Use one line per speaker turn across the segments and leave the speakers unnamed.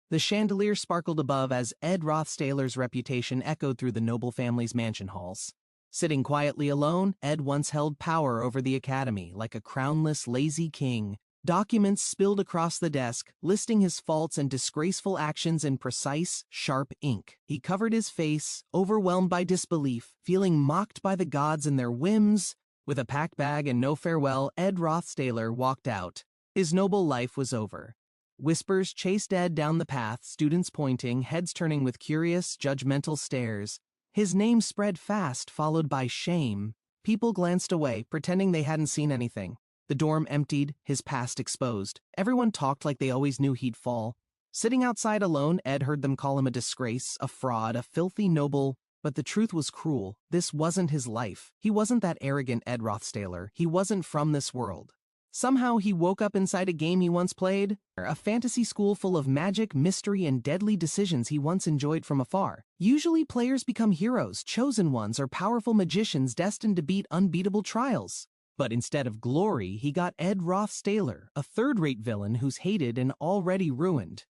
The chandelier sparkled above as Ed Rothstaler's reputation echoed through the noble family's mansion halls. Sitting quietly alone, Ed once held power over the academy like a crownless, lazy king. Documents spilled across the desk, listing his faults and disgraceful actions in precise, sharp ink. He covered his face, overwhelmed by disbelief, feeling mocked by the gods and their whims. With a packed bag and no farewell, Ed Rothstaler walked out. His noble life was over. Whispers chased Ed down the path, students pointing, heads turning with curious, judgmental stares. His name spread fast, followed by shame. People glanced away, pretending they hadn't seen anything. The dorm emptied, his past exposed. Everyone talked like they always knew he'd fall. Sitting outside alone, Ed heard them call him a disgrace, a fraud, a filthy noble. But the truth was cruel. This wasn't his life. He wasn't that arrogant Ed Rothstaler. He wasn't from this world. Somehow he woke up inside a game he once played, a fantasy school full of magic, mystery, and deadly decisions he once enjoyed from afar. Usually players become heroes, chosen ones, or powerful magicians destined to beat unbeatable trials. But instead of glory, he got Ed Rothstaler, a third-rate villain who's hated and already ruined.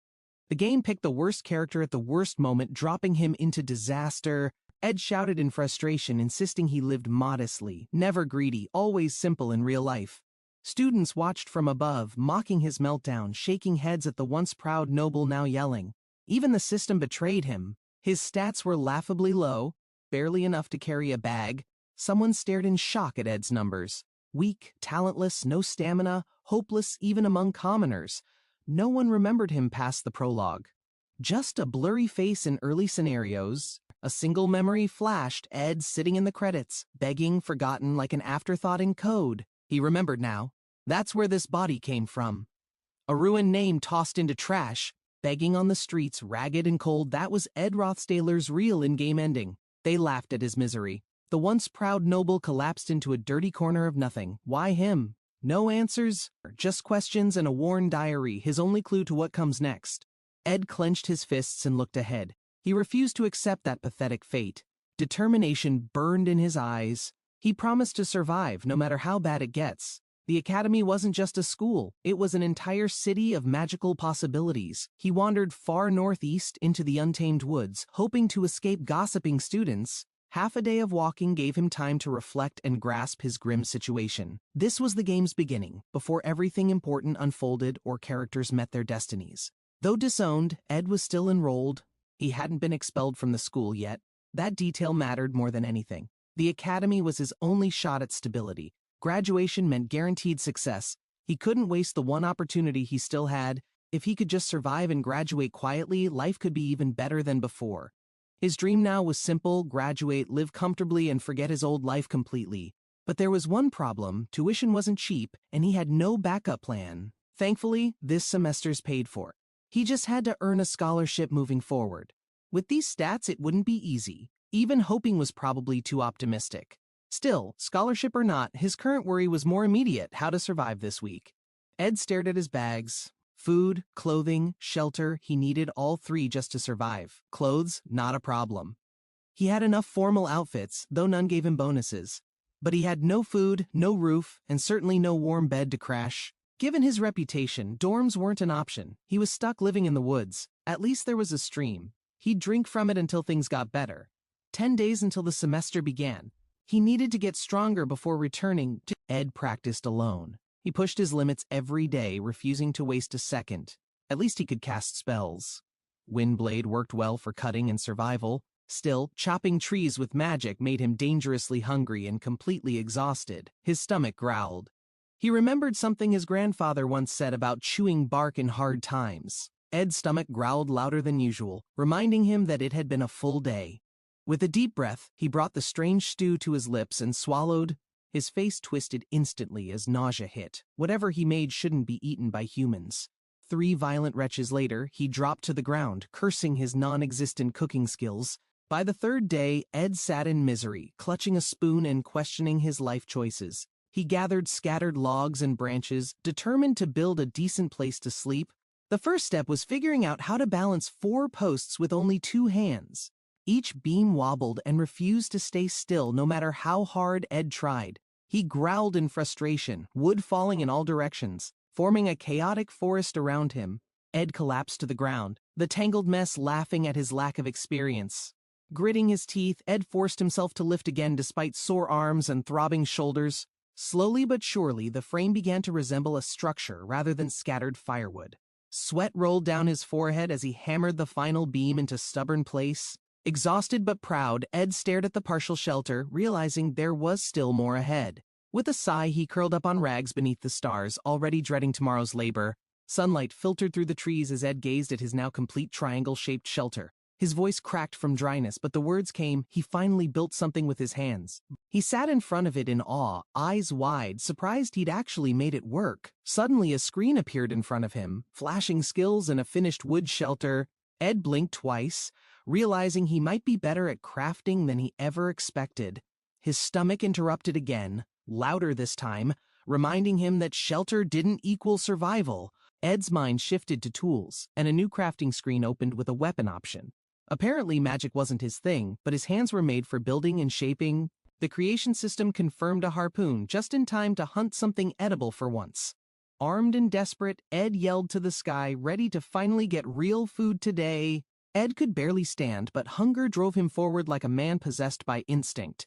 The game picked the worst character at the worst moment, dropping him into disaster. Ed shouted in frustration, insisting he lived modestly, never greedy, always simple in real life. Students watched from above, mocking his meltdown, shaking heads at the once proud noble now yelling. Even the system betrayed him. His stats were laughably low, barely enough to carry a bag. Someone stared in shock at Ed's numbers. Weak, talentless, no stamina, hopeless even among commoners. No one remembered him past the prologue. Just a blurry face in early scenarios. A single memory flashed, Ed sitting in the credits, begging, forgotten like an afterthought in code. He remembered now. That's where this body came from. A ruined name tossed into trash, begging on the streets, ragged and cold. That was Ed Rothstaler's real in-game ending. They laughed at his misery. The once proud noble collapsed into a dirty corner of nothing. Why him? No answers, just questions and a worn diary, his only clue to what comes next. Ed clenched his fists and looked ahead. He refused to accept that pathetic fate. Determination burned in his eyes. He promised to survive, no matter how bad it gets. The academy wasn't just a school. It was an entire city of magical possibilities. He wandered far northeast into the untamed woods, hoping to escape gossiping students. Half a day of walking gave him time to reflect and grasp his grim situation. This was the game's beginning, before everything important unfolded or characters met their destinies. Though disowned, Ed was still enrolled. He hadn't been expelled from the school yet. That detail mattered more than anything. The academy was his only shot at stability. Graduation meant guaranteed success. He couldn't waste the one opportunity he still had. If he could just survive and graduate quietly, life could be even better than before. His dream now was simple: graduate, live comfortably, and forget his old life completely. But there was one problem: tuition wasn't cheap, and he had no backup plan. Thankfully, this semester's paid for. He just had to earn a scholarship moving forward. With these stats, it wouldn't be easy. Even hoping was probably too optimistic. Still, scholarship or not, his current worry was more immediate: how to survive this week. Ed stared at his bags. Food, clothing, shelter, he needed all three just to survive. Clothes, not a problem. He had enough formal outfits, though none gave him bonuses. But he had no food, no roof, and certainly no warm bed to crash. Given his reputation, dorms weren't an option. He was stuck living in the woods. At least there was a stream. He'd drink from it until things got better. 10 days until the semester began. He needed to get stronger before returning. Ed practiced alone. He pushed his limits every day, refusing to waste a second. At least he could cast spells. Windblade worked well for cutting and survival. Still, chopping trees with magic made him dangerously hungry and completely exhausted. His stomach growled. He remembered something his grandfather once said about chewing bark in hard times. Ed's stomach growled louder than usual, reminding him that it had been a full day. With a deep breath, he brought the strange stew to his lips and swallowed. His face twisted instantly as nausea hit. Whatever he made shouldn't be eaten by humans. 3 violent retches later, he dropped to the ground, cursing his non-existent cooking skills. By the 3rd day, Ed sat in misery, clutching a spoon and questioning his life choices. He gathered scattered logs and branches, determined to build a decent place to sleep. The first step was figuring out how to balance 4 posts with only 2 hands. Each beam wobbled and refused to stay still no matter how hard Ed tried. He growled in frustration, wood falling in all directions, forming a chaotic forest around him. Ed collapsed to the ground, the tangled mess laughing at his lack of experience. Gritting his teeth, Ed forced himself to lift again despite sore arms and throbbing shoulders. Slowly but surely, the frame began to resemble a structure rather than scattered firewood. Sweat rolled down his forehead as he hammered the final beam into stubborn place. Exhausted but proud, Ed stared at the partial shelter, realizing there was still more ahead. With a sigh, he curled up on rags beneath the stars, already dreading tomorrow's labor. Sunlight filtered through the trees as Ed gazed at his now complete triangle-shaped shelter. His voice cracked from dryness, but the words came. He finally built something with his hands. He sat in front of it in awe, eyes wide, surprised he'd actually made it work. Suddenly, a screen appeared in front of him, flashing skills and a finished wood shelter. Ed blinked twice, realizing he might be better at crafting than he ever expected. His stomach interrupted again, louder this time, reminding him that shelter didn't equal survival. Ed's mind shifted to tools, and a new crafting screen opened with a weapon option. Apparently, magic wasn't his thing, but his hands were made for building and shaping. The creation system confirmed a harpoon just in time to hunt something edible for once. Armed and desperate, Ed yelled to the sky, ready to finally get real food today. Ed could barely stand, but hunger drove him forward like a man possessed by instinct.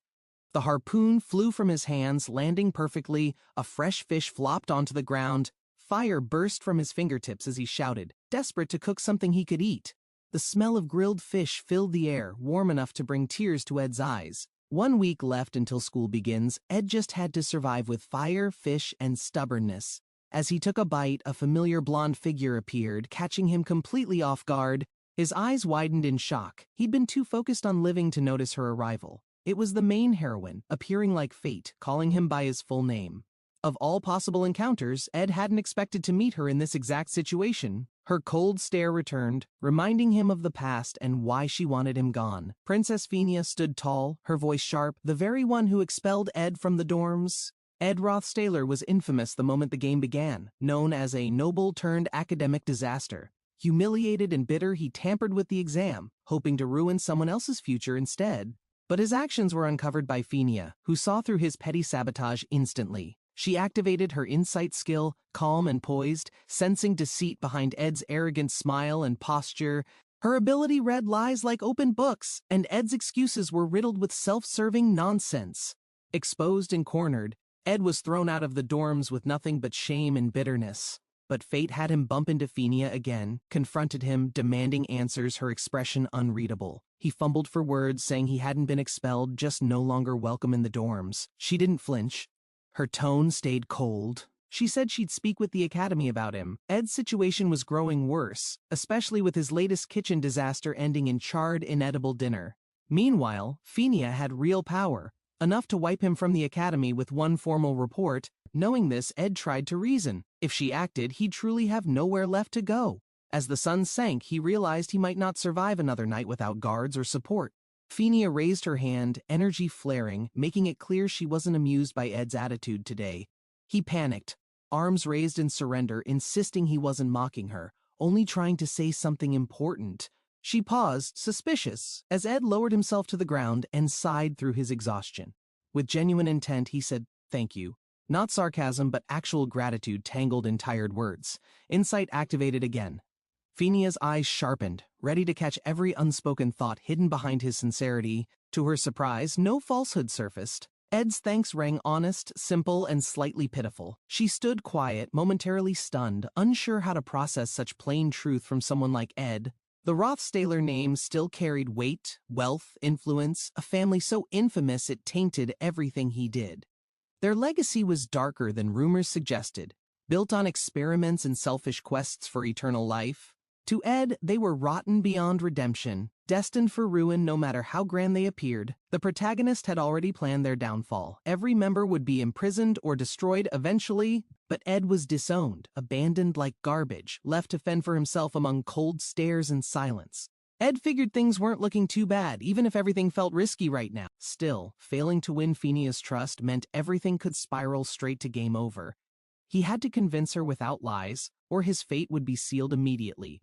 The harpoon flew from his hands, landing perfectly. A fresh fish flopped onto the ground. Fire burst from his fingertips as he shouted, desperate to cook something he could eat. The smell of grilled fish filled the air, warm enough to bring tears to Ed's eyes. 1 week left until school begins. Ed just had to survive with fire, fish, and stubbornness. As he took a bite, a familiar blonde figure appeared, catching him completely off guard. His eyes widened in shock. He'd been too focused on living to notice her arrival. It was the main heroine, appearing like fate, calling him by his full name. Of all possible encounters, Ed hadn't expected to meet her in this exact situation. Her cold stare returned, reminding him of the past and why she wanted him gone. Princess Phinia stood tall, her voice sharp, the very one who expelled Ed from the dorms. Ed Rothstaler was infamous the moment the game began, known as a noble-turned-academic disaster. Humiliated and bitter, he tampered with the exam, hoping to ruin someone else's future instead. But his actions were uncovered by Phinia, who saw through his petty sabotage instantly. She activated her insight skill, calm and poised, sensing deceit behind Ed's arrogant smile and posture. Her ability read lies like open books, and Ed's excuses were riddled with self-serving nonsense. Exposed and cornered, Ed was thrown out of the dorms with nothing but shame and bitterness. But fate had him bump into Phinia again, confronted him, demanding answers, her expression unreadable. He fumbled for words, saying he hadn't been expelled, just no longer welcome in the dorms. She didn't flinch. Her tone stayed cold. She said she'd speak with the academy about him. Ed's situation was growing worse, especially with his latest kitchen disaster ending in charred, inedible dinner. Meanwhile, Phinia had real power, enough to wipe him from the academy with one formal report. Knowing this, Ed tried to reason. If she acted, he'd truly have nowhere left to go. As the sun sank, he realized he might not survive another night without guards or support. Phinia raised her hand, energy flaring, making it clear she wasn't amused by Ed's attitude today. He panicked, arms raised in surrender, insisting he wasn't mocking her, only trying to say something important. She paused, suspicious, as Ed lowered himself to the ground and sighed through his exhaustion. With genuine intent, he said, "Thank you." Not sarcasm, but actual gratitude tangled in tired words. Insight activated again. Phinia's eyes sharpened, ready to catch every unspoken thought hidden behind his sincerity. To her surprise, no falsehood surfaced. Ed's thanks rang honest, simple, and slightly pitiful. She stood quiet, momentarily stunned, unsure how to process such plain truth from someone like Ed. The Rothstaler name still carried weight, wealth, influence, a family so infamous it tainted everything he did. Their legacy was darker than rumors suggested, built on experiments and selfish quests for eternal life. To Ed, they were rotten beyond redemption, destined for ruin no matter how grand they appeared. The protagonist had already planned their downfall. Every member would be imprisoned or destroyed eventually, but Ed was disowned, abandoned like garbage, left to fend for himself among cold stares and silence. Ed figured things weren't looking too bad, even if everything felt risky right now. Still, failing to win Phinia's trust meant everything could spiral straight to game over. He had to convince her without lies, or his fate would be sealed immediately.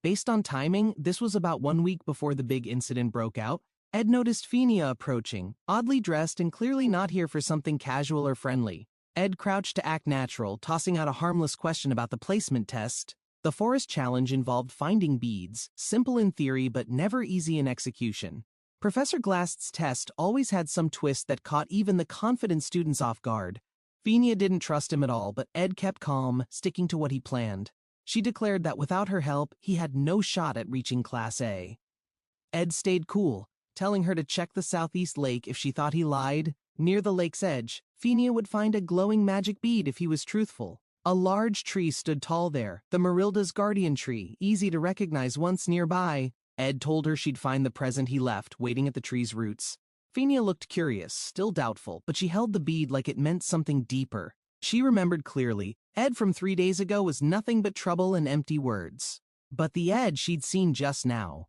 Based on timing, this was about 1 week before the big incident broke out. Ed noticed Phinia approaching, oddly dressed and clearly not here for something casual or friendly. Ed crouched to act natural, tossing out a harmless question about the placement test. The forest challenge involved finding beads, simple in theory but never easy in execution. Professor Glast's test always had some twist that caught even the confident students off guard. Phinia didn't trust him at all, but Ed kept calm, sticking to what he planned. She declared that without her help, he had no shot at reaching Class A. Ed stayed cool, telling her to check the southeast lake if she thought he lied. Near the lake's edge, Phinia would find a glowing magic bead if he was truthful. A large tree stood tall there, the Marilda's guardian tree, easy to recognize once nearby. Ed told her she'd find the present he left, waiting at the tree's roots. Phinia looked curious, still doubtful, but she held the bead like it meant something deeper. She remembered clearly, Ed from 3 days ago was nothing but trouble and empty words. But the Ed she'd seen just now.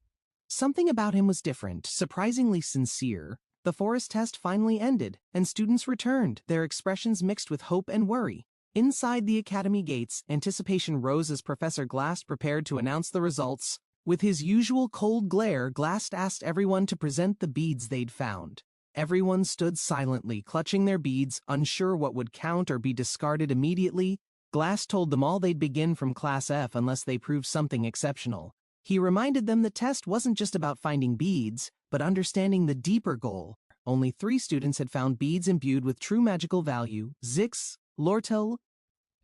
Something about him was different, surprisingly sincere. The forest test finally ended, and students returned, their expressions mixed with hope and worry. Inside the academy gates, anticipation rose as Professor Glast prepared to announce the results. With his usual cold glare, Glast asked everyone to present the beads they'd found. Everyone stood silently, clutching their beads, unsure what would count or be discarded immediately. Glast told them all they'd begin from Class F unless they proved something exceptional. He reminded them the test wasn't just about finding beads, but understanding the deeper goal. Only 3 students had found beads imbued with true magical value: Zix, Lortel,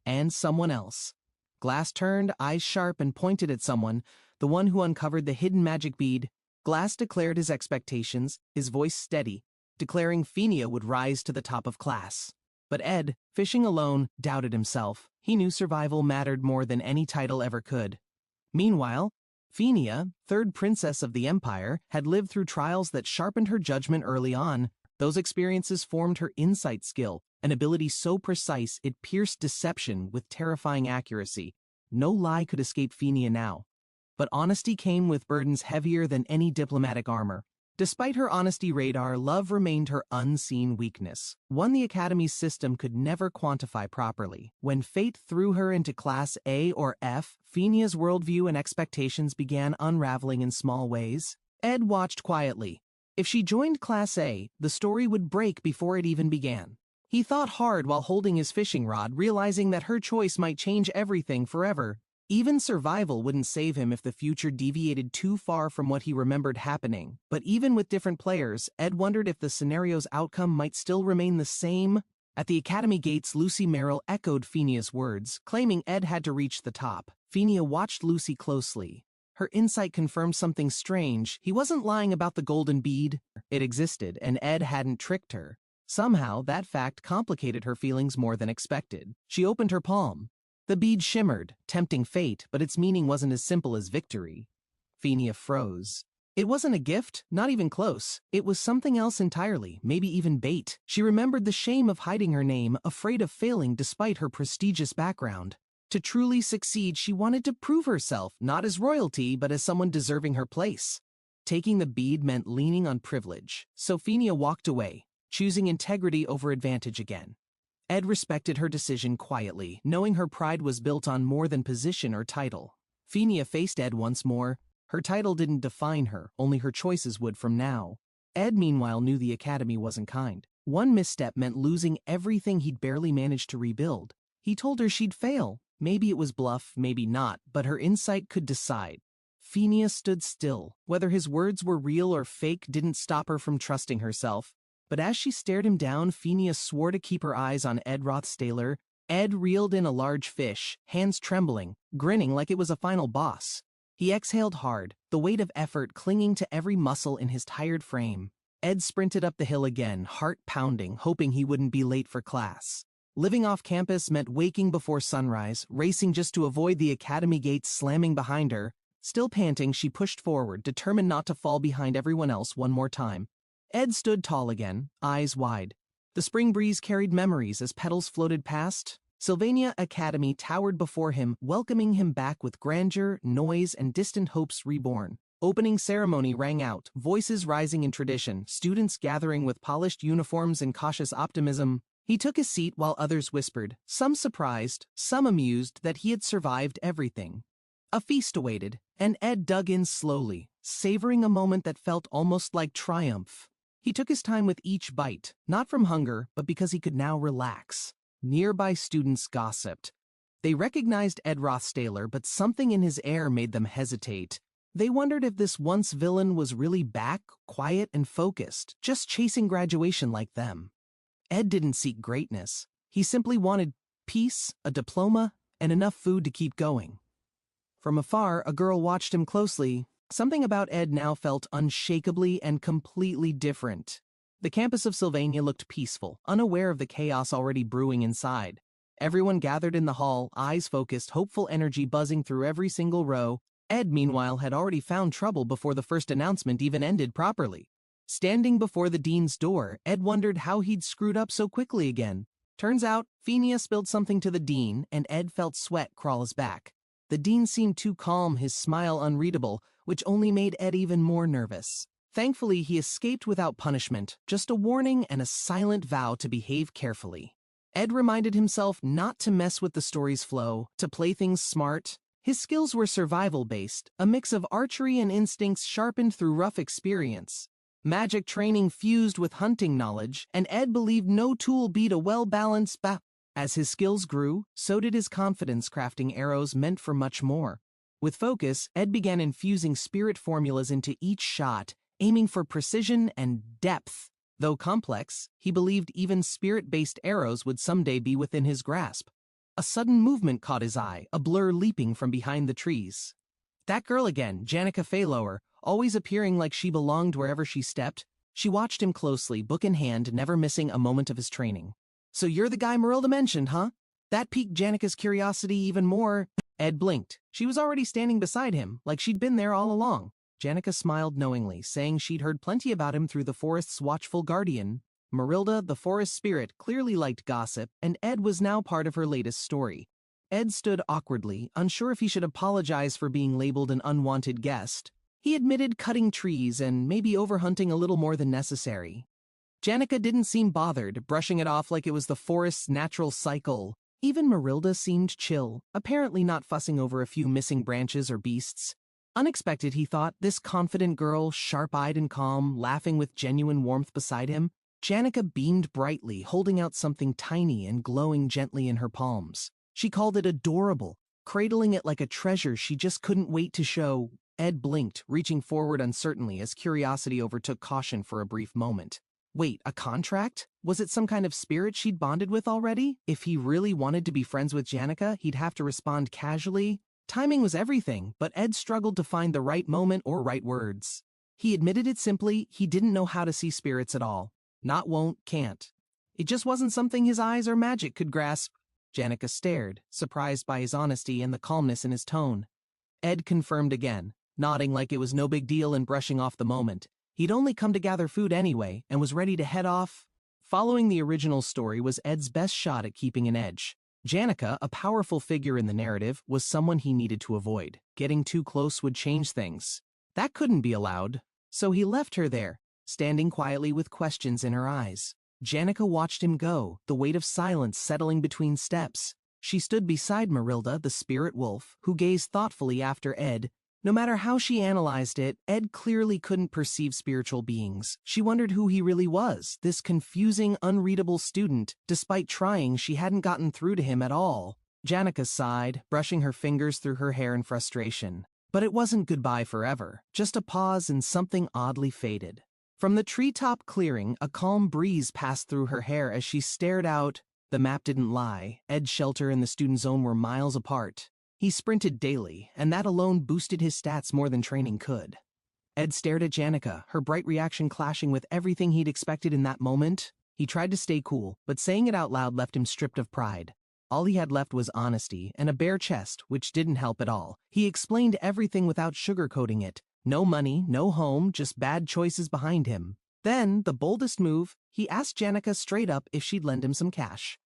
and someone else. Glast turned, eyes sharp, and pointed at someone, the one who uncovered the hidden magic bead. Glast declared his expectations, his voice steady, declaring Phinia would rise to the top of class. But Ed, fishing alone, doubted himself. He knew survival mattered more than any title ever could. Meanwhile, Phinia, 3rd princess of the Empire, had lived through trials that sharpened her judgment early on. Those experiences formed her insight skill, an ability so precise it pierced deception with terrifying accuracy. No lie could escape Phinia now. But honesty came with burdens heavier than any diplomatic armor. Despite her honesty radar, love remained her unseen weakness, one the Academy's system could never quantify properly. When fate threw her into Class A or F, Phinia's worldview and expectations began unraveling in small ways. Ed watched quietly. If she joined Class A, the story would break before it even began. He thought hard while holding his fishing rod, realizing that her choice might change everything forever. Even survival wouldn't save him if the future deviated too far from what he remembered happening. But even with different players, Ed wondered if the scenario's outcome might still remain the same. At the Academy gates, Lucy Merrill echoed Phinia's words, claiming Ed had to reach the top. Phinia watched Lucy closely. Her insight confirmed something strange. He wasn't lying about the golden bead. It existed, and Ed hadn't tricked her. Somehow, that fact complicated her feelings more than expected. She opened her palm. The bead shimmered, tempting fate, but its meaning wasn't as simple as victory. Phinia froze. It wasn't a gift, not even close. It was something else entirely, maybe even bait. She remembered the shame of hiding her name, afraid of failing despite her prestigious background. To truly succeed, she wanted to prove herself, not as royalty, but as someone deserving her place. Taking the bead meant leaning on privilege, so Phinia walked away, choosing integrity over advantage again. Ed respected her decision quietly, knowing her pride was built on more than position or title. Phinia faced Ed once more. Her title didn't define her, only her choices would from now. Ed, meanwhile, knew the Academy wasn't kind. One misstep meant losing everything he'd barely managed to rebuild. He told her she'd fail. Maybe it was bluff, maybe not, but her insight could decide. Phinia stood still. Whether his words were real or fake didn't stop her from trusting herself. But as she stared him down, Phinia swore to keep her eyes on Ed Rothstaler. Ed reeled in a large fish, hands trembling, grinning like it was a final boss. He exhaled hard, the weight of effort clinging to every muscle in his tired frame. Ed sprinted up the hill again, heart pounding, hoping he wouldn't be late for class. Living off campus meant waking before sunrise, racing just to avoid the academy gates slamming behind her. Still panting, she pushed forward, determined not to fall behind everyone else one more time. Ed stood tall again, eyes wide. The spring breeze carried memories as petals floated past. Sylvania Academy towered before him, welcoming him back with grandeur, noise, and distant hopes reborn. Opening ceremony rang out, voices rising in tradition, students gathering with polished uniforms and cautious optimism. He took his seat while others whispered, some surprised, some amused that he had survived everything. A feast awaited, and Ed dug in slowly, savoring a moment that felt almost like triumph. He took his time with each bite, not from hunger, but because he could now relax. Nearby students gossiped. They recognized Ed Rothstaler, but something in his air made them hesitate. They wondered if this once villain was really back, quiet and focused, just chasing graduation like them. Ed didn't seek greatness. He simply wanted peace, a diploma, and enough food to keep going. From afar, a girl watched him closely. Something about Ed now felt unshakably and completely different. The campus of Sylvania looked peaceful, unaware of the chaos already brewing inside. Everyone gathered in the hall, eyes focused, hopeful energy buzzing through every single row. Ed, meanwhile, had already found trouble before the first announcement even ended properly. Standing before the dean's door, Ed wondered how he'd screwed up so quickly again. Turns out, Phineas spilled something to the dean, and Ed felt sweat crawl his back. The dean seemed too calm, his smile unreadable, which only made Ed even more nervous. Thankfully, he escaped without punishment, just a warning and a silent vow to behave carefully. Ed reminded himself not to mess with the story's flow, to play things smart. His skills were survival-based, a mix of archery and instincts sharpened through rough experience. Magic training fused with hunting knowledge, and Ed believed no tool beat a well-balanced bow. As his skills grew, so did his confidence crafting arrows meant for much more. With focus, Ed began infusing spirit formulas into each shot, aiming for precision and depth. Though complex, he believed even spirit-based arrows would someday be within his grasp. A sudden movement caught his eye, a blur leaping from behind the trees. That girl again, Janica Faylower, always appearing like she belonged wherever she stepped. She watched him closely, book in hand, never missing a moment of his training. "So you're the guy Marilda mentioned, huh?" That piqued Janica's curiosity even more. Ed blinked. She was already standing beside him, like she'd been there all along. Janica smiled knowingly, saying she'd heard plenty about him through the forest's watchful guardian. Marilda, the forest spirit, clearly liked gossip, and Ed was now part of her latest story. Ed stood awkwardly, unsure if he should apologize for being labeled an unwanted guest. He admitted cutting trees and maybe overhunting a little more than necessary. Janica didn't seem bothered, brushing it off like it was the forest's natural cycle. Even Marilda seemed chill, apparently not fussing over a few missing branches or beasts. Unexpected, he thought, this confident girl, sharp-eyed and calm, laughing with genuine warmth beside him. Janica beamed brightly, holding out something tiny and glowing gently in her palms. She called it adorable, cradling it like a treasure she just couldn't wait to show. Ed blinked, reaching forward uncertainly as curiosity overtook caution for a brief moment. Wait, a contract? Was it some kind of spirit she'd bonded with already? If he really wanted to be friends with Janica, he'd have to respond casually. Timing was everything, but Ed struggled to find the right moment or right words. He admitted it simply, he didn't know how to see spirits at all. Not won't, can't. It just wasn't something his eyes or magic could grasp. Janica stared, surprised by his honesty and the calmness in his tone. Ed confirmed again, nodding like it was no big deal and brushing off the moment. He'd only come to gather food anyway, and was ready to head off. Following the original story was Ed's best shot at keeping an edge. Janica, a powerful figure in the narrative, was someone he needed to avoid. Getting too close would change things. That couldn't be allowed. So he left her there, standing quietly with questions in her eyes. Janica watched him go, the weight of silence settling between steps. She stood beside Marilda, the spirit wolf, who gazed thoughtfully after Ed. No matter how she analyzed it, Ed clearly couldn't perceive spiritual beings. She wondered who he really was, this confusing, unreadable student. Despite trying, she hadn't gotten through to him at all. Janica sighed, brushing her fingers through her hair in frustration. But it wasn't goodbye forever, just a pause and something oddly faded. From the treetop clearing, a calm breeze passed through her hair as she stared out. The map didn't lie. Ed's shelter and the student zone were miles apart. He sprinted daily, and that alone boosted his stats more than training could. Ed stared at Janica, her bright reaction clashing with everything he'd expected in that moment. He tried to stay cool, but saying it out loud left him stripped of pride. All he had left was honesty and a bare chest, which didn't help at all. He explained everything without sugarcoating it. No money, no home, just bad choices behind him. Then, the boldest move, he asked Janica straight up if she'd lend him some cash.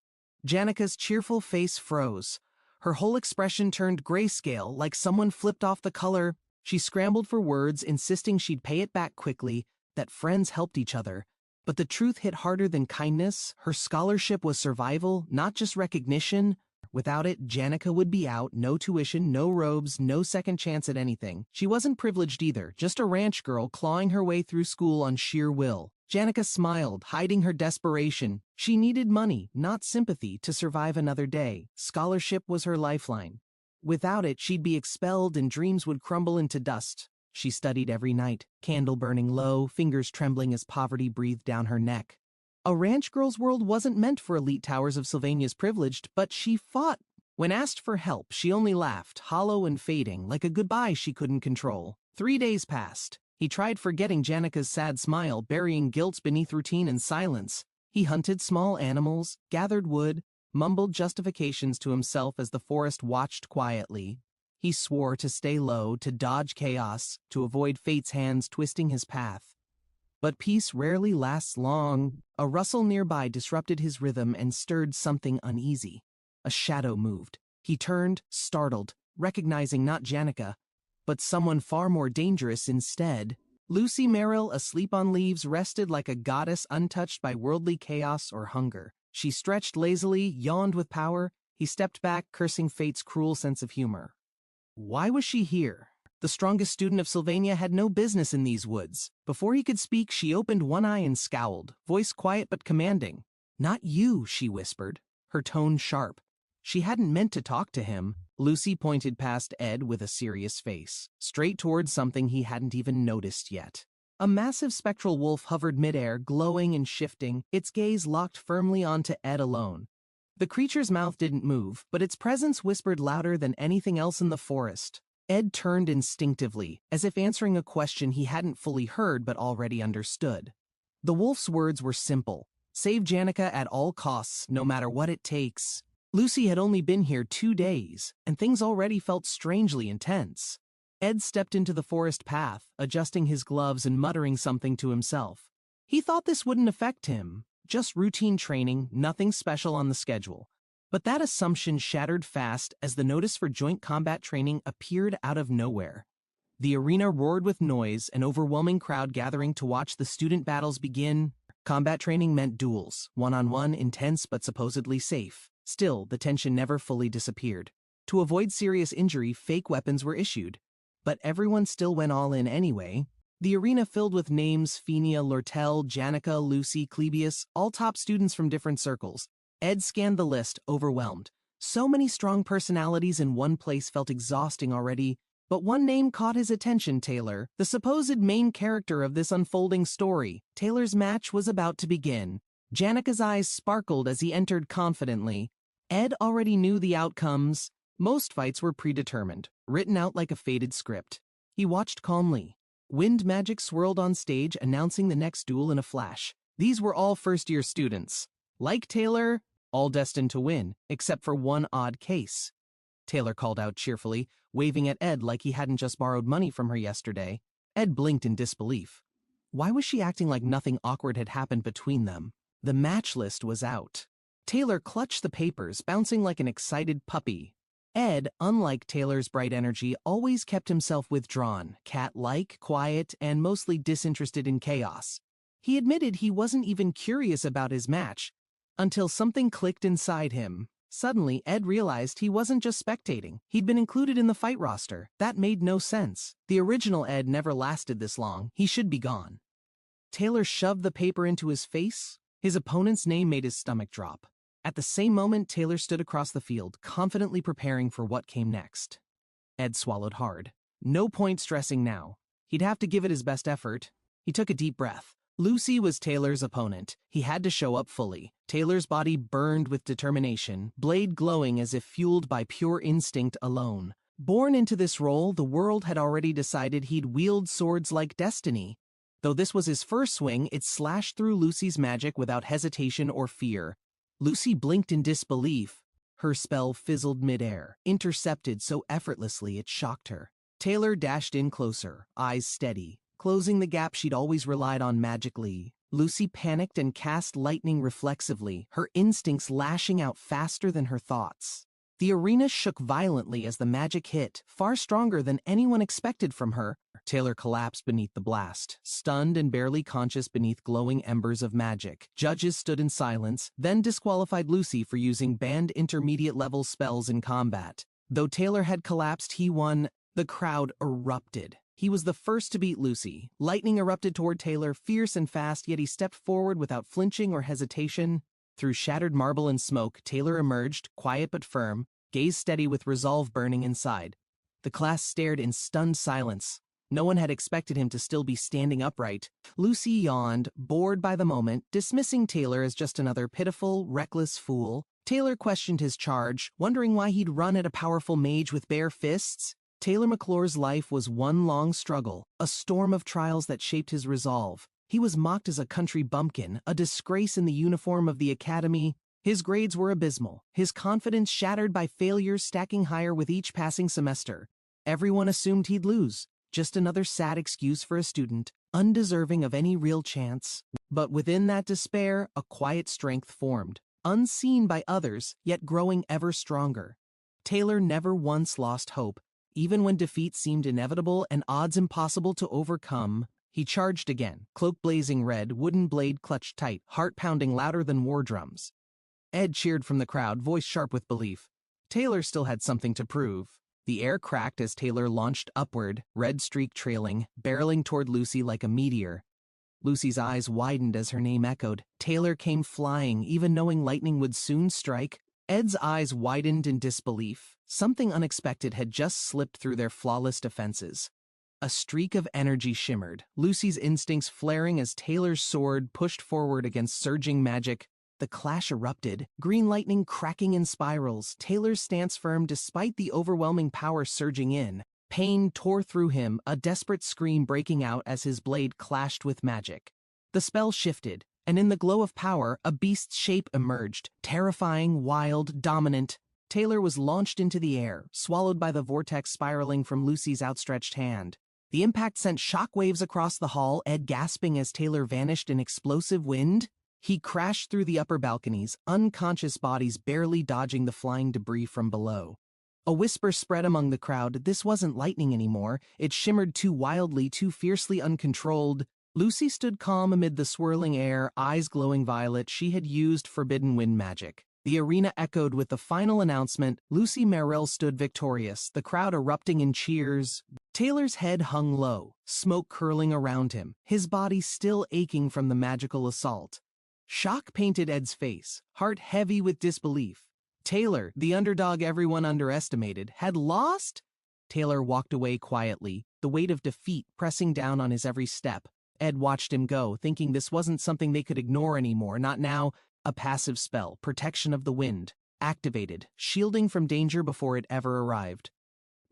Janica's cheerful face froze. Her whole expression turned grayscale, like someone flipped off the color. She scrambled for words, insisting she'd pay it back quickly, that friends helped each other. But the truth hit harder than kindness. Her scholarship was survival, not just recognition. Without it, Janica would be out, no tuition, no robes, no second chance at anything. She wasn't privileged either, just a ranch girl clawing her way through school on sheer will. Janica smiled, hiding her desperation. She needed money, not sympathy, to survive another day. Scholarship was her lifeline. Without it, she'd be expelled and dreams would crumble into dust. She studied every night, candle burning low, fingers trembling as poverty breathed down her neck. A ranch girl's world wasn't meant for elite towers of Sylvania's privileged, but she fought. When asked for help, she only laughed, hollow and fading, like a goodbye she couldn't control. 3 days passed. He tried forgetting Janica's sad smile, burying guilt beneath routine and silence. He hunted small animals, gathered wood, mumbled justifications to himself as the forest watched quietly. He swore to stay low, to dodge chaos, to avoid fate's hands twisting his path. But peace rarely lasts long. A rustle nearby disrupted his rhythm and stirred something uneasy. A shadow moved. He turned, startled, recognizing not Janica, but someone far more dangerous instead. Lucy Merrill, asleep on leaves, rested like a goddess untouched by worldly chaos or hunger. She stretched lazily, yawned with power. He stepped back, cursing fate's cruel sense of humor. Why was she here? The strongest student of Sylvania had no business in these woods. Before he could speak, she opened one eye and scowled, voice quiet but commanding. Not you, she whispered, her tone sharp. She hadn't meant to talk to him. Lucy pointed past Ed with a serious face, straight towards something he hadn't even noticed yet. A massive spectral wolf hovered midair, glowing and shifting, its gaze locked firmly onto Ed alone. The creature's mouth didn't move, but its presence whispered louder than anything else in the forest. Ed turned instinctively, as if answering a question he hadn't fully heard but already understood. The wolf's words were simple. Save Janica at all costs, no matter what it takes. Lucy had only been here 2 days, and things already felt strangely intense. Ed stepped into the forest path, adjusting his gloves and muttering something to himself. He thought this wouldn't affect him, just routine training, nothing special on the schedule. But that assumption shattered fast as the notice for joint combat training appeared out of nowhere. The arena roared with noise, an overwhelming crowd gathering to watch the student battles begin. Combat training meant duels, one-on-one, intense but supposedly safe. Still, the tension never fully disappeared. To avoid serious injury, fake weapons were issued. But everyone still went all in anyway. The arena filled with names: Fenia, Lortel, Janica, Lucy, Clebius, all top students from different circles. Ed scanned the list, overwhelmed. So many strong personalities in one place felt exhausting already, but one name caught his attention: Taylor, the supposed main character of this unfolding story. Taylor's match was about to begin. Janica's eyes sparkled as he entered confidently. Ed already knew the outcomes. Most fights were predetermined, written out like a fated script. He watched calmly. Wind magic swirled on stage, announcing the next duel in a flash. These were all first-year students. Like Taylor, all destined to win, except for one odd case. Taylor called out cheerfully, waving at Ed like he hadn't just borrowed money from her yesterday. Ed blinked in disbelief. Why was she acting like nothing awkward had happened between them? The match list was out. Taylor clutched the papers, bouncing like an excited puppy. Ed, unlike Taylor's bright energy, always kept himself withdrawn, cat-like, quiet, and mostly disinterested in chaos. He admitted he wasn't even curious about his match, until something clicked inside him. Suddenly, Ed realized he wasn't just spectating. He'd been included in the fight roster. That made no sense. The original Ed never lasted this long. He should be gone. Taylor shoved the paper into his face. His opponent's name made his stomach drop. At the same moment, Taylor stood across the field, confidently preparing for what came next. Ed swallowed hard. No point stressing now. He'd have to give it his best effort. He took a deep breath. Lucy was Taylor's opponent. He had to show up fully. Taylor's body burned with determination, blade glowing as if fueled by pure instinct alone. Born into this role, the world had already decided he'd wield swords like destiny. Though this was his first swing, it slashed through Lucy's magic without hesitation or fear. Lucy blinked in disbelief. Her spell fizzled midair, intercepted so effortlessly it shocked her. Taylor dashed in closer, eyes steady, closing the gap she'd always relied on magically. Lucy panicked and cast lightning reflexively, her instincts lashing out faster than her thoughts. The arena shook violently as the magic hit, far stronger than anyone expected from her. Taylor collapsed beneath the blast, stunned and barely conscious beneath glowing embers of magic. Judges stood in silence, then disqualified Lucy for using banned intermediate-level spells in combat. Though Taylor had collapsed, he won. The crowd erupted. He was the first to beat Lucy. Lightning erupted toward Taylor, fierce and fast, yet he stepped forward without flinching or hesitation. Through shattered marble and smoke, Taylor emerged, quiet but firm, gaze steady with resolve burning inside. The class stared in stunned silence. No one had expected him to still be standing upright. Lucy yawned, bored by the moment, dismissing Taylor as just another pitiful, reckless fool. Taylor questioned his charge, wondering why he'd run at a powerful mage with bare fists. Taylor McClure's life was one long struggle, a storm of trials that shaped his resolve. He was mocked as a country bumpkin, a disgrace in the uniform of the academy. His grades were abysmal, his confidence shattered by failures stacking higher with each passing semester. Everyone assumed he'd lose, just another sad excuse for a student, undeserving of any real chance. But within that despair, a quiet strength formed, unseen by others, yet growing ever stronger. Taylor never once lost hope. Even when defeat seemed inevitable and odds impossible to overcome, he charged again, cloak blazing red, wooden blade clutched tight, heart pounding louder than war drums. Ed cheered from the crowd, voice sharp with belief. Taylor still had something to prove. The air cracked as Taylor launched upward, red streak trailing, barreling toward Lucy like a meteor. Lucy's eyes widened as her name echoed. Taylor came flying, even knowing lightning would soon strike. Ed's eyes widened in disbelief. Something unexpected had just slipped through their flawless defenses. A streak of energy shimmered, Lucy's instincts flaring as Taylor's sword pushed forward against surging magic. The clash erupted, green lightning cracking in spirals, Taylor's stance firm despite the overwhelming power surging in. Pain tore through him, a desperate scream breaking out as his blade clashed with magic. The spell shifted, and in the glow of power, a beast's shape emerged, terrifying, wild, dominant. Taylor was launched into the air, swallowed by the vortex spiraling from Lucy's outstretched hand. The impact sent shockwaves across the hall, Ed gasping as Taylor vanished in explosive wind. He crashed through the upper balconies, unconscious bodies barely dodging the flying debris from below. A whisper spread among the crowd. This wasn't lightning anymore. It shimmered too wildly, too fiercely uncontrolled. Lucy stood calm amid the swirling air, eyes glowing violet. She had used forbidden wind magic. The arena echoed with the final announcement. Lucy Merrill stood victorious, the crowd erupting in cheers. Taylor's head hung low, smoke curling around him, his body still aching from the magical assault. Shock painted Ed's face, heart heavy with disbelief. Taylor, the underdog everyone underestimated, had lost? Taylor walked away quietly, the weight of defeat pressing down on his every step. Ed watched him go, thinking this wasn't something they could ignore anymore, not now. A passive spell, protection of the wind, activated, shielding from danger before it ever arrived.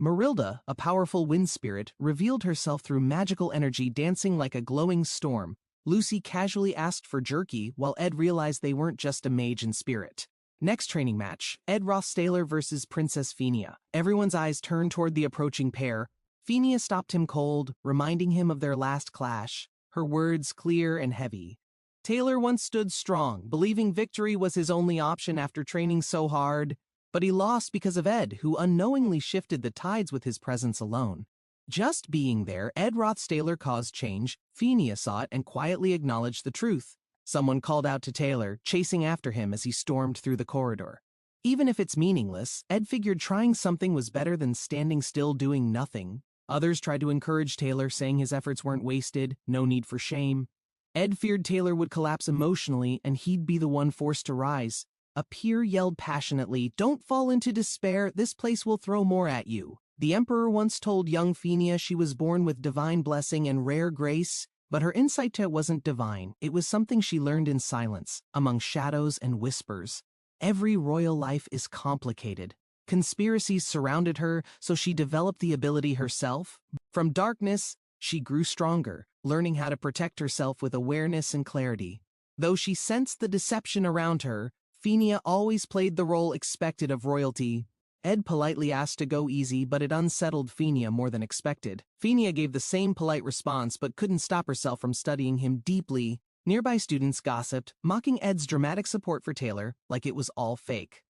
Marilda, a powerful wind spirit, revealed herself through magical energy dancing like a glowing storm. Lucy casually asked for jerky, while Ed realized they weren't just a mage and spirit. Next training match, Ed Rothstaler versus Princess Fenia. Everyone's eyes turned toward the approaching pair. Fenia stopped him cold, reminding him of their last clash, her words clear and heavy. Taylor once stood strong, believing victory was his only option after training so hard, but he lost because of Ed, who unknowingly shifted the tides with his presence alone. Just being there, Ed Rothstaler caused change. Fenia saw it and quietly acknowledged the truth. Someone called out to Taylor, chasing after him as he stormed through the corridor. Even if it's meaningless, Ed figured trying something was better than standing still doing nothing. Others tried to encourage Taylor, saying his efforts weren't wasted, no need for shame. Ed feared Taylor would collapse emotionally and he'd be the one forced to rise. A peer yelled passionately, "Don't fall into despair, this place will throw more at you." The Emperor once told young Fenia she was born with divine blessing and rare grace, but her insight to it wasn't divine. It was something she learned in silence, among shadows and whispers. Every royal life is complicated. Conspiracies surrounded her, so she developed the ability herself. From darkness, she grew stronger, learning how to protect herself with awareness and clarity. Though she sensed the deception around her, Fenia always played the role expected of royalty. Ed politely asked to go easy, but it unsettled Fenia more than expected. Fenia gave the same polite response, but couldn't stop herself from studying him deeply. Nearby students gossiped, mocking Ed's dramatic support for Taylor like it was all fake.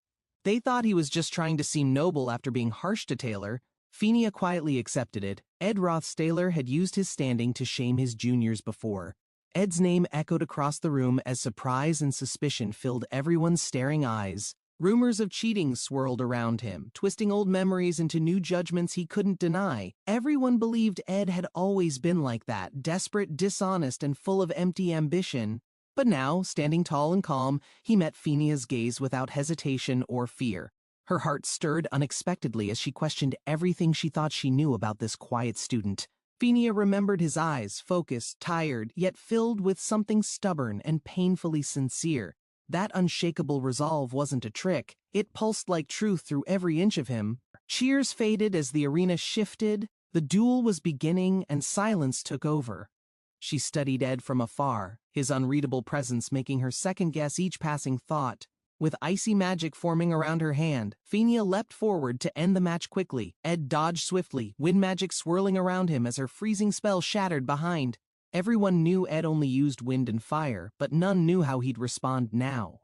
They thought he was just trying to seem noble after being harsh to Taylor. Fenia quietly accepted it. Ed Rothstaler had used his standing to shame his juniors before. Ed's name echoed across the room as surprise and suspicion filled everyone's staring eyes. Rumors of cheating swirled around him, twisting old memories into new judgments he couldn't deny. Everyone believed Ed had always been like that, desperate, dishonest, and full of empty ambition. But now, standing tall and calm, he met Fenia's gaze without hesitation or fear. Her heart stirred unexpectedly as she questioned everything she thought she knew about this quiet student. Fenia remembered his eyes, focused, tired, yet filled with something stubborn and painfully sincere. That unshakable resolve wasn't a trick. It pulsed like truth through every inch of him. Cheers faded as the arena shifted. The duel was beginning and silence took over. She studied Ed from afar, his unreadable presence making her second-guess each passing thought. With icy magic forming around her hand, Fenia leapt forward to end the match quickly. Ed dodged swiftly, wind magic swirling around him as her freezing spell shattered behind. Everyone knew Ed only used wind and fire, but none knew how he'd respond now.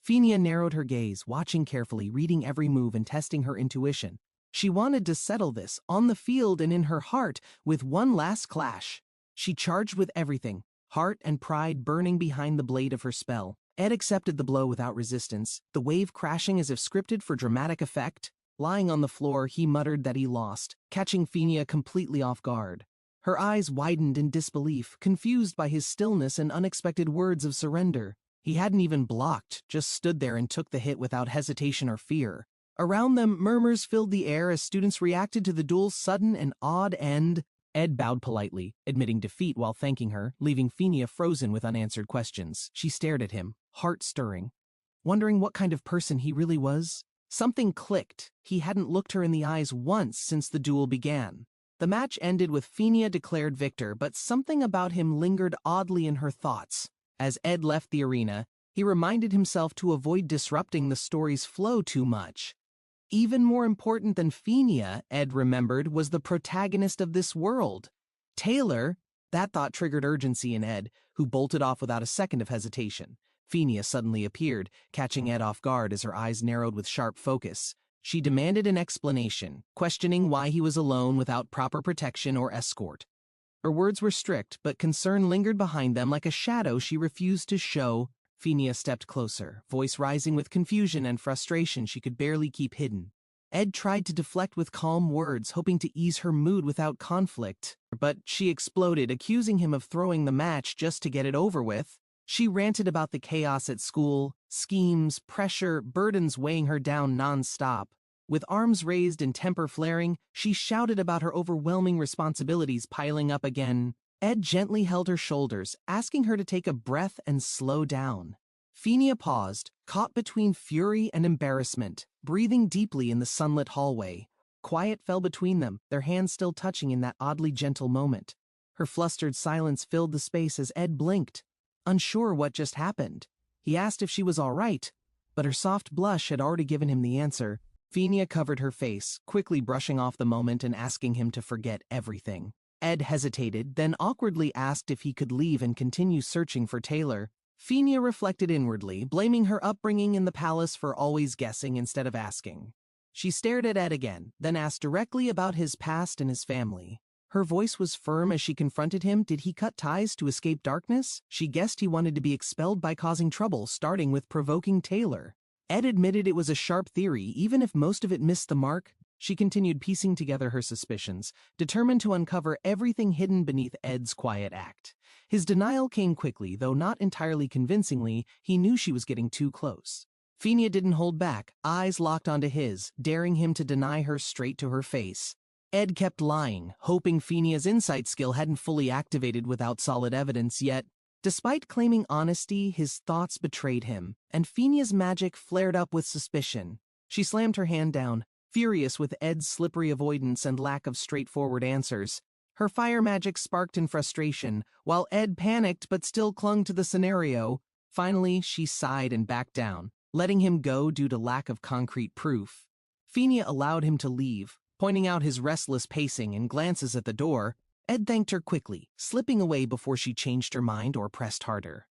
Fenia narrowed her gaze, watching carefully, reading every move and testing her intuition. She wanted to settle this, on the field and in her heart, with one last clash. She charged with everything, heart and pride burning behind the blade of her spell. Ed accepted the blow without resistance, the wave crashing as if scripted for dramatic effect. Lying on the floor, he muttered that he lost, catching Fenia completely off guard. Her eyes widened in disbelief, confused by his stillness and unexpected words of surrender. He hadn't even blocked, just stood there and took the hit without hesitation or fear. Around them, murmurs filled the air as students reacted to the duel's sudden and odd end. Ed bowed politely, admitting defeat while thanking her, leaving Fenia frozen with unanswered questions. She stared at him, heart stirring, wondering what kind of person he really was. Something clicked. He hadn't looked her in the eyes once since the duel began. The match ended with Fenia declared victor, but something about him lingered oddly in her thoughts. As Ed left the arena, he reminded himself to avoid disrupting the story's flow too much. Even more important than Fenia, Ed remembered, was the protagonist of this world. Taylor. That thought triggered urgency in Ed, who bolted off without a second of hesitation. Fenia suddenly appeared, catching Ed off guard as her eyes narrowed with sharp focus. She demanded an explanation, questioning why he was alone without proper protection or escort. Her words were strict, but concern lingered behind them like a shadow she refused to show. Fenia stepped closer, voice rising with confusion and frustration she could barely keep hidden. Ed tried to deflect with calm words, hoping to ease her mood without conflict, but she exploded, accusing him of throwing the match just to get it over with. She ranted about the chaos at school, schemes, pressure, burdens weighing her down non-stop. With arms raised and temper flaring, she shouted about her overwhelming responsibilities piling up again. Ed gently held her shoulders, asking her to take a breath and slow down. Fenia paused, caught between fury and embarrassment, breathing deeply in the sunlit hallway. Quiet fell between them, their hands still touching in that oddly gentle moment. Her flustered silence filled the space as Ed blinked, unsure what just happened. He asked if she was all right, but her soft blush had already given him the answer. Fenia covered her face, quickly brushing off the moment and asking him to forget everything. Ed hesitated, then awkwardly asked if he could leave and continue searching for Taylor. Fenia reflected inwardly, blaming her upbringing in the palace for always guessing instead of asking. She stared at Ed again, then asked directly about his past and his family. Her voice was firm as she confronted him. Did he cut ties to escape darkness? She guessed he wanted to be expelled by causing trouble, starting with provoking Taylor. Ed admitted it was a sharp theory, even if most of it missed the mark. She continued piecing together her suspicions, determined to uncover everything hidden beneath Ed's quiet act. His denial came quickly, though not entirely convincingly. He knew she was getting too close. Fenia didn't hold back, eyes locked onto his, daring him to deny her straight to her face. Ed kept lying, hoping Fenia's insight skill hadn't fully activated without solid evidence yet. Despite claiming honesty, his thoughts betrayed him, and Fenia's magic flared up with suspicion. She slammed her hand down, furious with Ed's slippery avoidance and lack of straightforward answers. Her fire magic sparked in frustration, while Ed panicked but still clung to the scenario. Finally, she sighed and backed down, letting him go due to lack of concrete proof. Fenia allowed him to leave, pointing out his restless pacing and glances at the door. Ed thanked her quickly, slipping away before she changed her mind or pressed harder.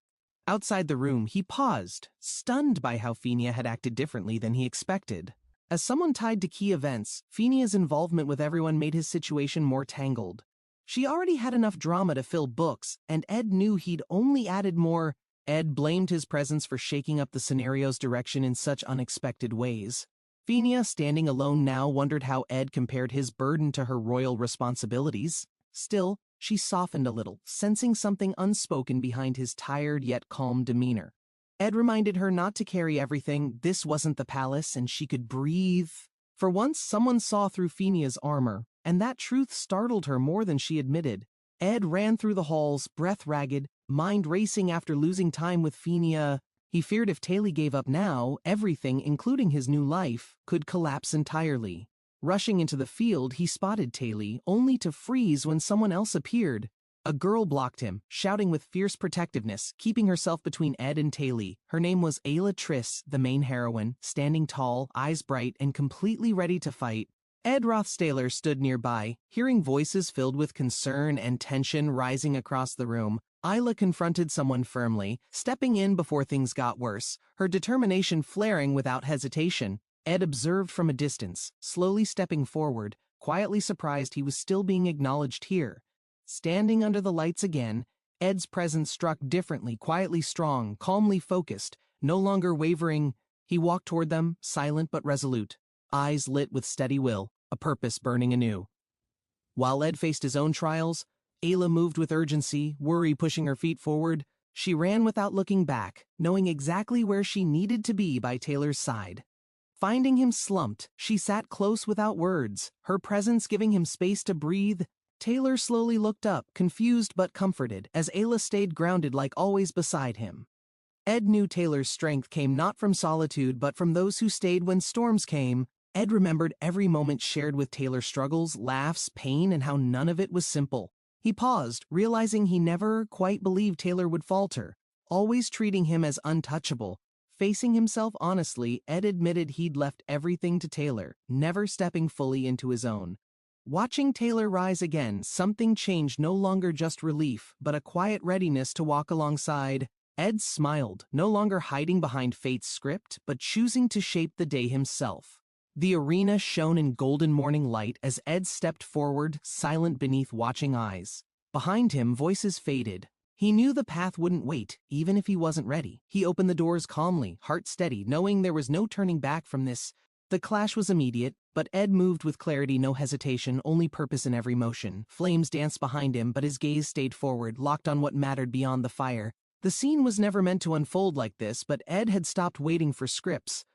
Outside the room, he paused, stunned by how Fenia had acted differently than he expected. As someone tied to key events, Fenia's involvement with everyone made his situation more tangled. She already had enough drama to fill books, and Ed knew he'd only added more. Ed blamed his presence for shaking up the scenario's direction in such unexpected ways. Phinia, standing alone now, wondered how Ed compared his burden to her royal responsibilities. Still, she softened a little, sensing something unspoken behind his tired yet calm demeanor. Ed reminded her not to carry everything. This wasn't the palace, and she could breathe. For once, someone saw through Phinia's armor, and that truth startled her more than she admitted. Ed ran through the halls, breath ragged, mind racing after losing time with Phinia. He feared if Taylor gave up now, everything, including his new life, could collapse entirely. Rushing into the field, he spotted Taylor, only to freeze when someone else appeared. A girl blocked him, shouting with fierce protectiveness, keeping herself between Ed and Taylor. Her name was Ayla Triss, the main heroine, standing tall, eyes bright, and completely ready to fight. Ed Rothstaler stood nearby, hearing voices filled with concern and tension rising across the room. Ayla confronted someone firmly, stepping in before things got worse, her determination flaring without hesitation. Ed observed from a distance, slowly stepping forward, quietly surprised he was still being acknowledged here. Standing under the lights again, Ed's presence struck differently, quietly strong, calmly focused, no longer wavering. He walked toward them, silent but resolute, eyes lit with steady will, a purpose burning anew. While Ed faced his own trials, Ayla moved with urgency, worry pushing her feet forward. She ran without looking back, knowing exactly where she needed to be by Taylor's side. Finding him slumped, she sat close without words, her presence giving him space to breathe. Taylor slowly looked up, confused but comforted, as Ayla stayed grounded like always beside him. Ed knew Taylor's strength came not from solitude but from those who stayed when storms came. Ed remembered every moment shared with Taylor's struggles, laughs, pain, and how none of it was simple. He paused, realizing he never quite believed Taylor would falter, always treating him as untouchable. Facing himself honestly, Ed admitted he'd left everything to Taylor, never stepping fully into his own. Watching Taylor rise again, something changed, no longer just relief, but a quiet readiness to walk alongside. Ed smiled, no longer hiding behind fate's script, but choosing to shape the day himself. The arena shone in golden morning light as Ed stepped forward, silent beneath watching eyes. Behind him, voices faded. He knew the path wouldn't wait, even if he wasn't ready. He opened the doors calmly, heart steady, knowing there was no turning back from this. The clash was immediate, but Ed moved with clarity, no hesitation, only purpose in every motion. Flames danced behind him, but his gaze stayed forward, locked on what mattered beyond the fire. The scene was never meant to unfold like this, but Ed had stopped waiting for scripts.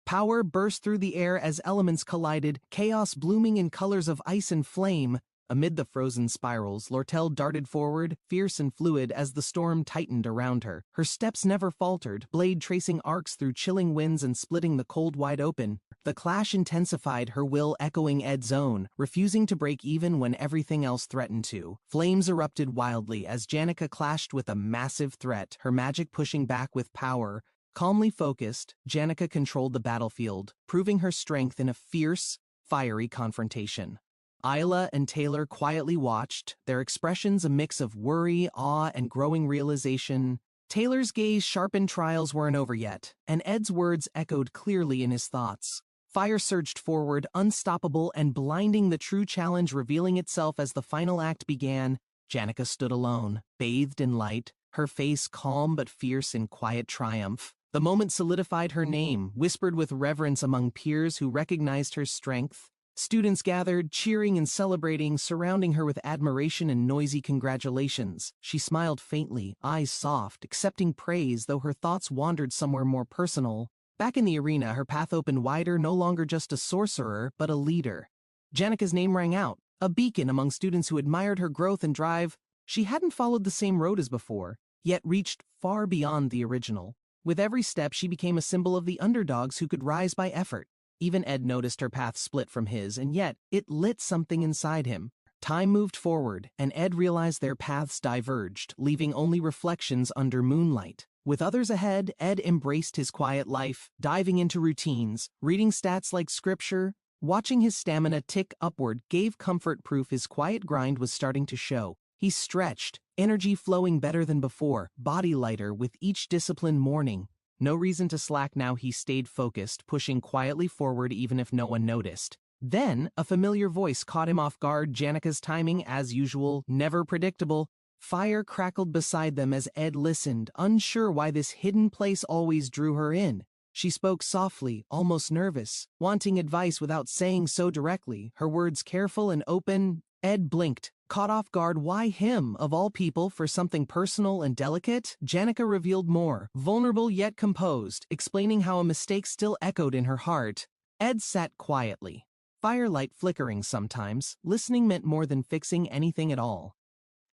Power burst through the air as elements collided, chaos blooming in colors of ice and flame. Amid the frozen spirals, Lortel darted forward, fierce and fluid as the storm tightened around her. Her steps never faltered, blade tracing arcs through chilling winds and splitting the cold wide open. The clash intensified, her will echoing Ed's own, refusing to break even when everything else threatened to. Flames erupted wildly as Janica clashed with a massive threat, her magic pushing back with power. Calmly focused, Janica controlled the battlefield, proving her strength in a fierce, fiery confrontation. Ayla and Taylor quietly watched, their expressions a mix of worry, awe, and growing realization. Taylor's gaze sharpened, trials weren't over yet, and Ed's words echoed clearly in his thoughts. Fire surged forward, unstoppable and blinding, the true challenge revealing itself as the final act began. Janica stood alone, bathed in light, her face calm but fierce in quiet triumph. The moment solidified her name, whispered with reverence among peers who recognized her strength. Students gathered, cheering and celebrating, surrounding her with admiration and noisy congratulations. She smiled faintly, eyes soft, accepting praise, though her thoughts wandered somewhere more personal. Back in the arena, her path opened wider, no longer just a sorcerer, but a leader. Janica's name rang out, a beacon among students who admired her growth and drive. She hadn't followed the same road as before, yet reached far beyond the original. With every step, she became a symbol of the underdogs who could rise by effort. Even Ed noticed her path split from his, and yet it lit something inside him. Time moved forward, and Ed realized their paths diverged, leaving only reflections under moonlight. With others ahead, Ed embraced his quiet life, diving into routines, reading stats like scripture. Watching his stamina tick upward gave comfort, proof his quiet grind was starting to show. He stretched, energy flowing better than before, body lighter with each disciplined morning. No reason to slack now, he stayed focused, pushing quietly forward even if no one noticed. Then, a familiar voice caught him off guard, Janica's timing, as usual, never predictable. Fire crackled beside them as Ed listened, unsure why this hidden place always drew her in. She spoke softly, almost nervous, wanting advice without saying so directly, her words careful and open. Ed blinked, caught off guard. Why him, of all people, for something personal and delicate? Janica revealed more, vulnerable yet composed, explaining how a mistake still echoed in her heart. Ed sat quietly, firelight flickering sometimes. Listening meant more than fixing anything at all.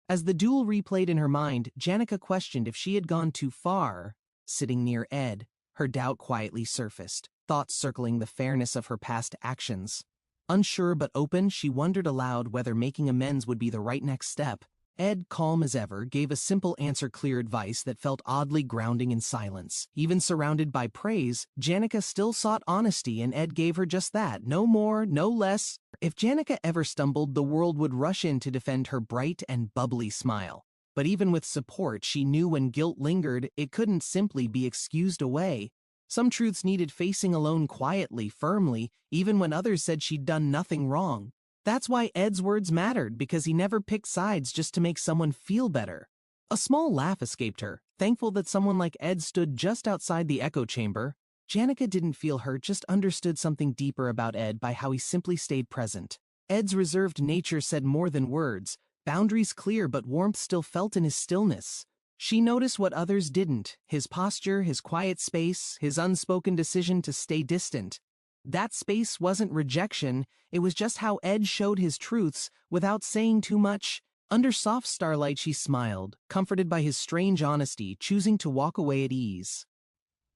As the duel replayed in her mind, Janica questioned if she had gone too far. Sitting near Ed, her doubt quietly surfaced, thoughts circling the fairness of her past actions. Unsure but open, she wondered aloud whether making amends would be the right next step. Ed, calm as ever, gave a simple answer, clear advice that felt oddly grounding in silence. Even surrounded by praise, Janica still sought honesty, and Ed gave her just that, no more, no less. If Janica ever stumbled, the world would rush in to defend her bright and bubbly smile. But even with support, she knew when guilt lingered, it couldn't simply be excused away. Some truths needed facing alone quietly, firmly, even when others said she'd done nothing wrong. That's why Ed's words mattered, because he never picked sides just to make someone feel better. A small laugh escaped her, thankful that someone like Ed stood just outside the echo chamber. Janica didn't feel hurt, just understood something deeper about Ed by how he simply stayed present. Ed's reserved nature said more than words, boundaries clear but warmth still felt in his stillness. She noticed what others didn't, his posture, his quiet space, his unspoken decision to stay distant. That space wasn't rejection, it was just how Ed showed his truths without saying too much. Under soft starlight she smiled, comforted by his strange honesty, choosing to walk away at ease.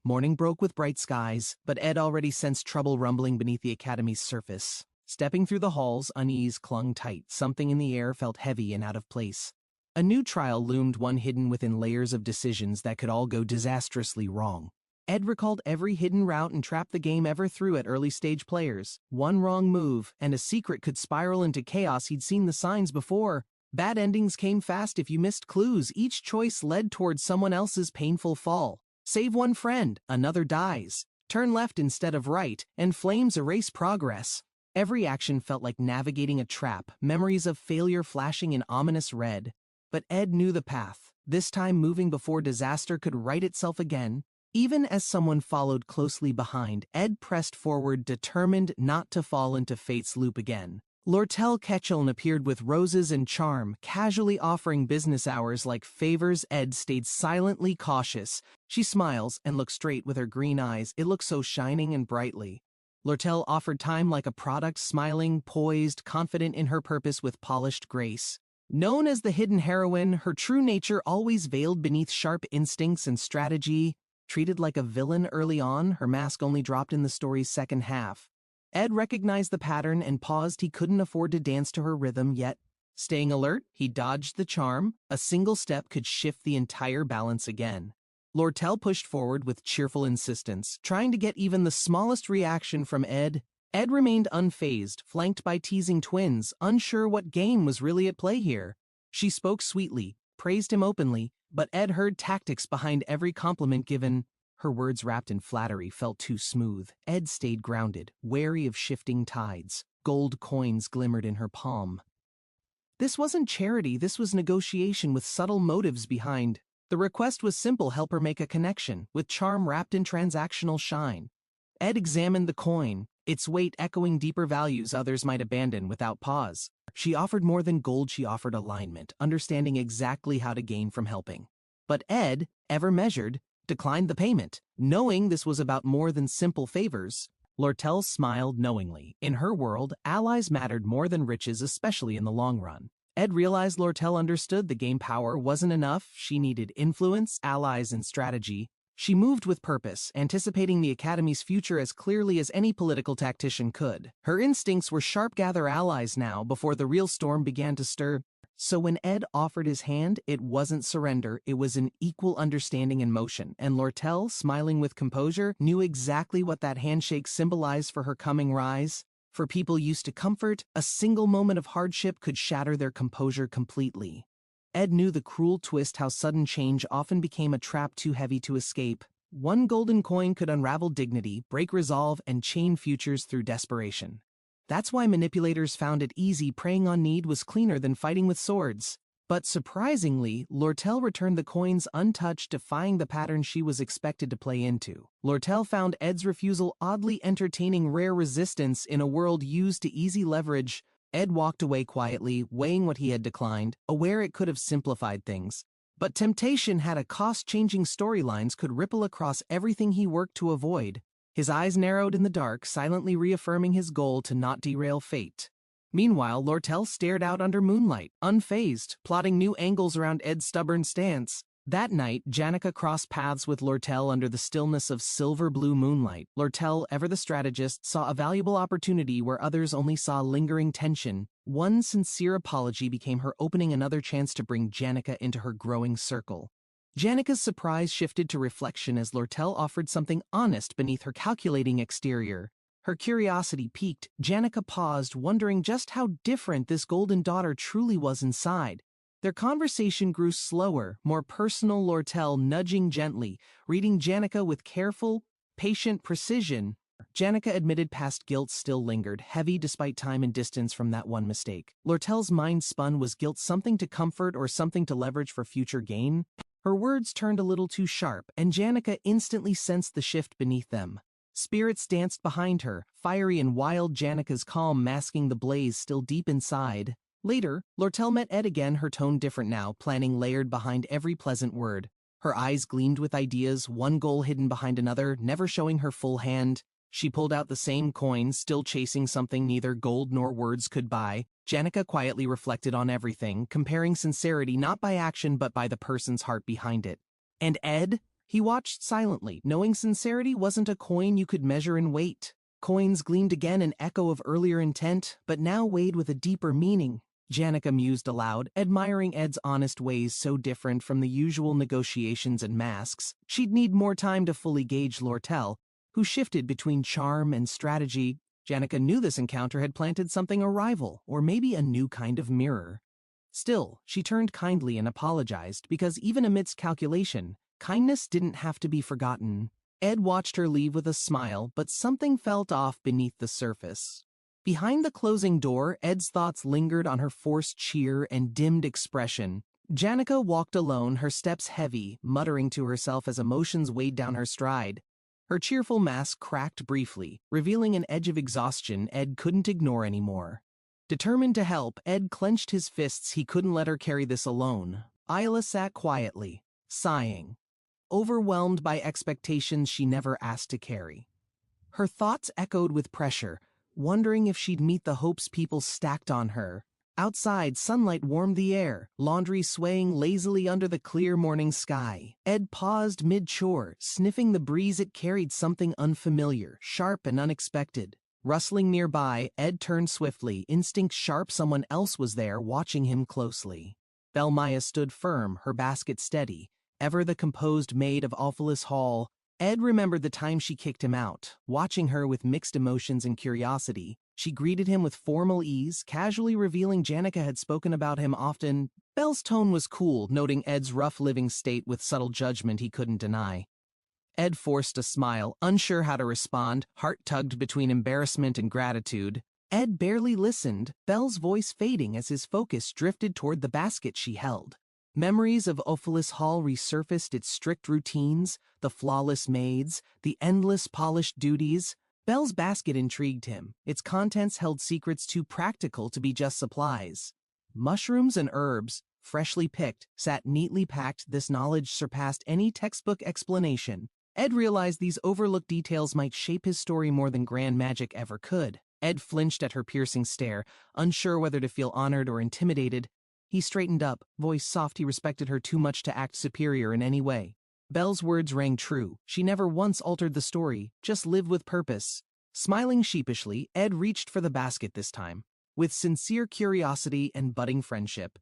Morning broke with bright skies, but Ed already sensed trouble rumbling beneath the academy's surface. Stepping through the halls, unease clung tight, something in the air felt heavy and out of place. A new trial loomed, one hidden within layers of decisions that could all go disastrously wrong. Ed recalled every hidden route and trap the game ever threw at early-stage players. One wrong move, and a secret could spiral into chaos. He'd seen the signs before. Bad endings came fast if you missed clues. Each choice led towards someone else's painful fall. Save one friend, another dies. Turn left instead of right, and flames erase progress. Every action felt like navigating a trap, memories of failure flashing in ominous red. But Ed knew the path, this time moving before disaster could right itself again. Even as someone followed closely behind, Ed pressed forward, determined not to fall into fate's loop again. Lortel Ketchuln appeared with roses and charm, casually offering business hours like favors. Ed stayed silently cautious. She smiles and looks straight with her green eyes. It looks so shining and brightly. Lortel offered time like a product, smiling, poised, confident in her purpose with polished grace. Known as the hidden heroine, her true nature always veiled beneath sharp instincts and strategy. Treated like a villain early on, her mask only dropped in the story's second half. Ed recognized the pattern and paused. He couldn't afford to dance to her rhythm yet. Staying alert, he dodged the charm. A single step could shift the entire balance again. Lortel pushed forward with cheerful insistence, trying to get even the smallest reaction from Ed. Ed remained unfazed, flanked by teasing twins, unsure what game was really at play here. She spoke sweetly, praised him openly, but Ed heard tactics behind every compliment given. Her words wrapped in flattery felt too smooth. Ed stayed grounded, wary of shifting tides. Gold coins glimmered in her palm. This wasn't charity, this was negotiation with subtle motives behind. The request was simple: help her make a connection, with charm wrapped in transactional shine. Ed examined the coin, its weight echoing deeper values others might abandon without pause. She offered more than gold, she offered alignment, understanding exactly how to gain from helping. But Ed, ever measured, declined the payment, knowing this was about more than simple favors. Lortel smiled knowingly. In her world, allies mattered more than riches, especially in the long run. Ed realized Lortel understood the game power wasn't enough. She needed influence, allies, and strategy. She moved with purpose, anticipating the Academy's future as clearly as any political tactician could. Her instincts were sharp: gather allies now, before the real storm began to stir. So when Ed offered his hand, it wasn't surrender, it was an equal understanding in motion, and Lortel, smiling with composure, knew exactly what that handshake symbolized for her coming rise. For people used to comfort, a single moment of hardship could shatter their composure completely. Ed knew the cruel twist: how sudden change often became a trap too heavy to escape. One golden coin could unravel dignity, break resolve, and chain futures through desperation. That's why manipulators found it easy. Preying on need was cleaner than fighting with swords. But surprisingly, Lortel returned the coins untouched, defying the pattern she was expected to play into. Lortel found Ed's refusal oddly entertaining, rare resistance in a world used to easy leverage. Ed walked away quietly, weighing what he had declined, aware it could have simplified things. But temptation had a cost. Changing storylines could ripple across everything he worked to avoid. His eyes narrowed in the dark, silently reaffirming his goal to not derail fate. Meanwhile, Lortel stared out under moonlight, unfazed, plotting new angles around Ed's stubborn stance. That night, Janica crossed paths with Lortel under the stillness of silver-blue moonlight. Lortel, ever the strategist, saw a valuable opportunity where others only saw lingering tension. One sincere apology became her opening, another chance to bring Janica into her growing circle. Janica's surprise shifted to reflection as Lortel offered something honest beneath her calculating exterior. Her curiosity piqued. Janica paused, wondering just how different this golden daughter truly was inside. Their conversation grew slower, more personal, Lortel nudging gently, reading Janica with careful, patient precision. Janica admitted past guilt still lingered, heavy despite time and distance from that one mistake. Lortel's mind spun. Was guilt something to comfort or something to leverage for future gain? Her words turned a little too sharp, and Janica instantly sensed the shift beneath them. Spirits danced behind her, fiery and wild, Janica's calm masking the blaze still deep inside. Later, Lortel met Ed again, her tone different now, planning layered behind every pleasant word. Her eyes gleamed with ideas, one goal hidden behind another, never showing her full hand. She pulled out the same coin, still chasing something neither gold nor words could buy. Janica quietly reflected on everything, comparing sincerity not by action but by the person's heart behind it. And Ed? He watched silently, knowing sincerity wasn't a coin you could measure in weight. Coins gleamed again, an echo of earlier intent, but now weighed with a deeper meaning. Janica mused aloud, admiring Ed's honest ways so different from the usual negotiations and masks. She'd need more time to fully gauge Lortel, who shifted between charm and strategy. Janica knew this encounter had planted something, a rival, or maybe a new kind of mirror. Still, she turned kindly and apologized, because even amidst calculation, kindness didn't have to be forgotten. Ed watched her leave with a smile, but something felt off beneath the surface. Behind the closing door, Ed's thoughts lingered on her forced cheer and dimmed expression. Janica walked alone, her steps heavy, muttering to herself as emotions weighed down her stride. Her cheerful mask cracked briefly, revealing an edge of exhaustion Ed couldn't ignore anymore. Determined to help, Ed clenched his fists. He couldn't let her carry this alone. Isla sat quietly, sighing, overwhelmed by expectations she never asked to carry. Her thoughts echoed with pressure, wondering if she'd meet the hopes people stacked on her. Outside, sunlight warmed the air, laundry swaying lazily under the clear morning sky. Ed paused mid-chore, sniffing the breeze. It carried something unfamiliar, sharp and unexpected. Rustling nearby, Ed turned swiftly, instinct sharp. Someone else was there, watching him closely. Belmaya stood firm, her basket steady, ever the composed maid of Alphalis Hall. Ed remembered the time she kicked him out, watching her with mixed emotions and curiosity. She greeted him with formal ease, casually revealing Janica had spoken about him often. Belle's tone was cool, noting Ed's rough living state with subtle judgment he couldn't deny. Ed forced a smile, unsure how to respond, heart tugged between embarrassment and gratitude. Ed barely listened, Belle's voice fading as his focus drifted toward the basket she held. Memories of Ophalis Hall resurfaced, its strict routines, the flawless maids, the endless polished duties. Belle's basket intrigued him. Its contents held secrets too practical to be just supplies. Mushrooms and herbs, freshly picked, sat neatly packed. This knowledge surpassed any textbook explanation. Ed realized these overlooked details might shape his story more than grand magic ever could. Ed flinched at her piercing stare, unsure whether to feel honored or intimidated. He straightened up, voice soft. He respected her too much to act superior in any way. Belle's words rang true. She never once altered the story, just lived with purpose. Smiling sheepishly, Ed reached for the basket this time, with sincere curiosity and budding friendship.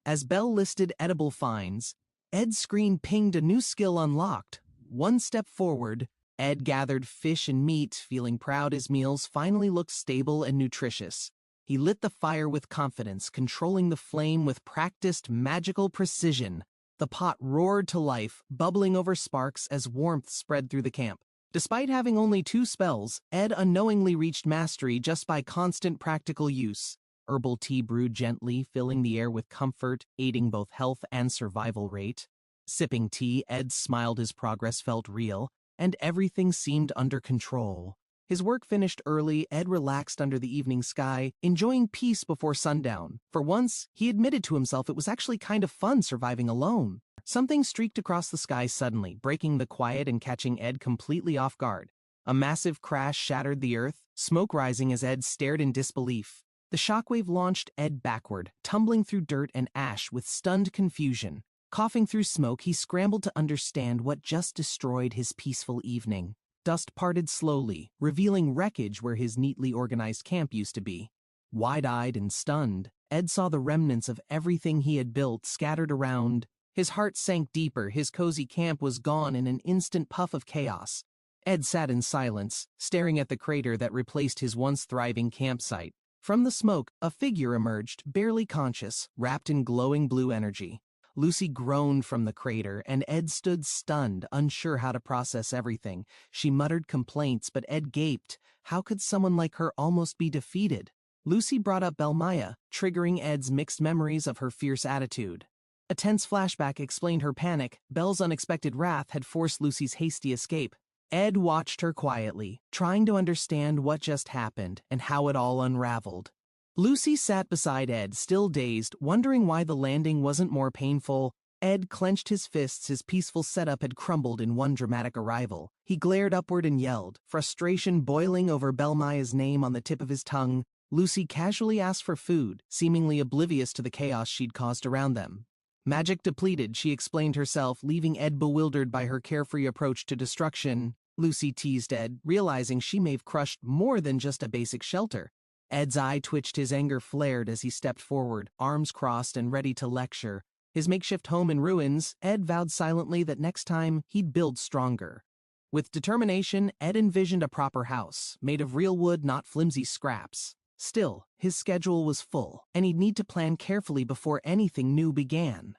As Belle listed edible finds, Ed's screen pinged. A new skill unlocked. One step forward, Ed gathered fish and meat, feeling proud his meals finally looked stable and nutritious. He lit the fire with confidence, controlling the flame with practiced magical precision. The pot roared to life, bubbling over sparks as warmth spread through the camp. Despite having only 2 spells, Ed unknowingly reached mastery just by constant practical use. herbal tea brewed gently, filling the air with comfort, aiding both health and survival rate. Sipping tea, Ed smiled. His progress felt real, and everything seemed under control. His work finished early, Ed relaxed under the evening sky, enjoying peace before sundown. For once, he admitted to himself it was actually kind of fun surviving alone. Something streaked across the sky suddenly, breaking the quiet and catching Ed completely off guard. A massive crash shattered the earth, smoke rising as Ed stared in disbelief. The shockwave launched Ed backward, tumbling through dirt and ash with stunned confusion. Coughing through smoke, he scrambled to understand what just destroyed his peaceful evening. Dust parted slowly, revealing wreckage where his neatly organized camp used to be. Wide-eyed and stunned, Ed saw the remnants of everything he had built scattered around. His heart sank deeper. His cozy camp was gone in an instant puff of chaos. Ed sat in silence, staring at the crater that replaced his once thriving campsite. From the smoke, a figure emerged, barely conscious, wrapped in glowing blue energy. Lucy groaned from the crater, and Ed stood stunned, unsure how to process everything. She muttered complaints, but Ed gaped. How could someone like her almost be defeated? Lucy brought up Belmaya, triggering Ed's mixed memories of her fierce attitude. A tense flashback explained her panic. Belle's unexpected wrath had forced Lucy's hasty escape. Ed watched her quietly, trying to understand what just happened and how it all unraveled. Lucy sat beside Ed, still dazed, wondering why the landing wasn't more painful. Ed clenched his fists. His peaceful setup had crumbled in one dramatic arrival. He glared upward and yelled, frustration boiling over Belmaya's name on the tip of his tongue. Lucy casually asked for food, seemingly oblivious to the chaos she'd caused around them. Magic depleted, she explained herself, leaving Ed bewildered by her carefree approach to destruction. Lucy teased Ed, realizing she may have crushed more than just a basic shelter. Ed's eye twitched. His anger flared as he stepped forward, arms crossed and ready to lecture. His makeshift home in ruins, Ed vowed silently that next time he'd build stronger. With determination, Ed envisioned a proper house, made of real wood, not flimsy scraps. Still, his schedule was full, and he'd need to plan carefully before anything new began.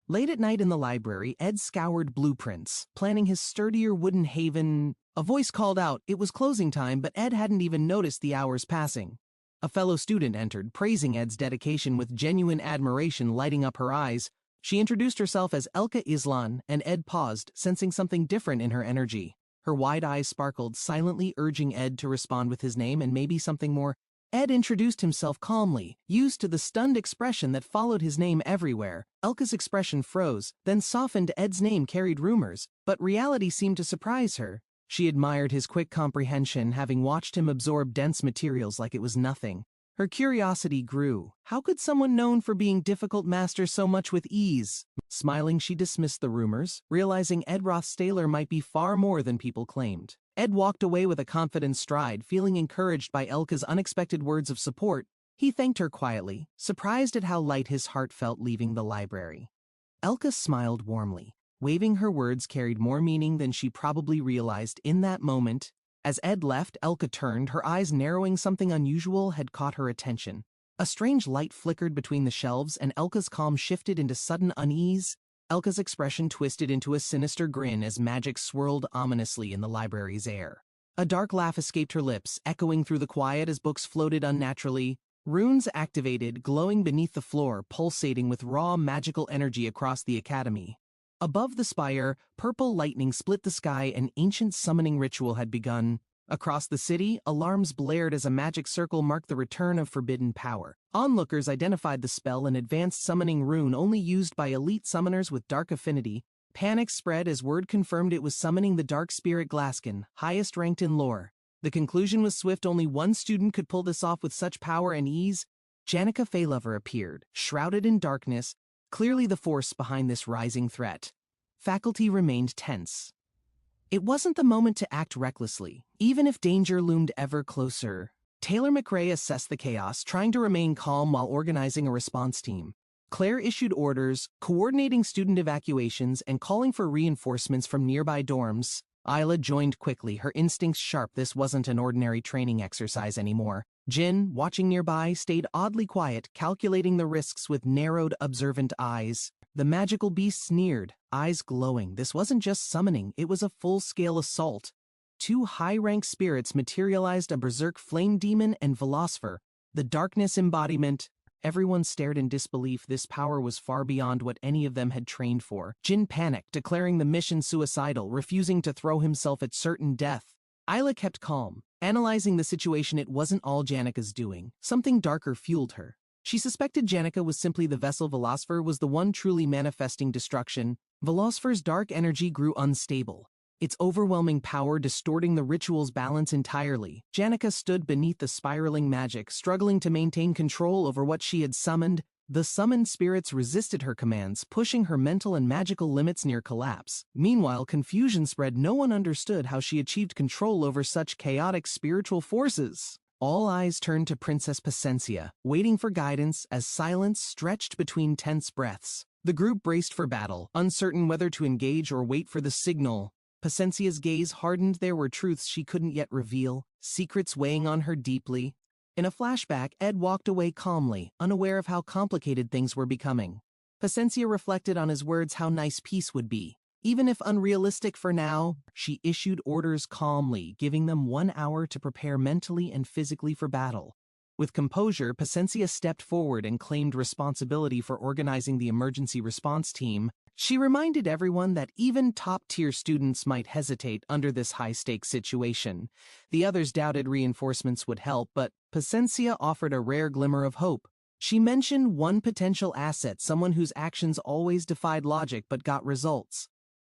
Late at night in the library, Ed scoured blueprints, planning his sturdier wooden haven. A voice called out. It was closing time, but Ed hadn't even noticed the hours passing. A fellow student entered, praising Ed's dedication with genuine admiration lighting up her eyes. She introduced herself as Elka Islan, and Ed paused, sensing something different in her energy. Her wide eyes sparkled, silently urging Ed to respond with his name and maybe something more. Ed introduced himself calmly, used to the stunned expression that followed his name everywhere. Elka's expression froze, then softened. Ed's name carried rumors, but reality seemed to surprise her. She admired his quick comprehension, having watched him absorb dense materials like it was nothing. Her curiosity grew. How could someone known for being difficult master so much with ease? Smiling, she dismissed the rumors, realizing Ed Rothstaler might be far more than people claimed. Ed walked away with a confident stride, feeling encouraged by Elka's unexpected words of support. He thanked her quietly, surprised at how light his heart felt leaving the library. Elka smiled warmly. Waving, her words carried more meaning than she probably realized in that moment. As Ed left, Elka turned, her eyes narrowing. Something unusual had caught her attention. A strange light flickered between the shelves, and Elka's calm shifted into sudden unease. Elka's expression twisted into a sinister grin as magic swirled ominously in the library's air. A dark laugh escaped her lips, echoing through the quiet as books floated unnaturally. Runes activated, glowing beneath the floor, pulsating with raw magical energy across the academy. Above the spire, purple lightning split the sky. An ancient summoning ritual had begun. Across the city, alarms blared as a magic circle marked the return of forbidden power. Onlookers identified the spell, an advanced summoning rune only used by elite summoners with dark affinity. Panic spread as word confirmed it was summoning the dark spirit Glaskin, highest ranked in lore. The conclusion was swift. Only one student could pull this off with such power and ease. Janica Faylover appeared, shrouded in darkness, clearly the force behind this rising threat. Faculty remained tense. It wasn't the moment to act recklessly, even if danger loomed ever closer. Taylor McRae assessed the chaos, trying to remain calm while organizing a response team. Claire issued orders, coordinating student evacuations and calling for reinforcements from nearby dorms. Isla joined quickly, her instincts sharp. This wasn't an ordinary training exercise anymore. Jin, watching nearby, stayed oddly quiet, calculating the risks with narrowed, observant eyes. The magical beast sneered, eyes glowing. This wasn't just summoning, it was a full-scale assault. Two high-rank spirits materialized, a berserk flame demon and Velocipher. The darkness embodiment. Everyone stared in disbelief. This power was far beyond what any of them had trained for. Jin panicked, declaring the mission suicidal, refusing to throw himself at certain death. Isla kept calm, analyzing the situation. It wasn't all Janika's doing. Something darker fueled her. She suspected Janika was simply the vessel. Velosfer was the one truly manifesting destruction. Velosfer's dark energy grew unstable, its overwhelming power distorting the ritual's balance entirely. Janika stood beneath the spiraling magic, struggling to maintain control over what she had summoned. The summoned spirits resisted her commands, pushing her mental and magical limits near collapse. Meanwhile, confusion spread. No one understood how she achieved control over such chaotic spiritual forces. All eyes turned to Princess Pacencia, waiting for guidance as silence stretched between tense breaths. The group braced for battle, uncertain whether to engage or wait for the signal. Pacencia's gaze hardened. There were truths she couldn't yet reveal, secrets weighing on her deeply. In a flashback, Ed walked away calmly, unaware of how complicated things were becoming. Pacencia reflected on his words. How nice peace would be. Even if unrealistic for now, she issued orders calmly, giving them 1 hour to prepare mentally and physically for battle. With composure, Pacencia stepped forward and claimed responsibility for organizing the emergency response team. She reminded everyone that even top-tier students might hesitate under this high-stakes situation. The others doubted reinforcements would help, but Pacencia offered a rare glimmer of hope. She mentioned one potential asset, someone whose actions always defied logic but got results.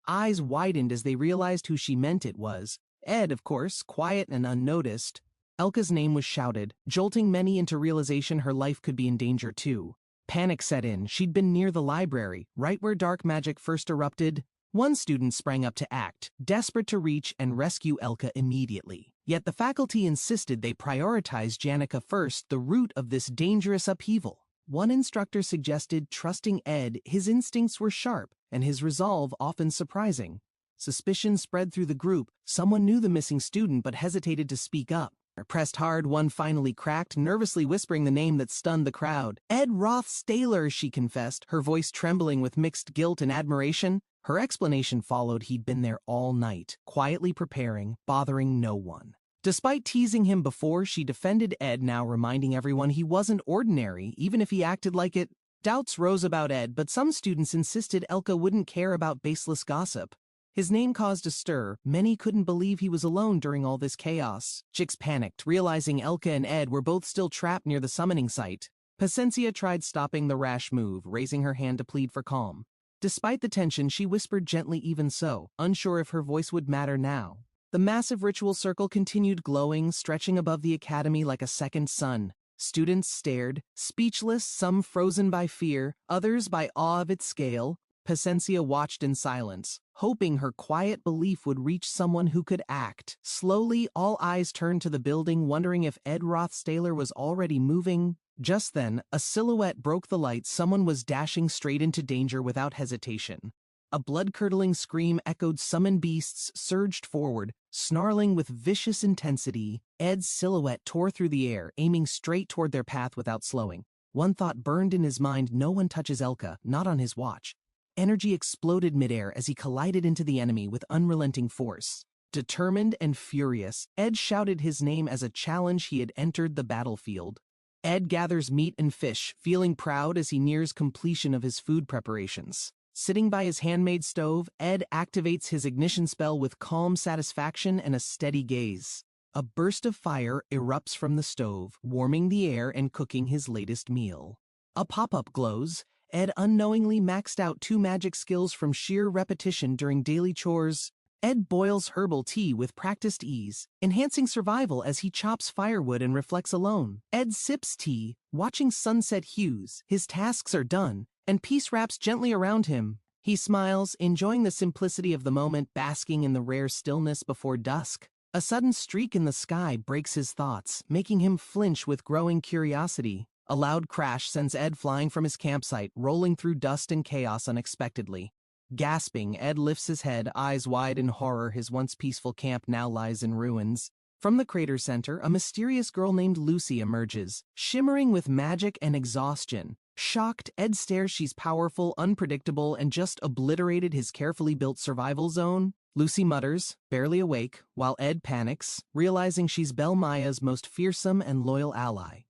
Eyes widened as they realized who she meant. It was Ed, of course, quiet and unnoticed. Elka's name was shouted, jolting many into realization her life could be in danger too. Panic set in. She'd been near the library, right where dark magic first erupted. One student sprang up to act, desperate to reach and rescue Elka immediately. Yet the faculty insisted they prioritize Janika first, the root of this dangerous upheaval. One instructor suggested trusting Ed. His instincts were sharp, and his resolve often surprising. Suspicion spread through the group. Someone knew the missing student but hesitated to speak up. Pressed hard, one finally cracked, nervously whispering the name that stunned the crowd. Ed Rothstaler, she confessed, her voice trembling with mixed guilt and admiration. Her explanation followed. He'd been there all night, quietly preparing, bothering no one. Despite teasing him before, she defended Ed, now reminding everyone he wasn't ordinary, even if he acted like it. Doubts rose about Ed, but some students insisted Elka wouldn't care about baseless gossip. His name caused a stir. Many couldn't believe he was alone during all this chaos. Chicks panicked, realizing Elka and Ed were both still trapped near the summoning site. Pacencia tried stopping the rash move, raising her hand to plead for calm. Despite the tension, she whispered gently, even so, unsure if her voice would matter now. The massive ritual circle continued glowing, stretching above the academy like a second sun. Students stared, speechless, some frozen by fear, others by awe of its scale. Pacencia watched in silence, hoping her quiet belief would reach someone who could act. Slowly, all eyes turned to the building, wondering if Ed Rothstaler was already moving. Just then, a silhouette broke the light. Someone was dashing straight into danger without hesitation. A blood-curdling scream echoed. Summoned beasts surged forward, snarling with vicious intensity. Ed's silhouette tore through the air, aiming straight toward their path without slowing. One thought burned in his mind: no one touches Elka, not on his watch. Energy exploded midair as he collided into the enemy with unrelenting force. Determined and furious, Ed shouted his name as a challenge. He had entered the battlefield. Ed gathers meat and fish, feeling proud as he nears completion of his food preparations. Sitting by his handmade stove, Ed activates his ignition spell with calm satisfaction and a steady gaze. A burst of fire erupts from the stove, warming the air and cooking his latest meal. A pop-up glows. Ed unknowingly maxed out 2 magic skills from sheer repetition during daily chores. Ed boils herbal tea with practiced ease, enhancing survival as he chops firewood and reflects alone. Ed sips tea, watching sunset hues. His tasks are done, and peace wraps gently around him. He smiles, enjoying the simplicity of the moment, basking in the rare stillness before dusk. A sudden streak in the sky breaks his thoughts, making him flinch with growing curiosity. A loud crash sends Ed flying from his campsite, rolling through dust and chaos unexpectedly. Gasping, Ed lifts his head, eyes wide in horror. His once peaceful camp now lies in ruins. From the crater center, a mysterious girl named Lucy emerges, shimmering with magic and exhaustion. Shocked, Ed stares. She's powerful, unpredictable, and just obliterated his carefully built survival zone. Lucy mutters, barely awake, while Ed panics, realizing she's Bel Maya's most fearsome and loyal ally.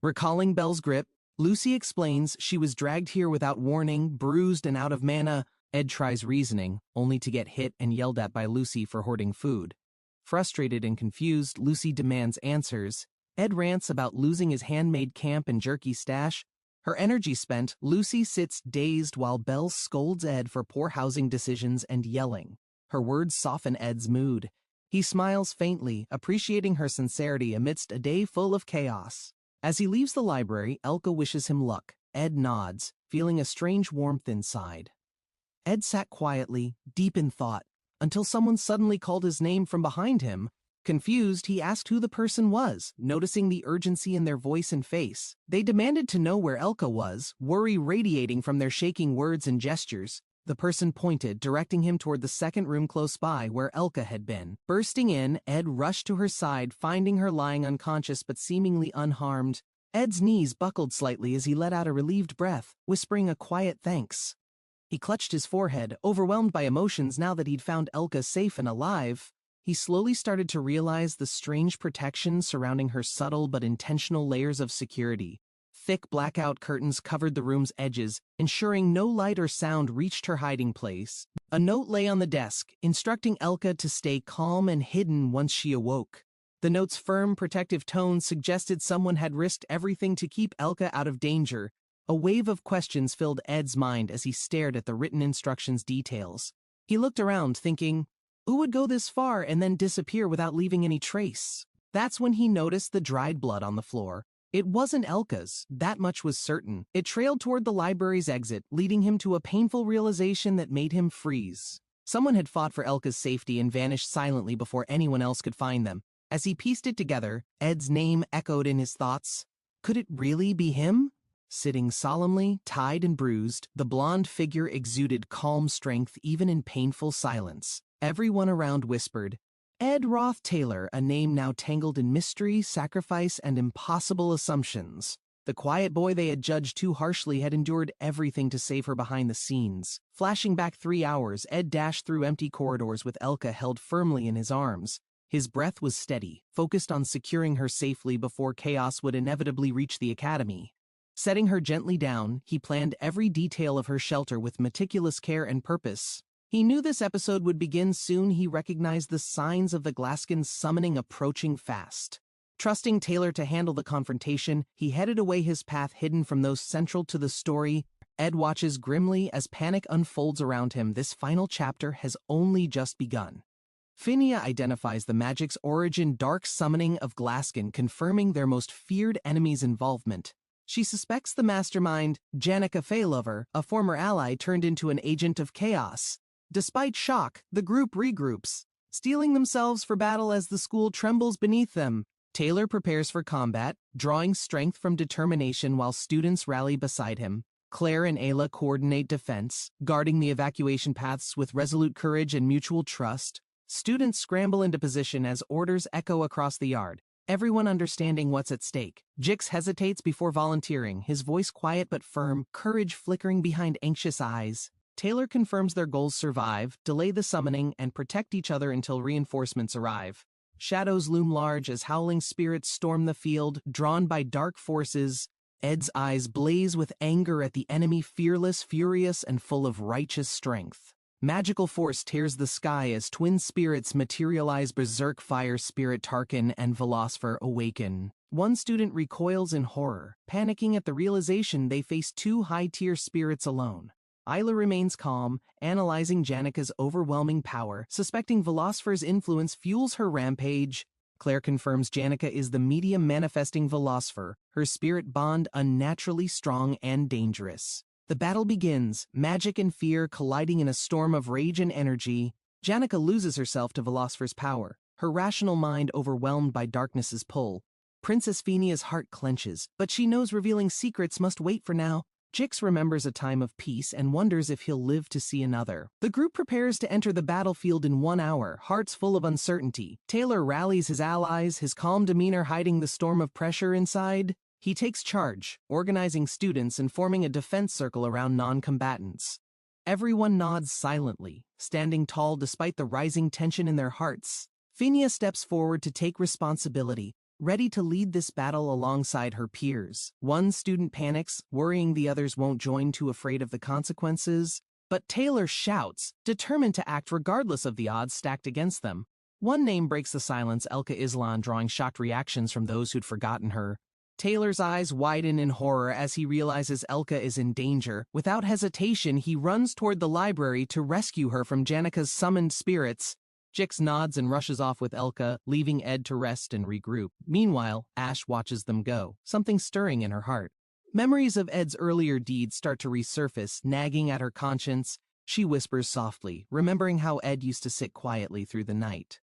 Recalling Belle's grip, Lucy explains she was dragged here without warning, bruised and out of mana. Ed tries reasoning, only to get hit and yelled at by Lucy for hoarding food. Frustrated and confused, Lucy demands answers. Ed rants about losing his handmade camp and jerky stash. Her energy spent, Lucy sits dazed while Belle scolds Ed for poor housing decisions and yelling. Her words soften Ed's mood. He smiles faintly, appreciating her sincerity amidst a day full of chaos. As he leaves the library, Elka wishes him luck. Ed nods, feeling a strange warmth inside. Ed sat quietly, deep in thought, until someone suddenly called his name from behind him. Confused, he asked who the person was, noticing the urgency in their voice and face. They demanded to know where Elka was, worry radiating from their shaking words and gestures. The person pointed, directing him toward the second room close by where Elka had been. Bursting in, Ed rushed to her side, finding her lying unconscious but seemingly unharmed. Ed's knees buckled slightly as he let out a relieved breath, whispering a quiet thanks. He clutched his forehead, overwhelmed by emotions now that he'd found Elka safe and alive. He slowly started to realize the strange protection surrounding her subtle but intentional layers of security. Thick blackout curtains covered the room's edges, ensuring no light or sound reached her hiding place. A note lay on the desk, instructing Elka to stay calm and hidden once she awoke. The note's firm, protective tone suggested someone had risked everything to keep Elka out of danger. A wave of questions filled Ed's mind as he stared at the written instructions' details. He looked around, thinking, who would go this far and then disappear without leaving any trace? That's when he noticed the dried blood on the floor. It wasn't Elka's, that much was certain. It trailed toward the library's exit, leading him to a painful realization that made him freeze. Someone had fought for Elka's safety and vanished silently before anyone else could find them. As he pieced it together, Ed's name echoed in his thoughts. Could it really be him? Sitting solemnly, tied and bruised, the blonde figure exuded calm strength even in painful silence. Everyone around whispered, Ed Roth Taylor, a name now tangled in mystery, sacrifice, and impossible assumptions. The quiet boy they had judged too harshly had endured everything to save her behind the scenes. Flashing back 3 hours, Ed dashed through empty corridors with Elka held firmly in his arms. His breath was steady, focused on securing her safely before chaos would inevitably reach the academy. Setting her gently down, he planned every detail of her shelter with meticulous care and purpose. He knew this episode would begin soon. He recognized the signs of the Glaskin's summoning approaching fast. Trusting Taylor to handle the confrontation, he headed away his path hidden from those central to the story. Ed watches grimly as panic unfolds around him. This final chapter has only just begun. Phinia identifies the magic's origin, dark summoning of Glaskin, confirming their most feared enemy's involvement. She suspects the mastermind, Janica Faylover, a former ally turned into an agent of chaos. Despite shock, the group regroups, steeling themselves for battle as the school trembles beneath them. Taylor prepares for combat, drawing strength from determination while students rally beside him. Claire and Ayla coordinate defense, guarding the evacuation paths with resolute courage and mutual trust. Students scramble into position as orders echo across the yard, everyone understanding what's at stake. Jix hesitates before volunteering, his voice quiet but firm, courage flickering behind anxious eyes. Taylor confirms their goals: survive, delay the summoning, and protect each other until reinforcements arrive. Shadows loom large as howling spirits storm the field, drawn by dark forces. Ed's eyes blaze with anger at the enemy, fearless, furious, and full of righteous strength. Magical force tears the sky as twin spirits materialize. Berserk Fire Spirit Tarkin and Velocipher awaken. One student recoils in horror, panicking at the realization they face 2 high-tier spirits alone. Ayla remains calm, analyzing Janica's overwhelming power, suspecting Velocipher's influence fuels her rampage. Claire confirms Janica is the medium manifesting Velocipher, her spirit bond unnaturally strong and dangerous. The battle begins, magic and fear colliding in a storm of rage and energy. Janica loses herself to Velocipher's power, her rational mind overwhelmed by darkness's pull. Princess Phenia's heart clenches, but she knows revealing secrets must wait for now. Jix remembers a time of peace and wonders if he'll live to see another. The group prepares to enter the battlefield in 1 hour, hearts full of uncertainty. Taylor rallies his allies, his calm demeanor hiding the storm of pressure inside. He takes charge, organizing students and forming a defense circle around non-combatants. Everyone nods silently, standing tall despite the rising tension in their hearts. Phinia steps forward to take responsibility, ready to lead this battle alongside her peers. One student panics, worrying the others won't join, too afraid of the consequences. But Taylor shouts, determined to act regardless of the odds stacked against them. One name breaks the silence, Elka Islan, drawing shocked reactions from those who'd forgotten her. Taylor's eyes widen in horror as he realizes Elka is in danger. Without hesitation, he runs toward the library to rescue her from Janika's summoned spirits. Jix nods and rushes off with Elka, leaving Ed to rest and regroup. Meanwhile, Ash watches them go, something stirring in her heart. Memories of Ed's earlier deeds start to resurface, nagging at her conscience. She whispers softly, remembering how Ed used to sit quietly through the night.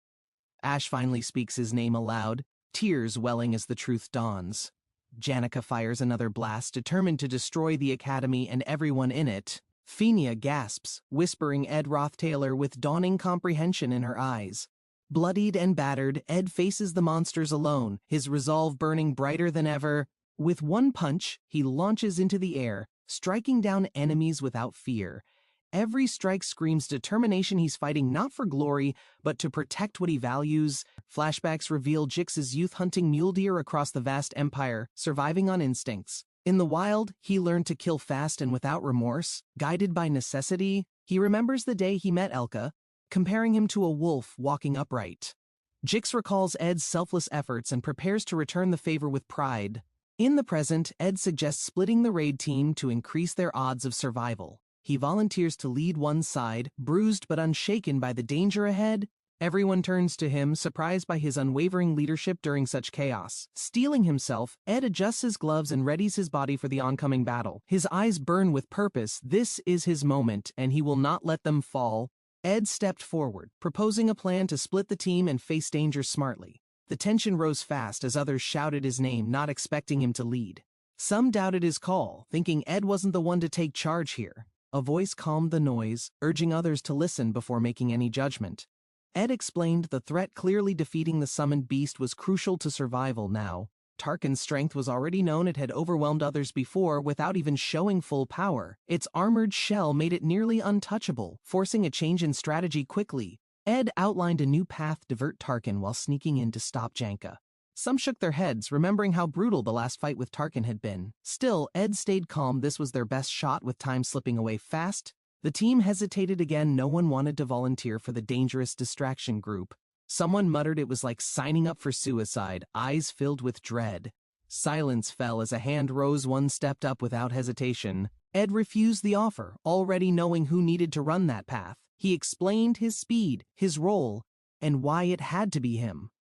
Ash finally speaks his name aloud, tears welling as the truth dawns. Janica fires another blast, determined to destroy the academy and everyone in it. Fenia gasps, whispering Ed Roth-Taylor with dawning comprehension in her eyes. Bloodied and battered, Ed faces the monsters alone, his resolve burning brighter than ever. With one punch, he launches into the air, striking down enemies without fear. Every strike screams determination. He's fighting not for glory, but to protect what he values. Flashbacks reveal Jix's youth hunting mule deer across the vast empire, surviving on instincts. In the wild, he learned to kill fast and without remorse. Guided by necessity, he remembers the day he met Elka, comparing him to a wolf walking upright. Jix recalls Ed's selfless efforts and prepares to return the favor with pride. In the present, Ed suggests splitting the raid team to increase their odds of survival. He volunteers to lead one side, bruised but unshaken by the danger ahead. Everyone turns to him, surprised by his unwavering leadership during such chaos. Steeling himself, Ed adjusts his gloves and readies his body for the oncoming battle. His eyes burn with purpose. This is his moment, and he will not let them fall. Ed stepped forward, proposing a plan to split the team and face danger smartly. The tension rose fast as others shouted his name, not expecting him to lead. Some doubted his call, thinking Ed wasn't the one to take charge here. A voice calmed the noise, urging others to listen before making any judgment. Ed explained the threat clearly defeating the summoned beast was crucial to survival now. Tarkin's strength was already known. It had overwhelmed others before without even showing full power. Its armored shell made it nearly untouchable, forcing a change in strategy quickly. Ed outlined a new path to divert Tarkin while sneaking in to stop Janka. Some shook their heads, remembering how brutal the last fight with Tarkin had been. Still, Ed stayed calm. This was their best shot, with time slipping away fast. The team hesitated again. No one wanted to volunteer for the dangerous distraction group. Someone muttered it was like signing up for suicide, eyes filled with dread. Silence fell as a hand rose. One stepped up without hesitation. Ed refused the offer, already knowing who needed to run that path. He explained his speed, his role, and why it had to be him.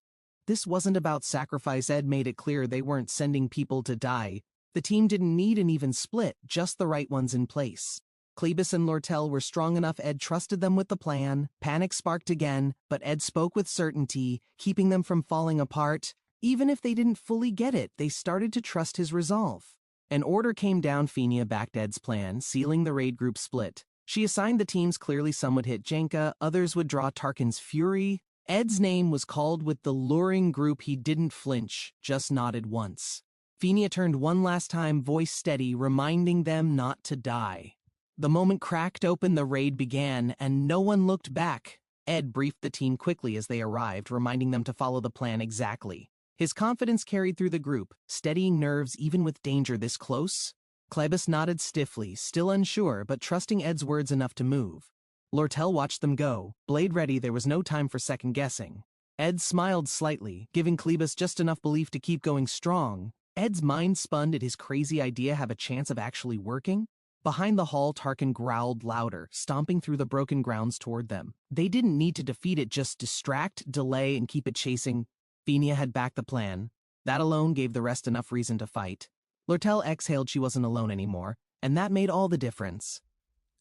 This wasn't about sacrifice. Ed made it clear they weren't sending people to die. The team didn't need an even split, just the right ones in place. Cleebus and Lortel were strong enough. Ed trusted them with the plan. Panic sparked again, but Ed spoke with certainty, keeping them from falling apart. Even if they didn't fully get it, they started to trust his resolve. An order came down. Fenia backed Ed's plan, sealing the raid group split. She assigned the teams clearly. Some would hit Janka, others would draw Tarkin's fury. Ed's name was called with the luring group. He didn't flinch, just nodded once. Fenia turned one last time, voice steady, reminding them not to die. The moment cracked open, the raid began, and no one looked back. Ed briefed the team quickly as they arrived, reminding them to follow the plan exactly. His confidence carried through the group, steadying nerves even with danger this close. Cleebus nodded stiffly, still unsure, but trusting Ed's words enough to move. Lortel watched them go, blade ready. There was no time for second-guessing. Ed smiled slightly, giving Cleebus just enough belief to keep going strong. Ed's mind spun. Did his crazy idea have a chance of actually working? Behind the hall, Tarkin growled louder, stomping through the broken grounds toward them. They didn't need to defeat it, just distract, delay, and keep it chasing. Fenia had backed the plan. That alone gave the rest enough reason to fight. Lortel exhaled. She wasn't alone anymore, and that made all the difference.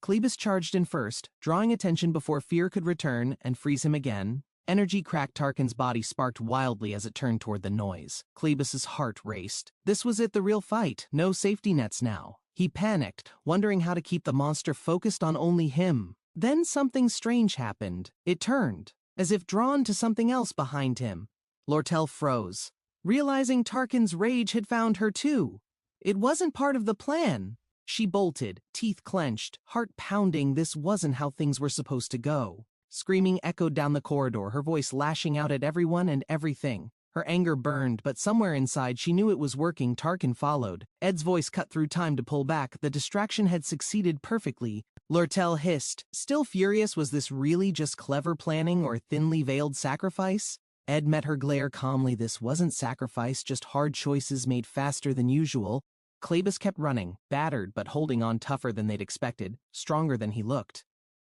Cleebus charged in first, drawing attention before fear could return and freeze him again. Energy cracked. Tarkin's body sparked wildly as it turned toward the noise. Cleebus's heart raced. This was it, the real fight. No safety nets now. He panicked, wondering how to keep the monster focused on only him. Then something strange happened. It turned, as if drawn to something else behind him. Lortel froze, realizing Tarkin's rage had found her too. It wasn't part of the plan. She bolted, teeth clenched, heart pounding. This wasn't how things were supposed to go. Screaming echoed down the corridor, her voice lashing out at everyone and everything. Her anger burned, but somewhere inside she knew it was working. Tarkin followed. Ed's voice cut through time to pull back. The distraction had succeeded perfectly. Lortel hissed. Still furious, was this really just clever planning or thinly veiled sacrifice? Ed met her glare calmly. This wasn't sacrifice, just hard choices made faster than usual. Klebus kept running, battered but holding on tougher than they'd expected, stronger than he looked.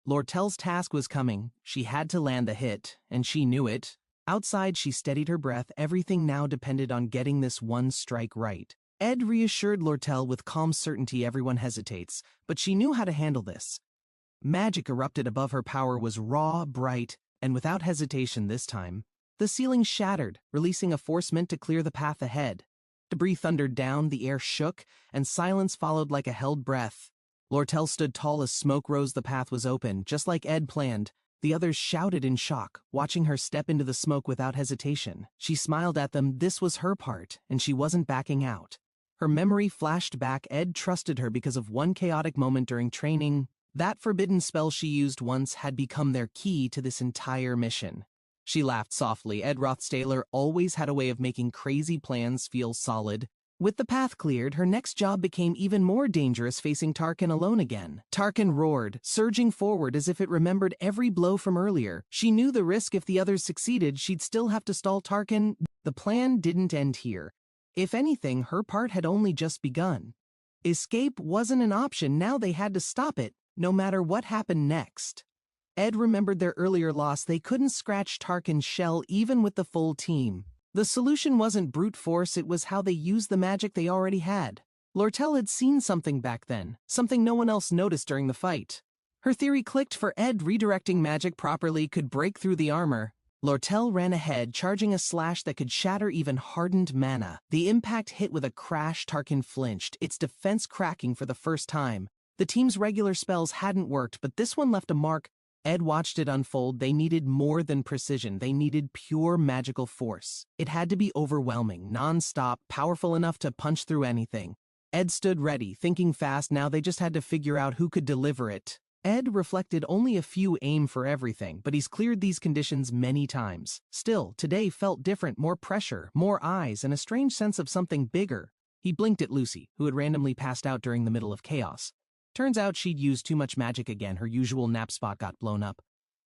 Lortel's task was coming. She had to land the hit, and she knew it. Outside, she steadied her breath. Everything now depended on getting this one strike right. Ed reassured Lortel with calm certainty. Everyone hesitates, but she knew how to handle this. Magic erupted above her. Power was raw, bright, and without hesitation this time. The ceiling shattered, releasing a force meant to clear the path ahead. Debris thundered down, the air shook, and silence followed like a held breath. Lortel stood tall as smoke rose. The path was open, just like Ed planned. The others shouted in shock, watching her step into the smoke without hesitation. She smiled at them. This was her part, and she wasn't backing out. Her memory flashed back. Ed trusted her because of one chaotic moment during training. That forbidden spell she used once had become their key to this entire mission. She laughed softly. Ed Rothstaler always had a way of making crazy plans feel solid. With the path cleared, her next job became even more dangerous, facing Tarkin alone again. Tarkin roared, surging forward as if it remembered every blow from earlier. She knew the risk. If the others succeeded, she'd still have to stall Tarkin. The plan didn't end here. If anything, her part had only just begun. Escape wasn't an option. Now they had to stop it, no matter what happened next. Ed remembered their earlier loss. They couldn't scratch Tarkin's shell even with the full team. The solution wasn't brute force, it was how they used the magic they already had. Lortel had seen something back then, something no one else noticed during the fight. Her theory clicked. For Ed, redirecting magic properly could break through the armor. Lortel ran ahead, charging a slash that could shatter even hardened mana. The impact hit with a crash. Tarkin flinched, its defense cracking for the first time. The team's regular spells hadn't worked, but this one left a mark. Ed watched it unfold. They needed more than precision. They needed pure magical force. It had to be overwhelming, non-stop, powerful enough to punch through anything. Ed stood ready, thinking fast. Now they just had to figure out who could deliver it. Ed reflected. Only a few aim for everything, but he's cleared these conditions many times. Still, today felt different. More pressure, more eyes, and a strange sense of something bigger. He blinked at Lucy, who had randomly passed out during the middle of chaos. Turns out she'd used too much magic again. Her usual nap spot got blown up.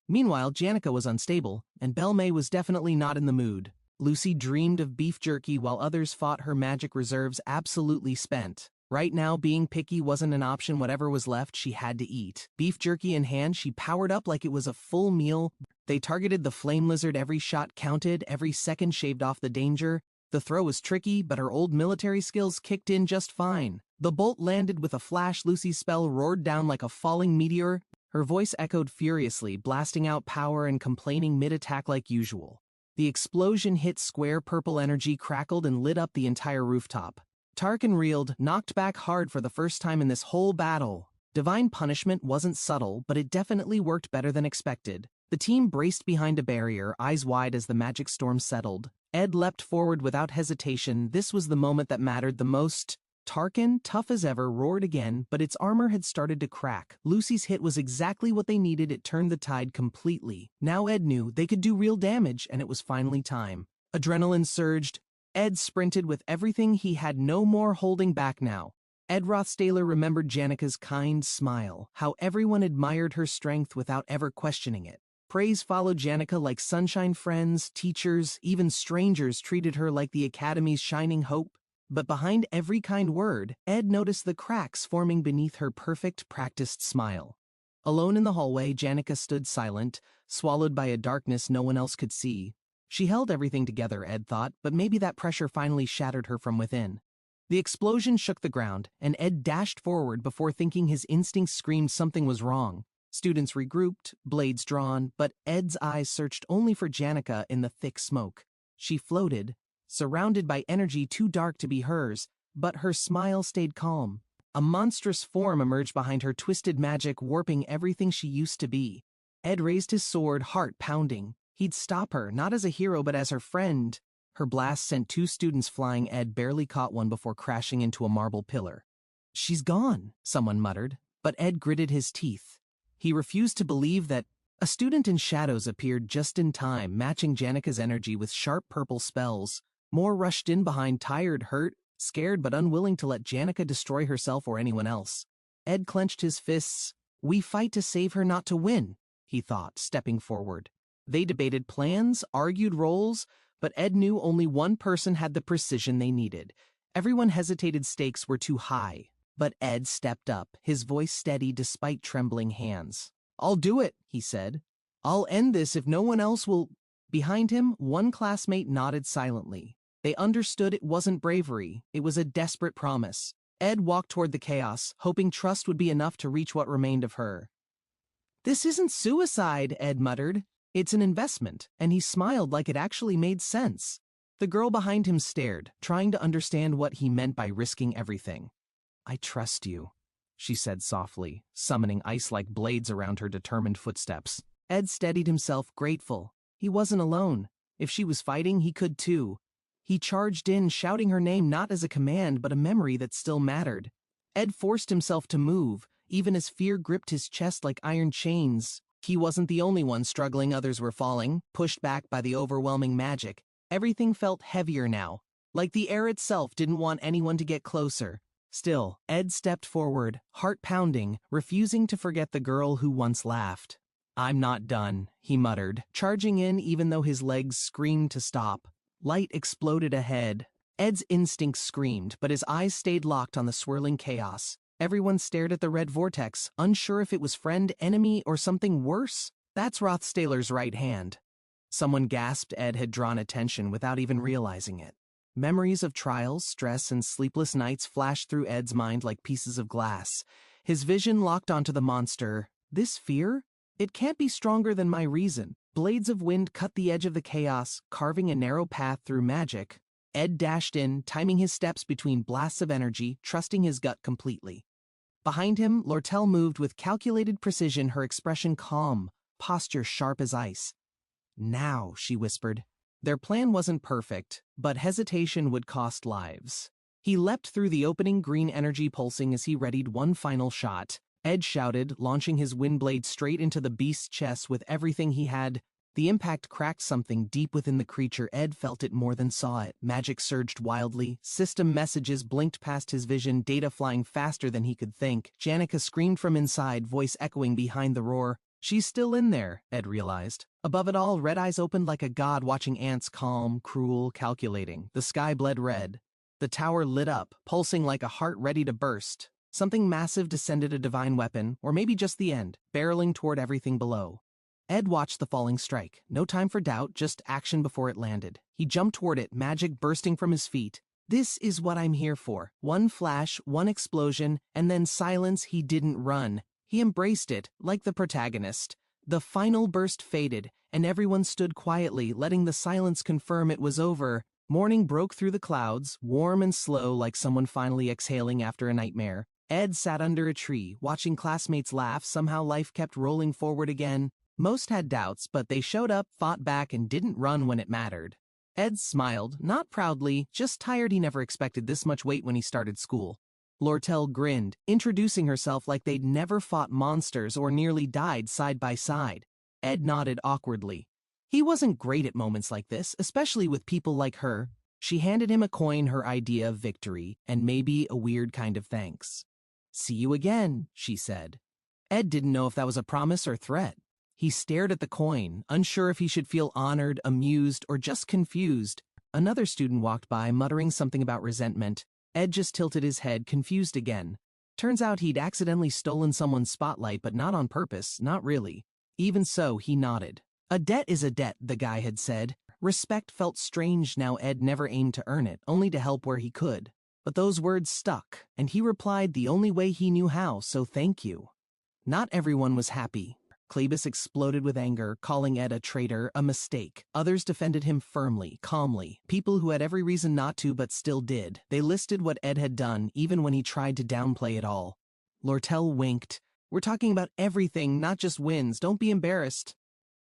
Meanwhile, Janica was unstable, and Belmay was definitely not in the mood. Lucy dreamed of beef jerky while others fought, her magic reserves absolutely spent. Right now, being picky wasn't an option. Whatever was left, she had to eat. Beef jerky in hand, she powered up like it was a full meal. They targeted the flame lizard. Every shot counted, every second shaved off the danger. The throw was tricky, but her old military skills kicked in just fine. The bolt landed with a flash. Lucy's spell roared down like a falling meteor. Her voice echoed furiously, blasting out power and complaining mid-attack like usual. The explosion hit square. Purple energy crackled and lit up the entire rooftop. Tarkin reeled, knocked back hard for the first time in this whole battle. Divine punishment wasn't subtle, but it definitely worked better than expected. The team braced behind a barrier, eyes wide as the magic storm settled. Ed leapt forward without hesitation. This was the moment that mattered the most. Tarkin, tough as ever, roared again, but its armor had started to crack. Lucy's hit was exactly what they needed. It turned the tide completely. Now Ed knew they could do real damage, and it was finally time. Adrenaline surged. Ed sprinted with everything he had, no more holding back now. Ed Rothstaler remembered Janica's kind smile, how everyone admired her strength without ever questioning it. Praise followed Janica like sunshine. Friends, teachers, even strangers treated her like the Academy's shining hope. But behind every kind word, Ed noticed the cracks forming beneath her perfect, practiced smile. Alone in the hallway, Janica stood silent, swallowed by a darkness no one else could see. She held everything together, Ed thought, but maybe that pressure finally shattered her from within. The explosion shook the ground, and Ed dashed forward before thinking. His instincts screamed something was wrong. Students regrouped, blades drawn, but Ed's eyes searched only for Janica in the thick smoke. She floated, surrounded by energy too dark to be hers, but her smile stayed calm. A monstrous form emerged behind her, twisted magic warping everything she used to be. Ed raised his sword, heart pounding. He'd stop her, not as a hero but as her friend. Her blast sent 2 students flying. Ed barely caught one before crashing into a marble pillar. "She's gone," someone muttered, but Ed gritted his teeth. He refused to believe that A student in shadows appeared just in time, matching Janika's energy with sharp purple spells. More rushed in behind, tired, hurt, scared but unwilling to let Janika destroy herself or anyone else. Ed clenched his fists. "We fight to save her, not to win," he thought, stepping forward. They debated plans, argued roles, but Ed knew only one person had the precision they needed. Everyone hesitated, stakes were too high. But Ed stepped up, his voice steady despite trembling hands. "I'll do it," he said. "I'll end this if no one else will—" Behind him, one classmate nodded silently. They understood it wasn't bravery, it was a desperate promise. Ed walked toward the chaos, hoping trust would be enough to reach what remained of her. "This isn't suicide," Ed muttered. "It's an investment," and he smiled like it actually made sense. The girl behind him stared, trying to understand what he meant by risking everything. "I trust you," she said softly, summoning ice-like blades around her determined footsteps. Ed steadied himself, grateful. He wasn't alone. If she was fighting, he could too. He charged in, shouting her name not as a command but a memory that still mattered. Ed forced himself to move, even as fear gripped his chest like iron chains. He wasn't the only one struggling, others were falling, pushed back by the overwhelming magic. Everything felt heavier now, like the air itself didn't want anyone to get closer. Still, Ed stepped forward, heart pounding, refusing to forget the girl who once laughed. "I'm not done," he muttered, charging in even though his legs screamed to stop. Light exploded ahead. Ed's instincts screamed, but his eyes stayed locked on the swirling chaos. Everyone stared at the red vortex, unsure if it was friend, enemy, or something worse. "That's Rothstaler's right hand." Someone gasped. Ed had drawn attention without even realizing it. Memories of trials, stress, and sleepless nights flashed through Ed's mind like pieces of glass. His vision locked onto the monster. This fear? It can't be stronger than my reason. Blades of wind cut the edge of the chaos, carving a narrow path through magic. Ed dashed in, timing his steps between blasts of energy, trusting his gut completely. Behind him, Lortel moved with calculated precision, her expression calm, posture sharp as ice. "Now," she whispered. Their plan wasn't perfect, but hesitation would cost lives. He leapt through the opening, green energy pulsing as he readied one final shot. Ed shouted, launching his windblade straight into the beast's chest with everything he had. The impact cracked something deep within the creature. Ed felt it more than saw it. Magic surged wildly. System messages blinked past his vision, data flying faster than he could think. Janika screamed from inside, voice echoing behind the roar. "She's still in there," Ed realized. Above it all, red eyes opened like a god watching ants, calm, cruel, calculating. The sky bled red. The tower lit up, pulsing like a heart ready to burst. Something massive descended, a divine weapon, or maybe just the end, barreling toward everything below. Ed watched the falling strike. No time for doubt, just action before it landed. He jumped toward it, magic bursting from his feet. This is what I'm here for. One flash, one explosion, and then silence. He didn't run. He embraced it, like the protagonist. The final burst faded, and everyone stood quietly, letting the silence confirm it was over. Morning broke through the clouds, warm and slow like someone finally exhaling after a nightmare. Ed sat under a tree, watching classmates laugh. Somehow life kept rolling forward again. Most had doubts, but they showed up, fought back, and didn't run when it mattered. Ed smiled, not proudly, just tired. He never expected this much weight when he started school. Lortel grinned, introducing herself like they'd never fought monsters or nearly died side by side. Ed nodded awkwardly. He wasn't great at moments like this, especially with people like her. She handed him a coin, her idea of victory, and maybe a weird kind of thanks. "See you again," she said. Ed didn't know if that was a promise or threat. He stared at the coin, unsure if he should feel honored, amused, or just confused. Another student walked by, muttering something about resentment. Ed just tilted his head, confused again. Turns out he'd accidentally stolen someone's spotlight, but not on purpose, not really. Even so, he nodded. "A debt is a debt," the guy had said. Respect felt strange now. Ed never aimed to earn it, only to help where he could. But those words stuck, and he replied the only way he knew how, so thank you. Not everyone was happy. Klebus exploded with anger, calling Ed a traitor, a mistake. Others defended him firmly, calmly. People who had every reason not to but still did. They listed what Ed had done, even when he tried to downplay it all. Lortel winked. "We're talking about everything, not just wins. Don't be embarrassed."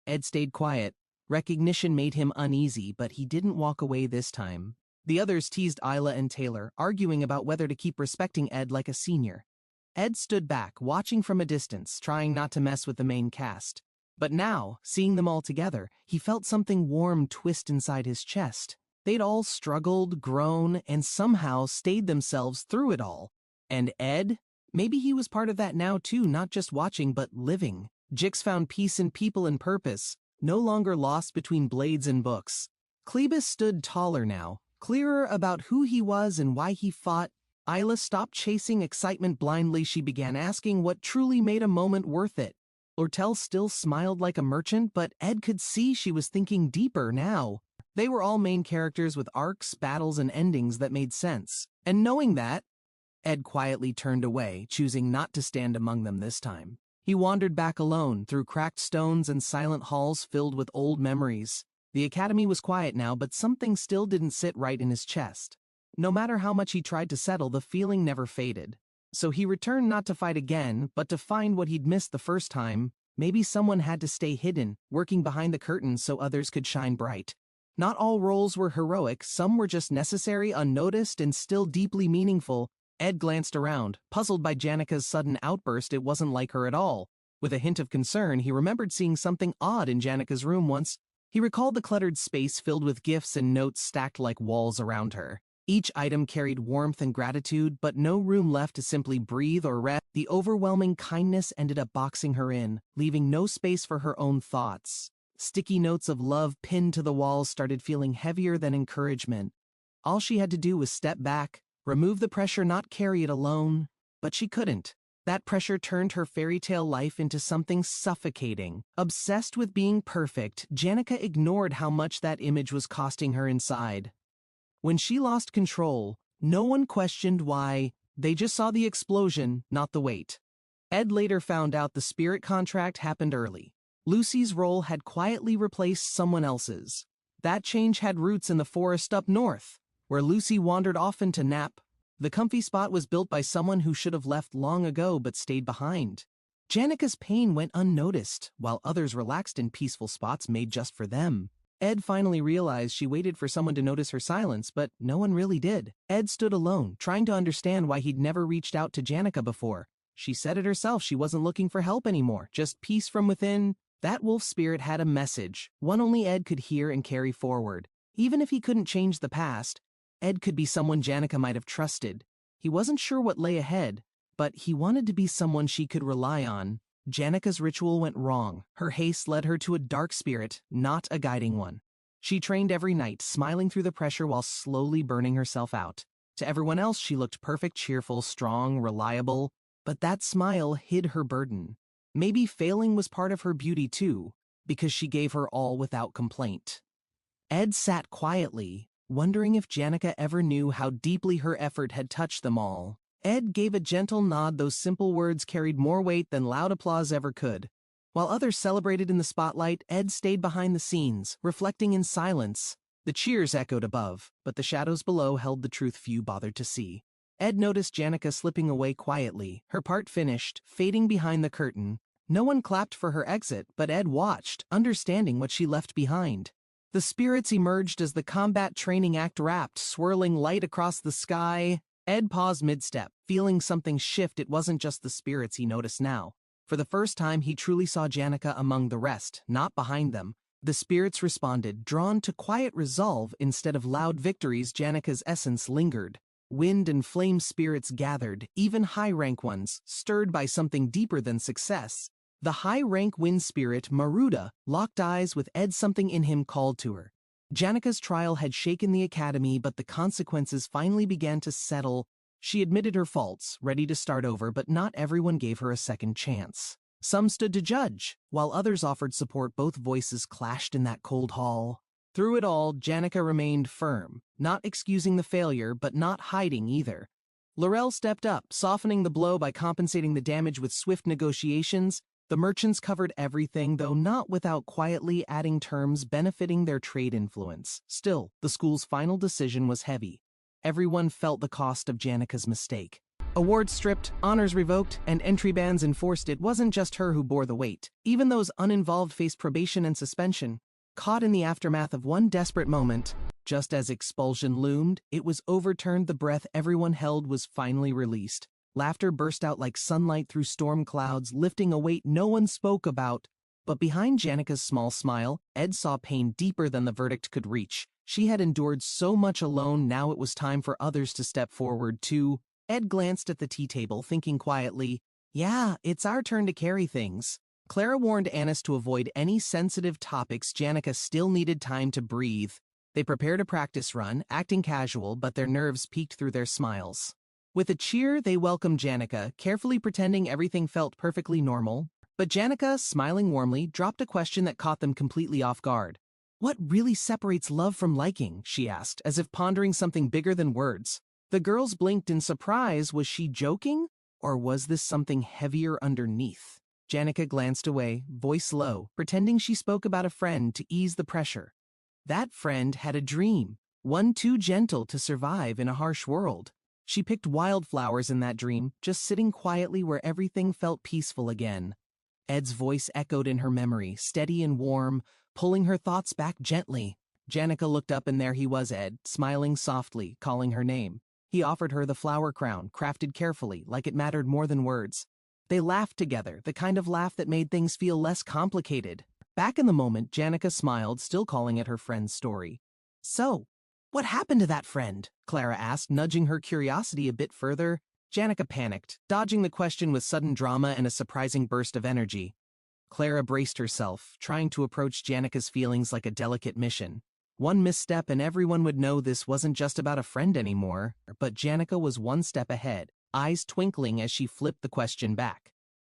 Ed stayed quiet. Recognition made him uneasy, but he didn't walk away this time. The others teased Isla and Taylor, arguing about whether to keep respecting Ed like a senior. Ed stood back, watching from a distance, trying not to mess with the main cast. But now, seeing them all together, he felt something warm twist inside his chest. They'd all struggled, grown, and somehow stayed themselves through it all. And Ed? Maybe he was part of that now too, not just watching but living. Jix found peace in people and purpose, no longer lost between blades and books. Cleebus stood taller now, clearer about who he was and why he fought. Isla stopped chasing excitement blindly. She began asking what truly made a moment worth it. Lortel still smiled like a merchant, but Ed could see she was thinking deeper now. They were all main characters with arcs, battles, and endings that made sense. And knowing that, Ed quietly turned away, choosing not to stand among them this time. He wandered back alone, through cracked stones and silent halls filled with old memories. The academy was quiet now, but something still didn't sit right in his chest. No matter how much he tried to settle, the feeling never faded. So he returned not to fight again, but to find what he'd missed the first time. Maybe someone had to stay hidden, working behind the curtains so others could shine bright. Not all roles were heroic, some were just necessary, unnoticed, and still deeply meaningful. Ed glanced around, puzzled by Janika's sudden outburst. It wasn't like her at all. With a hint of concern, he remembered seeing something odd in Janika's room once. He recalled the cluttered space filled with gifts and notes stacked like walls around her. Each item carried warmth and gratitude, but no room left to simply breathe or rest. The overwhelming kindness ended up boxing her in, leaving no space for her own thoughts. Sticky notes of love pinned to the walls started feeling heavier than encouragement. All she had to do was step back, remove the pressure, not carry it alone. But she couldn't. That pressure turned her fairy tale life into something suffocating. Obsessed with being perfect, Janika ignored how much that image was costing her inside. When she lost control, no one questioned why. They just saw the explosion, not the weight. Ed later found out the spirit contract happened early. Lucy's role had quietly replaced someone else's. That change had roots in the forest up north, where Lucy wandered often to nap. The comfy spot was built by someone who should have left long ago but stayed behind. Janika's pain went unnoticed, while others relaxed in peaceful spots made just for them. Ed finally realized she waited for someone to notice her silence, but no one really did. Ed stood alone, trying to understand why he'd never reached out to Janika before. She said it herself, she wasn't looking for help anymore, just peace from within. That wolf spirit had a message, one only Ed could hear and carry forward. Even if he couldn't change the past, Ed could be someone Janika might have trusted. He wasn't sure what lay ahead, but he wanted to be someone she could rely on. Janika's ritual went wrong. Her haste led her to a dark spirit, not a guiding one. She trained every night, smiling through the pressure while slowly burning herself out. To everyone else, she looked perfect, cheerful, strong, reliable, but that smile hid her burden. Maybe failing was part of her beauty too, because she gave her all without complaint. Ed sat quietly, wondering if Janika ever knew how deeply her effort had touched them all. Ed gave a gentle nod. Those simple words carried more weight than loud applause ever could. While others celebrated in the spotlight, Ed stayed behind the scenes, reflecting in silence. The cheers echoed above, but the shadows below held the truth few bothered to see. Ed noticed Janika slipping away quietly, her part finished, fading behind the curtain. No one clapped for her exit, but Ed watched, understanding what she left behind. The spirits emerged as the combat training act wrapped, swirling light across the sky. Ed paused mid-step, feeling something shift. It wasn't just the spirits he noticed now. For the first time, he truly saw Janika among the rest, not behind them. The spirits responded, drawn to quiet resolve instead of loud victories. Janika's essence lingered. Wind and flame spirits gathered, even high-rank ones, stirred by something deeper than success. The high-rank wind spirit, Maruda, locked eyes with Ed. Something in him called to her. Janika's trial had shaken the academy, but the consequences finally began to settle. She admitted her faults, ready to start over, but not everyone gave her a second chance. Some stood to judge, while others offered support. Both voices clashed in that cold hall. Through it all, Janika remained firm, not excusing the failure, but not hiding either. Laurel stepped up, softening the blow by compensating the damage with swift negotiations. The merchants covered everything, though not without quietly adding terms benefiting their trade influence. Still, the school's final decision was heavy. Everyone felt the cost of Janika's mistake. Awards stripped, honors revoked, and entry bans enforced. It wasn't just her who bore the weight. Even those uninvolved faced probation and suspension. Caught in the aftermath of one desperate moment, just as expulsion loomed, it was overturned. The breath everyone held was finally released. Laughter burst out like sunlight through storm clouds, lifting a weight no one spoke about. But behind Janika's small smile, Ed saw pain deeper than the verdict could reach. She had endured so much alone, now it was time for others to step forward too. Ed glanced at the tea table, thinking quietly, "Yeah, it's our turn to carry things." Clara warned Anis to avoid any sensitive topics. Janika still needed time to breathe. They prepared a practice run, acting casual, but their nerves peeked through their smiles. With a cheer, they welcomed Janika, carefully pretending everything felt perfectly normal. But Janika, smiling warmly, dropped a question that caught them completely off guard. "What really separates love from liking?" she asked, as if pondering something bigger than words. The girls blinked in surprise. Was she joking? Or was this something heavier underneath? Janika glanced away, voice low, pretending she spoke about a friend to ease the pressure. That friend had a dream, one too gentle to survive in a harsh world. She picked wildflowers in that dream, just sitting quietly where everything felt peaceful again. Ed's voice echoed in her memory, steady and warm, pulling her thoughts back gently. Janika looked up and there he was, Ed, smiling softly, calling her name. He offered her the flower crown, crafted carefully, like it mattered more than words. They laughed together, the kind of laugh that made things feel less complicated. Back in the moment, Janika smiled, still calling it her friend's story. "So, what happened to that friend?" Clara asked, nudging her curiosity a bit further. Janika panicked, dodging the question with sudden drama and a surprising burst of energy. Clara braced herself, trying to approach Janika's feelings like a delicate mission. One misstep and everyone would know this wasn't just about a friend anymore, but Janika was one step ahead, eyes twinkling as she flipped the question back.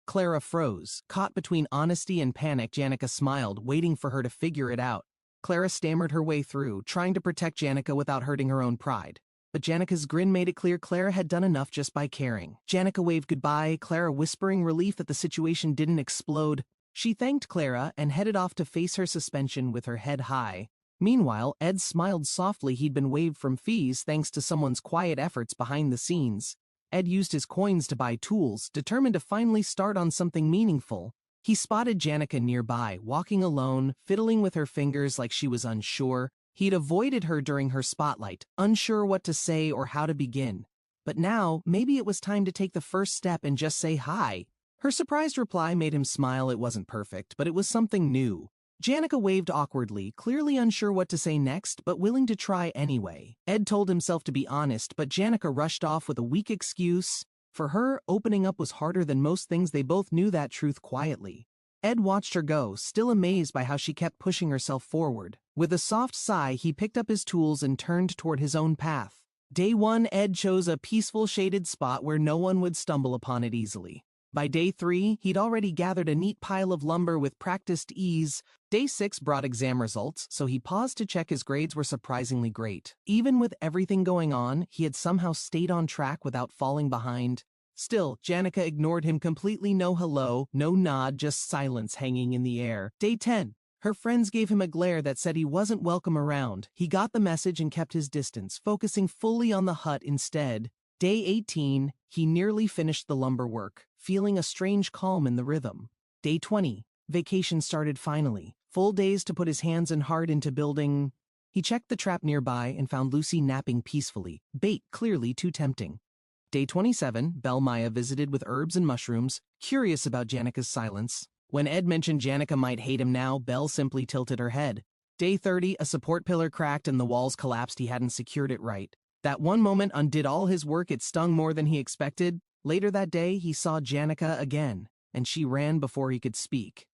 Clara froze, caught between honesty and panic. Janika smiled, waiting for her to figure it out. Clara stammered her way through, trying to protect Janika without hurting her own pride. But Janika's grin made it clear Clara had done enough just by caring. Janika waved goodbye, Clara whispering relief that the situation didn't explode. She thanked Clara and headed off to face her suspension with her head high. Meanwhile, Ed smiled softly. He'd been waived from fees thanks to someone's quiet efforts behind the scenes. Ed used his coins to buy tools, determined to finally start on something meaningful. He spotted Janika nearby, walking alone, fiddling with her fingers like she was unsure. He'd avoided her during her spotlight, unsure what to say or how to begin. But now, maybe it was time to take the first step and just say hi. Her surprised reply made him smile. It wasn't perfect, but it was something new. Janika waved awkwardly, clearly unsure what to say next, but willing to try anyway. Ed told himself to be honest, but Janika rushed off with a weak excuse. For her, opening up was harder than most things. They both knew that truth quietly. Ed watched her go, still amazed by how she kept pushing herself forward. With a soft sigh, he picked up his tools and turned toward his own path. Day 1, Ed chose a peaceful, shaded spot where no one would stumble upon it easily. By day 3, he'd already gathered a neat pile of lumber with practiced ease. Day 6 brought exam results, so he paused to check his grades were surprisingly great. Even with everything going on, he had somehow stayed on track without falling behind. Still, Janika ignored him completely. No hello, no nod, just silence hanging in the air. Day 10. Her friends gave him a glare that said he wasn't welcome around. He got the message and kept his distance, focusing fully on the hut instead. Day 18, he nearly finished the lumber work, feeling a strange calm in the rhythm. Day 20, vacation started finally. Full days to put his hands and heart into building. He checked the trap nearby and found Lucy napping peacefully, bait clearly too tempting. Day 27, Belle Maya visited with herbs and mushrooms, curious about Janika's silence. When Ed mentioned Janika might hate him now, Belle simply tilted her head. Day 30, a support pillar cracked and the walls collapsed. He hadn't secured it right. That one moment undid all his work. It stung more than he expected. Later that day, he saw Janika again, and she ran before he could speak.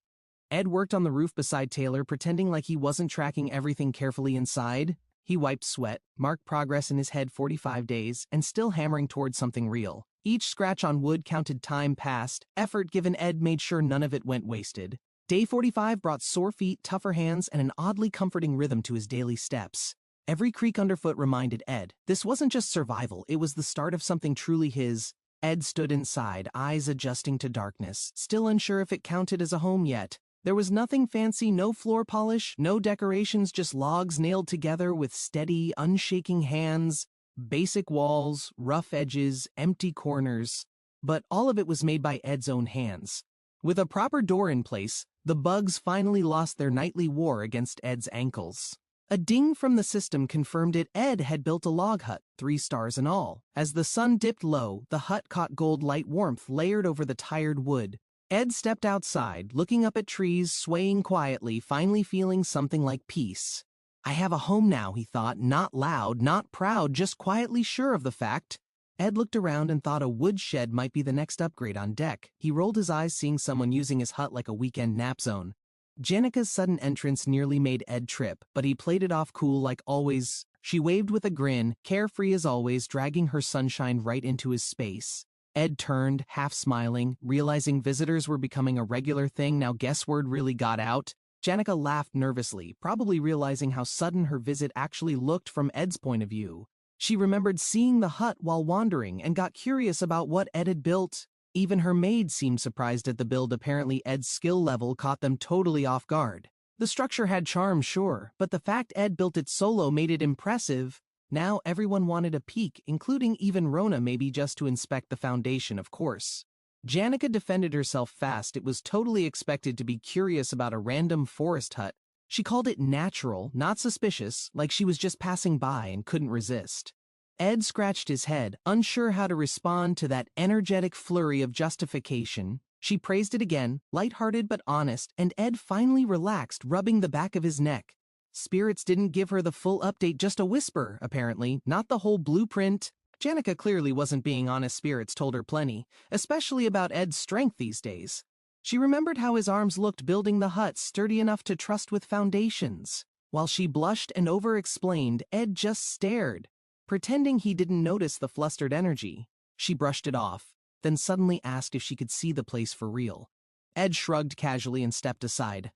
Ed worked on the roof beside Taylor, pretending like he wasn't tracking everything carefully inside. He wiped sweat, marked progress in his head 45 days, and still hammering towards something real. Each scratch on wood counted time passed. Effort given, Ed made sure none of it went wasted. Day 45 brought sore feet, tougher hands, and an oddly comforting rhythm to his daily steps. Every creak underfoot reminded Ed, this wasn't just survival, it was the start of something truly his. Ed stood inside, eyes adjusting to darkness, still unsure if it counted as a home yet. There was nothing fancy, no floor polish, no decorations, just logs nailed together with steady, unshaking hands, basic walls, rough edges, empty corners. But all of it was made by Ed's own hands. With a proper door in place, the bugs finally lost their nightly war against Ed's ankles. A ding from the system confirmed it. Ed had built a log hut, 3 stars and all. As the sun dipped low, the hut caught gold light warmth layered over the tired wood. Ed stepped outside, looking up at trees, swaying quietly, finally feeling something like peace. I have a home now, he thought, not loud, not proud, just quietly sure of the fact. Ed looked around and thought a woodshed might be the next upgrade on deck. He rolled his eyes, seeing someone using his hut like a weekend nap zone. Janika's sudden entrance nearly made Ed trip, but he played it off cool like always. She waved with a grin, carefree as always, dragging her sunshine right into his space. Ed turned, half smiling, realizing visitors were becoming a regular thing. Now guess word really got out. Janika laughed nervously, probably realizing how sudden her visit actually looked from Ed's point of view. She remembered seeing the hut while wandering and got curious about what Ed had built. Even her maid seemed surprised at the build. Apparently Ed's skill level caught them totally off guard. The structure had charm, sure, but the fact Ed built it solo made it impressive. Now everyone wanted a peek, including even Rona, maybe just to inspect the foundation, of course. Janika defended herself fast. It was totally expected to be curious about a random forest hut. She called it natural, not suspicious, like she was just passing by and couldn't resist. Ed scratched his head, unsure how to respond to that energetic flurry of justification. She praised it again, lighthearted but honest, and Ed finally relaxed, rubbing the back of his neck. Spirits didn't give her the full update, just a whisper, apparently, not the whole blueprint. Janika clearly wasn't being honest. Spirits told her plenty, especially about Ed's strength these days. She remembered how his arms looked building the hut, sturdy enough to trust with foundations. While she blushed and over-explained, Ed just stared, pretending he didn't notice the flustered energy. She brushed it off, then suddenly asked if she could see the place for real. Ed shrugged casually and stepped aside.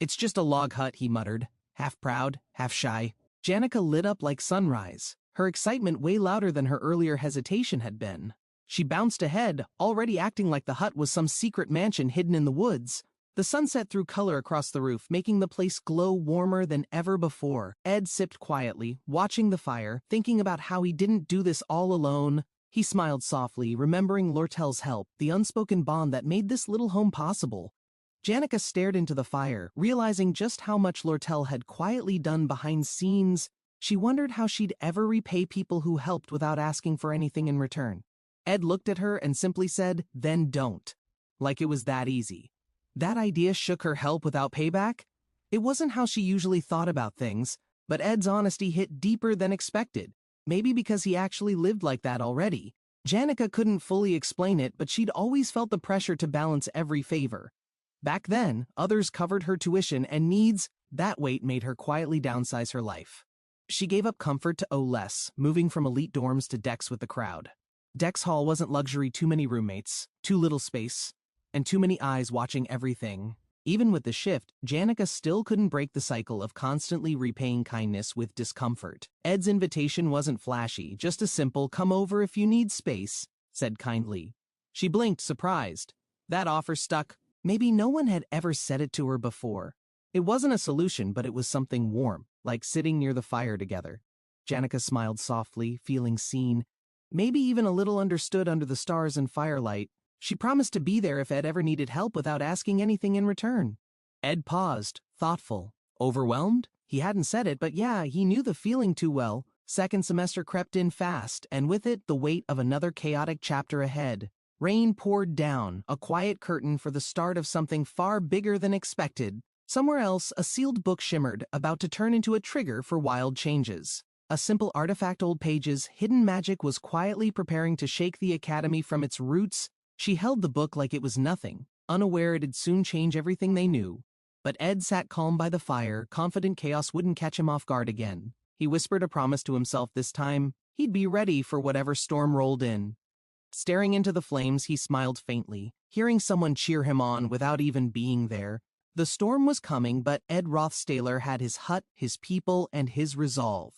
"It's just a log hut," he muttered, half proud, half shy. Janika lit up like sunrise, her excitement way louder than her earlier hesitation had been. She bounced ahead, already acting like the hut was some secret mansion hidden in the woods. The sunset threw color across the roof, making the place glow warmer than ever before. Ed sipped quietly, watching the fire, thinking about how he didn't do this all alone. He smiled softly, remembering Lortel's help, the unspoken bond that made this little home possible. Janika stared into the fire, realizing just how much Lortel had quietly done behind scenes. She wondered how she'd ever repay people who helped without asking for anything in return. Ed looked at her and simply said, "Then don't." Like it was that easy. That idea shook her. Help without payback? It wasn't how she usually thought about things, but Ed's honesty hit deeper than expected. Maybe because he actually lived like that already. Janika couldn't fully explain it, but she'd always felt the pressure to balance every favor. Back then, others covered her tuition and needs. That weight made her quietly downsize her life. She gave up comfort to owe less, moving from elite dorms to decks with the crowd. Dex Hall wasn't luxury, too many roommates, too little space, and too many eyes watching everything. Even with the shift, Janika still couldn't break the cycle of constantly repaying kindness with discomfort. Ed's invitation wasn't flashy, just a simple "come over if you need space," said kindly. She blinked, surprised. That offer stuck. Maybe no one had ever said it to her before. It wasn't a solution, but it was something warm, like sitting near the fire together. Janika smiled softly, feeling seen, maybe even a little understood under the stars and firelight. She promised to be there if Ed ever needed help without asking anything in return. Ed paused, thoughtful. Overwhelmed? He hadn't said it, but yeah, he knew the feeling too well. Second semester crept in fast, and with it the weight of another chaotic chapter ahead. Rain poured down, a quiet curtain for the start of something far bigger than expected. Somewhere else, a sealed book shimmered, about to turn into a trigger for wild changes. A simple artifact, old pages, hidden magic was quietly preparing to shake the academy from its roots. She held the book like it was nothing, unaware it'd soon change everything they knew. But Ed sat calm by the fire, confident chaos wouldn't catch him off guard again. He whispered a promise to himself this time. He'd be ready for whatever storm rolled in. Staring into the flames, he smiled faintly, hearing someone cheer him on without even being there. The storm was coming, but Ed Rothstaler had his hut, his people, and his resolve.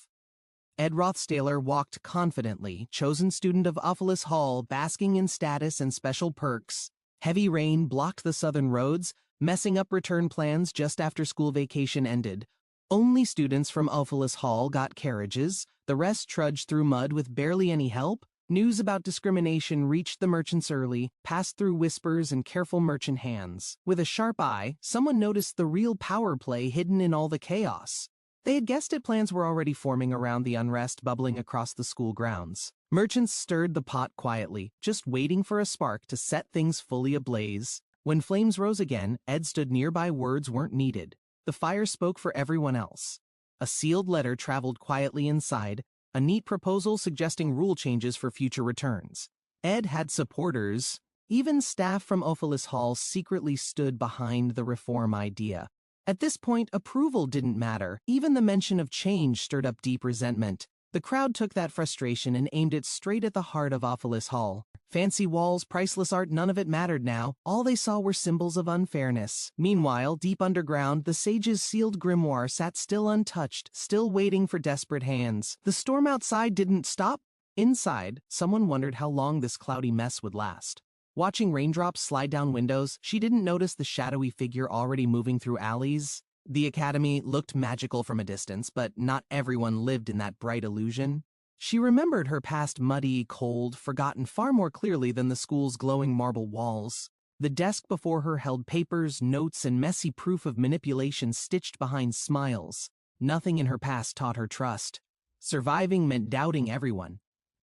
Ed Rothstaler walked confidently, chosen student of Upholis Hall, basking in status and special perks. Heavy rain blocked the southern roads, messing up return plans just after school vacation ended. Only students from Upholis Hall got carriages, the rest trudged through mud with barely any help. News about discrimination reached the merchants early, passed through whispers and careful merchant hands. With a sharp eye, someone noticed the real power play hidden in all the chaos. They had guessed it. Plans were already forming around the unrest bubbling across the school grounds. Merchants stirred the pot quietly, just waiting for a spark to set things fully ablaze. When flames rose again, Ed stood nearby. Words weren't needed. The fire spoke for everyone else. A sealed letter traveled quietly inside, a neat proposal suggesting rule changes for future returns. Ed had supporters. Even staff from Ophelis Hall secretly stood behind the reform idea. At this point, approval didn't matter. Even the mention of change stirred up deep resentment. The crowd took that frustration and aimed it straight at the heart of Ophelis Hall. Fancy walls, priceless art, none of it mattered now. All they saw were symbols of unfairness. Meanwhile, deep underground, the sage's sealed grimoire sat still untouched, still waiting for desperate hands. The storm outside didn't stop. Inside, someone wondered how long this cloudy mess would last. Watching raindrops slide down windows, she didn't notice the shadowy figure already moving through alleys. The academy looked magical from a distance, but not everyone lived in that bright illusion. She remembered her past muddy, cold, forgotten far more clearly than the school's glowing marble walls. The desk before her held papers, notes, and messy proof of manipulation stitched behind smiles. Nothing in her past taught her trust. Surviving meant doubting everyone.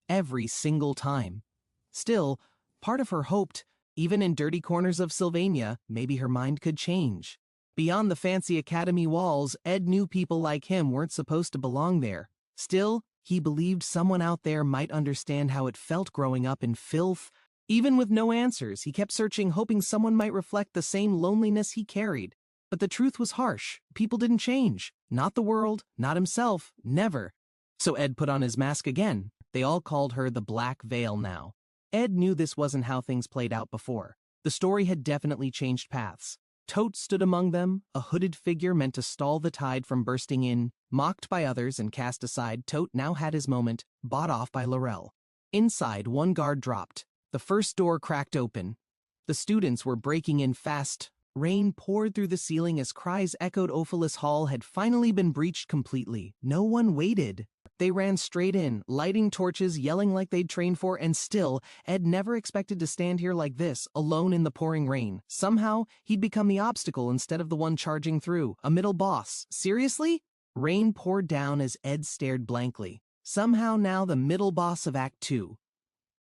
Every single time. Still, part of her hoped, even in dirty corners of Sylvania, maybe her mind could change. Beyond the fancy academy walls, Ed knew people like him weren't supposed to belong there. Still, he believed someone out there might understand how it felt growing up in filth. Even with no answers, he kept searching, hoping someone might reflect the same loneliness he carried. But the truth was harsh. People didn't change. Not the world, not himself, never. So Ed put on his mask again. They all called her the Black Veil now. Ed knew this wasn't how things played out before. The story had definitely changed paths. Tote stood among them, a hooded figure meant to stall the tide from bursting in. Mocked by others and cast aside, Tote now had his moment, bought off by Laurel. Inside, one guard dropped. The first door cracked open. The students were breaking in fast. Rain poured through the ceiling as cries echoed. Ophelis Hall had finally been breached completely. No one waited. They ran straight in, lighting torches, yelling like they'd trained for, and still, Ed never expected to stand here like this, alone in the pouring rain. Somehow, he'd become the obstacle instead of the one charging through, a middle boss. Seriously? Rain poured down as Ed stared blankly. Somehow now the middle boss of Act 2.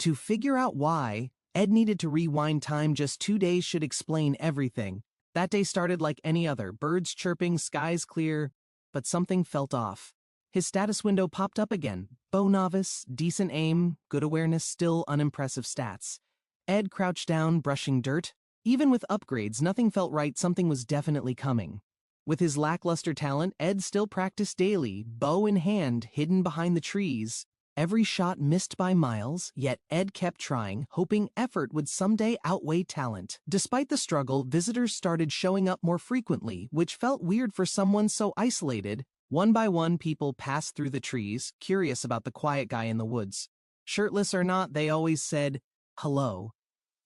To figure out why, Ed needed to rewind time. Just 2 days should explain everything. That day started like any other, birds chirping, skies clear, but something felt off. His status window popped up again. Bow novice, decent aim, good awareness, still unimpressive stats. Ed crouched down, brushing dirt. Even with upgrades, nothing felt right. Something was definitely coming. With his lackluster talent, Ed still practiced daily, bow in hand, hidden behind the trees. Every shot missed by miles, yet Ed kept trying, hoping effort would someday outweigh talent. Despite the struggle, visitors started showing up more frequently, which felt weird for someone so isolated. One by one, people passed through the trees, curious about the quiet guy in the woods. Shirtless or not, they always said, hello.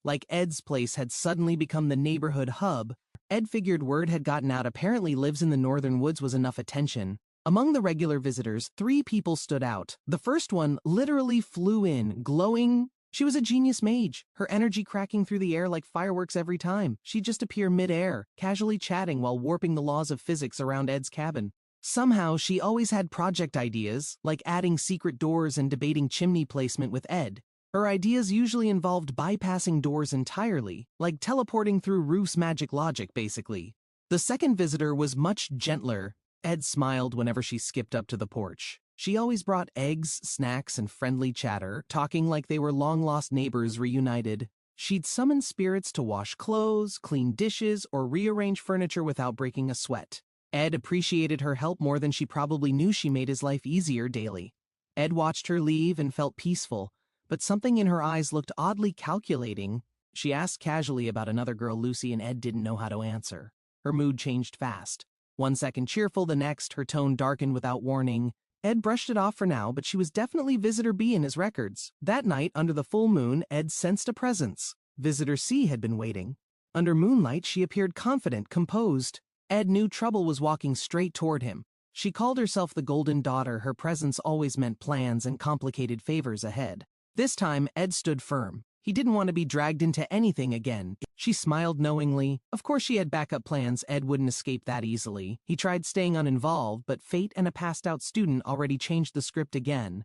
Like Ed's place had suddenly become the neighborhood hub. Ed figured word had gotten out. Apparently lives in the northern woods was enough attention. Among the regular visitors, 3 people stood out. The first one literally flew in, glowing. She was a genius mage, her energy cracking through the air like fireworks every time. She'd just appear mid-air, casually chatting while warping the laws of physics around Ed's cabin. Somehow, she always had project ideas, like adding secret doors and debating chimney placement with Ed. Her ideas usually involved bypassing doors entirely, like teleporting through roofs. Magic logic, basically. The second visitor was much gentler. Ed smiled whenever she skipped up to the porch. She always brought eggs, snacks, and friendly chatter, talking like they were long-lost neighbors reunited. She'd summon spirits to wash clothes, clean dishes, or rearrange furniture without breaking a sweat. Ed appreciated her help more than she probably knew. She made his life easier daily. Ed watched her leave and felt peaceful, but something in her eyes looked oddly calculating. She asked casually about another girl, Lucy, and Ed didn't know how to answer. Her mood changed fast. 1 second cheerful, the next, her tone darkened without warning. Ed brushed it off for now, but she was definitely Visitor B in his records. That night, under the full moon, Ed sensed a presence. Visitor C had been waiting. Under moonlight, she appeared confident, composed. Ed knew trouble was walking straight toward him. She called herself the Golden Daughter. Her presence always meant plans and complicated favors ahead. This time, Ed stood firm. He didn't want to be dragged into anything again. She smiled knowingly. Of course she had backup plans. Ed wouldn't escape that easily. He tried staying uninvolved, but fate and a passed-out student already changed the script again.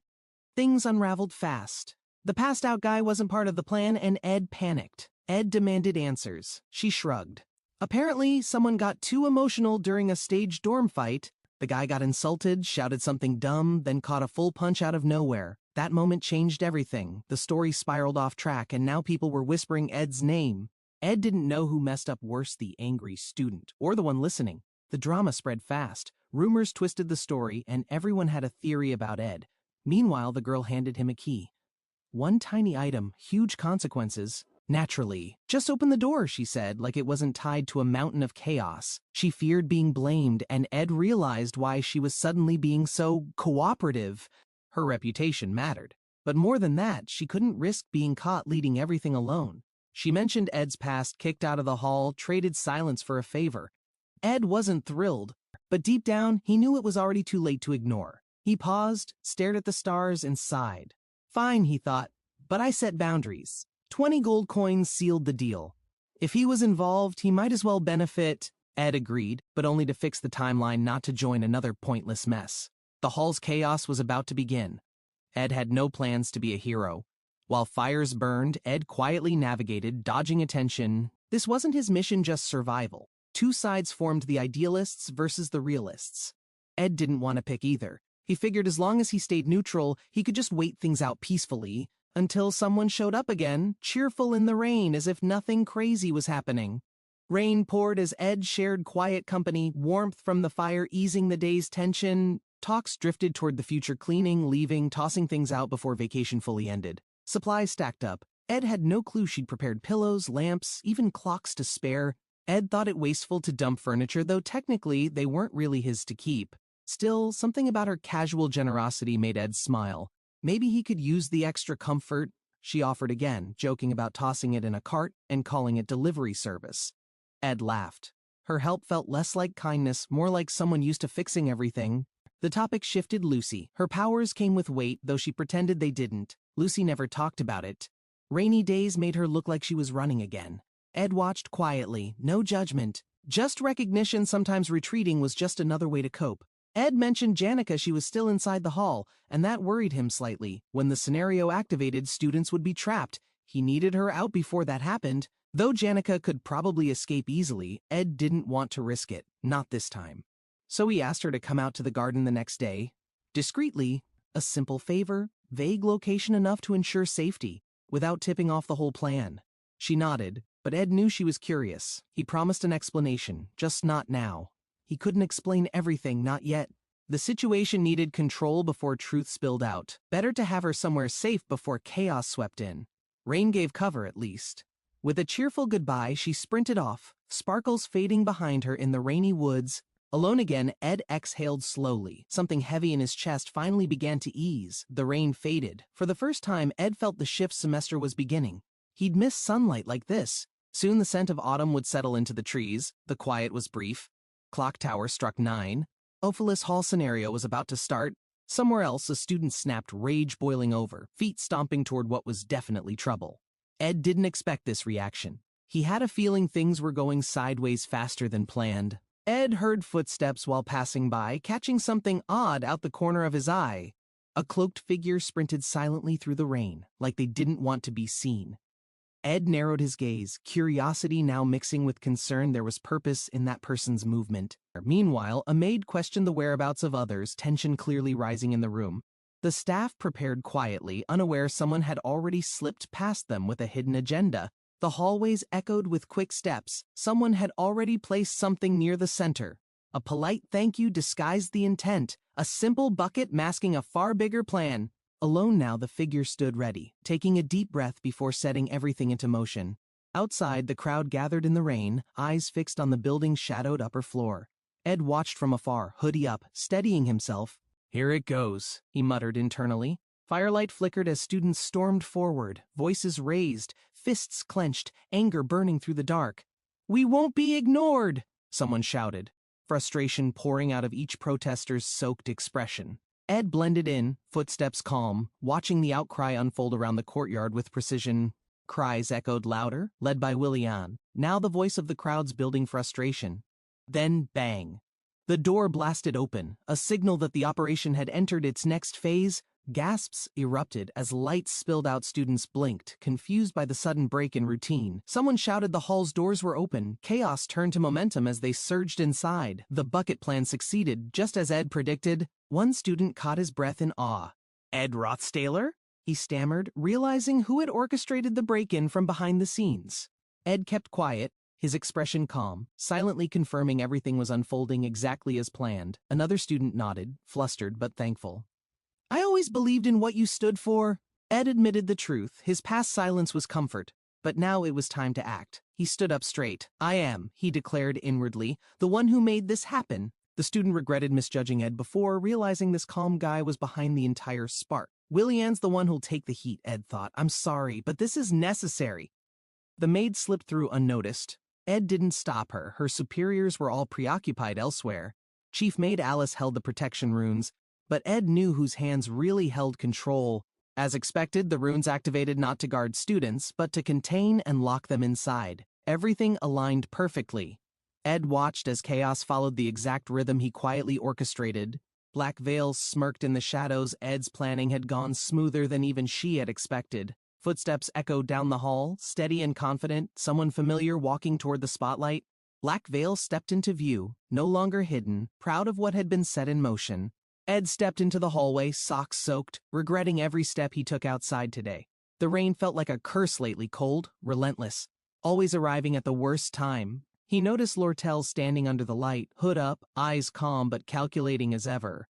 Things unraveled fast. The passed-out guy wasn't part of the plan, and Ed panicked. Ed demanded answers. She shrugged. Apparently, someone got too emotional during a staged dorm fight. The guy got insulted, shouted something dumb, then caught a full punch out of nowhere. That moment changed everything. The story spiraled off track, and now people were whispering Ed's name. Ed didn't know who messed up worse, the angry student or the one listening. The drama spread fast. Rumors twisted the story, and everyone had a theory about Ed. Meanwhile, the girl handed him a key. One tiny item, huge consequences. Naturally. Just open the door, she said, like it wasn't tied to a mountain of chaos. She feared being blamed, and Ed realized why she was suddenly being so cooperative. Her reputation mattered. But more than that, she couldn't risk being caught leading everything alone. She mentioned Ed's past, kicked out of the hall, traded silence for a favor. Ed wasn't thrilled, but deep down, he knew it was already too late to ignore. He paused, stared at the stars, and sighed. Fine, he thought, but I set boundaries. 20 gold coins sealed the deal. If he was involved, he might as well benefit. Ed agreed, but only to fix the timeline, not to join another pointless mess. The hall's chaos was about to begin. Ed had no plans to be a hero. While fires burned, Ed quietly navigated, dodging attention. This wasn't his mission, just survival. Two sides formed, the idealists versus the realists. Ed didn't want to pick either. He figured as long as he stayed neutral, he could just wait things out peacefully, until someone showed up again, cheerful in the rain, as if nothing crazy was happening. Rain poured as Ed shared quiet company, warmth from the fire easing the day's tension. Talks drifted toward the future, cleaning, leaving, tossing things out before vacation fully ended. Supplies stacked up. Ed had no clue she'd prepared pillows, lamps, even clocks to spare. Ed thought it wasteful to dump furniture, though technically they weren't really his to keep. Still, something about her casual generosity made Ed smile. Maybe he could use the extra comfort. She offered again, joking about tossing it in a cart and calling it delivery service. Ed laughed. Her help felt less like kindness, more like someone used to fixing everything. The topic shifted. Lucy. Her powers came with weight, though she pretended they didn't. Lucy never talked about it. Rainy days made her look like she was running again. Ed watched quietly, no judgment. Just recognition. Sometimes retreating was just another way to cope. Ed mentioned Janica. She was still inside the hall, and that worried him slightly. When the scenario activated, students would be trapped. He needed her out before that happened. Though Janica could probably escape easily, Ed didn't want to risk it, not this time. So he asked her to come out to the garden the next day. Discreetly, a simple favor, vague location enough to ensure safety, without tipping off the whole plan. She nodded, but Ed knew she was curious. He promised an explanation, just not now. He couldn't explain everything, not yet. The situation needed control before truth spilled out. Better to have her somewhere safe before chaos swept in. Rain gave cover, at least. With a cheerful goodbye, she sprinted off, sparkles fading behind her in the rainy woods. Alone again, Ed exhaled slowly. Something heavy in his chest finally began to ease. The rain faded. For the first time, Ed felt the shift semester was beginning. He'd missed sunlight like this. Soon the scent of autumn would settle into the trees. The quiet was brief. Clock tower struck 9. Ophelis Hall scenario was about to start. Somewhere else, a student snapped, rage boiling over, feet stomping toward what was definitely trouble. Ed didn't expect this reaction. He had a feeling things were going sideways faster than planned. Ed heard footsteps while passing by, catching something odd out the corner of his eye. A cloaked figure sprinted silently through the rain, like they didn't want to be seen. Ed narrowed his gaze, curiosity now mixing with concern. There was purpose in that person's movement. Meanwhile, a maid questioned the whereabouts of others, tension clearly rising in the room. The staff prepared quietly, unaware someone had already slipped past them with a hidden agenda. The hallways echoed with quick steps. Someone had already placed something near the center. A polite thank you disguised the intent, a simple bucket masking a far bigger plan. Alone now, the figure stood ready, taking a deep breath before setting everything into motion. Outside, the crowd gathered in the rain, eyes fixed on the building's shadowed upper floor. Ed watched from afar, hoodie up, steadying himself. "Here it goes," he muttered internally. Firelight flickered as students stormed forward, voices raised, fists clenched, anger burning through the dark. "We won't be ignored!" someone shouted, frustration pouring out of each protester's soaked expression. Ed blended in, footsteps calm, watching the outcry unfold around the courtyard with precision. Cries echoed louder, led by Willian, now the voice of the crowd's building frustration. Then bang. The door blasted open, a signal that the operation had entered its next phase. Gasps erupted as lights spilled out. Students blinked, confused by the sudden break in routine. Someone shouted the hall's doors were open. Chaos turned to momentum as they surged inside. The bucket plan succeeded, just as Ed predicted. One student caught his breath in awe. "Ed Rothstaler?" he stammered, realizing who had orchestrated the break-in from behind the scenes. Ed kept quiet, his expression calm, silently confirming everything was unfolding exactly as planned. Another student nodded, flustered but thankful. "I always believed in what you stood for." Ed admitted the truth. His past silence was comfort, but now it was time to act. He stood up straight. "I am," he declared inwardly, "the one who made this happen." The student regretted misjudging Ed before, realizing this calm guy was behind the entire spark. "Willian's the one who'll take the heat," Ed thought. "I'm sorry, but this is necessary." The maid slipped through unnoticed. Ed didn't stop her. Her superiors were all preoccupied elsewhere. Chief Maid Alice held the protection runes, but Ed knew whose hands really held control. As expected, the runes activated not to guard students, but to contain and lock them inside. Everything aligned perfectly. Ed watched as chaos followed the exact rhythm he quietly orchestrated. Black veils smirked in the shadows. Ed's planning had gone smoother than even she had expected. Footsteps echoed down the hall, steady and confident, someone familiar walking toward the spotlight. Black veil stepped into view, no longer hidden, proud of what had been set in motion. Ed stepped into the hallway, socks soaked, regretting every step he took outside today. The rain felt like a curse lately, cold, relentless, always arriving at the worst time. He noticed Lortel standing under the light, hood up, eyes calm but calculating as ever.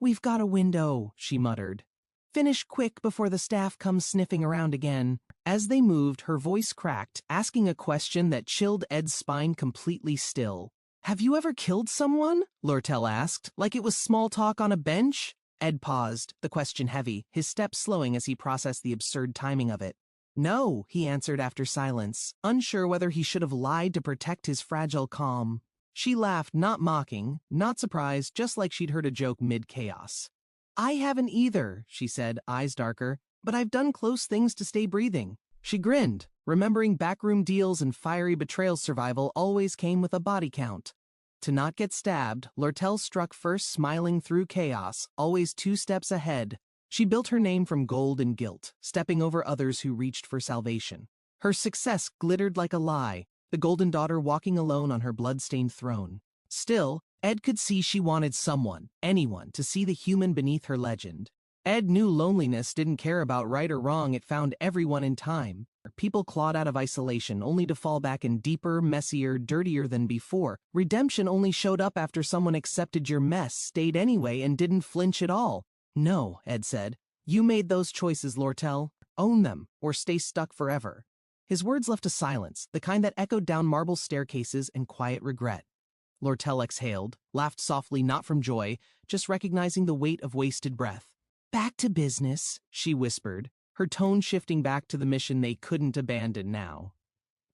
"We've got a window," she muttered. "Finish quick before the staff comes sniffing around again." As they moved, her voice cracked, asking a question that chilled Ed's spine completely still. "Have you ever killed someone?" Lortel asked, like it was small talk on a bench. Ed paused, the question heavy, his steps slowing as he processed the absurd timing of it. "No," he answered after silence, unsure whether he should have lied to protect his fragile calm. She laughed, not mocking, not surprised, just like she'd heard a joke mid-chaos. "I haven't either," she said, eyes darker, "but I've done close things to stay breathing." She grinned, remembering backroom deals and fiery betrayal. Survival always came with a body count. To not get stabbed, Lortel struck first, smiling through chaos, always 2 steps ahead. She built her name from gold and guilt, stepping over others who reached for salvation. Her success glittered like a lie, the golden daughter walking alone on her blood-stained throne. Still, Ed could see she wanted someone, anyone, to see the human beneath her legend. Ed knew loneliness didn't care about right or wrong. It found everyone in time. People clawed out of isolation, only to fall back in deeper, messier, dirtier than before. Redemption only showed up after someone accepted your mess, stayed anyway, and didn't flinch at all. "No," Ed said. "You made those choices, Lortel. Own them, or stay stuck forever." His words left a silence, the kind that echoed down marble staircases and quiet regret. Lortel exhaled, laughed softly, not from joy, just recognizing the weight of wasted breath. "Back to business," she whispered, her tone shifting back to the mission they couldn't abandon now.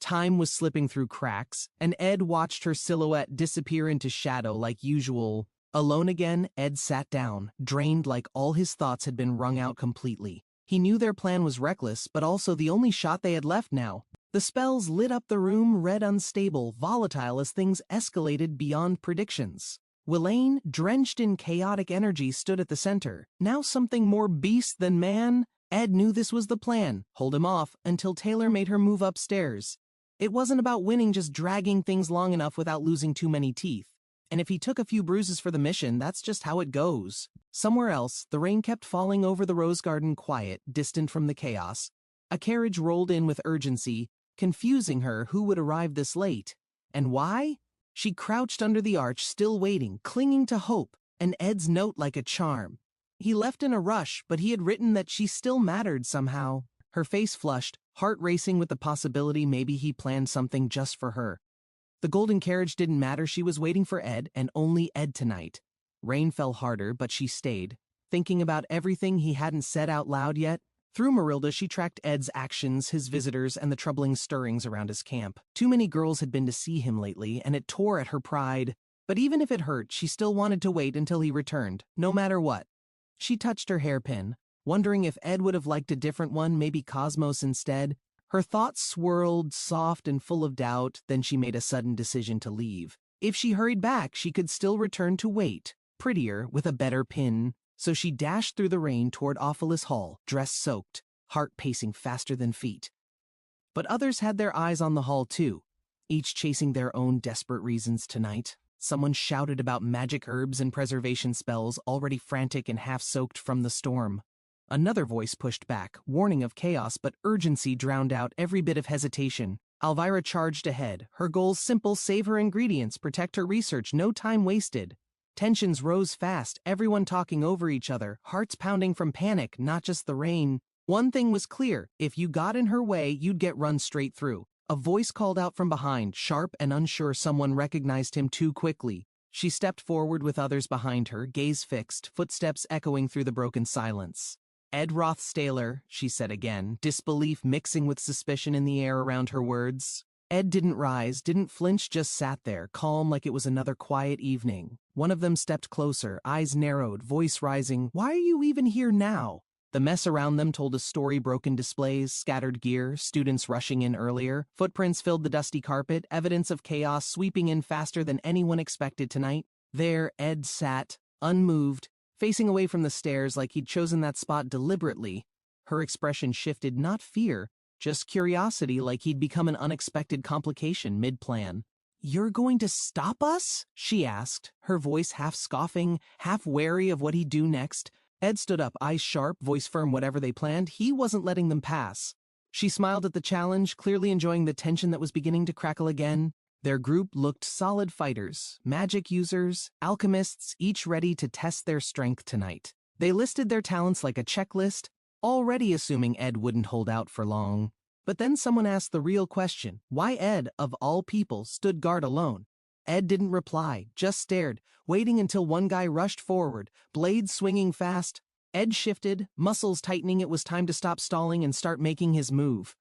Time was slipping through cracks, and Ed watched her silhouette disappear into shadow like usual. Alone again, Ed sat down, drained like all his thoughts had been wrung out completely. He knew their plan was reckless, but also the only shot they had left now. The spells lit up the room, red, unstable, volatile as things escalated beyond predictions. Willain, drenched in chaotic energy, stood at the center. Now something more beast than man? Ed knew this was the plan. Hold him off until Taylor made her move upstairs. It wasn't about winning, just dragging things long enough without losing too many teeth. And if he took a few bruises for the mission, that's just how it goes. Somewhere else, the rain kept falling over the rose garden, quiet, distant from the chaos. A carriage rolled in with urgency, confusing her who would arrive this late. And why? She crouched under the arch, still waiting, clinging to hope, and Ed's note like a charm. He left in a rush, but he had written that she still mattered somehow. Her face flushed, heart racing with the possibility maybe he planned something just for her. The golden carriage didn't matter. She was waiting for Ed, and only Ed tonight. Rain fell harder, but she stayed, thinking about everything he hadn't said out loud yet. Through Marilda, she tracked Ed's actions, his visitors, and the troubling stirrings around his camp. Too many girls had been to see him lately, and it tore at her pride. But even if it hurt, she still wanted to wait until he returned, no matter what. She touched her hairpin, wondering if Ed would have liked a different one, maybe Cosmos instead. Her thoughts swirled, soft and full of doubt, then she made a sudden decision to leave. If she hurried back, she could still return to wait, prettier, with a better pin. So she dashed through the rain toward Ophelis Hall, dress soaked, heart pacing faster than feet. But others had their eyes on the hall too, each chasing their own desperate reasons tonight. Someone shouted about magic herbs and preservation spells, already frantic and half-soaked from the storm. Another voice pushed back, warning of chaos, but urgency drowned out every bit of hesitation. Elvira charged ahead, her goals simple: save her ingredients, protect her research, no time wasted. Tensions rose fast, everyone talking over each other, hearts pounding from panic, not just the rain. One thing was clear: if you got in her way, you'd get run straight through. A voice called out from behind, sharp and unsure. Someone recognized him too quickly. She stepped forward with others behind her, gaze fixed, footsteps echoing through the broken silence. "Ed Rothstaler," she said again, disbelief mixing with suspicion in the air around her words. Ed didn't rise, didn't flinch, just sat there, calm like it was another quiet evening. One of them stepped closer, eyes narrowed, voice rising. "Why are you even here now?" The mess around them told a story: broken displays, scattered gear, students rushing in earlier. Footprints filled the dusty carpet, evidence of chaos sweeping in faster than anyone expected tonight. There, Ed sat, unmoved, facing away from the stairs like he'd chosen that spot deliberately. Her expression shifted, not fear, just curiosity, like he'd become an unexpected complication mid-plan. "You're going to stop us?" she asked, her voice half scoffing, half wary of what he'd do next. Ed stood up, eyes sharp, voice firm. Whatever they planned, he wasn't letting them pass. She smiled at the challenge, clearly enjoying the tension that was beginning to crackle again. Their group looked solid fighters, magic users, alchemists, each ready to test their strength tonight. They listed their talents like a checklist, already assuming Ed wouldn't hold out for long. But then someone asked the real question: why Ed, of all people, stood guard alone? Ed didn't reply, just stared, waiting until one guy rushed forward, blades swinging fast. Ed shifted, muscles tightening. It was time to stop stalling and start making his move.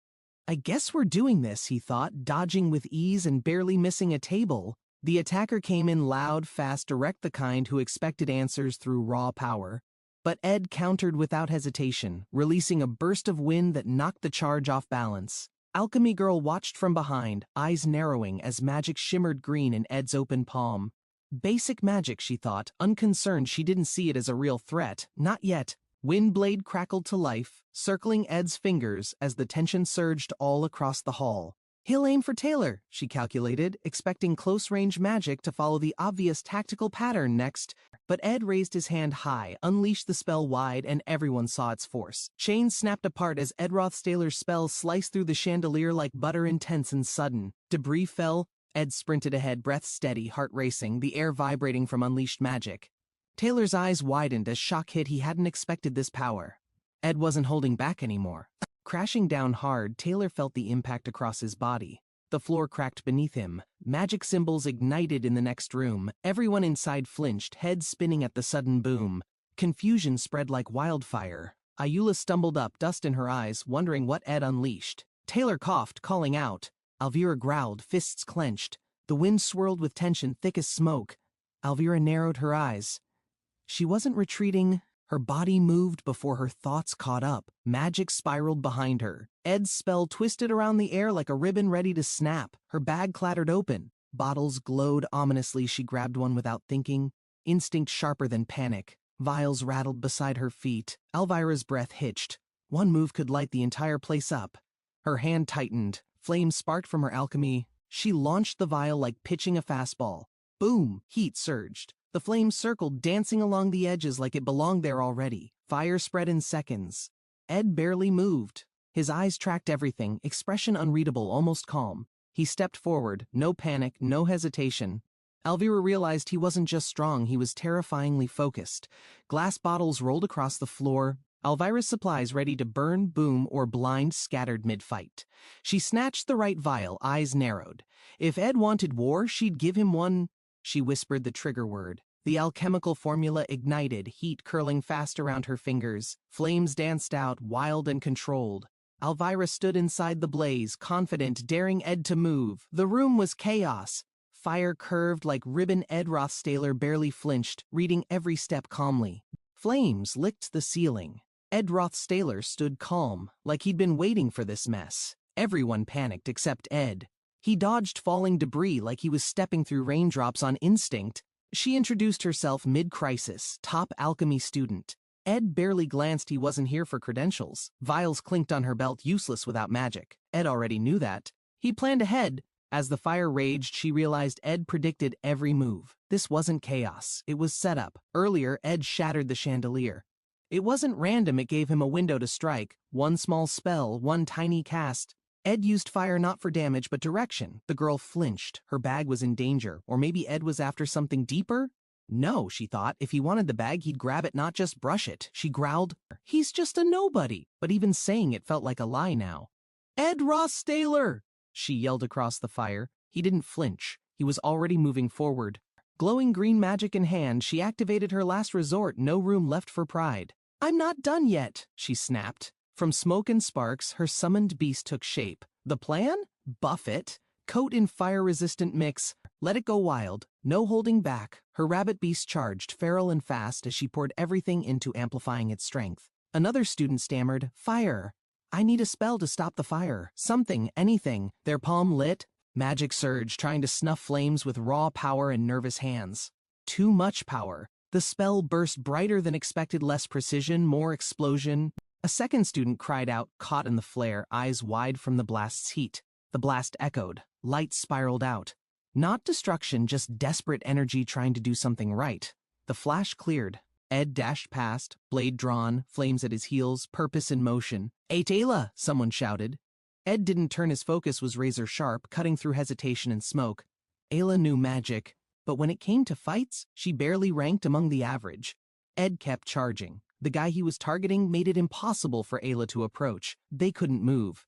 "I guess we're doing this," he thought, dodging with ease and barely missing a table. The attacker came in loud, fast, direct, the kind who expected answers through raw power. But Ed countered without hesitation, releasing a burst of wind that knocked the charge off balance. Alchemy Girl watched from behind, eyes narrowing as magic shimmered green in Ed's open palm. Basic magic, she thought, unconcerned she didn't see it as a real threat. Not yet. Windblade crackled to life, circling Ed's fingers as the tension surged all across the hall. He'll aim for Taylor, she calculated, expecting close-range magic to follow the obvious tactical pattern next. But Ed raised his hand high, unleashed the spell wide, and everyone saw its force. Chains snapped apart as Ed Rothstaler's spell sliced through the chandelier like butter, intense and sudden. Debris fell. Ed sprinted ahead, breath steady, heart racing, the air vibrating from unleashed magic. Taylor's eyes widened as shock hit. He hadn't expected this power. Ed wasn't holding back anymore. Crashing down hard, Taylor felt the impact across his body. The floor cracked beneath him. Magic symbols ignited in the next room. Everyone inside flinched, heads spinning at the sudden boom. Confusion spread like wildfire. Ayula stumbled up, dust in her eyes, wondering what Ed unleashed. Taylor coughed, calling out. Elvira growled, fists clenched. The wind swirled with tension, thick as smoke. Elvira narrowed her eyes. She wasn't retreating. Her body moved before her thoughts caught up. Magic spiraled behind her. Ed's spell twisted around the air like a ribbon ready to snap. Her bag clattered open. Bottles glowed ominously. She grabbed one without thinking. Instinct sharper than panic. Vials rattled beside her feet. Elvira's breath hitched. One move could light the entire place up. Her hand tightened. Flames sparked from her alchemy. She launched the vial like pitching a fastball. Boom! Heat surged. The flames circled, dancing along the edges like it belonged there already. Fire spread in seconds. Ed barely moved. His eyes tracked everything, expression unreadable, almost calm. He stepped forward, no panic, no hesitation. Elvira realized he wasn't just strong, he was terrifyingly focused. Glass bottles rolled across the floor. Elvira's supplies ready to burn, boom, or blind scattered mid-fight. She snatched the right vial, eyes narrowed. If Ed wanted war, she'd give him one. She whispered the trigger word. The alchemical formula ignited, heat curling fast around her fingers. Flames danced out, wild and controlled. Elvira stood inside the blaze, confident, daring Ed to move. The room was chaos. Fire curved like ribbon. Ed Rothstaler barely flinched, reading every step calmly. Flames licked the ceiling. Ed Rothstaler stood calm, like he'd been waiting for this mess. Everyone panicked except Ed. He dodged falling debris like he was stepping through raindrops on instinct. She introduced herself mid-crisis, top alchemy student. Ed barely glanced. He wasn't here for credentials. Vials clinked on her belt, useless without magic. Ed already knew that. He planned ahead. As the fire raged, she realized Ed predicted every move. This wasn't chaos. It was set up. Earlier, Ed shattered the chandelier. It wasn't random. It gave him a window to strike. One small spell, one tiny cast. Ed used fire not for damage, but direction. The girl flinched. Her bag was in danger. Or maybe Ed was after something deeper? No, she thought. If he wanted the bag, he'd grab it, not just brush it. She growled, "He's just a nobody." But even saying it felt like a lie now. "Ed Rothstaler!" she yelled across the fire. He didn't flinch. He was already moving forward. Glowing green magic in hand, she activated her last resort. No room left for pride. "I'm not done yet," she snapped. From smoke and sparks, her summoned beast took shape. The plan? Buff it. Coat in fire-resistant mix. Let it go wild. No holding back. Her rabbit beast charged, feral and fast, as she poured everything into amplifying its strength. Another student stammered, "Fire. I need a spell to stop the fire. Something, anything." Their palm lit. Magic surged, trying to snuff flames with raw power and nervous hands. Too much power. The spell burst brighter than expected, less precision, more explosion. A second student cried out, caught in the flare, eyes wide from the blast's heat. The blast echoed. Light spiraled out. Not destruction, just desperate energy trying to do something right. The flash cleared. Ed dashed past, blade drawn, flames at his heels, purpose in motion. "Ayla!" someone shouted. Ed didn't turn. His focus was razor sharp, cutting through hesitation and smoke. Ayla knew magic, but when it came to fights, she barely ranked among the average. Ed kept charging. The guy he was targeting made it impossible for Ayla to approach. They couldn't move.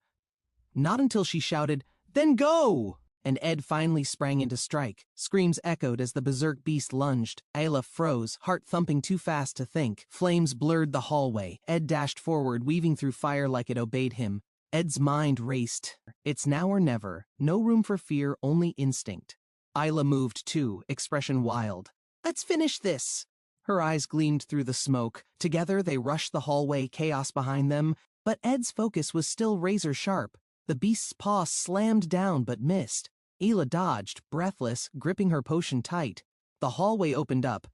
Not until she shouted, "Then go!" And Ed finally sprang into strike. Screams echoed as the berserk beast lunged. Ayla froze, heart thumping too fast to think. Flames blurred the hallway. Ed dashed forward, weaving through fire like it obeyed him. Ed's mind raced. It's now or never. No room for fear, only instinct. Ayla moved too, expression wild. "Let's finish this." Her eyes gleamed through the smoke. Together they rushed the hallway, chaos behind them. But Ed's focus was still razor sharp. The beast's paw slammed down but missed. Ayla dodged, breathless, gripping her potion tight. The hallway opened up.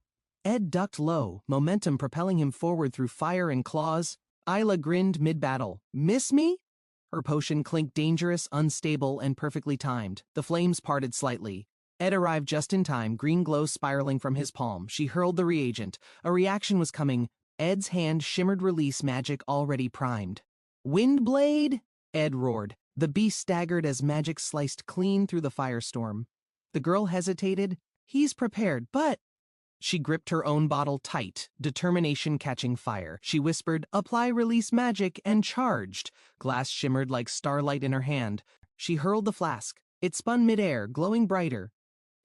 Ed ducked low, momentum propelling him forward through fire and claws. Ayla grinned mid-battle. "Miss me?" Her potion clinked, dangerous, unstable, and perfectly timed. The flames parted slightly. Ed arrived just in time, green glow spiraling from his palm. She hurled the reagent. A reaction was coming. Ed's hand shimmered release magic already primed. "Windblade!" Ed roared. The beast staggered as magic sliced clean through the firestorm. The girl hesitated. "He's prepared, but—" She gripped her own bottle tight, determination catching fire. She whispered, "Apply release magic," and charged. Glass shimmered like starlight in her hand. She hurled the flask. It spun midair, glowing brighter.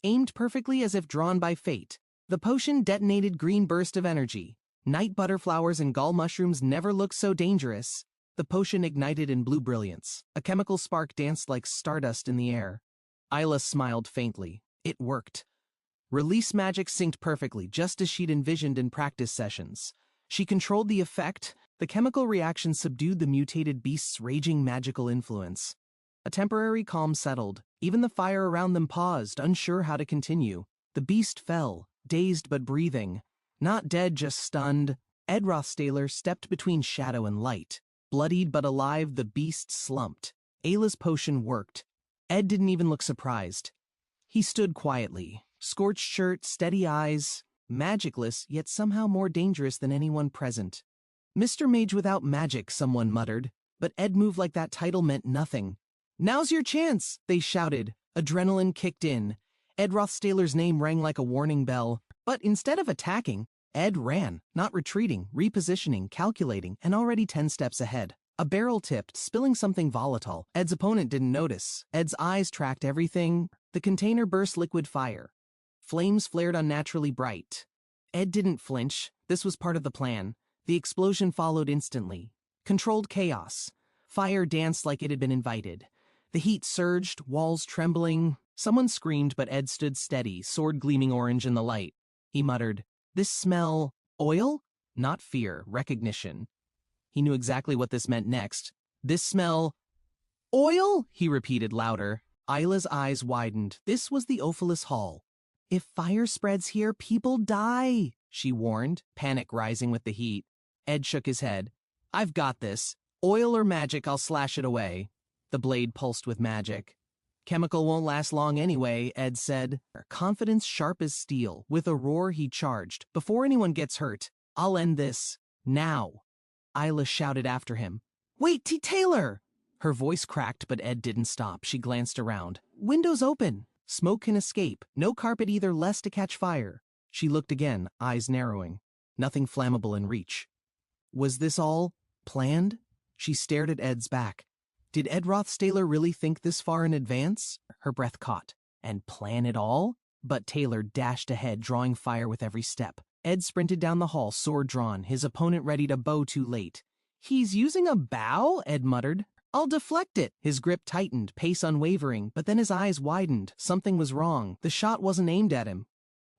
Aimed perfectly as if drawn by fate. The potion detonated green burst of energy. Night butterflowers and gall mushrooms never looked so dangerous. The potion ignited in blue brilliance. A chemical spark danced like stardust in the air. Ayla smiled faintly. It worked. Release magic synced perfectly, just as she'd envisioned in practice sessions. She controlled the effect. The chemical reaction subdued the mutated beast's raging magical influence. A temporary calm settled. Even the fire around them paused, unsure how to continue. The beast fell, dazed but breathing. Not dead, just stunned. Ed Rothstaler stepped between shadow and light. Bloodied but alive, the beast slumped. Ayla's potion worked. Ed didn't even look surprised. He stood quietly. Scorched shirt, steady eyes. Magicless, yet somehow more dangerous than anyone present. "Mr. Mage without magic," someone muttered. But Ed moved like that title meant nothing. "Now's your chance," they shouted. Adrenaline kicked in. Ed Rothstaler's name rang like a warning bell. But instead of attacking, Ed ran, not retreating, repositioning, calculating, and already 10 steps ahead. A barrel tipped, spilling something volatile. Ed's opponent didn't notice. Ed's eyes tracked everything. The container burst liquid fire. Flames flared unnaturally bright. Ed didn't flinch. This was part of the plan. The explosion followed instantly. Controlled chaos. Fire danced like it had been invited. The heat surged, walls trembling. Someone screamed, but Ed stood steady, sword gleaming orange in the light. He muttered, "This smell, oil?" Not fear, recognition. He knew exactly what this meant next. "This smell, oil?" he repeated louder. Ayla's eyes widened. This was the Ophelis Hall. If fire spreads here, people die, she warned, panic rising with the heat. Ed shook his head. I've got this. Oil or magic, I'll slash it away. The blade pulsed with magic. Chemical won't last long anyway, Ed said, confidence sharp as steel. With a roar, he charged. Before anyone gets hurt, I'll end this. Now. Isla shouted after him. Wait, T. Taylor! Her voice cracked, but Ed didn't stop. She glanced around. Windows open. Smoke can escape. No carpet either, less to catch fire. She looked again, eyes narrowing. Nothing flammable in reach. Was this all planned? She stared at Ed's back. Did Ed Rothstaler really think this far in advance? Her breath caught. And plan it all? But Taylor dashed ahead, drawing fire with every step. Ed sprinted down the hall, sword drawn, his opponent ready to bow too late. He's using a bow? Ed muttered. I'll deflect it. His grip tightened, pace unwavering, but then his eyes widened. Something was wrong. The shot wasn't aimed at him.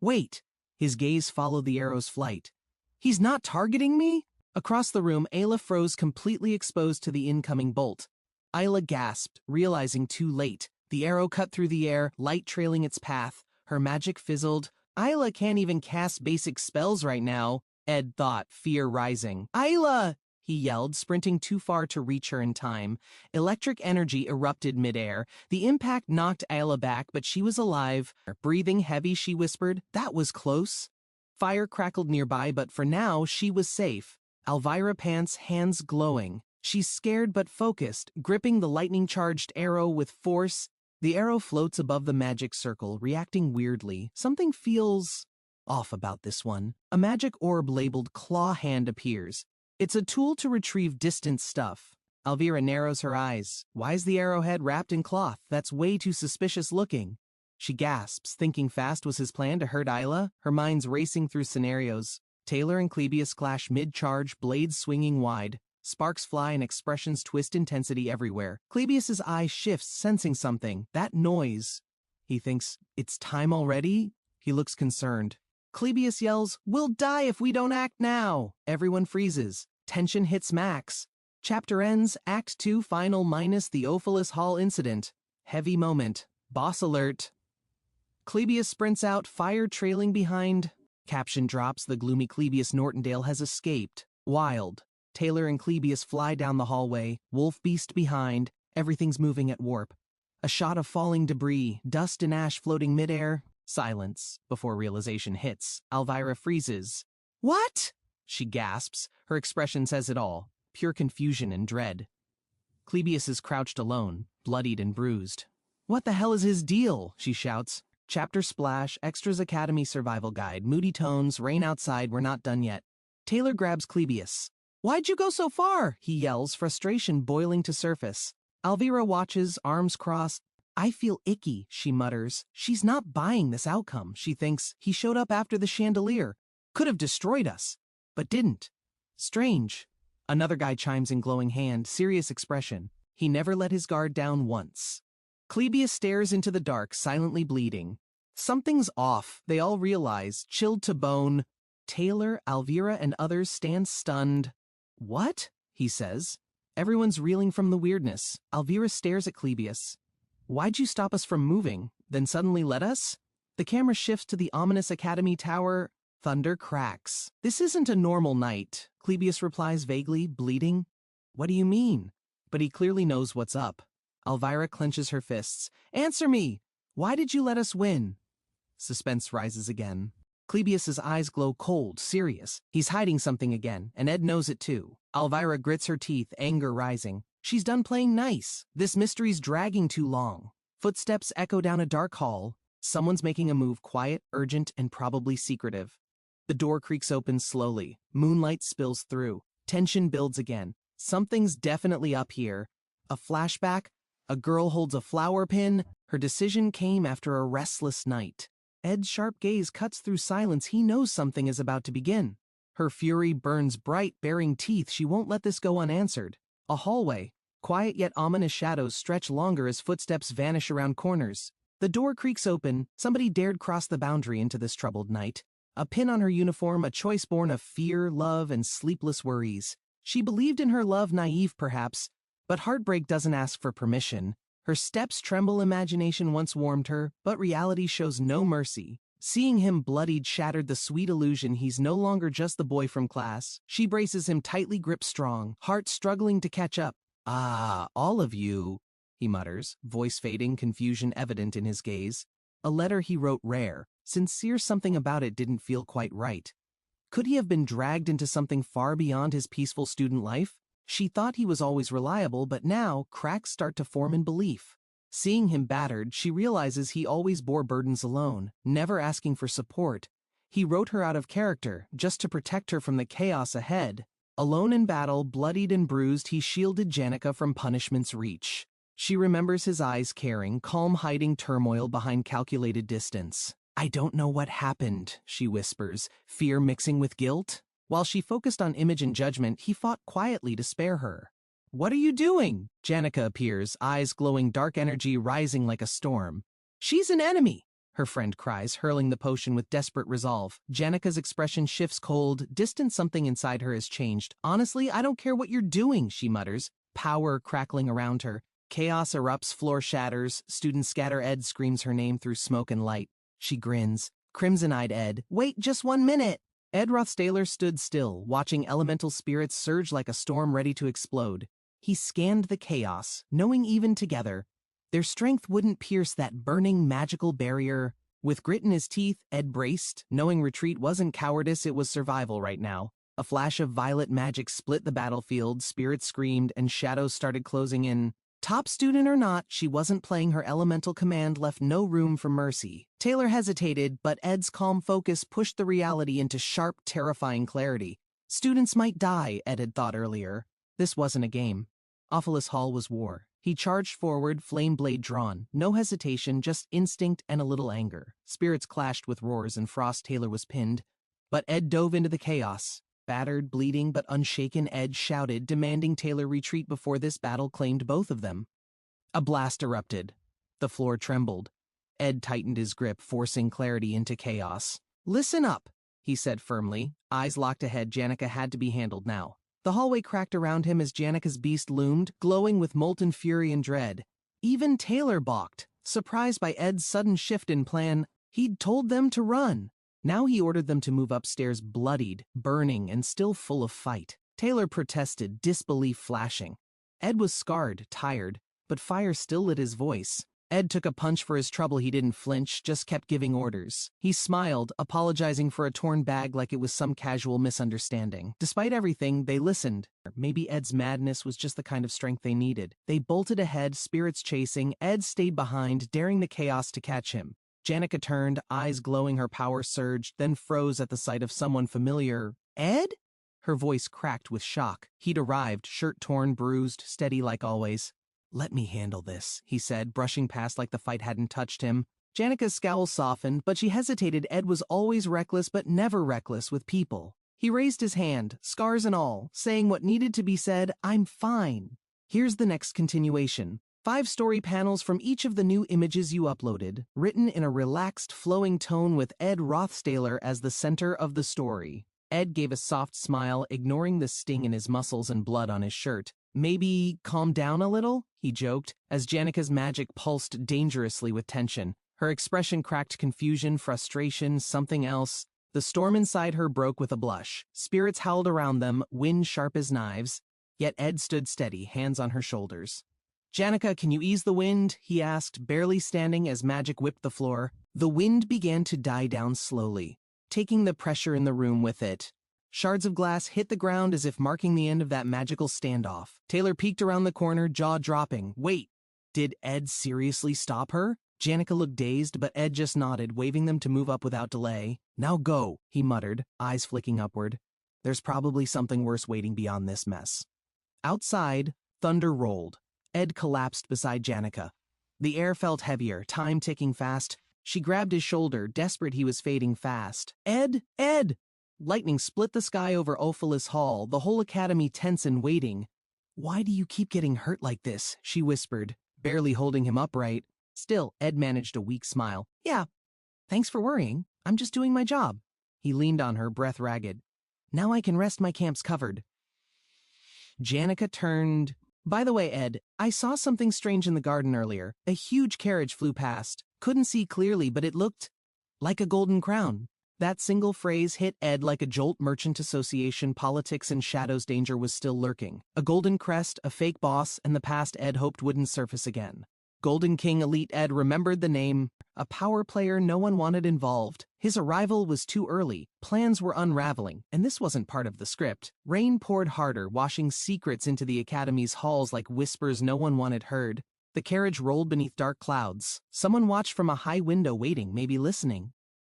Wait. His gaze followed the arrow's flight. He's not targeting me? Across the room, Ayla froze, completely exposed to the incoming bolt. Isla gasped, realizing too late. The arrow cut through the air, light trailing its path. Her magic fizzled. Isla can't even cast basic spells right now, Ed thought, fear rising. Isla! He yelled, sprinting too far to reach her in time. Electric energy erupted midair. The impact knocked Isla back, but she was alive. Breathing heavy, she whispered, that was close. Fire crackled nearby, but for now, she was safe. Elvira pants, hands glowing. She's scared but focused, gripping the lightning-charged arrow with force. The arrow floats above the magic circle, reacting weirdly. Something feels off about this one. A magic orb labeled Claw Hand appears. It's a tool to retrieve distant stuff. Elvira narrows her eyes. Why is the arrowhead wrapped in cloth? That's way too suspicious looking. She gasps, thinking fast was his plan to hurt Isla. Her mind's racing through scenarios. Taylor and Clebius clash mid-charge, blades swinging wide. Sparks fly and expressions twist, intensity everywhere. Clebius's eye shifts, sensing something. That noise. He thinks, it's time already? He looks concerned. Clebius yells, we'll die if we don't act now. Everyone freezes. Tension hits max. Chapter ends, Act 2 final minus the Ophelis Hall incident. Heavy moment. Boss alert. Clebius sprints out, fire trailing behind. Caption drops, the gloomy Clebius Nortondale has escaped. Wild. Taylor and Clebius fly down the hallway, wolf beast behind, everything's moving at warp. A shot of falling debris, dust and ash floating midair. Silence. Before realization hits, Elvira freezes. What? She gasps. Her expression says it all. Pure confusion and dread. Clebius is crouched alone, bloodied and bruised. What the hell is his deal? She shouts. Chapter splash, Extras Academy Survival Guide, moody tones, rain outside, we're not done yet. Taylor grabs Clebius. Why'd you go so far? He yells, frustration boiling to surface. Elvira watches, arms crossed. I feel icky, she mutters. She's not buying this outcome, she thinks. He showed up after the chandelier. Could have destroyed us, but didn't. Strange. Another guy chimes in, glowing hand, serious expression. He never let his guard down once. Clebius stares into the dark, silently bleeding. Something's off, they all realize, chilled to bone. Taylor, Elvira, and others stand stunned. What? He says. Everyone's reeling from the weirdness. Elvira stares at Clebius. Why'd you stop us from moving, then suddenly let us? The camera shifts to the ominous Academy Tower. Thunder cracks. This isn't a normal night, Clebius replies vaguely, bleeding. What do you mean? But he clearly knows what's up. Elvira clenches her fists. Answer me! Why did you let us win? Suspense rises again. Clebius's eyes glow cold, serious. He's hiding something again, and Ed knows it too. Elvira grits her teeth, anger rising. She's done playing nice. This mystery's dragging too long. Footsteps echo down a dark hall. Someone's making a move, quiet, urgent, and probably secretive. The door creaks open slowly. Moonlight spills through. Tension builds again. Something's definitely up here. A flashback. A girl holds a flower pin. Her decision came after a restless night. Ed's sharp gaze cuts through silence. He knows something is about to begin. Her fury burns bright, baring teeth. She won't let this go unanswered. A hallway. Quiet yet ominous shadows stretch longer as footsteps vanish around corners. The door creaks open. Somebody dared cross the boundary into this troubled night. A pin on her uniform, a choice born of fear, love, and sleepless worries. She believed in her love, naive perhaps, but heartbreak doesn't ask for permission. Her steps tremble, imagination once warmed her, but reality shows no mercy. Seeing him bloodied shattered the sweet illusion he's no longer just the boy from class. She braces him tightly gripped strong, heart struggling to catch up. "Ah, all of you," he mutters, voice fading, confusion evident in his gaze. A letter he wrote rare, sincere, something about it didn't feel quite right. Could he have been dragged into something far beyond his peaceful student life? She thought he was always reliable, but now cracks start to form in belief. Seeing him battered, she realizes he always bore burdens alone, never asking for support. He wrote her out of character, just to protect her from the chaos ahead. Alone in battle, bloodied and bruised, he shielded Janica from punishment's reach. She remembers his eyes caring, calm, hiding turmoil behind calculated distance. "I don't know what happened," she whispers, fear mixing with guilt. While she focused on image and judgment, he fought quietly to spare her. "What are you doing?" Janica appears, eyes glowing, dark energy rising like a storm. "She's an enemy," her friend cries, hurling the potion with desperate resolve. Janica's expression shifts cold, distant. Something inside her has changed. "Honestly, I don't care what you're doing," she mutters, power crackling around her. Chaos erupts, floor shatters, students scatter. Ed screams her name through smoke and light. She grins. Crimson-eyed Ed, "Wait just 1 minute." Ed Rothstaler stood still, watching elemental spirits surge like a storm ready to explode. He scanned the chaos, knowing even together, their strength wouldn't pierce that burning magical barrier. With grit in his teeth, Ed braced, knowing retreat wasn't cowardice, it was survival right now. A flash of violet magic split the battlefield, spirits screamed, and shadows started closing in. Top student or not, she wasn't playing. Her elemental command left no room for mercy. Taylor hesitated, but Ed's calm focus pushed the reality into sharp, terrifying clarity. Students might die, Ed had thought earlier. This wasn't a game. Awfulus Hall was war. He charged forward, flame blade drawn. No hesitation, just instinct and a little anger. Spirits clashed with roars and Frost. Taylor was pinned. But Ed dove into the chaos. Battered, bleeding, but unshaken, Ed shouted, demanding Taylor retreat before this battle claimed both of them. A blast erupted. The floor trembled. Ed tightened his grip, forcing clarity into chaos. "Listen up," he said firmly. Eyes locked ahead, Janica had to be handled now. The hallway cracked around him as Janica's beast loomed, glowing with molten fury and dread. Even Taylor balked, surprised by Ed's sudden shift in plan. He'd told them to run. Now he ordered them to move upstairs, bloodied, burning, and still full of fight. Taylor protested, disbelief flashing. Ed was scarred, tired, but fire still lit his voice. Ed took a punch for his trouble. He didn't flinch, just kept giving orders. He smiled, apologizing for a torn bag like it was some casual misunderstanding. Despite everything, they listened. Maybe Ed's madness was just the kind of strength they needed. They bolted ahead, spirits chasing. Ed stayed behind, daring the chaos to catch him. Janica turned, eyes glowing, her power surged, then froze at the sight of someone familiar. "Ed?" Her voice cracked with shock. He'd arrived, shirt torn, bruised, steady like always. "Let me handle this," he said, brushing past like the fight hadn't touched him. Janica's scowl softened, but she hesitated. Ed was always reckless, but never reckless with people. He raised his hand, scars and all, saying what needed to be said, "I'm fine." Here's the next continuation. 5 story panels from each of the new images you uploaded, written in a relaxed, flowing tone with Ed Rothstaler as the center of the story. Ed gave a soft smile, ignoring the sting in his muscles and blood on his shirt. "Maybe calm down a little?" he joked, as Janica's magic pulsed dangerously with tension. Her expression cracked confusion, frustration, something else. The storm inside her broke with a blush. Spirits howled around them, wind sharp as knives. Yet Ed stood steady, hands on her shoulders. "Janica, can you ease the wind?" he asked, barely standing as magic whipped the floor. The wind began to die down slowly, taking the pressure in the room with it. Shards of glass hit the ground as if marking the end of that magical standoff. Taylor peeked around the corner, jaw dropping. Wait, did Ed seriously stop her? Janica looked dazed, but Ed just nodded, waving them to move up without delay. "Now go," he muttered, eyes flicking upward. "There's probably something worse waiting beyond this mess." Outside, thunder rolled. Ed collapsed beside Janica. The air felt heavier, time ticking fast. She grabbed his shoulder, desperate. He was fading fast. "Ed! Ed!" Lightning split the sky over Ophelis Hall, the whole academy tense and waiting. "Why do you keep getting hurt like this?" she whispered, barely holding him upright. Still, Ed managed a weak smile. "Yeah, thanks for worrying. I'm just doing my job." He leaned on her, breath ragged. "Now I can rest. My camp's covered." Janica turned. "By the way, Ed, I saw something strange in the garden earlier. A huge carriage flew past. Couldn't see clearly, but it looked Like a golden crown. That single phrase hit Ed like a jolt. Merchant association, politics, and shadows. Danger was still lurking. A golden crest, a fake boss, and the past Ed hoped wouldn't surface again. Golden King Elite. Ed remembered the name. A power player no one wanted involved. His arrival was too early. Plans were unraveling, and this wasn't part of the script. Rain poured harder, washing secrets into the Academy's halls like whispers no one wanted heard. The carriage rolled beneath dark clouds. Someone watched from a high window, waiting, maybe listening.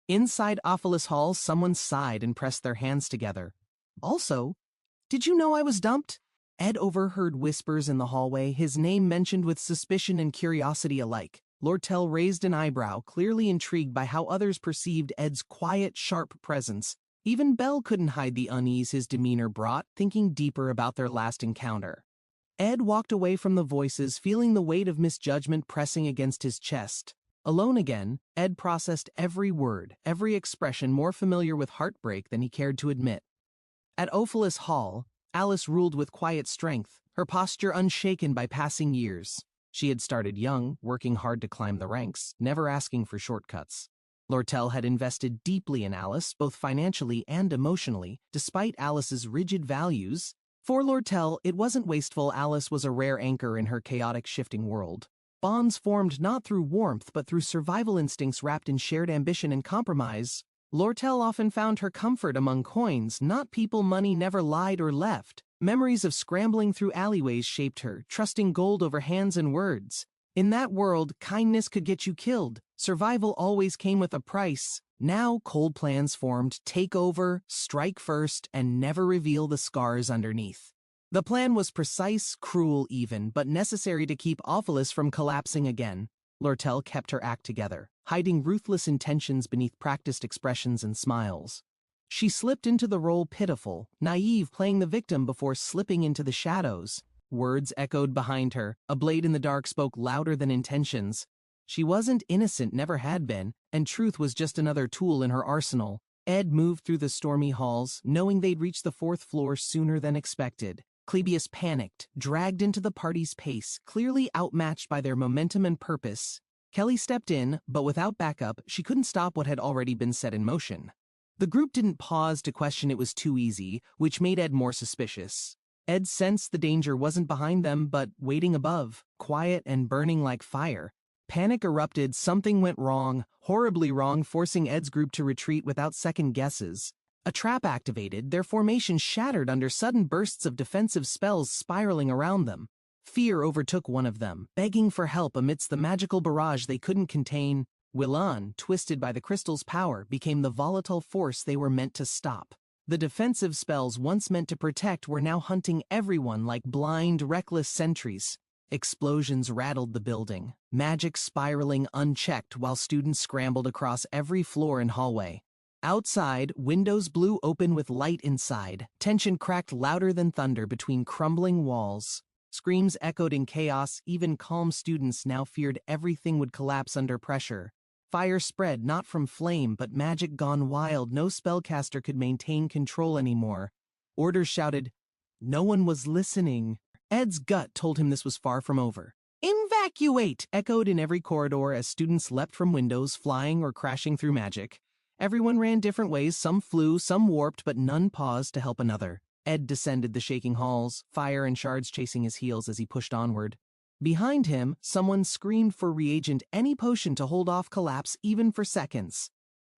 Inside Ophelis Hall, someone sighed and pressed their hands together. Also, did you know I was dumped? Ed overheard whispers in the hallway, his name mentioned with suspicion and curiosity alike. Lortel raised an eyebrow, clearly intrigued by how others perceived Ed's quiet, sharp presence. Even Belle couldn't hide the unease his demeanor brought, thinking deeper about their last encounter. Ed walked away from the voices, feeling the weight of misjudgment pressing against his chest. Alone again, Ed processed every word, every expression more familiar with heartbreak than he cared to admit. At Ophelis Hall, Alice ruled with quiet strength, her posture unshaken by passing years. She had started young, working hard to climb the ranks, never asking for shortcuts. Lortel had invested deeply in Alice, both financially and emotionally, despite Alice's rigid values. For Lortel, it wasn't wasteful. Alice was a rare anchor in her chaotic, shifting world. Bonds formed not through warmth, but through survival instincts wrapped in shared ambition and compromise. Lortel often found her comfort among coins, not people. Money never lied or left. Memories of scrambling through alleyways shaped her, trusting gold over hands and words. In that world, kindness could get you killed. Survival always came with a price. Now, cold plans formed: take over, strike first, and never reveal the scars underneath. The plan was precise, cruel even, but necessary to keep Ophelis from collapsing again. Lortel kept her act together, hiding ruthless intentions beneath practiced expressions and smiles. She slipped into the role pitiful, naive, playing the victim before slipping into the shadows. Words echoed behind her. A blade in the dark spoke louder than intentions. She wasn't innocent, never had been, and truth was just another tool in her arsenal. Ed moved through the stormy halls, knowing they'd reach the 4th floor sooner than expected. Clebius panicked, dragged into the party's pace, clearly outmatched by their momentum and purpose. Kelly stepped in, but without backup, she couldn't stop what had already been set in motion. The group didn't pause to question. It was too easy, which made Ed more suspicious. Ed sensed the danger wasn't behind them, but waiting above, quiet and burning like fire. Panic erupted. Something went wrong, horribly wrong, forcing Ed's group to retreat without second guesses. A trap activated, their formation shattered under sudden bursts of defensive spells spiraling around them. Fear overtook one of them, begging for help amidst the magical barrage they couldn't contain. Willan, twisted by the crystal's power, became the volatile force they were meant to stop. The defensive spells once meant to protect were now hunting everyone like blind, reckless sentries. Explosions rattled the building, magic spiraling unchecked while students scrambled across every floor and hallway. Outside, windows blew open with light inside. Tension cracked louder than thunder between crumbling walls. Screams echoed in chaos. Even calm students now feared everything would collapse under pressure. Fire spread, not from flame, but magic gone wild. No spellcaster could maintain control anymore. Orders shouted. No one was listening. Ed's gut told him this was far from over. "Evacuate!" echoed in every corridor as students leapt from windows, flying or crashing through magic. Everyone ran different ways. Some flew, some warped, but none paused to help another. Ed descended the shaking halls, fire and shards chasing his heels as he pushed onward. Behind him, someone screamed for reagent, any potion to hold off collapse even for seconds.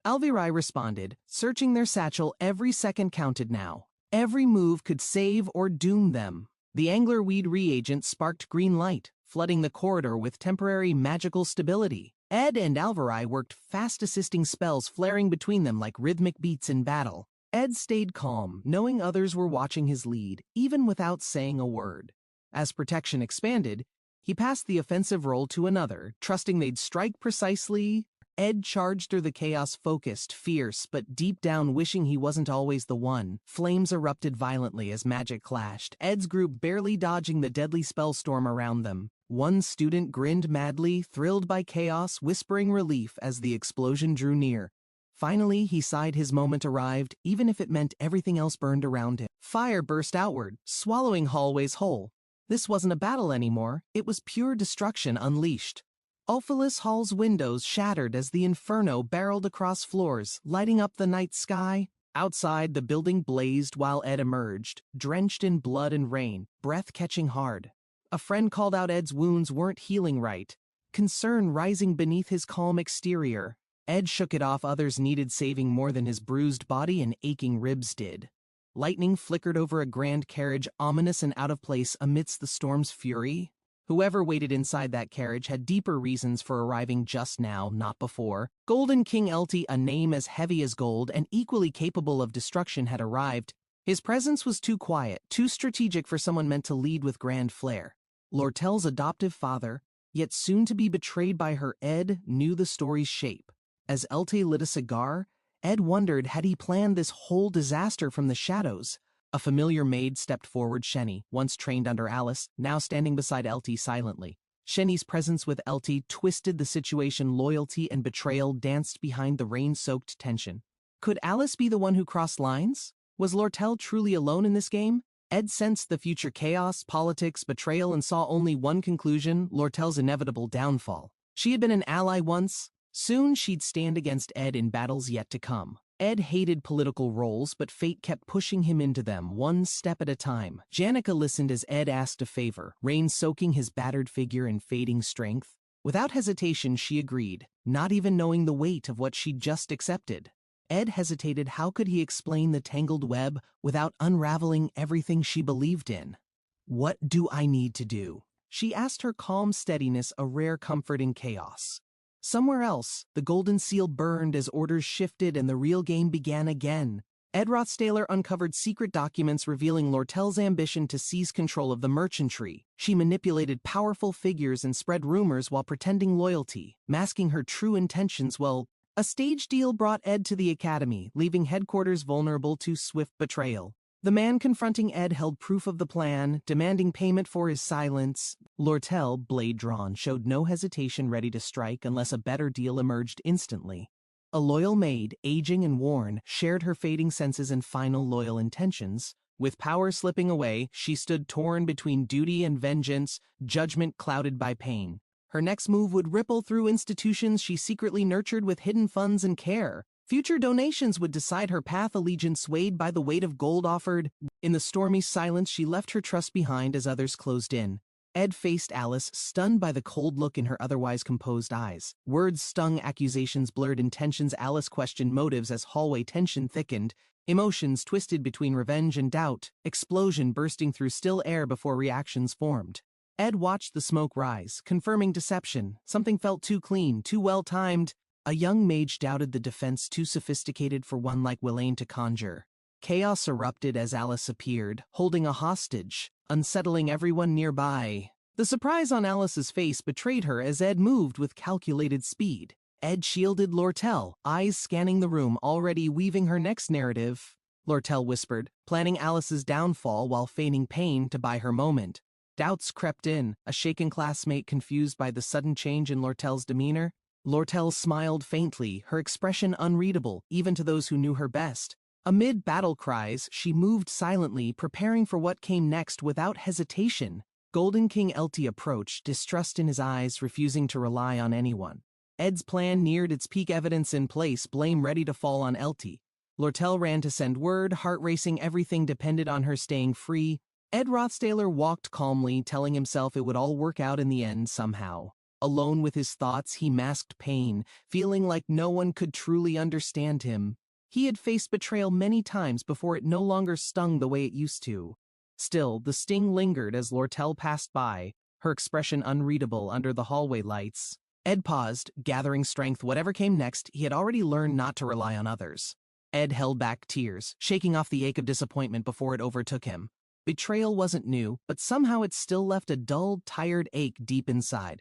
Alvirai responded, searching their satchel. Every second counted now. Every move could save or doom them. The anglerweed reagent sparked green light, flooding the corridor with temporary magical stability. Ed and Alvirai worked fast, assisting spells flaring between them like rhythmic beats in battle. Ed stayed calm, knowing others were watching his lead, even without saying a word. As protection expanded, he passed the offensive role to another, trusting they'd strike precisely. Ed charged through the chaos, focused, fierce, but deep down wishing he wasn't always the one. Flames erupted violently as magic clashed, Ed's group barely dodging the deadly spellstorm around them. One student grinned madly, thrilled by chaos, whispering relief as the explosion drew near. Finally, he sighed. His moment arrived, even if it meant everything else burned around him. Fire burst outward, swallowing hallways whole. This wasn't a battle anymore, it was pure destruction unleashed. Ulphalis Hall's windows shattered as the inferno barreled across floors, lighting up the night sky. Outside, the building blazed while Ed emerged, drenched in blood and rain, breath catching hard. A friend called out Ed's wounds weren't healing right, concern rising beneath his calm exterior. Ed shook it off. Others needed saving more than his bruised body and aching ribs did. Lightning flickered over a grand carriage, ominous and out of place amidst the storm's fury. Whoever waited inside that carriage had deeper reasons for arriving just now, not before. Golden King Elti, a name as heavy as gold and equally capable of destruction, had arrived. His presence was too quiet, too strategic for someone meant to lead with grand flair. Lortel's adoptive father, yet soon to be betrayed by her, Ed knew the story's shape. As Elti lit a cigar, Ed wondered, had he planned this whole disaster from the shadows? A familiar maid stepped forward. Shenny, once trained under Alice, now standing beside Elti silently. Shenny's presence with Elti twisted the situation. Loyalty and betrayal danced behind the rain-soaked tension. Could Alice be the one who crossed lines? Was Lortel truly alone in this game? Ed sensed the future chaos, politics, betrayal, and saw only one conclusion: Lortel's inevitable downfall. She had been an ally once. Soon she'd stand against Ed in battles yet to come. Ed hated political roles, but fate kept pushing him into them, one step at a time. Janica listened as Ed asked a favor, rain soaking his battered figure and fading strength. Without hesitation, she agreed, not even knowing the weight of what she'd just accepted. Ed hesitated. How could he explain the tangled web without unraveling everything she believed in? "What do I need to do?" she asked, her calm steadiness a rare comfort in chaos. Somewhere else, the golden seal burned as orders shifted and the real game began again. Ed Rothstaler uncovered secret documents revealing Lortel's ambition to seize control of the merchantry. She manipulated powerful figures and spread rumors while pretending loyalty, masking her true intentions. Well, a stage deal brought Ed to the academy, leaving headquarters vulnerable to swift betrayal. The man confronting Ed held proof of the plan, demanding payment for his silence. Lortel, blade drawn, showed no hesitation, ready to strike unless a better deal emerged instantly. A loyal maid, aging and worn, shared her fading senses and final loyal intentions. With power slipping away, she stood torn between duty and vengeance, judgment clouded by pain. Her next move would ripple through institutions she secretly nurtured with hidden funds and care. Future donations would decide her path, allegiance swayed by the weight of gold offered. In the stormy silence, she left her trust behind as others closed in. Ed faced Alice, stunned by the cold look in her otherwise composed eyes. Words stung, accusations blurred intentions. Alice questioned motives as hallway tension thickened. Emotions twisted between revenge and doubt. Explosion bursting through still air before reactions formed. Ed watched the smoke rise, confirming deception. Something felt too clean, too well-timed. A young mage doubted the defense too sophisticated for one like Willain to conjure. Chaos erupted as Alice appeared, holding a hostage, unsettling everyone nearby. The surprise on Alice's face betrayed her as Ed moved with calculated speed. Ed shielded Lortel, eyes scanning the room, already weaving her next narrative. Lortel whispered, planning Alice's downfall while feigning pain to buy her moment. Doubts crept in, a shaken classmate confused by the sudden change in Lortel's demeanor. Lortel smiled faintly, her expression unreadable, even to those who knew her best. Amid battle cries, she moved silently, preparing for what came next without hesitation. Golden King Elti approached, distrust in his eyes, refusing to rely on anyone. Ed's plan neared its peak, evidence in place, blame ready to fall on Elti. Lortel ran to send word, heart racing, everything depended on her staying free. Ed Rothstaler walked calmly, telling himself it would all work out in the end somehow. Alone with his thoughts, he masked pain, feeling like no one could truly understand him. He had faced betrayal many times before it no longer stung the way it used to. Still, the sting lingered as Lortel passed by, her expression unreadable under the hallway lights. Ed paused, gathering strength. Whatever came next, he had already learned not to rely on others. Ed held back tears, shaking off the ache of disappointment before it overtook him. Betrayal wasn't new, but somehow it still left a dull, tired ache deep inside.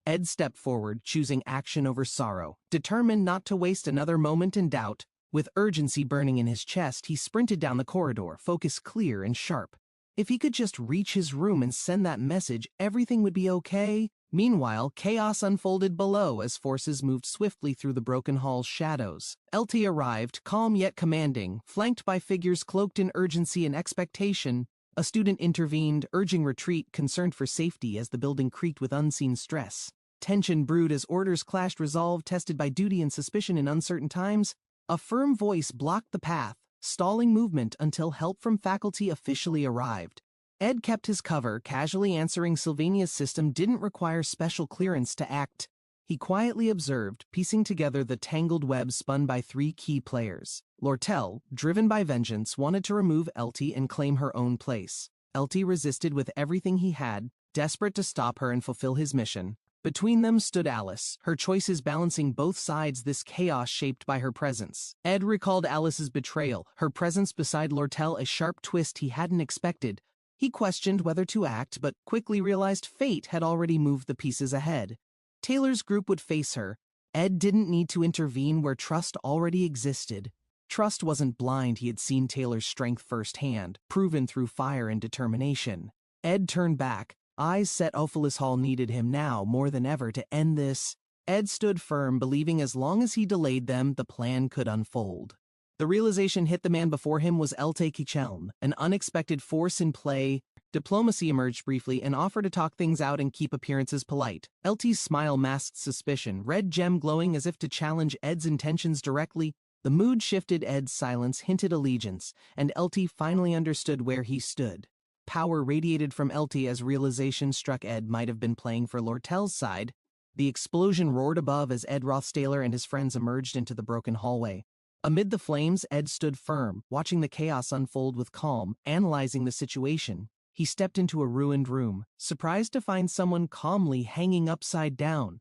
Ed stepped forward, choosing action over sorrow, determined not to waste another moment in doubt. With urgency burning in his chest, he sprinted down the corridor, focus clear and sharp. If he could just reach his room and send that message, everything would be okay. Meanwhile, chaos unfolded below as forces moved swiftly through the broken hall's shadows. Elti arrived, calm yet commanding, flanked by figures cloaked in urgency and expectation. A student intervened, urging retreat, concerned for safety as the building creaked with unseen stress. Tension brewed as orders clashed, resolve tested by duty and suspicion in uncertain times. A firm voice blocked the path, stalling movement until help from faculty officially arrived. Ed kept his cover, casually answering Sylvania's system didn't require special clearance to act. He quietly observed, piecing together the tangled web spun by 3 key players. Lortel, driven by vengeance, wanted to remove Elty and claim her own place. Elty resisted with everything he had, desperate to stop her and fulfill his mission. Between them stood Alice, her choices balancing both sides, this chaos shaped by her presence. Ed recalled Alice's betrayal, her presence beside Lortel, a sharp twist he hadn't expected. He questioned whether to act, but quickly realized fate had already moved the pieces ahead. Taylor's group would face her. Ed didn't need to intervene where trust already existed. Trust wasn't blind, he had seen Taylor's strength firsthand, proven through fire and determination. Ed turned back, eyes set. Ophelis Hall needed him now more than ever to end this. Ed stood firm, believing as long as he delayed them, the plan could unfold. The realization hit the man before him was Elte Kichelm, an unexpected force in play. Diplomacy emerged briefly, an offer to talk things out and keep appearances polite. Elte's smile masked suspicion, red gem glowing as if to challenge Ed's intentions directly. The mood shifted. Ed's silence hinted allegiance, and Elte finally understood where he stood. Power radiated from Elte as realization struck. Ed might have been playing for Lortel's side. The explosion roared above as Ed Rothstaler and his friends emerged into the broken hallway. Amid the flames, Ed stood firm, watching the chaos unfold with calm, analyzing the situation. He stepped into a ruined room, surprised to find someone calmly hanging upside down.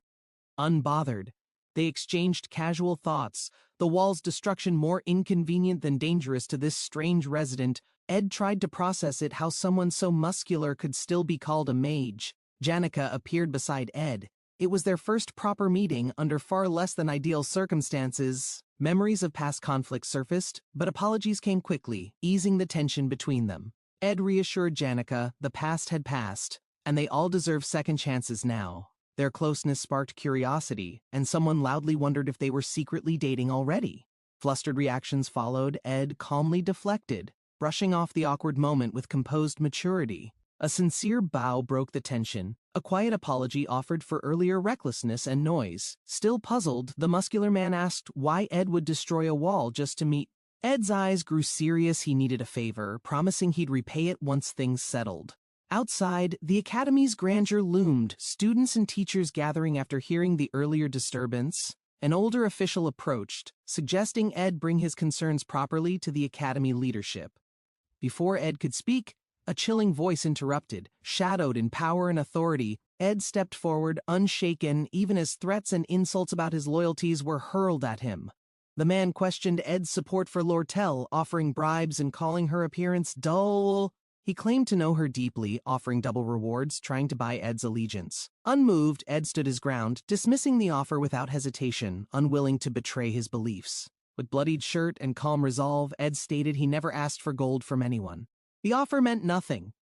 Unbothered, they exchanged casual thoughts, the wall's destruction more inconvenient than dangerous to this strange resident. Ed tried to process it, how someone so muscular could still be called a mage. Janica appeared beside Ed. It was their first proper meeting under far less than ideal circumstances. Memories of past conflicts surfaced, but apologies came quickly, easing the tension between them. Ed reassured Janica the past had passed, and they all deserve second chances now. Their closeness sparked curiosity, and someone loudly wondered if they were secretly dating already. Flustered reactions followed. Ed calmly deflected, brushing off the awkward moment with composed maturity. A sincere bow broke the tension, a quiet apology offered for earlier recklessness and noise. Still puzzled, the muscular man asked why Ed would destroy a wall just to meet. Ed's eyes grew serious. He needed a favor, promising he'd repay it once things settled. Outside, the academy's grandeur loomed, students and teachers gathering after hearing the earlier disturbance. An older official approached, suggesting Ed bring his concerns properly to the academy leadership. Before Ed could speak, a chilling voice interrupted. Shadowed in power and authority, Ed stepped forward, unshaken, even as threats and insults about his loyalties were hurled at him. The man questioned Ed's support for Lortel, offering bribes and calling her appearance dull. He claimed to know her deeply, offering double rewards, trying to buy Ed's allegiance. Unmoved, Ed stood his ground, dismissing the offer without hesitation, unwilling to betray his beliefs. With bloodied shirt and calm resolve, Ed stated he never asked for gold from anyone. The offer meant nothing.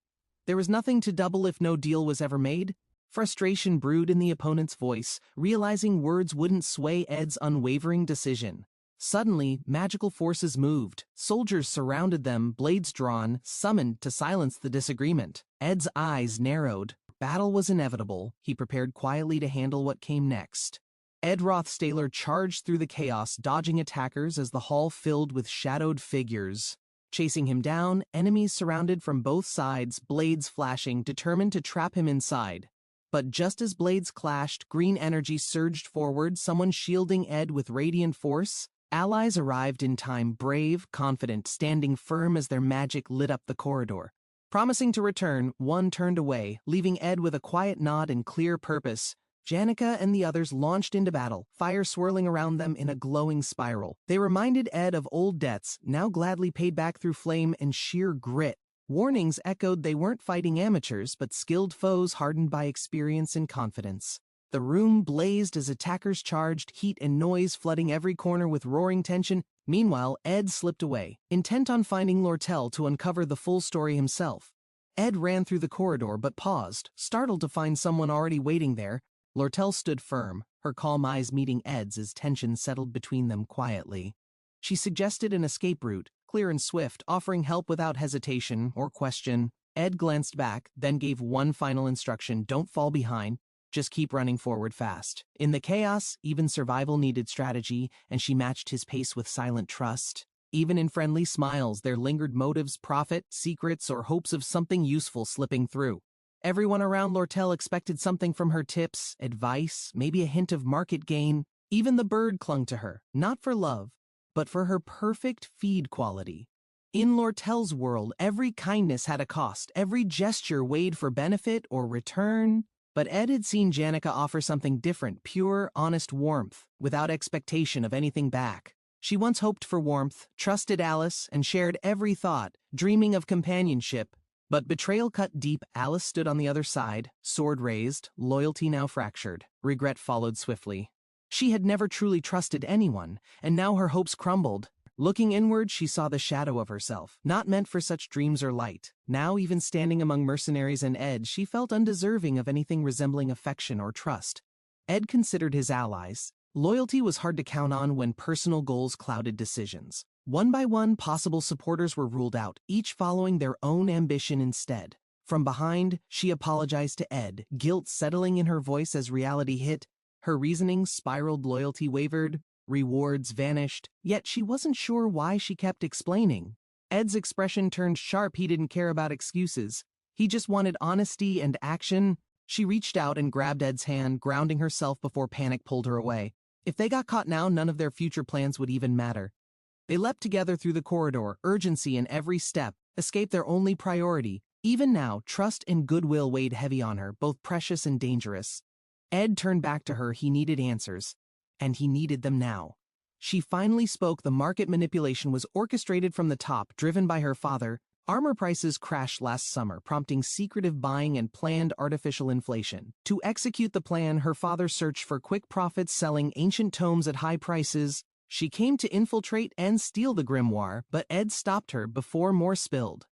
There was nothing to double if no deal was ever made. Frustration brewed in the opponent's voice, realizing words wouldn't sway Ed's unwavering decision. Suddenly, magical forces moved. Soldiers surrounded them, blades drawn, summoned to silence the disagreement. Ed's eyes narrowed. Battle was inevitable. He prepared quietly to handle what came next. Ed Rothstaler charged through the chaos, dodging attackers as the hall filled with shadowed figures. Chasing him down, enemies surrounded from both sides, blades flashing, determined to trap him inside. But just as blades clashed, green energy surged forward, someone shielding Ed with radiant force. Allies arrived in time, brave, confident, standing firm as their magic lit up the corridor. Promising to return, one turned away, leaving Ed with a quiet nod and clear purpose. Janica and the others launched into battle, fire swirling around them in a glowing spiral. They reminded Ed of old debts, now gladly paid back through flame and sheer grit. Warnings echoed they weren't fighting amateurs, but skilled foes hardened by experience and confidence. The room blazed as attackers charged, heat and noise flooding every corner with roaring tension. Meanwhile, Ed slipped away, intent on finding Lortel to uncover the full story himself. Ed ran through the corridor but paused, startled to find someone already waiting there. Lortel stood firm, her calm eyes meeting Ed's as tension settled between them quietly. She suggested an escape route, clear and swift, offering help without hesitation or question. Ed glanced back, then gave one final instruction: don't fall behind. just keep running forward fast. In the chaos, even survival needed strategy, and she matched his pace with silent trust. Even in friendly smiles, there lingered motives, profit, secrets, or hopes of something useful slipping through. Everyone around Lortel expected something from her: tips, advice, maybe a hint of market gain. Even the bird clung to her, not for love, but for her perfect feed quality. In Lortel's world, every kindness had a cost, every gesture weighed for benefit or return. But Ed had seen Janica offer something different: pure, honest warmth, without expectation of anything back. She once hoped for warmth, trusted Alice, and shared every thought, dreaming of companionship. But betrayal cut deep. Alice stood on the other side, sword raised, loyalty now fractured. Regret followed swiftly. She had never truly trusted anyone, and now her hopes crumbled. Looking inward, she saw the shadow of herself, not meant for such dreams or light. Now, even standing among mercenaries and Ed, she felt undeserving of anything resembling affection or trust. Ed considered his allies. Loyalty was hard to count on when personal goals clouded decisions. One by one, possible supporters were ruled out, each following their own ambition instead. From behind, she apologized to Ed, guilt settling in her voice as reality hit. Her reasoning spiraled, loyalty wavered, rewards vanished, yet she wasn't sure why she kept explaining. Ed's expression turned sharp. He didn't care about excuses. He just wanted honesty and action. She reached out and grabbed Ed's hand, grounding herself before panic pulled her away. If they got caught now, none of their future plans would even matter. They leapt together through the corridor, urgency in every step, escape their only priority. Even now, trust and goodwill weighed heavy on her, both precious and dangerous. Ed turned back to her. He needed answers, and he needed them now. She finally spoke. The market manipulation was orchestrated from the top, driven by her father. Armor prices crashed last summer, prompting secretive buying and planned artificial inflation. To execute the plan, her father searched for quick profits, selling ancient tomes at high prices. She came to infiltrate and steal the grimoire, but Ed stopped her before more spilled.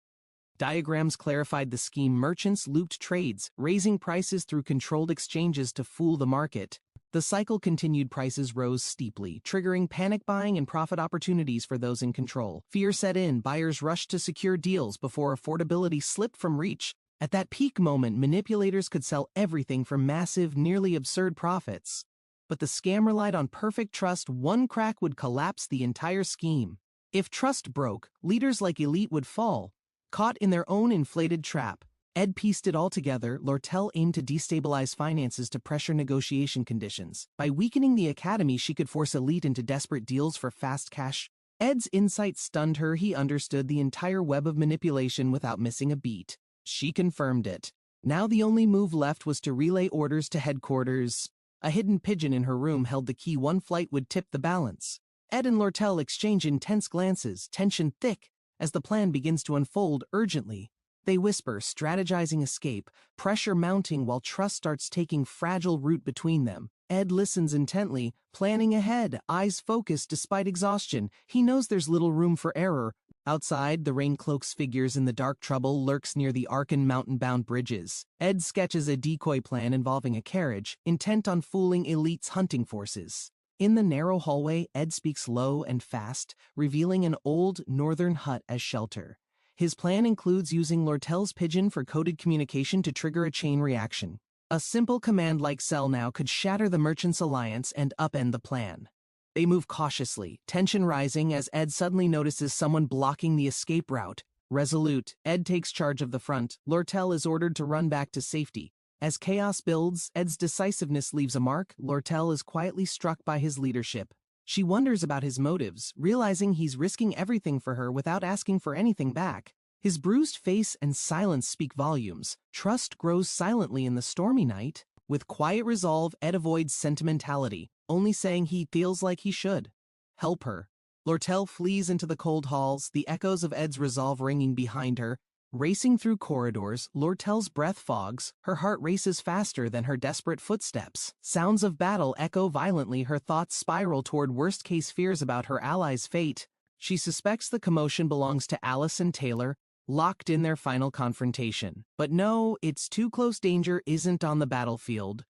Diagrams clarified the scheme. Merchants looped trades, raising prices through controlled exchanges to fool the market. The cycle continued. Prices rose steeply, triggering panic buying and profit opportunities for those in control. Fear set in. Buyers rushed to secure deals before affordability slipped from reach. At that peak moment, manipulators could sell everything for massive, nearly absurd profits. But the scam relied on perfect trust. One crack would collapse the entire scheme. If trust broke, leaders like Elite would fall, caught in their own inflated trap. Ed pieced it all together. Lortel aimed to destabilize finances to pressure negotiation conditions. By weakening the academy, she could force Elite into desperate deals for fast cash. Ed's insight stunned her. He understood the entire web of manipulation without missing a beat. She confirmed it. Now the only move left was to relay orders to headquarters. A hidden pigeon in her room held the key. One flight would tip the balance. Ed and Lortel exchange intense glances, tension thick. As the plan begins to unfold urgently, they whisper, strategizing escape, pressure mounting while trust starts taking fragile root between them. Ed listens intently, planning ahead, eyes focused despite exhaustion. He knows there's little room for error. Outside, the rain cloaks figures in the dark. Trouble lurks near the Arkan mountain-bound bridges. Ed sketches a decoy plan involving a carriage, intent on fooling Elite's hunting forces. In the narrow hallway, Ed speaks low and fast, revealing an old northern hut as shelter. His plan includes using Lortel's pigeon for coded communication to trigger a chain reaction. A simple command like "sell now" could shatter the merchants' alliance and upend the plan. They move cautiously, tension rising as Ed suddenly notices someone blocking the escape route. Resolute, Ed takes charge of the front. Lortel is ordered to run back to safety. As chaos builds, Ed's decisiveness leaves a mark. Lortel is quietly struck by his leadership. She wonders about his motives, realizing he's risking everything for her without asking for anything back. His bruised face and silence speak volumes. Trust grows silently in the stormy night. With quiet resolve, Ed avoids sentimentality, only saying he feels like he should help her. Lortel flees into the cold halls, the echoes of Ed's resolve ringing behind her. Racing through corridors, Lortel's breath fogs. Her heart races faster than her desperate footsteps. Sounds of battle echo violently. Her thoughts spiral toward worst-case fears about her allies' fate. She suspects the commotion belongs to Alice and Taylor, locked in their final confrontation. But no, it's too close. Danger isn't on the battlefield.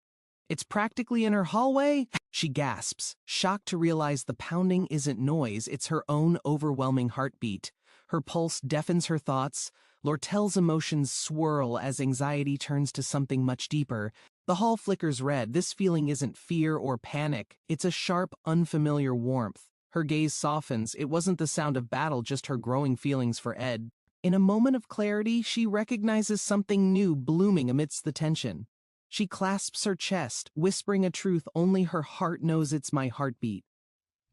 It's practically in her hallway. She gasps, shocked to realize the pounding isn't noise, it's her own overwhelming heartbeat. Her pulse deafens her thoughts. Lortel's emotions swirl as anxiety turns to something much deeper. The hall flickers red. This feeling isn't fear or panic. It's a sharp, unfamiliar warmth. Her gaze softens. It wasn't the sound of battle, just her growing feelings for Ed. In a moment of clarity, she recognizes something new blooming amidst the tension. She clasps her chest, whispering a truth only her heart knows. It's my heartbeat.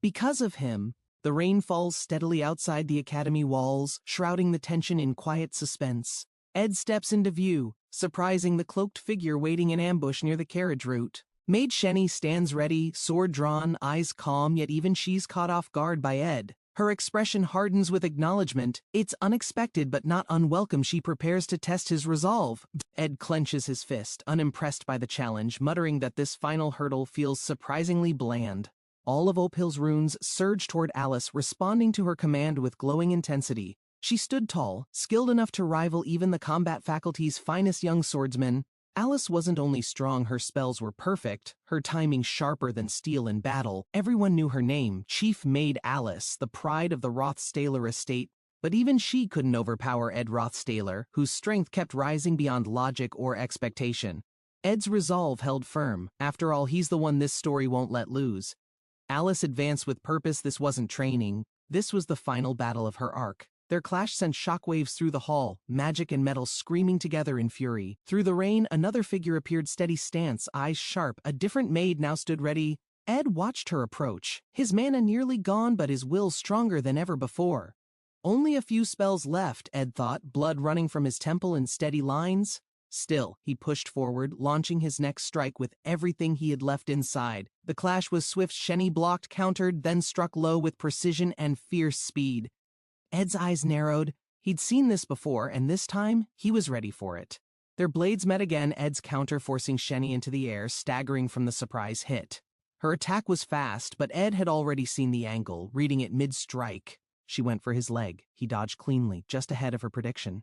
Because of him, the rain falls steadily outside the academy walls, shrouding the tension in quiet suspense. Ed steps into view, surprising the cloaked figure waiting in ambush near the carriage route. Maid Shenny stands ready, sword drawn, eyes calm, yet even she's caught off guard by Ed. Her expression hardens with acknowledgement. It's unexpected but not unwelcome. She prepares to test his resolve. Ed clenches his fist, unimpressed by the challenge, muttering that this final hurdle feels surprisingly bland. All of Opal's runes surge toward Alice, responding to her command with glowing intensity. She stood tall, skilled enough to rival even the combat faculty's finest young swordsmen. Alice wasn't only strong, her spells were perfect, her timing sharper than steel in battle. Everyone knew her name, Chief Maid Alice, the pride of the Rothstaler estate. But even she couldn't overpower Ed Rothstaler, whose strength kept rising beyond logic or expectation. Ed's resolve held firm. After all, he's the one this story won't let lose. Alice advanced with purpose. This wasn't training. This was the final battle of her arc. Their clash sent shockwaves through the hall, magic and metal screaming together in fury. Through the rain, another figure appeared, steady stance, eyes sharp. A different maid now stood ready. Ed watched her approach, his mana nearly gone but his will stronger than ever before. Only a few spells left, Ed thought, blood running from his temple in steady lines. Still, he pushed forward, launching his next strike with everything he had left inside. The clash was swift. Shenny blocked, countered, then struck low with precision and fierce speed. Ed's eyes narrowed. He'd seen this before, and this time, he was ready for it. Their blades met again, Ed's counter forcing Shenny into the air, staggering from the surprise hit. Her attack was fast, but Ed had already seen the angle, reading it mid-strike. She went for his leg. He dodged cleanly, just ahead of her prediction.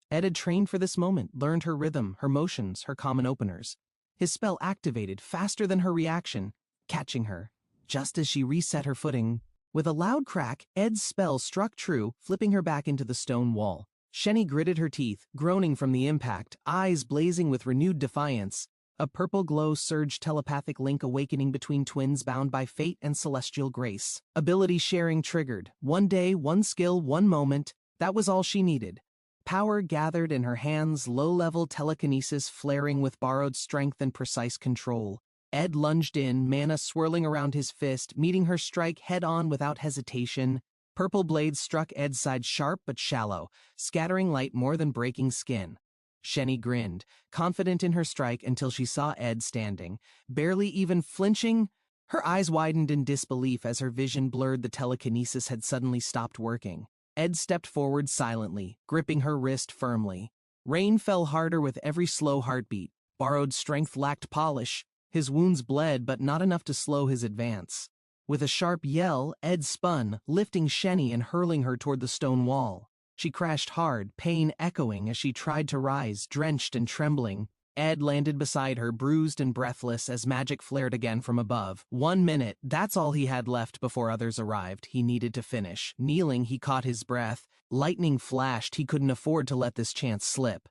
Ed had trained for this moment, learned her rhythm, her motions, her common openers. His spell activated faster than her reaction, catching her, just as she reset her footing. With a loud crack, Ed's spell struck true, flipping her back into the stone wall. Shenny gritted her teeth, groaning from the impact, eyes blazing with renewed defiance. A purple glow surged, telepathic link awakening between twins bound by fate and celestial grace. Ability sharing triggered. One day, one skill, one moment. That was all she needed. Power gathered in her hands, low-level telekinesis flaring with borrowed strength and precise control. Ed lunged in, mana swirling around his fist, meeting her strike head-on without hesitation. Purple blades struck Ed's side sharp but shallow, scattering light more than breaking skin. Shenny grinned, confident in her strike until she saw Ed standing, barely even flinching. Her eyes widened in disbelief as her vision blurred. The telekinesis had suddenly stopped working. Ed stepped forward silently, gripping her wrist firmly. Rain fell harder with every slow heartbeat. Borrowed strength lacked polish. His wounds bled, but not enough to slow his advance. With a sharp yell, Ed spun, lifting Shenny and hurling her toward the stone wall. She crashed hard, pain echoing as she tried to rise, drenched and trembling. Ed landed beside her, bruised and breathless, as magic flared again from above. 1 minute, that's all he had left before others arrived. He needed to finish. Kneeling, he caught his breath. Lightning flashed. He couldn't afford to let this chance slip.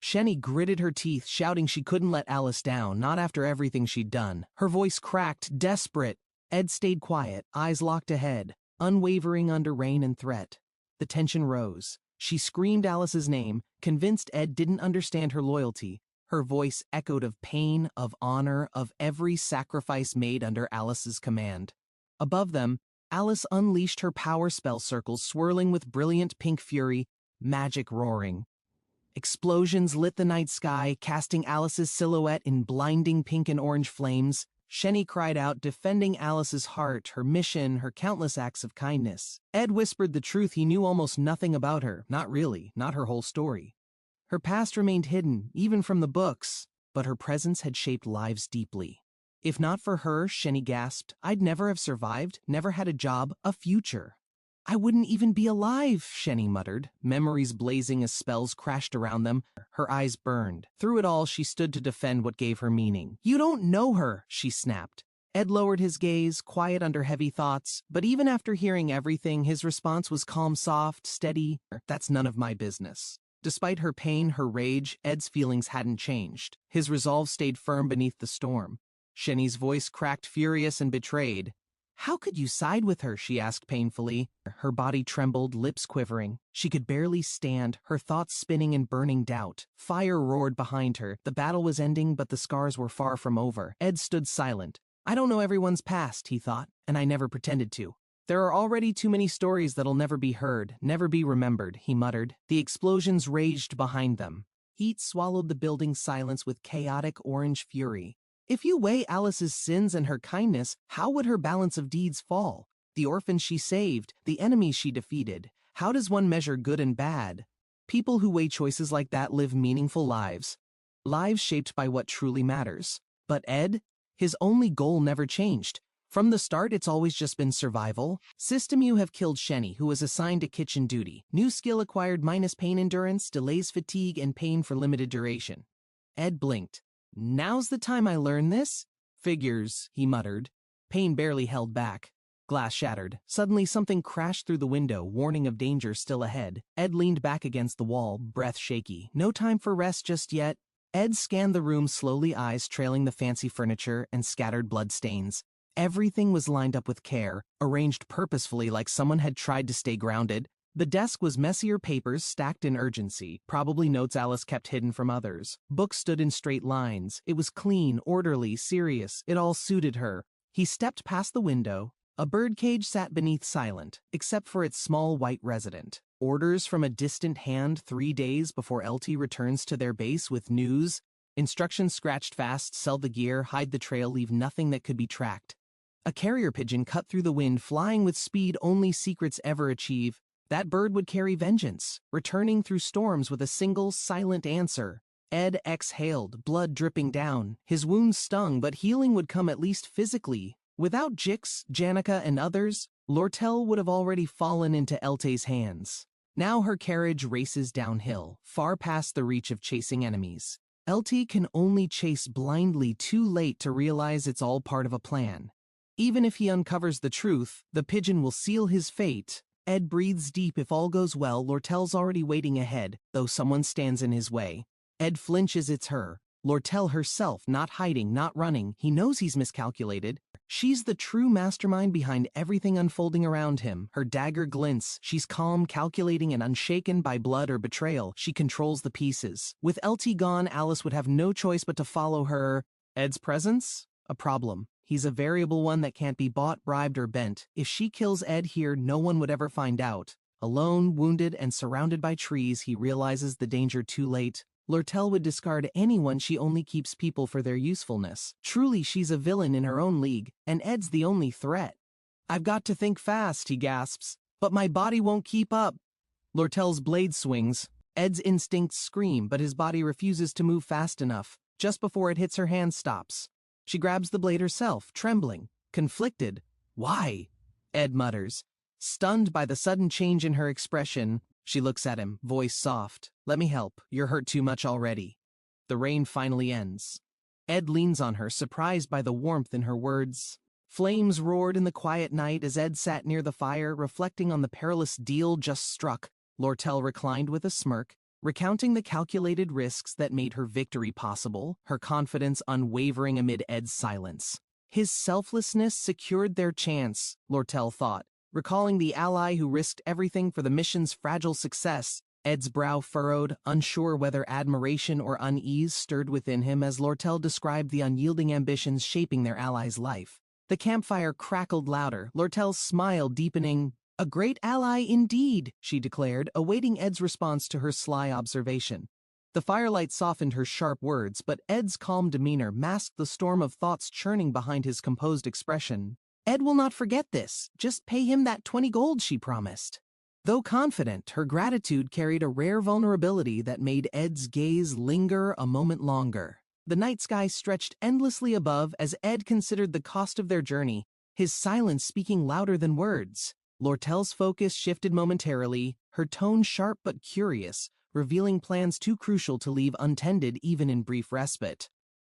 Shenny gritted her teeth, shouting she couldn't let Alice down, not after everything she'd done. Her voice cracked, desperate. Ed stayed quiet, eyes locked ahead, unwavering under rain and threat. The tension rose. She screamed Alice's name, convinced Ed didn't understand her loyalty. Her voice echoed of pain, of honor, of every sacrifice made under Alice's command. Above them, Alice unleashed her power spell circles, swirling with brilliant pink fury, magic roaring. Explosions lit the night sky, casting Alice's silhouette in blinding pink and orange flames. Shenny cried out, defending Alice's heart, her mission, her countless acts of kindness. Ed whispered the truth. He knew almost nothing about her. Not really, not her whole story. Her past remained hidden, even from the books, but her presence had shaped lives deeply. If not for her, Shenny gasped, I'd never have survived, never had a job, a future. I wouldn't even be alive, Shenny muttered, memories blazing as spells crashed around them. Her eyes burned. Through it all, she stood to defend what gave her meaning. You don't know her, she snapped. Ed lowered his gaze, quiet under heavy thoughts, but even after hearing everything, his response was calm, soft, steady. That's none of my business. Despite her pain, her rage, Ed's feelings hadn't changed. His resolve stayed firm beneath the storm. Shenny's voice cracked, furious and betrayed. "How could you side with her?" she asked painfully. Her body trembled, lips quivering. She could barely stand, her thoughts spinning in burning doubt. Fire roared behind her. The battle was ending, but the scars were far from over. Ed stood silent. "I don't know everyone's past," he thought, "and I never pretended to. There are already too many stories that'll never be heard, never be remembered," he muttered. The explosions raged behind them. Heat swallowed the building's silence with chaotic orange fury. If you weigh Alice's sins and her kindness, how would her balance of deeds fall? The orphans she saved, the enemies she defeated. How does one measure good and bad? People who weigh choices like that live meaningful lives. Lives shaped by what truly matters. But Ed? His only goal never changed. From the start, it's always just been survival. System: you have killed Shenny, who was assigned to kitchen duty. New skill acquired minus pain endurance, delays fatigue, and pain for limited duration. Ed blinked. "Now's the time I learn this?" "Figures," he muttered. Pain barely held back. Glass shattered. Suddenly something crashed through the window, warning of danger still ahead. Ed leaned back against the wall, breath shaky. No time for rest just yet. Ed scanned the room slowly, eyes trailing the fancy furniture and scattered bloodstains. Everything was lined up with care, arranged purposefully like someone had tried to stay grounded. The desk was messier papers stacked in urgency, probably notes Alice kept hidden from others. Books stood in straight lines. It was clean, orderly, serious. It all suited her. He stepped past the window. A birdcage sat beneath, silent, except for its small white resident. Orders from a distant hand 3 days before LT returns to their base with news. Instructions scratched fast: sell the gear, hide the trail, leave nothing that could be tracked. A carrier pigeon cut through the wind, flying with speed only secrets ever achieve. That bird would carry vengeance, returning through storms with a single, silent answer. Ed exhaled, blood dripping down. His wounds stung, but healing would come at least physically. Without Jix, Janica, and others, Lortel would have already fallen into Elte's hands. Now her carriage races downhill, far past the reach of chasing enemies. LT can only chase blindly, too late to realize it's all part of a plan. Even if he uncovers the truth, the pigeon will seal his fate. Ed breathes deep. If all goes well, Lortel's already waiting ahead, though someone stands in his way. Ed flinches. It's her. Lortel herself, not hiding, not running. He knows he's miscalculated. She's the true mastermind behind everything unfolding around him. Her dagger glints. She's calm, calculating, and unshaken by blood or betrayal. She controls the pieces. With LT gone, Alice would have no choice but to follow her. Ed's presence? A problem. He's a variable one that can't be bought, bribed, or bent. If she kills Ed here, no one would ever find out. Alone, wounded, and surrounded by trees, he realizes the danger too late. Lortel would discard anyone. She only keeps people for their usefulness. Truly, she's a villain in her own league, and Ed's the only threat. "I've got to think fast," he gasps, "but my body won't keep up." Lortel's blade swings. Ed's instincts scream, but his body refuses to move fast enough. Just before it hits her hand, stops. She grabs the blade herself, trembling, conflicted. "Why?" Ed mutters. Stunned by the sudden change in her expression, she looks at him, voice soft. "Let me help. You're hurt too much already." The rain finally ends. Ed leans on her, surprised by the warmth in her words. Flames roared in the quiet night as Ed sat near the fire, reflecting on the perilous deal just struck. Lortel reclined with a smirk, recounting the calculated risks that made her victory possible, her confidence unwavering amid Ed's silence. His selflessness secured their chance, Lortel thought, recalling the ally who risked everything for the mission's fragile success. Ed's brow furrowed, unsure whether admiration or unease stirred within him as Lortel described the unyielding ambitions shaping their ally's life. The campfire crackled louder, Lortel's smile deepening. "A great ally indeed," she declared, awaiting Ed's response to her sly observation. The firelight softened her sharp words, but Ed's calm demeanor masked the storm of thoughts churning behind his composed expression. "Ed will not forget this. Just pay him that 20 gold she promised." Though confident, her gratitude carried a rare vulnerability that made Ed's gaze linger a moment longer. The night sky stretched endlessly above as Ed considered the cost of their journey, his silence speaking louder than words. Lortel's focus shifted momentarily, her tone sharp but curious, revealing plans too crucial to leave untended even in brief respite.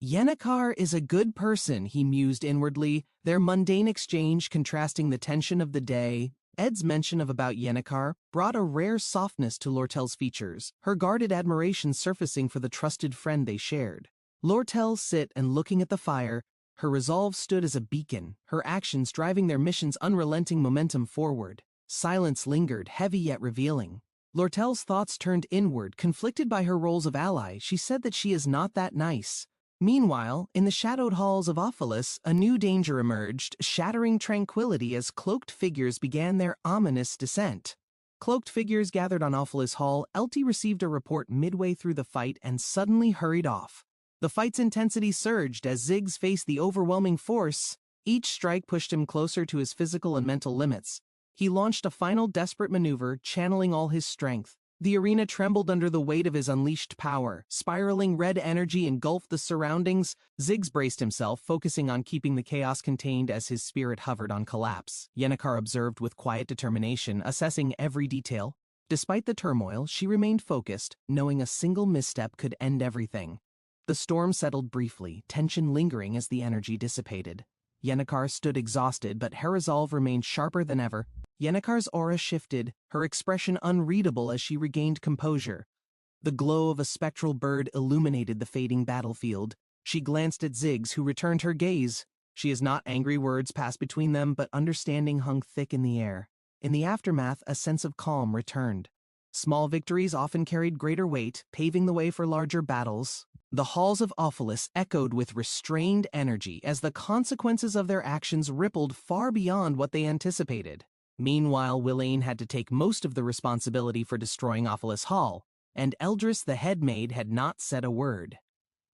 "Yennecar is a good person," he mused inwardly, their mundane exchange contrasting the tension of the day. Ed's mention of about Yennecar brought a rare softness to Lortel's features, her guarded admiration surfacing for the trusted friend they shared. Lortel sit and looking at the fire, her resolve stood as a beacon, her actions driving their mission's unrelenting momentum forward. Silence lingered, heavy yet revealing. Lortel's thoughts turned inward, conflicted by her roles of ally. She said that she is not that nice. Meanwhile, in the shadowed halls of Ophelis, a new danger emerged, shattering tranquility as cloaked figures began their ominous descent. Cloaked figures gathered on Ophelis Hall. Elty received a report midway through the fight and suddenly hurried off. The fight's intensity surged as Ziggs faced the overwhelming force. Each strike pushed him closer to his physical and mental limits. He launched a final desperate maneuver, channeling all his strength. The arena trembled under the weight of his unleashed power. Spiraling red energy engulfed the surroundings. Ziggs braced himself, focusing on keeping the chaos contained as his spirit hovered on collapse. Yennecar observed with quiet determination, assessing every detail. Despite the turmoil, she remained focused, knowing a single misstep could end everything. The storm settled briefly, tension lingering as the energy dissipated. Yennecar stood exhausted, but her resolve remained sharper than ever. Yennecar's aura shifted, her expression unreadable as she regained composure. The glow of a spectral bird illuminated the fading battlefield. She glanced at Ziggs, who returned her gaze. She is not angry, words passed between them, but understanding hung thick in the air. In the aftermath, a sense of calm returned. Small victories often carried greater weight, paving the way for larger battles. The halls of Ophelis echoed with restrained energy as the consequences of their actions rippled far beyond what they anticipated. Meanwhile, Willain had to take most of the responsibility for destroying Ophelis Hall, and Eldris the headmaid had not said a word.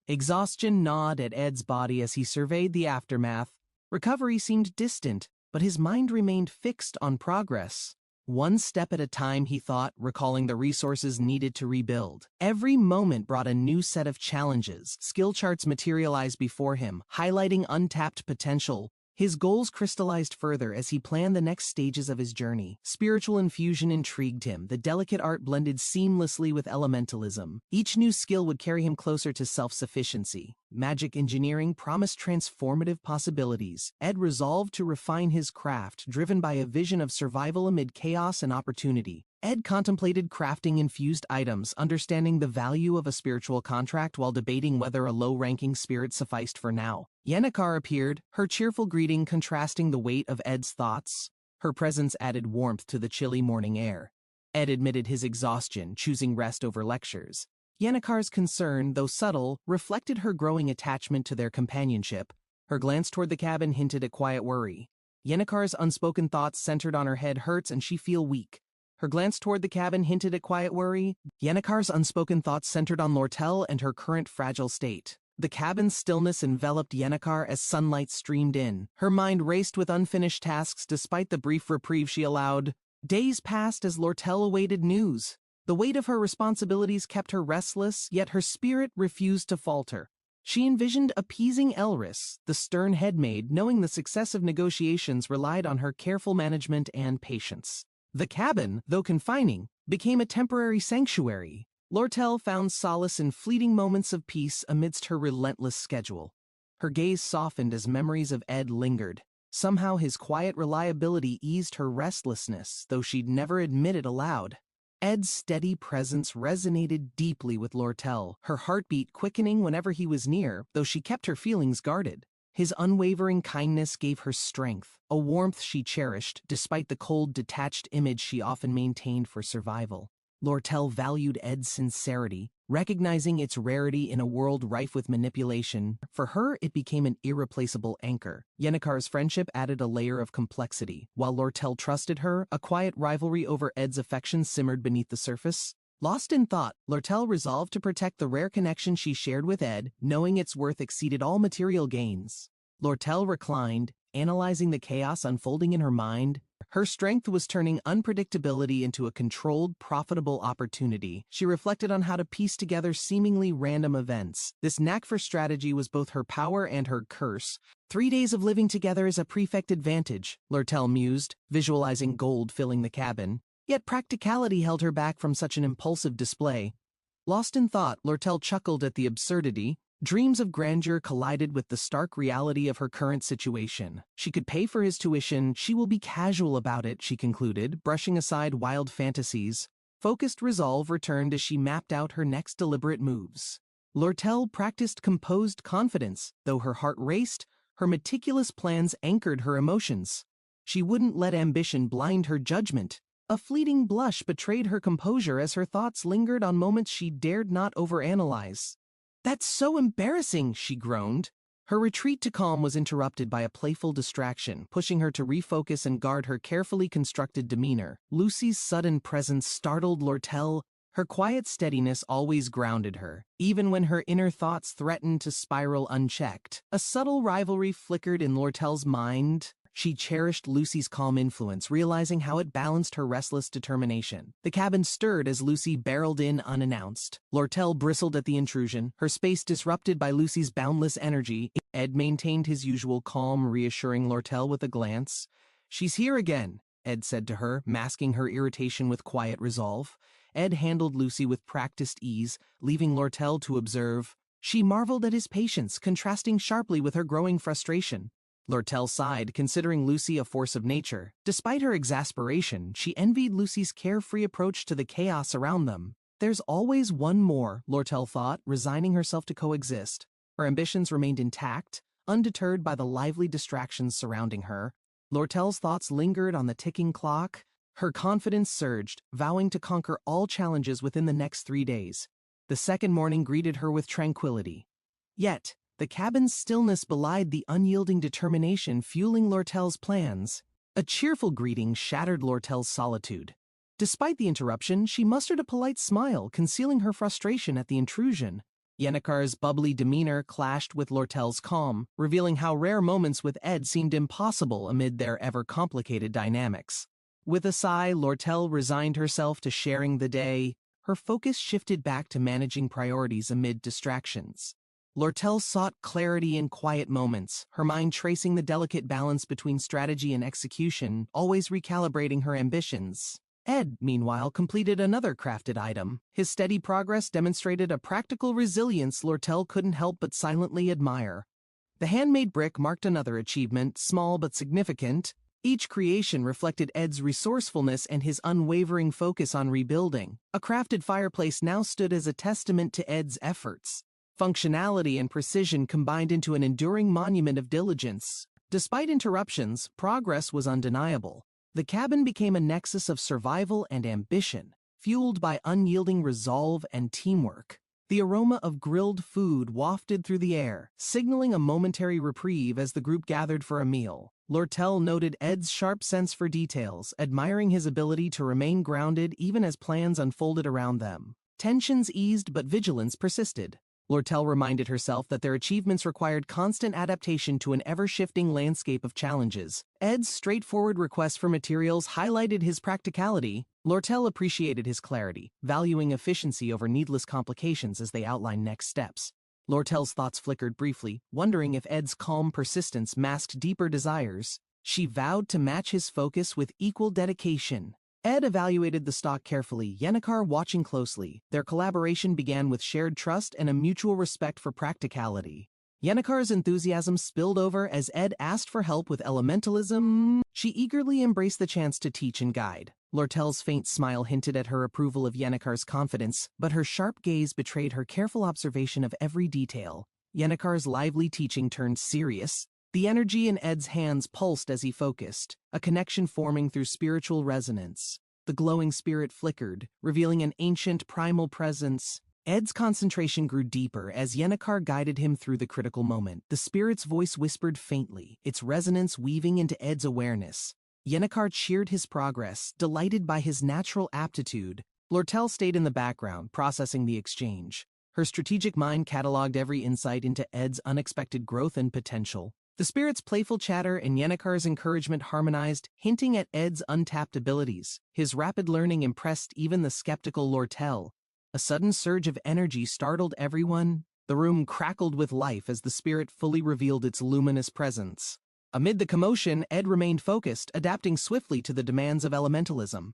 Exhaustion gnawed at Ed's body as he surveyed the aftermath. Recovery seemed distant, but his mind remained fixed on progress. One step at a time, he thought, recalling the resources needed to rebuild. Every moment brought a new set of challenges. Skill charts materialized before him, highlighting untapped potential. His goals crystallized further as he planned the next stages of his journey. Spiritual infusion intrigued him. The delicate art blended seamlessly with elementalism. Each new skill would carry him closer to self-sufficiency. Magic engineering promised transformative possibilities. Ed resolved to refine his craft, driven by a vision of survival amid chaos and opportunity. Ed contemplated crafting infused items, understanding the value of a spiritual contract while debating whether a low-ranking spirit sufficed for now. Yennecar appeared, her cheerful greeting contrasting the weight of Ed's thoughts. Her presence added warmth to the chilly morning air. Ed admitted his exhaustion, choosing rest over lectures. Yennecar's concern, though subtle, reflected her growing attachment to their companionship. Her glance toward the cabin hinted at quiet worry. Yennecar's unspoken thoughts centered on her head hurts and she feel weak. Her glance toward the cabin hinted at quiet worry. Yennecar's unspoken thoughts centered on Lortel and her current fragile state. The cabin's stillness enveloped Yennecar as sunlight streamed in. Her mind raced with unfinished tasks despite the brief reprieve she allowed. Days passed as Lortel awaited news. The weight of her responsibilities kept her restless, yet her spirit refused to falter. She envisioned appeasing Elris, the stern headmaid, knowing the success of negotiations relied on her careful management and patience. The cabin, though confining, became a temporary sanctuary. Lortel found solace in fleeting moments of peace amidst her relentless schedule. Her gaze softened as memories of Ed lingered. Somehow his quiet reliability eased her restlessness, though she'd never admit it aloud. Ed's steady presence resonated deeply with Lortel, her heartbeat quickening whenever he was near, though she kept her feelings guarded. His unwavering kindness gave her strength, a warmth she cherished, despite the cold, detached image she often maintained for survival. Lortel valued Ed's sincerity, recognizing its rarity in a world rife with manipulation. For her, it became an irreplaceable anchor. Yennecar's friendship added a layer of complexity. While Lortel trusted her, a quiet rivalry over Ed's affection simmered beneath the surface. Lost in thought, Lortel resolved to protect the rare connection she shared with Ed, knowing its worth exceeded all material gains. Lortel reclined, analyzing the chaos unfolding in her mind. Her strength was turning unpredictability into a controlled, profitable opportunity. She reflected on how to piece together seemingly random events. This knack for strategy was both her power and her curse. 3 days of living together is a prefect advantage, Lortel mused, visualizing gold filling the cabin. Yet practicality held her back from such an impulsive display. Lost in thought, Lortel chuckled at the absurdity. Dreams of grandeur collided with the stark reality of her current situation. She could pay for his tuition, she will be casual about it, she concluded, brushing aside wild fantasies. Focused resolve returned as she mapped out her next deliberate moves. Lortel practiced composed confidence. Though her heart raced, her meticulous plans anchored her emotions. She wouldn't let ambition blind her judgment. A fleeting blush betrayed her composure as her thoughts lingered on moments she dared not overanalyze. "That's so embarrassing," she groaned. Her retreat to calm was interrupted by a playful distraction, pushing her to refocus and guard her carefully constructed demeanor. Lucy's sudden presence startled Lortel. Her quiet steadiness always grounded her, even when her inner thoughts threatened to spiral unchecked. A subtle rivalry flickered in Lortel's mind. She cherished Lucy's calm influence, realizing how it balanced her restless determination. The cabin stirred as Lucy barreled in unannounced. Lortel bristled at the intrusion, her space disrupted by Lucy's boundless energy. Ed maintained his usual calm, reassuring Lortel with a glance. "She's here again," Ed said to her, masking her irritation with quiet resolve. Ed handled Lucy with practiced ease, leaving Lortel to observe. She marveled at his patience, contrasting sharply with her growing frustration. Lortel sighed, considering Lucy a force of nature. Despite her exasperation, she envied Lucy's carefree approach to the chaos around them. There's always one more, Lortel thought, resigning herself to coexist. Her ambitions remained intact, undeterred by the lively distractions surrounding her. Lortel's thoughts lingered on the ticking clock. Her confidence surged, vowing to conquer all challenges within the next 3 days. The second morning greeted her with tranquility. Yet, the cabin's stillness belied the unyielding determination fueling Lortel's plans. A cheerful greeting shattered Lortel's solitude. Despite the interruption, she mustered a polite smile, concealing her frustration at the intrusion. Yennekar's bubbly demeanor clashed with Lortel's calm, revealing how rare moments with Ed seemed impossible amid their ever-complicated dynamics. With a sigh, Lortel resigned herself to sharing the day. Her focus shifted back to managing priorities amid distractions. Lortel sought clarity in quiet moments, her mind tracing the delicate balance between strategy and execution, always recalibrating her ambitions. Ed, meanwhile, completed another crafted item. His steady progress demonstrated a practical resilience Lortel couldn't help but silently admire. The handmade brick marked another achievement, small but significant. Each creation reflected Ed's resourcefulness and his unwavering focus on rebuilding. A crafted fireplace now stood as a testament to Ed's efforts. Functionality and precision combined into an enduring monument of diligence. Despite interruptions, progress was undeniable. The cabin became a nexus of survival and ambition, fueled by unyielding resolve and teamwork. The aroma of grilled food wafted through the air, signaling a momentary reprieve as the group gathered for a meal. Lortel noted Ed's sharp sense for details, admiring his ability to remain grounded even as plans unfolded around them. Tensions eased but vigilance persisted. Lortel reminded herself that their achievements required constant adaptation to an ever-shifting landscape of challenges. Ed's straightforward request for materials highlighted his practicality. Lortel appreciated his clarity, valuing efficiency over needless complications as they outlined next steps. Lortel's thoughts flickered briefly, wondering if Ed's calm persistence masked deeper desires. She vowed to match his focus with equal dedication. Ed evaluated the stock carefully, Yennekar watching closely. Their collaboration began with shared trust and a mutual respect for practicality. Yennekar's enthusiasm spilled over as Ed asked for help with elementalism. She eagerly embraced the chance to teach and guide. Lortel's faint smile hinted at her approval of Yennekar's confidence, but her sharp gaze betrayed her careful observation of every detail. Yennekar's lively teaching turned serious. The energy in Ed's hands pulsed as he focused, a connection forming through spiritual resonance. The glowing spirit flickered, revealing an ancient primal presence. Ed's concentration grew deeper as Yennekar guided him through the critical moment. The spirit's voice whispered faintly, its resonance weaving into Ed's awareness. Yennekar cheered his progress, delighted by his natural aptitude. Lortel stayed in the background, processing the exchange. Her strategic mind cataloged every insight into Ed's unexpected growth and potential. The spirit's playful chatter and Yennekar's encouragement harmonized, hinting at Ed's untapped abilities. His rapid learning impressed even the skeptical Lortel. A sudden surge of energy startled everyone. The room crackled with life as the spirit fully revealed its luminous presence. Amid the commotion, Ed remained focused, adapting swiftly to the demands of elementalism.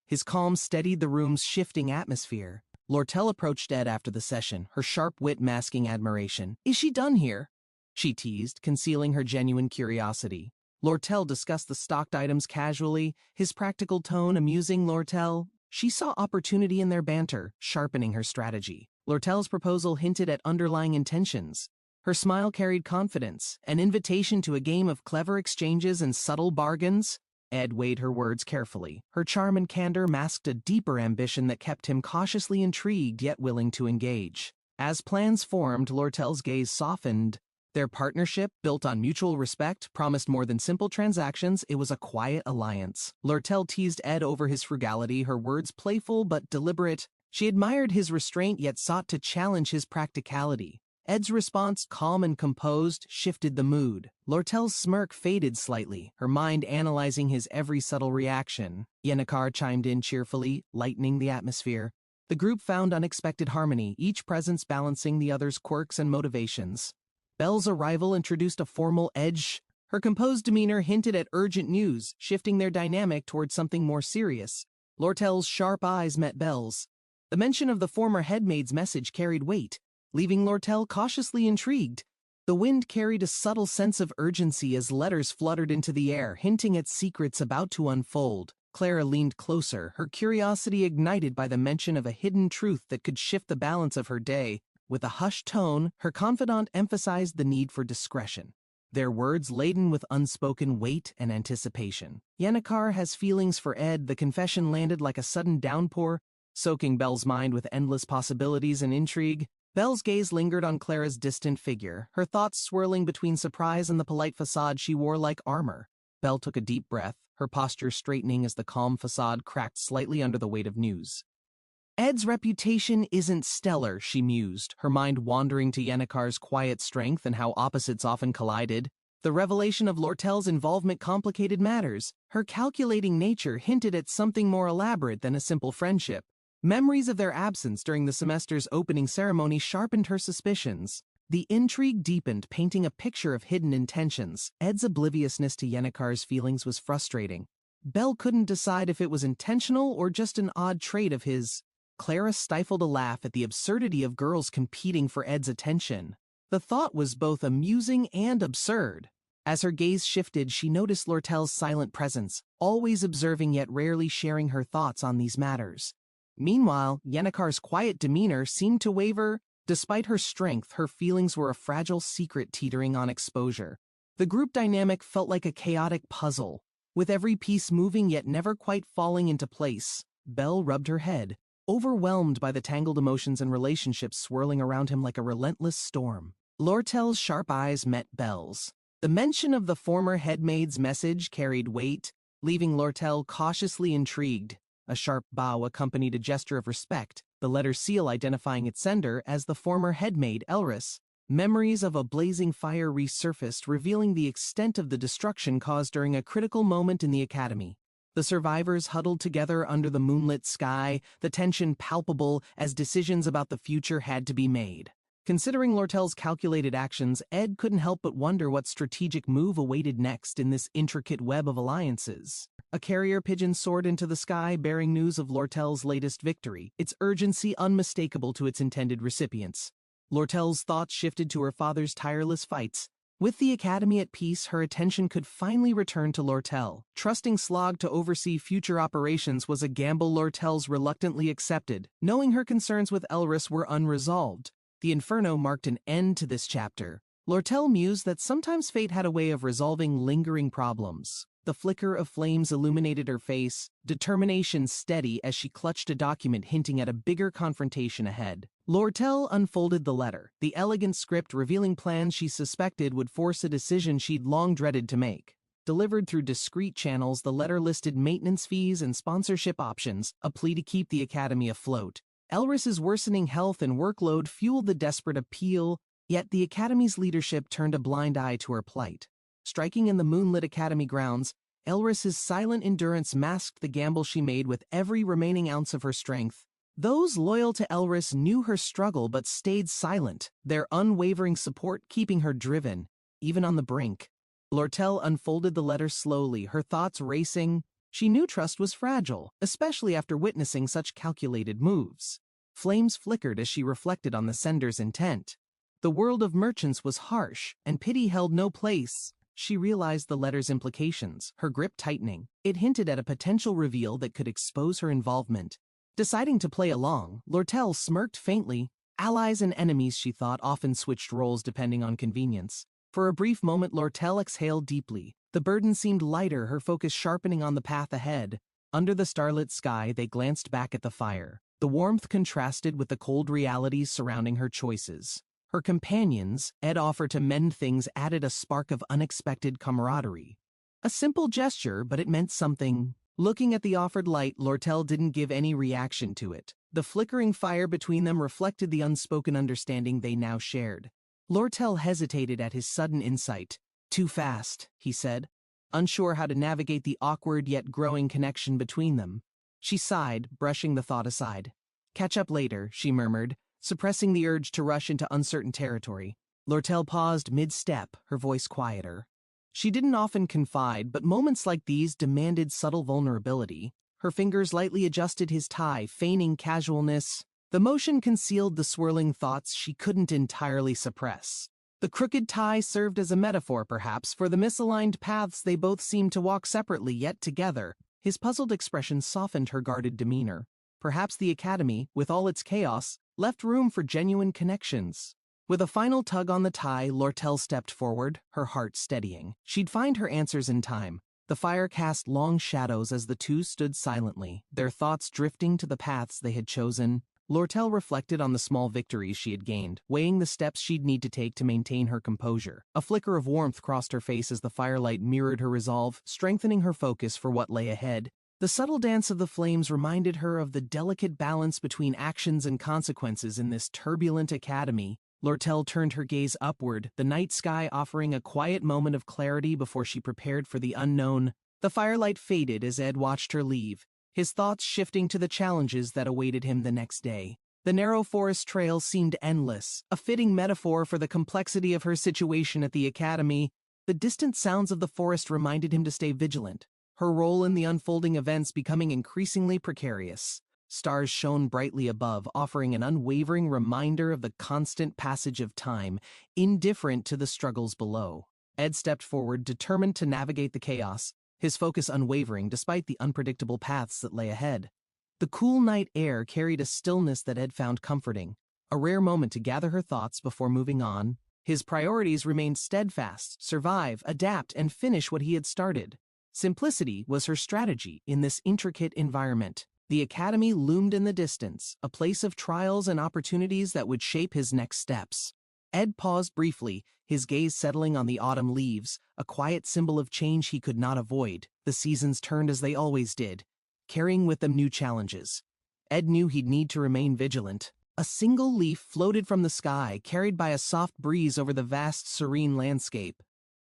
His calm steadied the room's shifting atmosphere. Lortel approached Ed after the session, her sharp wit masking admiration. "Is she done here?" she teased, concealing her genuine curiosity. Lortel discussed the stocked items casually, his practical tone amusing Lortel. She saw opportunity in their banter, sharpening her strategy. Lortel's proposal hinted at underlying intentions. Her smile carried confidence, an invitation to a game of clever exchanges and subtle bargains. Ed weighed her words carefully. Her charm and candor masked a deeper ambition that kept him cautiously intrigued yet willing to engage. As plans formed, Lortel's gaze softened. Their partnership, built on mutual respect, promised more than simple transactions. It was a quiet alliance. Lortel teased Ed over his frugality, her words playful but deliberate. She admired his restraint yet sought to challenge his practicality. Ed's response, calm and composed, shifted the mood. Lortel's smirk faded slightly, her mind analyzing his every subtle reaction. Yennecar chimed in cheerfully, lightening the atmosphere. The group found unexpected harmony, each presence balancing the other's quirks and motivations. Belle's arrival introduced a formal edge. Her composed demeanor hinted at urgent news, shifting their dynamic towards something more serious. Lortel's sharp eyes met Belle's. The mention of the former headmaid's message carried weight, leaving Lortel cautiously intrigued. The wind carried a subtle sense of urgency as letters fluttered into the air, hinting at secrets about to unfold. Clara leaned closer, her curiosity ignited by the mention of a hidden truth that could shift the balance of her day. With a hushed tone, her confidant emphasized the need for discretion, their words laden with unspoken weight and anticipation. Yennecar has feelings for Ed. The confession landed like a sudden downpour, soaking Belle's mind with endless possibilities and intrigue. Belle's gaze lingered on Clara's distant figure, her thoughts swirling between surprise and the polite facade she wore like armor. Belle took a deep breath, her posture straightening as the calm facade cracked slightly under the weight of news. Ed's reputation isn't stellar, she mused, her mind wandering to Yennecar's quiet strength and how opposites often collided. The revelation of Lortel's involvement complicated matters. Her calculating nature hinted at something more elaborate than a simple friendship. Memories of their absence during the semester's opening ceremony sharpened her suspicions. The intrigue deepened, painting a picture of hidden intentions. Ed's obliviousness to Yennecar's feelings was frustrating. Belle couldn't decide if it was intentional or just an odd trait of his. Clara stifled a laugh at the absurdity of girls competing for Ed's attention. The thought was both amusing and absurd. As her gaze shifted, she noticed Lortel's silent presence, always observing yet rarely sharing her thoughts on these matters. Meanwhile, Yennecar's quiet demeanor seemed to waver. Despite her strength, her feelings were a fragile secret teetering on exposure. The group dynamic felt like a chaotic puzzle, with every piece moving yet never quite falling into place. Belle rubbed her head, overwhelmed by the tangled emotions and relationships swirling around him like a relentless storm. Lortel's sharp eyes met Belle's. The mention of the former headmaid's message carried weight, leaving Lortel cautiously intrigued. A sharp bow accompanied a gesture of respect, the letter seal identifying its sender as the former headmaid Elris. Memories of a blazing fire resurfaced, revealing the extent of the destruction caused during a critical moment in the academy. The survivors huddled together under the moonlit sky, the tension palpable as decisions about the future had to be made. Considering Lortel's calculated actions, Ed couldn't help but wonder what strategic move awaited next in this intricate web of alliances. A carrier pigeon soared into the sky, bearing news of Lortel's latest victory, its urgency unmistakable to its intended recipients. Lortel's thoughts shifted to her father's tireless fights. With the academy at peace, her attention could finally return to Lortel. Trusting Slog to oversee future operations was a gamble Lortel's reluctantly accepted, knowing her concerns with Elris were unresolved. The Inferno marked an end to this chapter. Lortel mused that sometimes fate had a way of resolving lingering problems. The flicker of flames illuminated her face, determination steady as she clutched a document hinting at a bigger confrontation ahead. Lortel unfolded the letter, the elegant script revealing plans she suspected would force a decision she'd long dreaded to make. Delivered through discreet channels, the letter listed maintenance fees and sponsorship options, a plea to keep the academy afloat. Elris's worsening health and workload fueled the desperate appeal, yet the academy's leadership turned a blind eye to her plight. Striking in the moonlit academy grounds, Elris's silent endurance masked the gamble she made with every remaining ounce of her strength. Those loyal to Elris knew her struggle but stayed silent, their unwavering support keeping her driven, even on the brink. Lortel unfolded the letter slowly, her thoughts racing. She knew trust was fragile, especially after witnessing such calculated moves. Flames flickered as she reflected on the sender's intent. The world of merchants was harsh, and pity held no place. She realized the letter's implications, her grip tightening. It hinted at a potential reveal that could expose her involvement. Deciding to play along, Lortel smirked faintly. Allies and enemies, she thought, often switched roles depending on convenience. For a brief moment, Lortel exhaled deeply. The burden seemed lighter, her focus sharpening on the path ahead. Under the starlit sky, they glanced back at the fire. The warmth contrasted with the cold realities surrounding her choices. Her companions, Ed offered to mend things, added a spark of unexpected camaraderie. A simple gesture, but it meant something. Looking at the offered light, Lortel didn't give any reaction to it. The flickering fire between them reflected the unspoken understanding they now shared. Lortel hesitated at his sudden insight. "Too fast," he said, unsure how to navigate the awkward yet growing connection between them. She sighed, brushing the thought aside. "Catch up later," she murmured, suppressing the urge to rush into uncertain territory. Lortel paused mid-step, her voice quieter. She didn't often confide, but moments like these demanded subtle vulnerability. Her fingers lightly adjusted his tie, feigning casualness. The motion concealed the swirling thoughts she couldn't entirely suppress. The crooked tie served as a metaphor, perhaps, for the misaligned paths they both seemed to walk separately yet together. His puzzled expression softened her guarded demeanor. Perhaps the academy, with all its chaos, left room for genuine connections. With a final tug on the tie, Lortel stepped forward, her heart steadying. She'd find her answers in time. The fire cast long shadows as the two stood silently, their thoughts drifting to the paths they had chosen. Lortel reflected on the small victories she had gained, weighing the steps she'd need to take to maintain her composure. A flicker of warmth crossed her face as the firelight mirrored her resolve, strengthening her focus for what lay ahead. The subtle dance of the flames reminded her of the delicate balance between actions and consequences in this turbulent academy. Lortel turned her gaze upward, the night sky offering a quiet moment of clarity before she prepared for the unknown. The firelight faded as Ed watched her leave, his thoughts shifting to the challenges that awaited him the next day. The narrow forest trail seemed endless, a fitting metaphor for the complexity of her situation at the academy. The distant sounds of the forest reminded him to stay vigilant, her role in the unfolding events becoming increasingly precarious. Stars shone brightly above, offering an unwavering reminder of the constant passage of time, indifferent to the struggles below. Ed stepped forward, determined to navigate the chaos, his focus unwavering despite the unpredictable paths that lay ahead. The cool night air carried a stillness that Ed found comforting, a rare moment to gather her thoughts before moving on. His priorities remained steadfast: survive, adapt, and finish what he had started. Simplicity was her strategy in this intricate environment. The academy loomed in the distance, a place of trials and opportunities that would shape his next steps. Ed paused briefly, his gaze settling on the autumn leaves, a quiet symbol of change he could not avoid. The seasons turned as they always did, carrying with them new challenges. Ed knew he'd need to remain vigilant. A single leaf floated from the sky, carried by a soft breeze over the vast, serene landscape.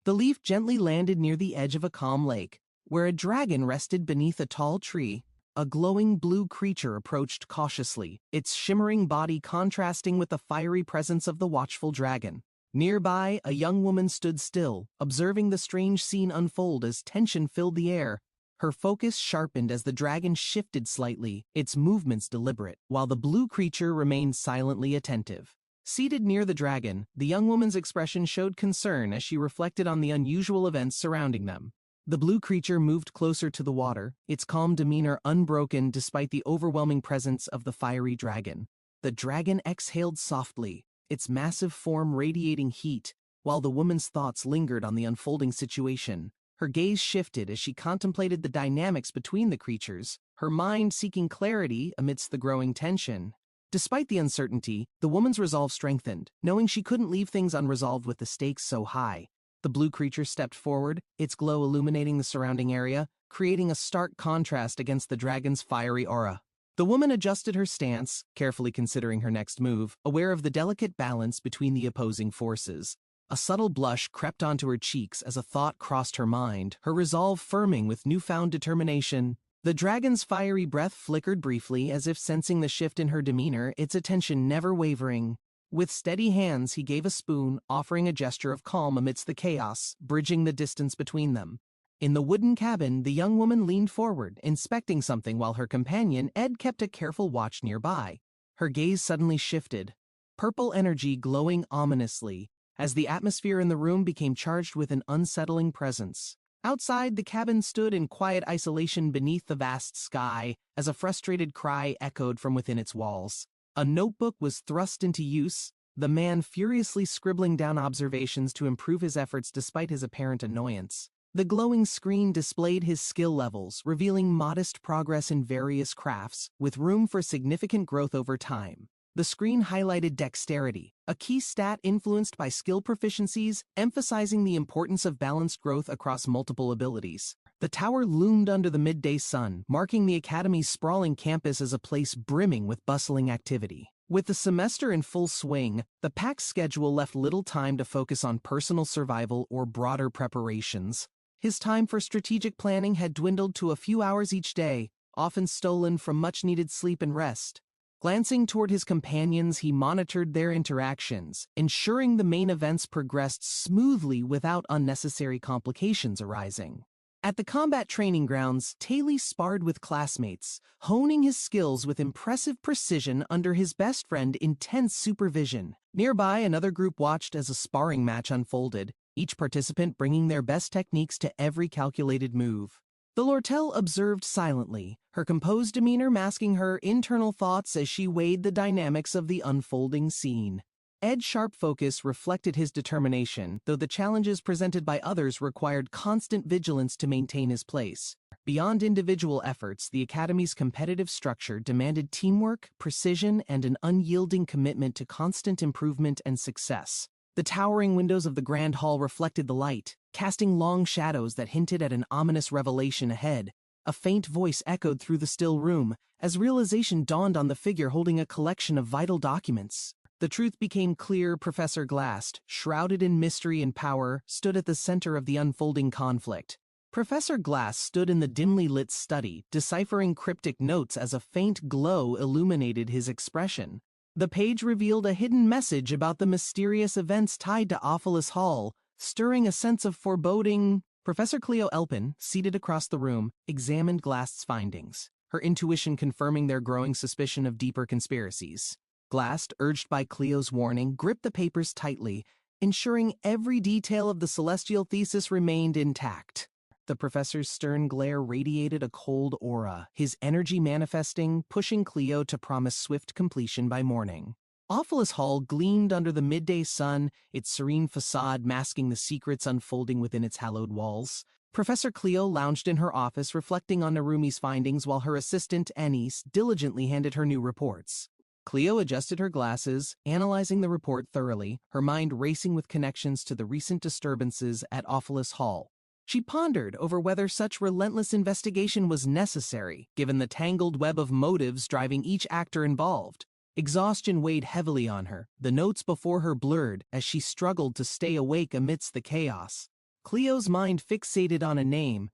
The leaf gently landed near the edge of a calm lake, where a dragon rested beneath a tall tree. A glowing blue creature approached cautiously, its shimmering body contrasting with the fiery presence of the watchful dragon. Nearby, a young woman stood still, observing the strange scene unfold as tension filled the air. Her focus sharpened as the dragon shifted slightly, its movements deliberate, while the blue creature remained silently attentive. Seated near the dragon, the young woman's expression showed concern as she reflected on the unusual events surrounding them. The blue creature moved closer to the water, its calm demeanor unbroken despite the overwhelming presence of the fiery dragon. The dragon exhaled softly, its massive form radiating heat, while the woman's thoughts lingered on the unfolding situation. Her gaze shifted as she contemplated the dynamics between the creatures, her mind seeking clarity amidst the growing tension. Despite the uncertainty, the woman's resolve strengthened, knowing she couldn't leave things unresolved with the stakes so high. The blue creature stepped forward, its glow illuminating the surrounding area, creating a stark contrast against the dragon's fiery aura. The woman adjusted her stance, carefully considering her next move, aware of the delicate balance between the opposing forces. A subtle blush crept onto her cheeks as a thought crossed her mind, her resolve firming with newfound determination. The dragon's fiery breath flickered briefly, as if sensing the shift in her demeanor, its attention never wavering. With steady hands, he gave a spoon, offering a gesture of calm amidst the chaos, bridging the distance between them. In the wooden cabin, the young woman leaned forward, inspecting something while her companion, Ed, kept a careful watch nearby. Her gaze suddenly shifted, purple energy glowing ominously, as the atmosphere in the room became charged with an unsettling presence. Outside, the cabin stood in quiet isolation beneath the vast sky, as a frustrated cry echoed from within its walls. A notebook was thrust into use, the man furiously scribbling down observations to improve his efforts despite his apparent annoyance. The glowing screen displayed his skill levels, revealing modest progress in various crafts, with room for significant growth over time. The screen highlighted dexterity, a key stat influenced by skill proficiencies, emphasizing the importance of balanced growth across multiple abilities. The tower loomed under the midday sun, marking the academy's sprawling campus as a place brimming with bustling activity. With the semester in full swing, the packed schedule left little time to focus on personal survival or broader preparations. His time for strategic planning had dwindled to a few hours each day, often stolen from much-needed sleep and rest. Glancing toward his companions, he monitored their interactions, ensuring the main events progressed smoothly without unnecessary complications arising. At the combat training grounds, Taylor sparred with classmates, honing his skills with impressive precision under his best friend's intense supervision. Nearby, another group watched as a sparring match unfolded, each participant bringing their best techniques to every calculated move. The Lortel observed silently, her composed demeanor masking her internal thoughts as she weighed the dynamics of the unfolding scene. Ed's sharp focus reflected his determination, though the challenges presented by others required constant vigilance to maintain his place. Beyond individual efforts, the Academy's competitive structure demanded teamwork, precision, and an unyielding commitment to constant improvement and success. The towering windows of the Grand Hall reflected the light, casting long shadows that hinted at an ominous revelation ahead. A faint voice echoed through the still room, as realization dawned on the figure holding a collection of vital documents. The truth became clear. Professor Glass, shrouded in mystery and power, stood at the center of the unfolding conflict. Professor Glass stood in the dimly lit study, deciphering cryptic notes as a faint glow illuminated his expression. The page revealed a hidden message about the mysterious events tied to Awfulous Hall, stirring a sense of foreboding. Professor Cleo Elpin, seated across the room, examined Glass's findings, her intuition confirming their growing suspicion of deeper conspiracies. Glass, urged by Cleo's warning, gripped the papers tightly, ensuring every detail of the celestial thesis remained intact. The professor's stern glare radiated a cold aura, his energy manifesting, pushing Cleo to promise swift completion by morning. Awfulous Hall gleamed under the midday sun, its serene facade masking the secrets unfolding within its hallowed walls. Professor Cleo lounged in her office, reflecting on Narumi's findings while her assistant, Anise, diligently handed her new reports. Cleo adjusted her glasses, analyzing the report thoroughly, her mind racing with connections to the recent disturbances at Awfulous Hall. She pondered over whether such relentless investigation was necessary, given the tangled web of motives driving each actor involved. Exhaustion weighed heavily on her, the notes before her blurred as she struggled to stay awake amidst the chaos. Cleo's mind fixated on a name,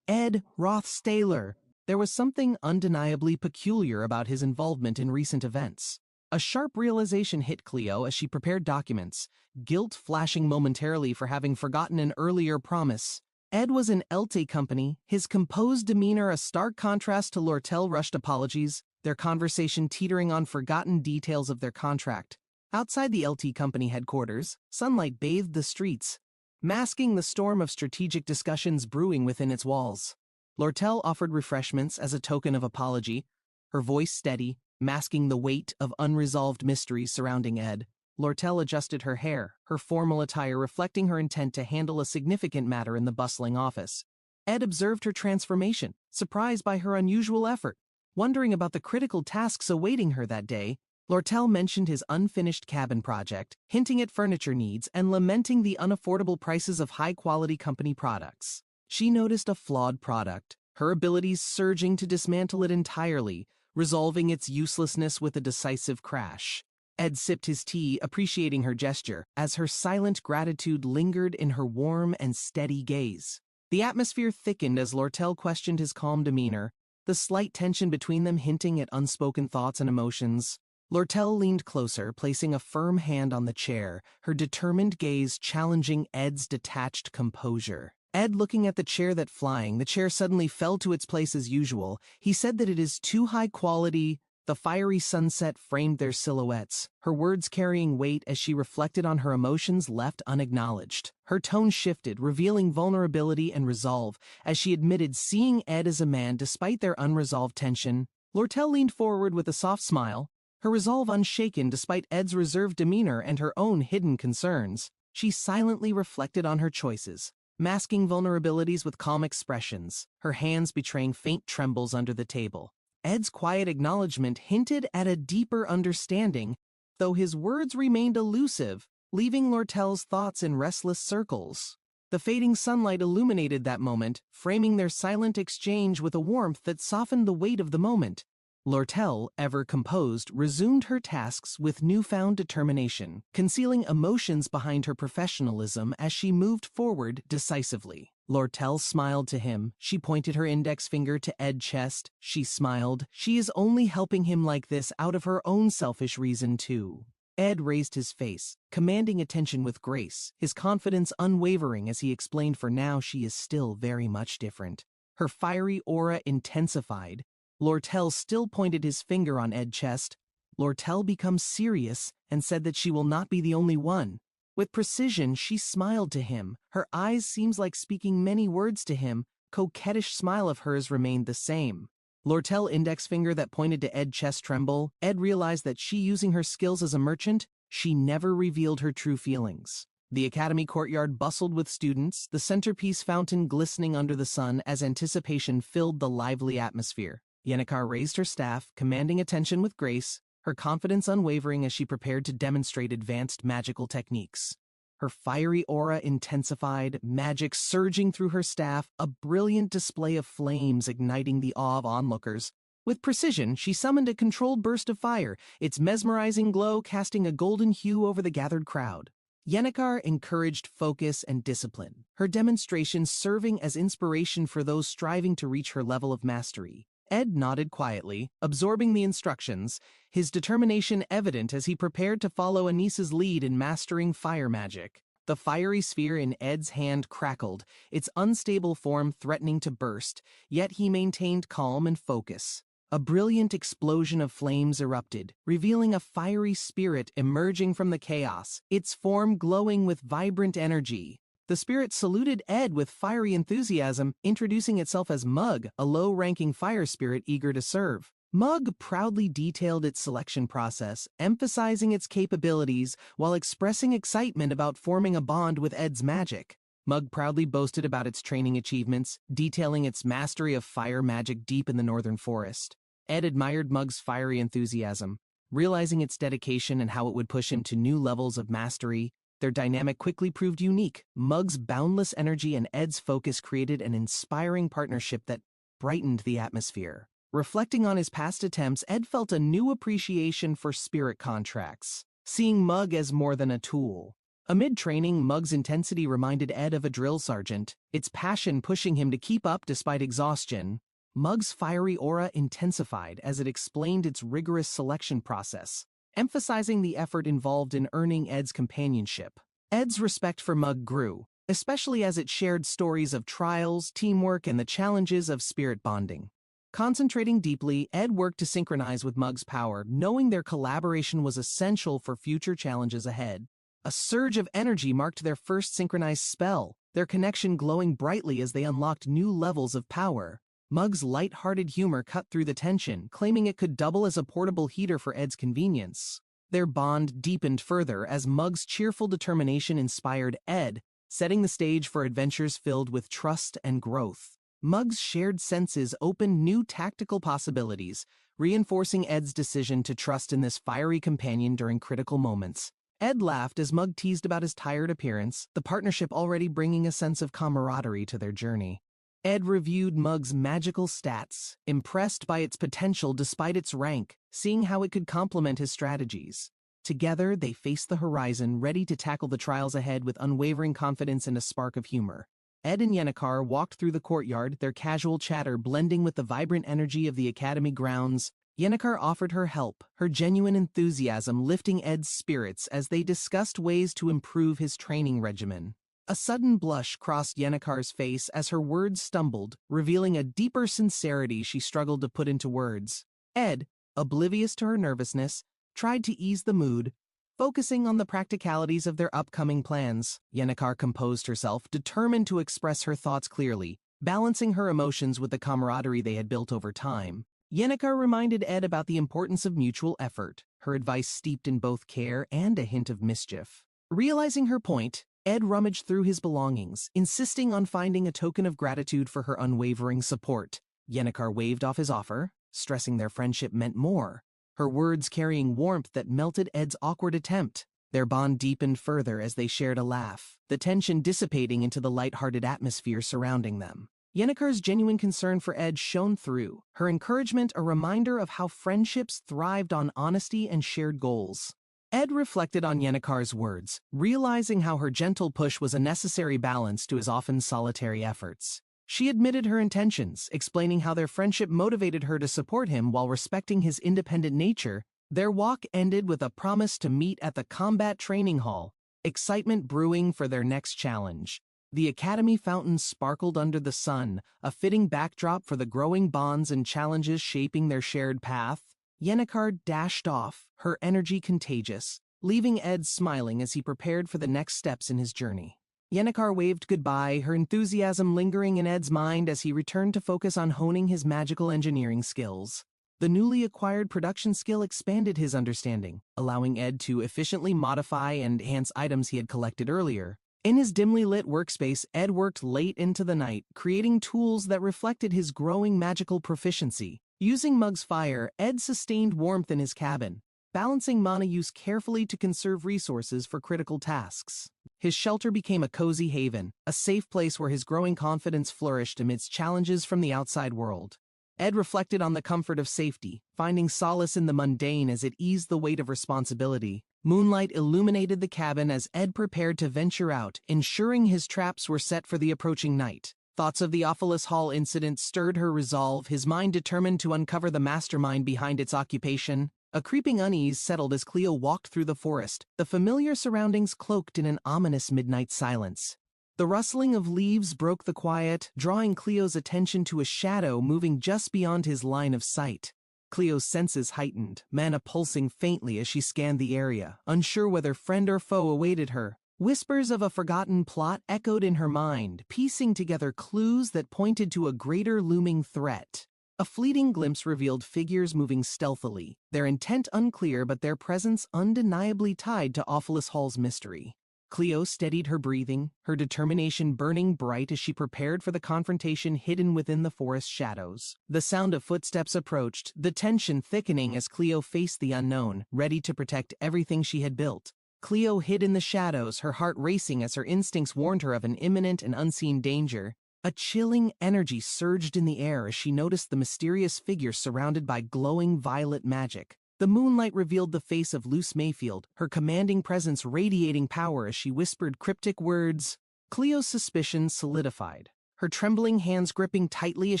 Ed Rothstaler. There was something undeniably peculiar about his involvement in recent events. A sharp realization hit Cleo as she prepared documents, guilt flashing momentarily for having forgotten an earlier promise. Ed was an LT company, his composed demeanor a stark contrast to Lortel rushed apologies, their conversation teetering on forgotten details of their contract. Outside the LT company headquarters, sunlight bathed the streets, masking the storm of strategic discussions brewing within its walls. Lortel offered refreshments as a token of apology, her voice steady, masking the weight of unresolved mysteries surrounding Ed. Lortel adjusted her hair, her formal attire reflecting her intent to handle a significant matter in the bustling office. Ed observed her transformation, surprised by her unusual effort. Wondering about the critical tasks awaiting her that day, Lortel mentioned his unfinished cabin project, hinting at furniture needs and lamenting the unaffordable prices of high-quality company products. She noticed a flawed product, her abilities surging to dismantle it entirely, resolving its uselessness with a decisive crash. Ed sipped his tea, appreciating her gesture, as her silent gratitude lingered in her warm and steady gaze. The atmosphere thickened as Lortel questioned his calm demeanor, the slight tension between them hinting at unspoken thoughts and emotions. Lortel leaned closer, placing a firm hand on the chair, her determined gaze challenging Ed's detached composure. Ed looking at the chair the chair suddenly fell to its place as usual. He said that it is too high quality. The fiery sunset framed their silhouettes, her words carrying weight as she reflected on her emotions left unacknowledged. Her tone shifted, revealing vulnerability and resolve, as she admitted seeing Ed as a man despite their unresolved tension. Lortel leaned forward with a soft smile, her resolve unshaken despite Ed's reserved demeanor and her own hidden concerns. She silently reflected on her choices, masking vulnerabilities with calm expressions, her hands betraying faint trembles under the table. Ed's quiet acknowledgement hinted at a deeper understanding, though his words remained elusive, leaving Lortel's thoughts in restless circles. The fading sunlight illuminated that moment, framing their silent exchange with a warmth that softened the weight of the moment. Lortel, ever composed, resumed her tasks with newfound determination, concealing emotions behind her professionalism as she moved forward decisively. Lortel smiled to him. She pointed her index finger to Ed's chest. She smiled. She is only helping him like this out of her own selfish reason too. Ed raised his face, commanding attention with grace, his confidence unwavering as he explained for now she is still very much different. Her fiery aura intensified. Lortel still pointed his finger on Ed's chest. Lortel becomes serious and said that she will not be the only one. With precision, she smiled to him. Her eyes seemed like speaking many words to him. Coquettish smile of hers remained the same. Lortel index finger that pointed to Ed's chest tremble. Ed realized that she using her skills as a merchant, she never revealed her true feelings. The academy courtyard bustled with students, the centerpiece fountain glistening under the sun as anticipation filled the lively atmosphere. Yennecar raised her staff, commanding attention with grace, her confidence unwavering as she prepared to demonstrate advanced magical techniques. Her fiery aura intensified, magic surging through her staff, a brilliant display of flames igniting the awe of onlookers. With precision, she summoned a controlled burst of fire, its mesmerizing glow casting a golden hue over the gathered crowd. Yennecar encouraged focus and discipline, her demonstrations serving as inspiration for those striving to reach her level of mastery. Ed nodded quietly, absorbing the instructions, his determination evident as he prepared to follow Anisa's lead in mastering fire magic. The fiery sphere in Ed's hand crackled, its unstable form threatening to burst, yet he maintained calm and focus. A brilliant explosion of flames erupted, revealing a fiery spirit emerging from the chaos, its form glowing with vibrant energy. The spirit saluted Ed with fiery enthusiasm, introducing itself as Mug, a low-ranking fire spirit eager to serve. Mug proudly detailed its selection process, emphasizing its capabilities while expressing excitement about forming a bond with Ed's magic. Mug proudly boasted about its training achievements, detailing its mastery of fire magic deep in the northern forest. Ed admired Mug's fiery enthusiasm, realizing its dedication and how it would push him to new levels of mastery. Their dynamic quickly proved unique. Mug's boundless energy and Ed's focus created an inspiring partnership that brightened the atmosphere. Reflecting on his past attempts, Ed felt a new appreciation for spirit contracts, seeing Mug as more than a tool. Amid training, Mug's intensity reminded Ed of a drill sergeant, its passion pushing him to keep up despite exhaustion. Mug's fiery aura intensified as it explained its rigorous selection process, emphasizing the effort involved in earning Ed's companionship. Ed's respect for Mug grew, especially as it shared stories of trials, teamwork, and the challenges of spirit bonding. Concentrating deeply, Ed worked to synchronize with Mug's power, knowing their collaboration was essential for future challenges ahead. A surge of energy marked their first synchronized spell, their connection glowing brightly as they unlocked new levels of power. Mug's light-hearted humor cut through the tension, claiming it could double as a portable heater for Ed's convenience. Their bond deepened further as Mug's cheerful determination inspired Ed, setting the stage for adventures filled with trust and growth. Mug's shared senses opened new tactical possibilities, reinforcing Ed's decision to trust in this fiery companion during critical moments. Ed laughed as Mug teased about his tired appearance, the partnership already bringing a sense of camaraderie to their journey. Ed reviewed Mug's magical stats, impressed by its potential despite its rank, seeing how it could complement his strategies. Together, they faced the horizon, ready to tackle the trials ahead with unwavering confidence and a spark of humor. Ed and Yennecar walked through the courtyard, their casual chatter blending with the vibrant energy of the academy grounds. Yennecar offered her help, her genuine enthusiasm lifting Ed's spirits as they discussed ways to improve his training regimen. A sudden blush crossed Yennecar's face as her words stumbled, revealing a deeper sincerity she struggled to put into words. Ed, oblivious to her nervousness, tried to ease the mood, focusing on the practicalities of their upcoming plans. Yennecar composed herself, determined to express her thoughts clearly, balancing her emotions with the camaraderie they had built over time. Yennecar reminded Ed about the importance of mutual effort, her advice steeped in both care and a hint of mischief. Realizing her point, Ed rummaged through his belongings, insisting on finding a token of gratitude for her unwavering support. Yennecar waved off his offer, stressing their friendship meant more, her words carrying warmth that melted Ed's awkward attempt. Their bond deepened further as they shared a laugh, the tension dissipating into the light-hearted atmosphere surrounding them. Yennecar's genuine concern for Ed shone through, her encouragement a reminder of how friendships thrived on honesty and shared goals. Ed reflected on Yennecar's words, realizing how her gentle push was a necessary balance to his often solitary efforts. She admitted her intentions, explaining how their friendship motivated her to support him while respecting his independent nature. Their walk ended with a promise to meet at the combat training hall, excitement brewing for their next challenge. The academy fountain sparkled under the sun, a fitting backdrop for the growing bonds and challenges shaping their shared path. Yennecar dashed off, her energy contagious, leaving Ed smiling as he prepared for the next steps in his journey. Yennecar waved goodbye, her enthusiasm lingering in Ed's mind as he returned to focus on honing his magical engineering skills. The newly acquired production skill expanded his understanding, allowing Ed to efficiently modify and enhance items he had collected earlier. In his dimly lit workspace, Ed worked late into the night, creating tools that reflected his growing magical proficiency. Using Mug's fire, Ed sustained warmth in his cabin, balancing mana use carefully to conserve resources for critical tasks. His shelter became a cozy haven, a safe place where his growing confidence flourished amidst challenges from the outside world. Ed reflected on the comfort of safety, finding solace in the mundane as it eased the weight of responsibility. Moonlight illuminated the cabin as Ed prepared to venture out, ensuring his traps were set for the approaching night. Thoughts of the Awfulous Hall incident stirred her resolve, his mind determined to uncover the mastermind behind its occupation. A creeping unease settled as Cleo walked through the forest, the familiar surroundings cloaked in an ominous midnight silence. The rustling of leaves broke the quiet, drawing Cleo's attention to a shadow moving just beyond his line of sight. Cleo's senses heightened, mana pulsing faintly as she scanned the area, unsure whether friend or foe awaited her. Whispers of a forgotten plot echoed in her mind, piecing together clues that pointed to a greater looming threat. A fleeting glimpse revealed figures moving stealthily, their intent unclear but their presence undeniably tied to Awfulous Hall's mystery. Cleo steadied her breathing, her determination burning bright as she prepared for the confrontation hidden within the forest shadows. The sound of footsteps approached, the tension thickening as Cleo faced the unknown, ready to protect everything she had built. Cleo hid in the shadows, her heart racing as her instincts warned her of an imminent and unseen danger. A chilling energy surged in the air as she noticed the mysterious figure surrounded by glowing violet magic. The moonlight revealed the face of Luce Mayfield, her commanding presence radiating power as she whispered cryptic words. Cleo's suspicions solidified, her trembling hands gripping tightly as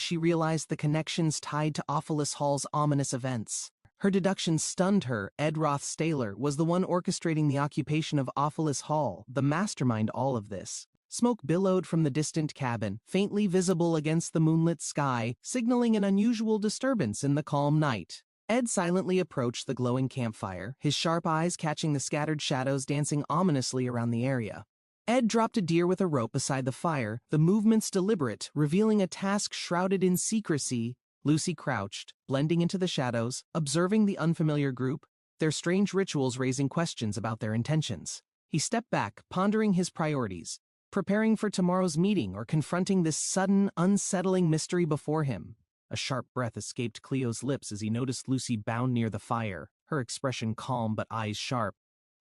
she realized the connections tied to Awfulous Hall's ominous events. Her deductions stunned her. Ed Rothstaler was the one orchestrating the occupation of Awfulous Hall, the mastermind all of this. Smoke billowed from the distant cabin, faintly visible against the moonlit sky, signaling an unusual disturbance in the calm night. Ed silently approached the glowing campfire, his sharp eyes catching the scattered shadows dancing ominously around the area. Ed dropped a deer with a rope beside the fire, the movements deliberate, revealing a task shrouded in secrecy. Lucy crouched, blending into the shadows, observing the unfamiliar group, their strange rituals raising questions about their intentions. He stepped back, pondering his priorities, preparing for tomorrow's meeting or confronting this sudden, unsettling mystery before him. A sharp breath escaped Cleo's lips as he noticed Lucy bound near the fire, her expression calm but eyes sharp.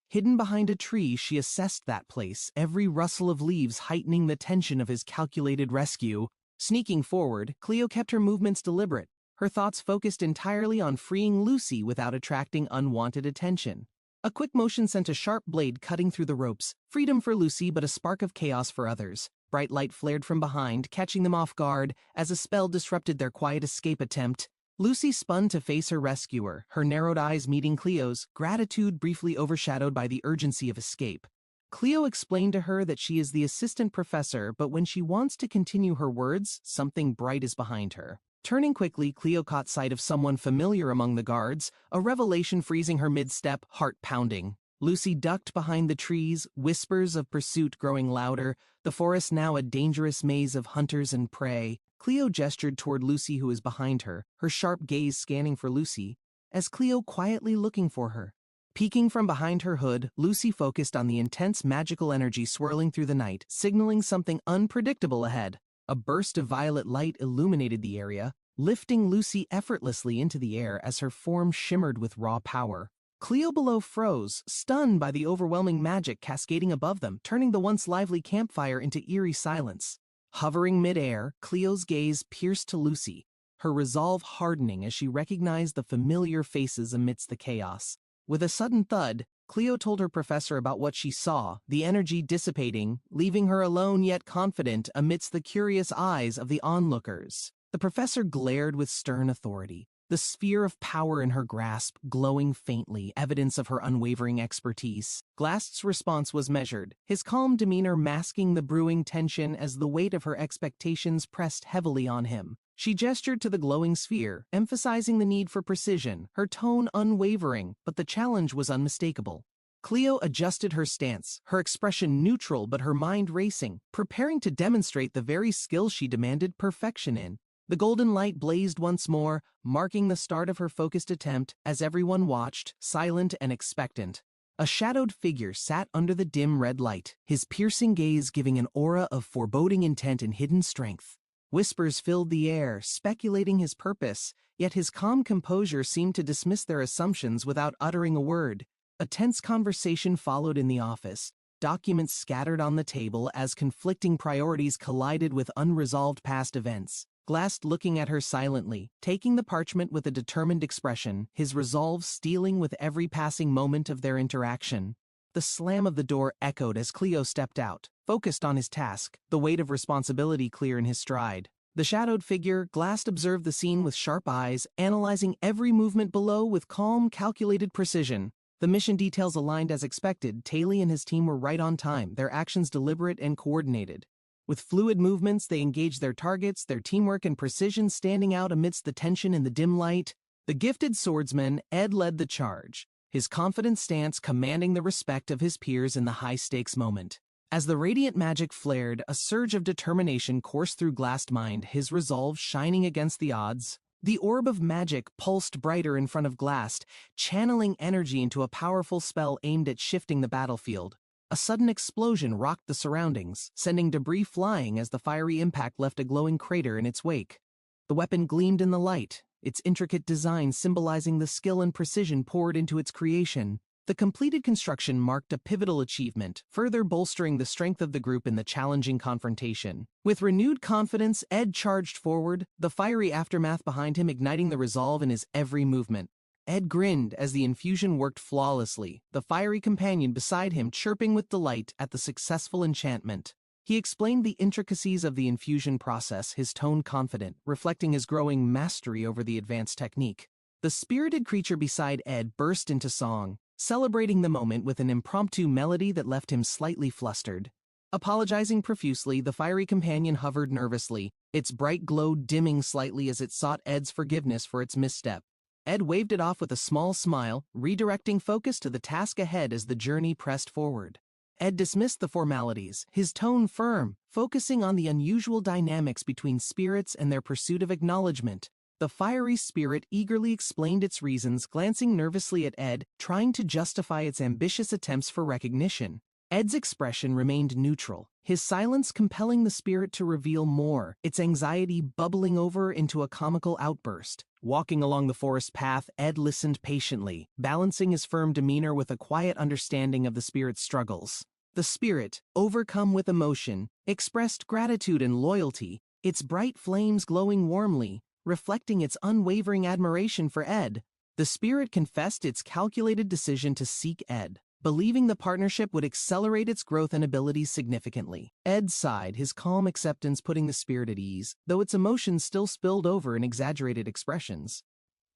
Hidden behind a tree, she assessed that place, every rustle of leaves heightening the tension of his calculated rescue. Sneaking forward, Cleo kept her movements deliberate, her thoughts focused entirely on freeing Lucy without attracting unwanted attention. A quick motion sent a sharp blade cutting through the ropes, freedom for Lucy but a spark of chaos for others. Bright light flared from behind, catching them off guard as a spell disrupted their quiet escape attempt. Lucy spun to face her rescuer, her narrowed eyes meeting Cleo's, gratitude briefly overshadowed by the urgency of escape. Cleo explained to her that she is the assistant professor, but when she wants to continue her words, something bright is behind her. Turning quickly, Cleo caught sight of someone familiar among the guards, a revelation freezing her mid-step, heart pounding. Lucy ducked behind the trees, whispers of pursuit growing louder, the forest now a dangerous maze of hunters and prey. Cleo gestured toward Lucy, who was behind her, her sharp gaze scanning for Lucy, as Cleo quietly looking for her. Peeking from behind her hood, Lucy focused on the intense magical energy swirling through the night, signaling something unpredictable ahead. A burst of violet light illuminated the area, lifting Lucy effortlessly into the air as her form shimmered with raw power. Cleo below froze, stunned by the overwhelming magic cascading above them, turning the once lively campfire into eerie silence. Hovering mid-air, Cleo's gaze pierced to Lucy, her resolve hardening as she recognized the familiar faces amidst the chaos. With a sudden thud, Cleo told her professor about what she saw, the energy dissipating, leaving her alone yet confident amidst the curious eyes of the onlookers. The professor glared with stern authority, the sphere of power in her grasp glowing faintly, evidence of her unwavering expertise. Glast's response was measured, his calm demeanor masking the brewing tension as the weight of her expectations pressed heavily on him. She gestured to the glowing sphere, emphasizing the need for precision, her tone unwavering, but the challenge was unmistakable. Cleo adjusted her stance, her expression neutral but her mind racing, preparing to demonstrate the very skill she demanded perfection in. The golden light blazed once more, marking the start of her focused attempt as everyone watched, silent and expectant. A shadowed figure sat under the dim red light, his piercing gaze giving an aura of foreboding intent and hidden strength. Whispers filled the air, speculating his purpose, yet his calm composure seemed to dismiss their assumptions without uttering a word. A tense conversation followed in the office, documents scattered on the table as conflicting priorities collided with unresolved past events. Glast looking at her silently, taking the parchment with a determined expression, his resolve stealing with every passing moment of their interaction. The slam of the door echoed as Cleo stepped out, focused on his task, the weight of responsibility clear in his stride. The shadowed figure, Glast observed the scene with sharp eyes, analyzing every movement below with calm, calculated precision. The mission details aligned as expected. Taylor and his team were right on time, their actions deliberate and coordinated. With fluid movements, they engaged their targets, their teamwork and precision standing out amidst the tension in the dim light. The gifted swordsman, Ed, led the charge, his confident stance commanding the respect of his peers in the high-stakes moment. As the radiant magic flared, a surge of determination coursed through Glast's mind, his resolve shining against the odds. The orb of magic pulsed brighter in front of Glast, channeling energy into a powerful spell aimed at shifting the battlefield. A sudden explosion rocked the surroundings, sending debris flying as the fiery impact left a glowing crater in its wake. The weapon gleamed in the light, its intricate design symbolizing the skill and precision poured into its creation. The completed construction marked a pivotal achievement, further bolstering the strength of the group in the challenging confrontation. With renewed confidence, Ed charged forward, the fiery aftermath behind him igniting the resolve in his every movement. Ed grinned as the infusion worked flawlessly, the fiery companion beside him chirping with delight at the successful enchantment. He explained the intricacies of the infusion process, his tone confident, reflecting his growing mastery over the advanced technique. The spirited creature beside Ed burst into song, celebrating the moment with an impromptu melody that left him slightly flustered. Apologizing profusely, the fiery companion hovered nervously, its bright glow dimming slightly as it sought Ed's forgiveness for its misstep. Ed waved it off with a small smile, redirecting focus to the task ahead as the journey pressed forward. Ed dismissed the formalities, his tone firm, focusing on the unusual dynamics between spirits and their pursuit of acknowledgement. The fiery spirit eagerly explained its reasons, glancing nervously at Ed, trying to justify its ambitious attempts for recognition. Ed's expression remained neutral, his silence compelling the spirit to reveal more, its anxiety bubbling over into a comical outburst. Walking along the forest path, Ed listened patiently, balancing his firm demeanor with a quiet understanding of the spirit's struggles. The spirit, overcome with emotion, expressed gratitude and loyalty, its bright flames glowing warmly, reflecting its unwavering admiration for Ed. The spirit confessed its calculated decision to seek Ed, believing the partnership would accelerate its growth and abilities significantly. Ed sighed, his calm acceptance putting the spirit at ease, though its emotions still spilled over in exaggerated expressions.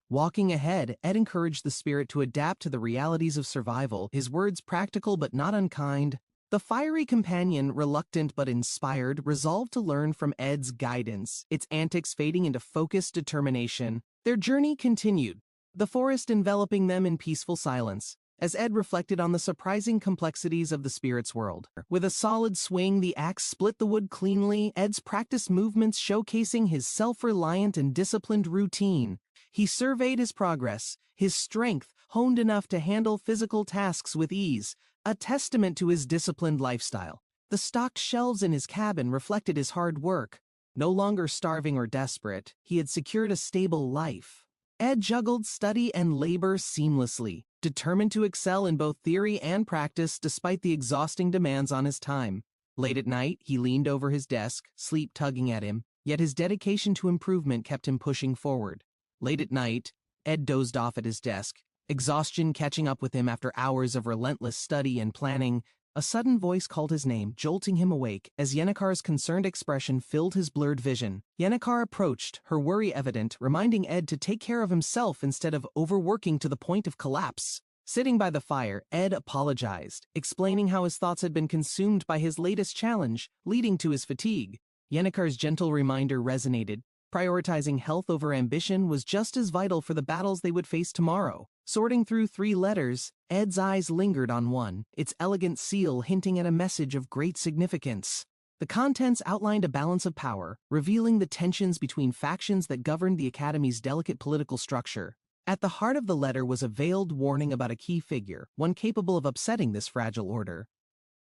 Walking ahead, Ed encouraged the spirit to adapt to the realities of survival, his words practical but not unkind. The fiery companion, reluctant but inspired, resolved to learn from Ed's guidance, its antics fading into focused determination. Their journey continued, the forest enveloping them in peaceful silence, as Ed reflected on the surprising complexities of the spirit's world. With a solid swing, the axe split the wood cleanly, Ed's practiced movements showcasing his self-reliant and disciplined routine. He surveyed his progress, his strength honed enough to handle physical tasks with ease, a testament to his disciplined lifestyle. The stocked shelves in his cabin reflected his hard work. No longer starving or desperate, he had secured a stable life. Ed juggled study and labor seamlessly, determined to excel in both theory and practice despite the exhausting demands on his time. Late at night, he leaned over his desk, sleep tugging at him, yet his dedication to improvement kept him pushing forward. Late at night, Ed dozed off at his desk, exhaustion catching up with him after hours of relentless study and planning. A sudden voice called his name, jolting him awake as Yennekar's concerned expression filled his blurred vision. Yennekar approached, her worry evident, reminding Ed to take care of himself instead of overworking to the point of collapse. Sitting by the fire, Ed apologized, explaining how his thoughts had been consumed by his latest challenge, leading to his fatigue. Yennekar's gentle reminder resonated. Prioritizing health over ambition was just as vital for the battles they would face tomorrow. Sorting through 3 letters, Ed's eyes lingered on one, its elegant seal hinting at a message of great significance. The contents outlined a balance of power, revealing the tensions between factions that governed the Academy's delicate political structure. At the heart of the letter was a veiled warning about a key figure, one capable of upsetting this fragile order.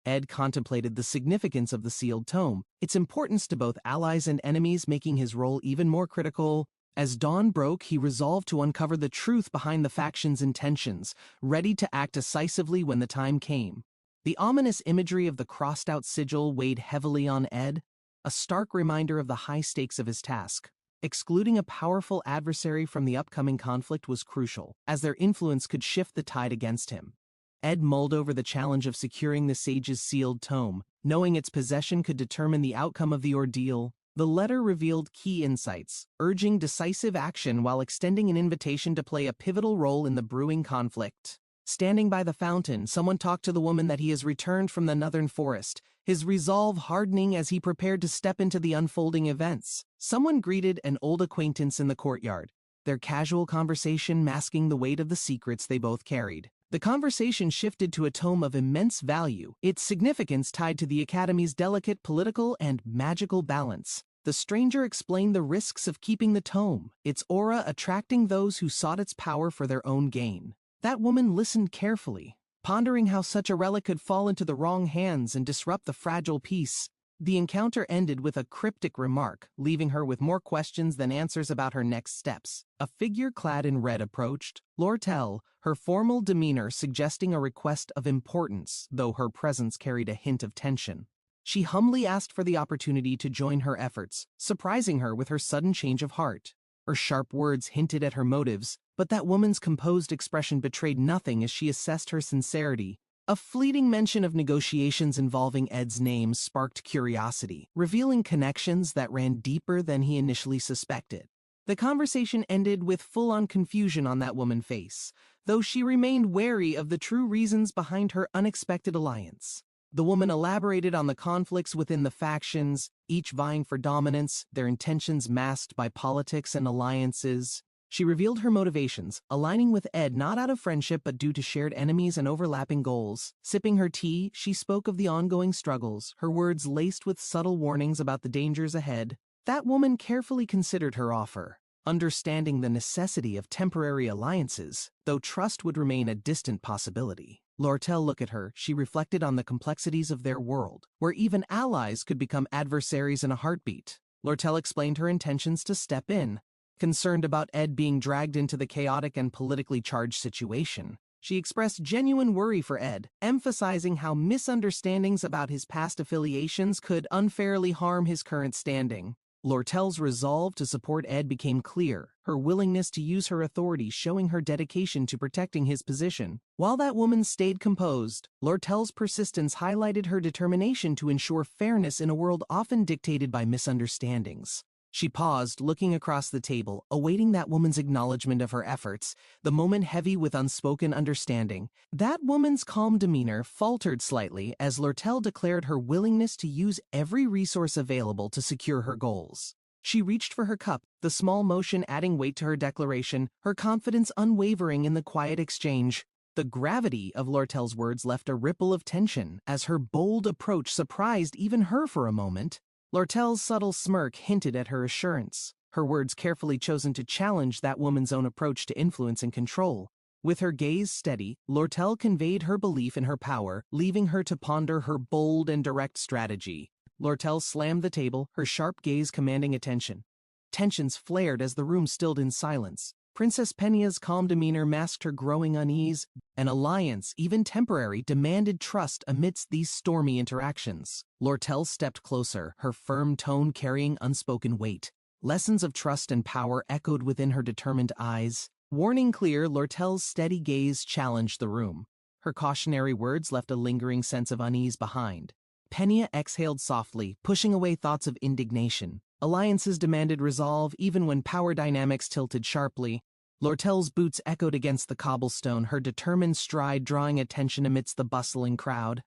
Ed contemplated the significance of the sealed tome, its importance to both allies and enemies making his role even more critical. As dawn broke, he resolved to uncover the truth behind the faction's intentions, ready to act decisively when the time came. The ominous imagery of the crossed-out sigil weighed heavily on Ed, a stark reminder of the high stakes of his task. Excluding a powerful adversary from the upcoming conflict was crucial, as their influence could shift the tide against him. Ed mulled over the challenge of securing the sage's sealed tome, knowing its possession could determine the outcome of the ordeal. The letter revealed key insights, urging decisive action while extending an invitation to play a pivotal role in the brewing conflict. Standing by the fountain, someone talked to the woman that he has returned from the northern forest, his resolve hardening as he prepared to step into the unfolding events. Someone greeted an old acquaintance in the courtyard, their casual conversation masking the weight of the secrets they both carried. The conversation shifted to a tome of immense value, its significance tied to the Academy's delicate political and magical balance. The stranger explained the risks of keeping the tome, its aura attracting those who sought its power for their own gain. That woman listened carefully, pondering how such a relic could fall into the wrong hands and disrupt the fragile peace. The encounter ended with a cryptic remark, leaving her with more questions than answers about her next steps. A figure clad in red approached, Lortel, her formal demeanor suggesting a request of importance, though her presence carried a hint of tension. She humbly asked for the opportunity to join her efforts, surprising her with her sudden change of heart. Her sharp words hinted at her motives, but that woman's composed expression betrayed nothing as she assessed her sincerity. A fleeting mention of negotiations involving Ed's name sparked curiosity, revealing connections that ran deeper than he initially suspected. The conversation ended with full-on confusion on that woman's face, though she remained wary of the true reasons behind her unexpected alliance. The woman elaborated on the conflicts within the factions, each vying for dominance, their intentions masked by politics and alliances. She revealed her motivations, aligning with Ed not out of friendship but due to shared enemies and overlapping goals. Sipping her tea, she spoke of the ongoing struggles, her words laced with subtle warnings about the dangers ahead. That woman carefully considered her offer, understanding the necessity of temporary alliances, though trust would remain a distant possibility. Lortel looked at her, she reflected on the complexities of their world, where even allies could become adversaries in a heartbeat. Lortel explained her intentions to step in, concerned about Ed being dragged into the chaotic and politically charged situation. She expressed genuine worry for Ed, emphasizing how misunderstandings about his past affiliations could unfairly harm his current standing. Lortel's resolve to support Ed became clear, her willingness to use her authority showing her dedication to protecting his position. While that woman stayed composed, Lortel's persistence highlighted her determination to ensure fairness in a world often dictated by misunderstandings. She paused, looking across the table, awaiting that woman's acknowledgement of her efforts, the moment heavy with unspoken understanding. That woman's calm demeanor faltered slightly as Lortel declared her willingness to use every resource available to secure her goals. She reached for her cup, the small motion adding weight to her declaration, her confidence unwavering in the quiet exchange. The gravity of Lortel's words left a ripple of tension as her bold approach surprised even her for a moment. Lortel's subtle smirk hinted at her assurance, her words carefully chosen to challenge that woman's own approach to influence and control. With her gaze steady, Lortel conveyed her belief in her power, leaving her to ponder her bold and direct strategy. Lortel slammed the table, her sharp gaze commanding attention. Tensions flared as the room stilled in silence. Princess Penya's calm demeanor masked her growing unease. An alliance, even temporary, demanded trust amidst these stormy interactions. Lortel stepped closer, her firm tone carrying unspoken weight. Lessons of trust and power echoed within her determined eyes. Warning clear, Lortel's steady gaze challenged the room. Her cautionary words left a lingering sense of unease behind. Penya exhaled softly, pushing away thoughts of indignation. Alliances demanded resolve even when power dynamics tilted sharply. Lortel's boots echoed against the cobblestone, her determined stride drawing attention amidst the bustling crowd.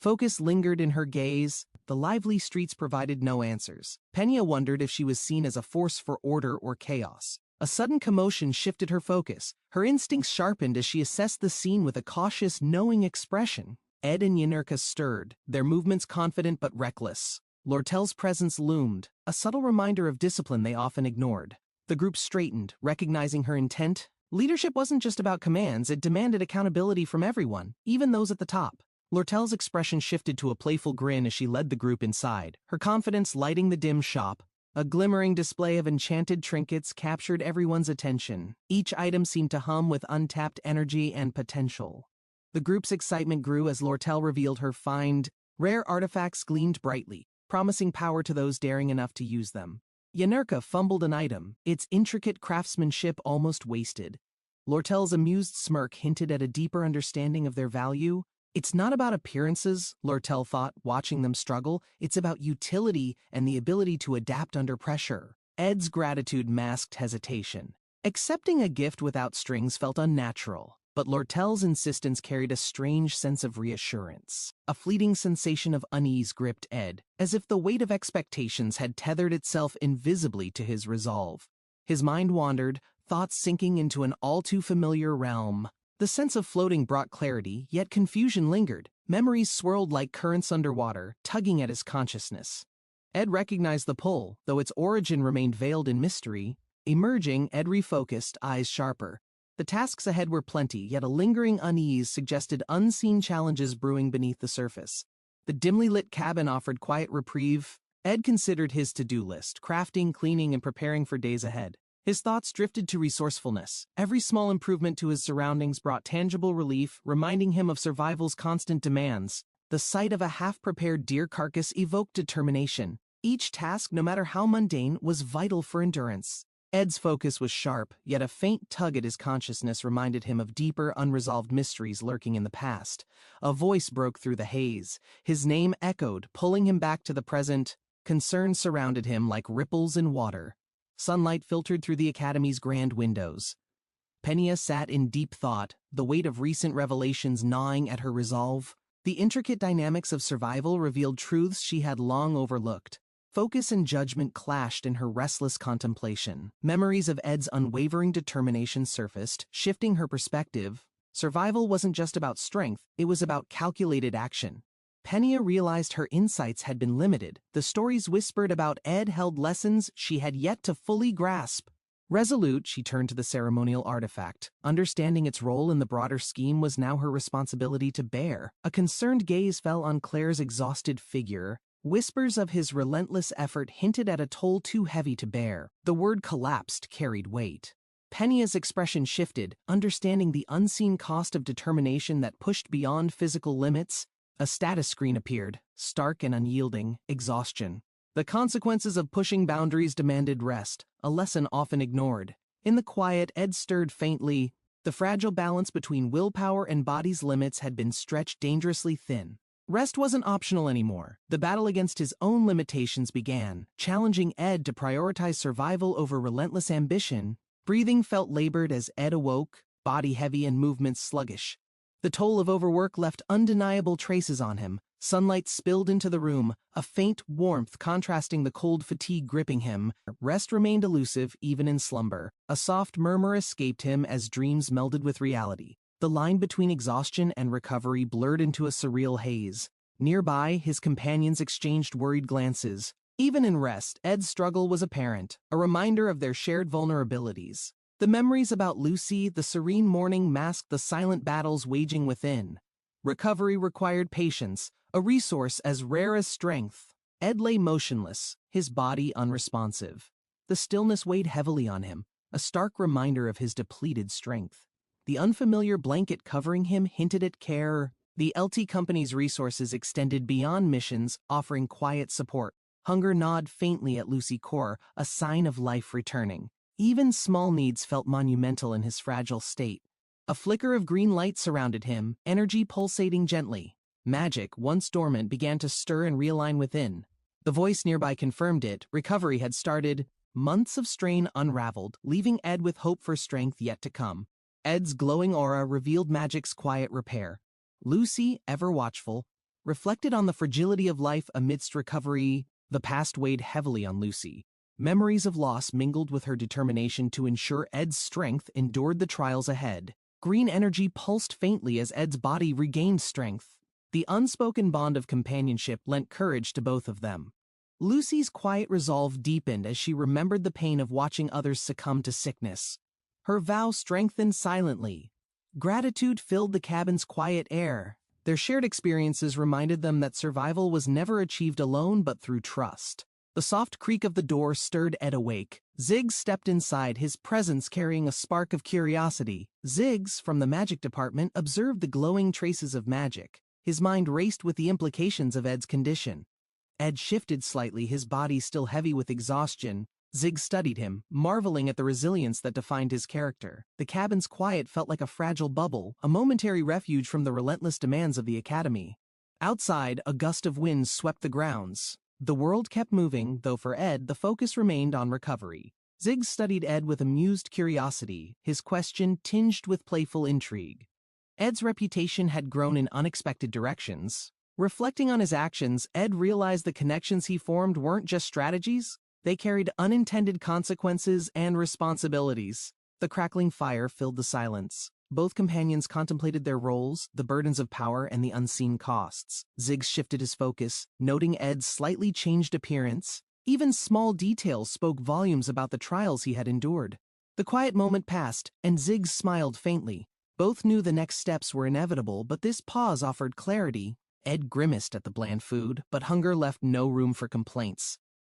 Focus lingered in her gaze. The lively streets provided no answers. Penya wondered if she was seen as a force for order or chaos. A sudden commotion shifted her focus. Her instincts sharpened as she assessed the scene with a cautious, knowing expression. Ed and Yahello stirred, their movements confident but reckless. Lortel's presence loomed, a subtle reminder of discipline they often ignored. The group straightened, recognizing her intent. Leadership wasn't just about commands, it demanded accountability from everyone, even those at the top. Lortel's expression shifted to a playful grin as she led the group inside, her confidence lighting the dim shop. A glimmering display of enchanted trinkets captured everyone's attention. Each item seemed to hum with untapped energy and potential. The group's excitement grew as Lortel revealed her find. Rare artifacts gleamed brightly, promising power to those daring enough to use them. Yahello fumbled an item, its intricate craftsmanship almost wasted. Lortel's amused smirk hinted at a deeper understanding of their value. It's not about appearances, Lortel thought, watching them struggle. It's about utility and the ability to adapt under pressure. Ed's gratitude masked hesitation. Accepting a gift without strings felt unnatural. But Lortel's insistence carried a strange sense of reassurance. A fleeting sensation of unease gripped Ed, as if the weight of expectations had tethered itself invisibly to his resolve. His mind wandered, thoughts sinking into an all-too-familiar realm. The sense of floating brought clarity, yet confusion lingered. Memories swirled like currents underwater, tugging at his consciousness. Ed recognized the pull, though its origin remained veiled in mystery. Emerging, Ed refocused, eyes sharper. The tasks ahead were plenty, yet a lingering unease suggested unseen challenges brewing beneath the surface. The dimly lit cabin offered quiet reprieve. Ed considered his to-do list, crafting, cleaning, and preparing for days ahead. His thoughts drifted to resourcefulness. Every small improvement to his surroundings brought tangible relief, reminding him of survival's constant demands. The sight of a half-prepared deer carcass evoked determination. Each task, no matter how mundane, was vital for endurance. Ed's focus was sharp, yet a faint tug at his consciousness reminded him of deeper, unresolved mysteries lurking in the past. A voice broke through the haze. His name echoed, pulling him back to the present. Concern surrounded him like ripples in water. Sunlight filtered through the academy's grand windows. Penya sat in deep thought, the weight of recent revelations gnawing at her resolve. The intricate dynamics of survival revealed truths she had long overlooked. Focus and judgment clashed in her restless contemplation. Memories of Ed's unwavering determination surfaced, shifting her perspective. Survival wasn't just about strength, it was about calculated action. Penya realized her insights had been limited. The stories whispered about Ed held lessons she had yet to fully grasp. Resolute, she turned to the ceremonial artifact. Understanding its role in the broader scheme was now her responsibility to bear. A concerned gaze fell on Claire's exhausted figure. Whispers of his relentless effort hinted at a toll too heavy to bear. The word collapsed carried weight. Penya's expression shifted, understanding the unseen cost of determination that pushed beyond physical limits. A status screen appeared, stark and unyielding, exhaustion. The consequences of pushing boundaries demanded rest, a lesson often ignored. In the quiet, Ed stirred faintly. The fragile balance between willpower and body's limits had been stretched dangerously thin. Rest wasn't optional anymore. The battle against his own limitations began, challenging Ed to prioritize survival over relentless ambition. Breathing felt labored as Ed awoke, body heavy and movements sluggish. The toll of overwork left undeniable traces on him. Sunlight spilled into the room, a faint warmth contrasting the cold fatigue gripping him. Rest remained elusive even in slumber. A soft murmur escaped him as dreams melded with reality. The line between exhaustion and recovery blurred into a surreal haze. Nearby, his companions exchanged worried glances. Even in rest, Ed's struggle was apparent, a reminder of their shared vulnerabilities. The memories about Lucy, the serene morning masked the silent battles waging within. Recovery required patience, a resource as rare as strength. Ed lay motionless, his body unresponsive. The stillness weighed heavily on him, a stark reminder of his depleted strength. The unfamiliar blanket covering him hinted at care. The LT Company's resources extended beyond missions, offering quiet support. Hunger gnawed faintly at Lucy Core, a sign of life returning. Even small needs felt monumental in his fragile state. A flicker of green light surrounded him, energy pulsating gently. Magic, once dormant, began to stir and realign within. The voice nearby confirmed it. Recovery had started. Months of strain unraveled, leaving Ed with hope for strength yet to come. Ed's glowing aura revealed magic's quiet repair. Lucy, ever watchful, reflected on the fragility of life amidst recovery. The past weighed heavily on Lucy. Memories of loss mingled with her determination to ensure Ed's strength endured the trials ahead. Green energy pulsed faintly as Ed's body regained strength. The unspoken bond of companionship lent courage to both of them. Lucy's quiet resolve deepened as she remembered the pain of watching others succumb to sickness. Her vow strengthened silently. Gratitude filled the cabin's quiet air. Their shared experiences reminded them that survival was never achieved alone but through trust. The soft creak of the door stirred Ed awake. Ziggs stepped inside, his presence carrying a spark of curiosity. Ziggs, from the magic department, observed the glowing traces of magic. His mind raced with the implications of Ed's condition. Ed shifted slightly, his body still heavy with exhaustion. Ziggs studied him, marveling at the resilience that defined his character. The cabin's quiet felt like a fragile bubble, a momentary refuge from the relentless demands of the academy. Outside, a gust of wind swept the grounds. The world kept moving, though for Ed, the focus remained on recovery. Ziggs studied Ed with amused curiosity, his question tinged with playful intrigue. Ed's reputation had grown in unexpected directions. Reflecting on his actions, Ed realized the connections he formed weren't just strategies. They carried unintended consequences and responsibilities. The crackling fire filled the silence. Both companions contemplated their roles, the burdens of power and the unseen costs. Ziggs shifted his focus, noting Ed's slightly changed appearance. Even small details spoke volumes about the trials he had endured. The quiet moment passed, and Ziggs smiled faintly. Both knew the next steps were inevitable, but this pause offered clarity. Ed grimaced at the bland food, but hunger left no room for complaints.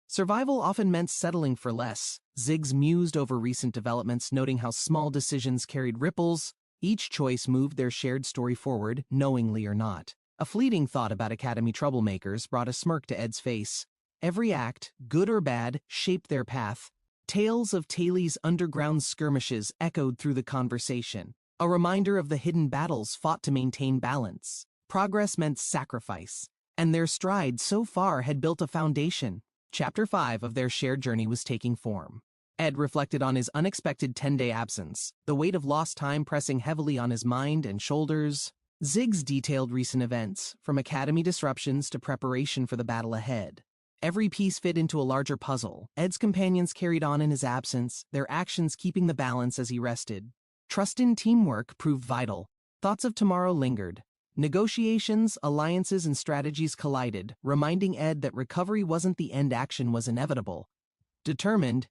Survival often meant settling for less. Ziggs mused over recent developments, noting how small decisions carried ripples. Each choice moved their shared story forward, knowingly or not. A fleeting thought about Academy troublemakers brought a smirk to Ed's face. Every act, good or bad, shaped their path. Tales of Taili's underground skirmishes echoed through the conversation, a reminder of the hidden battles fought to maintain balance. Progress meant sacrifice, and their stride so far had built a foundation. Chapter 5 of their shared journey was taking form. Ed reflected on his unexpected 10-day absence, the weight of lost time pressing heavily on his mind and shoulders. Ziggs detailed recent events, from academy disruptions to preparation for the battle ahead. Every piece fit into a larger puzzle. Ed's companions carried on in his absence, their actions keeping the balance as he rested. Trust in teamwork proved vital. Thoughts of tomorrow lingered. Negotiations, alliances, and strategies collided, reminding Ed that recovery wasn't the end, action was inevitable. Determined,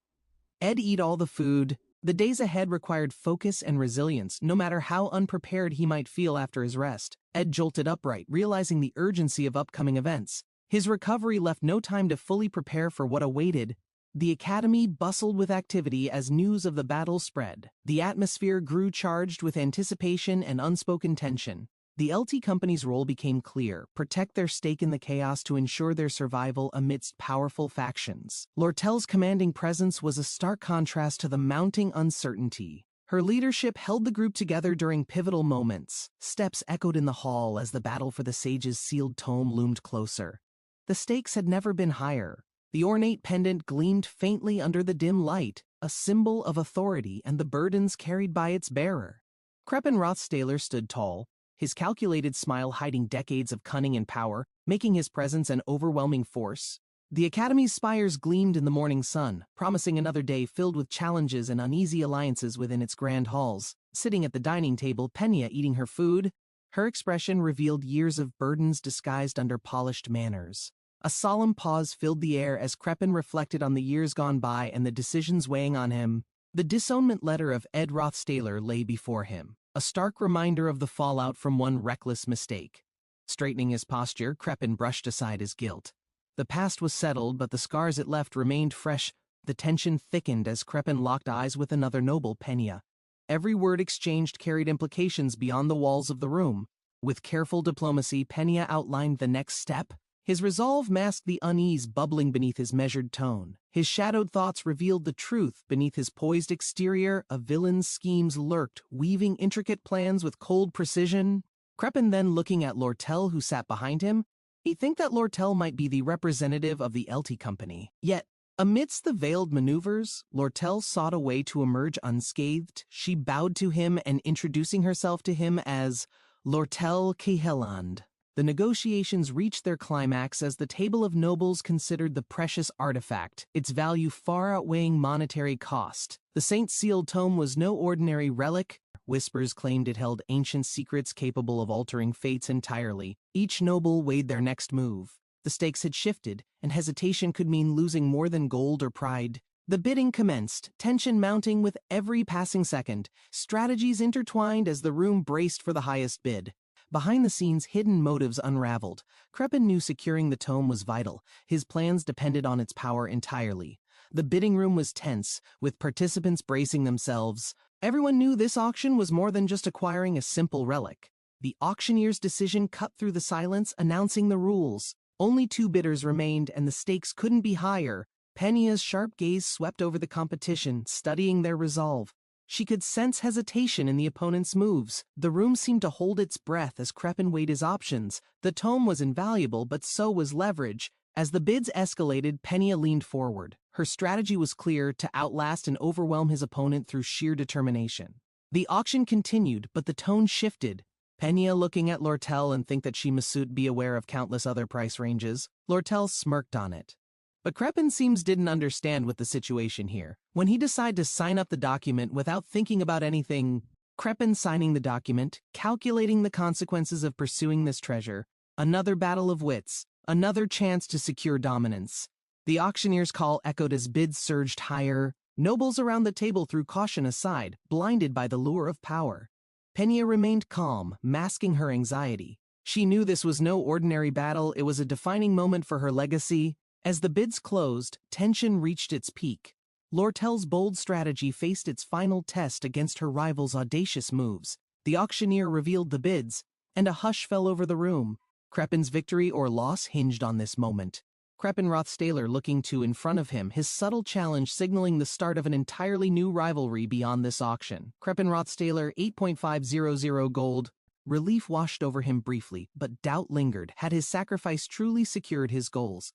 Ed ate all the food. The days ahead required focus and resilience, no matter how unprepared he might feel after his rest. Ed jolted upright, realizing the urgency of upcoming events. His recovery left no time to fully prepare for what awaited. The academy bustled with activity as news of the battle spread. The atmosphere grew charged with anticipation and unspoken tension. The LT Company's role became clear: protect their stake in the chaos to ensure their survival amidst powerful factions. Lortel's commanding presence was a stark contrast to the mounting uncertainty. Her leadership held the group together during pivotal moments. Steps echoed in the hall as the battle for the sage's sealed tome loomed closer. The stakes had never been higher. The ornate pendant gleamed faintly under the dim light, a symbol of authority and the burdens carried by its bearer. Kreppen Rothstaler stood tall, his calculated smile hiding decades of cunning and power, making his presence an overwhelming force. The Academy's spires gleamed in the morning sun, promising another day filled with challenges and uneasy alliances within its grand halls. Sitting at the dining table, Penia eating her food, her expression revealed years of burdens disguised under polished manners. A solemn pause filled the air as Kreppen reflected on the years gone by and the decisions weighing on him. The disownment letter of Ed Rothstaler lay before him, a stark reminder of the fallout from one reckless mistake. Straightening his posture, Kreppen brushed aside his guilt. The past was settled, but the scars it left remained fresh. The tension thickened as Kreppen locked eyes with another noble, Penia. Every word exchanged carried implications beyond the walls of the room. With careful diplomacy, Penia outlined the next step. His resolve masked the unease bubbling beneath his measured tone. His shadowed thoughts revealed the truth beneath his poised exterior. A villain's schemes lurked, weaving intricate plans with cold precision. Kreppen then looking at Lortel, who sat behind him. He think that Lortel might be the representative of the LT Company. Yet, amidst the veiled maneuvers, Lortel sought a way to emerge unscathed. She bowed to him and introducing herself to him as Lortel Keheland. The negotiations reached their climax as the table of nobles considered the precious artifact, its value far outweighing monetary cost. The Saint's sealed tome was no ordinary relic. Whispers claimed it held ancient secrets capable of altering fates entirely. Each noble weighed their next move. The stakes had shifted, and hesitation could mean losing more than gold or pride. The bidding commenced, tension mounting with every passing second, strategies intertwined as the room braced for the highest bid. Behind the scenes, hidden motives unraveled. Kreppen knew securing the tome was vital. His plans depended on its power entirely. The bidding room was tense, with participants bracing themselves. Everyone knew this auction was more than just acquiring a simple relic. The auctioneer's decision cut through the silence, announcing the rules. Only 2 bidders remained, and the stakes couldn't be higher. Penia's sharp gaze swept over the competition, studying their resolve. She could sense hesitation in the opponent's moves. The room seemed to hold its breath as Kreppen weighed his options. The tome was invaluable, but so was leverage. As the bids escalated, Penia leaned forward. Her strategy was clear: to outlast and overwhelm his opponent through sheer determination. The auction continued, but the tone shifted. Penia looking at Lortel and think that she must be aware of countless other price ranges. Lortel smirked on it. But Kreppen seems didn't understand what the situation here. When he decided to sign up the document without thinking about anything, Kreppen signing the document, calculating the consequences of pursuing this treasure, another battle of wits, another chance to secure dominance. The auctioneer's call echoed as bids surged higher. Nobles around the table threw caution aside, blinded by the lure of power. Penia remained calm, masking her anxiety. She knew this was no ordinary battle. It was a defining moment for her legacy. As the bids closed, tension reached its peak. Lortel's bold strategy faced its final test against her rival's audacious moves. The auctioneer revealed the bids, and a hush fell over the room. Kreppen's victory or loss hinged on this moment. Kreppen Rothstaler looking to in front of him, his subtle challenge signaling the start of an entirely new rivalry beyond this auction. Kreppen Rothstaler, 8.500 gold. Relief washed over him briefly, but doubt lingered. Had his sacrifice truly secured his goals?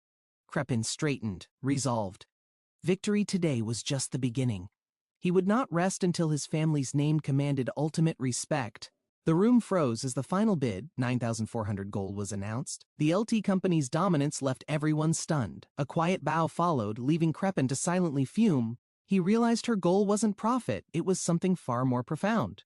Kreppen straightened, resolved. Victory today was just the beginning. He would not rest until his family's name commanded ultimate respect. The room froze as the final bid, 9,400 gold, was announced. The LT Company's dominance left everyone stunned. A quiet bow followed, leaving Kreppen to silently fume. He realized her goal wasn't profit, it was something far more profound.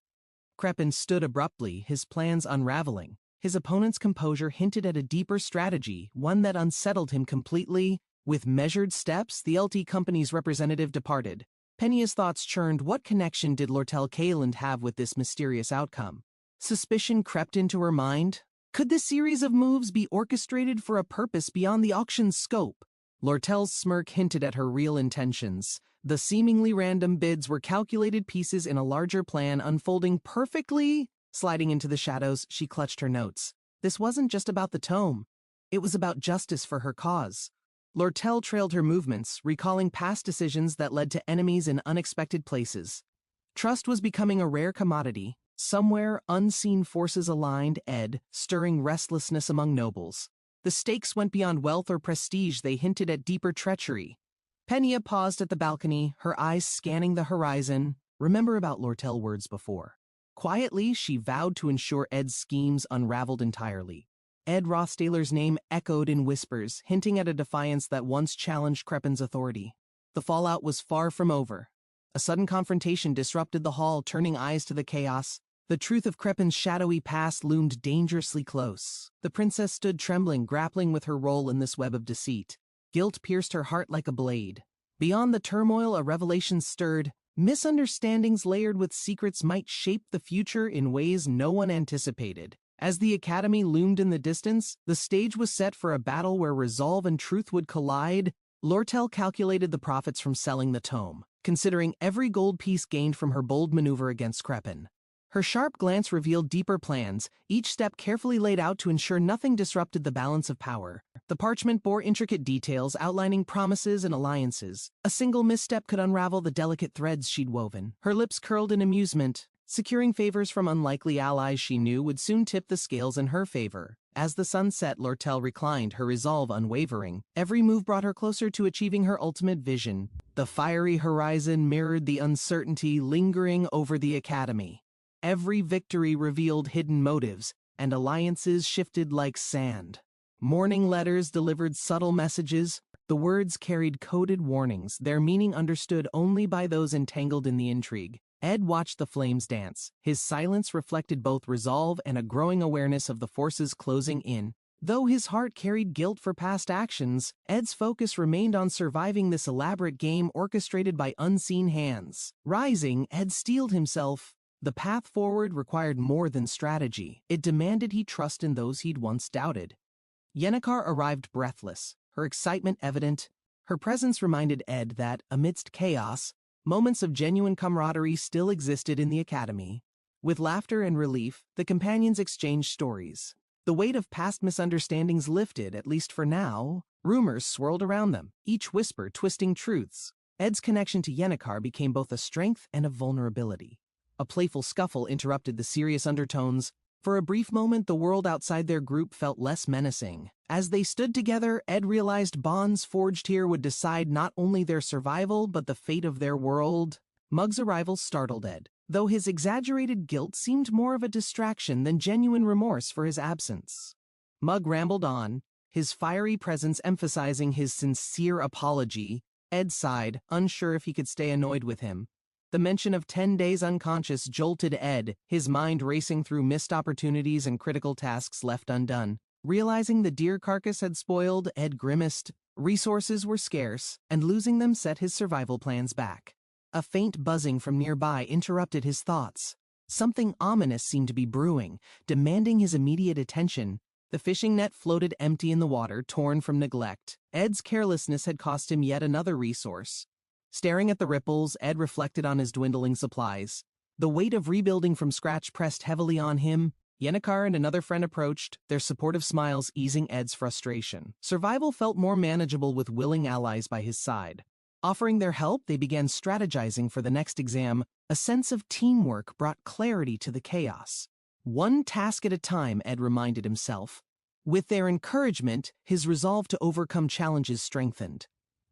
Kreppen stood abruptly, his plans unraveling. His opponent's composure hinted at a deeper strategy, one that unsettled him completely. With measured steps, the LT Company's representative departed. Penia's thoughts churned. What connection did Lortel Keheland have with this mysterious outcome? Suspicion crept into her mind. Could this series of moves be orchestrated for a purpose beyond the auction's scope? Lortel's smirk hinted at her real intentions. The seemingly random bids were calculated pieces in a larger plan unfolding perfectly. Sliding into the shadows, she clutched her notes. This wasn't just about the tome. It was about justice for her cause. Lortel trailed her movements, recalling past decisions that led to enemies in unexpected places. Trust was becoming a rare commodity. Somewhere, unseen forces aligned Ed, stirring restlessness among nobles. The stakes went beyond wealth or prestige, they hinted at deeper treachery. Penia paused at the balcony, her eyes scanning the horizon. Remember about Lortel words before. Quietly, she vowed to ensure Ed's schemes unraveled entirely. Ed Rothstaler's name echoed in whispers, hinting at a defiance that once challenged Crepin's authority. The fallout was far from over. A sudden confrontation disrupted the hall, turning eyes to the chaos. The truth of Crepin's shadowy past loomed dangerously close. The princess stood trembling, grappling with her role in this web of deceit. Guilt pierced her heart like a blade. Beyond the turmoil, a revelation stirred. Misunderstandings layered with secrets might shape the future in ways no one anticipated. As the academy loomed in the distance, the stage was set for a battle where resolve and truth would collide. Lortel calculated the profits from selling the tome, considering every gold piece gained from her bold maneuver against Crepin. Her sharp glance revealed deeper plans, each step carefully laid out to ensure nothing disrupted the balance of power. The parchment bore intricate details outlining promises and alliances. A single misstep could unravel the delicate threads she'd woven. Her lips curled in amusement. Securing favors from unlikely allies she knew would soon tip the scales in her favor. As the sun set, Lortel reclined, her resolve unwavering. Every move brought her closer to achieving her ultimate vision. The fiery horizon mirrored the uncertainty lingering over the academy. Every victory revealed hidden motives, and alliances shifted like sand. Morning letters delivered subtle messages. The words carried coded warnings, their meaning understood only by those entangled in the intrigue. Ed watched the flames dance. His silence reflected both resolve and a growing awareness of the forces closing in. Though his heart carried guilt for past actions, Ed's focus remained on surviving this elaborate game orchestrated by unseen hands. Rising, Ed steeled himself. The path forward required more than strategy. It demanded he trust in those he'd once doubted. Yennecar arrived breathless, her excitement evident. Her presence reminded Ed that, amidst chaos, moments of genuine camaraderie still existed in the academy. With laughter and relief, the companions exchanged stories. The weight of past misunderstandings lifted, at least for now. Rumors swirled around them, each whisper twisting truths. Ed's connection to Yennecar became both a strength and a vulnerability. A playful scuffle interrupted the serious undertones. For a brief moment, the world outside their group felt less menacing. As they stood together, Ed realized bonds forged here would decide not only their survival, but the fate of their world. Mug's arrival startled Ed, though his exaggerated guilt seemed more of a distraction than genuine remorse for his absence. Mug rambled on, his fiery presence emphasizing his sincere apology. Ed sighed, unsure if he could stay annoyed with him. The mention of 10 days unconscious jolted Ed, his mind racing through missed opportunities and critical tasks left undone. Realizing the deer carcass had spoiled, Ed grimaced. Resources were scarce, and losing them set his survival plans back. A faint buzzing from nearby interrupted his thoughts. Something ominous seemed to be brewing, demanding his immediate attention. The fishing net floated empty in the water, torn from neglect. Ed's carelessness had cost him yet another resource. Staring at the ripples, Ed reflected on his dwindling supplies. The weight of rebuilding from scratch pressed heavily on him. Yennecar and another friend approached, their supportive smiles easing Ed's frustration. Survival felt more manageable with willing allies by his side. Offering their help, they began strategizing for the next exam. A sense of teamwork brought clarity to the chaos. One task at a time, Ed reminded himself. With their encouragement, his resolve to overcome challenges strengthened.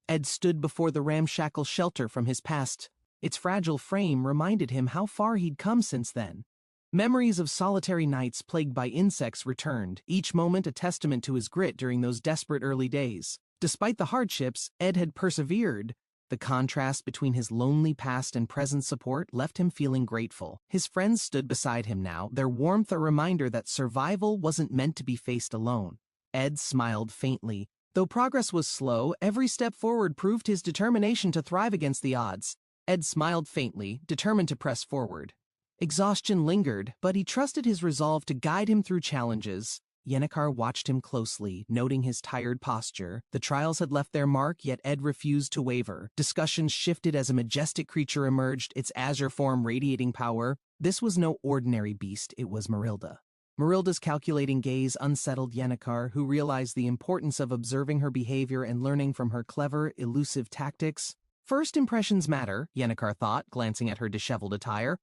Ed stood before the ramshackle shelter from his past. Its fragile frame reminded him how far he'd come since then. Memories of solitary nights plagued by insects returned, each moment a testament to his grit during those desperate early days. Despite the hardships, Ed had persevered. The contrast between his lonely past and present support left him feeling grateful. His friends stood beside him now, their warmth a reminder that survival wasn't meant to be faced alone. Ed smiled faintly. Though progress was slow, every step forward proved his determination to thrive against the odds. Ed smiled faintly, determined to press forward. Exhaustion lingered, but he trusted his resolve to guide him through challenges. Yennecar watched him closely, noting his tired posture. The trials had left their mark, yet Ed refused to waver. Discussions shifted as a majestic creature emerged, its azure form radiating power. This was no ordinary beast, it was Marilda. Marilda's calculating gaze unsettled Yennecar, who realized the importance of observing her behavior and learning from her clever, elusive tactics. First impressions matter, Yennecar thought, glancing at her disheveled attire.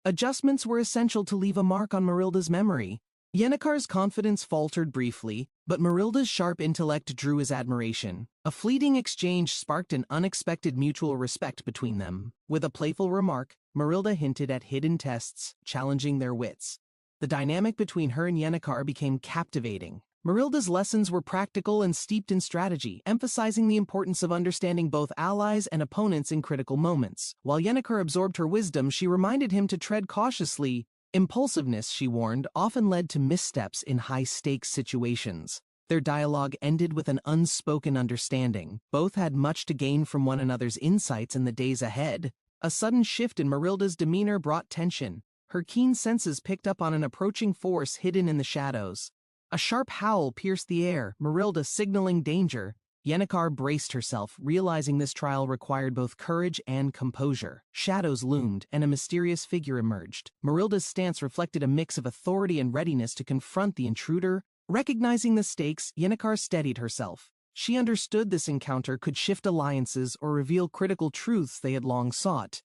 Adjustments were essential to leave a mark on Merilda's memory. Yennecar's confidence faltered briefly, but Merilda's sharp intellect drew his admiration. A fleeting exchange sparked an unexpected mutual respect between them. With a playful remark, Merilda hinted at hidden tests, challenging their wits. The dynamic between her and Yennecar became captivating. Merilda's lessons were practical and steeped in strategy, emphasizing the importance of understanding both allies and opponents in critical moments. While Yennecar absorbed her wisdom, she reminded him to tread cautiously. Impulsiveness, she warned, often led to missteps in high-stakes situations. Their dialogue ended with an unspoken understanding. Both had much to gain from one another's insights in the days ahead. A sudden shift in Merilda's demeanor brought tension. Her keen senses picked up on an approaching force hidden in the shadows. A sharp howl pierced the air, Merilda signaling danger. Yennecar braced herself, realizing this trial required both courage and composure. Shadows loomed, and a mysterious figure emerged. Merilda's stance reflected a mix of authority and readiness to confront the intruder. Recognizing the stakes, Yennecar steadied herself. She understood this encounter could shift alliances or reveal critical truths they had long sought.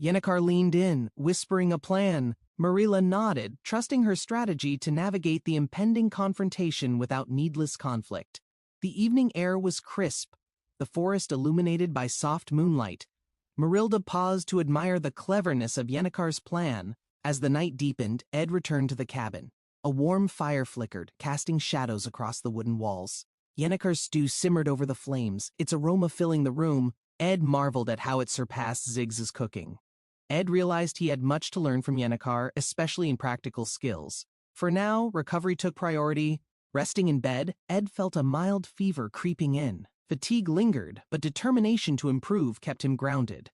Yennecar leaned in, whispering a plan. Marilla nodded, trusting her strategy to navigate the impending confrontation without needless conflict. The evening air was crisp, the forest illuminated by soft moonlight. Merilda paused to admire the cleverness of Yennecar's plan. As the night deepened, Ed returned to the cabin. A warm fire flickered, casting shadows across the wooden walls. Yennecar's stew simmered over the flames, its aroma filling the room. Ed marveled at how it surpassed Ziggs's cooking. Ed realized he had much to learn from Yennecar, especially in practical skills. For now, recovery took priority. Resting in bed, Ed felt a mild fever creeping in. Fatigue lingered, but determination to improve kept him grounded.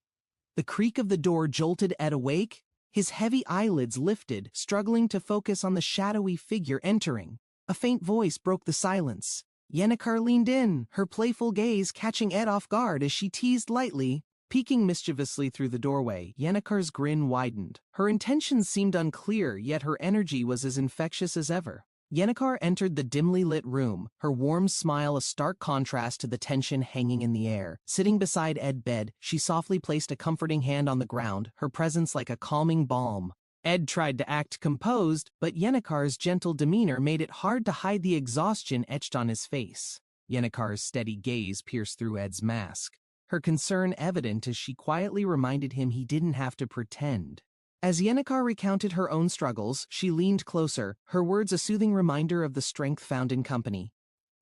The creak of the door jolted Ed awake. His heavy eyelids lifted, struggling to focus on the shadowy figure entering. A faint voice broke the silence. Yennecar leaned in, her playful gaze catching Ed off guard as she teased lightly. Peeking mischievously through the doorway, Yennecar's grin widened. Her intentions seemed unclear, yet her energy was as infectious as ever. Yennecar entered the dimly lit room, her warm smile a stark contrast to the tension hanging in the air. Sitting beside Ed's bed, she softly placed a comforting hand on the ground, her presence like a calming balm. Ed tried to act composed, but Yennecar's gentle demeanor made it hard to hide the exhaustion etched on his face. Yennecar's steady gaze pierced through Ed's mask, her concern evident as she quietly reminded him he didn't have to pretend. As Yennecar recounted her own struggles, she leaned closer, her words a soothing reminder of the strength found in company.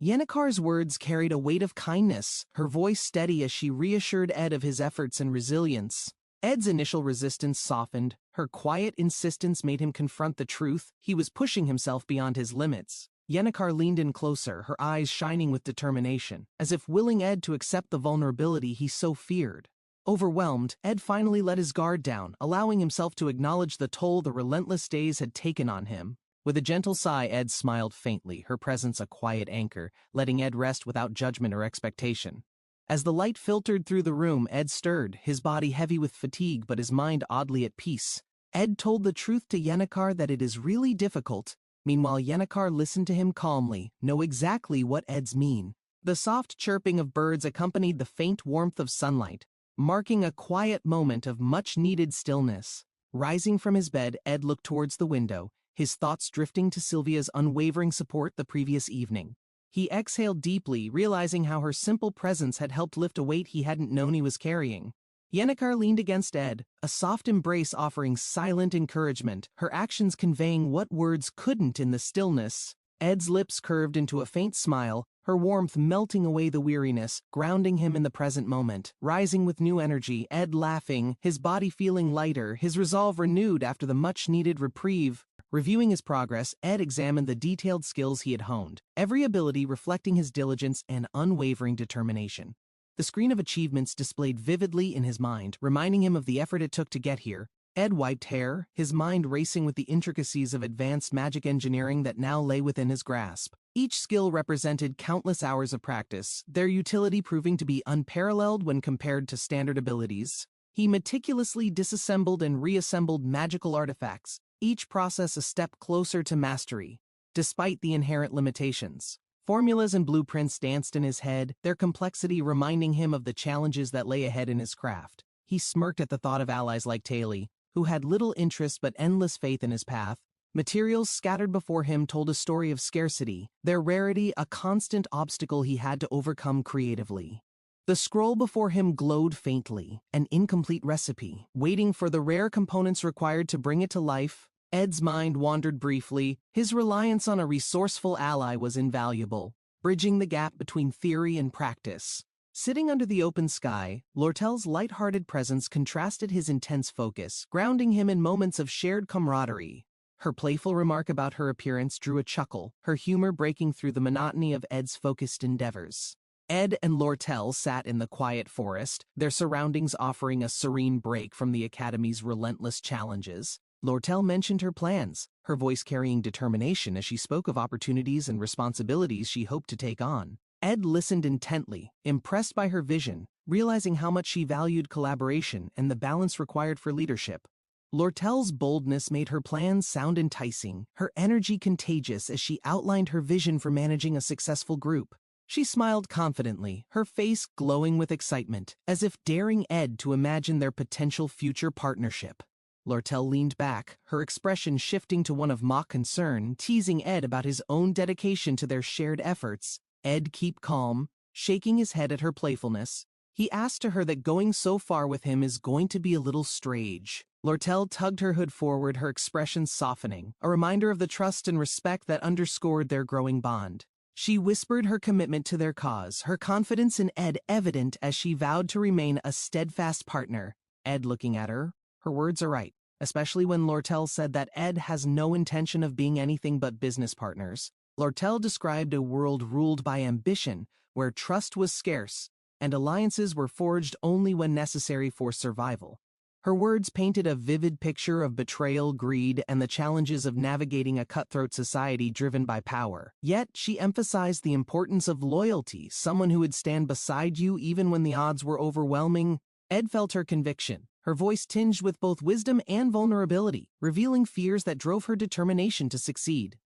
Yennecar's words carried a weight of kindness, her voice steady as she reassured Ed of his efforts and resilience. Ed's initial resistance softened, her quiet insistence made him confront the truth. He was pushing himself beyond his limits. Yennecar leaned in closer, her eyes shining with determination, as if willing Ed to accept the vulnerability he so feared. Overwhelmed, Ed finally let his guard down, allowing himself to acknowledge the toll the relentless days had taken on him. With a gentle sigh, Ed smiled faintly, her presence a quiet anchor, letting Ed rest without judgment or expectation. As the light filtered through the room, Ed stirred, his body heavy with fatigue but his mind oddly at peace. Ed told the truth to Yennecar that it is really difficult. Meanwhile, Yennecar listened to him calmly, know exactly what Ed's mean. The soft chirping of birds accompanied the faint warmth of sunlight, marking a quiet moment of much-needed stillness. Rising from his bed, Ed looked towards the window, his thoughts drifting to Sylvia's unwavering support the previous evening. He exhaled deeply, realizing how her simple presence had helped lift a weight he hadn't known he was carrying. Yennecar leaned against Ed, a soft embrace offering silent encouragement, her actions conveying what words couldn't in the stillness. Ed's lips curved into a faint smile, her warmth melting away the weariness, grounding him in the present moment. Rising with new energy, Ed laughing, his body feeling lighter, his resolve renewed after the much-needed reprieve. Reviewing his progress, Ed examined the detailed skills he had honed, every ability reflecting his diligence and unwavering determination. The screen of achievements displayed vividly in his mind, reminding him of the effort it took to get here. Ed wiped hair, his mind racing with the intricacies of advanced magic engineering that now lay within his grasp. Each skill represented countless hours of practice, their utility proving to be unparalleled when compared to standard abilities. He meticulously disassembled and reassembled magical artifacts, each process a step closer to mastery, despite the inherent limitations. Formulas and blueprints danced in his head, their complexity reminding him of the challenges that lay ahead in his craft. He smirked at the thought of allies like Taylor, who had little interest but endless faith in his path. Materials scattered before him told a story of scarcity, their rarity a constant obstacle he had to overcome creatively. The scroll before him glowed faintly, an incomplete recipe, waiting for the rare components required to bring it to life. Ed's mind wandered briefly. His reliance on a resourceful ally was invaluable, bridging the gap between theory and practice. Sitting under the open sky, Lortel's light-hearted presence contrasted his intense focus, grounding him in moments of shared camaraderie. Her playful remark about her appearance drew a chuckle, her humor breaking through the monotony of Ed's focused endeavors. Ed and Lortel sat in the quiet forest, their surroundings offering a serene break from the Academy's relentless challenges. Lortel mentioned her plans, her voice carrying determination as she spoke of opportunities and responsibilities she hoped to take on. Ed listened intently, impressed by her vision, realizing how much she valued collaboration and the balance required for leadership. Lortel's boldness made her plans sound enticing, her energy contagious as she outlined her vision for managing a successful group. She smiled confidently, her face glowing with excitement, as if daring Ed to imagine their potential future partnership. Lortel leaned back, her expression shifting to one of mock concern, teasing Ed about his own dedication to their shared efforts. Ed kept calm, shaking his head at her playfulness. He asked to her that going so far with him is going to be a little strange. Lortel tugged her hood forward, her expression softening, a reminder of the trust and respect that underscored their growing bond. She whispered her commitment to their cause, her confidence in Ed evident as she vowed to remain a steadfast partner. Ed looking at her, her words are right, especially when Lortel said that Ed has no intention of being anything but business partners. Lortel described a world ruled by ambition, where trust was scarce, and alliances were forged only when necessary for survival. Her words painted a vivid picture of betrayal, greed, and the challenges of navigating a cutthroat society driven by power. Yet, she emphasized the importance of loyalty, someone who would stand beside you even when the odds were overwhelming. Ed felt her conviction, her voice tinged with both wisdom and vulnerability, revealing fears that drove her determination to succeed.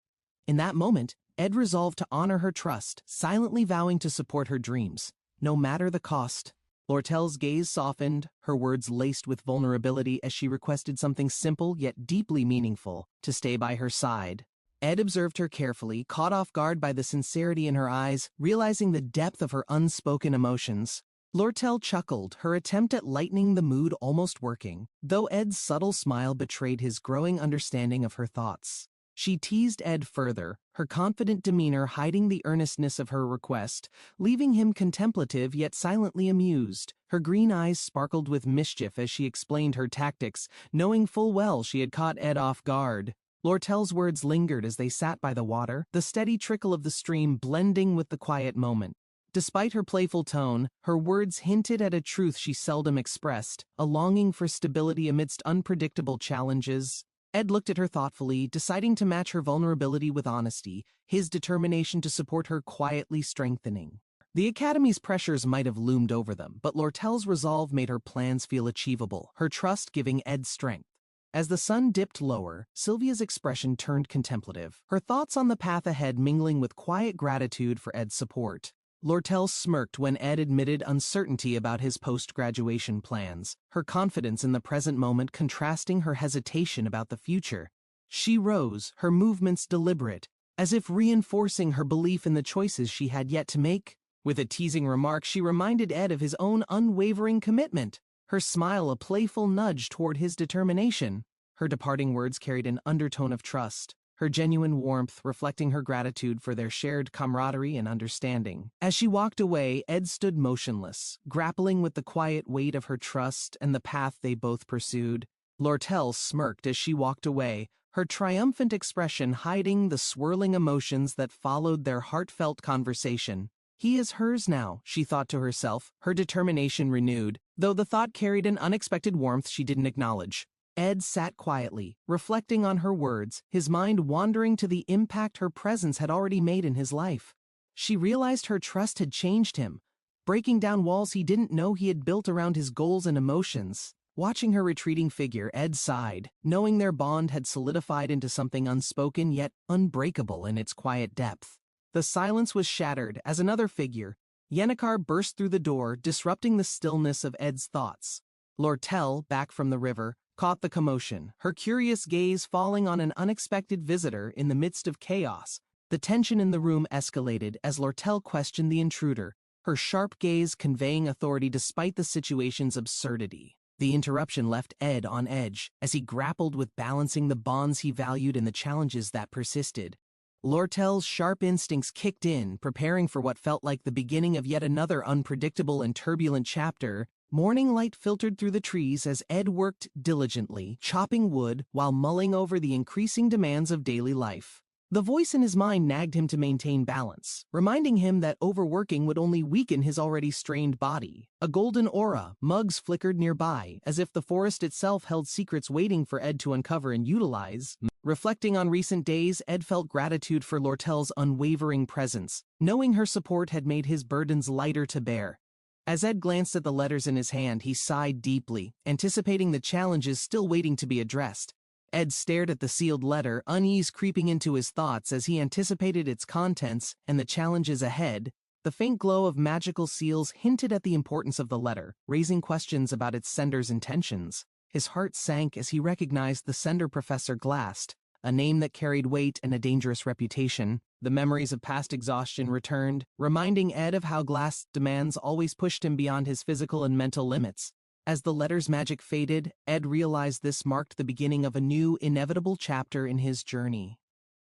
In that moment, Ed resolved to honor her trust, silently vowing to support her dreams, no matter the cost. Lortel's gaze softened, her words laced with vulnerability as she requested something simple yet deeply meaningful, to stay by her side. Ed observed her carefully, caught off guard by the sincerity in her eyes, realizing the depth of her unspoken emotions. Lortel chuckled, her attempt at lightening the mood almost working, though Ed's subtle smile betrayed his growing understanding of her thoughts. She teased Ed further, her confident demeanor hiding the earnestness of her request, leaving him contemplative yet silently amused. Her green eyes sparkled with mischief as she explained her tactics, knowing full well she had caught Ed off guard. Lortel's words lingered as they sat by the water, the steady trickle of the stream blending with the quiet moment. Despite her playful tone, her words hinted at a truth she seldom expressed, a longing for stability amidst unpredictable challenges. Ed looked at her thoughtfully, deciding to match her vulnerability with honesty, his determination to support her quietly strengthening. The Academy's pressures might have loomed over them, but Lortel's resolve made her plans feel achievable, her trust giving Ed strength. As the sun dipped lower, Sylvia's expression turned contemplative, her thoughts on the path ahead mingling with quiet gratitude for Ed's support. Lortel smirked when Ed admitted uncertainty about his post-graduation plans, her confidence in the present moment contrasting her hesitation about the future. She rose, her movements deliberate, as if reinforcing her belief in the choices she had yet to make. With a teasing remark, she reminded Ed of his own unwavering commitment, her smile a playful nudge toward his determination. Her departing words carried an undertone of trust, her genuine warmth reflecting her gratitude for their shared camaraderie and understanding. As she walked away, Ed stood motionless, grappling with the quiet weight of her trust and the path they both pursued. Lortel smirked as she walked away, her triumphant expression hiding the swirling emotions that followed their heartfelt conversation. He is hers now, she thought to herself, her determination renewed, though the thought carried an unexpected warmth she didn't acknowledge. Ed sat quietly, reflecting on her words, his mind wandering to the impact her presence had already made in his life. She realized her trust had changed him, breaking down walls he didn't know he had built around his goals and emotions. Watching her retreating figure, Ed sighed, knowing their bond had solidified into something unspoken yet unbreakable in its quiet depth. The silence was shattered as another figure, Yennecar, burst through the door, disrupting the stillness of Ed's thoughts. Lortel, back from the river, caught the commotion, her curious gaze falling on an unexpected visitor in the midst of chaos. The tension in the room escalated as Lortel questioned the intruder, her sharp gaze conveying authority despite the situation's absurdity. The interruption left Ed on edge as he grappled with balancing the bonds he valued and the challenges that persisted. Lortel's sharp instincts kicked in, preparing for what felt like the beginning of yet another unpredictable and turbulent chapter. Morning light filtered through the trees as Ed worked diligently, chopping wood while mulling over the increasing demands of daily life. The voice in his mind nagged him to maintain balance, reminding him that overworking would only weaken his already strained body. A golden aura, mugs flickered nearby, as if the forest itself held secrets waiting for Ed to uncover and utilize. Reflecting on recent days, Ed felt gratitude for Lortel's unwavering presence, knowing her support had made his burdens lighter to bear. As Ed glanced at the letters in his hand, he sighed deeply, anticipating the challenges still waiting to be addressed. Ed stared at the sealed letter, unease creeping into his thoughts as he anticipated its contents and the challenges ahead. The faint glow of magical seals hinted at the importance of the letter, raising questions about its sender's intentions. His heart sank as he recognized the sender, Professor Glast, a name that carried weight and a dangerous reputation. The memories of past exhaustion returned, reminding Ed of how Glast's demands always pushed him beyond his physical and mental limits. As the letter's magic faded, Ed realized this marked the beginning of a new, inevitable chapter in his journey.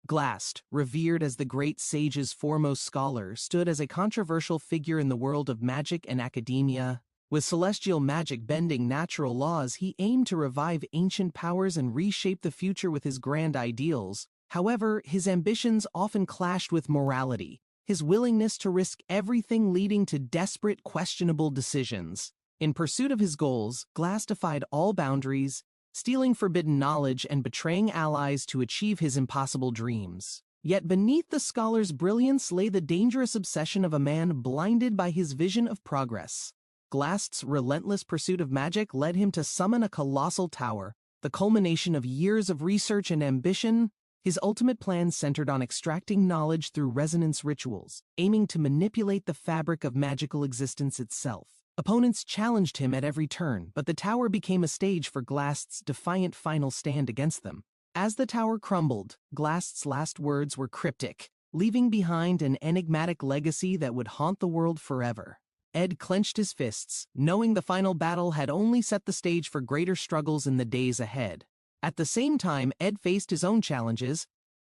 Glast, revered as the great sage's foremost scholar, stood as a controversial figure in the world of magic and academia. With celestial magic bending natural laws, he aimed to revive ancient powers and reshape the future with his grand ideals. However, his ambitions often clashed with morality, his willingness to risk everything leading to desperate, questionable decisions. In pursuit of his goals, Glast defied all boundaries, stealing forbidden knowledge and betraying allies to achieve his impossible dreams. Yet beneath the scholar's brilliance lay the dangerous obsession of a man blinded by his vision of progress. Glast's relentless pursuit of magic led him to summon a colossal tower, the culmination of years of research and ambition. His ultimate plan centered on extracting knowledge through resonance rituals, aiming to manipulate the fabric of magical existence itself. Opponents challenged him at every turn, but the tower became a stage for Glast's defiant final stand against them. As the tower crumbled, Glast's last words were cryptic, leaving behind an enigmatic legacy that would haunt the world forever. Ed clenched his fists, knowing the final battle had only set the stage for greater struggles in the days ahead. At the same time Ed faced his own challenges,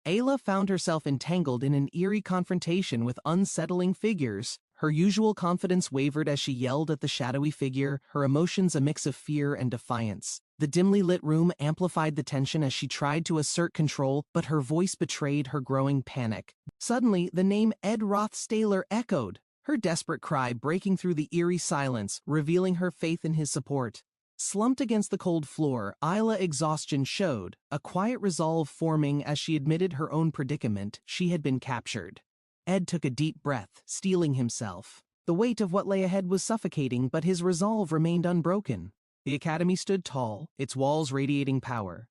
Ayla found herself entangled in an eerie confrontation with unsettling figures. Her usual confidence wavered as she yelled at the shadowy figure, her emotions a mix of fear and defiance. The dimly lit room amplified the tension as she tried to assert control, but her voice betrayed her growing panic. Suddenly, the name Ed Rothstaler echoed, her desperate cry breaking through the eerie silence, revealing her faith in his support. Slumped against the cold floor, Ayla's exhaustion showed, a quiet resolve forming as she admitted her own predicament. She had been captured. Ed took a deep breath, steeling himself. The weight of what lay ahead was suffocating, but his resolve remained unbroken. The academy stood tall, its walls radiating power.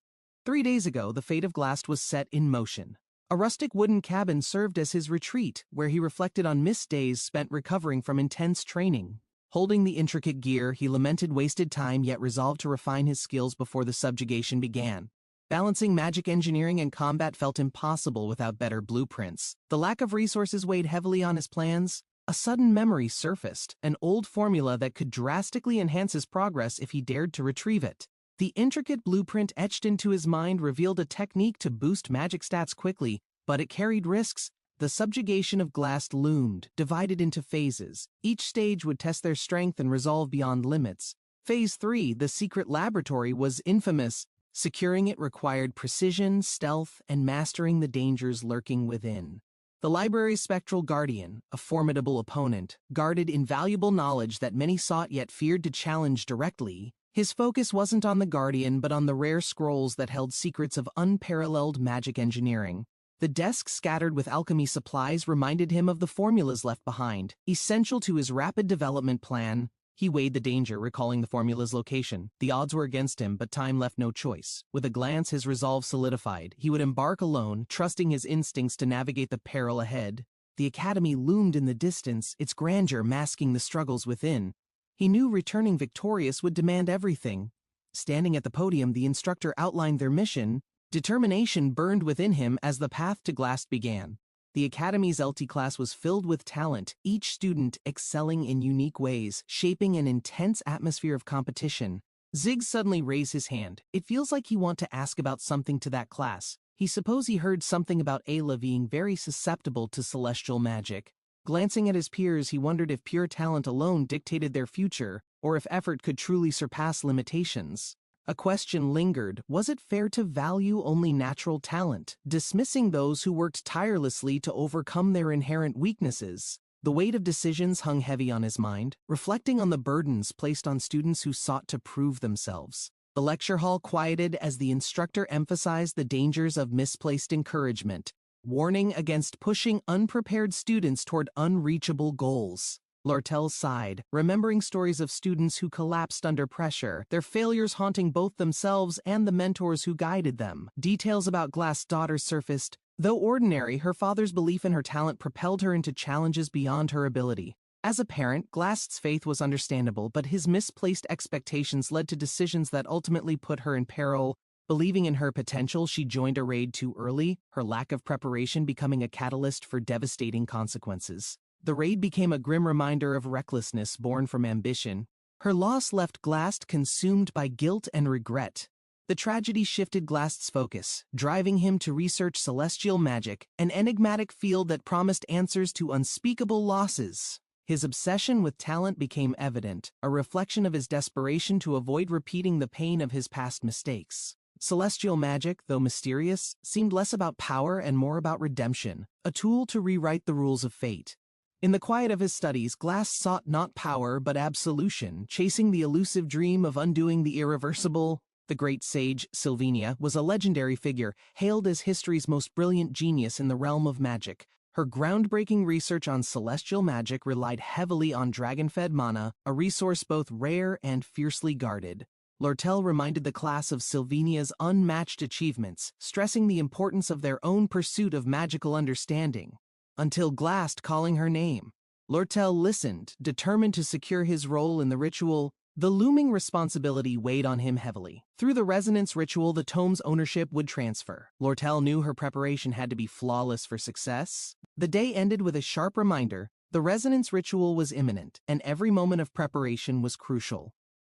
3 days ago, the fate of Glast was set in motion. A rustic wooden cabin served as his retreat, where he reflected on missed days spent recovering from intense training. Holding the intricate gear, he lamented wasted time yet resolved to refine his skills before the subjugation began. Balancing magic engineering and combat felt impossible without better blueprints. The lack of resources weighed heavily on his plans. A sudden memory surfaced, an old formula that could drastically enhance his progress if he dared to retrieve it. The intricate blueprint etched into his mind revealed a technique to boost magic stats quickly, but it carried risks. The subjugation of Glast loomed, divided into phases. Each stage would test their strength and resolve beyond limits. Phase 3, the secret laboratory, was infamous. Securing it required precision, stealth, and mastering the dangers lurking within. The library's spectral guardian, a formidable opponent, guarded invaluable knowledge that many sought yet feared to challenge directly. His focus wasn't on the guardian but on the rare scrolls that held secrets of unparalleled magic engineering. The desk scattered with alchemy supplies reminded him of the formulas left behind, essential to his rapid development plan. He weighed the danger, recalling the formula's location. The odds were against him, but time left no choice. With a glance, his resolve solidified. He would embark alone, trusting his instincts to navigate the peril ahead. The academy loomed in the distance, its grandeur masking the struggles within. He knew returning victorious would demand everything. Standing at the podium, the instructor outlined their mission. Determination burned within him as the path to Glast began. The Academy's LT class was filled with talent, each student excelling in unique ways, shaping an intense atmosphere of competition. Zig suddenly raised his hand. It feels like he wanted to ask about something to that class. He supposed he heard something about Ayla being very susceptible to celestial magic. Glancing at his peers, he wondered if pure talent alone dictated their future, or if effort could truly surpass limitations. A question lingered: was it fair to value only natural talent, dismissing those who worked tirelessly to overcome their inherent weaknesses? The weight of decisions hung heavy on his mind, reflecting on the burdens placed on students who sought to prove themselves. The lecture hall quieted as the instructor emphasized the dangers of misplaced encouragement, warning against pushing unprepared students toward unreachable goals. Lortel sighed, remembering stories of students who collapsed under pressure, their failures haunting both themselves and the mentors who guided them. Details about Glast's daughter surfaced. Though ordinary, her father's belief in her talent propelled her into challenges beyond her ability. As a parent, Glast's faith was understandable, but his misplaced expectations led to decisions that ultimately put her in peril. Believing in her potential, she joined a raid too early, her lack of preparation becoming a catalyst for devastating consequences. The raid became a grim reminder of recklessness born from ambition. Her loss left Glast consumed by guilt and regret. The tragedy shifted Glast's focus, driving him to research celestial magic, an enigmatic field that promised answers to unspeakable losses. His obsession with talent became evident, a reflection of his desperation to avoid repeating the pain of his past mistakes. Celestial magic, though mysterious, seemed less about power and more about redemption, a tool to rewrite the rules of fate. In the quiet of his studies, Glast sought not power but absolution, chasing the elusive dream of undoing the irreversible. The great sage, Sylvania, was a legendary figure, hailed as history's most brilliant genius in the realm of magic. Her groundbreaking research on celestial magic relied heavily on dragon-fed mana, a resource both rare and fiercely guarded. Lortel reminded the class of Sylvania's unmatched achievements, stressing the importance of their own pursuit of magical understanding. Until Glast calling her name. Lortel listened, determined to secure his role in the ritual. The looming responsibility weighed on him heavily. Through the resonance ritual, the tome's ownership would transfer. Lortel knew her preparation had to be flawless for success. The day ended with a sharp reminder: the resonance ritual was imminent, and every moment of preparation was crucial.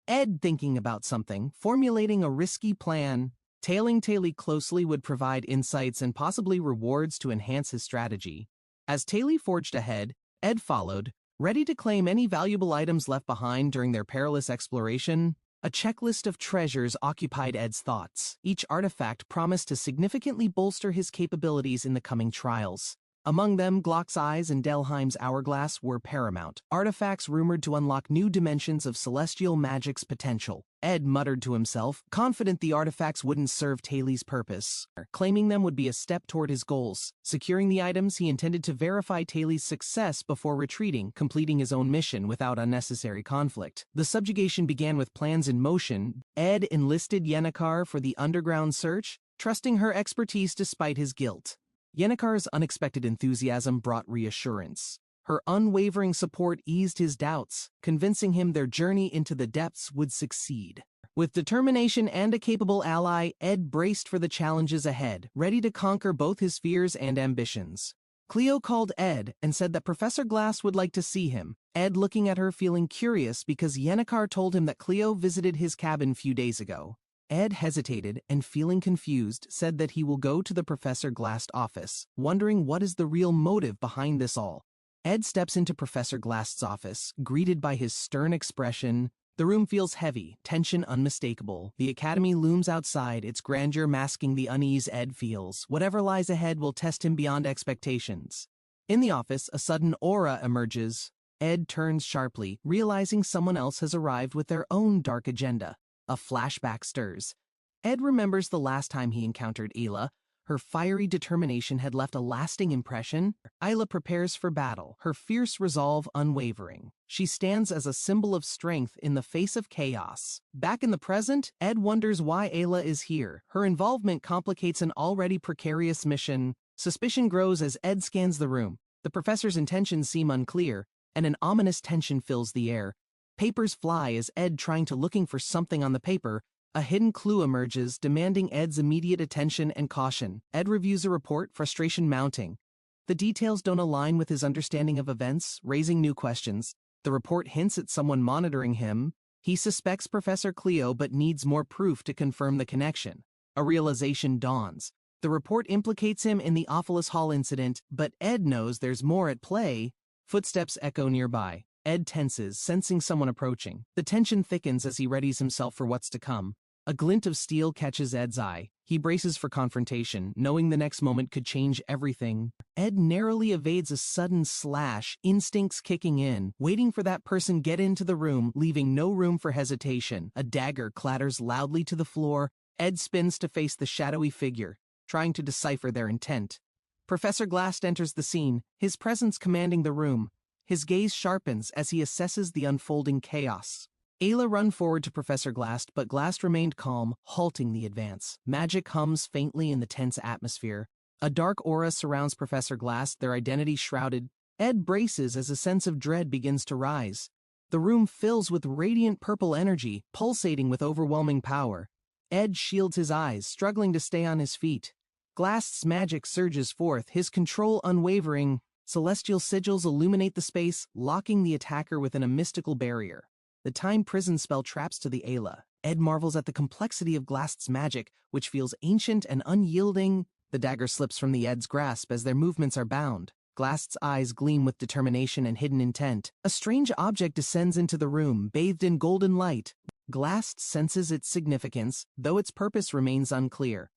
Ed, thinking about something, formulating a risky plan. Tailing Taylor closely would provide insights and possibly rewards to enhance his strategy. As Taylor forged ahead, Ed followed, ready to claim any valuable items left behind during their perilous exploration. A checklist of treasures occupied Ed's thoughts. Each artifact promised to significantly bolster his capabilities in the coming trials. Among them, Glock's eyes and Delheim's hourglass were paramount, artifacts rumored to unlock new dimensions of celestial magic's potential. Ed muttered to himself, confident the artifacts wouldn't serve Taylor's purpose. Claiming them would be a step toward his goals. Securing the items, he intended to verify Taylor's success before retreating, completing his own mission without unnecessary conflict. The subjugation began with plans in motion. Ed enlisted Yennecar for the underground search, trusting her expertise despite his guilt. Yennecar's unexpected enthusiasm brought reassurance. Her unwavering support eased his doubts, convincing him their journey into the depths would succeed. With determination and a capable ally, Ed braced for the challenges ahead, ready to conquer both his fears and ambitions. Cleo called Ed and said that Professor Glass would like to see him, Ed looking at her feeling curious because Yennecar told him that Cleo visited his cabin few days ago. Ed hesitated and, feeling confused, said that he will go to the Professor Glass office, wondering what is the real motive behind this all. Ed steps into Professor Glass's office, greeted by his stern expression. The room feels heavy, tension unmistakable. The academy looms outside, its grandeur masking the unease Ed feels. Whatever lies ahead will test him beyond expectations. In the office, a sudden aura emerges. Ed turns sharply, realizing someone else has arrived with their own dark agenda. A flashback stirs. Ed remembers the last time he encountered Ayla. Her fiery determination had left a lasting impression. Ayla prepares for battle, her fierce resolve unwavering. She stands as a symbol of strength in the face of chaos. Back in the present, Ed wonders why Ayla is here. Her involvement complicates an already precarious mission. Suspicion grows as Ed scans the room. The professor's intentions seem unclear, and an ominous tension fills the air. Papers fly as Ed trying to looking for something on the paper. A hidden clue emerges, demanding Ed's immediate attention and caution. Ed reviews a report, frustration mounting. The details don't align with his understanding of events, raising new questions. The report hints at someone monitoring him. He suspects Professor Cleo but needs more proof to confirm the connection. A realization dawns. The report implicates him in the Awfulest Hall incident, but Ed knows there's more at play. Footsteps echo nearby. Ed tenses, sensing someone approaching. The tension thickens as he readies himself for what's to come. A glint of steel catches Ed's eye. He braces for confrontation, knowing the next moment could change everything. Ed narrowly evades a sudden slash, instincts kicking in, waiting for that person get into the room, leaving no room for hesitation. A dagger clatters loudly to the floor. Ed spins to face the shadowy figure, trying to decipher their intent. Professor Glast enters the scene, his presence commanding the room. His gaze sharpens as he assesses the unfolding chaos. Ayla run forward to Professor Glast, but Glast remained calm, halting the advance. Magic hums faintly in the tense atmosphere. A dark aura surrounds Professor Glast, their identity shrouded. Ed braces as a sense of dread begins to rise. The room fills with radiant purple energy, pulsating with overwhelming power. Ed shields his eyes, struggling to stay on his feet. Glast's magic surges forth, his control unwavering. Celestial sigils illuminate the space, locking the attacker within a mystical barrier. The time prison spell traps to the Ayla. Ed marvels at the complexity of Glast's magic, which feels ancient and unyielding. The dagger slips from the Ed's grasp as their movements are bound. Glast's eyes gleam with determination and hidden intent. A strange object descends into the room, bathed in golden light. Glast senses its significance, though its purpose remains unclear.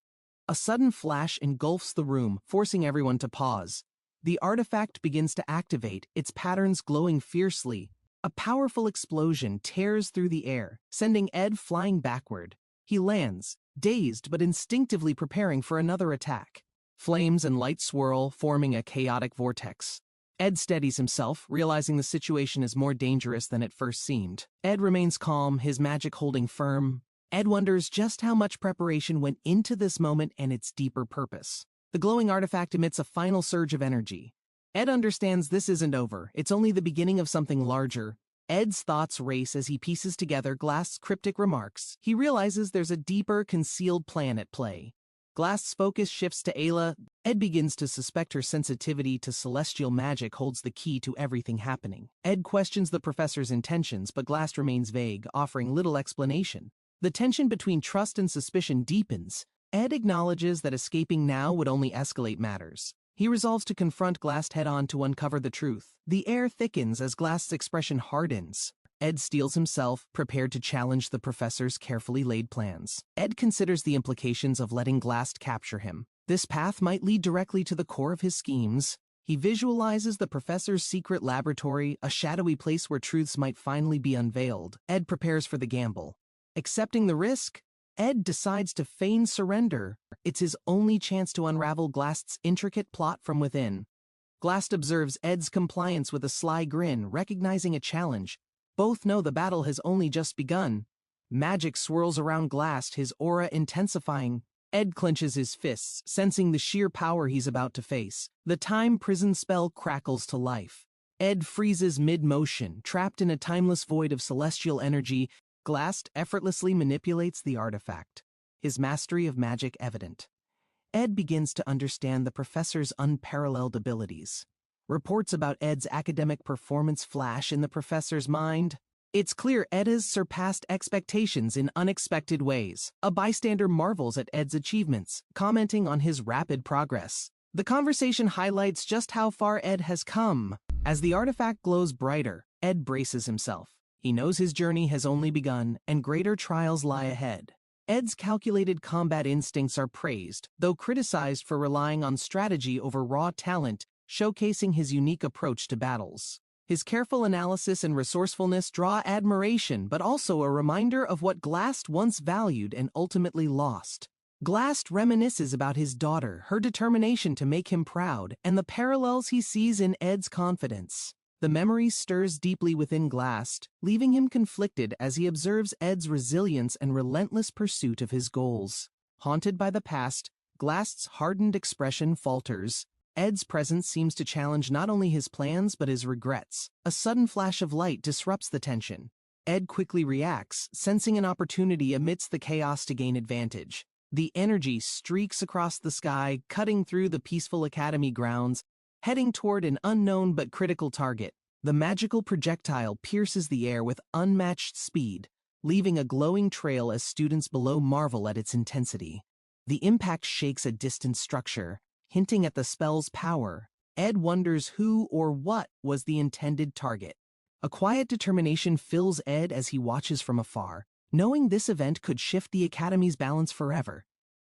A sudden flash engulfs the room, forcing everyone to pause. The artifact begins to activate, its patterns glowing fiercely. A powerful explosion tears through the air, sending Ed flying backward. He lands, dazed but instinctively preparing for another attack. Flames and light swirl, forming a chaotic vortex. Ed steadies himself, realizing the situation is more dangerous than it first seemed. Ed remains calm, his magic holding firm. Ed wonders just how much preparation went into this moment and its deeper purpose. The glowing artifact emits a final surge of energy. Ed understands this isn't over, it's only the beginning of something larger. Ed's thoughts race as he pieces together Glast's cryptic remarks. He realizes there's a deeper, concealed plan at play. Glast's focus shifts to Ayla. Ed begins to suspect her sensitivity to celestial magic holds the key to everything happening. Ed questions the professor's intentions, but Glast remains vague, offering little explanation. The tension between trust and suspicion deepens. Ed acknowledges that escaping now would only escalate matters. He resolves to confront Glast head-on to uncover the truth. The air thickens as Glast's expression hardens. Ed steels himself, prepared to challenge the professor's carefully laid plans. Ed considers the implications of letting Glast capture him. This path might lead directly to the core of his schemes. He visualizes the professor's secret laboratory, a shadowy place where truths might finally be unveiled. Ed prepares for the gamble. Accepting the risk, Ed decides to feign surrender. It's his only chance to unravel Glast's intricate plot from within. Glast observes Ed's compliance with a sly grin, recognizing a challenge. Both know the battle has only just begun. Magic swirls around Glast, his aura intensifying. Ed clenches his fists, sensing the sheer power he's about to face. The time prison spell crackles to life. Ed freezes mid-motion, trapped in a timeless void of celestial energy. Glast effortlessly manipulates the artifact, his mastery of magic evident. Ed begins to understand the professor's unparalleled abilities. Reports about Ed's academic performance flash in the professor's mind. It's clear Ed has surpassed expectations in unexpected ways. A bystander marvels at Ed's achievements, commenting on his rapid progress. The conversation highlights just how far Ed has come. As the artifact glows brighter, Ed braces himself. He knows his journey has only begun, and greater trials lie ahead. Ed's calculated combat instincts are praised, though criticized for relying on strategy over raw talent, showcasing his unique approach to battles. His careful analysis and resourcefulness draw admiration, but also a reminder of what Glast once valued and ultimately lost. Glast reminisces about his daughter, her determination to make him proud, and the parallels he sees in Ed's confidence. The memory stirs deeply within Glast, leaving him conflicted as he observes Ed's resilience and relentless pursuit of his goals. Haunted by the past, Glast's hardened expression falters. Ed's presence seems to challenge not only his plans but his regrets. A sudden flash of light disrupts the tension. Ed quickly reacts, sensing an opportunity amidst the chaos to gain advantage. The energy streaks across the sky, cutting through the peaceful academy grounds, heading toward an unknown but critical target. The magical projectile pierces the air with unmatched speed, leaving a glowing trail as students below marvel at its intensity. The impact shakes a distant structure, hinting at the spell's power. Ed wonders who or what was the intended target. A quiet determination fills Ed as he watches from afar, knowing this event could shift the Academy's balance forever.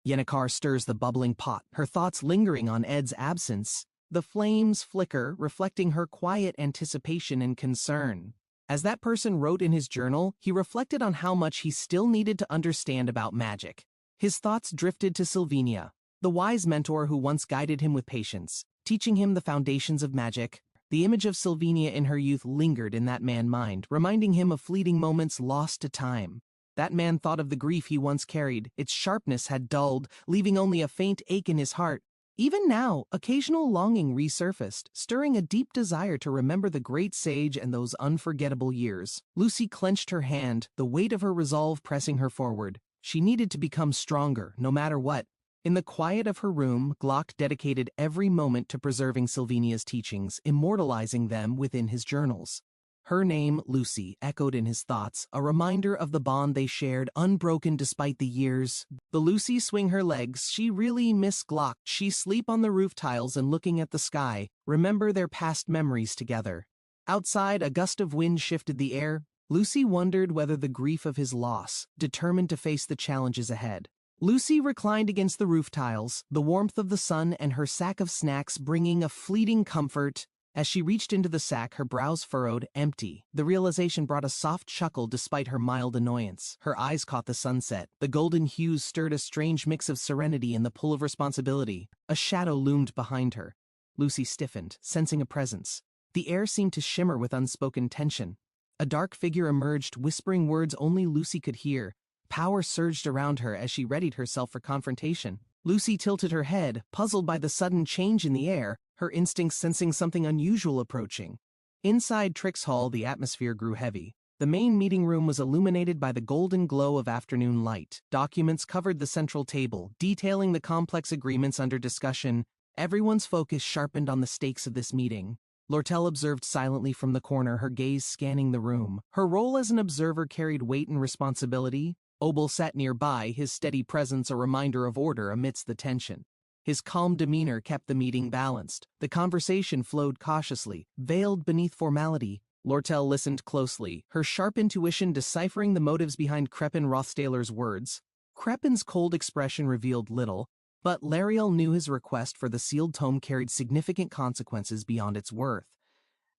Yennecar stirs the bubbling pot, her thoughts lingering on Ed's absence. The flames flicker, reflecting her quiet anticipation and concern. As that person wrote in his journal, he reflected on how much he still needed to understand about magic. His thoughts drifted to Sylvania, the wise mentor who once guided him with patience, teaching him the foundations of magic. The image of Sylvania in her youth lingered in that man's mind, reminding him of fleeting moments lost to time. That man thought of the grief he once carried. Its sharpness had dulled, leaving only a faint ache in his heart. Even now, occasional longing resurfaced, stirring a deep desire to remember the great sage and those unforgettable years. Lucy clenched her hand, the weight of her resolve pressing her forward. She needed to become stronger, no matter what. In the quiet of her room, Glock dedicated every moment to preserving Sylvania's teachings, immortalizing them within his journals. Her name, Lucy, echoed in his thoughts, a reminder of the bond they shared, unbroken despite the years. The Lucy swing her legs, she really miss Glock. She sleep on the roof tiles and looking at the sky, remember their past memories together. Outside, a gust of wind shifted the air. Lucy wondered whether the grief of his loss, determined to face the challenges ahead. Lucy reclined against the roof tiles, the warmth of the sun and her sack of snacks bringing a fleeting comfort. As she reached into the sack, her brows furrowed, empty. The realization brought a soft chuckle despite her mild annoyance. Her eyes caught the sunset. The golden hues stirred a strange mix of serenity and the pull of responsibility. A shadow loomed behind her. Lucy stiffened, sensing a presence. The air seemed to shimmer with unspoken tension. A dark figure emerged, whispering words only Lucy could hear. Power surged around her as she readied herself for confrontation. Lucy tilted her head, puzzled by the sudden change in the air, her instincts sensing something unusual approaching. Inside Trix Hall, the atmosphere grew heavy. The main meeting room was illuminated by the golden glow of afternoon light. Documents covered the central table, detailing the complex agreements under discussion. Everyone's focus sharpened on the stakes of this meeting. Lortel observed silently from the corner, her gaze scanning the room. Her role as an observer carried weight and responsibility. Obel sat nearby, his steady presence a reminder of order amidst the tension. His calm demeanor kept the meeting balanced. The conversation flowed cautiously, veiled beneath formality. Lortel listened closely, her sharp intuition deciphering the motives behind Crepin Rothstaler's words. Crepin's cold expression revealed little, but Lariel knew his request for the sealed tome carried significant consequences beyond its worth.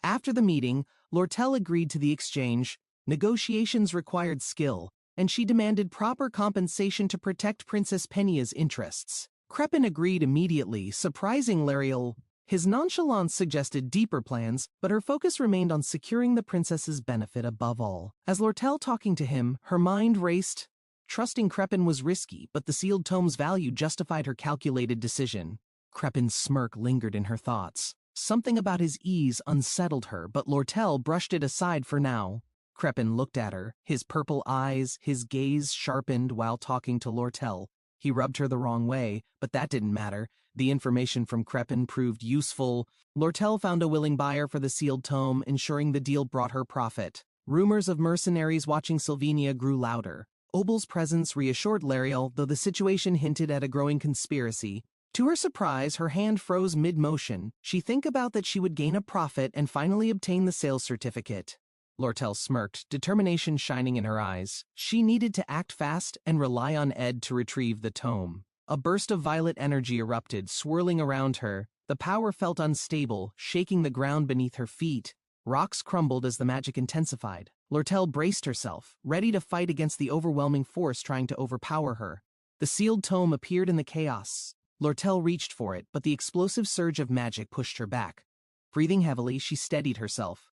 After the meeting, Lortel agreed to the exchange. Negotiations required skill, and she demanded proper compensation to protect Princess Penia's interests. Crepin agreed immediately, surprising Lariel. His nonchalance suggested deeper plans, but her focus remained on securing the princess's benefit above all. As Lortel talking to him, her mind raced. Trusting Crepin was risky, but the sealed tome's value justified her calculated decision. Crepin's smirk lingered in her thoughts. Something about his ease unsettled her, but Lortel brushed it aside for now. Crepin looked at her, his purple eyes, his gaze sharpened while talking to Lortel. He rubbed her the wrong way, but that didn't matter. The information from Crepin proved useful. Lortel found a willing buyer for the sealed tome, ensuring the deal brought her profit. Rumors of mercenaries watching Sylvania grew louder. Obel's presence reassured Lariel, though the situation hinted at a growing conspiracy. To her surprise, her hand froze mid-motion. She think about that she would gain a profit and finally obtain the sales certificate. Lortel smirked, determination shining in her eyes. She needed to act fast and rely on Ed to retrieve the tome. A burst of violet energy erupted, swirling around her. The power felt unstable, shaking the ground beneath her feet. Rocks crumbled as the magic intensified. Lortel braced herself, ready to fight against the overwhelming force trying to overpower her. The sealed tome appeared in the chaos. Lortel reached for it, but the explosive surge of magic pushed her back. Breathing heavily, she steadied herself.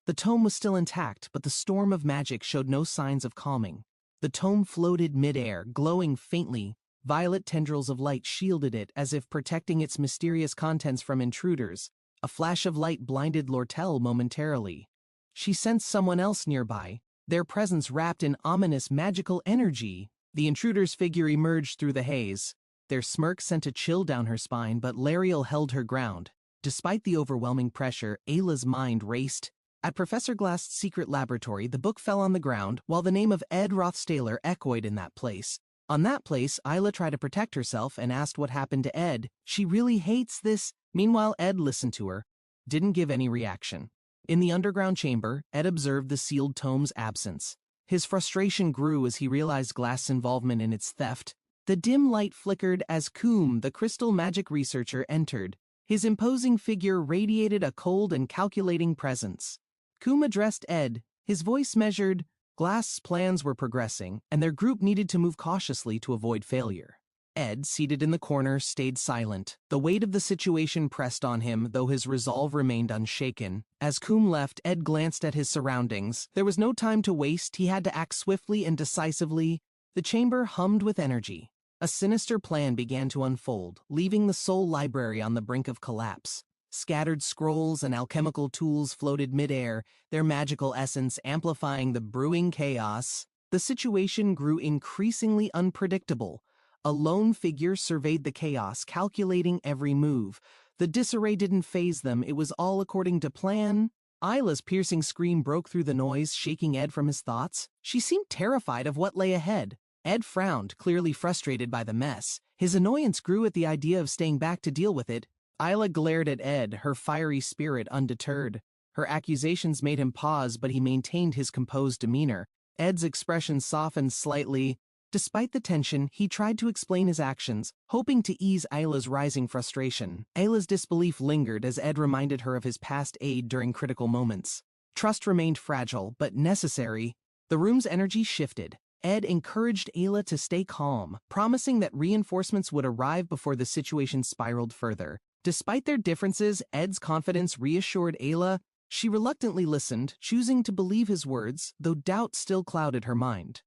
The tome was still intact, but the storm of magic showed no signs of calming. The tome floated mid-air, glowing faintly, Violet tendrils of light shielded it as if protecting its mysterious contents from intruders. A flash of light blinded Lortel momentarily. She sensed someone else nearby, their presence wrapped in ominous magical energy. The intruder's figure emerged through the haze. Their smirk sent a chill down her spine, but Lariel held her ground. Despite the overwhelming pressure, Ayla's mind raced. At Professor Glass's secret laboratory, the book fell on the ground, while the name of Ed Rothstaler echoed in that place. On that place, Ayla tried to protect herself and asked what happened to Ed. She really hates this. Meanwhile, Ed listened to her, didn't give any reaction. In the underground chamber, Ed observed the sealed tome's absence. His frustration grew as he realized Glass's involvement in its theft. The dim light flickered as Coombe, the crystal magic researcher, entered. His imposing figure radiated a cold and calculating presence. Coombe addressed Ed, his voice measured. Glass's plans were progressing, and their group needed to move cautiously to avoid failure. Ed, seated in the corner, stayed silent. The weight of the situation pressed on him, though his resolve remained unshaken. As Coombe left, Ed glanced at his surroundings. There was no time to waste. He had to act swiftly and decisively. The chamber hummed with energy. A sinister plan began to unfold, leaving the Soul Library on the brink of collapse. Scattered scrolls and alchemical tools floated midair, their magical essence amplifying the brewing chaos. The situation grew increasingly unpredictable. A lone figure surveyed the chaos, calculating every move. The disarray didn't faze them, it was all according to plan. Ayla's piercing scream broke through the noise, shaking Ed from his thoughts. She seemed terrified of what lay ahead. Ed frowned, clearly frustrated by the mess. His annoyance grew at the idea of staying back to deal with it. Ayla glared at Ed, her fiery spirit undeterred. Her accusations made him pause, but he maintained his composed demeanor. Ed's expression softened slightly. Despite the tension, he tried to explain his actions, hoping to ease Ayla's rising frustration. Ayla's disbelief lingered as Ed reminded her of his past aid during critical moments. Trust remained fragile, but necessary. The room's energy shifted. Ed encouraged Ayla to stay calm, promising that reinforcements would arrive before the situation spiraled further. Despite their differences, Ed's confidence reassured Ayla. She reluctantly listened, choosing to believe his words, though doubt still clouded her mind.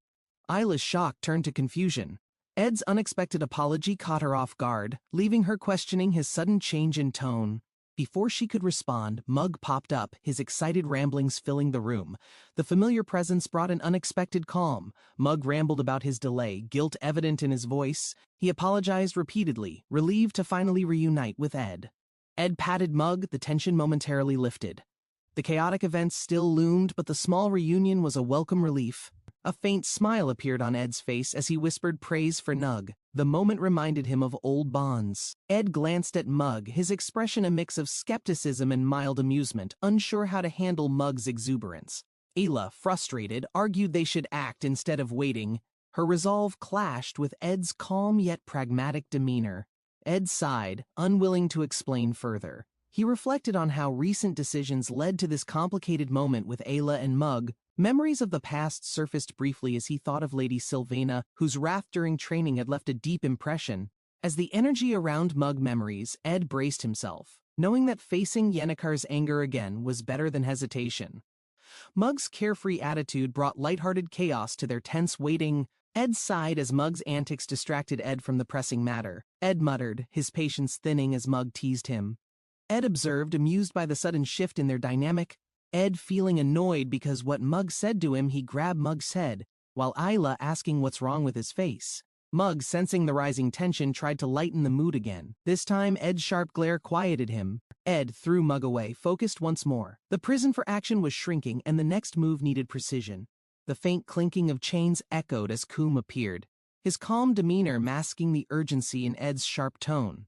Ayla's shock turned to confusion. Ed's unexpected apology caught her off guard, leaving her questioning his sudden change in tone. Before she could respond, Mug popped up, his excited ramblings filling the room. The familiar presence brought an unexpected calm. Mug rambled about his delay, guilt evident in his voice. He apologized repeatedly, relieved to finally reunite with Ed. Ed patted Mug, the tension momentarily lifted. The chaotic events still loomed, but the small reunion was a welcome relief. A faint smile appeared on Ed's face as he whispered praise for Nug. The moment reminded him of old bonds. Ed glanced at Mug, his expression a mix of skepticism and mild amusement, unsure how to handle Mug's exuberance. Ayla, frustrated, argued they should act instead of waiting. Her resolve clashed with Ed's calm yet pragmatic demeanor. Ed sighed, unwilling to explain further. He reflected on how recent decisions led to this complicated moment with Ayla and Mug. Memories of the past surfaced briefly as he thought of Lady Sylvana, whose wrath during training had left a deep impression. As the energy around Mug memories, Ed braced himself, knowing that facing Yennekar's anger again was better than hesitation. Mug's carefree attitude brought lighthearted chaos to their tense waiting. Ed sighed as Mug's antics distracted Ed from the pressing matter. Ed muttered, his patience thinning as Mug teased him. Ed observed, amused by the sudden shift in their dynamic. Ed feeling annoyed because what Mug said to him, he grabbed Mug's head, while Ayla asking what's wrong with his face. Mug, sensing the rising tension, tried to lighten the mood again. This time, Ed's sharp glare quieted him. Ed threw Mug away, focused once more. The prison for action was shrinking, and the next move needed precision. The faint clinking of chains echoed as Coombe appeared, his calm demeanor masking the urgency in Ed's sharp tone.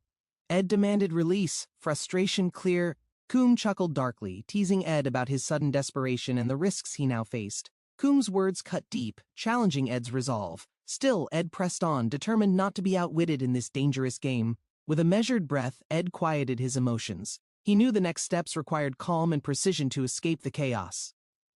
Ed demanded release, frustration clear. Coombe chuckled darkly, teasing Ed about his sudden desperation and the risks he now faced. Coombe's words cut deep, challenging Ed's resolve. Still, Ed pressed on, determined not to be outwitted in this dangerous game. With a measured breath, Ed quieted his emotions. He knew the next steps required calm and precision to escape the chaos.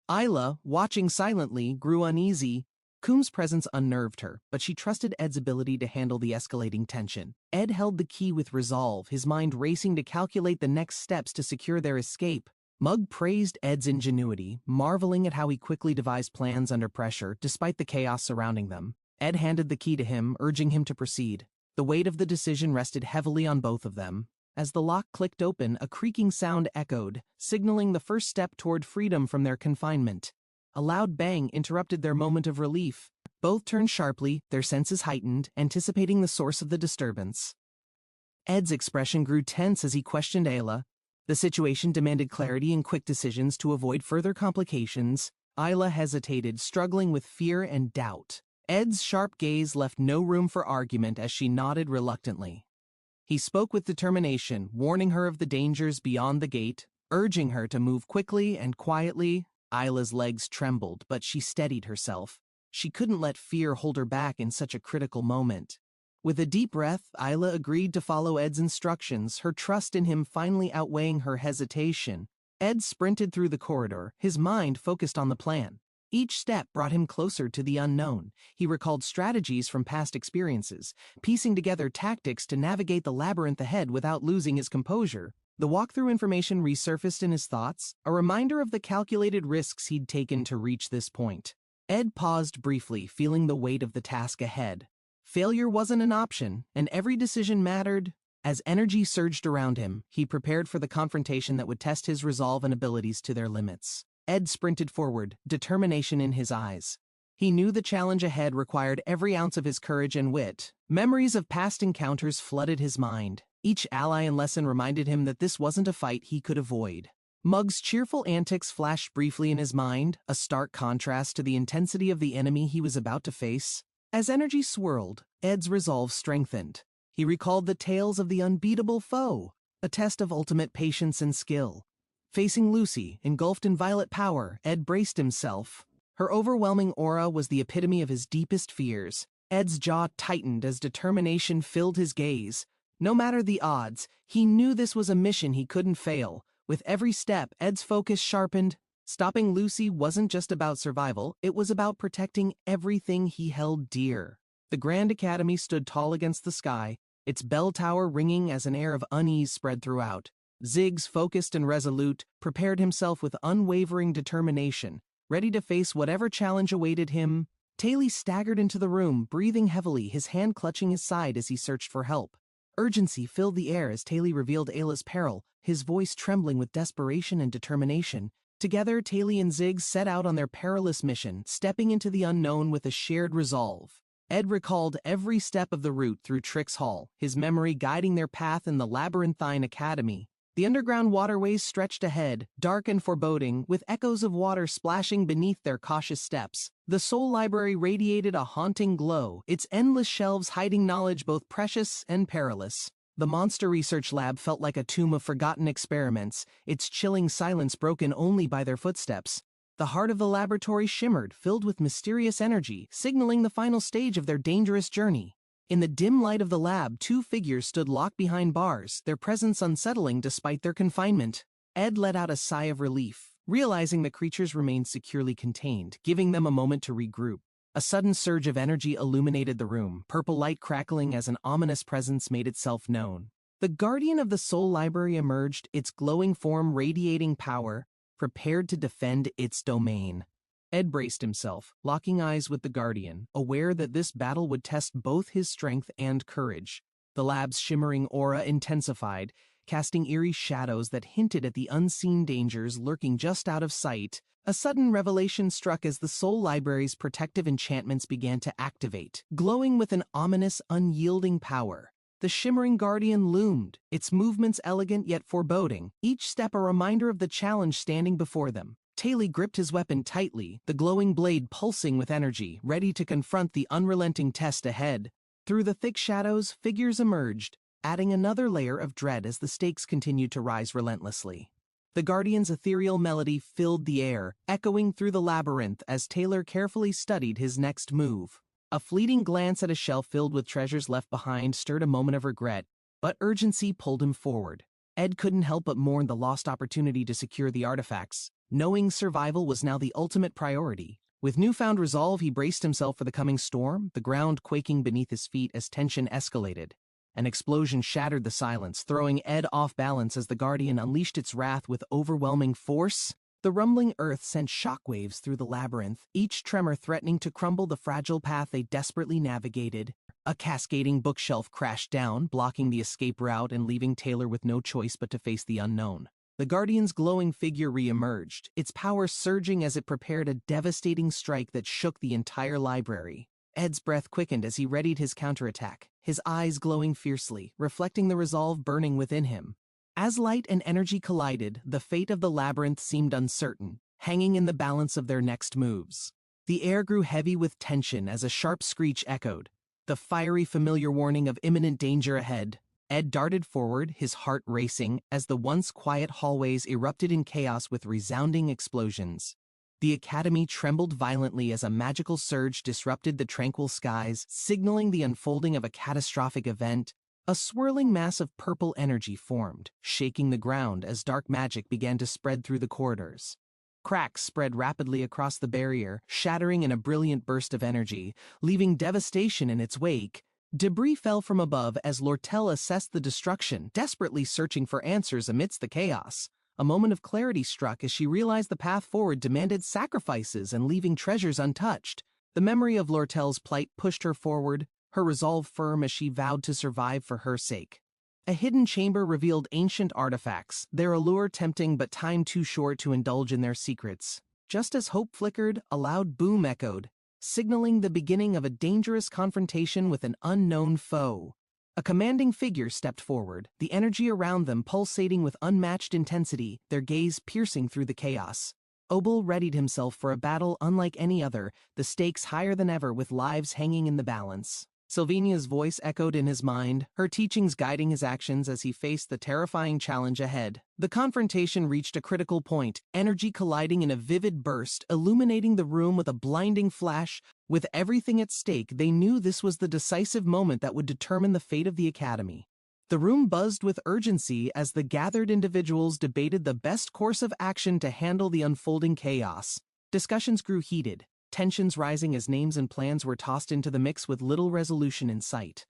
Ayla, watching silently, grew uneasy. Coombe's presence unnerved her, but she trusted Ed's ability to handle the escalating tension. Ed held the key with resolve, his mind racing to calculate the next steps to secure their escape. Mug praised Ed's ingenuity, marveling at how he quickly devised plans under pressure, despite the chaos surrounding them. Ed handed the key to him, urging him to proceed. The weight of the decision rested heavily on both of them. As the lock clicked open, a creaking sound echoed, signaling the first step toward freedom from their confinement. A loud bang interrupted their moment of relief. Both turned sharply, their senses heightened, anticipating the source of the disturbance. Ed's expression grew tense as he questioned Ayla. The situation demanded clarity and quick decisions to avoid further complications. Ayla hesitated, struggling with fear and doubt. Ed's sharp gaze left no room for argument as she nodded reluctantly. He spoke with determination, warning her of the dangers beyond the gate, urging her to move quickly and quietly. Ayla's legs trembled, but she steadied herself. She couldn't let fear hold her back in such a critical moment. With a deep breath, Ayla agreed to follow Ed's instructions, her trust in him finally outweighing her hesitation. Ed sprinted through the corridor, his mind focused on the plan. Each step brought him closer to the unknown. He recalled strategies from past experiences, piecing together tactics to navigate the labyrinth ahead without losing his composure. The walkthrough information resurfaced in his thoughts, a reminder of the calculated risks he'd taken to reach this point. Ed paused briefly, feeling the weight of the task ahead. Failure wasn't an option, and every decision mattered. As energy surged around him, he prepared for the confrontation that would test his resolve and abilities to their limits. Ed sprinted forward, determination in his eyes. He knew the challenge ahead required every ounce of his courage and wit. Memories of past encounters flooded his mind. Each ally and lesson reminded him that this wasn't a fight he could avoid. Mug's cheerful antics flashed briefly in his mind, a stark contrast to the intensity of the enemy he was about to face. As energy swirled, Ed's resolve strengthened. He recalled the tales of the unbeatable foe, a test of ultimate patience and skill. Facing Lucy, engulfed in violet power, Ed braced himself. Her overwhelming aura was the epitome of his deepest fears. Ed's jaw tightened as determination filled his gaze. No matter the odds, he knew this was a mission he couldn't fail. With every step, Ed's focus sharpened. Stopping Lucy wasn't just about survival, it was about protecting everything he held dear. The Grand Academy stood tall against the sky, its bell tower ringing as an air of unease spread throughout. Ziggs, focused and resolute, prepared himself with unwavering determination, ready to face whatever challenge awaited him. Taylor staggered into the room, breathing heavily, his hand clutching his side as he searched for help. Urgency filled the air as Taylor revealed Ayla's peril, his voice trembling with desperation and determination. Together, Taylor and Ziggs set out on their perilous mission, stepping into the unknown with a shared resolve. Ed recalled every step of the route through Trix Hall, his memory guiding their path in the labyrinthine academy. The underground waterways stretched ahead, dark and foreboding, with echoes of water splashing beneath their cautious steps. The Soul Library radiated a haunting glow, its endless shelves hiding knowledge both precious and perilous. The Monster Research Lab felt like a tomb of forgotten experiments, its chilling silence broken only by their footsteps. The heart of the laboratory shimmered, filled with mysterious energy, signaling the final stage of their dangerous journey. In the dim light of the lab, two figures stood locked behind bars, their presence unsettling despite their confinement. Ed let out a sigh of relief, realizing the creatures remained securely contained, giving them a moment to regroup. A sudden surge of energy illuminated the room, purple light crackling as an ominous presence made itself known. The guardian of the Soul Library emerged, its glowing form radiating power, prepared to defend its domain. Ed braced himself, locking eyes with the Guardian, aware that this battle would test both his strength and courage. The lab's shimmering aura intensified, casting eerie shadows that hinted at the unseen dangers lurking just out of sight. A sudden revelation struck as the Soul Library's protective enchantments began to activate, glowing with an ominous, unyielding power. The shimmering Guardian loomed, its movements elegant yet foreboding, each step a reminder of the challenge standing before them. Taylor gripped his weapon tightly, the glowing blade pulsing with energy, ready to confront the unrelenting test ahead. Through the thick shadows, figures emerged, adding another layer of dread as the stakes continued to rise relentlessly. The Guardian's ethereal melody filled the air, echoing through the labyrinth as Taylor carefully studied his next move. A fleeting glance at a shelf filled with treasures left behind stirred a moment of regret, but urgency pulled him forward. Ed couldn't help but mourn the lost opportunity to secure the artifacts, knowing survival was now the ultimate priority. With newfound resolve, he braced himself for the coming storm, the ground quaking beneath his feet as tension escalated. An explosion shattered the silence, throwing Ed off balance as the Guardian unleashed its wrath with overwhelming force. The rumbling earth sent shockwaves through the labyrinth, each tremor threatening to crumble the fragile path they desperately navigated. A cascading bookshelf crashed down, blocking the escape route and leaving Taylor with no choice but to face the unknown. The Guardian's glowing figure re-emerged, its power surging as it prepared a devastating strike that shook the entire library. Ed's breath quickened as he readied his counterattack, his eyes glowing fiercely, reflecting the resolve burning within him. As light and energy collided, the fate of the labyrinth seemed uncertain, hanging in the balance of their next moves. The air grew heavy with tension as a sharp screech echoed, the fiery familiar warning of imminent danger ahead. Ed darted forward, his heart racing, as the once quiet hallways erupted in chaos with resounding explosions. The academy trembled violently as a magical surge disrupted the tranquil skies, signaling the unfolding of a catastrophic event. A swirling mass of purple energy formed, shaking the ground as dark magic began to spread through the corridors. Cracks spread rapidly across the barrier, shattering in a brilliant burst of energy, leaving devastation in its wake. Debris fell from above as Lortel assessed the destruction, desperately searching for answers amidst the chaos. A moment of clarity struck as she realized the path forward demanded sacrifices and leaving treasures untouched. The memory of Lortel's plight pushed her forward, her resolve firm as she vowed to survive for her sake. A hidden chamber revealed ancient artifacts, their allure tempting but time too short to indulge in their secrets. Just as hope flickered, a loud boom echoed, signaling the beginning of a dangerous confrontation with an unknown foe. A commanding figure stepped forward, the energy around them pulsating with unmatched intensity, their gaze piercing through the chaos. Obel readied himself for a battle unlike any other, the stakes higher than ever with lives hanging in the balance. Sylvania's voice echoed in his mind, her teachings guiding his actions as he faced the terrifying challenge ahead. The confrontation reached a critical point, energy colliding in a vivid burst, illuminating the room with a blinding flash. With everything at stake, they knew this was the decisive moment that would determine the fate of the academy. The room buzzed with urgency as the gathered individuals debated the best course of action to handle the unfolding chaos. Discussions grew heated, tensions rising as names and plans were tossed into the mix with little resolution in sight.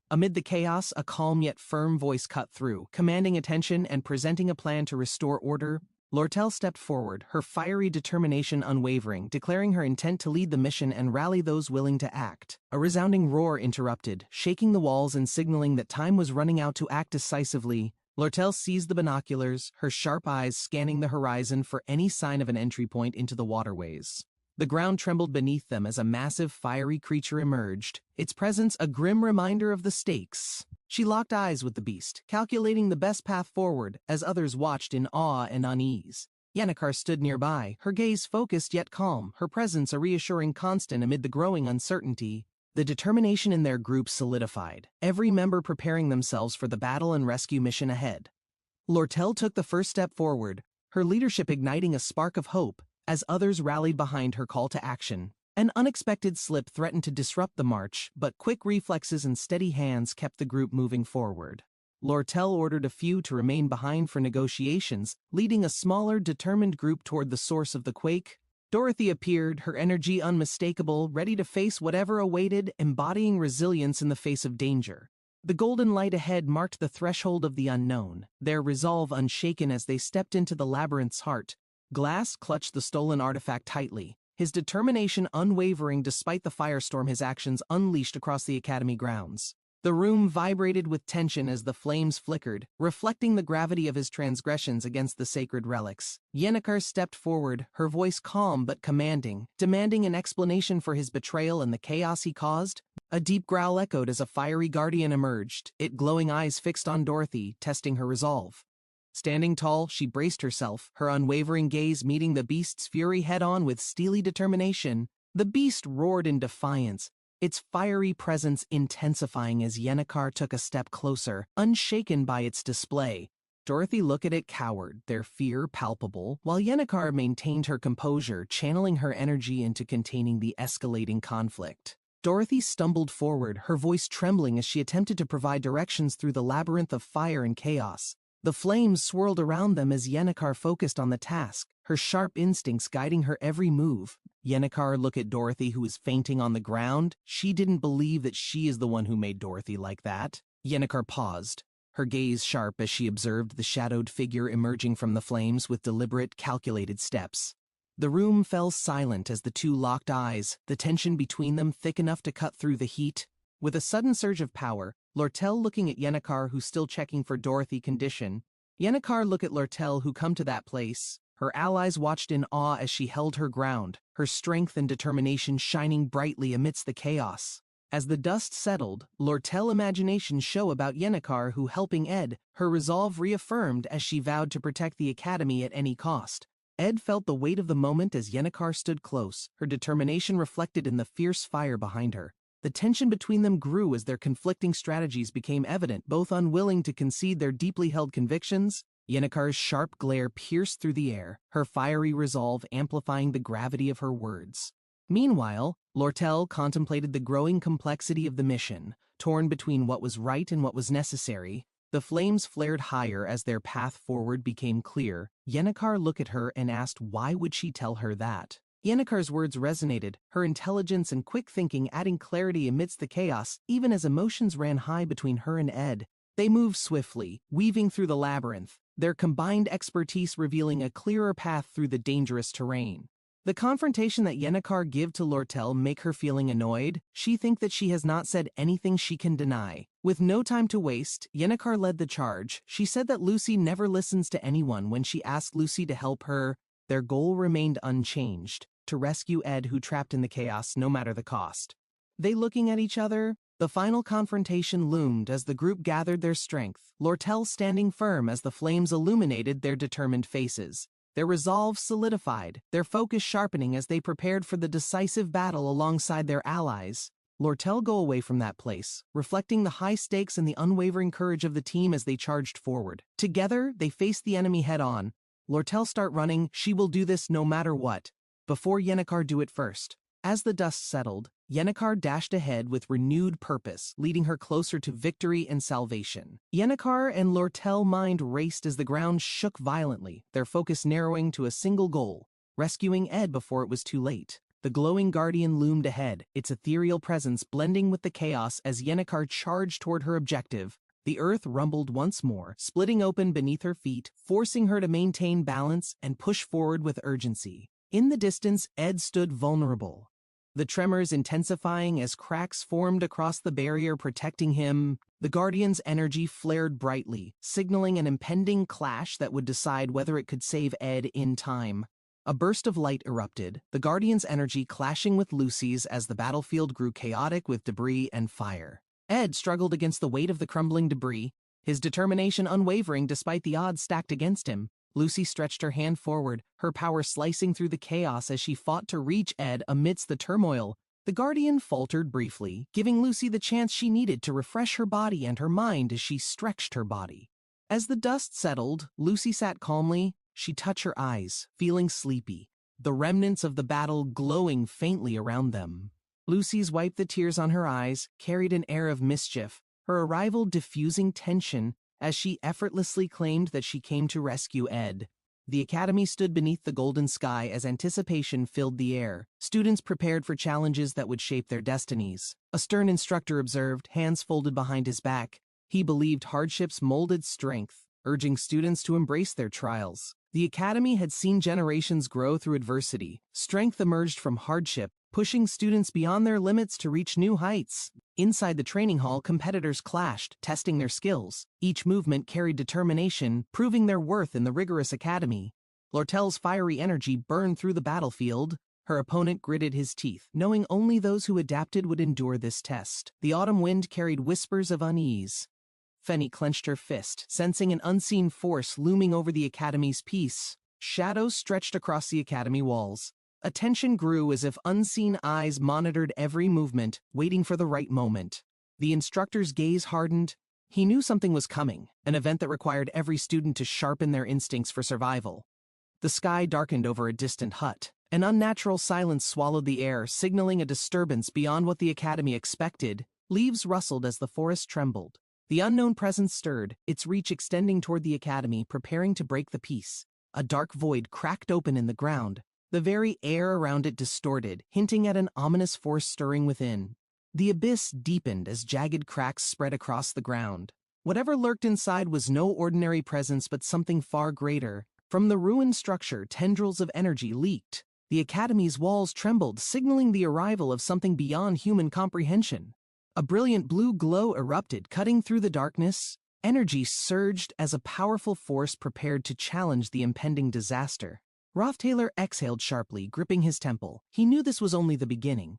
Amid the chaos, a calm yet firm voice cut through, commanding attention and presenting a plan to restore order. Lortel stepped forward, her fiery determination unwavering, declaring her intent to lead the mission and rally those willing to act. A resounding roar interrupted, shaking the walls and signaling that time was running out to act decisively. Lortel seized the binoculars, her sharp eyes scanning the horizon for any sign of an entry point into the waterways. The ground trembled beneath them as a massive fiery creature emerged, its presence a grim reminder of the stakes. She locked eyes with the beast, calculating the best path forward as others watched in awe and unease. Yennecar stood nearby, her gaze focused yet calm, her presence a reassuring constant amid the growing uncertainty. The determination in their group solidified, every member preparing themselves for the battle and rescue mission ahead. Lortel took the first step forward, her leadership igniting a spark of hope, as others rallied behind her call to action. An unexpected slip threatened to disrupt the march, but quick reflexes and steady hands kept the group moving forward. Lortel ordered a few to remain behind for negotiations, leading a smaller, determined group toward the source of the quake. Dorothy appeared, her energy unmistakable, ready to face whatever awaited, embodying resilience in the face of danger. The golden light ahead marked the threshold of the unknown, their resolve unshaken as they stepped into the labyrinth's heart. Glass clutched the stolen artifact tightly, his determination unwavering despite the firestorm his actions unleashed across the academy grounds. The room vibrated with tension as the flames flickered, reflecting the gravity of his transgressions against the sacred relics. Yennecar stepped forward, her voice calm but commanding, demanding an explanation for his betrayal and the chaos he caused. A deep growl echoed as a fiery guardian emerged, its glowing eyes fixed on Dorothy, testing her resolve. Standing tall, she braced herself, her unwavering gaze meeting the beast's fury head-on with steely determination. The beast roared in defiance, its fiery presence intensifying as Yennecar took a step closer, unshaken by its display. Dorothy looked at it cowered, their fear palpable, while Yennecar maintained her composure, channeling her energy into containing the escalating conflict. Dorothy stumbled forward, her voice trembling as she attempted to provide directions through the labyrinth of fire and chaos. The flames swirled around them as Yennecar focused on the task, her sharp instincts guiding her every move. Yennecar looked at Dorothy, who was fainting on the ground. She didn't believe that she is the one who made Dorothy like that. Yennecar paused, her gaze sharp as she observed the shadowed figure emerging from the flames with deliberate, calculated steps. The room fell silent as the two locked eyes, the tension between them thick enough to cut through the heat. With a sudden surge of power, Lortel looking at Yennecar, who's still checking for Dorothy condition. Yennecar look at Lortel, who come to that place. Her allies watched in awe as she held her ground, her strength and determination shining brightly amidst the chaos. As the dust settled, Lortel imagination show about Yennecar, who helping Ed, her resolve reaffirmed as she vowed to protect the academy at any cost. Ed felt the weight of the moment as Yennecar stood close, her determination reflected in the fierce fire behind her. The tension between them grew as their conflicting strategies became evident, both unwilling to concede their deeply held convictions. Yennecar's sharp glare pierced through the air, her fiery resolve amplifying the gravity of her words. Meanwhile, Lortel contemplated the growing complexity of the mission, torn between what was right and what was necessary. The flames flared higher as their path forward became clear. Yennecar looked at her and asked why would she tell her that. Yennecar's words resonated, her intelligence and quick thinking adding clarity amidst the chaos, even as emotions ran high between her and Ed. They moved swiftly, weaving through the labyrinth, their combined expertise revealing a clearer path through the dangerous terrain. The confrontation that Yennecar give to Lortel make her feeling annoyed. She think that she has not said anything she can deny. With no time to waste, Yennecar led the charge. She said that Lucy never listens to anyone. When she asked Lucy to help her, their goal remained unchanged, to rescue Ed, who trapped in the chaos no matter the cost. They looking at each other, the final confrontation loomed as the group gathered their strength, Lortel standing firm as the flames illuminated their determined faces. Their resolve solidified, their focus sharpening as they prepared for the decisive battle alongside their allies. Lortel go away from that place, reflecting the high stakes and the unwavering courage of the team as they charged forward. Together, they faced the enemy head-on. Lortel start running, she will do this no matter what. Before Yennecar do it first. As the dust settled, Yennecar dashed ahead with renewed purpose, leading her closer to victory and salvation. Yennecar and Lortel mind raced as the ground shook violently, their focus narrowing to a single goal, rescuing Ed before it was too late. The glowing guardian loomed ahead, its ethereal presence blending with the chaos as Yennecar charged toward her objective. The earth rumbled once more, splitting open beneath her feet, forcing her to maintain balance and push forward with urgency. In the distance, Ed stood vulnerable, the tremors intensifying as cracks formed across the barrier protecting him. The Guardian's energy flared brightly, signaling an impending clash that would decide whether it could save Ed in time. A burst of light erupted, the Guardian's energy clashing with Lucy's as the battlefield grew chaotic with debris and fire. Ed struggled against the weight of the crumbling debris, his determination unwavering despite the odds stacked against him. Lucy stretched her hand forward, her power slicing through the chaos as she fought to reach Ed amidst the turmoil. The Guardian faltered briefly, giving Lucy the chance she needed to refresh her body and her mind as she stretched her body. As the dust settled, Lucy sat calmly. She touched her eyes, feeling sleepy, the remnants of the battle glowing faintly around them. Lucy's wiped the tears on her eyes, carried an air of mischief, her arrival diffusing tension as she effortlessly claimed that she came to rescue Ed. The academy stood beneath the golden sky as anticipation filled the air. Students prepared for challenges that would shape their destinies. A stern instructor observed, hands folded behind his back. He believed hardships molded strength, urging students to embrace their trials. The academy had seen generations grow through adversity. Strength emerged from hardship, pushing students beyond their limits to reach new heights. Inside the training hall, competitors clashed, testing their skills. Each movement carried determination, proving their worth in the rigorous academy. Lortel's fiery energy burned through the battlefield. Her opponent gritted his teeth, knowing only those who adapted would endure this test. The autumn wind carried whispers of unease. Fenny clenched her fist, sensing an unseen force looming over the academy's peace. Shadows stretched across the academy walls. Attention grew as if unseen eyes monitored every movement, waiting for the right moment. The instructor's gaze hardened. He knew something was coming, an event that required every student to sharpen their instincts for survival. The sky darkened over a distant hut. An unnatural silence swallowed the air, signaling a disturbance beyond what the academy expected. Leaves rustled as the forest trembled. The unknown presence stirred, its reach extending toward the academy, preparing to break the peace. A dark void cracked open in the ground. The very air around it distorted, hinting at an ominous force stirring within. The abyss deepened as jagged cracks spread across the ground. Whatever lurked inside was no ordinary presence but something far greater. From the ruined structure, tendrils of energy leaked. The academy's walls trembled, signaling the arrival of something beyond human comprehension. A brilliant blue glow erupted, cutting through the darkness. Energy surged as a powerful force prepared to challenge the impending disaster. Taylor exhaled sharply, gripping his temple. He knew this was only the beginning,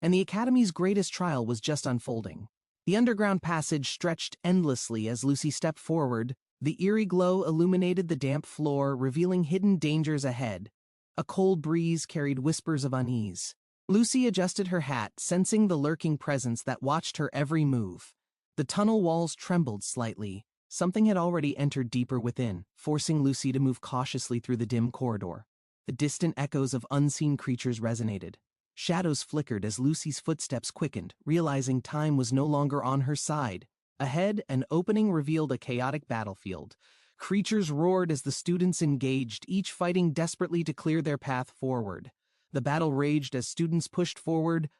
and the Academy's greatest trial was just unfolding. The underground passage stretched endlessly as Lucy stepped forward. The eerie glow illuminated the damp floor, revealing hidden dangers ahead. A cold breeze carried whispers of unease. Lucy adjusted her hat, sensing the lurking presence that watched her every move. The tunnel walls trembled slightly. Something had already entered deeper within, forcing Lucy to move cautiously through the dim corridor. The distant echoes of unseen creatures resonated. Shadows flickered as Lucy's footsteps quickened, realizing time was no longer on her side. Ahead, an opening revealed a chaotic battlefield. Creatures roared as the students engaged, each fighting desperately to clear their path forward. The battle raged as students pushed forward.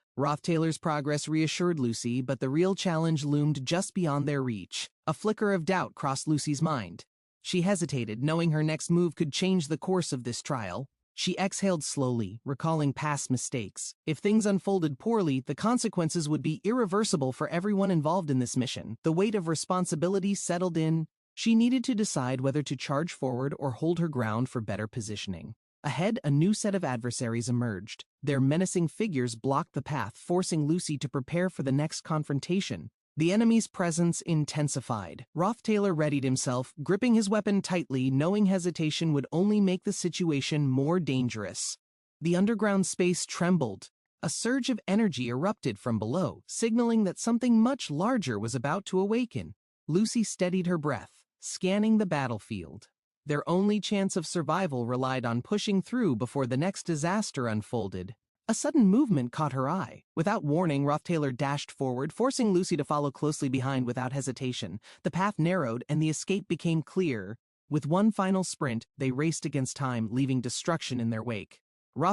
Taylor's progress reassured Lucy, but the real challenge loomed just beyond their reach. A flicker of doubt crossed Lucy's mind. She hesitated, knowing her next move could change the course of this trial. She exhaled slowly, recalling past mistakes. If things unfolded poorly, the consequences would be irreversible for everyone involved in this mission. The weight of responsibility settled in. She needed to decide whether to charge forward or hold her ground for better positioning. Ahead, a new set of adversaries emerged. Their menacing figures blocked the path, forcing Lucy to prepare for the next confrontation. The enemy's presence intensified. Taylor readied himself, gripping his weapon tightly, knowing hesitation would only make the situation more dangerous. The underground space trembled. A surge of energy erupted from below, signaling that something much larger was about to awaken. Lucy steadied her breath, scanning the battlefield. Their only chance of survival relied on pushing through before the next disaster unfolded. A sudden movement caught her eye. Without warning, Taylor dashed forward, forcing Lucy to follow closely behind without hesitation. The path narrowed, and the escape became clear. With one final sprint, they raced against time, leaving destruction in their wake.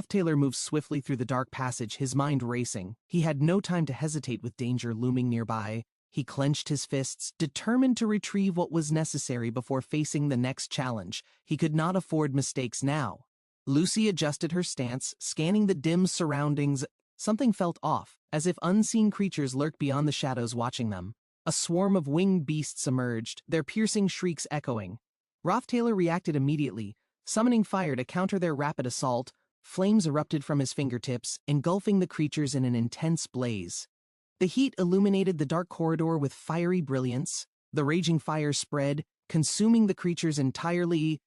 Taylor moved swiftly through the dark passage, his mind racing. He had no time to hesitate with danger looming nearby. He clenched his fists, determined to retrieve what was necessary before facing the next challenge. He could not afford mistakes now. Lucy adjusted her stance, scanning the dim surroundings. Something felt off, as if unseen creatures lurked beyond the shadows watching them. A swarm of winged beasts emerged, their piercing shrieks echoing. Taylor reacted immediately, summoning fire to counter their rapid assault. Flames erupted from his fingertips, engulfing the creatures in an intense blaze. The heat illuminated the dark corridor with fiery brilliance. The raging fire spread, consuming the creatures entirely.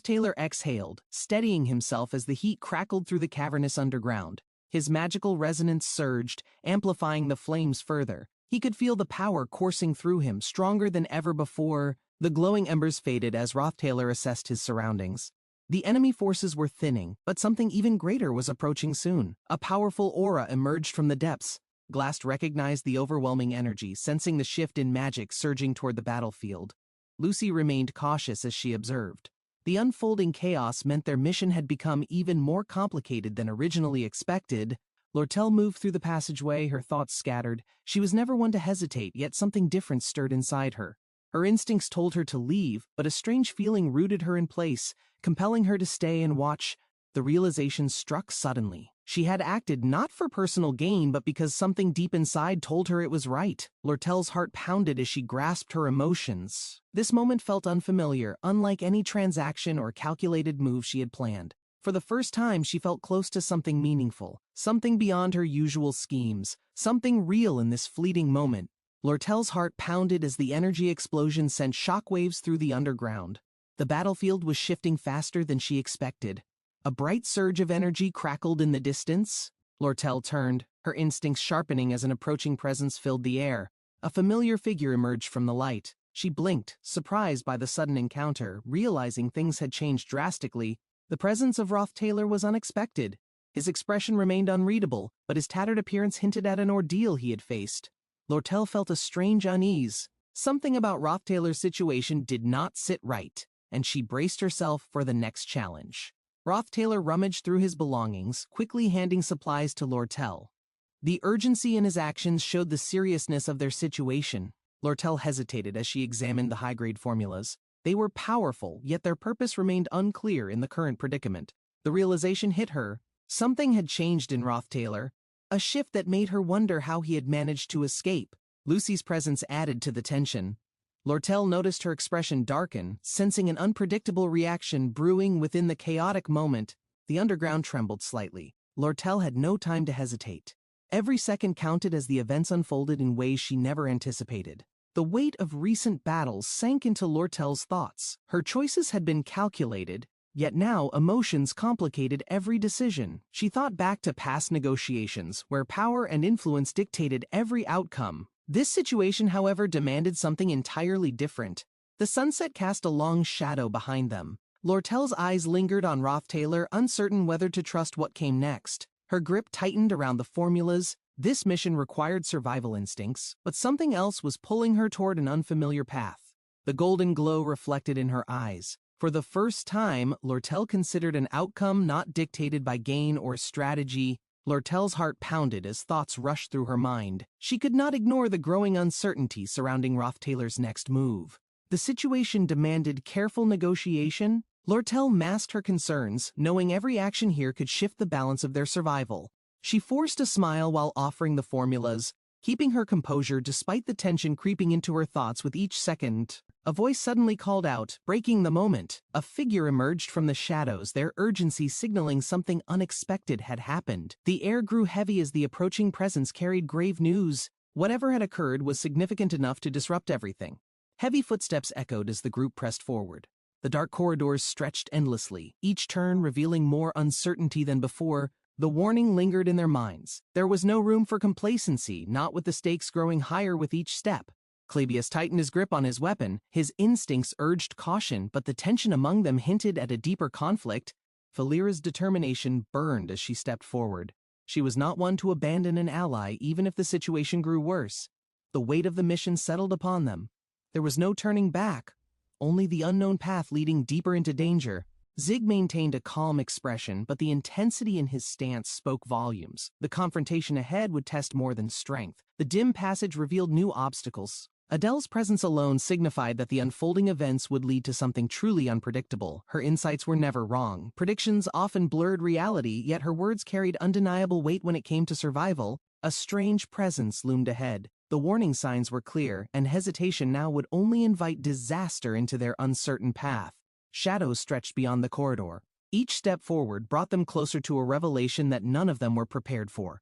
Taylor exhaled, steadying himself as the heat crackled through the cavernous underground. His magical resonance surged, amplifying the flames further. He could feel the power coursing through him, stronger than ever before. The glowing embers faded as Taylor assessed his surroundings. The enemy forces were thinning, but something even greater was approaching soon. A powerful aura emerged from the depths. Glast recognized the overwhelming energy, sensing the shift in magic surging toward the battlefield. Lucy remained cautious as she observed. The unfolding chaos meant their mission had become even more complicated than originally expected. Lortel moved through the passageway, her thoughts scattered. She was never one to hesitate, yet something different stirred inside her. Her instincts told her to leave, but a strange feeling rooted her in place, compelling her to stay and watch. The realization struck suddenly. She had acted not for personal gain, but because something deep inside told her it was right. Lortel's heart pounded as she grasped her emotions. This moment felt unfamiliar, unlike any transaction or calculated move she had planned. For the first time, she felt close to something meaningful, something beyond her usual schemes, something real in this fleeting moment. Lortel's heart pounded as the energy explosion sent shockwaves through the underground. The battlefield was shifting faster than she expected. A bright surge of energy crackled in the distance. Lortel turned, her instincts sharpening as an approaching presence filled the air. A familiar figure emerged from the light. She blinked, surprised by the sudden encounter, realizing things had changed drastically. The presence of Taylor was unexpected. His expression remained unreadable, but his tattered appearance hinted at an ordeal he had faced. Lortel felt a strange unease. Something about Taylor's situation did not sit right, and she braced herself for the next challenge. Taylor rummaged through his belongings, quickly handing supplies to Lortel. The urgency in his actions showed the seriousness of their situation. Lortel hesitated as she examined the high-grade formulas. They were powerful, yet their purpose remained unclear in the current predicament. The realization hit her. Something had changed in Rothtailor, a shift that made her wonder how he had managed to escape. Lucy's presence added to the tension. Lortel noticed her expression darken, sensing an unpredictable reaction brewing within the chaotic moment. The underground trembled slightly. Lortel had no time to hesitate. Every second counted as the events unfolded in ways she never anticipated. The weight of recent battles sank into Lortel's thoughts. Her choices had been calculated, yet now emotions complicated every decision. She thought back to past negotiations, where power and influence dictated every outcome. This situation, however, demanded something entirely different. The sunset cast a long shadow behind them. Lortel's eyes lingered on Rothtailor, uncertain whether to trust what came next. Her grip tightened around the formulas. This mission required survival instincts, but something else was pulling her toward an unfamiliar path. The golden glow reflected in her eyes. For the first time, Lortel considered an outcome not dictated by gain or strategy. Lortel's heart pounded as thoughts rushed through her mind. She could not ignore the growing uncertainty surrounding Rothtailor's next move. The situation demanded careful negotiation. Lortel masked her concerns, knowing every action here could shift the balance of their survival. She forced a smile while offering the formulas, keeping her composure despite the tension creeping into her thoughts with each second. A voice suddenly called out, breaking the moment. A figure emerged from the shadows, their urgency signaling something unexpected had happened. The air grew heavy as the approaching presence carried grave news. Whatever had occurred was significant enough to disrupt everything. Heavy footsteps echoed as the group pressed forward. The dark corridors stretched endlessly, each turn revealing more uncertainty than before. The warning lingered in their minds. There was no room for complacency, not with the stakes growing higher with each step. Klebius tightened his grip on his weapon. His instincts urged caution, but the tension among them hinted at a deeper conflict. Falira's determination burned as she stepped forward. She was not one to abandon an ally, even if the situation grew worse. The weight of the mission settled upon them. There was no turning back, only the unknown path leading deeper into danger. Zig maintained a calm expression, but the intensity in his stance spoke volumes. The confrontation ahead would test more than strength. The dim passage revealed new obstacles. Adele's presence alone signified that the unfolding events would lead to something truly unpredictable. Her insights were never wrong. Predictions often blurred reality, yet her words carried undeniable weight when it came to survival. A strange presence loomed ahead. The warning signs were clear, and hesitation now would only invite disaster into their uncertain path. Shadows stretched beyond the corridor. Each step forward brought them closer to a revelation that none of them were prepared for.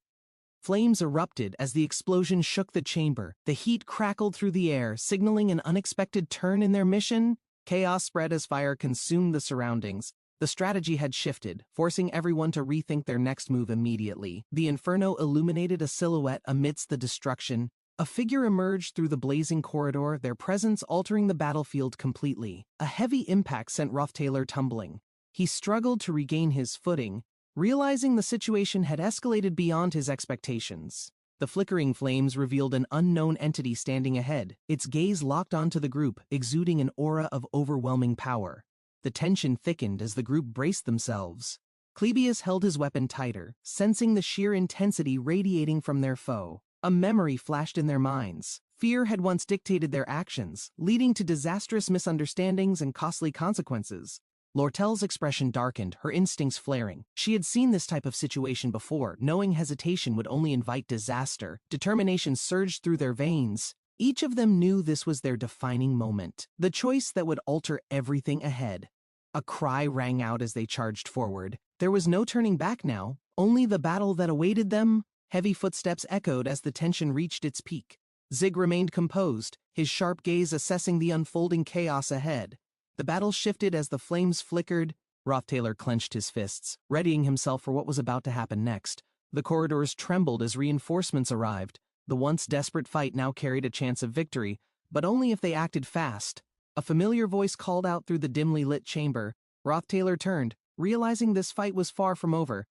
Flames erupted as the explosion shook the chamber. The heat crackled through the air, signaling an unexpected turn in their mission. Chaos spread as fire consumed the surroundings. The strategy had shifted, forcing everyone to rethink their next move immediately. The inferno illuminated a silhouette amidst the destruction. A figure emerged through the blazing corridor, their presence altering the battlefield completely. A heavy impact sent Rothtailor tumbling. He struggled to regain his footing, realizing the situation had escalated beyond his expectations. The flickering flames revealed an unknown entity standing ahead. Its gaze locked onto the group, exuding an aura of overwhelming power. The tension thickened as the group braced themselves. Klebius held his weapon tighter, sensing the sheer intensity radiating from their foe. A memory flashed in their minds. Fear had once dictated their actions, leading to disastrous misunderstandings and costly consequences. Lortel's expression darkened, her instincts flaring. She had seen this type of situation before, knowing hesitation would only invite disaster. Determination surged through their veins. Each of them knew this was their defining moment, the choice that would alter everything ahead. A cry rang out as they charged forward. There was no turning back now, only the battle that awaited them. Heavy footsteps echoed as the tension reached its peak. Zig remained composed, his sharp gaze assessing the unfolding chaos ahead. The battle shifted as the flames flickered. Rothtailor clenched his fists, readying himself for what was about to happen next. The corridors trembled as reinforcements arrived. The once desperate fight now carried a chance of victory, but only if they acted fast. A familiar voice called out through the dimly lit chamber. Rothtailor turned, realizing this fight was far from over.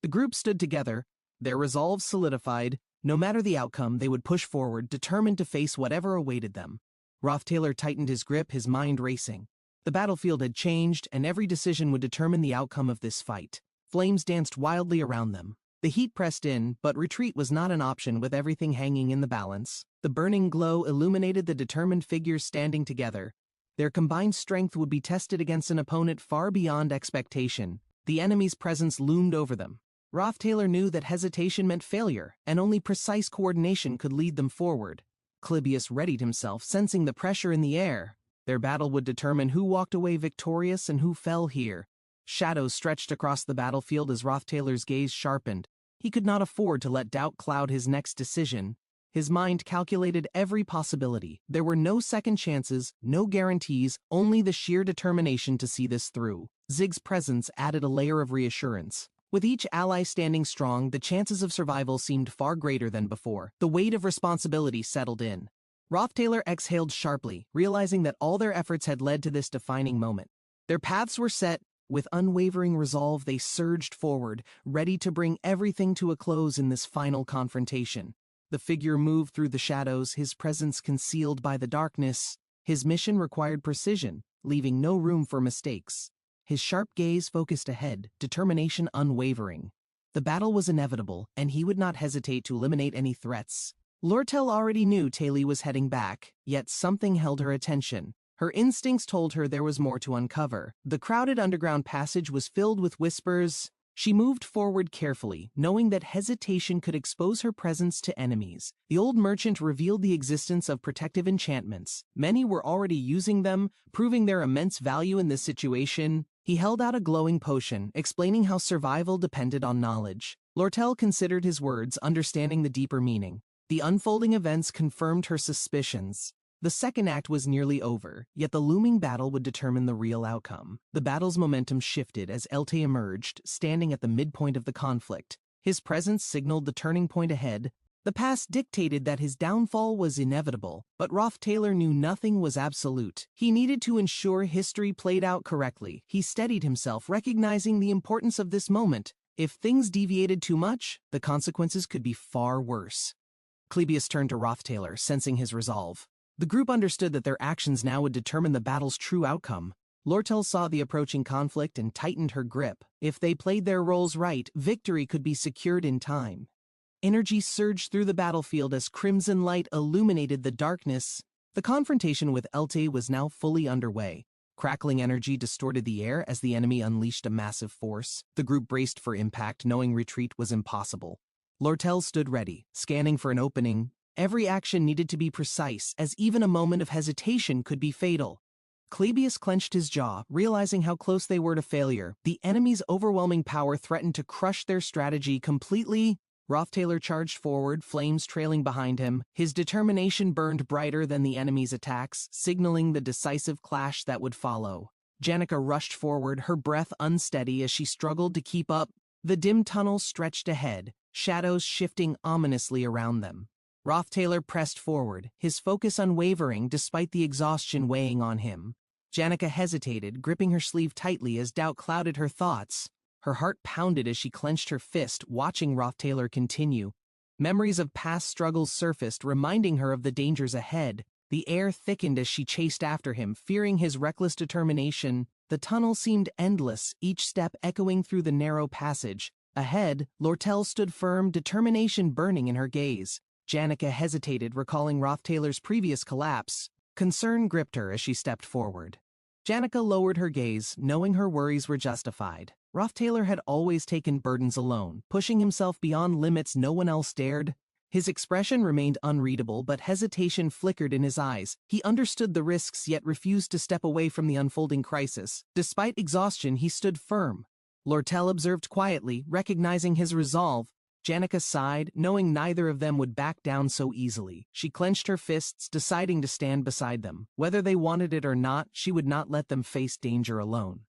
The group stood together, their resolve solidified. No matter the outcome, they would push forward, determined to face whatever awaited them. Rothtailor tightened his grip, his mind racing. The battlefield had changed, and every decision would determine the outcome of this fight. Flames danced wildly around them. The heat pressed in, but retreat was not an option with everything hanging in the balance. The burning glow illuminated the determined figures standing together. Their combined strength would be tested against an opponent far beyond expectation. The enemy's presence loomed over them. Rothtailor knew that hesitation meant failure, and only precise coordination could lead them forward. Clybius readied himself, sensing the pressure in the air. Their battle would determine who walked away victorious and who fell here. Shadows stretched across the battlefield as Rothtailor's gaze sharpened. He could not afford to let doubt cloud his next decision. His mind calculated every possibility. There were no second chances, no guarantees, only the sheer determination to see this through. Zig's presence added a layer of reassurance. With each ally standing strong, the chances of survival seemed far greater than before. The weight of responsibility settled in. Rothtailor exhaled sharply, realizing that all their efforts had led to this defining moment. Their paths were set. With unwavering resolve, they surged forward, ready to bring everything to a close in this final confrontation. The figure moved through the shadows, his presence concealed by the darkness. His mission required precision, leaving no room for mistakes. His sharp gaze focused ahead, determination unwavering. The battle was inevitable, and he would not hesitate to eliminate any threats. Lortel already knew Taylor was heading back, yet something held her attention. Her instincts told her there was more to uncover. The crowded underground passage was filled with whispers. She moved forward carefully, knowing that hesitation could expose her presence to enemies. The old merchant revealed the existence of protective enchantments. Many were already using them, proving their immense value in this situation. He held out a glowing potion, explaining how survival depended on knowledge. Lortel considered his words, understanding the deeper meaning. The unfolding events confirmed her suspicions. The second act was nearly over, yet the looming battle would determine the real outcome. The battle's momentum shifted as Elte emerged, standing at the midpoint of the conflict. His presence signaled the turning point ahead. The past dictated that his downfall was inevitable, but Rothtailor knew nothing was absolute. He needed to ensure history played out correctly. He steadied himself, recognizing the importance of this moment. If things deviated too much, the consequences could be far worse. Clybius turned to Rothtailor, sensing his resolve. The group understood that their actions now would determine the battle's true outcome. Lortel saw the approaching conflict and tightened her grip. If they played their roles right, victory could be secured in time. Energy surged through the battlefield as crimson light illuminated the darkness. The confrontation with Elte was now fully underway. Crackling energy distorted the air as the enemy unleashed a massive force. The group braced for impact, knowing retreat was impossible. Lortel stood ready, scanning for an opening. Every action needed to be precise, as even a moment of hesitation could be fatal. Clybius clenched his jaw, realizing how close they were to failure. The enemy's overwhelming power threatened to crush their strategy completely. Rothtailor charged forward, flames trailing behind him. His determination burned brighter than the enemy's attacks, signaling the decisive clash that would follow. Janica rushed forward, her breath unsteady as she struggled to keep up. The dim tunnel stretched ahead, shadows shifting ominously around them. Rothtailor pressed forward, his focus unwavering despite the exhaustion weighing on him. Janica hesitated, gripping her sleeve tightly as doubt clouded her thoughts. Her heart pounded as she clenched her fist, watching Rothtailor continue. Memories of past struggles surfaced, reminding her of the dangers ahead. The air thickened as she chased after him, fearing his reckless determination. The tunnel seemed endless, each step echoing through the narrow passage. Ahead, Lortel stood firm, determination burning in her gaze. Janica hesitated, recalling Rothtailor's previous collapse. Concern gripped her as she stepped forward. Janica lowered her gaze, knowing her worries were justified. Rothtailor had always taken burdens alone, pushing himself beyond limits no one else dared. His expression remained unreadable, but hesitation flickered in his eyes. He understood the risks, yet refused to step away from the unfolding crisis. Despite exhaustion, he stood firm. Lortel observed quietly, recognizing his resolve. Janica sighed, knowing neither of them would back down so easily. She clenched her fists, deciding to stand beside them. Whether they wanted it or not, she would not let them face danger alone.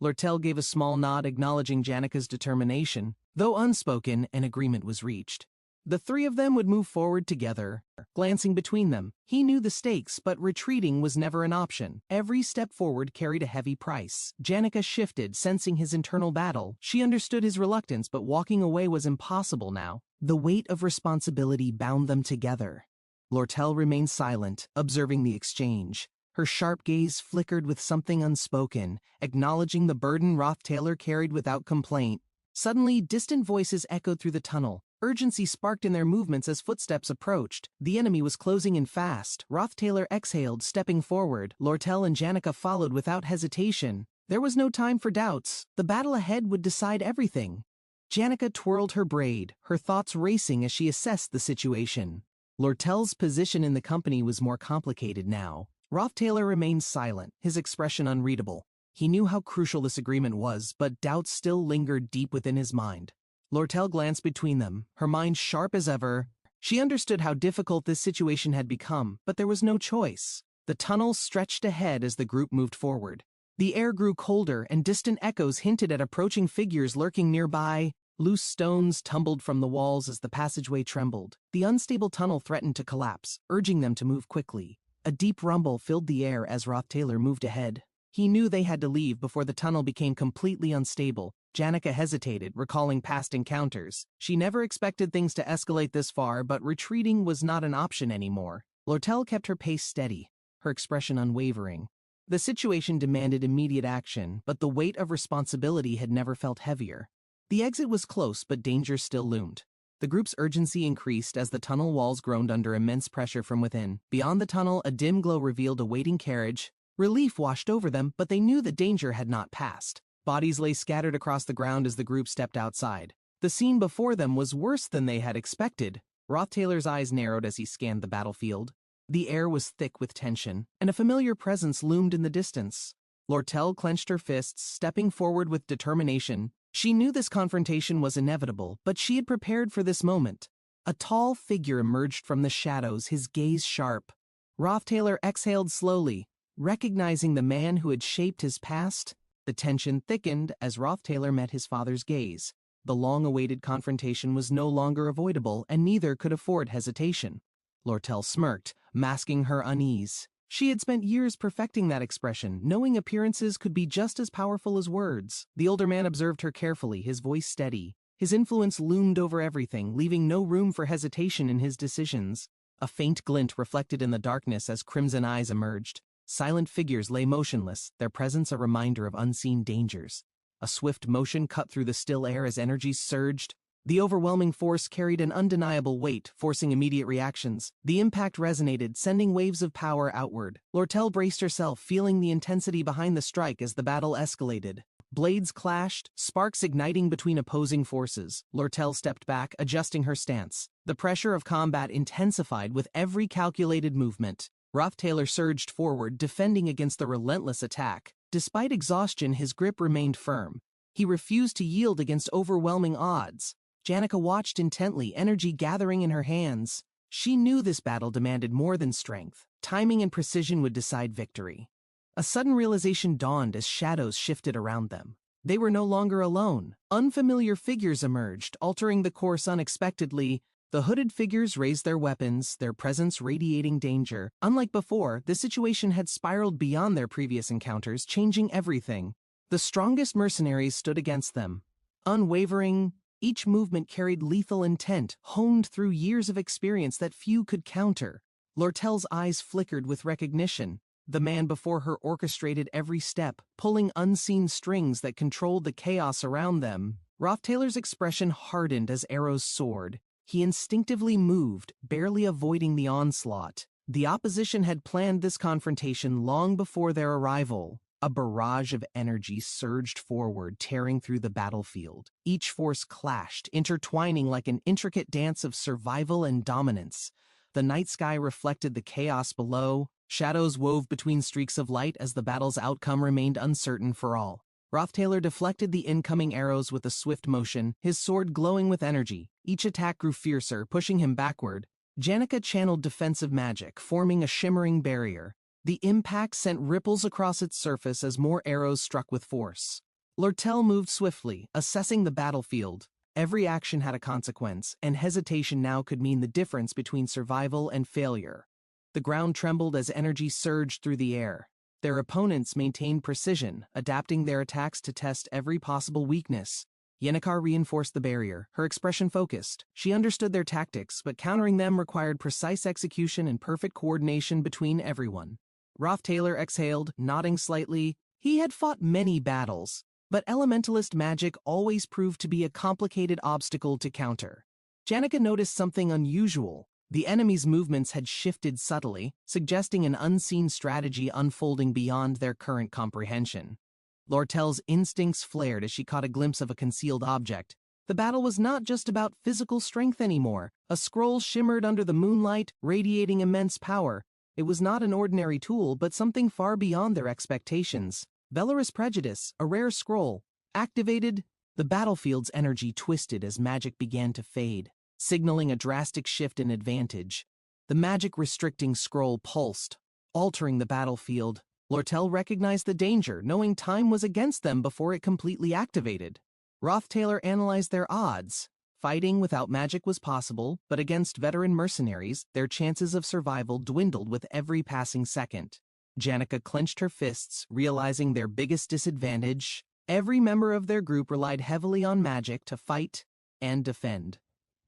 Lortel gave a small nod, acknowledging Janica's determination. Though unspoken, an agreement was reached. The three of them would move forward together. Glancing between them, he knew the stakes, but retreating was never an option. Every step forward carried a heavy price. Janica shifted, sensing his internal battle. She understood his reluctance, but walking away was impossible now. The weight of responsibility bound them together. Lortel remained silent, observing the exchange. Her sharp gaze flickered with something unspoken, acknowledging the burden Rothtailor carried without complaint. Suddenly, distant voices echoed through the tunnel. Urgency sparked in their movements as footsteps approached. The enemy was closing in fast. Rothtailor exhaled, stepping forward. Lortel and Janica followed without hesitation. There was no time for doubts. The battle ahead would decide everything. Janica twirled her braid, her thoughts racing as she assessed the situation. Lortel's position in the company was more complicated now. Rothtailor remained silent, his expression unreadable. He knew how crucial this agreement was, but doubts still lingered deep within his mind. Lortel glanced between them, her mind sharp as ever. She understood how difficult this situation had become, but there was no choice. The tunnel stretched ahead as the group moved forward. The air grew colder, and distant echoes hinted at approaching figures lurking nearby. Loose stones tumbled from the walls as the passageway trembled. The unstable tunnel threatened to collapse, urging them to move quickly. A deep rumble filled the air as Rothtailor moved ahead. He knew they had to leave before the tunnel became completely unstable. Janica hesitated, recalling past encounters. She never expected things to escalate this far, but retreating was not an option anymore. Lortel kept her pace steady, her expression unwavering. The situation demanded immediate action, but the weight of responsibility had never felt heavier. The exit was close, but danger still loomed. The group's urgency increased as the tunnel walls groaned under immense pressure from within. Beyond the tunnel, a dim glow revealed a waiting carriage. Relief washed over them, but they knew the danger had not passed. Bodies lay scattered across the ground as the group stepped outside. The scene before them was worse than they had expected. Rothtailor's eyes narrowed as he scanned the battlefield. The air was thick with tension, and a familiar presence loomed in the distance. Lortel clenched her fists, stepping forward with determination. She knew this confrontation was inevitable, but she had prepared for this moment. A tall figure emerged from the shadows, his gaze sharp. Rothtailor exhaled slowly, recognizing the man who had shaped his past. The tension thickened as Rothtailor met his father's gaze. The long-awaited confrontation was no longer avoidable, and neither could afford hesitation. Lortel smirked, masking her unease. She had spent years perfecting that expression, knowing appearances could be just as powerful as words. The older man observed her carefully, his voice steady. His influence loomed over everything, leaving no room for hesitation in his decisions. A faint glint reflected in the darkness as crimson eyes emerged. Silent figures lay motionless, their presence a reminder of unseen dangers. A swift motion cut through the still air as energies surged. The overwhelming force carried an undeniable weight, forcing immediate reactions. The impact resonated, sending waves of power outward. Lortel braced herself, feeling the intensity behind the strike as the battle escalated. Blades clashed, sparks igniting between opposing forces. Lortel stepped back, adjusting her stance. The pressure of combat intensified with every calculated movement. Rothtailor surged forward, defending against the relentless attack. Despite exhaustion, his grip remained firm. He refused to yield against overwhelming odds. Janica watched intently, energy gathering in her hands. She knew this battle demanded more than strength. Timing and precision would decide victory. A sudden realization dawned as shadows shifted around them. They were no longer alone. Unfamiliar figures emerged, altering the course unexpectedly. The hooded figures raised their weapons, their presence radiating danger. Unlike before, the situation had spiraled beyond their previous encounters, changing everything. The strongest mercenaries stood against them. Unwavering, each movement carried lethal intent, honed through years of experience that few could counter. Lortel's eyes flickered with recognition. The man before her orchestrated every step, pulling unseen strings that controlled the chaos around them. Rothtailor's expression hardened as arrows soared. He instinctively moved, barely avoiding the onslaught. The opposition had planned this confrontation long before their arrival. A barrage of energy surged forward, tearing through the battlefield. Each force clashed, intertwining like an intricate dance of survival and dominance. The night sky reflected the chaos below. Shadows wove between streaks of light as the battle's outcome remained uncertain for all. Rothtailor deflected the incoming arrows with a swift motion, his sword glowing with energy. Each attack grew fiercer, pushing him backward. Janica channeled defensive magic, forming a shimmering barrier. The impact sent ripples across its surface as more arrows struck with force. Lortel moved swiftly, assessing the battlefield. Every action had a consequence, and hesitation now could mean the difference between survival and failure. The ground trembled as energy surged through the air. Their opponents maintained precision, adapting their attacks to test every possible weakness. Yennecar reinforced the barrier, her expression focused. She understood their tactics, but countering them required precise execution and perfect coordination between everyone. Rothtailor exhaled, nodding slightly. He had fought many battles, But elementalist magic always proved to be a complicated obstacle to counter. Janica noticed something unusual. The enemy's movements had shifted subtly, suggesting an unseen strategy unfolding beyond their current comprehension. Lortel's instincts flared as she caught a glimpse of a concealed object. The battle was not just about physical strength anymore. A scroll shimmered under the moonlight, radiating immense power. It was not an ordinary tool, but something far beyond their expectations. Valorous Prejudice, a rare scroll. Activated. The battlefield's energy twisted as magic began to fade, signaling a drastic shift in advantage. The magic-restricting scroll pulsed, altering the battlefield. Lortel recognized the danger, knowing time was against them before it completely activated. Rothtailor analyzed their odds. Fighting without magic was possible, but against veteran mercenaries, their chances of survival dwindled with every passing second. Janica clenched her fists, realizing their biggest disadvantage. Every member of their group relied heavily on magic to fight and defend.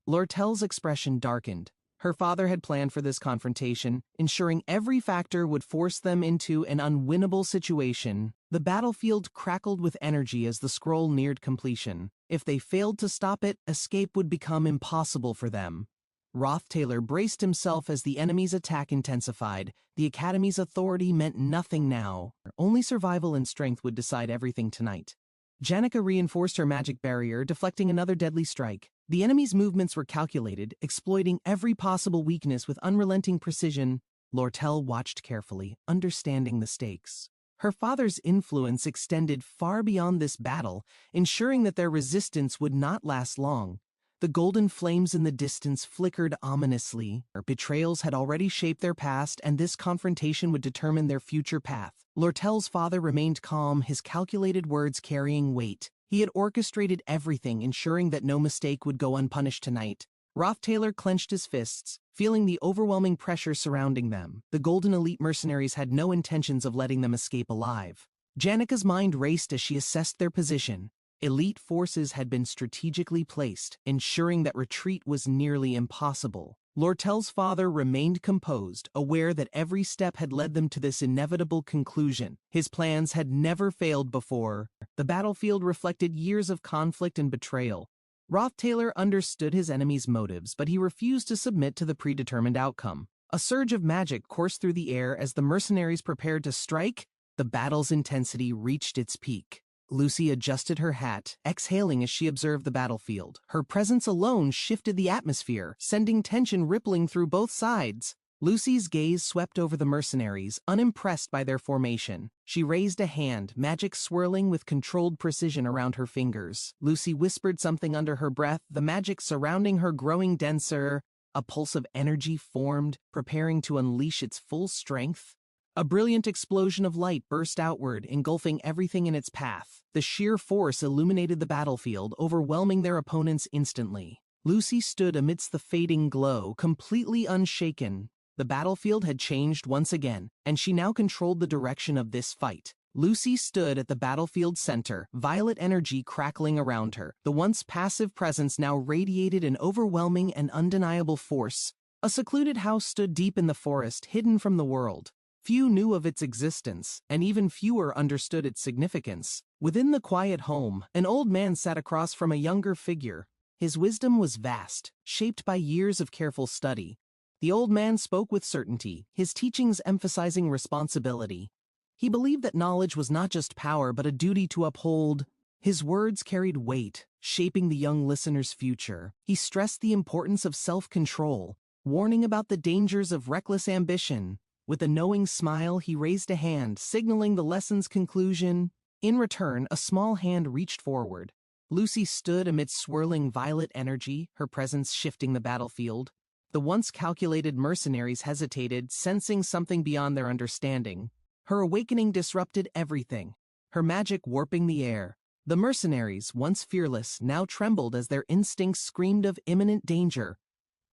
Lortel's expression darkened. Her father had planned for this confrontation, ensuring every factor would force them into an unwinnable situation. The battlefield crackled with energy as the scroll neared completion. If they failed to stop it, escape would become impossible for them. Rothtailor braced himself as the enemy's attack intensified. The Academy's authority meant nothing now. Only survival and strength would decide everything tonight. Janica reinforced her magic barrier, deflecting another deadly strike. The enemy's movements were calculated, exploiting every possible weakness with unrelenting precision. Lortel watched carefully, understanding the stakes. Her father's influence extended far beyond this battle, ensuring that their resistance would not last long. The golden flames in the distance flickered ominously. Their betrayals had already shaped their past, and this confrontation would determine their future path. Lortel's father remained calm, his calculated words carrying weight. He had orchestrated everything, ensuring that no mistake would go unpunished tonight. Rothtailor clenched his fists, feeling the overwhelming pressure surrounding them. The Golden Elite mercenaries had no intentions of letting them escape alive. Janica's mind raced as she assessed their position. Elite forces had been strategically placed, ensuring that retreat was nearly impossible. Lortel's father remained composed, aware that every step had led them to this inevitable conclusion. His plans had never failed before. The battlefield reflected years of conflict and betrayal. Rothtailor understood his enemy's motives, but he refused to submit to the predetermined outcome. A surge of magic coursed through the air as the mercenaries prepared to strike. The battle's intensity reached its peak. Lucy adjusted her hat, exhaling as she observed the battlefield. Her presence alone shifted the atmosphere, sending tension rippling through both sides. Lucy's gaze swept over the mercenaries, unimpressed by their formation. She raised a hand, magic swirling with controlled precision around her fingers. Lucy whispered something under her breath, the magic surrounding her growing denser. A pulse of energy formed, preparing to unleash its full strength. A brilliant explosion of light burst outward, engulfing everything in its path. The sheer force illuminated the battlefield, overwhelming their opponents instantly. Lucy stood amidst the fading glow, completely unshaken. The battlefield had changed once again, and she now controlled the direction of this fight. Lucy stood at the battlefield's center, violet energy crackling around her. The once passive presence now radiated an overwhelming and undeniable force. A secluded house stood deep in the forest, hidden from the world. Few knew of its existence, and even fewer understood its significance. Within the quiet home, an old man sat across from a younger figure. His wisdom was vast, shaped by years of careful study. The old man spoke with certainty, his teachings emphasizing responsibility. He believed that knowledge was not just power, but a duty to uphold. His words carried weight, shaping the young listener's future. He stressed the importance of self-control, warning about the dangers of reckless ambition. With a knowing smile, he raised a hand, signaling the lesson's conclusion. In return, a small hand reached forward. Lucy stood amidst swirling violet energy, her presence shifting the battlefield. The once calculated mercenaries hesitated, sensing something beyond their understanding. Her awakening disrupted everything, her magic warping the air. The mercenaries, once fearless, now trembled as their instincts screamed of imminent danger.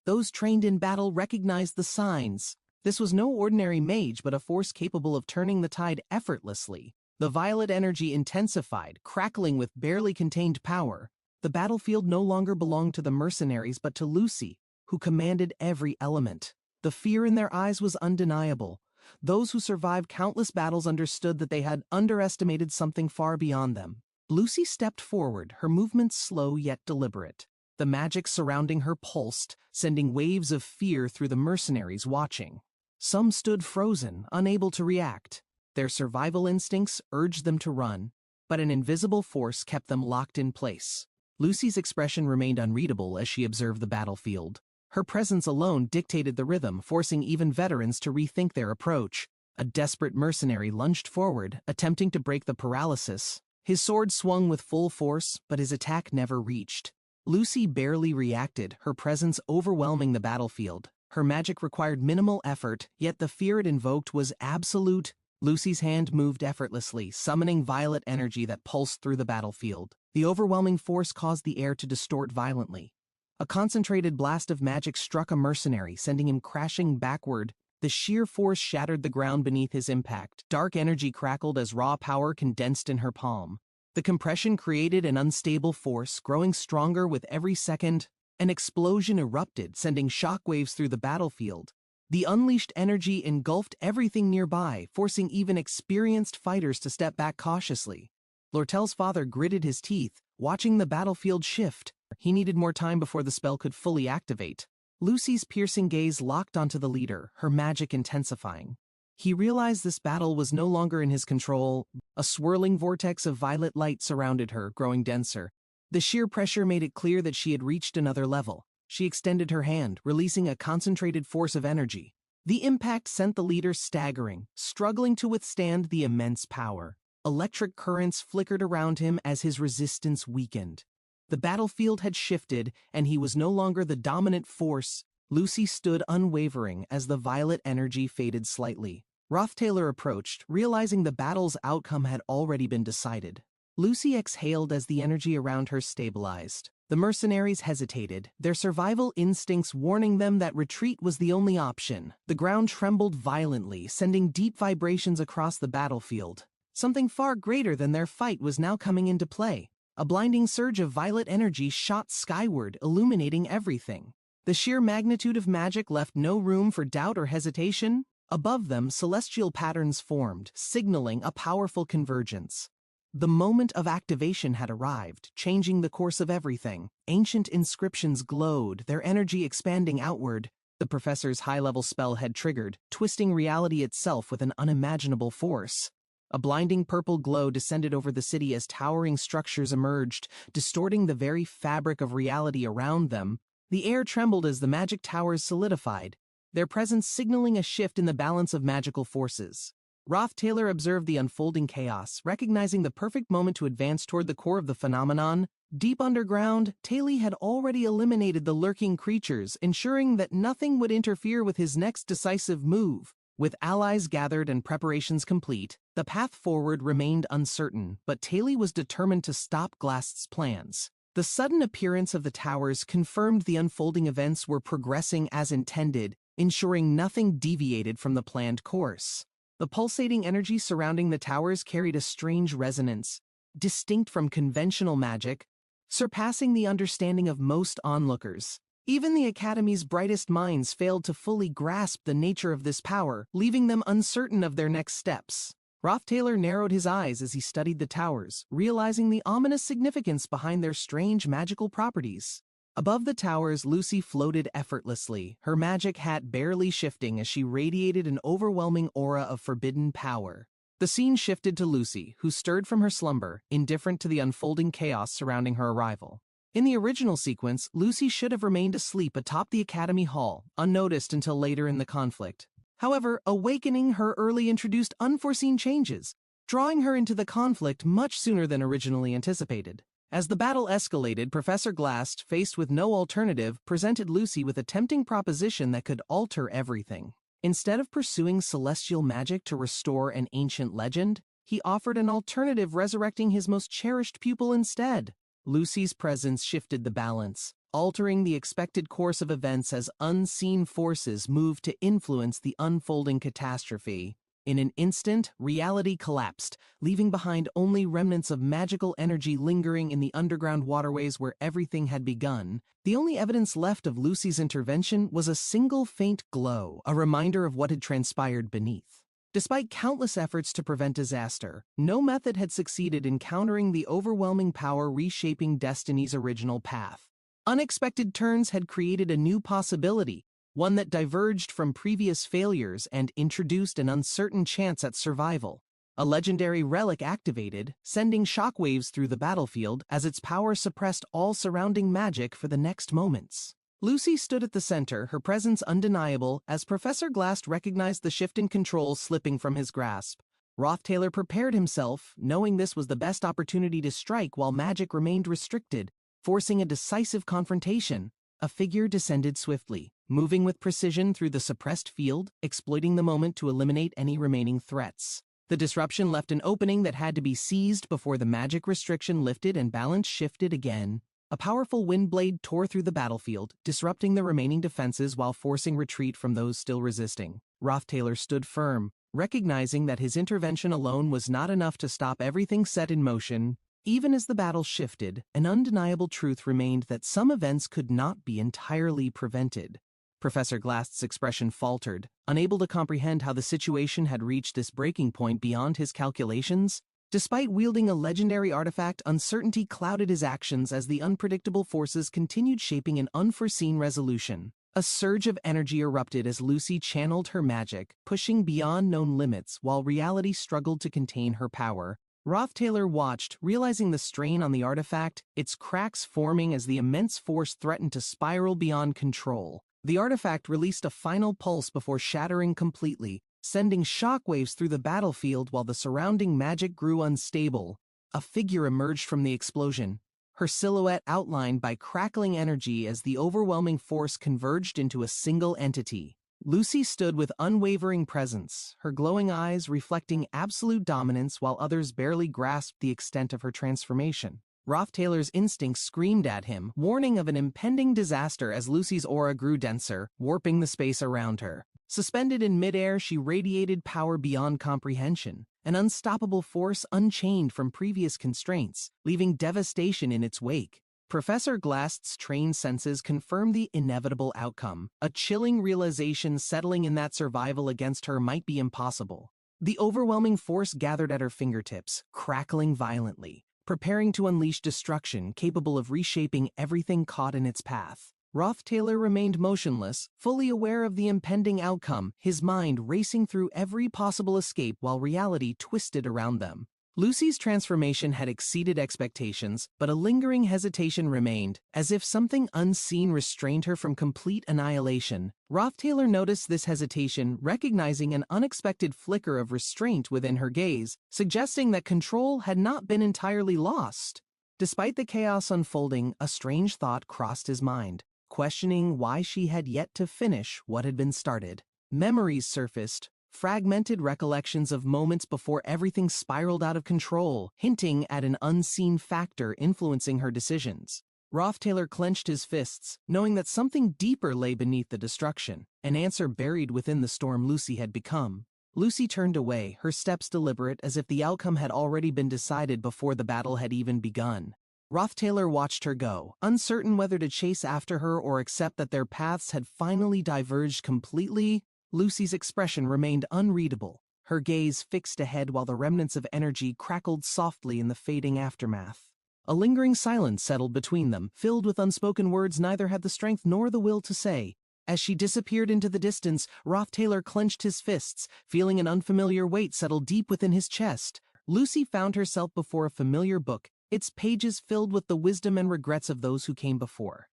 Those trained in battle recognized the signs. This was no ordinary mage, but a force capable of turning the tide effortlessly. The violet energy intensified, crackling with barely contained power. The battlefield no longer belonged to the mercenaries, but to Lucy, who commanded every element. The fear in their eyes was undeniable. Those who survived countless battles understood that they had underestimated something far beyond them. Lucy stepped forward, her movements slow yet deliberate. The magic surrounding her pulsed, sending waves of fear through the mercenaries watching. Some stood frozen, unable to react. Their survival instincts urged them to run, but an invisible force kept them locked in place. Lucy's expression remained unreadable as she observed the battlefield. Her presence alone dictated the rhythm, forcing even veterans to rethink their approach. A desperate mercenary lunged forward, attempting to break the paralysis. His sword swung with full force, but his attack never reached. Lucy barely reacted, her presence overwhelming the battlefield. Her magic required minimal effort, yet the fear it invoked was absolute. Lucy's hand moved effortlessly, summoning violet energy that pulsed through the battlefield. The overwhelming force caused the air to distort violently. A concentrated blast of magic struck a mercenary, sending him crashing backward. The sheer force shattered the ground beneath his impact. Dark energy crackled as raw power condensed in her palm. The compression created an unstable force, growing stronger with every second. An explosion erupted, sending shockwaves through the battlefield. The unleashed energy engulfed everything nearby, forcing even experienced fighters to step back cautiously. Lortel's father gritted his teeth, watching the battlefield shift. He needed more time before the spell could fully activate. Lucy's piercing gaze locked onto the leader, her magic intensifying. He realized this battle was no longer in his control. A swirling vortex of violet light surrounded her, growing denser. The sheer pressure made it clear that she had reached another level. She extended her hand, releasing a concentrated force of energy. The impact sent the leader staggering, struggling to withstand the immense power. Electric currents flickered around him as his resistance weakened. The battlefield had shifted, and he was no longer the dominant force. Lucy stood unwavering as the violet energy faded slightly. Rothtailor approached, realizing the battle's outcome had already been decided. Lucy exhaled as the energy around her stabilized. The mercenaries hesitated, their survival instincts warning them that retreat was the only option. The ground trembled violently, sending deep vibrations across the battlefield. Something far greater than their fight was now coming into play. A blinding surge of violet energy shot skyward, illuminating everything. The sheer magnitude of magic left no room for doubt or hesitation. Above them, celestial patterns formed, signaling a powerful convergence. The moment of activation had arrived, changing the course of everything. Ancient inscriptions glowed, their energy expanding outward. The professor's high-level spell had triggered, twisting reality itself with an unimaginable force. A blinding purple glow descended over the city as towering structures emerged, distorting the very fabric of reality around them. The air trembled as the magic towers solidified, their presence signaling a shift in the balance of magical forces. Rothtailor observed the unfolding chaos, recognizing the perfect moment to advance toward the core of the phenomenon. Deep underground, Taylor had already eliminated the lurking creatures, ensuring that nothing would interfere with his next decisive move. With allies gathered and preparations complete, the path forward remained uncertain, but Taylor was determined to stop Glast's plans. The sudden appearance of the towers confirmed the unfolding events were progressing as intended, ensuring nothing deviated from the planned course. The pulsating energy surrounding the towers carried a strange resonance, distinct from conventional magic, surpassing the understanding of most onlookers. Even the Academy's brightest minds failed to fully grasp the nature of this power, leaving them uncertain of their next steps. Rothtailor narrowed his eyes as he studied the towers, realizing the ominous significance behind their strange magical properties. Above the towers, Lucy floated effortlessly, her magic hat barely shifting as she radiated an overwhelming aura of forbidden power. The scene shifted to Lucy, who stirred from her slumber, indifferent to the unfolding chaos surrounding her arrival. In the original sequence, Lucy should have remained asleep atop the Academy Hall, unnoticed until later in the conflict. However, awakening her early introduced unforeseen changes, drawing her into the conflict much sooner than originally anticipated. As the battle escalated, Professor Glast, faced with no alternative, presented Lucy with a tempting proposition that could alter everything. Instead of pursuing celestial magic to restore an ancient legend, he offered an alternative, resurrecting his most cherished pupil instead. Lucy's presence shifted the balance, altering the expected course of events as unseen forces moved to influence the unfolding catastrophe. In an instant, reality collapsed, leaving behind only remnants of magical energy lingering in the underground waterways where everything had begun. The only evidence left of Lucy's intervention was a single faint glow, a reminder of what had transpired beneath. Despite countless efforts to prevent disaster, no method had succeeded in countering the overwhelming power reshaping Destiny's original path. Unexpected turns had created a new possibility, one that diverged from previous failures and introduced an uncertain chance at survival. A legendary relic activated, sending shockwaves through the battlefield as its power suppressed all surrounding magic for the next moments. Lucy stood at the center, her presence undeniable, as Professor Glast recognized the shift in control slipping from his grasp. Rothtailor prepared himself, knowing this was the best opportunity to strike while magic remained restricted, forcing a decisive confrontation. A figure descended swiftly, moving with precision through the suppressed field, exploiting the moment to eliminate any remaining threats. The disruption left an opening that had to be seized before the magic restriction lifted and balance shifted again. A powerful wind blade tore through the battlefield, disrupting the remaining defenses while forcing retreat from those still resisting. Rothtailor stood firm, recognizing that his intervention alone was not enough to stop everything set in motion. Even as the battle shifted, an undeniable truth remained that some events could not be entirely prevented. Professor Glast's expression faltered, unable to comprehend how the situation had reached this breaking point beyond his calculations. Despite wielding a legendary artifact, uncertainty clouded his actions as the unpredictable forces continued shaping an unforeseen resolution. A surge of energy erupted as Lucy channeled her magic, pushing beyond known limits while reality struggled to contain her power. Rothtailor watched, realizing the strain on the artifact, its cracks forming as the immense force threatened to spiral beyond control. The artifact released a final pulse before shattering completely, sending shockwaves through the battlefield while the surrounding magic grew unstable. A figure emerged from the explosion, her silhouette outlined by crackling energy as the overwhelming force converged into a single entity. Lucy stood with unwavering presence, her glowing eyes reflecting absolute dominance while others barely grasped the extent of her transformation. Rothtailor's instincts screamed at him, warning of an impending disaster as Lucy's aura grew denser, warping the space around her. Suspended in midair, she radiated power beyond comprehension, an unstoppable force unchained from previous constraints, leaving devastation in its wake. Professor Glast's trained senses confirmed the inevitable outcome, a chilling realization settling in that survival against her might be impossible. The overwhelming force gathered at her fingertips, crackling violently, preparing to unleash destruction capable of reshaping everything caught in its path. Rothtailor remained motionless, fully aware of the impending outcome, his mind racing through every possible escape while reality twisted around them. Lucy's transformation had exceeded expectations, but a lingering hesitation remained, as if something unseen restrained her from complete annihilation. Rothtailor noticed this hesitation, recognizing an unexpected flicker of restraint within her gaze, suggesting that control had not been entirely lost. Despite the chaos unfolding, a strange thought crossed his mind, questioning why she had yet to finish what had been started. Memories surfaced, fragmented recollections of moments before everything spiraled out of control, hinting at an unseen factor influencing her decisions. Rothtailor clenched his fists, knowing that something deeper lay beneath the destruction, an answer buried within the storm Lucy had become. Lucy turned away, her steps deliberate as if the outcome had already been decided before the battle had even begun. Rothtailor watched her go, uncertain whether to chase after her or accept that their paths had finally diverged completely. Lucy's expression remained unreadable, her gaze fixed ahead while the remnants of energy crackled softly in the fading aftermath. A lingering silence settled between them, filled with unspoken words neither had the strength nor the will to say. As she disappeared into the distance, Rothtailor clenched his fists, feeling an unfamiliar weight settle deep within his chest. Lucy found herself before a familiar book, its pages filled with the wisdom and regrets of those who came before.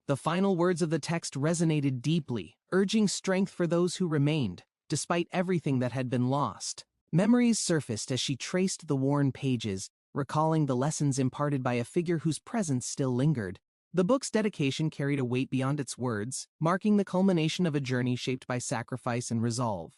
The final words of the text resonated deeply, urging strength for those who remained, despite everything that had been lost. Memories surfaced as she traced the worn pages, recalling the lessons imparted by a figure whose presence still lingered. The book's dedication carried a weight beyond its words, marking the culmination of a journey shaped by sacrifice and resolve.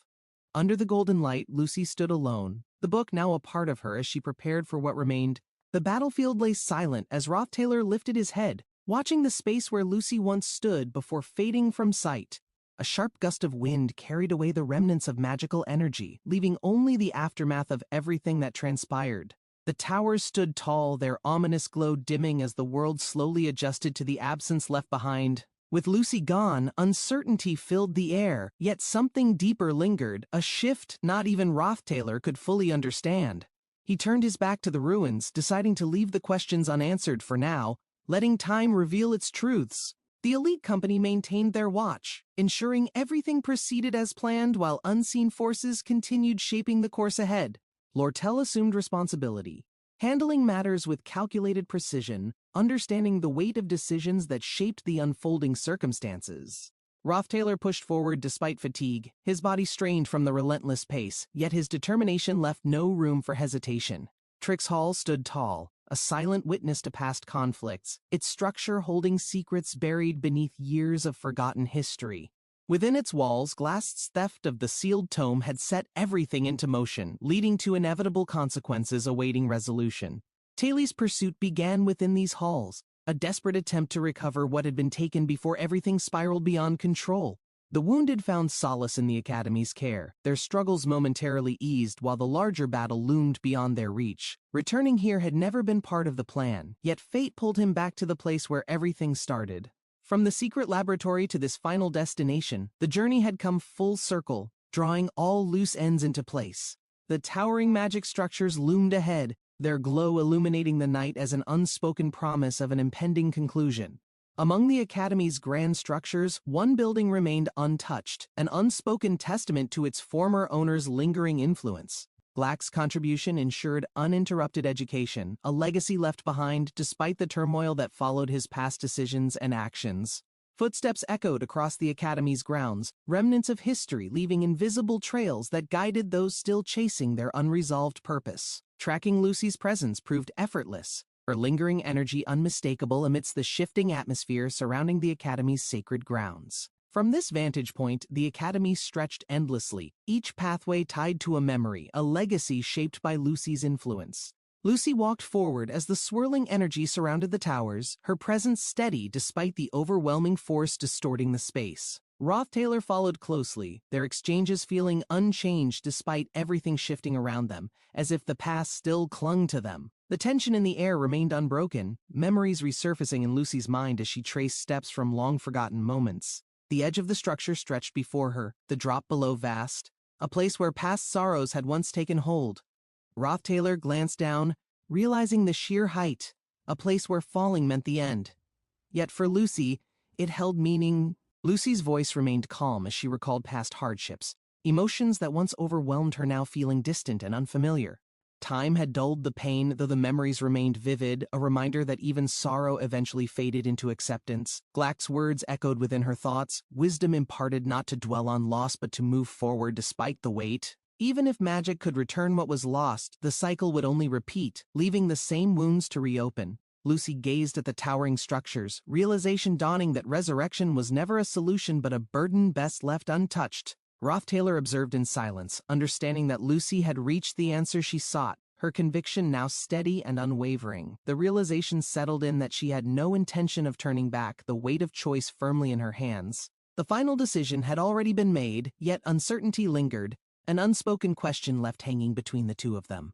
Under the golden light, Lucy stood alone, the book now a part of her as she prepared for what remained. The battlefield lay silent as Rothtailor lifted his head, watching the space where Lucy once stood before fading from sight. A sharp gust of wind carried away the remnants of magical energy, leaving only the aftermath of everything that transpired. The towers stood tall, their ominous glow dimming as the world slowly adjusted to the absence left behind. With Lucy gone, uncertainty filled the air, yet something deeper lingered, a shift not even Rothtailor could fully understand. He turned his back to the ruins, deciding to leave the questions unanswered for now, letting time reveal its truths. The elite company maintained their watch, ensuring everything proceeded as planned while unseen forces continued shaping the course ahead. Lortel assumed responsibility, handling matters with calculated precision, understanding the weight of decisions that shaped the unfolding circumstances. Rothtailor pushed forward despite fatigue, his body strained from the relentless pace, yet his determination left no room for hesitation. Trix Hall stood tall, a silent witness to past conflicts, its structure holding secrets buried beneath years of forgotten history. Within its walls, Glast's theft of the sealed tome had set everything into motion, leading to inevitable consequences awaiting resolution. Taylor's pursuit began within these halls, a desperate attempt to recover what had been taken before everything spiraled beyond control. The wounded found solace in the Academy's care, their struggles momentarily eased while the larger battle loomed beyond their reach. Returning here had never been part of the plan, yet fate pulled him back to the place where everything started. From the secret laboratory to this final destination, the journey had come full circle, drawing all loose ends into place. The towering magic structures loomed ahead, their glow illuminating the night as an unspoken promise of an impending conclusion. Among the Academy's grand structures, one building remained untouched, an unspoken testament to its former owner's lingering influence. Glack's contribution ensured uninterrupted education, a legacy left behind despite the turmoil that followed his past decisions and actions. Footsteps echoed across the Academy's grounds, remnants of history leaving invisible trails that guided those still chasing their unresolved purpose. Tracking Lucy's presence proved effortless, her lingering energy unmistakable amidst the shifting atmosphere surrounding the Academy's sacred grounds. From this vantage point, the Academy stretched endlessly, each pathway tied to a memory, a legacy shaped by Lucy's influence. Lucy walked forward as the swirling energy surrounded the towers, her presence steady despite the overwhelming force distorting the space. Rothtailor followed closely, their exchanges feeling unchanged despite everything shifting around them, as if the past still clung to them. The tension in the air remained unbroken, memories resurfacing in Lucy's mind as she traced steps from long-forgotten moments. The edge of the structure stretched before her, the drop below vast, a place where past sorrows had once taken hold. Rothtailor glanced down, realizing the sheer height, a place where falling meant the end. Yet for Lucy, it held meaning. Lucy's voice remained calm as she recalled past hardships, emotions that once overwhelmed her now feeling distant and unfamiliar. Time had dulled the pain, though the memories remained vivid, a reminder that even sorrow eventually faded into acceptance. Glack's words echoed within her thoughts, wisdom imparted not to dwell on loss but to move forward despite the weight. Even if magic could return what was lost, the cycle would only repeat, leaving the same wounds to reopen. Lucy gazed at the towering structures, realization dawning that resurrection was never a solution but a burden best left untouched. Rothtailor observed in silence, understanding that Lucy had reached the answer she sought, her conviction now steady and unwavering. The realization settled in that she had no intention of turning back, the weight of choice firmly in her hands. The final decision had already been made, yet uncertainty lingered, an unspoken question left hanging between the two of them.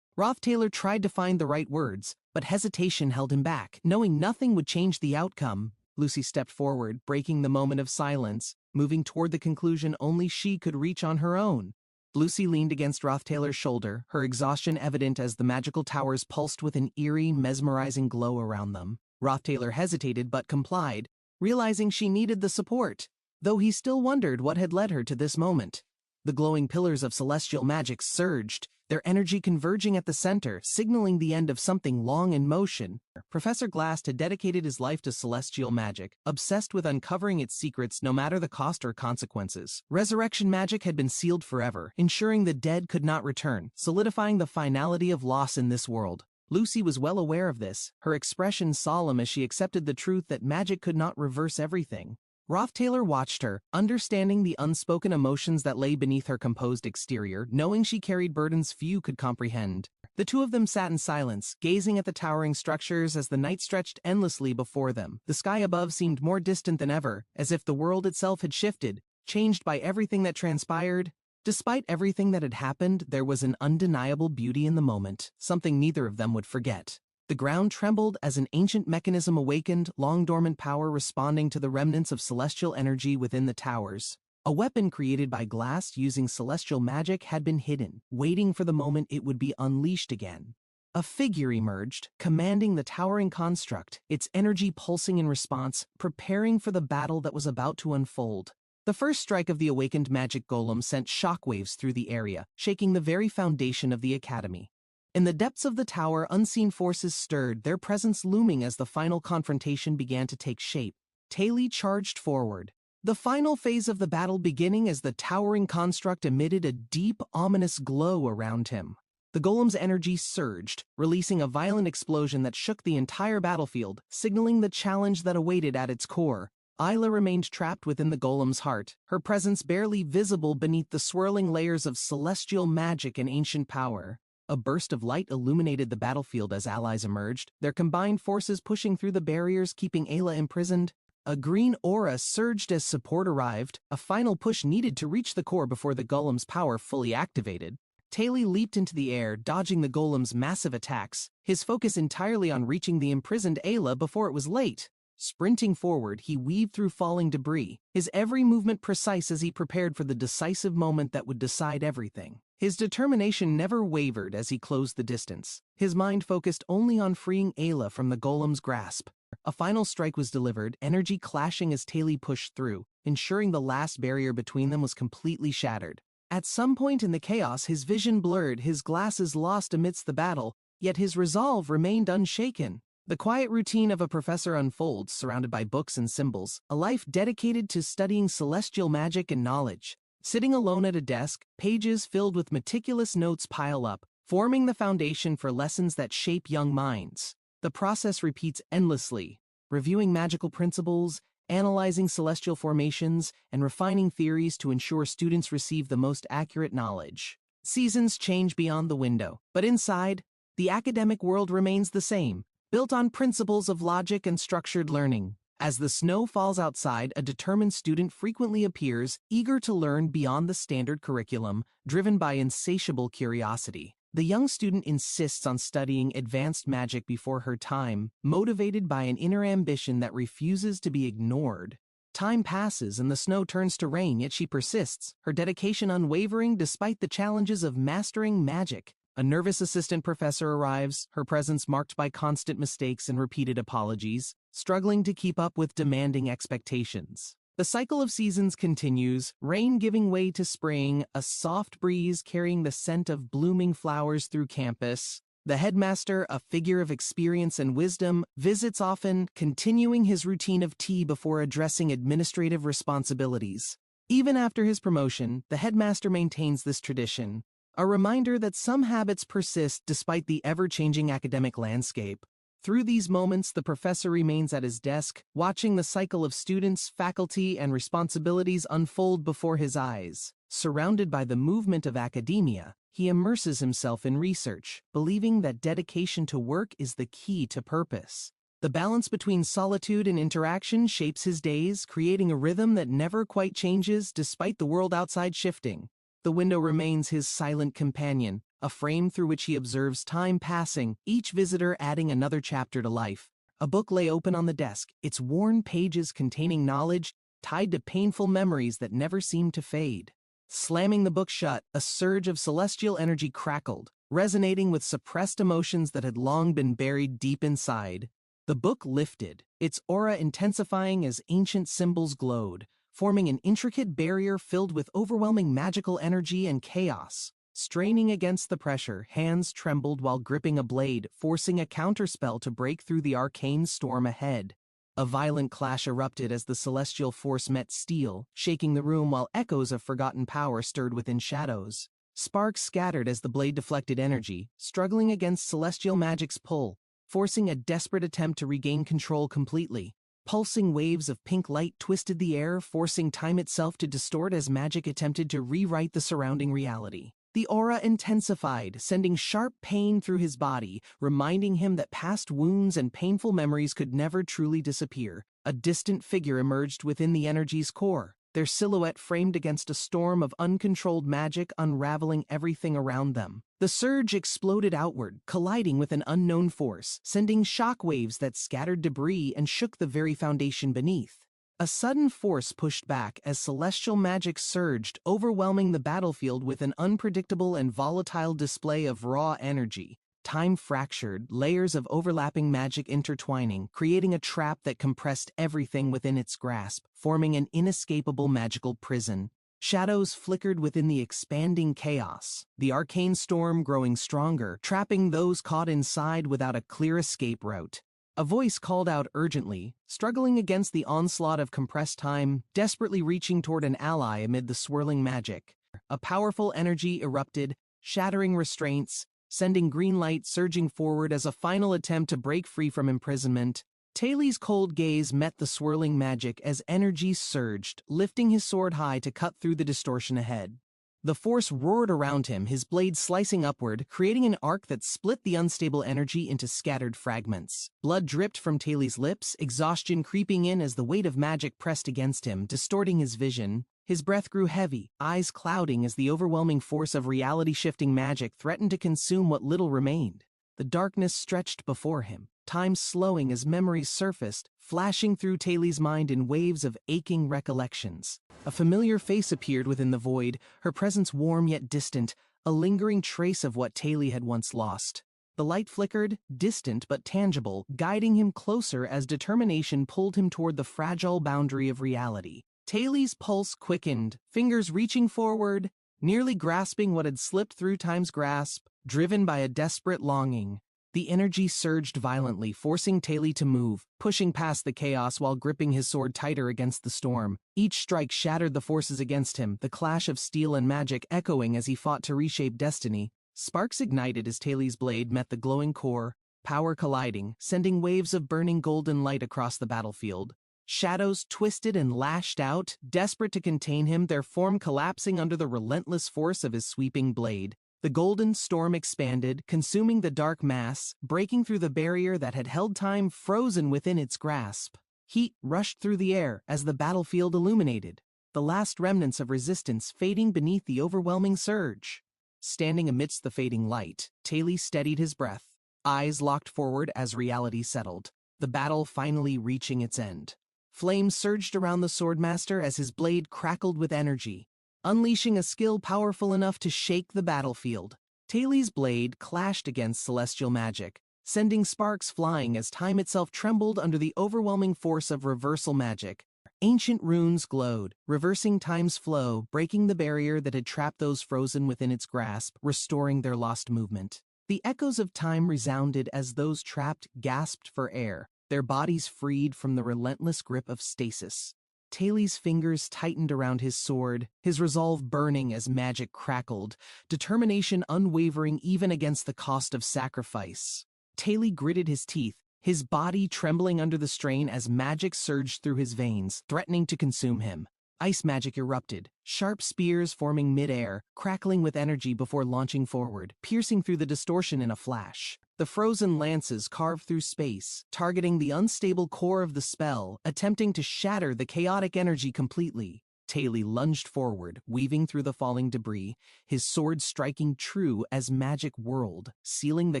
Rothtailor tried to find the right words, but hesitation held him back. Knowing nothing would change the outcome, Lucy stepped forward, breaking the moment of silence, moving toward the conclusion only she could reach on her own. Lucy leaned against Rothtailor's shoulder, her exhaustion evident as the magical towers pulsed with an eerie, mesmerizing glow around them. Rothtailor hesitated but complied, realizing she needed the support, though he still wondered what had led her to this moment. The glowing pillars of celestial magic surged, their energy converging at the center, signaling the end of something long in motion. Professor Glast had dedicated his life to celestial magic, obsessed with uncovering its secrets no matter the cost or consequences. Resurrection magic had been sealed forever, ensuring the dead could not return, solidifying the finality of loss in this world. Lucy was well aware of this, her expression solemn as she accepted the truth that magic could not reverse everything. Rothtailor watched her, understanding the unspoken emotions that lay beneath her composed exterior, knowing she carried burdens few could comprehend. The two of them sat in silence, gazing at the towering structures as the night stretched endlessly before them. The sky above seemed more distant than ever, as if the world itself had shifted, changed by everything that transpired. Despite everything that had happened, there was an undeniable beauty in the moment, something neither of them would forget. The ground trembled as an ancient mechanism awakened, long-dormant power responding to the remnants of celestial energy within the towers. A weapon created by glass using celestial magic had been hidden, waiting for the moment it would be unleashed again. A figure emerged, commanding the towering construct, its energy pulsing in response, preparing for the battle that was about to unfold. The first strike of the awakened magic golem sent shockwaves through the area, shaking the very foundation of the academy. In the depths of the tower, unseen forces stirred, their presence looming as the final confrontation began to take shape. Taylor charged forward. The final phase of the battle beginning as the towering construct emitted a deep, ominous glow around him. The golem's energy surged, releasing a violent explosion that shook the entire battlefield, signaling the challenge that awaited at its core. Isla remained trapped within the golem's heart, her presence barely visible beneath the swirling layers of celestial magic and ancient power. A burst of light illuminated the battlefield as allies emerged, their combined forces pushing through the barriers keeping Ayla imprisoned. A green aura surged as support arrived, a final push needed to reach the core before the golem's power fully activated. Taylor leaped into the air, dodging the golem's massive attacks, his focus entirely on reaching the imprisoned Ayla before it was late. Sprinting forward, he weaved through falling debris, his every movement precise as he prepared for the decisive moment that would decide everything. His determination never wavered as he closed the distance, his mind focused only on freeing Ayla from the golem's grasp. A final strike was delivered, energy clashing as Taylor pushed through, ensuring the last barrier between them was completely shattered. At some point in the chaos, his vision blurred, his glasses lost amidst the battle, yet his resolve remained unshaken. The quiet routine of a professor unfolds, surrounded by books and symbols, a life dedicated to studying celestial magic and knowledge. Sitting alone at a desk, pages filled with meticulous notes pile up, forming the foundation for lessons that shape young minds. The process repeats endlessly, reviewing magical principles, analyzing celestial formations, and refining theories to ensure students receive the most accurate knowledge. Seasons change beyond the window, but inside, the academic world remains the same, built on principles of logic and structured learning. As the snow falls outside, a determined student frequently appears, eager to learn beyond the standard curriculum, driven by insatiable curiosity. The young student insists on studying advanced magic before her time, motivated by an inner ambition that refuses to be ignored. Time passes and the snow turns to rain, yet she persists, her dedication unwavering despite the challenges of mastering magic. A nervous assistant professor arrives, her presence marked by constant mistakes and repeated apologies, struggling to keep up with demanding expectations. The cycle of seasons continues, rain giving way to spring, a soft breeze carrying the scent of blooming flowers through campus. The headmaster, a figure of experience and wisdom, visits often, continuing his routine of tea before addressing administrative responsibilities. Even after his promotion, the headmaster maintains this tradition, a reminder that some habits persist despite the ever-changing academic landscape. Through these moments, the professor remains at his desk, watching the cycle of students, faculty, and responsibilities unfold before his eyes. Surrounded by the movement of academia, he immerses himself in research, believing that dedication to work is the key to purpose. The balance between solitude and interaction shapes his days, creating a rhythm that never quite changes despite the world outside shifting. The window remains his silent companion, a frame through which he observes time passing, each visitor adding another chapter to life. A book lay open on the desk, its worn pages containing knowledge tied to painful memories that never seemed to fade. Slamming the book shut, a surge of celestial energy crackled, resonating with suppressed emotions that had long been buried deep inside. The book lifted, its aura intensifying as ancient symbols glowed, forming an intricate barrier filled with overwhelming magical energy and chaos. Straining against the pressure, hands trembled while gripping a blade, forcing a counterspell to break through the arcane storm ahead. A violent clash erupted as the celestial force met steel, shaking the room while echoes of forgotten power stirred within shadows. Sparks scattered as the blade deflected energy, struggling against celestial magic's pull, forcing a desperate attempt to regain control completely. Pulsing waves of pink light twisted the air, forcing time itself to distort as magic attempted to rewrite the surrounding reality. The aura intensified, sending sharp pain through his body, reminding him that past wounds and painful memories could never truly disappear. A distant figure emerged within the energy's core, their silhouette framed against a storm of uncontrolled magic unraveling everything around them. The surge exploded outward, colliding with an unknown force, sending shockwaves that scattered debris and shook the very foundation beneath. A sudden force pushed back as celestial magic surged, overwhelming the battlefield with an unpredictable and volatile display of raw energy. Time fractured, layers of overlapping magic intertwining, creating a trap that compressed everything within its grasp, forming an inescapable magical prison. Shadows flickered within the expanding chaos, the arcane storm growing stronger, trapping those caught inside without a clear escape route. A voice called out urgently, struggling against the onslaught of compressed time, desperately reaching toward an ally amid the swirling magic. A powerful energy erupted, shattering restraints, sending green light surging forward as a final attempt to break free from imprisonment. Taylor's cold gaze met the swirling magic as energy surged, lifting his sword high to cut through the distortion ahead. The force roared around him, his blade slicing upward, creating an arc that split the unstable energy into scattered fragments. Blood dripped from Taylor's lips, exhaustion creeping in as the weight of magic pressed against him, distorting his vision. His breath grew heavy, eyes clouding as the overwhelming force of reality-shifting magic threatened to consume what little remained. The darkness stretched before him, time slowing as memories surfaced, flashing through Taylor's mind in waves of aching recollections. A familiar face appeared within the void, her presence warm yet distant, a lingering trace of what Taylor had once lost. The light flickered, distant but tangible, guiding him closer as determination pulled him toward the fragile boundary of reality. Taylor's pulse quickened, fingers reaching forward, nearly grasping what had slipped through time's grasp, driven by a desperate longing. The energy surged violently, forcing Taylor to move, pushing past the chaos while gripping his sword tighter against the storm. Each strike shattered the forces against him, the clash of steel and magic echoing as he fought to reshape destiny. Sparks ignited as Taylor's blade met the glowing core, power colliding, sending waves of burning golden light across the battlefield. Shadows twisted and lashed out, desperate to contain him, their form collapsing under the relentless force of his sweeping blade. The golden storm expanded, consuming the dark mass, breaking through the barrier that had held time frozen within its grasp. Heat rushed through the air as the battlefield illuminated, the last remnants of resistance fading beneath the overwhelming surge. Standing amidst the fading light, Taylor steadied his breath, eyes locked forward as reality settled, the battle finally reaching its end. Flames surged around the swordmaster as his blade crackled with energy, unleashing a skill powerful enough to shake the battlefield. Taylor's blade clashed against celestial magic, sending sparks flying as time itself trembled under the overwhelming force of reversal magic. Ancient runes glowed, reversing time's flow, breaking the barrier that had trapped those frozen within its grasp, restoring their lost movement. The echoes of time resounded as those trapped gasped for air, their bodies freed from the relentless grip of stasis. Taylor's fingers tightened around his sword, his resolve burning as magic crackled, determination unwavering even against the cost of sacrifice. Taylor gritted his teeth, his body trembling under the strain as magic surged through his veins, threatening to consume him. Ice magic erupted, sharp spears forming mid-air, crackling with energy before launching forward, piercing through the distortion in a flash. The frozen lances carved through space, targeting the unstable core of the spell, attempting to shatter the chaotic energy completely. Taylor lunged forward, weaving through the falling debris, his sword striking true as magic whirled, sealing the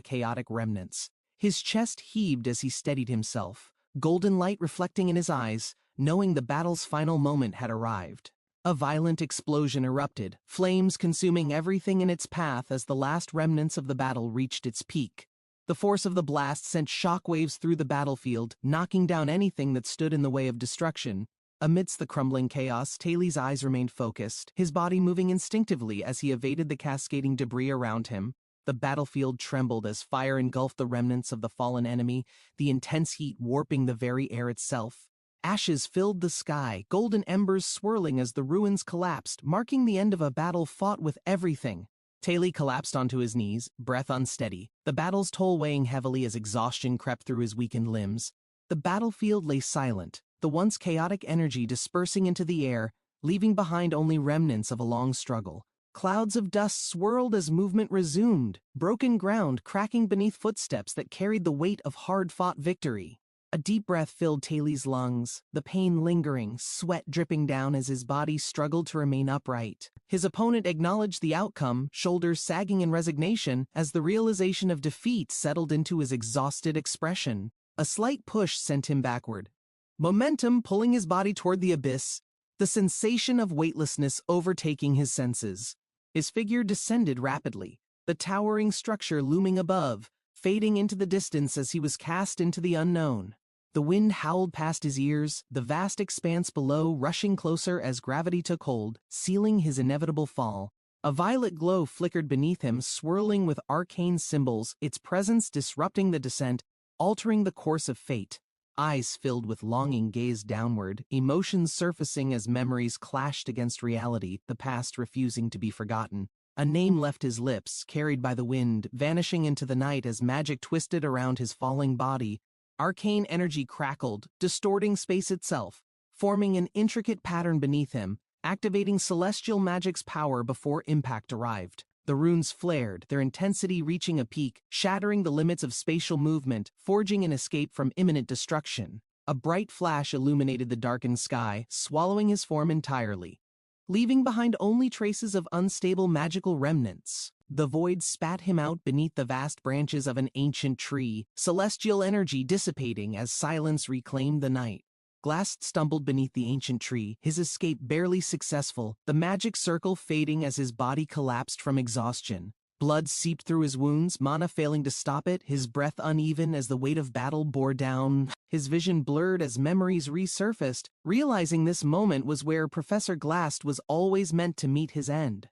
chaotic remnants. His chest heaved as he steadied himself, golden light reflecting in his eyes, knowing the battle's final moment had arrived. A violent explosion erupted, flames consuming everything in its path as the last remnants of the battle reached its peak. The force of the blast sent shockwaves through the battlefield, knocking down anything that stood in the way of destruction. Amidst the crumbling chaos, Taylor's eyes remained focused, his body moving instinctively as he evaded the cascading debris around him. The battlefield trembled as fire engulfed the remnants of the fallen enemy, the intense heat warping the very air itself. Ashes filled the sky, golden embers swirling as the ruins collapsed, marking the end of a battle fought with everything. Taylor collapsed onto his knees, breath unsteady, the battle's toll weighing heavily as exhaustion crept through his weakened limbs. The battlefield lay silent, the once chaotic energy dispersing into the air, leaving behind only remnants of a long struggle. Clouds of dust swirled as movement resumed, broken ground cracking beneath footsteps that carried the weight of hard-fought victory. A deep breath filled Taylor's lungs, the pain lingering, sweat dripping down as his body struggled to remain upright. His opponent acknowledged the outcome, shoulders sagging in resignation, as the realization of defeat settled into his exhausted expression. A slight push sent him backward, momentum pulling his body toward the abyss, the sensation of weightlessness overtaking his senses. His figure descended rapidly, the towering structure looming above, fading into the distance as he was cast into the unknown. The wind howled past his ears, the vast expanse below rushing closer as gravity took hold, sealing his inevitable fall. A violet glow flickered beneath him, swirling with arcane symbols, its presence disrupting the descent, altering the course of fate. Eyes filled with longing gazed downward, emotions surfacing as memories clashed against reality, the past refusing to be forgotten. A name left his lips, carried by the wind, vanishing into the night as magic twisted around his falling body. Arcane energy crackled, distorting space itself, forming an intricate pattern beneath him, activating celestial magic's power before impact arrived. The runes flared, their intensity reaching a peak, shattering the limits of spatial movement, forging an escape from imminent destruction. A bright flash illuminated the darkened sky, swallowing his form entirely, leaving behind only traces of unstable magical remnants. The void spat him out beneath the vast branches of an ancient tree, celestial energy dissipating as silence reclaimed the night. Glass stumbled beneath the ancient tree, his escape barely successful, the magic circle fading as his body collapsed from exhaustion. Blood seeped through his wounds, mana failing to stop it, his breath uneven as the weight of battle bore down. His vision blurred as memories resurfaced, realizing this moment was where Professor Glast was always meant to meet his end.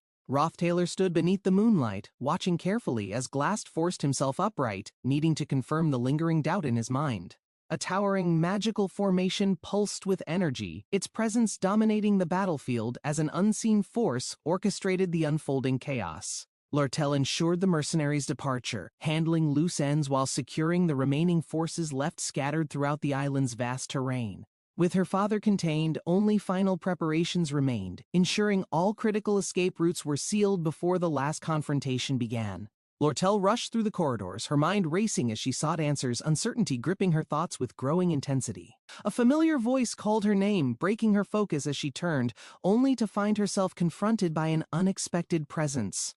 Taylor stood beneath the moonlight, watching carefully as Glast forced himself upright, needing to confirm the lingering doubt in his mind. A towering magical formation pulsed with energy, its presence dominating the battlefield as an unseen force orchestrated the unfolding chaos. Lortel ensured the mercenaries' departure, handling loose ends while securing the remaining forces left scattered throughout the island's vast terrain. With her father contained, only final preparations remained, ensuring all critical escape routes were sealed before the last confrontation began. Lortel rushed through the corridors, her mind racing as she sought answers, uncertainty gripping her thoughts with growing intensity. A familiar voice called her name, breaking her focus as she turned, only to find herself confronted by an unexpected presence.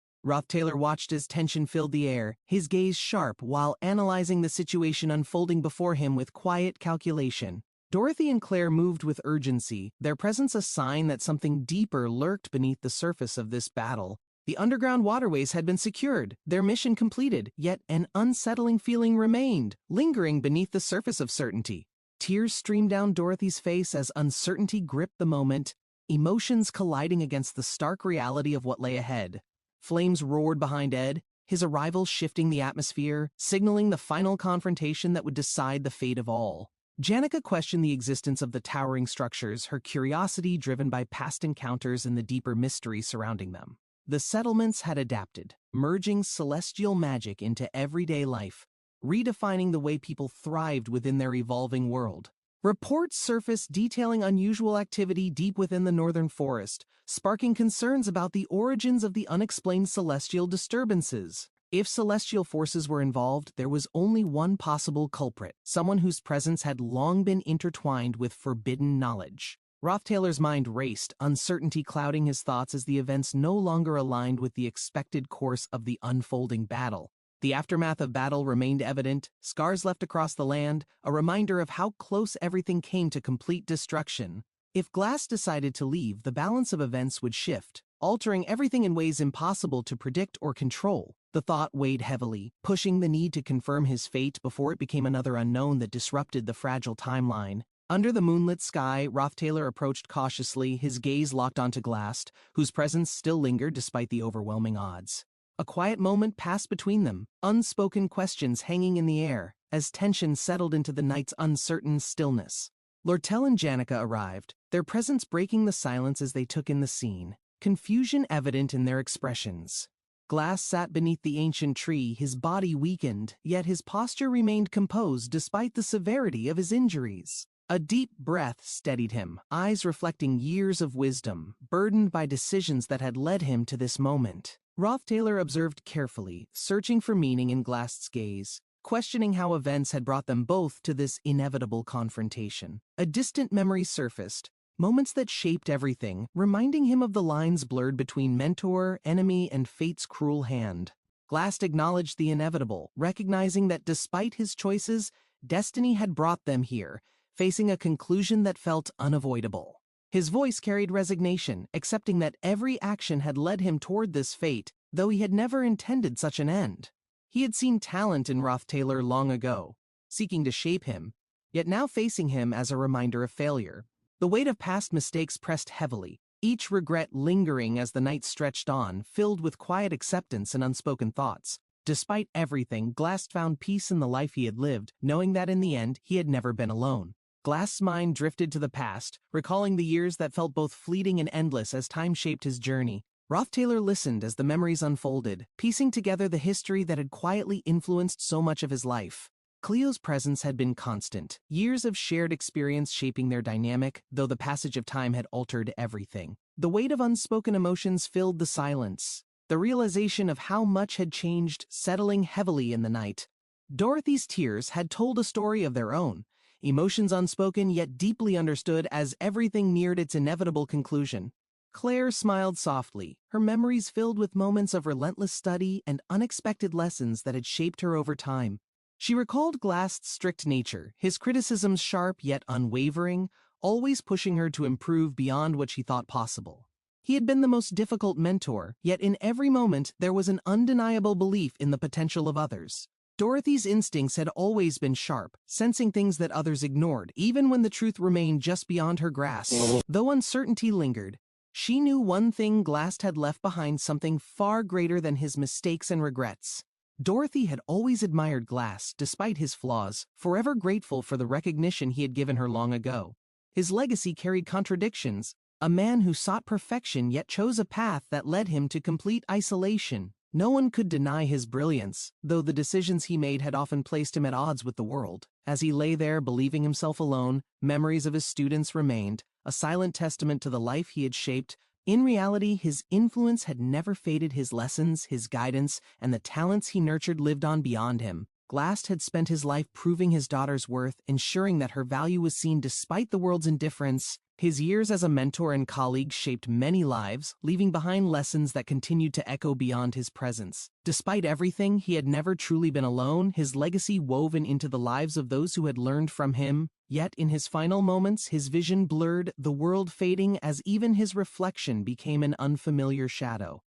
Taylor watched as tension filled the air, his gaze sharp while analyzing the situation unfolding before him with quiet calculation. Dorothy and Claire moved with urgency, their presence a sign that something deeper lurked beneath the surface of this battle. The underground waterways had been secured, their mission completed, yet an unsettling feeling remained, lingering beneath the surface of certainty. Tears streamed down Dorothy's face as uncertainty gripped the moment, emotions colliding against the stark reality of what lay ahead. Flames roared behind Ed, his arrival shifting the atmosphere, signaling the final confrontation that would decide the fate of all. Janica questioned the existence of the towering structures, her curiosity driven by past encounters and the deeper mystery surrounding them. The settlements had adapted, merging celestial magic into everyday life, redefining the way people thrived within their evolving world. Reports surfaced detailing unusual activity deep within the northern forest, sparking concerns about the origins of the unexplained celestial disturbances. If celestial forces were involved, there was only one possible culprit, someone whose presence had long been intertwined with forbidden knowledge. Taylor's mind raced, uncertainty clouding his thoughts as the events no longer aligned with the expected course of the unfolding battle. The aftermath of battle remained evident, scars left across the land, a reminder of how close everything came to complete destruction. If Glass decided to leave, the balance of events would shift, altering everything in ways impossible to predict or control. The thought weighed heavily, pushing the need to confirm his fate before it became another unknown that disrupted the fragile timeline. Under the moonlit sky, Taylor approached cautiously, his gaze locked onto Glass, whose presence still lingered despite the overwhelming odds. A quiet moment passed between them, unspoken questions hanging in the air, as tension settled into the night's uncertain stillness. Lortel and Janica arrived, their presence breaking the silence as they took in the scene, confusion evident in their expressions. Glass sat beneath the ancient tree, his body weakened, yet his posture remained composed despite the severity of his injuries. A deep breath steadied him, eyes reflecting years of wisdom, burdened by decisions that had led him to this moment. Taylor observed carefully, searching for meaning in Glass's gaze. questioning how events had brought them both to this inevitable confrontation. A distant memory surfaced, moments that shaped everything, reminding him of the lines blurred between mentor, enemy, and fate's cruel hand. Glass acknowledged the inevitable, recognizing that despite his choices, destiny had brought them here, facing a conclusion that felt unavoidable. His voice carried resignation, accepting that every action had led him toward this fate, though he had never intended such an end. He had seen talent in Taylor long ago, seeking to shape him, yet now facing him as a reminder of failure. The weight of past mistakes pressed heavily, each regret lingering as the night stretched on, filled with quiet acceptance and unspoken thoughts. Despite everything, Glass found peace in the life he had lived, knowing that in the end he had never been alone. Glass's mind drifted to the past, recalling the years that felt both fleeting and endless as time shaped his journey. Taylor listened as the memories unfolded, piecing together the history that had quietly influenced so much of his life. Cleo's presence had been constant, years of shared experience shaping their dynamic, though the passage of time had altered everything. The weight of unspoken emotions filled the silence, the realization of how much had changed settling heavily in the night. Dorothy's tears had told a story of their own, emotions unspoken yet deeply understood as everything neared its inevitable conclusion. Claire smiled softly, her memories filled with moments of relentless study and unexpected lessons that had shaped her over time. She recalled Glass's strict nature, his criticisms sharp yet unwavering, always pushing her to improve beyond what she thought possible. He had been the most difficult mentor, yet in every moment there was an undeniable belief in the potential of others. Dorothy's instincts had always been sharp, sensing things that others ignored, even when the truth remained just beyond her grasp. Though uncertainty lingered, she knew one thing: Glass had left behind something far greater than his mistakes and regrets. Dorothy had always admired Glass, despite his flaws, forever grateful for the recognition he had given her long ago. His legacy carried contradictions, a man who sought perfection yet chose a path that led him to complete isolation. No one could deny his brilliance, though the decisions he made had often placed him at odds with the world. As he lay there believing himself alone, memories of his students remained, a silent testament to the life he had shaped. In reality, his influence had never faded. His lessons, his guidance, and the talents he nurtured lived on beyond him. Glass had spent his life proving his daughter's worth, ensuring that her value was seen despite the world's indifference. His years as a mentor and colleague shaped many lives, leaving behind lessons that continued to echo beyond his presence. Despite everything, he had never truly been alone, his legacy woven into the lives of those who had learned from him. Yet in his final moments, his vision blurred, the world fading as even his reflection became an unfamiliar shadow.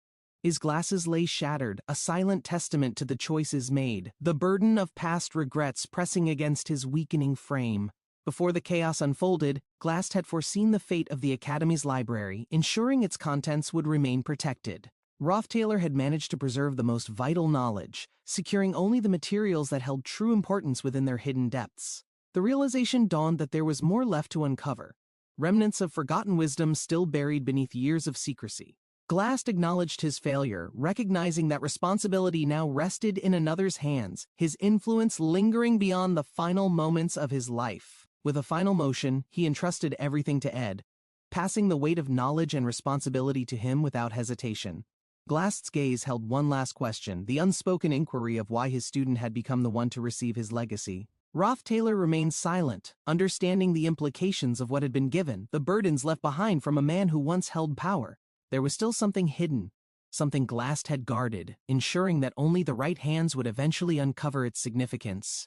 His glasses lay shattered, a silent testament to the choices made, the burden of past regrets pressing against his weakening frame. Before the chaos unfolded, Glass had foreseen the fate of the Academy's library, ensuring its contents would remain protected. Taylor had managed to preserve the most vital knowledge, securing only the materials that held true importance within their hidden depths. The realization dawned that there was more left to uncover, remnants of forgotten wisdom still buried beneath years of secrecy. Glass acknowledged his failure, recognizing that responsibility now rested in another's hands, his influence lingering beyond the final moments of his life. With a final motion, he entrusted everything to Ed, passing the weight of knowledge and responsibility to him without hesitation. Glass's gaze held one last question, the unspoken inquiry of why his student had become the one to receive his legacy. Taylor remained silent, understanding the implications of what had been given, the burdens left behind from a man who once held power. There was still something hidden, something Glass had guarded, ensuring that only the right hands would eventually uncover its significance.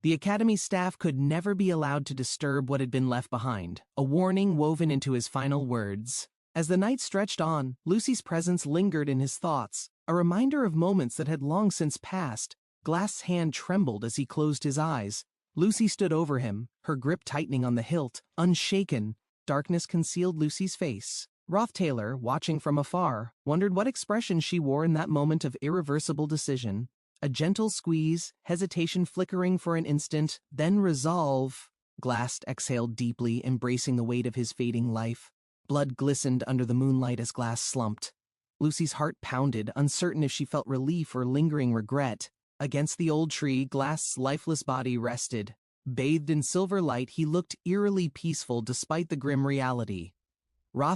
The Academy's staff could never be allowed to disturb what had been left behind, a warning woven into his final words. As the night stretched on, Lucy's presence lingered in his thoughts, a reminder of moments that had long since passed. Glass's hand trembled as he closed his eyes. Lucy stood over him, her grip tightening on the hilt, unshaken. Darkness concealed Lucy's face. Taylor, watching from afar, wondered what expression she wore in that moment of irreversible decision. A gentle squeeze, hesitation flickering for an instant, then resolve. Glass exhaled deeply, embracing the weight of his fading life. Blood glistened under the moonlight as Glass slumped. Lucy's heart pounded, uncertain if she felt relief or lingering regret. Against the old tree, Glass's lifeless body rested. Bathed in silver light, he looked eerily peaceful despite the grim reality.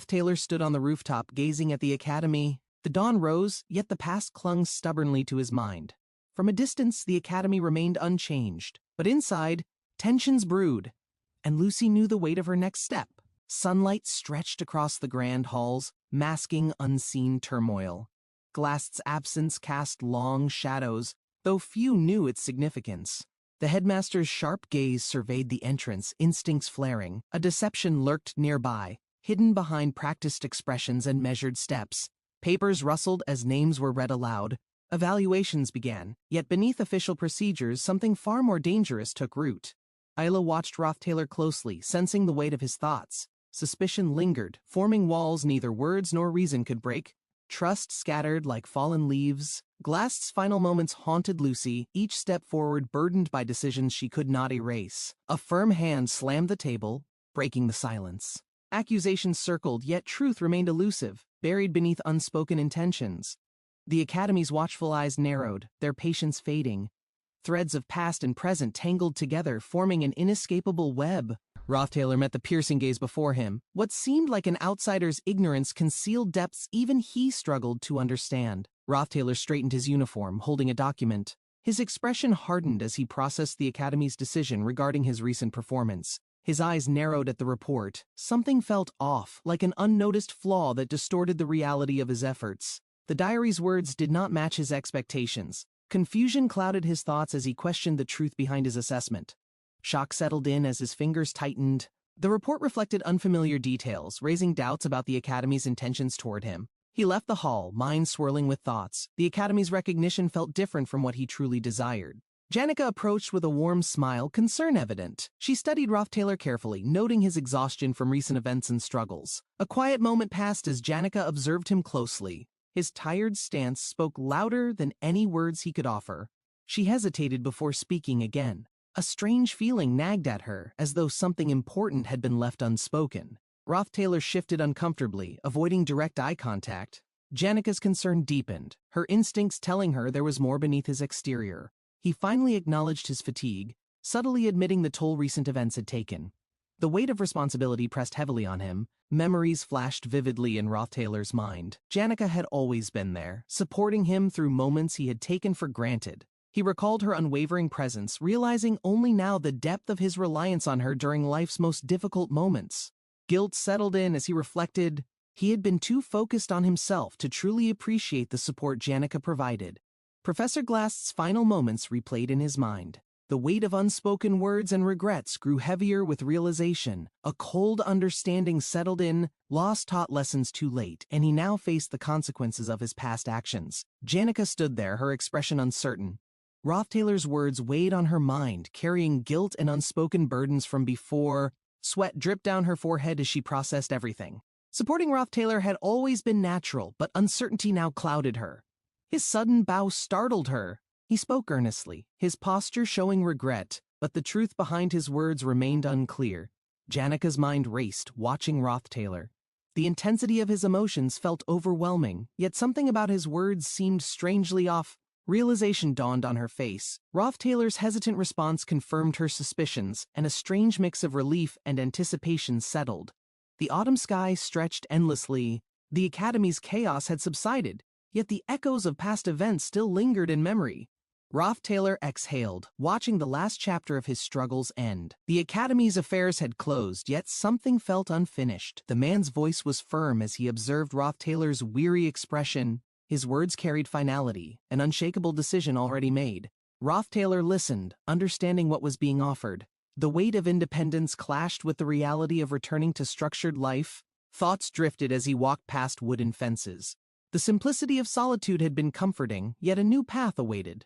Taylor stood on the rooftop, gazing at the Academy. The dawn rose, yet the past clung stubbornly to his mind. From a distance, the academy remained unchanged, but inside, tensions brewed, and Lucy knew the weight of her next step. Sunlight stretched across the grand halls, masking unseen turmoil. Glass's absence cast long shadows, though few knew its significance. The headmaster's sharp gaze surveyed the entrance, instincts flaring. A deception lurked nearby, hidden behind practiced expressions and measured steps. Papers rustled as names were read aloud. Evaluations began, yet beneath official procedures, something far more dangerous took root. Isla watched Rothtailor closely, sensing the weight of his thoughts. Suspicion lingered, forming walls neither words nor reason could break. Trust scattered like fallen leaves. Glass's final moments haunted Lucy, each step forward burdened by decisions she could not erase. A firm hand slammed the table, breaking the silence. Accusations circled, yet truth remained elusive, buried beneath unspoken intentions. The Academy's watchful eyes narrowed, their patience fading. Threads of past and present tangled together, forming an inescapable web. Rothtailor met the piercing gaze before him. What seemed like an outsider's ignorance concealed depths even he struggled to understand. Rothtailor straightened his uniform, holding a document. His expression hardened as he processed the Academy's decision regarding his recent performance. His eyes narrowed at the report. Something felt off, like an unnoticed flaw that distorted the reality of his efforts. The diary's words did not match his expectations. Confusion clouded his thoughts as he questioned the truth behind his assessment. Shock settled in as his fingers tightened. The report reflected unfamiliar details, raising doubts about the Academy's intentions toward him. He left the hall, mind swirling with thoughts. The Academy's recognition felt different from what he truly desired. Janica approached with a warm smile, concern evident. She studied Rothtailor carefully, noting his exhaustion from recent events and struggles. A quiet moment passed as Janica observed him closely. His tired stance spoke louder than any words he could offer. She hesitated before speaking again. A strange feeling nagged at her, as though something important had been left unspoken. Rothtailor shifted uncomfortably, avoiding direct eye contact. Janica's concern deepened, her instincts telling her there was more beneath his exterior. He finally acknowledged his fatigue, subtly admitting the toll recent events had taken. The weight of responsibility pressed heavily on him. Memories flashed vividly in Rothtailor's mind. Janica had always been there, supporting him through moments he had taken for granted. He recalled her unwavering presence, realizing only now the depth of his reliance on her during life's most difficult moments. Guilt settled in as he reflected. He had been too focused on himself to truly appreciate the support Janica provided. Professor Glass's final moments replayed in his mind. The weight of unspoken words and regrets grew heavier with realization. A cold understanding settled in, lost taught lessons too late, and he now faced the consequences of his past actions. Janica stood there, her expression uncertain. Rothtailor's words weighed on her mind, carrying guilt and unspoken burdens from before. Sweat dripped down her forehead as she processed everything. Supporting Rothtailor had always been natural, but uncertainty now clouded her. His sudden bow startled her. He spoke earnestly, his posture showing regret, but the truth behind his words remained unclear. Janica's mind raced, watching Rothtailor. The intensity of his emotions felt overwhelming, yet something about his words seemed strangely off. Realization dawned on her face. Rothtailor's hesitant response confirmed her suspicions, and a strange mix of relief and anticipation settled. The autumn sky stretched endlessly. The Academy's chaos had subsided, yet the echoes of past events still lingered in memory. Rothtailor exhaled, watching the last chapter of his struggles end. The Academy's affairs had closed, yet something felt unfinished. The man's voice was firm as he observed Rothtailor's weary expression. His words carried finality, an unshakable decision already made. Rothtailor listened, understanding what was being offered. The weight of independence clashed with the reality of returning to structured life. Thoughts drifted as he walked past wooden fences. The simplicity of solitude had been comforting, yet a new path awaited.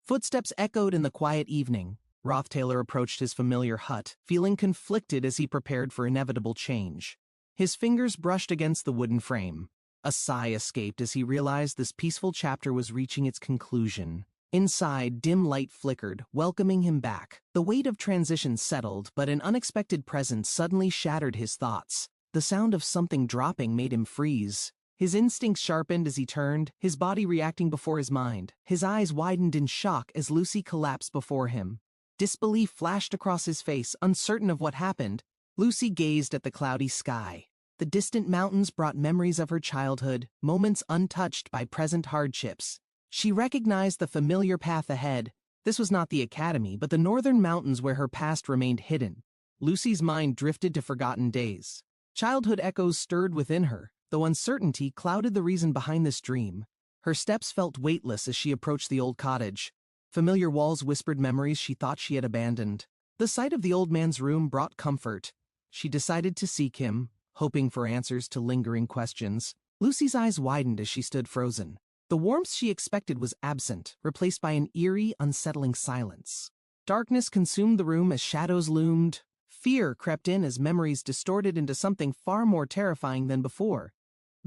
Footsteps echoed in the quiet evening. Rothtailor approached his familiar hut, feeling conflicted as he prepared for inevitable change. His fingers brushed against the wooden frame. A sigh escaped as he realized this peaceful chapter was reaching its conclusion. Inside, dim light flickered, welcoming him back. The weight of transition settled, but an unexpected presence suddenly shattered his thoughts. The sound of something dropping made him freeze. His instincts sharpened as he turned, his body reacting before his mind. His eyes widened in shock as Lucy collapsed before him. Disbelief flashed across his face, uncertain of what happened. Lucy gazed at the cloudy sky. The distant mountains brought memories of her childhood, moments untouched by present hardships. She recognized the familiar path ahead. This was not the academy, but the northern mountains where her past remained hidden. Lucy's mind drifted to forgotten days. Childhood echoes stirred within her, though uncertainty clouded the reason behind this dream. Her steps felt weightless as she approached the old cottage. Familiar walls whispered memories she thought she had abandoned. The sight of the old man's room brought comfort. She decided to seek him, hoping for answers to lingering questions. Lucy's eyes widened as she stood frozen. The warmth she expected was absent, replaced by an eerie, unsettling silence. Darkness consumed the room as shadows loomed. Fear crept in as memories distorted into something far more terrifying than before.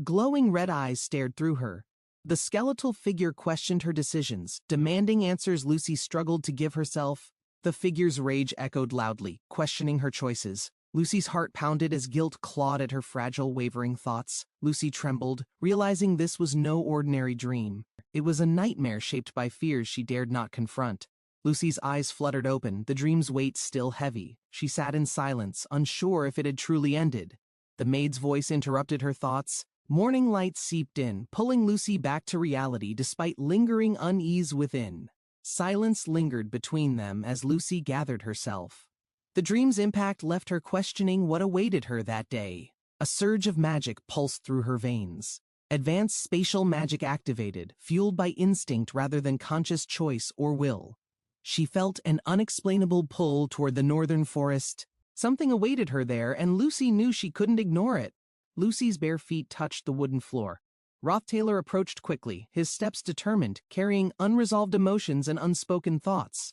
Glowing red eyes stared through her. The skeletal figure questioned her decisions, demanding answers Lucy struggled to give herself. The figure's rage echoed loudly, questioning her choices. Lucy's heart pounded as guilt clawed at her fragile, wavering thoughts. Lucy trembled, realizing this was no ordinary dream. It was a nightmare shaped by fears she dared not confront. Lucy's eyes fluttered open, the dream's weight still heavy. She sat in silence, unsure if it had truly ended. The maid's voice interrupted her thoughts. Morning light seeped in, pulling Lucy back to reality despite lingering unease within. Silence lingered between them as Lucy gathered herself. The dream's impact left her questioning what awaited her that day. A surge of magic pulsed through her veins. Advanced spatial magic activated, fueled by instinct rather than conscious choice or will. She felt an unexplainable pull toward the northern forest. Something awaited her there, and Lucy knew she couldn't ignore it. Lucy's bare feet touched the wooden floor. Rothtailor approached quickly, his steps determined, carrying unresolved emotions and unspoken thoughts.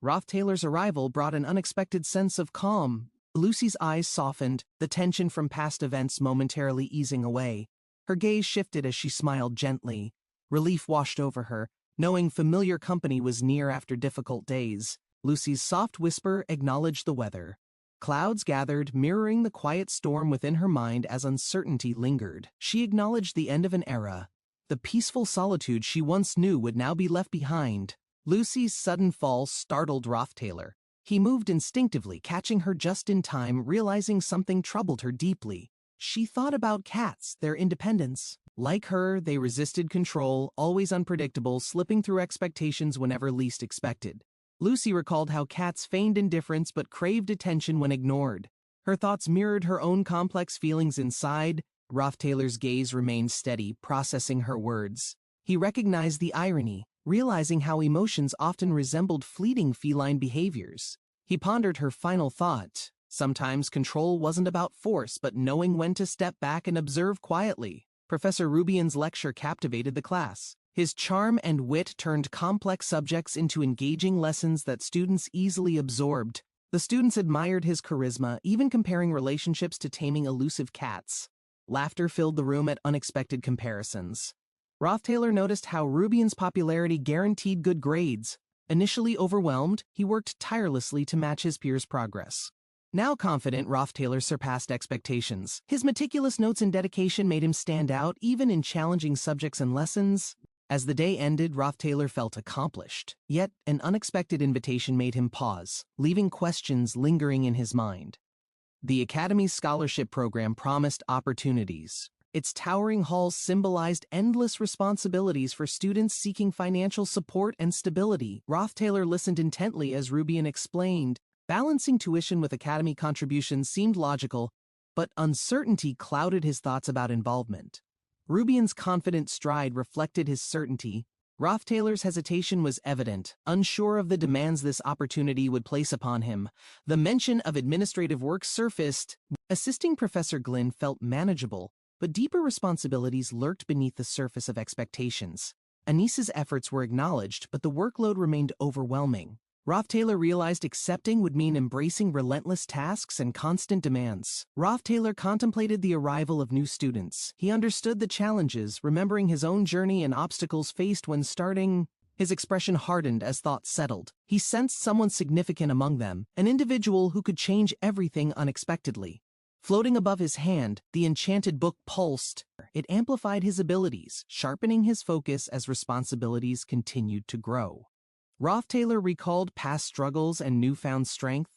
Rothtailor's arrival brought an unexpected sense of calm. Lucy's eyes softened, the tension from past events momentarily easing away. Her gaze shifted as she smiled gently. Relief washed over her, knowing familiar company was near after difficult days. Lucy's soft whisper acknowledged the weather. Clouds gathered, mirroring the quiet storm within her mind as uncertainty lingered. She acknowledged the end of an era. The peaceful solitude she once knew would now be left behind. Lucy's sudden fall startled Rothtailor. He moved instinctively, catching her just in time, realizing something troubled her deeply. She thought about cats, their independence. Like her, they resisted control, always unpredictable, slipping through expectations whenever least expected. Lucy recalled how cats feigned indifference but craved attention when ignored. Her thoughts mirrored her own complex feelings inside. Rothtailor's gaze remained steady, processing her words. He recognized the irony, realizing how emotions often resembled fleeting feline behaviors. He pondered her final thought. Sometimes control wasn't about force, but knowing when to step back and observe quietly. Professor Rubian's lecture captivated the class. His charm and wit turned complex subjects into engaging lessons that students easily absorbed. The students admired his charisma, even comparing relationships to taming elusive cats. Laughter filled the room at unexpected comparisons. Rothtailor noticed how Rubian's popularity guaranteed good grades. Initially overwhelmed, he worked tirelessly to match his peers' progress. Now confident, Rothtailor surpassed expectations. His meticulous notes and dedication made him stand out, even in challenging subjects and lessons. As the day ended, Rothtailor felt accomplished. Yet, an unexpected invitation made him pause, leaving questions lingering in his mind. The Academy's scholarship program promised opportunities. Its towering halls symbolized endless responsibilities for students seeking financial support and stability. Rothtailor listened intently as Rubian explained. Balancing tuition with academy contributions seemed logical, but uncertainty clouded his thoughts about involvement. Rubian's confident stride reflected his certainty. Rothtailor's hesitation was evident, unsure of the demands this opportunity would place upon him. The mention of administrative work surfaced. Assisting Professor Glynn felt manageable, but deeper responsibilities lurked beneath the surface of expectations. Anissa's efforts were acknowledged, but the workload remained overwhelming. Rothtailor realized accepting would mean embracing relentless tasks and constant demands. Rothtailor contemplated the arrival of new students. He understood the challenges, remembering his own journey and obstacles faced when starting. His expression hardened as thoughts settled. He sensed someone significant among them, an individual who could change everything unexpectedly. Floating above his hand, the enchanted book pulsed. It amplified his abilities, sharpening his focus as responsibilities continued to grow. Rothtailor recalled past struggles and newfound strength.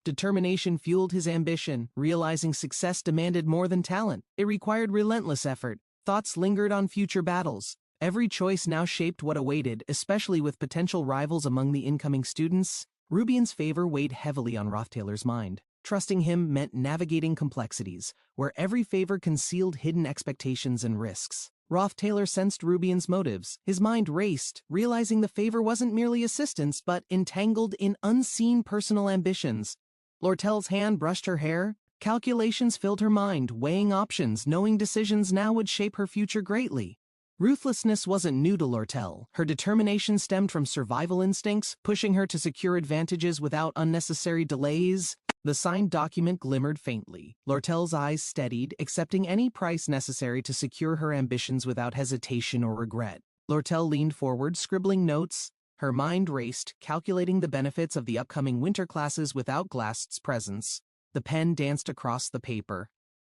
Determination fueled his ambition, realizing success demanded more than talent. It required relentless effort. Thoughts lingered on future battles. Every choice now shaped what awaited, especially with potential rivals among the incoming students. Rubian's favor weighed heavily on Rothtailor's mind. Trusting him meant navigating complexities, where every favor concealed hidden expectations and risks. Rothtailor sensed Rubian's motives. His mind raced, realizing the favor wasn't merely assistance but entangled in unseen personal ambitions. Lortel's hand brushed her hair. Calculations filled her mind, weighing options, knowing decisions now would shape her future greatly. Ruthlessness wasn't new to Lortel. Her determination stemmed from survival instincts, pushing her to secure advantages without unnecessary delays. The signed document glimmered faintly. Lortel's eyes steadied, accepting any price necessary to secure her ambitions without hesitation or regret. Lortel leaned forward, scribbling notes. Her mind raced, calculating the benefits of the upcoming winter classes without Glast's presence. The pen danced across the paper.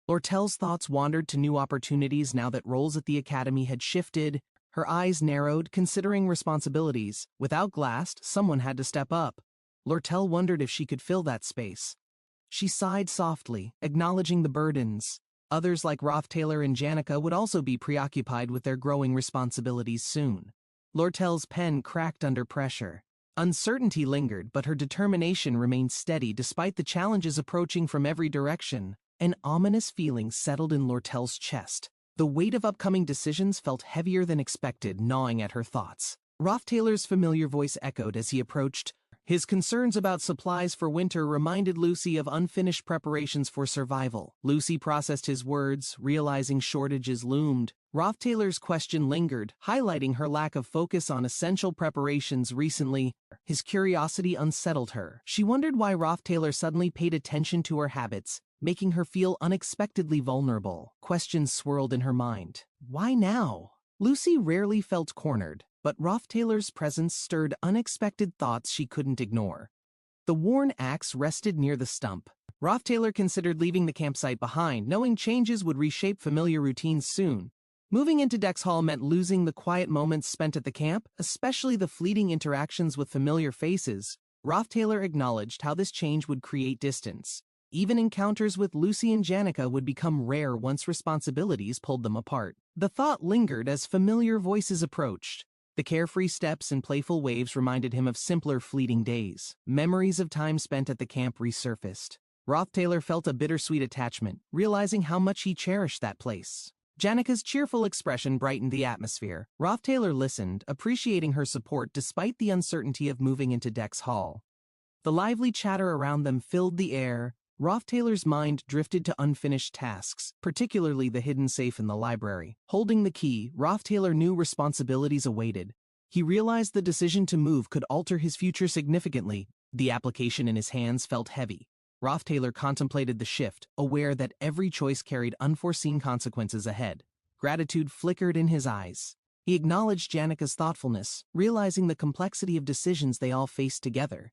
Lortel's thoughts wandered to new opportunities now that roles at the academy had shifted. Her eyes narrowed, considering responsibilities. Without Glast, someone had to step up. Lortel wondered if she could fill that space. She sighed softly, acknowledging the burdens. Others like Rothtailor and Janica would also be preoccupied with their growing responsibilities soon. Lortel's pen cracked under pressure. Uncertainty lingered, but her determination remained steady despite the challenges approaching from every direction. An ominous feeling settled in Lortel's chest. The weight of upcoming decisions felt heavier than expected, gnawing at her thoughts. Rothtailor's familiar voice echoed as he approached. His concerns about supplies for winter reminded Lucy of unfinished preparations for survival. Lucy processed his words, realizing shortages loomed. Rothtailor's question lingered, highlighting her lack of focus on essential preparations recently. His curiosity unsettled her. She wondered why Rothtailor suddenly paid attention to her habits, making her feel unexpectedly vulnerable. Questions swirled in her mind. Why now? Lucy rarely felt cornered, but Rothtailor's presence stirred unexpected thoughts she couldn't ignore. The worn axe rested near the stump. Rothtailor considered leaving the campsite behind, knowing changes would reshape familiar routines soon. Moving into Dex Hall meant losing the quiet moments spent at the camp, especially the fleeting interactions with familiar faces. Rothtailor acknowledged how this change would create distance. Even encounters with Lucy and Janica would become rare once responsibilities pulled them apart. The thought lingered as familiar voices approached. The carefree steps and playful waves reminded him of simpler fleeting days. Memories of time spent at the camp resurfaced. Rothtailor felt a bittersweet attachment, realizing how much he cherished that place. Janica's cheerful expression brightened the atmosphere. Rothtailor listened, appreciating her support despite the uncertainty of moving into Dex Hall. The lively chatter around them filled the air. Rothtailor's mind drifted to unfinished tasks, particularly the hidden safe in the library. Holding the key, Rothtailor knew responsibilities awaited. He realized the decision to move could alter his future significantly. The application in his hands felt heavy. Rothtailor contemplated the shift, aware that every choice carried unforeseen consequences ahead. Gratitude flickered in his eyes. He acknowledged Janica's thoughtfulness, realizing the complexity of decisions they all faced together.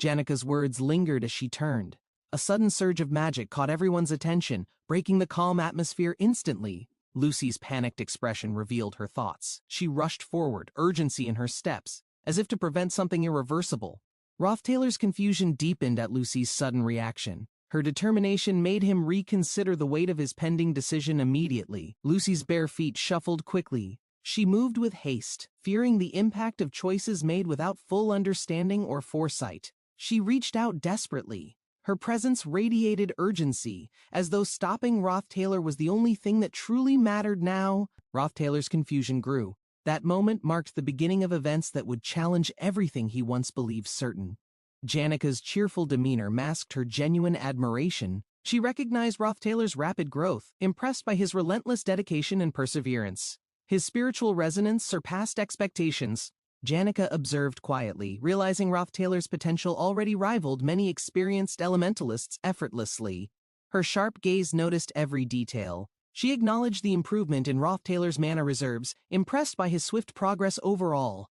Janica's words lingered as she turned. A sudden surge of magic caught everyone's attention, breaking the calm atmosphere instantly. Lucy's panicked expression revealed her thoughts. She rushed forward, urgency in her steps, as if to prevent something irreversible. Rothtailor's confusion deepened at Lucy's sudden reaction. Her determination made him reconsider the weight of his pending decision immediately. Lucy's bare feet shuffled quickly. She moved with haste, fearing the impact of choices made without full understanding or foresight. She reached out desperately. Her presence radiated urgency, as though stopping Rothtailor was the only thing that truly mattered now. Rothtailor's confusion grew. That moment marked the beginning of events that would challenge everything he once believed certain. Janica's cheerful demeanor masked her genuine admiration. She recognized Rothtailor's rapid growth, impressed by his relentless dedication and perseverance. His spiritual resonance surpassed expectations. Janica observed quietly, realizing Rothtailor's potential already rivaled many experienced elementalists effortlessly. Her sharp gaze noticed every detail. She acknowledged the improvement in Rothtailor's mana reserves, impressed by his swift progress overall.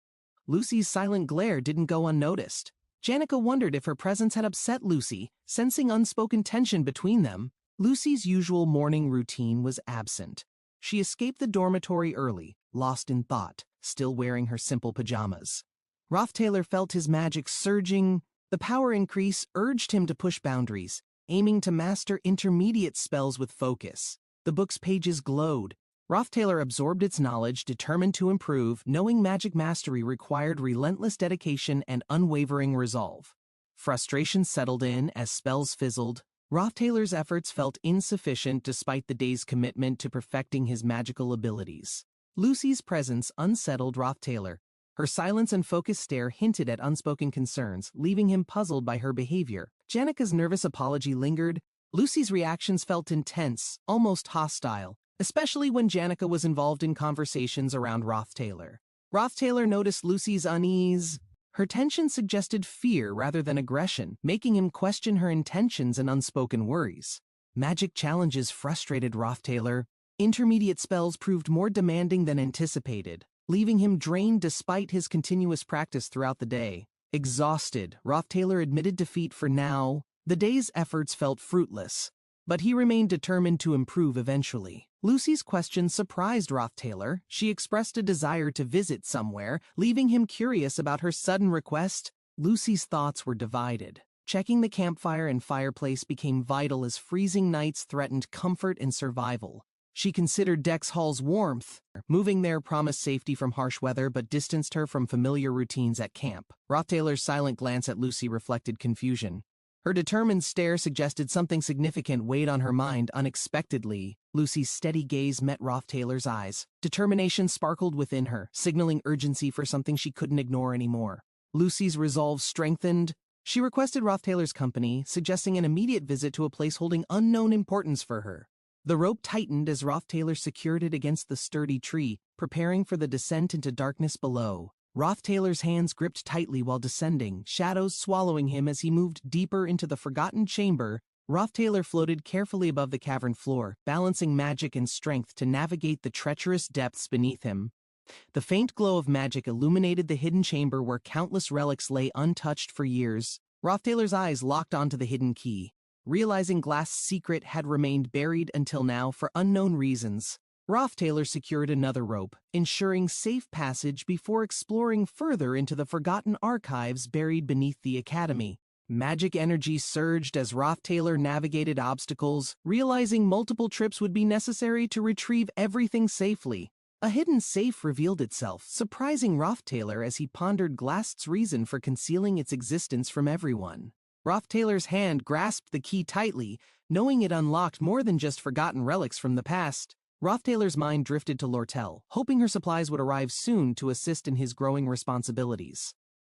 Lucy's silent glare didn't go unnoticed. Janica wondered if her presence had upset Lucy, sensing unspoken tension between them. Lucy's usual morning routine was absent. She escaped the dormitory early, lost in thought, still wearing her simple pajamas. Rothtailor felt his magic surging. The power increase urged him to push boundaries, aiming to master intermediate spells with focus. The book's pages glowed. Roth Taylor absorbed its knowledge, determined to improve, knowing magic mastery required relentless dedication and unwavering resolve. Frustration settled in as spells fizzled. Roth Taylor's efforts felt insufficient despite the day's commitment to perfecting his magical abilities. Lucy's presence unsettled Roth Taylor. Her silence and focused stare hinted at unspoken concerns, leaving him puzzled by her behavior. Janika's nervous apology lingered. Lucy's reactions felt intense, almost hostile, especially when Janika was involved in conversations around Roth Taylor. Roth Taylor noticed Lucy's unease. Her tension suggested fear rather than aggression, making him question her intentions and unspoken worries. Magic challenges frustrated Roth Taylor. Intermediate spells proved more demanding than anticipated, leaving him drained despite his continuous practice throughout the day. Exhausted, Roth Taylor admitted defeat for now. The day's efforts felt fruitless, but he remained determined to improve eventually. Lucy's question surprised Roth Taylor. She expressed a desire to visit somewhere, leaving him curious about her sudden request. Lucy's thoughts were divided. Checking the campfire and fireplace became vital as freezing nights threatened comfort and survival. She considered Dex Hall's warmth. Moving there promised safety from harsh weather but distanced her from familiar routines at camp. Roth Taylor's silent glance at Lucy reflected confusion. Her determined stare suggested something significant weighed on her mind unexpectedly. Lucy's steady gaze met Roth Taylor's eyes. Determination sparkled within her, signaling urgency for something she couldn't ignore anymore. Lucy's resolve strengthened. She requested Roth Taylor's company, suggesting an immediate visit to a place holding unknown importance for her. The rope tightened as Roth Taylor secured it against the sturdy tree, preparing for the descent into darkness below. Roth Taylor's hands gripped tightly while descending, shadows swallowing him as he moved deeper into the forgotten chamber. Roth Taylor floated carefully above the cavern floor, balancing magic and strength to navigate the treacherous depths beneath him. The faint glow of magic illuminated the hidden chamber where countless relics lay untouched for years. Roth Taylor's eyes locked onto the hidden key. Realizing Glass's secret had remained buried until now for unknown reasons, Roth Taylor secured another rope, ensuring safe passage before exploring further into the forgotten archives buried beneath the academy. Magic energy surged as Roth Taylor navigated obstacles, realizing multiple trips would be necessary to retrieve everything safely. A hidden safe revealed itself, surprising Roth Taylor as he pondered Glass's reason for concealing its existence from everyone. Roth Taylor's hand grasped the key tightly, knowing it unlocked more than just forgotten relics from the past. Roth Taylor's mind drifted to Lortel, hoping her supplies would arrive soon to assist in his growing responsibilities.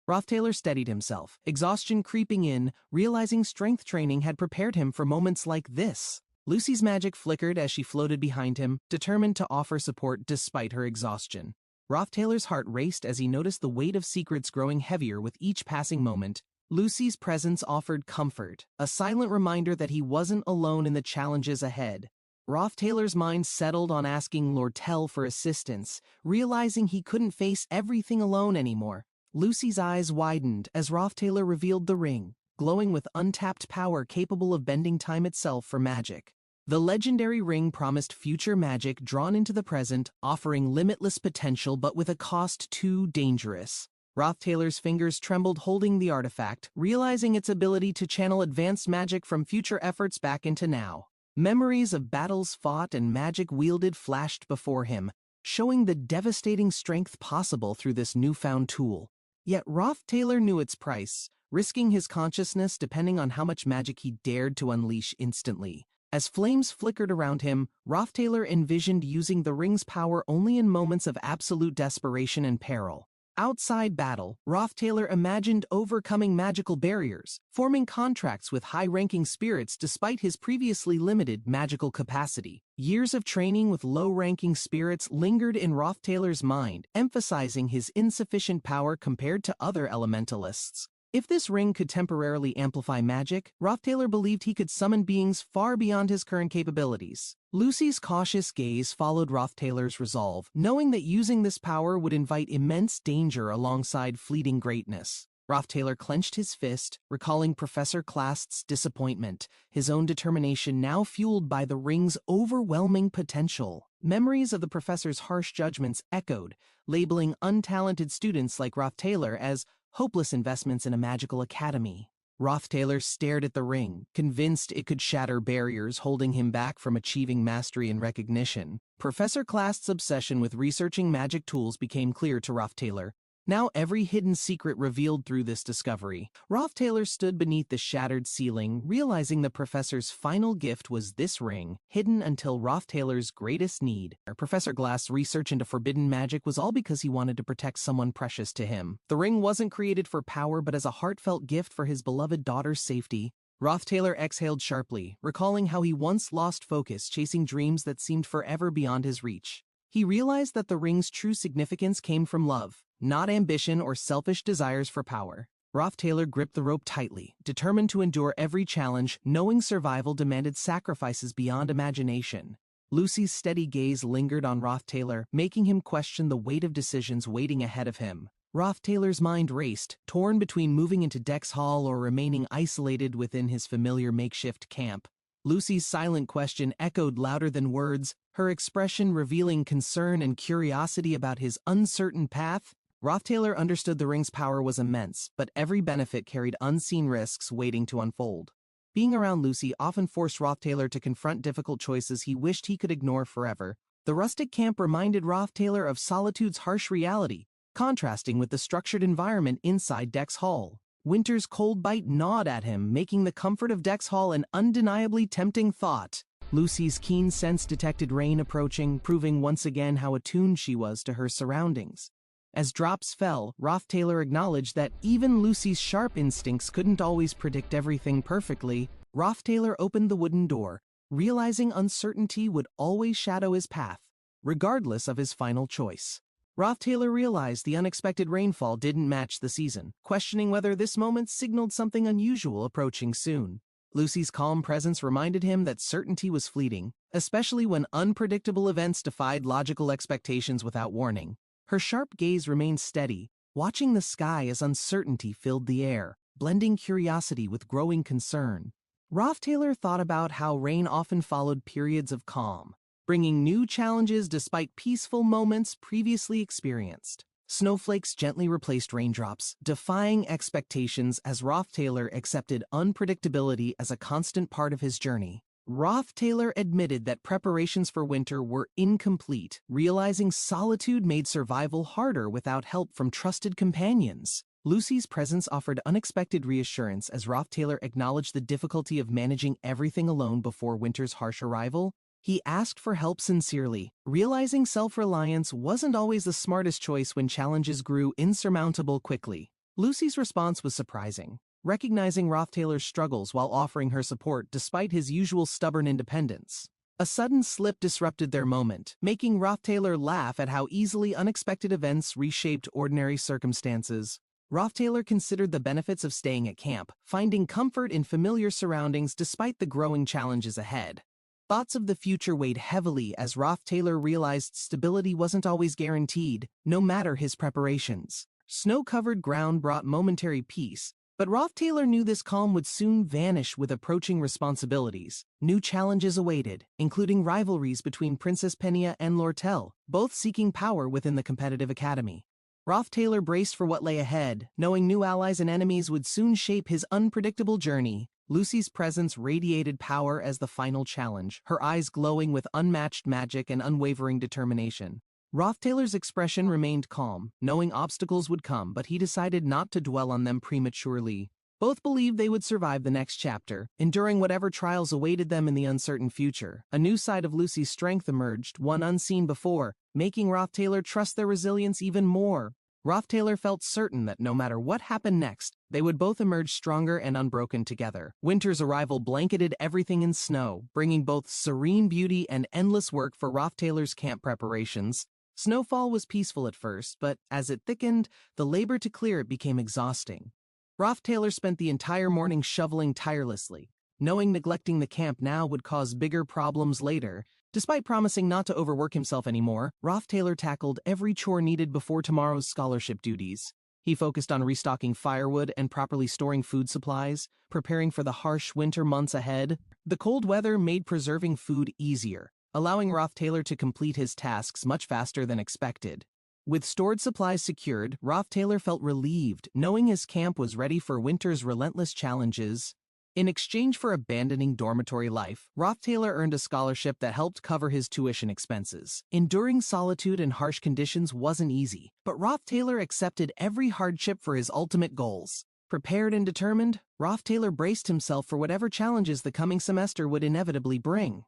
Roth Taylor steadied himself, exhaustion creeping in, realizing strength training had prepared him for moments like this. Lucy's magic flickered as she floated behind him, determined to offer support despite her exhaustion. Roth Taylor's heart raced as he noticed the weight of secrets growing heavier with each passing moment. Lucy's presence offered comfort, a silent reminder that he wasn't alone in the challenges ahead. Roth Taylor's mind settled on asking Lortel for assistance, realizing he couldn't face everything alone anymore. Lucy's eyes widened as Roth Taylor revealed the ring, glowing with untapped power capable of bending time itself for magic. The legendary ring promised future magic drawn into the present, offering limitless potential but with a cost too dangerous. Roth Taylor's fingers trembled holding the artifact, realizing its ability to channel advanced magic from future efforts back into now. Memories of battles fought and magic wielded flashed before him, showing the devastating strength possible through this newfound tool. Yet Roth Taylor knew its price, risking his consciousness depending on how much magic he dared to unleash instantly. As flames flickered around him, Roth Taylor envisioned using the ring's power only in moments of absolute desperation and peril. Outside battle, Roth Taylor imagined overcoming magical barriers, forming contracts with high-ranking spirits despite his previously limited magical capacity. Years of training with low-ranking spirits lingered in Roth Taylor's mind, emphasizing his insufficient power compared to other elementalists. If this ring could temporarily amplify magic, Roth Taylor believed he could summon beings far beyond his current capabilities. Lucy's cautious gaze followed Roth Taylor's resolve, knowing that using this power would invite immense danger alongside fleeting greatness. Roth Taylor clenched his fist, recalling Professor Clast's disappointment, his own determination now fueled by the ring's overwhelming potential. Memories of the professor's harsh judgments echoed, labeling untalented students like Roth Taylor as hopeless investments in a magical academy. Roth Taylor stared at the ring, convinced it could shatter barriers holding him back from achieving mastery and recognition. Professor Clast's obsession with researching magic tools became clear to Roth Taylor. Now every hidden secret revealed through this discovery. Roth Taylor stood beneath the shattered ceiling, realizing the professor's final gift was this ring, hidden until Roth Taylor's greatest need. Professor Glass's research into forbidden magic was all because he wanted to protect someone precious to him. The ring wasn't created for power, but as a heartfelt gift for his beloved daughter's safety. Roth Taylor exhaled sharply, recalling how he once lost focus chasing dreams that seemed forever beyond his reach. He realized that the ring's true significance came from love, not ambition or selfish desires for power. Roth Taylor gripped the rope tightly, determined to endure every challenge, knowing survival demanded sacrifices beyond imagination. Lucy's steady gaze lingered on Roth Taylor, making him question the weight of decisions waiting ahead of him. Roth Taylor's mind raced, torn between moving into Dex Hall or remaining isolated within his familiar makeshift camp. Lucy's silent question echoed louder than words, her expression revealing concern and curiosity about his uncertain path. Roth Taylor understood the ring's power was immense, but every benefit carried unseen risks waiting to unfold. Being around Lucy often forced Roth Taylor to confront difficult choices he wished he could ignore forever. The rustic camp reminded Roth Taylor of solitude's harsh reality, contrasting with the structured environment inside Dex Hall. Winter's cold bite gnawed at him, making the comfort of Dex Hall an undeniably tempting thought. Lucy's keen sense detected rain approaching, proving once again how attuned she was to her surroundings. As drops fell, Roth Taylor acknowledged that even Lucy's sharp instincts couldn't always predict everything perfectly. Roth Taylor opened the wooden door, realizing uncertainty would always shadow his path, regardless of his final choice. Roth Taylor realized the unexpected rainfall didn't match the season, questioning whether this moment signaled something unusual approaching soon. Lucy's calm presence reminded him that certainty was fleeting, especially when unpredictable events defied logical expectations without warning. Her sharp gaze remained steady, watching the sky as uncertainty filled the air, blending curiosity with growing concern. Roth Taylor thought about how rain often followed periods of calm, bringing new challenges despite peaceful moments previously experienced. Snowflakes gently replaced raindrops, defying expectations as Roth Taylor accepted unpredictability as a constant part of his journey. Roth Taylor admitted that preparations for winter were incomplete, realizing solitude made survival harder without help from trusted companions. Lucy's presence offered unexpected reassurance as Roth Taylor acknowledged the difficulty of managing everything alone before winter's harsh arrival. He asked for help sincerely, realizing self-reliance wasn't always the smartest choice when challenges grew insurmountable quickly. Lucy's response was surprising, recognizing Roth Taylor's struggles while offering her support despite his usual stubborn independence. A sudden slip disrupted their moment, making Roth Taylor laugh at how easily unexpected events reshaped ordinary circumstances. Roth Taylor considered the benefits of staying at camp, finding comfort in familiar surroundings despite the growing challenges ahead. Thoughts of the future weighed heavily as Roth Taylor realized stability wasn't always guaranteed, no matter his preparations. Snow-covered ground brought momentary peace, but Roth Taylor knew this calm would soon vanish with approaching responsibilities. New challenges awaited, including rivalries between Princess Penia and Lortel, both seeking power within the competitive academy. Roth Taylor braced for what lay ahead, knowing new allies and enemies would soon shape his unpredictable journey. Lucy's presence radiated power as the final challenge, her eyes glowing with unmatched magic and unwavering determination. Roth Taylor's expression remained calm, knowing obstacles would come, but he decided not to dwell on them prematurely. Both believed they would survive the next chapter, enduring whatever trials awaited them in the uncertain future. A new side of Lucy's strength emerged, one unseen before, making Roth Taylor trust their resilience even more. Roth Taylor felt certain that no matter what happened next, they would both emerge stronger and unbroken together. Winter's arrival blanketed everything in snow, bringing both serene beauty and endless work for Roth Taylor's camp preparations. Snowfall was peaceful at first, but as it thickened, the labor to clear it became exhausting. Roth Taylor spent the entire morning shoveling tirelessly, knowing neglecting the camp now would cause bigger problems later. Despite promising not to overwork himself anymore, Roth Taylor tackled every chore needed before tomorrow's scholarship duties. He focused on restocking firewood and properly storing food supplies, preparing for the harsh winter months ahead. The cold weather made preserving food easier, allowing Roth Taylor to complete his tasks much faster than expected. With stored supplies secured, Taylor felt relieved, knowing his camp was ready for winter's relentless challenges. In exchange for abandoning dormitory life, Taylor earned a scholarship that helped cover his tuition expenses. Enduring solitude and harsh conditions wasn't easy, but Taylor accepted every hardship for his ultimate goals. Prepared and determined, Taylor braced himself for whatever challenges the coming semester would inevitably bring.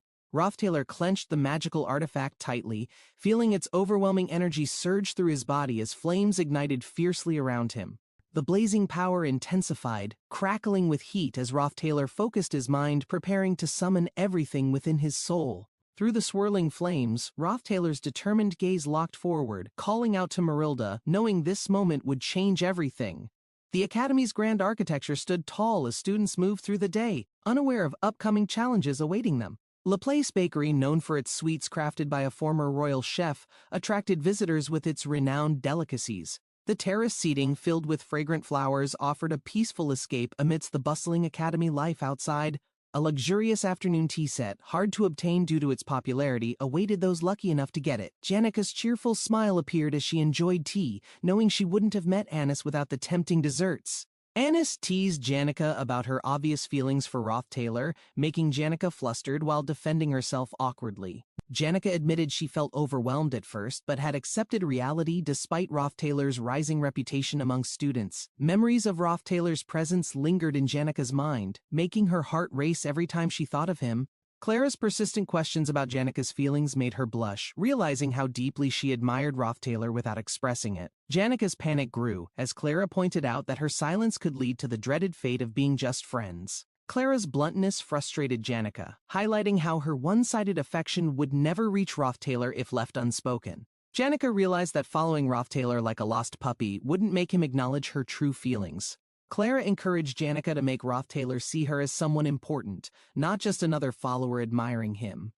Taylor clenched the magical artifact tightly, feeling its overwhelming energy surge through his body as flames ignited fiercely around him. The blazing power intensified, crackling with heat as Taylor focused his mind, preparing to summon everything within his soul. Through the swirling flames, Taylor's determined gaze locked forward, calling out to Marilda, knowing this moment would change everything. The Academy's grand architecture stood tall as students moved through the day, unaware of upcoming challenges awaiting them. Laplace Bakery, known for its sweets crafted by a former royal chef, attracted visitors with its renowned delicacies. The terrace seating, filled with fragrant flowers, offered a peaceful escape amidst the bustling academy life outside. A luxurious afternoon tea set, hard to obtain due to its popularity, awaited those lucky enough to get it. Janika's cheerful smile appeared as she enjoyed tea, knowing she wouldn't have met Anis without the tempting desserts. Anis teased Janika about her obvious feelings for Taylor, making Janika flustered while defending herself awkwardly. Janika admitted she felt overwhelmed at first, but had accepted reality despite Taylor's rising reputation among students. Memories of Taylor's presence lingered in Janika's mind, making her heart race every time she thought of him. Clara's persistent questions about Janika's feelings made her blush, realizing how deeply she admired Taylor without expressing it. Janika's panic grew, as Clara pointed out that her silence could lead to the dreaded fate of being just friends. Clara's bluntness frustrated Janika, highlighting how her one-sided affection would never reach Taylor if left unspoken. Janika realized that following Taylor like a lost puppy wouldn't make him acknowledge her true feelings. Clara encouraged Janika to make Taylor see her as someone important, not just another follower admiring him.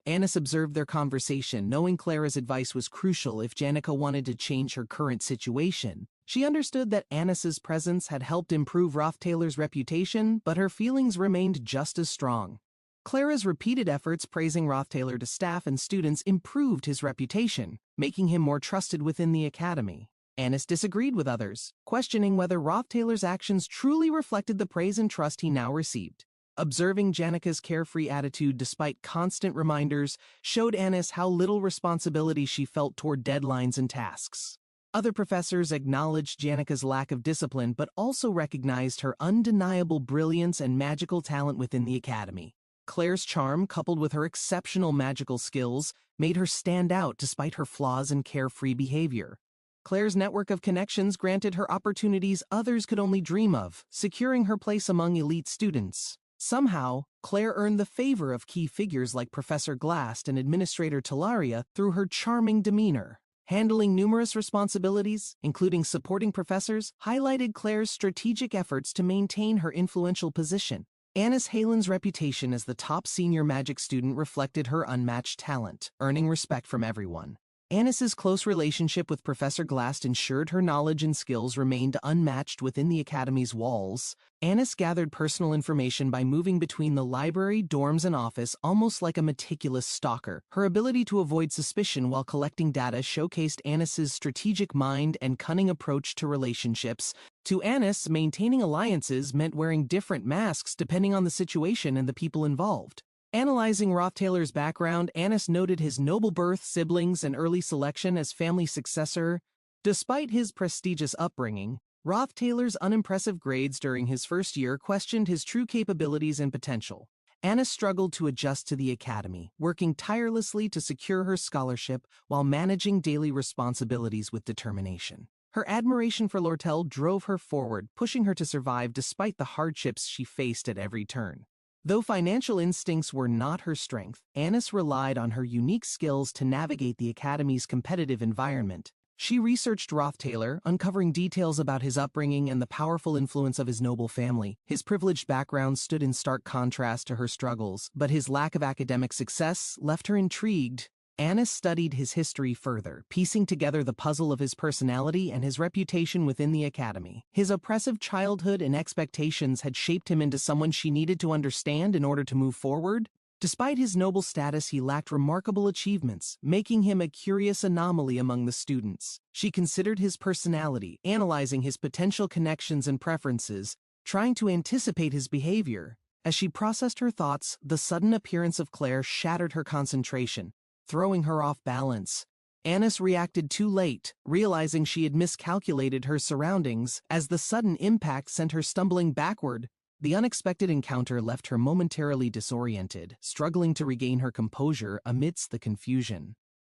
Anis observed their conversation, knowing Clara's advice was crucial if Janika wanted to change her current situation. She understood that Anis's presence had helped improve Taylor's reputation, but her feelings remained just as strong. Clara's repeated efforts praising Taylor to staff and students improved his reputation, making him more trusted within the academy. Anis disagreed with others, questioning whether Taylor's actions truly reflected the praise and trust he now received. Observing Janika's carefree attitude despite constant reminders showed Anis how little responsibility she felt toward deadlines and tasks. Other professors acknowledged Janika's lack of discipline but also recognized her undeniable brilliance and magical talent within the academy. Claire's charm, coupled with her exceptional magical skills, made her stand out despite her flaws and carefree behavior. Claire's network of connections granted her opportunities others could only dream of, securing her place among elite students. Somehow, Claire earned the favor of key figures like Professor Glast and Administrator Talaria through her charming demeanor. Handling numerous responsibilities, including supporting professors, highlighted Claire's strategic efforts to maintain her influential position. Anis Halen's reputation as the top senior magic student reflected her unmatched talent, earning respect from everyone. Anis's close relationship with Professor Glast ensured her knowledge and skills remained unmatched within the academy's walls. Anis gathered personal information by moving between the library, dorms, and office almost like a meticulous stalker. Her ability to avoid suspicion while collecting data showcased Anis's strategic mind and cunning approach to relationships. To Anis, maintaining alliances meant wearing different masks depending on the situation and the people involved. Analyzing Taylor's background, Anis noted his noble birth, siblings, and early selection as family successor. Despite his prestigious upbringing, Taylor's unimpressive grades during his first year questioned his true capabilities and potential. Anis struggled to adjust to the academy, working tirelessly to secure her scholarship while managing daily responsibilities with determination. Her admiration for Lortel drove her forward, pushing her to survive despite the hardships she faced at every turn. Though financial instincts were not her strength, Anis relied on her unique skills to navigate the academy's competitive environment. She researched Taylor, uncovering details about his upbringing and the powerful influence of his noble family. His privileged background stood in stark contrast to her struggles, but his lack of academic success left her intrigued. Anis studied his history further, piecing together the puzzle of his personality and his reputation within the academy. His oppressive childhood and expectations had shaped him into someone she needed to understand in order to move forward. Despite his noble status, he lacked remarkable achievements, making him a curious anomaly among the students. She considered his personality, analyzing his potential connections and preferences, trying to anticipate his behavior. As she processed her thoughts, the sudden appearance of Claire shattered her concentration, throwing her off balance. Annis reacted too late, realizing she had miscalculated her surroundings. As the sudden impact sent her stumbling backward, the unexpected encounter left her momentarily disoriented, struggling to regain her composure amidst the confusion.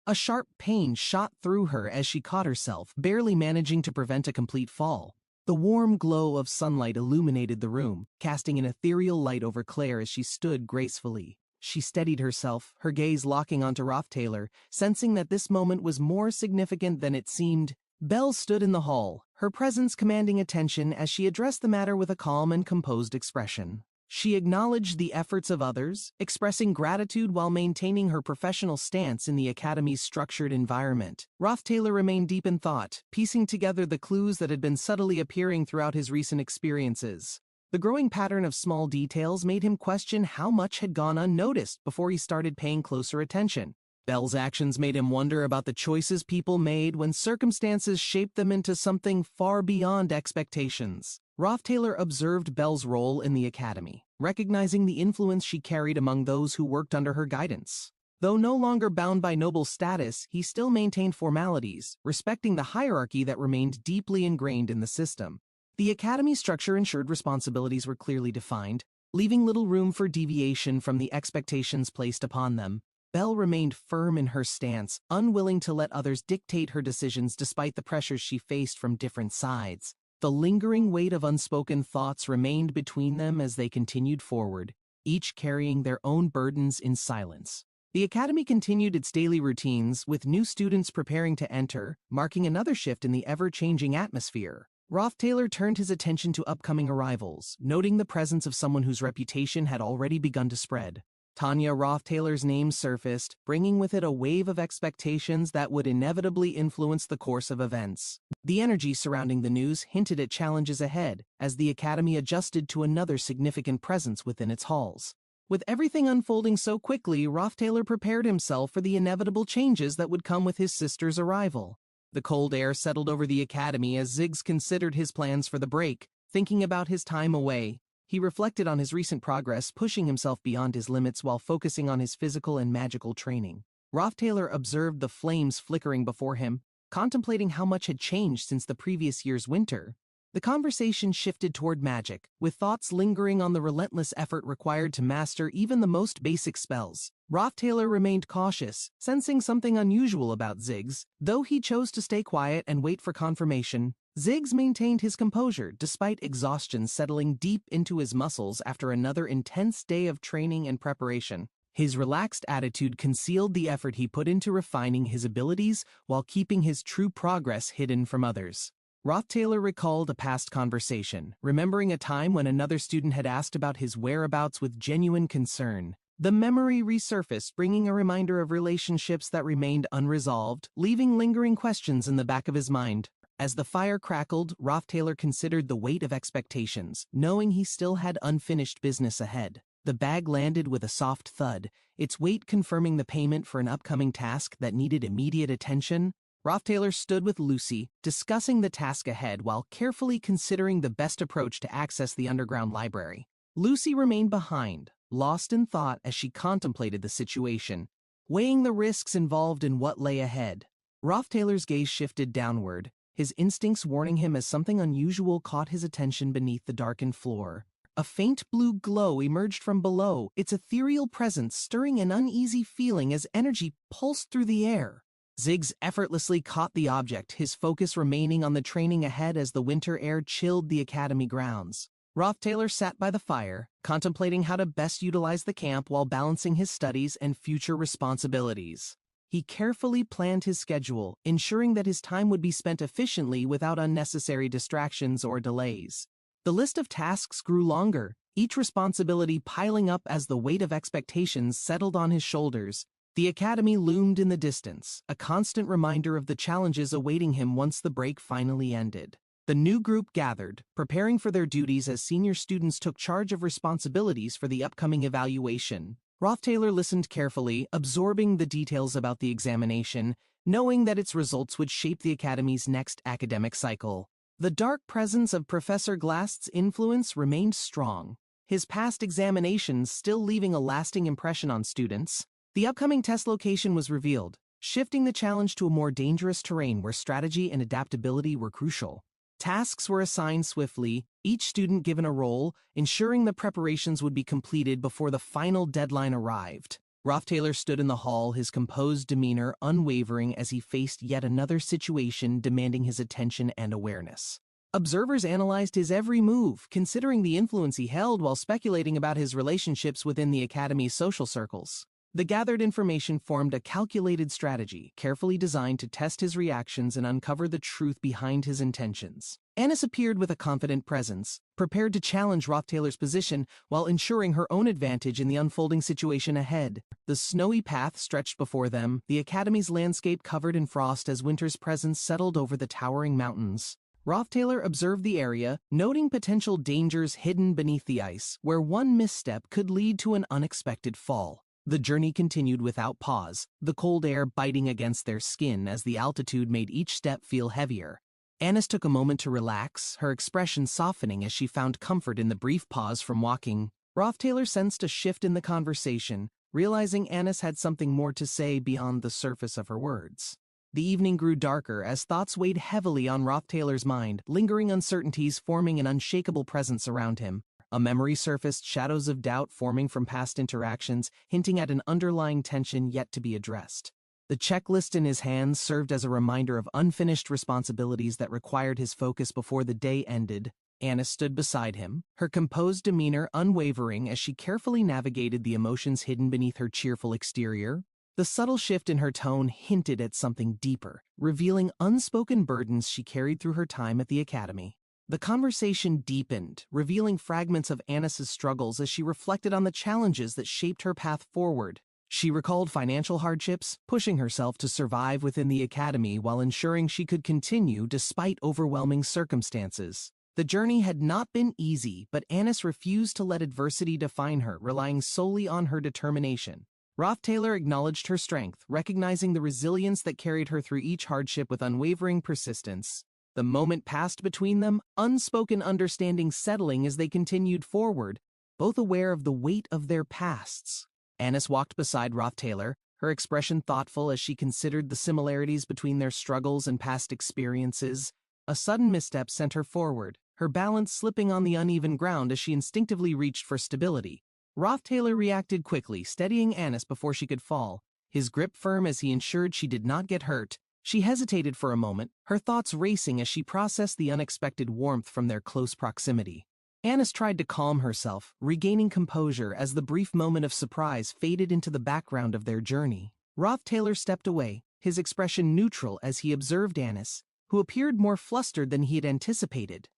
A sharp pain shot through her as she caught herself, barely managing to prevent a complete fall. The warm glow of sunlight illuminated the room, casting an ethereal light over Claire as she stood gracefully. She steadied herself, her gaze locking onto Rothtailor, sensing that this moment was more significant than it seemed. Belle stood in the hall, her presence commanding attention as she addressed the matter with a calm and composed expression. She acknowledged the efforts of others, expressing gratitude while maintaining her professional stance in the Academy's structured environment. Rothtailor remained deep in thought, piecing together the clues that had been subtly appearing throughout his recent experiences. The growing pattern of small details made him question how much had gone unnoticed before he started paying closer attention. Belle's actions made him wonder about the choices people made when circumstances shaped them into something far beyond expectations. Rothtailor observed Belle's role in the Academy, recognizing the influence she carried among those who worked under her guidance. Though no longer bound by noble status, he still maintained formalities, respecting the hierarchy that remained deeply ingrained in the system. The Academy's structure ensured responsibilities were clearly defined, leaving little room for deviation from the expectations placed upon them. Belle remained firm in her stance, unwilling to let others dictate her decisions despite the pressures she faced from different sides. The lingering weight of unspoken thoughts remained between them as they continued forward, each carrying their own burdens in silence. The Academy continued its daily routines, with new students preparing to enter, marking another shift in the ever-changing atmosphere. Rothtailor turned his attention to upcoming arrivals, noting the presence of someone whose reputation had already begun to spread. Tanya Rothtailor's name surfaced, bringing with it a wave of expectations that would inevitably influence the course of events. The energy surrounding the news hinted at challenges ahead, as the Academy adjusted to another significant presence within its halls. With everything unfolding so quickly, Rothtailor prepared himself for the inevitable changes that would come with his sister's arrival. The cold air settled over the Academy as Ziggs considered his plans for the break, thinking about his time away. He reflected on his recent progress, pushing himself beyond his limits while focusing on his physical and magical training. Rothtailor observed the flames flickering before him, contemplating how much had changed since the previous year's winter. The conversation shifted toward magic, with thoughts lingering on the relentless effort required to master even the most basic spells. Rothtailor remained cautious, sensing something unusual about Ziggs. Though he chose to stay quiet and wait for confirmation, Ziggs maintained his composure despite exhaustion settling deep into his muscles after another intense day of training and preparation. His relaxed attitude concealed the effort he put into refining his abilities while keeping his true progress hidden from others. Rothtailor recalled a past conversation, remembering a time when another student had asked about his whereabouts with genuine concern. The memory resurfaced, bringing a reminder of relationships that remained unresolved, leaving lingering questions in the back of his mind. As the fire crackled, Rothtailor considered the weight of expectations, knowing he still had unfinished business ahead. The bag landed with a soft thud, its weight confirming the payment for an upcoming task that needed immediate attention. Rothtailor stood with Lucy, discussing the task ahead while carefully considering the best approach to access the underground library. Lucy remained behind, lost in thought as she contemplated the situation, weighing the risks involved in what lay ahead. Rothtailor's gaze shifted downward, his instincts warning him as something unusual caught his attention beneath the darkened floor. A faint blue glow emerged from below, its ethereal presence stirring an uneasy feeling as energy pulsed through the air. Ziggs effortlessly caught the object, his focus remaining on the training ahead as the winter air chilled the Academy grounds. Rothtailor sat by the fire, contemplating how to best utilize the camp while balancing his studies and future responsibilities. He carefully planned his schedule, ensuring that his time would be spent efficiently without unnecessary distractions or delays. The list of tasks grew longer, each responsibility piling up as the weight of expectations settled on his shoulders. The Academy loomed in the distance, a constant reminder of the challenges awaiting him once the break finally ended. The new group gathered, preparing for their duties as senior students took charge of responsibilities for the upcoming evaluation. Roth Taylor listened carefully, absorbing the details about the examination, knowing that its results would shape the Academy's next academic cycle. The dark presence of Professor Glast's influence remained strong, his past examinations still leaving a lasting impression on students. The upcoming test location was revealed, shifting the challenge to a more dangerous terrain where strategy and adaptability were crucial. Tasks were assigned swiftly, each student given a role, ensuring the preparations would be completed before the final deadline arrived. Roth Taylor stood in the hall, his composed demeanor unwavering as he faced yet another situation demanding his attention and awareness. Observers analyzed his every move, considering the influence he held while speculating about his relationships within the Academy's social circles. The gathered information formed a calculated strategy, carefully designed to test his reactions and uncover the truth behind his intentions. Annis appeared with a confident presence, prepared to challenge Roth Taylor's position while ensuring her own advantage in the unfolding situation ahead. The snowy path stretched before them, the Academy's landscape covered in frost as winter's presence settled over the towering mountains. Roth Taylor observed the area, noting potential dangers hidden beneath the ice, where one misstep could lead to an unexpected fall. The journey continued without pause, the cold air biting against their skin as the altitude made each step feel heavier. Annis took a moment to relax, her expression softening as she found comfort in the brief pause from walking. Roth Taylor sensed a shift in the conversation, realizing Annis had something more to say beyond the surface of her words. The evening grew darker as thoughts weighed heavily on Roth Taylor's mind, lingering uncertainties forming an unshakable presence around him. A memory surfaced, shadows of doubt forming from past interactions, hinting at an underlying tension yet to be addressed. The checklist in his hands served as a reminder of unfinished responsibilities that required his focus before the day ended. Annis stood beside him, her composed demeanor unwavering as she carefully navigated the emotions hidden beneath her cheerful exterior. The subtle shift in her tone hinted at something deeper, revealing unspoken burdens she carried through her time at the Academy. The conversation deepened, revealing fragments of Annis's struggles as she reflected on the challenges that shaped her path forward. She recalled financial hardships, pushing herself to survive within the Academy while ensuring she could continue despite overwhelming circumstances. The journey had not been easy, but Annis refused to let adversity define her, relying solely on her determination. Roth Taylor acknowledged her strength, recognizing the resilience that carried her through each hardship with unwavering persistence. The moment passed between them, unspoken understanding settling as they continued forward, both aware of the weight of their pasts. Annis walked beside Roth Taylor, her expression thoughtful as she considered the similarities between their struggles and past experiences. A sudden misstep sent her forward, her balance slipping on the uneven ground as she instinctively reached for stability. Roth Taylor reacted quickly, steadying Annis before she could fall, his grip firm as he ensured she did not get hurt. She hesitated for a moment, her thoughts racing as she processed the unexpected warmth from their close proximity. Annis tried to calm herself, regaining composure as the brief moment of surprise faded into the background of their journey. Roth Taylor stepped away, his expression neutral as he observed Annis, who appeared more flustered than he had anticipated.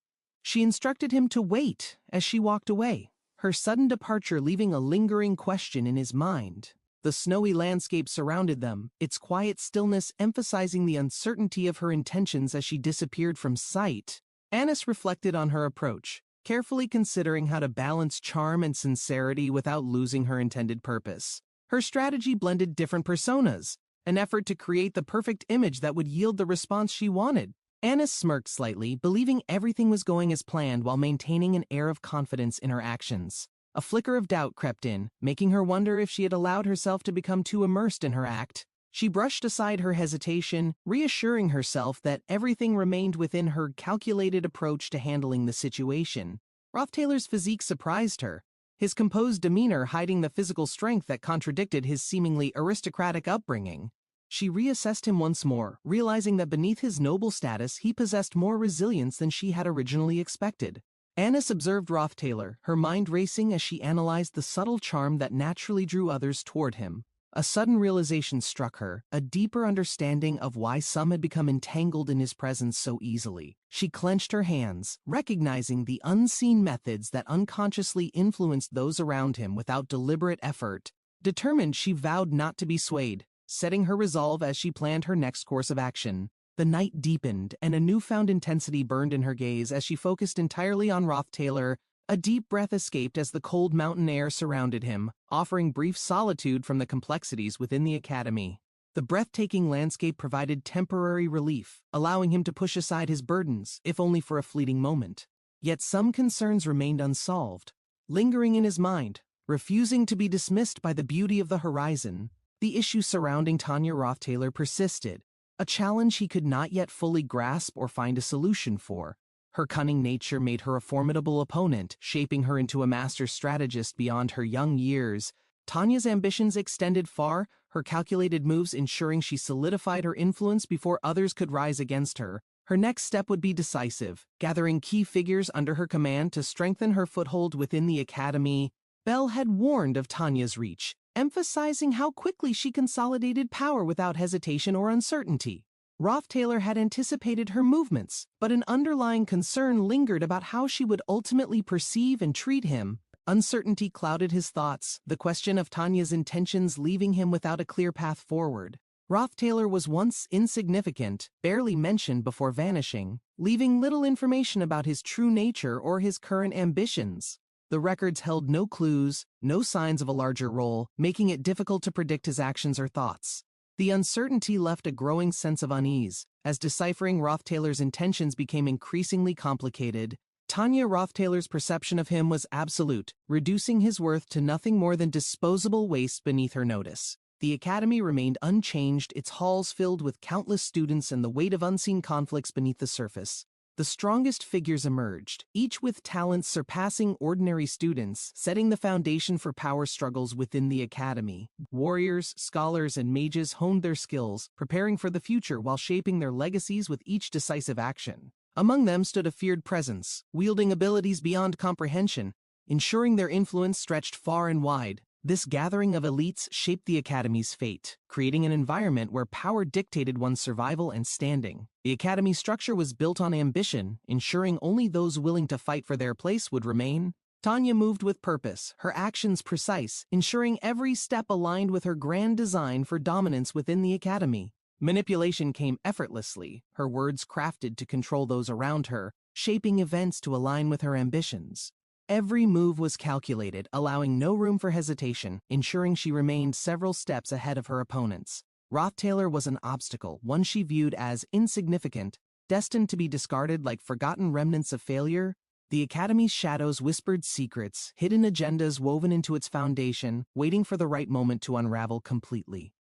She instructed him to wait as she walked away, her sudden departure leaving a lingering question in his mind. The snowy landscape surrounded them, its quiet stillness emphasizing the uncertainty of her intentions as she disappeared from sight. Annis reflected on her approach, carefully considering how to balance charm and sincerity without losing her intended purpose. Her strategy blended different personas, an effort to create the perfect image that would yield the response she wanted. Annis smirked slightly, believing everything was going as planned while maintaining an air of confidence in her actions. A flicker of doubt crept in, making her wonder if she had allowed herself to become too immersed in her act. She brushed aside her hesitation, reassuring herself that everything remained within her calculated approach to handling the situation. Roth Taylor's physique surprised her, his composed demeanor hiding the physical strength that contradicted his seemingly aristocratic upbringing. She reassessed him once more, realizing that beneath his noble status he possessed more resilience than she had originally expected. Annis observed Roth Taylor, her mind racing as she analyzed the subtle charm that naturally drew others toward him. A sudden realization struck her, a deeper understanding of why some had become entangled in his presence so easily. She clenched her hands, recognizing the unseen methods that unconsciously influenced those around him without deliberate effort. Determined, she vowed not to be swayed, setting her resolve as she planned her next course of action. The night deepened, and a newfound intensity burned in her gaze as she focused entirely on Roth Taylor, A deep breath escaped as the cold mountain air surrounded him, offering brief solitude from the complexities within the academy. The breathtaking landscape provided temporary relief, allowing him to push aside his burdens, if only for a fleeting moment. Yet some concerns remained unsolved, lingering in his mind, refusing to be dismissed by the beauty of the horizon. The issue surrounding Tanya Rothtailor persisted, a challenge he could not yet fully grasp or find a solution for. Her cunning nature made her a formidable opponent, shaping her into a master strategist beyond her young years. Tanya's ambitions extended far, her calculated moves ensuring she solidified her influence before others could rise against her. Her next step would be decisive, gathering key figures under her command to strengthen her foothold within the academy. Bell had warned of Tanya's reach, emphasizing how quickly she consolidated power without hesitation or uncertainty. Rothtailor had anticipated her movements, but an underlying concern lingered about how she would ultimately perceive and treat him. Uncertainty clouded his thoughts, the question of Tanya's intentions leaving him without a clear path forward. Rothtailor was once insignificant, barely mentioned before vanishing, leaving little information about his true nature or his current ambitions. The records held no clues, no signs of a larger role, making it difficult to predict his actions or thoughts. The uncertainty left a growing sense of unease, as deciphering Rothtailor's intentions became increasingly complicated. Tanya Rothtailor's perception of him was absolute, reducing his worth to nothing more than disposable waste beneath her notice. The academy remained unchanged, its halls filled with countless students and the weight of unseen conflicts beneath the surface. The strongest figures emerged, each with talents surpassing ordinary students, setting the foundation for power struggles within the academy. Warriors, scholars, and mages honed their skills, preparing for the future while shaping their legacies with each decisive action. Among them stood a feared presence, wielding abilities beyond comprehension, ensuring their influence stretched far and wide. This gathering of elites shaped the academy's fate, creating an environment where power dictated one's survival and standing. The academy's structure was built on ambition, ensuring only those willing to fight for their place would remain. Tanya moved with purpose, her actions precise, ensuring every step aligned with her grand design for dominance within the academy. Manipulation came effortlessly, her words crafted to control those around her, shaping events to align with her ambitions. Every move was calculated, allowing no room for hesitation, ensuring she remained several steps ahead of her opponents. Rothtailor was an obstacle, one she viewed as insignificant, destined to be discarded like forgotten remnants of failure. The academy's shadows whispered secrets, hidden agendas woven into its foundation, waiting for the right moment to unravel completely.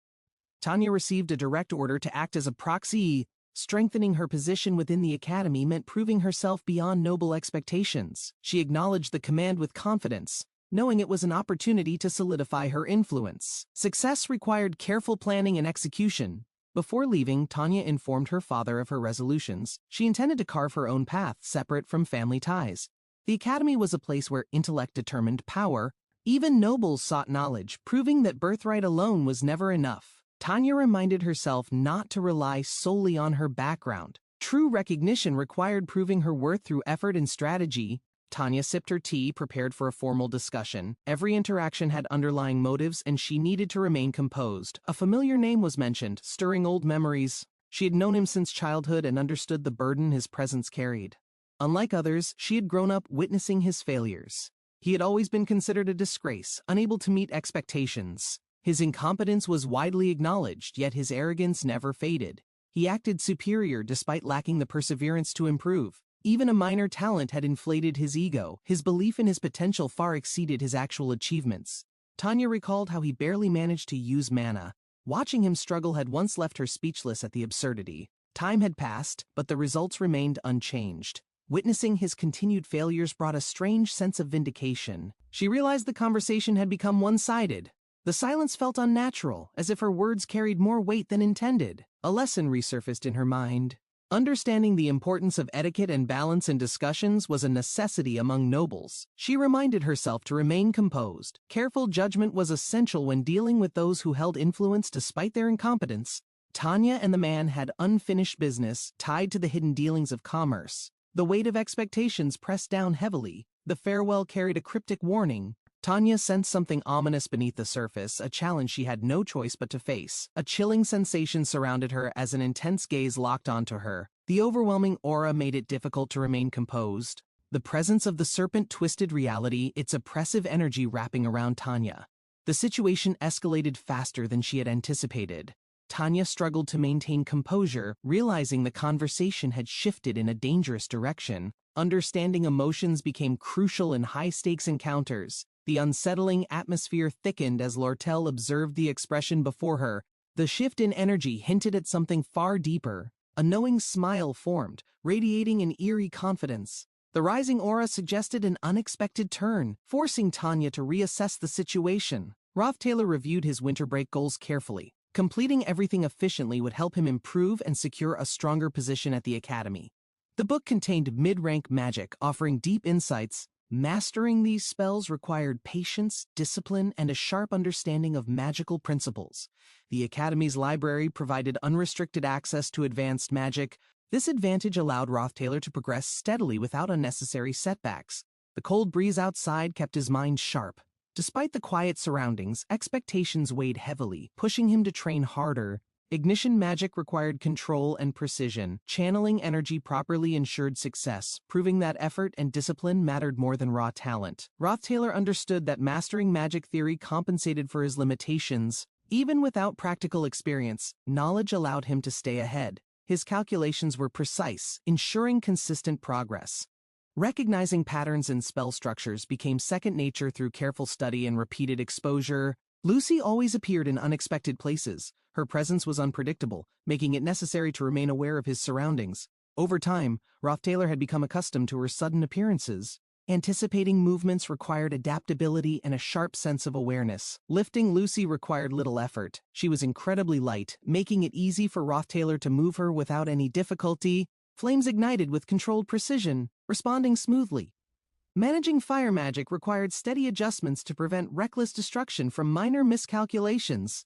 Tanya received a direct order to act as a proxy. Strengthening her position within the academy meant proving herself beyond noble expectations. She acknowledged the command with confidence, knowing it was an opportunity to solidify her influence. Success required careful planning and execution. Before leaving, Tanya informed her father of her resolutions. She intended to carve her own path, separate from family ties. The academy was a place where intellect determined power. Even nobles sought knowledge, proving that birthright alone was never enough. Tanya reminded herself not to rely solely on her background. True recognition required proving her worth through effort and strategy. Tanya sipped her tea, prepared for a formal discussion. Every interaction had underlying motives, and she needed to remain composed. A familiar name was mentioned, stirring old memories. She had known him since childhood and understood the burden his presence carried. Unlike others, she had grown up witnessing his failures. He had always been considered a disgrace, unable to meet expectations. His incompetence was widely acknowledged, yet his arrogance never faded. He acted superior despite lacking the perseverance to improve. Even a minor talent had inflated his ego. His belief in his potential far exceeded his actual achievements. Tanya recalled how he barely managed to use mana. Watching him struggle had once left her speechless at the absurdity. Time had passed, but the results remained unchanged. Witnessing his continued failures brought a strange sense of vindication. She realized the conversation had become one-sided. The silence felt unnatural, as if her words carried more weight than intended. A lesson resurfaced in her mind. Understanding the importance of etiquette and balance in discussions was a necessity among nobles. She reminded herself to remain composed. Careful judgment was essential when dealing with those who held influence despite their incompetence. Tanya and the man had unfinished business, tied to the hidden dealings of commerce. The weight of expectations pressed down heavily. The farewell carried a cryptic warning. Tanya sensed something ominous beneath the surface, a challenge she had no choice but to face. A chilling sensation surrounded her as an intense gaze locked onto her. The overwhelming aura made it difficult to remain composed. The presence of the serpent twisted reality, its oppressive energy wrapping around Tanya. The situation escalated faster than she had anticipated. Tanya struggled to maintain composure, realizing the conversation had shifted in a dangerous direction. Understanding emotions became crucial in high-stakes encounters. The unsettling atmosphere thickened as Lortel observed the expression before her. The shift in energy hinted at something far deeper. A knowing smile formed, radiating an eerie confidence. The rising aura suggested an unexpected turn, forcing Tanya to reassess the situation. Taylor reviewed his winter break goals carefully. Completing everything efficiently would help him improve and secure a stronger position at the academy. The book contained mid-rank magic, offering deep insights. Mastering these spells required patience, discipline, and a sharp understanding of magical principles. The Academy's library provided unrestricted access to advanced magic. This advantage allowed Taylor to progress steadily without unnecessary setbacks. The cold breeze outside kept his mind sharp. Despite the quiet surroundings, expectations weighed heavily, pushing him to train harder. Ignition magic required control and precision. Channeling energy properly ensured success, proving that effort and discipline mattered more than raw talent. Taylor understood that mastering magic theory compensated for his limitations. Even without practical experience, knowledge allowed him to stay ahead. His calculations were precise, ensuring consistent progress. Recognizing patterns in spell structures became second nature through careful study and repeated exposure. Lucy always appeared in unexpected places. Her presence was unpredictable, making it necessary to remain aware of his surroundings. Over time, Taylor had become accustomed to her sudden appearances. Anticipating movements required adaptability and a sharp sense of awareness. Lifting Lucy required little effort. She was incredibly light, making it easy for Taylor to move her without any difficulty. Flames ignited with controlled precision, responding smoothly. Managing fire magic required steady adjustments to prevent reckless destruction from minor miscalculations.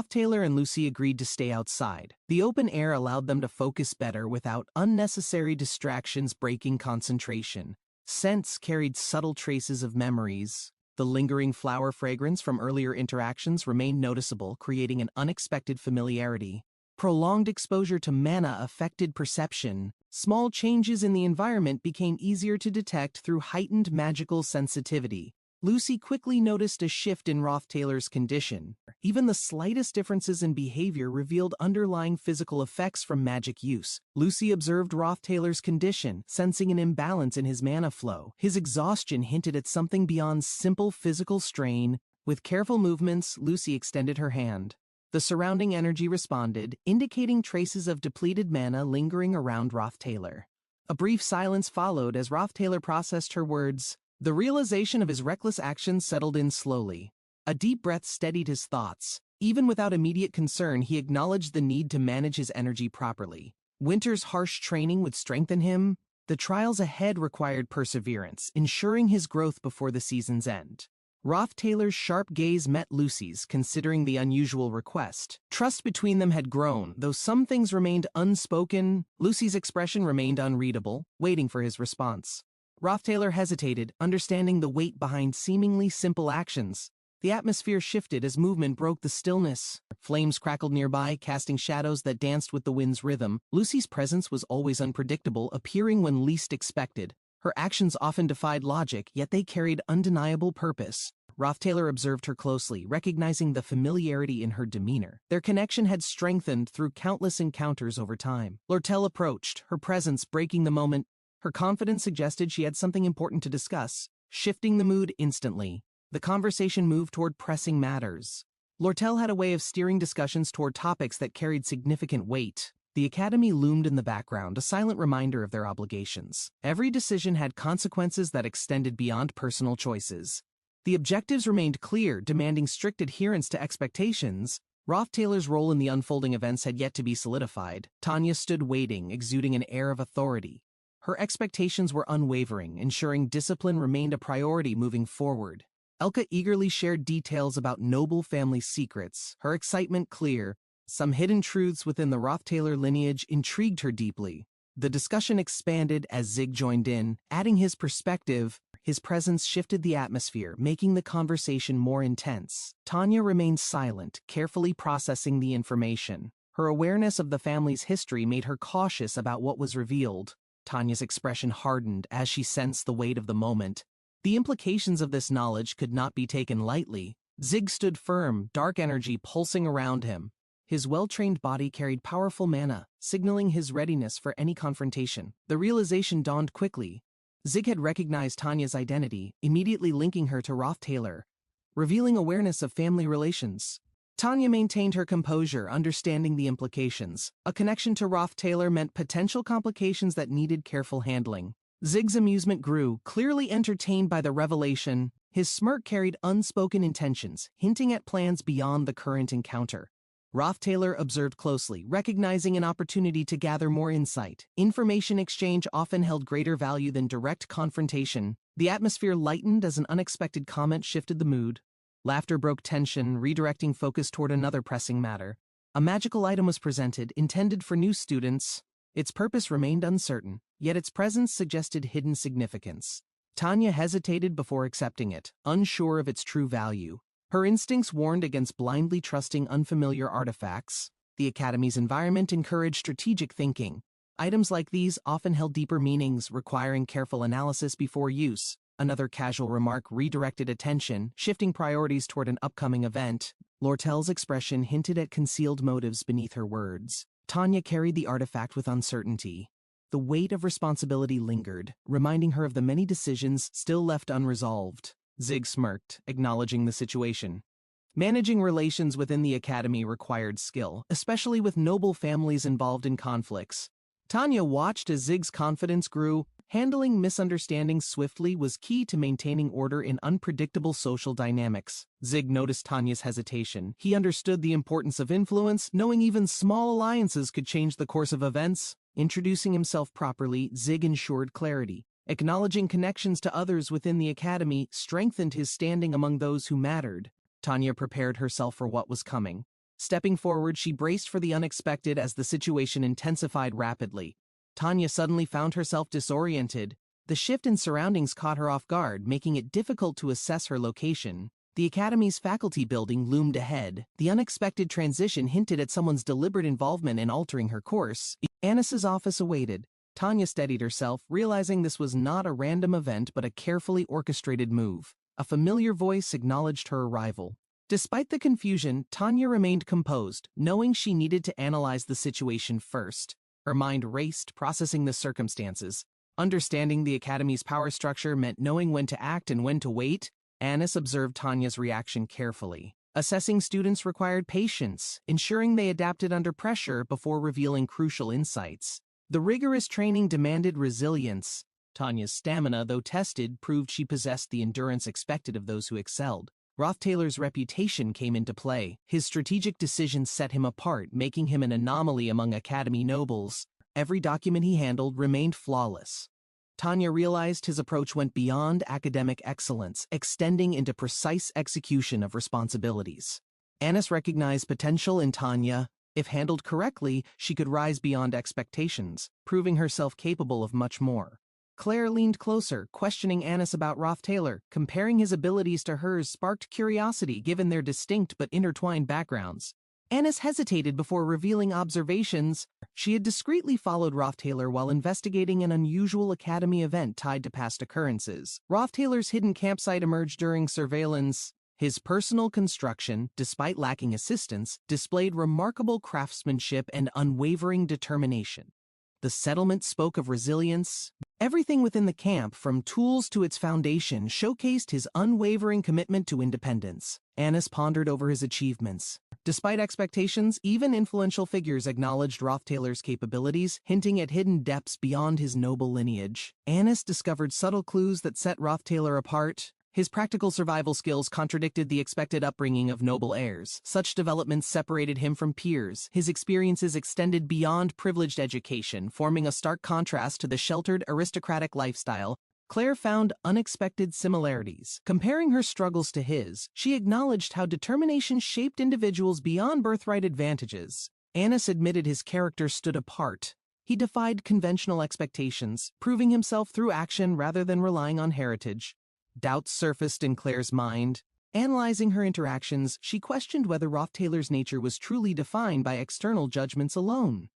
Taylor and Lucy agreed to stay outside. The open air allowed them to focus better without unnecessary distractions breaking concentration. Scents carried subtle traces of memories. The lingering flower fragrance from earlier interactions remained noticeable, creating an unexpected familiarity. Prolonged exposure to mana affected perception. Small changes in the environment became easier to detect through heightened magical sensitivity. Lucy quickly noticed a shift in Taylor's condition. Even the slightest differences in behavior revealed underlying physical effects from magic use. Lucy observed Taylor's condition, sensing an imbalance in his mana flow. His exhaustion hinted at something beyond simple physical strain. With careful movements, Lucy extended her hand. The surrounding energy responded, indicating traces of depleted mana lingering around Taylor. A brief silence followed as Taylor processed her words. The realization of his reckless actions settled in slowly. A deep breath steadied his thoughts. Even without immediate concern, he acknowledged the need to manage his energy properly. Winter's harsh training would strengthen him. The trials ahead required perseverance, ensuring his growth before the season's end. Taylor's sharp gaze met Lucy's, considering the unusual request. Trust between them had grown, though some things remained unspoken. Lucy's expression remained unreadable, waiting for his response. Taylor hesitated, understanding the weight behind seemingly simple actions. The atmosphere shifted as movement broke the stillness. Flames crackled nearby, casting shadows that danced with the wind's rhythm. Lucy's presence was always unpredictable, appearing when least expected. Her actions often defied logic, yet they carried undeniable purpose. Taylor observed her closely, recognizing the familiarity in her demeanor. Their connection had strengthened through countless encounters over time. Lortel approached, her presence breaking the moment. Her confidence suggested she had something important to discuss, shifting the mood instantly. The conversation moved toward pressing matters. Lortel had a way of steering discussions toward topics that carried significant weight. The Academy loomed in the background, a silent reminder of their obligations. Every decision had consequences that extended beyond personal choices. The objectives remained clear, demanding strict adherence to expectations. Taylor's role in the unfolding events had yet to be solidified. Tanya stood waiting, exuding an air of authority. Her expectations were unwavering, ensuring discipline remained a priority moving forward. Elka eagerly shared details about noble family secrets, her excitement clear. Some hidden truths within the Taylor lineage intrigued her deeply. The discussion expanded as Zig joined in, adding his perspective. His presence shifted the atmosphere, making the conversation more intense. Tanya remained silent, carefully processing the information. Her awareness of the family's history made her cautious about what was revealed. Tanya's expression hardened as she sensed the weight of the moment. The implications of this knowledge could not be taken lightly. Zig stood firm, dark energy pulsing around him. His well-trained body carried powerful mana, signaling his readiness for any confrontation. The realization dawned quickly. Zig had recognized Tanya's identity, immediately linking her to Roth Taylor, revealing awareness of family relations. Tanya maintained her composure, understanding the implications. A connection to Roth Taylor meant potential complications that needed careful handling. Zig's amusement grew, clearly entertained by the revelation. His smirk carried unspoken intentions, hinting at plans beyond the current encounter. Roth Taylor observed closely, recognizing an opportunity to gather more insight. Information exchange often held greater value than direct confrontation. The atmosphere lightened as an unexpected comment shifted the mood. Laughter broke tension, redirecting focus toward another pressing matter. A magical item was presented, intended for new students. Its purpose remained uncertain, yet its presence suggested hidden significance. Tanya hesitated before accepting it, unsure of its true value. Her instincts warned against blindly trusting unfamiliar artifacts. The Academy's environment encouraged strategic thinking. Items like these often held deeper meanings, requiring careful analysis before use. Another casual remark redirected attention, shifting priorities toward an upcoming event. Lortel's expression hinted at concealed motives beneath her words. Tanya carried the artifact with uncertainty. The weight of responsibility lingered, reminding her of the many decisions still left unresolved. Zig smirked, acknowledging the situation. Managing relations within the Academy required skill, especially with noble families involved in conflicts. Tanya watched as Zig's confidence grew. Handling misunderstandings swiftly was key to maintaining order in unpredictable social dynamics. Zig noticed Tanya's hesitation. He understood the importance of influence, knowing even small alliances could change the course of events. Introducing himself properly, Zig ensured clarity. Acknowledging connections to others within the Academy strengthened his standing among those who mattered. Tanya prepared herself for what was coming. Stepping forward, she braced for the unexpected as the situation intensified rapidly. Tanya suddenly found herself disoriented. The shift in surroundings caught her off guard, making it difficult to assess her location. The Academy's faculty building loomed ahead. The unexpected transition hinted at someone's deliberate involvement in altering her course. Anis's office awaited. Tanya steadied herself, realizing this was not a random event but a carefully orchestrated move. A familiar voice acknowledged her arrival. Despite the confusion, Tanya remained composed, knowing she needed to analyze the situation first. Her mind raced, processing the circumstances. Understanding the Academy's power structure meant knowing when to act and when to wait. Anis observed Tanya's reaction carefully. Assessing students required patience, ensuring they adapted under pressure before revealing crucial insights. The rigorous training demanded resilience. Tanya's stamina, though tested, proved she possessed the endurance expected of those who excelled. Roth Taylor's reputation came into play. His strategic decisions set him apart, making him an anomaly among Academy nobles. Every document he handled remained flawless. Tanya realized his approach went beyond academic excellence, extending into precise execution of responsibilities. Anis recognized potential in Tanya. If handled correctly, she could rise beyond expectations, proving herself capable of much more. Claire leaned closer, questioning Anis about Roth Taylor. Comparing his abilities to hers sparked curiosity given their distinct but intertwined backgrounds. Anis hesitated before revealing observations. She had discreetly followed Roth Taylor while investigating an unusual Academy event tied to past occurrences. Roth Taylor's hidden campsite emerged during surveillance. His personal construction, despite lacking assistance, displayed remarkable craftsmanship and unwavering determination. The settlement spoke of resilience. Everything within the camp, from tools to its foundation, showcased his unwavering commitment to independence. Anis pondered over his achievements. Despite expectations, even influential figures acknowledged Roth Taylor's capabilities, hinting at hidden depths beyond his noble lineage. Anis discovered subtle clues that set Roth Taylor apart. His practical survival skills contradicted the expected upbringing of noble heirs. Such developments separated him from peers. His experiences extended beyond privileged education, forming a stark contrast to the sheltered, aristocratic lifestyle. Claire found unexpected similarities. Comparing her struggles to his, she acknowledged how determination shaped individuals beyond birthright advantages. Anis admitted his character stood apart. He defied conventional expectations, proving himself through action rather than relying on heritage. Doubts surfaced in Claire's mind. Analyzing her interactions, she questioned whether Roth Taylor's nature was truly defined by external judgments alone.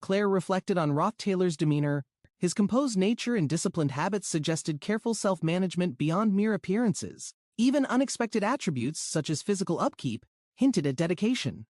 Claire reflected on Roth Taylor's demeanor. His composed nature and disciplined habits suggested careful self-management beyond mere appearances. Even unexpected attributes, such as physical upkeep, hinted at dedication.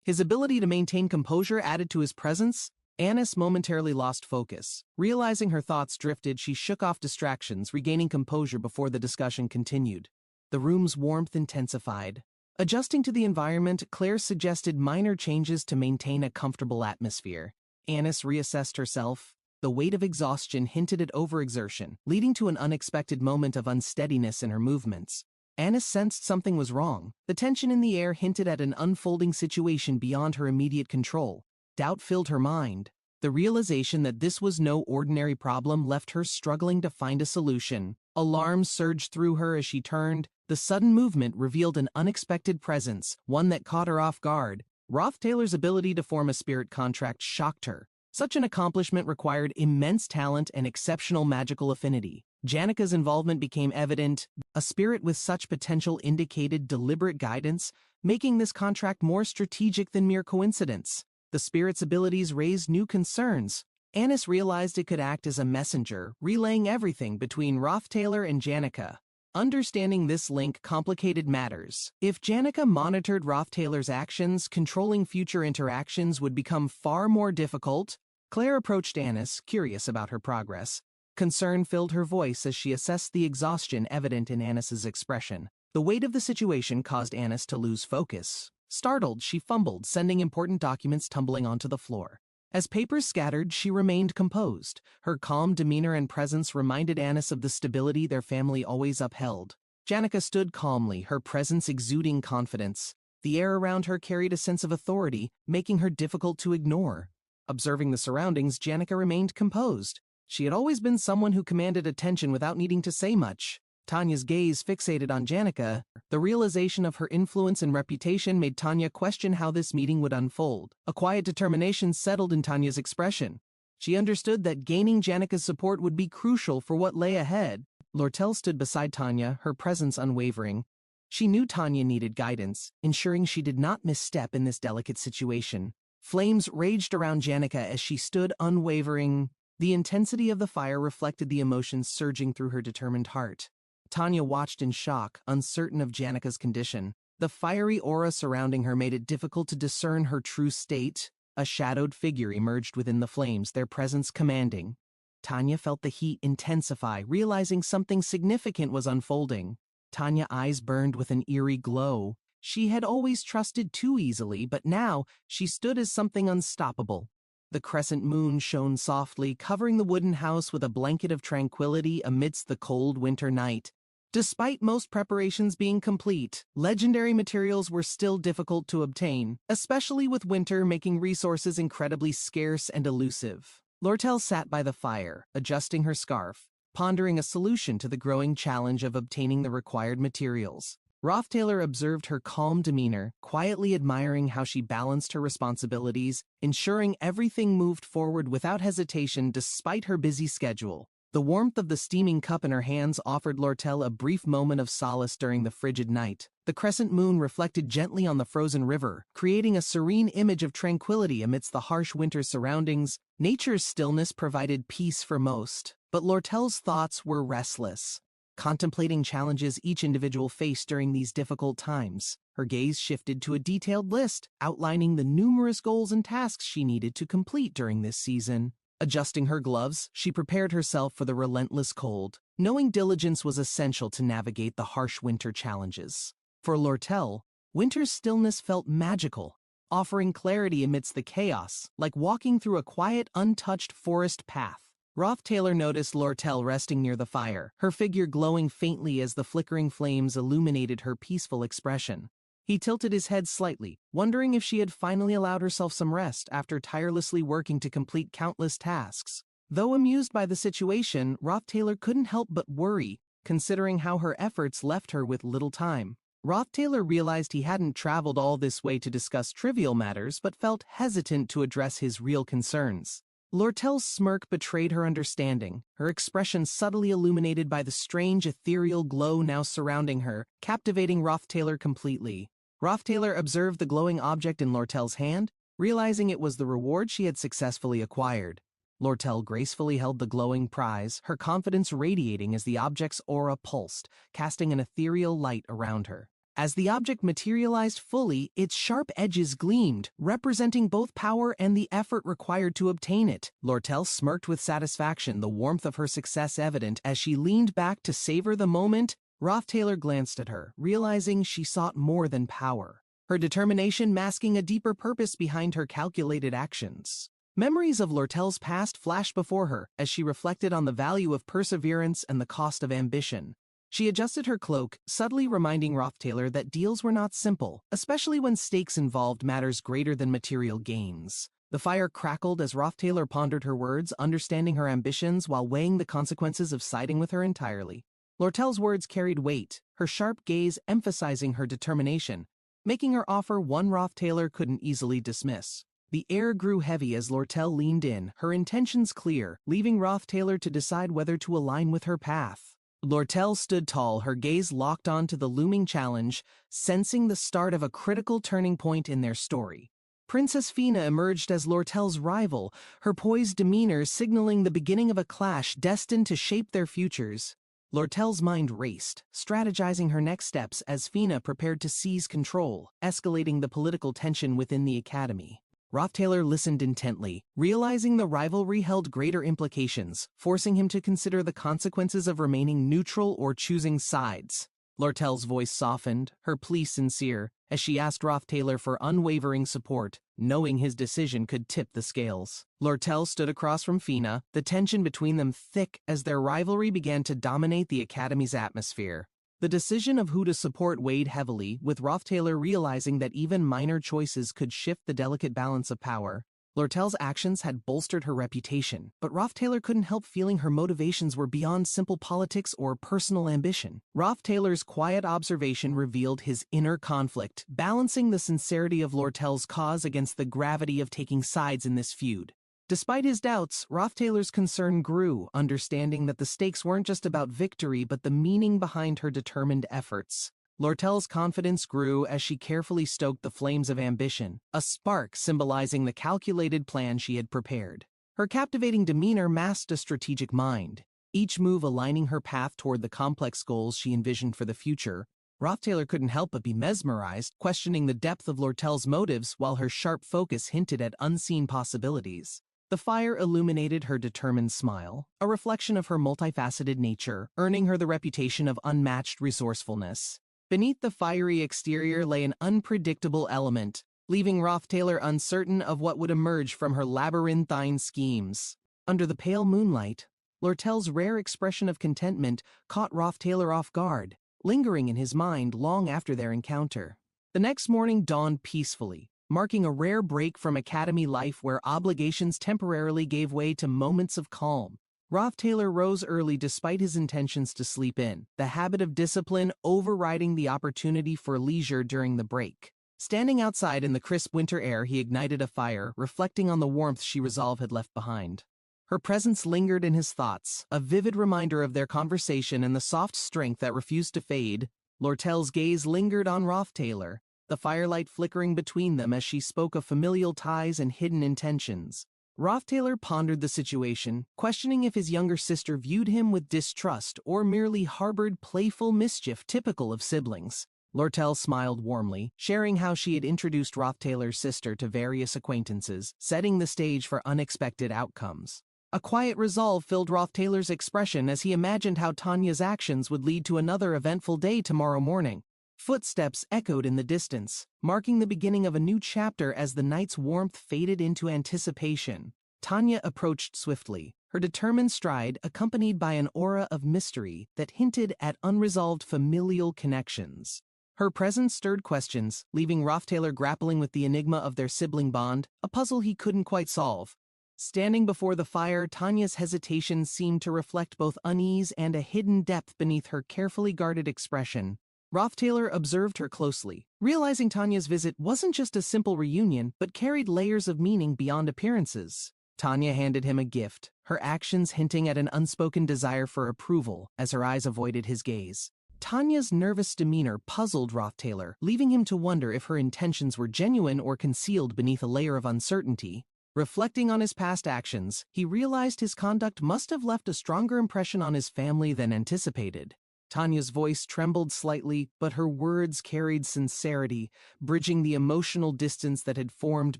His ability to maintain composure added to his presence. Anis momentarily lost focus. Realizing her thoughts drifted, she shook off distractions, regaining composure before the discussion continued. The room's warmth intensified. Adjusting to the environment, Claire suggested minor changes to maintain a comfortable atmosphere. Anis reassessed herself. The weight of exhaustion hinted at overexertion, leading to an unexpected moment of unsteadiness in her movements. Anis sensed something was wrong. The tension in the air hinted at an unfolding situation beyond her immediate control. Doubt filled her mind. The realization that this was no ordinary problem left her struggling to find a solution. Alarm surged through her as she turned. The sudden movement revealed an unexpected presence, one that caught her off guard. Roth Taylor's ability to form a spirit contract shocked her. Such an accomplishment required immense talent and exceptional magical affinity. Janika's involvement became evident. A spirit with such potential indicated deliberate guidance, making this contract more strategic than mere coincidence. The spirit's abilities raised new concerns. Anis realized it could act as a messenger, relaying everything between Roth Taylor and Janika. Understanding this link complicated matters. If Janika monitored Roth Taylor's actions, controlling future interactions would become far more difficult. Claire approached Anis, curious about her progress. Concern filled her voice as she assessed the exhaustion evident in Anis's expression. The weight of the situation caused Anis to lose focus. Startled, she fumbled, sending important documents tumbling onto the floor. As papers scattered, she remained composed. Her calm demeanor and presence reminded Anis of the stability their family always upheld. Janika stood calmly, her presence exuding confidence. The air around her carried a sense of authority, making her difficult to ignore. Observing the surroundings, Janika remained composed. She had always been someone who commanded attention without needing to say much. Tanya's gaze fixated on Janika. The realization of her influence and reputation made Tanya question how this meeting would unfold. A quiet determination settled in Tanya's expression. She understood that gaining Janika's support would be crucial for what lay ahead. Lortel stood beside Tanya, her presence unwavering. She knew Tanya needed guidance, ensuring she did not misstep in this delicate situation. Flames raged around Janika as she stood unwavering. The intensity of the fire reflected the emotions surging through her determined heart. Tanya watched in shock, uncertain of Janika's condition. The fiery aura surrounding her made it difficult to discern her true state. A shadowed figure emerged within the flames, their presence commanding. Tanya felt the heat intensify, realizing something significant was unfolding. Tanya's eyes burned with an eerie glow. She had always trusted too easily, but now she stood as something unstoppable. The crescent moon shone softly, covering the wooden house with a blanket of tranquility amidst the cold winter night. Despite most preparations being complete, legendary materials were still difficult to obtain, especially with winter making resources incredibly scarce and elusive. Lortel sat by the fire, adjusting her scarf, pondering a solution to the growing challenge of obtaining the required materials. Roth Taylor observed her calm demeanor, quietly admiring how she balanced her responsibilities, ensuring everything moved forward without hesitation despite her busy schedule. The warmth of the steaming cup in her hands offered Lortel a brief moment of solace during the frigid night. The crescent moon reflected gently on the frozen river, creating a serene image of tranquility amidst the harsh winter surroundings. Nature's stillness provided peace for most, but Lortel's thoughts were restless. Contemplating challenges each individual faced during these difficult times, her gaze shifted to a detailed list outlining the numerous goals and tasks she needed to complete during this season. Adjusting her gloves, she prepared herself for the relentless cold, knowing diligence was essential to navigate the harsh winter challenges. For Lortel, winter's stillness felt magical, offering clarity amidst the chaos, like walking through a quiet, untouched forest path. Roth Taylor noticed Lortel resting near the fire, her figure glowing faintly as the flickering flames illuminated her peaceful expression. He tilted his head slightly, wondering if she had finally allowed herself some rest after tirelessly working to complete countless tasks. Though amused by the situation, Roth Taylor couldn't help but worry, considering how her efforts left her with little time. Roth Taylor realized he hadn't traveled all this way to discuss trivial matters but felt hesitant to address his real concerns. Lortel's smirk betrayed her understanding, her expression subtly illuminated by the strange ethereal glow now surrounding her, captivating Roth Taylor completely. Roth Taylor observed the glowing object in Lortel's hand, realizing it was the reward she had successfully acquired. Lortel gracefully held the glowing prize, her confidence radiating as the object's aura pulsed, casting an ethereal light around her. As the object materialized fully, its sharp edges gleamed, representing both power and the effort required to obtain it. Lortel smirked with satisfaction, the warmth of her success evident as she leaned back to savor the moment. Rothtailor glanced at her, realizing she sought more than power, her determination masking a deeper purpose behind her calculated actions. Memories of Lortel's past flashed before her as she reflected on the value of perseverance and the cost of ambition. She adjusted her cloak, subtly reminding Rothtailor that deals were not simple, especially when stakes involved matters greater than material gains. The fire crackled as Rothtailor pondered her words, understanding her ambitions while weighing the consequences of siding with her entirely. Lortel's words carried weight, her sharp gaze emphasizing her determination, making her offer one Rothtailor couldn't easily dismiss. The air grew heavy as Lortel leaned in, her intentions clear, leaving Rothtailor to decide whether to align with her path. Lortel stood tall, her gaze locked onto the looming challenge, sensing the start of a critical turning point in their story. Princess Fina emerged as Lortel's rival, her poised demeanor signaling the beginning of a clash destined to shape their futures. Lortel's mind raced, strategizing her next steps as Fina prepared to seize control, escalating the political tension within the academy. Rothtailor listened intently, realizing the rivalry held greater implications, forcing him to consider the consequences of remaining neutral or choosing sides. Lortel's voice softened, her plea sincere, as she asked Rothtailor for unwavering support, knowing his decision could tip the scales. Lortel stood across from Fina, the tension between them thick as their rivalry began to dominate the academy's atmosphere. The decision of who to support weighed heavily, with Rothtailor realizing that even minor choices could shift the delicate balance of power. Lortel's actions had bolstered her reputation, but Rothtailor couldn't help feeling her motivations were beyond simple politics or personal ambition. Rothtailor's quiet observation revealed his inner conflict, balancing the sincerity of Lortel's cause against the gravity of taking sides in this feud. Despite his doubts, Rothtailor's concern grew, understanding that the stakes weren't just about victory but the meaning behind her determined efforts. Lortel's confidence grew as she carefully stoked the flames of ambition, a spark symbolizing the calculated plan she had prepared. Her captivating demeanor masked a strategic mind, each move aligning her path toward the complex goals she envisioned for the future. Rothtailor couldn't help but be mesmerized, questioning the depth of Lortel's motives while her sharp focus hinted at unseen possibilities. The fire illuminated her determined smile, a reflection of her multifaceted nature, earning her the reputation of unmatched resourcefulness. Beneath the fiery exterior lay an unpredictable element, leaving Rothtailor uncertain of what would emerge from her labyrinthine schemes. Under the pale moonlight, Lortel's rare expression of contentment caught Rothtailor off guard, lingering in his mind long after their encounter. The next morning dawned peacefully, marking a rare break from academy life where obligations temporarily gave way to moments of calm. Rothtailor rose early despite his intentions to sleep in, the habit of discipline overriding the opportunity for leisure during the break. Standing outside in the crisp winter air, he ignited a fire, reflecting on the warmth she resolve had left behind. Her presence lingered in his thoughts, a vivid reminder of their conversation and the soft strength that refused to fade. Lortel's gaze lingered on Rothtailor, the firelight flickering between them as she spoke of familial ties and hidden intentions. Rothtailor pondered the situation, questioning if his younger sister viewed him with distrust or merely harbored playful mischief typical of siblings. Lortel smiled warmly, sharing how she had introduced Rothtailor's sister to various acquaintances, setting the stage for unexpected outcomes. A quiet resolve filled Rothtailor's expression as he imagined how Tanya's actions would lead to another eventful day tomorrow morning. Footsteps echoed in the distance, marking the beginning of a new chapter as the night's warmth faded into anticipation. Tanya approached swiftly, her determined stride accompanied by an aura of mystery that hinted at unresolved familial connections. Her presence stirred questions, leaving Rothtailor grappling with the enigma of their sibling bond, a puzzle he couldn't quite solve. Standing before the fire, Tanya's hesitation seemed to reflect both unease and a hidden depth beneath her carefully guarded expression. Rothtailor observed her closely, realizing Tanya's visit wasn't just a simple reunion but carried layers of meaning beyond appearances. Tanya handed him a gift, her actions hinting at an unspoken desire for approval as her eyes avoided his gaze. Tanya's nervous demeanor puzzled Rothtailor, leaving him to wonder if her intentions were genuine or concealed beneath a layer of uncertainty. Reflecting on his past actions, he realized his conduct must have left a stronger impression on his family than anticipated. Tanya's voice trembled slightly, but her words carried sincerity, bridging the emotional distance that had formed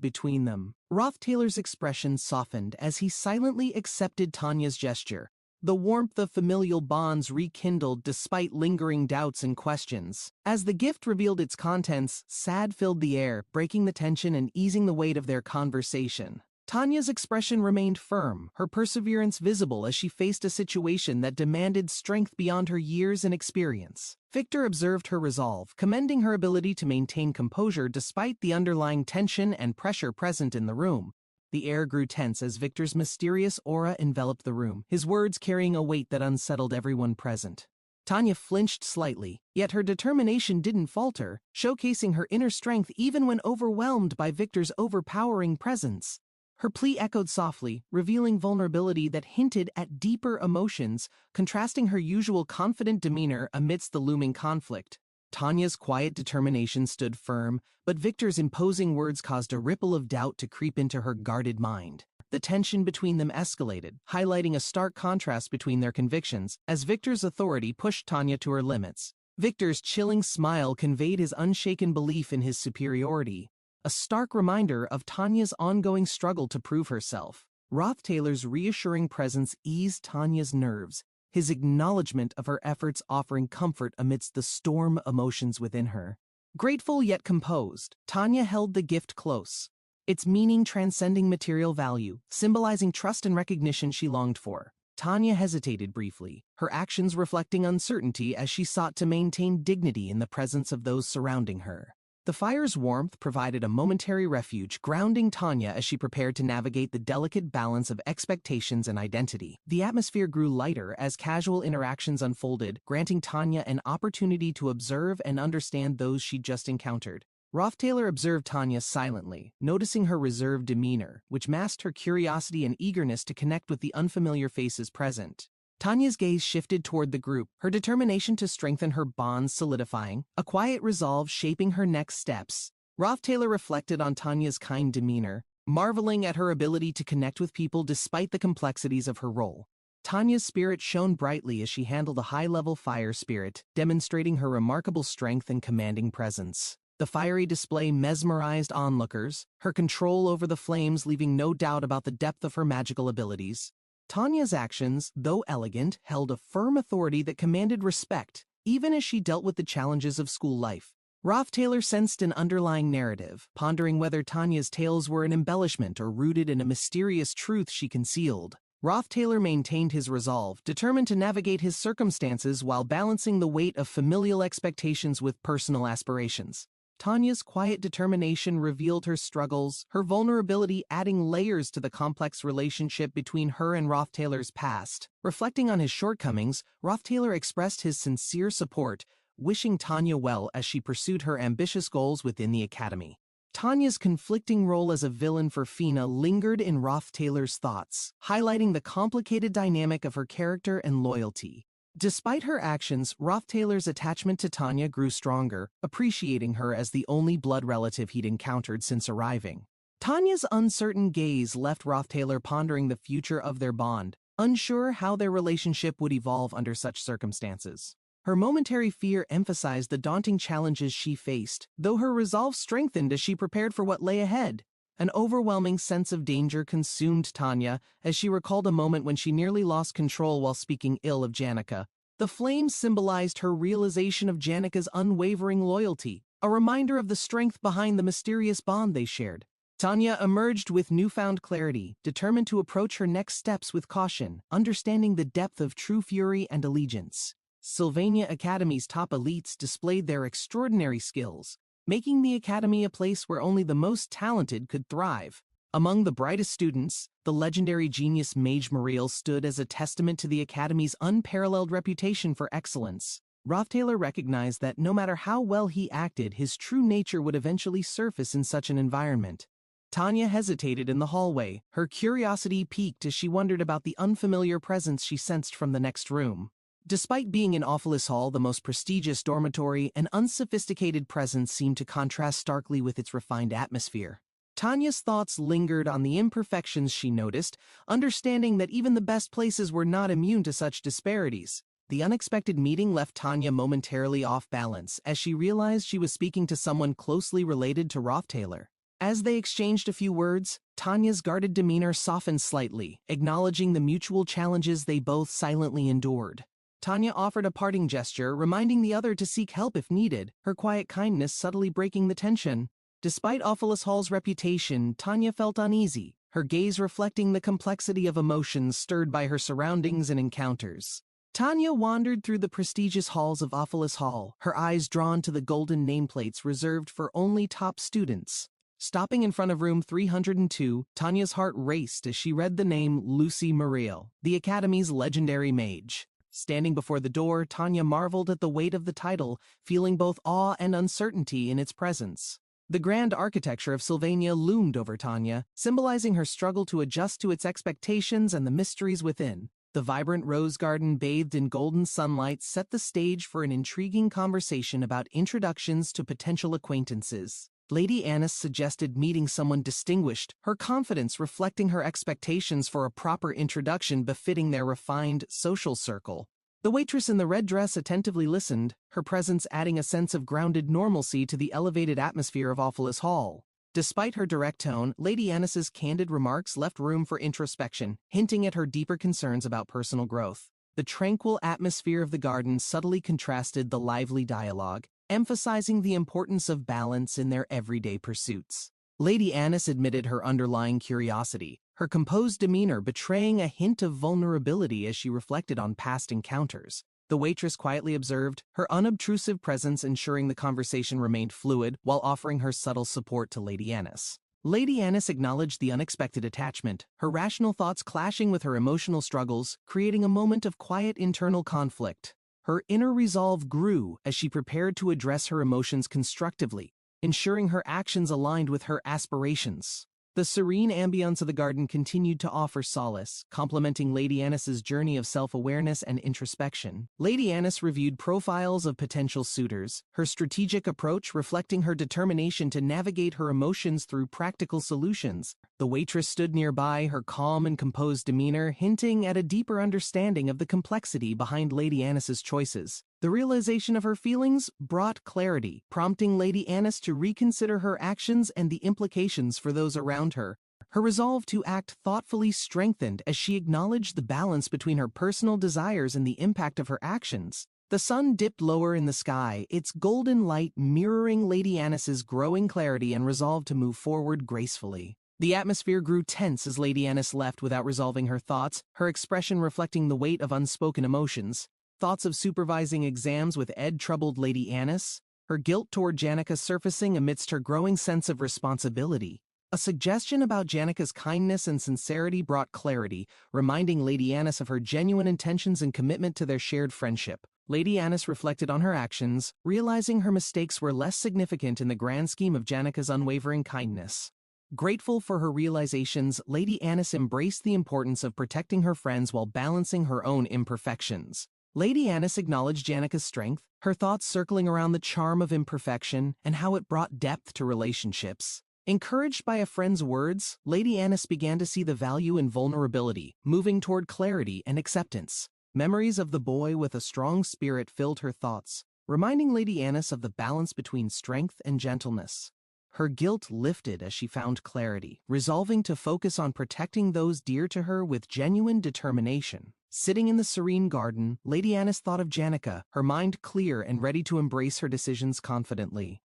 between them. Roth Taylor's expression softened as he silently accepted Tanya's gesture. The warmth of familial bonds rekindled despite lingering doubts and questions. As the gift revealed its contents, sad filled the air, breaking the tension and easing the weight of their conversation. Tanya's expression remained firm, her perseverance visible as she faced a situation that demanded strength beyond her years and experience. Victor observed her resolve, commending her ability to maintain composure despite the underlying tension and pressure present in the room. The air grew tense as Victor's mysterious aura enveloped the room, his words carrying a weight that unsettled everyone present. Tanya flinched slightly, yet her determination didn't falter, showcasing her inner strength even when overwhelmed by Victor's overpowering presence. Her plea echoed softly, revealing vulnerability that hinted at deeper emotions, contrasting her usual confident demeanor amidst the looming conflict. Tanya's quiet determination stood firm, but Victor's imposing words caused a ripple of doubt to creep into her guarded mind. The tension between them escalated, highlighting a stark contrast between their convictions, as Victor's authority pushed Tanya to her limits. Victor's chilling smile conveyed his unshaken belief in his superiority, a stark reminder of Tanya's ongoing struggle to prove herself. Roth Taylor's reassuring presence eased Tanya's nerves, his acknowledgement of her efforts offering comfort amidst the storm emotions within her. Grateful yet composed, Tanya held the gift close, its meaning transcending material value, symbolizing trust and recognition she longed for. Tanya hesitated briefly, her actions reflecting uncertainty as she sought to maintain dignity in the presence of those surrounding her. The fire's warmth provided a momentary refuge, grounding Tanya as she prepared to navigate the delicate balance of expectations and identity. The atmosphere grew lighter as casual interactions unfolded, granting Tanya an opportunity to observe and understand those she'd just encountered. Roth Taylor observed Tanya silently, noticing her reserved demeanor, which masked her curiosity and eagerness to connect with the unfamiliar faces present. Tanya's gaze shifted toward the group, her determination to strengthen her bonds solidifying, a quiet resolve shaping her next steps. Roth Taylor reflected on Tanya's kind demeanor, marveling at her ability to connect with people despite the complexities of her role. Tanya's spirit shone brightly as she handled a high-level fire spirit, demonstrating her remarkable strength and commanding presence. The fiery display mesmerized onlookers, her control over the flames leaving no doubt about the depth of her magical abilities. Tanya's actions, though elegant, held a firm authority that commanded respect, even as she dealt with the challenges of school life. Roth Taylor sensed an underlying narrative, pondering whether Tanya's tales were an embellishment or rooted in a mysterious truth she concealed. Roth Taylor maintained his resolve, determined to navigate his circumstances while balancing the weight of familial expectations with personal aspirations. Tanya's quiet determination revealed her struggles, her vulnerability adding layers to the complex relationship between her and Roth Taylor's past. Reflecting on his shortcomings, Roth Taylor expressed his sincere support, wishing Tanya well as she pursued her ambitious goals within the academy. Tanya's conflicting role as a villain for Fina lingered in Roth Taylor's thoughts, highlighting the complicated dynamic of her character and loyalty. Despite her actions, Roth Taylor's attachment to Tanya grew stronger, appreciating her as the only blood relative he'd encountered since arriving. Tanya's uncertain gaze left Roth Taylor pondering the future of their bond, unsure how their relationship would evolve under such circumstances. Her momentary fear emphasized the daunting challenges she faced, though her resolve strengthened as she prepared for what lay ahead. An overwhelming sense of danger consumed Tanya as she recalled a moment when she nearly lost control while speaking ill of Janica. The flames symbolized her realization of Janica's unwavering loyalty, a reminder of the strength behind the mysterious bond they shared. Tanya emerged with newfound clarity, determined to approach her next steps with caution, understanding the depth of true fury and allegiance. Sylvania Academy's top elites displayed their extraordinary skills, making the academy a place where only the most talented could thrive. Among the brightest students, the legendary genius Mage Muriel stood as a testament to the academy's unparalleled reputation for excellence. Roth Taylor recognized that no matter how well he acted, his true nature would eventually surface in such an environment. Tanya hesitated in the hallway, her curiosity piqued as she wondered about the unfamiliar presence she sensed from the next room. Despite being in Ophilus Hall, the most prestigious dormitory, an unsophisticated presence seemed to contrast starkly with its refined atmosphere. Tanya's thoughts lingered on the imperfections she noticed, understanding that even the best places were not immune to such disparities. The unexpected meeting left Tanya momentarily off balance as she realized she was speaking to someone closely related to Rothtailor. As they exchanged a few words, Tanya's guarded demeanor softened slightly, acknowledging the mutual challenges they both silently endured. Tanya offered a parting gesture, reminding the other to seek help if needed, her quiet kindness subtly breaking the tension. Despite Ophelis Hall's reputation, Tanya felt uneasy, her gaze reflecting the complexity of emotions stirred by her surroundings and encounters. Tanya wandered through the prestigious halls of Ophelis Hall, her eyes drawn to the golden nameplates reserved for only top students. Stopping in front of room 302, Tanya's heart raced as she read the name Lucy Muriel, the Academy's legendary mage. Standing before the door, Tanya marveled at the weight of the title, feeling both awe and uncertainty in its presence. The grand architecture of Sylvania loomed over Tanya, symbolizing her struggle to adjust to its expectations and the mysteries within. The vibrant rose garden bathed in golden sunlight set the stage for an intriguing conversation about introductions to potential acquaintances. Lady Annis suggested meeting someone distinguished, her confidence reflecting her expectations for a proper introduction befitting their refined social circle. The waitress in the red dress attentively listened, her presence adding a sense of grounded normalcy to the elevated atmosphere of Ophelis Hall. Despite her direct tone, Lady Annis's candid remarks left room for introspection, hinting at her deeper concerns about personal growth. The tranquil atmosphere of the garden subtly contrasted the lively dialogue, emphasizing the importance of balance in their everyday pursuits. Lady Annis admitted her underlying curiosity, her composed demeanor betraying a hint of vulnerability as she reflected on past encounters. The waitress quietly observed, her unobtrusive presence ensuring the conversation remained fluid while offering her subtle support to Lady Annis. Lady Annis acknowledged the unexpected attachment, her rational thoughts clashing with her emotional struggles, creating a moment of quiet internal conflict. Her inner resolve grew as she prepared to address her emotions constructively, ensuring her actions aligned with her aspirations. The serene ambience of the garden continued to offer solace, complementing Lady Annis's journey of self-awareness and introspection. Lady Annis reviewed profiles of potential suitors, her strategic approach reflecting her determination to navigate her emotions through practical solutions. The waitress stood nearby, her calm and composed demeanor hinting at a deeper understanding of the complexity behind Lady Annis's choices. The realization of her feelings brought clarity, prompting Lady Annis to reconsider her actions and the implications for those around her. Her resolve to act thoughtfully strengthened as she acknowledged the balance between her personal desires and the impact of her actions. The sun dipped lower in the sky, its golden light mirroring Lady Annis's growing clarity and resolve to move forward gracefully. The atmosphere grew tense as Lady Annis left without resolving her thoughts, her expression reflecting the weight of unspoken emotions. Thoughts of supervising exams with Ed troubled Lady Annis, her guilt toward Janica surfacing amidst her growing sense of responsibility. A suggestion about Janica's kindness and sincerity brought clarity, reminding Lady Annis of her genuine intentions and commitment to their shared friendship. Lady Annis reflected on her actions, realizing her mistakes were less significant in the grand scheme of Janica's unwavering kindness. Grateful for her realizations, Lady Annis embraced the importance of protecting her friends while balancing her own imperfections. Lady Annis acknowledged Janica's strength, her thoughts circling around the charm of imperfection and how it brought depth to relationships. Encouraged by a friend's words, Lady Annis began to see the value in vulnerability, moving toward clarity and acceptance. Memories of the boy with a strong spirit filled her thoughts, reminding Lady Annis of the balance between strength and gentleness. Her guilt lifted as she found clarity, resolving to focus on protecting those dear to her with genuine determination. Sitting in the serene garden, Lady Annis thought of Janica, her mind clear and ready to embrace her decisions confidently.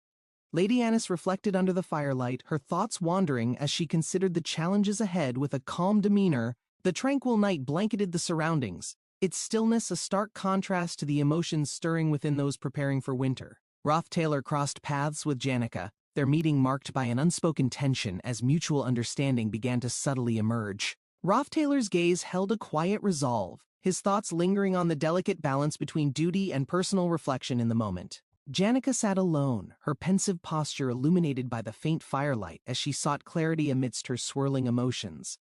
Lady Annis reflected under the firelight, her thoughts wandering as she considered the challenges ahead with a calm demeanor. The tranquil night blanketed the surroundings, its stillness a stark contrast to the emotions stirring within those preparing for winter. Rothtailor crossed paths with Janica, their meeting marked by an unspoken tension as mutual understanding began to subtly emerge. Rothtailor's gaze held a quiet resolve, his thoughts lingering on the delicate balance between duty and personal reflection in the moment. Janica sat alone, her pensive posture illuminated by the faint firelight as she sought clarity amidst her swirling emotions.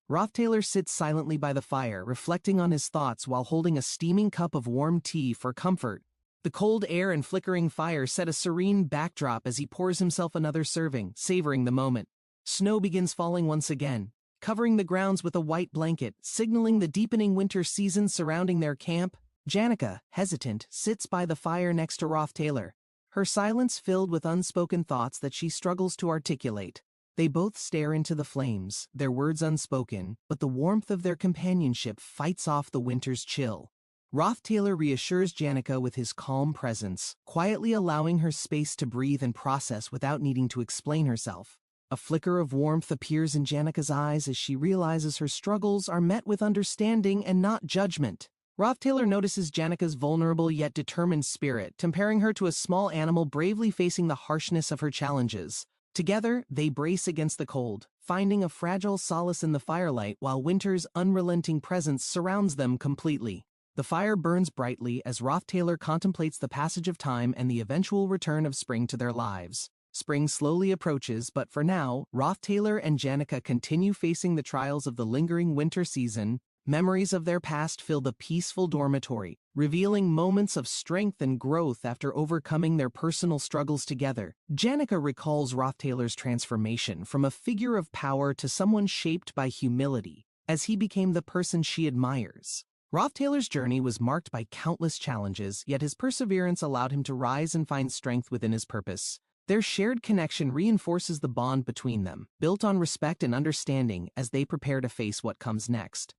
Rothtailor sits silently by the fire, reflecting on his thoughts while holding a steaming cup of warm tea for comfort. The cold air and flickering fire set a serene backdrop as he pours himself another serving, savoring the moment. Snow begins falling once again, covering the grounds with a white blanket, signaling the deepening winter season surrounding their camp. Janica, hesitant, sits by the fire next to Roth Taylor, her silence filled with unspoken thoughts that she struggles to articulate. They both stare into the flames, their words unspoken, but the warmth of their companionship fights off the winter's chill. Roth Taylor reassures Janica with his calm presence, quietly allowing her space to breathe and process without needing to explain herself. A flicker of warmth appears in Janica's eyes as she realizes her struggles are met with understanding and not judgment. Roth Taylor notices Janica's vulnerable yet determined spirit, comparing her to a small animal bravely facing the harshness of her challenges. Together, they brace against the cold, finding a fragile solace in the firelight while winter's unrelenting presence surrounds them completely. The fire burns brightly as Roth Taylor contemplates the passage of time and the eventual return of spring to their lives. Spring slowly approaches, but for now, Roth Taylor and Janica continue facing the trials of the lingering winter season. Memories of their past fill the peaceful dormitory, revealing moments of strength and growth after overcoming their personal struggles together. Janica recalls Roth Taylor's transformation from a figure of power to someone shaped by humility, as he became the person she admires. Roth Taylor's journey was marked by countless challenges, yet his perseverance allowed him to rise and find strength within his purpose. Their shared connection reinforces the bond between them, built on respect and understanding as they prepare to face what comes next.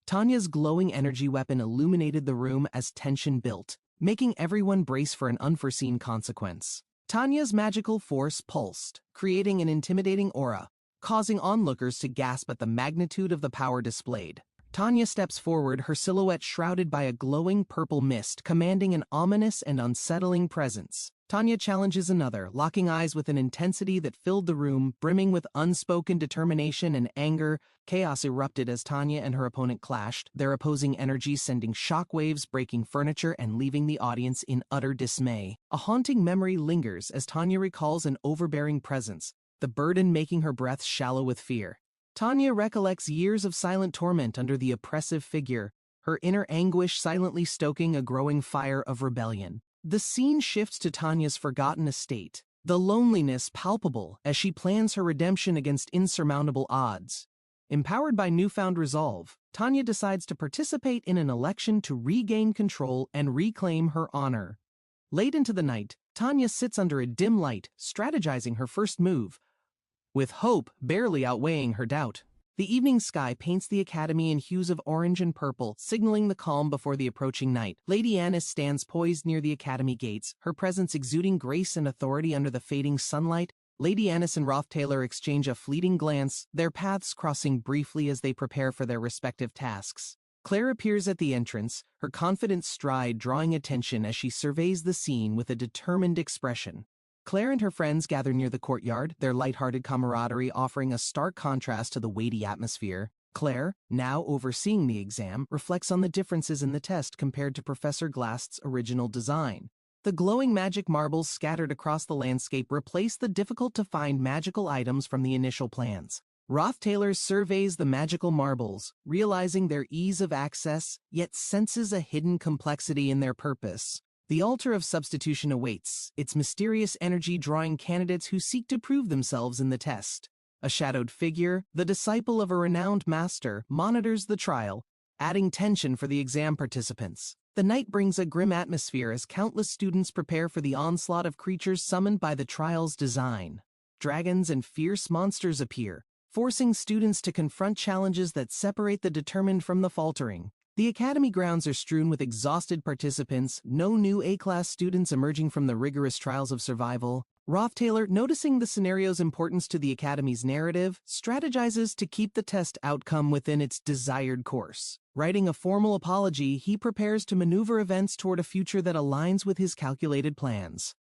Tanya's glowing energy weapon illuminated the room as tension built, making everyone brace for an unforeseen consequence. Tanya's magical force pulsed, creating an intimidating aura, causing onlookers to gasp at the magnitude of the power displayed. Tanya steps forward, her silhouette shrouded by a glowing purple mist, commanding an ominous and unsettling presence. Tanya challenges another, locking eyes with an intensity that filled the room, brimming with unspoken determination and anger. Chaos erupted as Tanya and her opponent clashed, their opposing energies sending shockwaves, breaking furniture and leaving the audience in utter dismay. A haunting memory lingers as Tanya recalls an overbearing presence, the burden making her breath shallow with fear. Tanya recollects years of silent torment under the oppressive figure, her inner anguish silently stoking a growing fire of rebellion. The scene shifts to Tanya's forgotten estate, the loneliness palpable as she plans her redemption against insurmountable odds. Empowered by newfound resolve, Tanya decides to participate in an election to regain control and reclaim her honor. Late into the night, Tanya sits under a dim light, strategizing her first move, with hope barely outweighing her doubt. The evening sky paints the academy in hues of orange and purple, signaling the calm before the approaching night. Lady Annis stands poised near the academy gates, her presence exuding grace and authority under the fading sunlight. Lady Annis and Roth Taylor exchange a fleeting glance, their paths crossing briefly as they prepare for their respective tasks. Claire appears at the entrance, her confident stride drawing attention as she surveys the scene with a determined expression. Claire and her friends gather near the courtyard, their lighthearted camaraderie offering a stark contrast to the weighty atmosphere. Claire, now overseeing the exam, reflects on the differences in the test compared to Professor Glast's original design. The glowing magic marbles scattered across the landscape replace the difficult-to-find magical items from the initial plans. Roth Taylor surveys the magical marbles, realizing their ease of access, yet senses a hidden complexity in their purpose. The altar of substitution awaits, its mysterious energy drawing candidates who seek to prove themselves in the test. A shadowed figure, the disciple of a renowned master, monitors the trial, adding tension for the exam participants. The night brings a grim atmosphere as countless students prepare for the onslaught of creatures summoned by the trial's design. Dragons and fierce monsters appear, forcing students to confront challenges that separate the determined from the faltering. The academy grounds are strewn with exhausted participants, no new A-class students emerging from the rigorous trials of survival. Roth Taylor, noticing the scenario's importance to the academy's narrative, strategizes to keep the test outcome within its desired course. Writing a formal apology, he prepares to maneuver events toward a future that aligns with his calculated plans.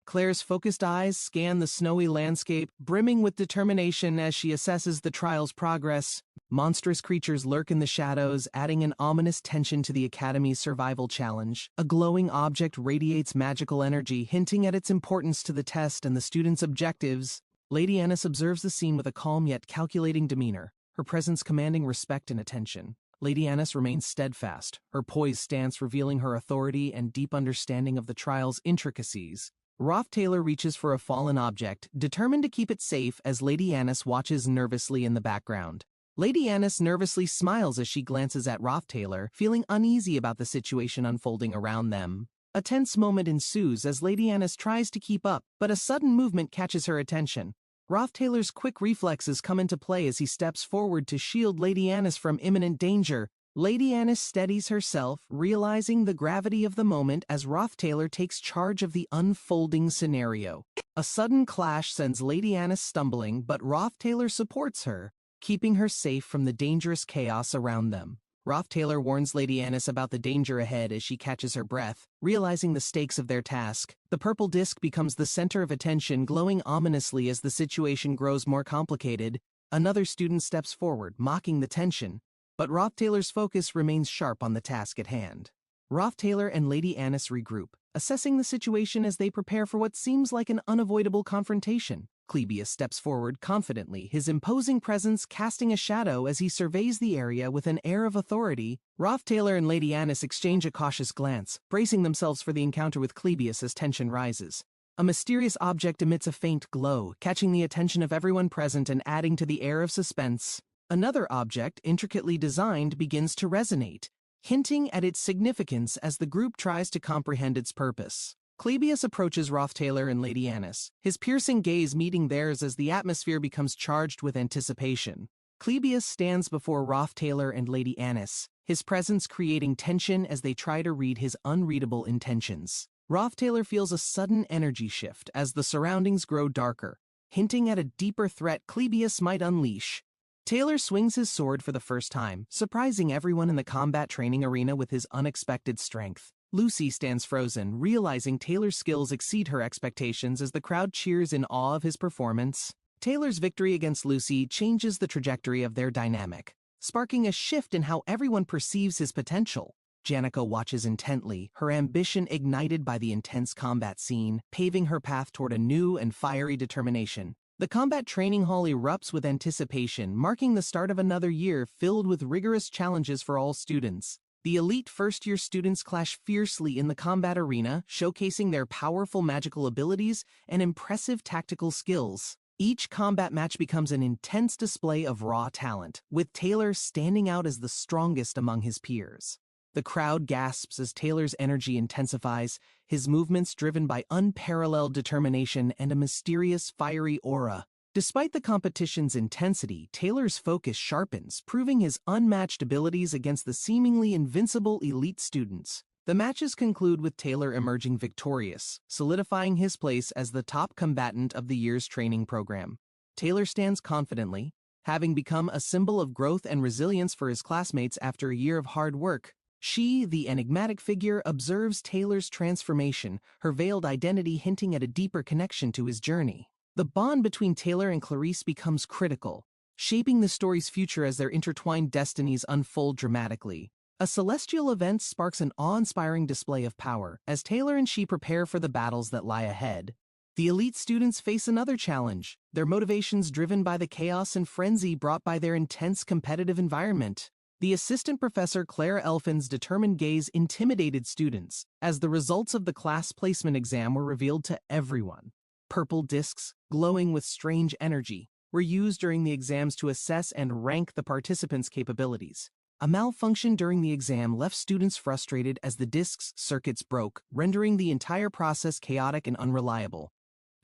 Claire's focused eyes scan the snowy landscape, brimming with determination as she assesses the trial's progress. Monstrous creatures lurk in the shadows, adding an ominous tension to the Academy's survival challenge. A glowing object radiates magical energy, hinting at its importance to the test and the students' objectives. Lady Annis observes the scene with a calm yet calculating demeanor, her presence commanding respect and attention. Lady Annis remains steadfast, her poised stance revealing her authority and deep understanding of the trial's intricacies. Roth Taylor reaches for a fallen object, determined to keep it safe as Lady Annis watches nervously in the background. Lady Annis nervously smiles as she glances at Roth Taylor, feeling uneasy about the situation unfolding around them. A tense moment ensues as Lady Annis tries to keep up, but a sudden movement catches her attention. Roth Taylor's quick reflexes come into play as he steps forward to shield Lady Annis from imminent danger. Lady Annis steadies herself, realizing the gravity of the moment as Roth Taylor takes charge of the unfolding scenario. A sudden clash sends Lady Annis stumbling, but Roth Taylor supports her, keeping her safe from the dangerous chaos around them. Roth Taylor warns Lady Annis about the danger ahead as she catches her breath, realizing the stakes of their task. The purple disc becomes the center of attention, glowing ominously as the situation grows more complicated. Another student steps forward, mocking the tension, but Roth Taylor's focus remains sharp on the task at hand. Roth Taylor and Lady Annis regroup, assessing the situation as they prepare for what seems like an unavoidable confrontation. Clebius steps forward confidently, his imposing presence casting a shadow as he surveys the area with an air of authority. Roth Taylor and Lady Annis exchange a cautious glance, bracing themselves for the encounter with Clebius as tension rises. A mysterious object emits a faint glow, catching the attention of everyone present and adding to the air of suspense. Another object, intricately designed, begins to resonate, hinting at its significance as the group tries to comprehend its purpose. Clebius approaches Roth Taylor and Lady Annis, his piercing gaze meeting theirs as the atmosphere becomes charged with anticipation. Clebius stands before Roth Taylor and Lady Annis, his presence creating tension as they try to read his unreadable intentions. Roth Taylor feels a sudden energy shift as the surroundings grow darker, hinting at a deeper threat Clebius might unleash. Taylor swings his sword for the first time, surprising everyone in the combat training arena with his unexpected strength. Lucy stands frozen, realizing Taylor's skills exceed her expectations as the crowd cheers in awe of his performance. Taylor's victory against Lucy changes the trajectory of their dynamic, sparking a shift in how everyone perceives his potential. Janica watches intently, her ambition ignited by the intense combat scene, paving her path toward a new and fiery determination. The combat training hall erupts with anticipation, marking the start of another year filled with rigorous challenges for all students. The elite first-year students clash fiercely in the combat arena, showcasing their powerful magical abilities and impressive tactical skills. Each combat match becomes an intense display of raw talent, with Taylor standing out as the strongest among his peers. The crowd gasps as Taylor's energy intensifies, his movements driven by unparalleled determination and a mysterious, fiery aura. Despite the competition's intensity, Taylor's focus sharpens, proving his unmatched abilities against the seemingly invincible elite students. The matches conclude with Taylor emerging victorious, solidifying his place as the top combatant of the year's training program. Taylor stands confidently, having become a symbol of growth and resilience for his classmates after a year of hard work. She, the enigmatic figure, observes Taylor's transformation, her veiled identity hinting at a deeper connection to his journey. The bond between Taylor and Clarice becomes critical, shaping the story's future as their intertwined destinies unfold dramatically. A celestial event sparks an awe-inspiring display of power as Taylor and she prepare for the battles that lie ahead. The elite students face another challenge, their motivations driven by the chaos and frenzy brought by their intense competitive environment. The assistant professor Claire Elfin's determined gaze intimidated students as the results of the class placement exam were revealed to everyone. Purple discs, glowing with strange energy, were used during the exams to assess and rank the participants' capabilities. A malfunction during the exam left students frustrated as the discs' circuits broke, rendering the entire process chaotic and unreliable.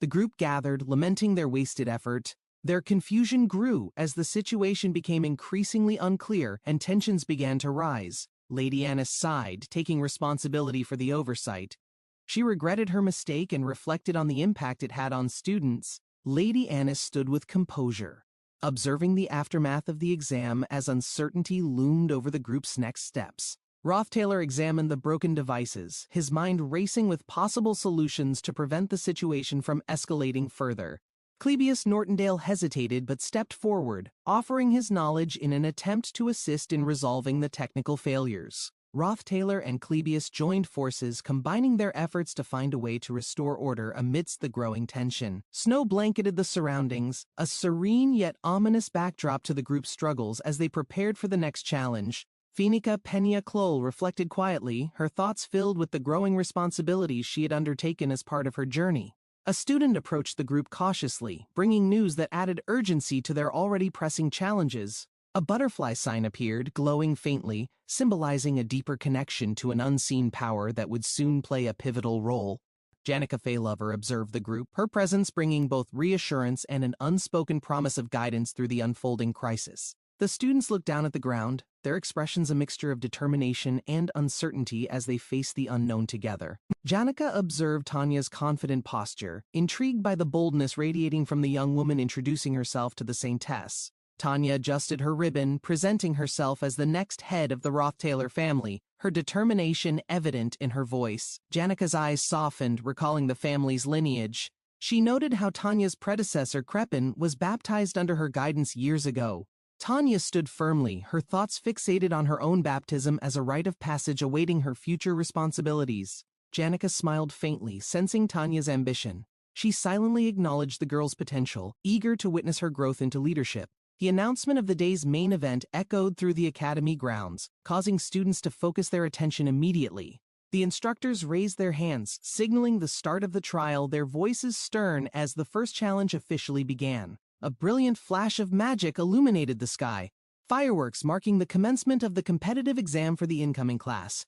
The group gathered, lamenting their wasted effort. Their confusion grew as the situation became increasingly unclear and tensions began to rise. Lady Annis sighed, taking responsibility for the oversight. She regretted her mistake and reflected on the impact it had on students. Lady Annis stood with composure, observing the aftermath of the exam as uncertainty loomed over the group's next steps. Roth Taylor examined the broken devices, his mind racing with possible solutions to prevent the situation from escalating further. Clebius Nortondale hesitated but stepped forward, offering his knowledge in an attempt to assist in resolving the technical failures. Roth Taylor and Clebius joined forces, combining their efforts to find a way to restore order amidst the growing tension. Snow blanketed the surroundings, a serene yet ominous backdrop to the group's struggles as they prepared for the next challenge. Finica Peña Clol reflected quietly, her thoughts filled with the growing responsibilities she had undertaken as part of her journey. A student approached the group cautiously, bringing news that added urgency to their already pressing challenges. A butterfly sign appeared, glowing faintly, symbolizing a deeper connection to an unseen power that would soon play a pivotal role. Janica Faylover observed the group, her presence bringing both reassurance and an unspoken promise of guidance through the unfolding crisis. The students looked down at the ground, their expressions a mixture of determination and uncertainty as they faced the unknown together. Janica observed Tanya's confident posture, intrigued by the boldness radiating from the young woman introducing herself to the Saintess. Tanya adjusted her ribbon, presenting herself as the next head of the Rothtailor family, her determination evident in her voice. Janica's eyes softened, recalling the family's lineage. She noted how Tanya's predecessor, Crepin, was baptized under her guidance years ago. Tanya stood firmly, her thoughts fixated on her own baptism as a rite of passage awaiting her future responsibilities. Janica smiled faintly, sensing Tanya's ambition. She silently acknowledged the girl's potential, eager to witness her growth into leadership. The announcement of the day's main event echoed through the academy grounds, causing students to focus their attention immediately. The instructors raised their hands, signaling the start of the trial, their voices stern as the first challenge officially began. A brilliant flash of magic illuminated the sky, fireworks marking the commencement of the competitive exam for the incoming class.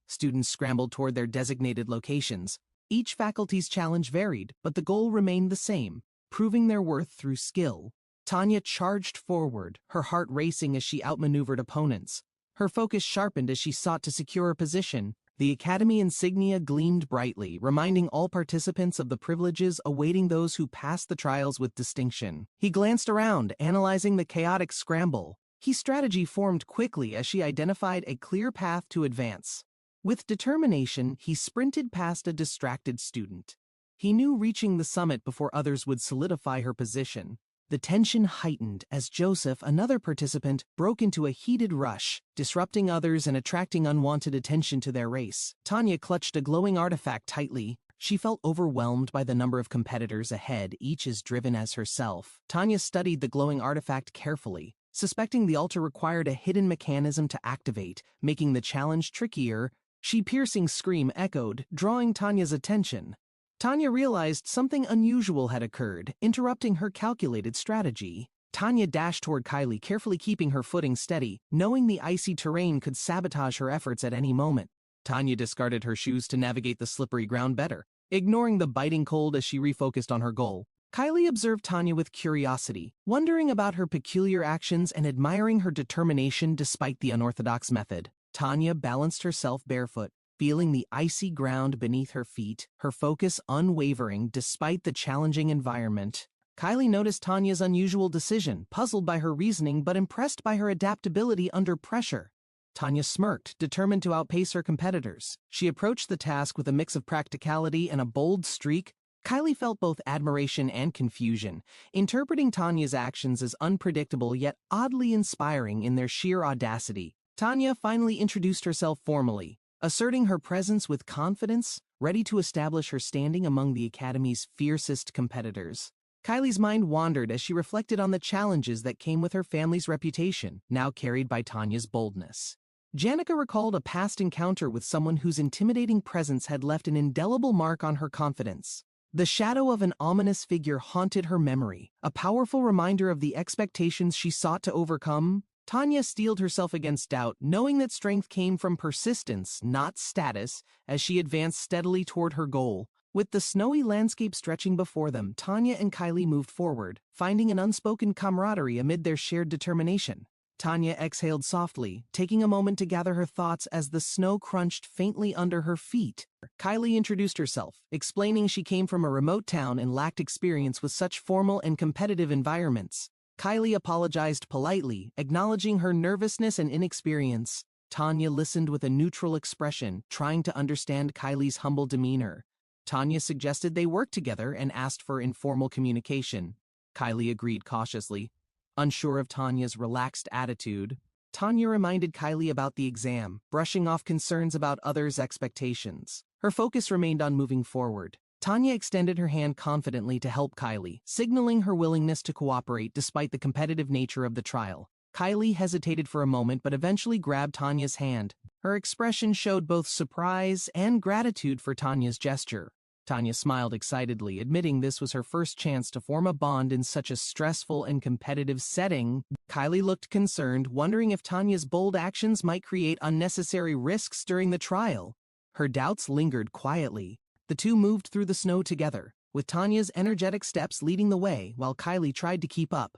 Students scrambled toward their designated locations. Each faculty's challenge varied, but the goal remained the same, proving their worth through skill. Tanya charged forward, her heart racing as she outmaneuvered opponents. Her focus sharpened as she sought to secure a position. The academy insignia gleamed brightly, reminding all participants of the privileges awaiting those who passed the trials with distinction. He glanced around, analyzing the chaotic scramble. His strategy formed quickly as she identified a clear path to advance. With determination, he sprinted past a distracted student. He knew reaching the summit before others would solidify her position. The tension heightened as Joseph, another participant, broke into a heated rush, disrupting others and attracting unwanted attention to their race. Tanya clutched a glowing artifact tightly. She felt overwhelmed by the number of competitors ahead, each as driven as herself. Tanya studied the glowing artifact carefully, suspecting the altar required a hidden mechanism to activate, making the challenge trickier. She piercing scream echoed, drawing Tanya's attention. Tanya realized something unusual had occurred, interrupting her calculated strategy. Tanya dashed toward Kylie, carefully keeping her footing steady, knowing the icy terrain could sabotage her efforts at any moment. Tanya discarded her shoes to navigate the slippery ground better, ignoring the biting cold as she refocused on her goal. Kylie observed Tanya with curiosity, wondering about her peculiar actions and admiring her determination despite the unorthodox method. Tanya balanced herself barefoot, feeling the icy ground beneath her feet, her focus unwavering despite the challenging environment. Kylie noticed Tanya's unusual decision, puzzled by her reasoning but impressed by her adaptability under pressure. Tanya smirked, determined to outpace her competitors. She approached the task with a mix of practicality and a bold streak. Kylie felt both admiration and confusion, interpreting Tanya's actions as unpredictable yet oddly inspiring in their sheer audacity. Tanya finally introduced herself formally, asserting her presence with confidence, ready to establish her standing among the Academy's fiercest competitors. Kylie's mind wandered as she reflected on the challenges that came with her family's reputation, now carried by Tanya's boldness. Janica recalled a past encounter with someone whose intimidating presence had left an indelible mark on her confidence. The shadow of an ominous figure haunted her memory, a powerful reminder of the expectations she sought to overcome. Tanya steeled herself against doubt, knowing that strength came from persistence, not status, as she advanced steadily toward her goal. With the snowy landscape stretching before them, Tanya and Kylie moved forward, finding an unspoken camaraderie amid their shared determination. Tanya exhaled softly, taking a moment to gather her thoughts as the snow crunched faintly under her feet. Kylie introduced herself, explaining she came from a remote town and lacked experience with such formal and competitive environments. Kylie apologized politely, acknowledging her nervousness and inexperience. Tanya listened with a neutral expression, trying to understand Kylie's humble demeanor. Tanya suggested they work together and asked for informal communication. Kylie agreed cautiously. Unsure of Tanya's relaxed attitude, Tanya reminded Kylie about the exam, brushing off concerns about others' expectations. Her focus remained on moving forward. Tanya extended her hand confidently to help Kylie, signaling her willingness to cooperate despite the competitive nature of the trial. Kylie hesitated for a moment but eventually grabbed Tanya's hand. Her expression showed both surprise and gratitude for Tanya's gesture. Tanya smiled excitedly, admitting this was her first chance to form a bond in such a stressful and competitive setting. Kylie looked concerned, wondering if Tanya's bold actions might create unnecessary risks during the trial. Her doubts lingered quietly. The two moved through the snow together, with Tanya's energetic steps leading the way while Kylie tried to keep up.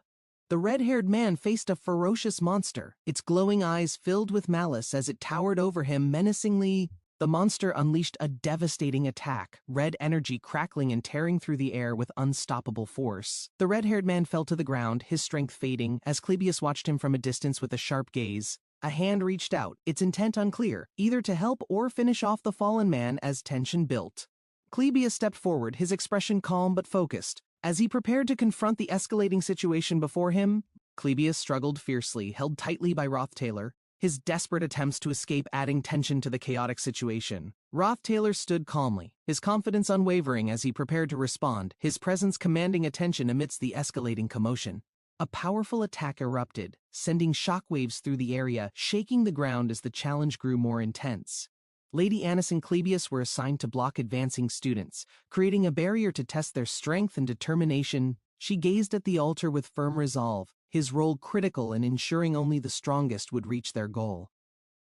The red-haired man faced a ferocious monster, its glowing eyes filled with malice as it towered over him menacingly. The monster unleashed a devastating attack, red energy crackling and tearing through the air with unstoppable force. The red-haired man fell to the ground, his strength fading, as Clebius watched him from a distance with a sharp gaze. A hand reached out, its intent unclear, either to help or finish off the fallen man as tension built. Clebius stepped forward, his expression calm but focused. As he prepared to confront the escalating situation before him, Clebius struggled fiercely, held tightly by Rothtailor, his desperate attempts to escape adding tension to the chaotic situation. Rothtailor stood calmly, his confidence unwavering as he prepared to respond, his presence commanding attention amidst the escalating commotion. A powerful attack erupted, sending shockwaves through the area, shaking the ground as the challenge grew more intense. Lady Annis and Clebius were assigned to block advancing students, creating a barrier to test their strength and determination. She gazed at the altar with firm resolve, his role critical in ensuring only the strongest would reach their goal.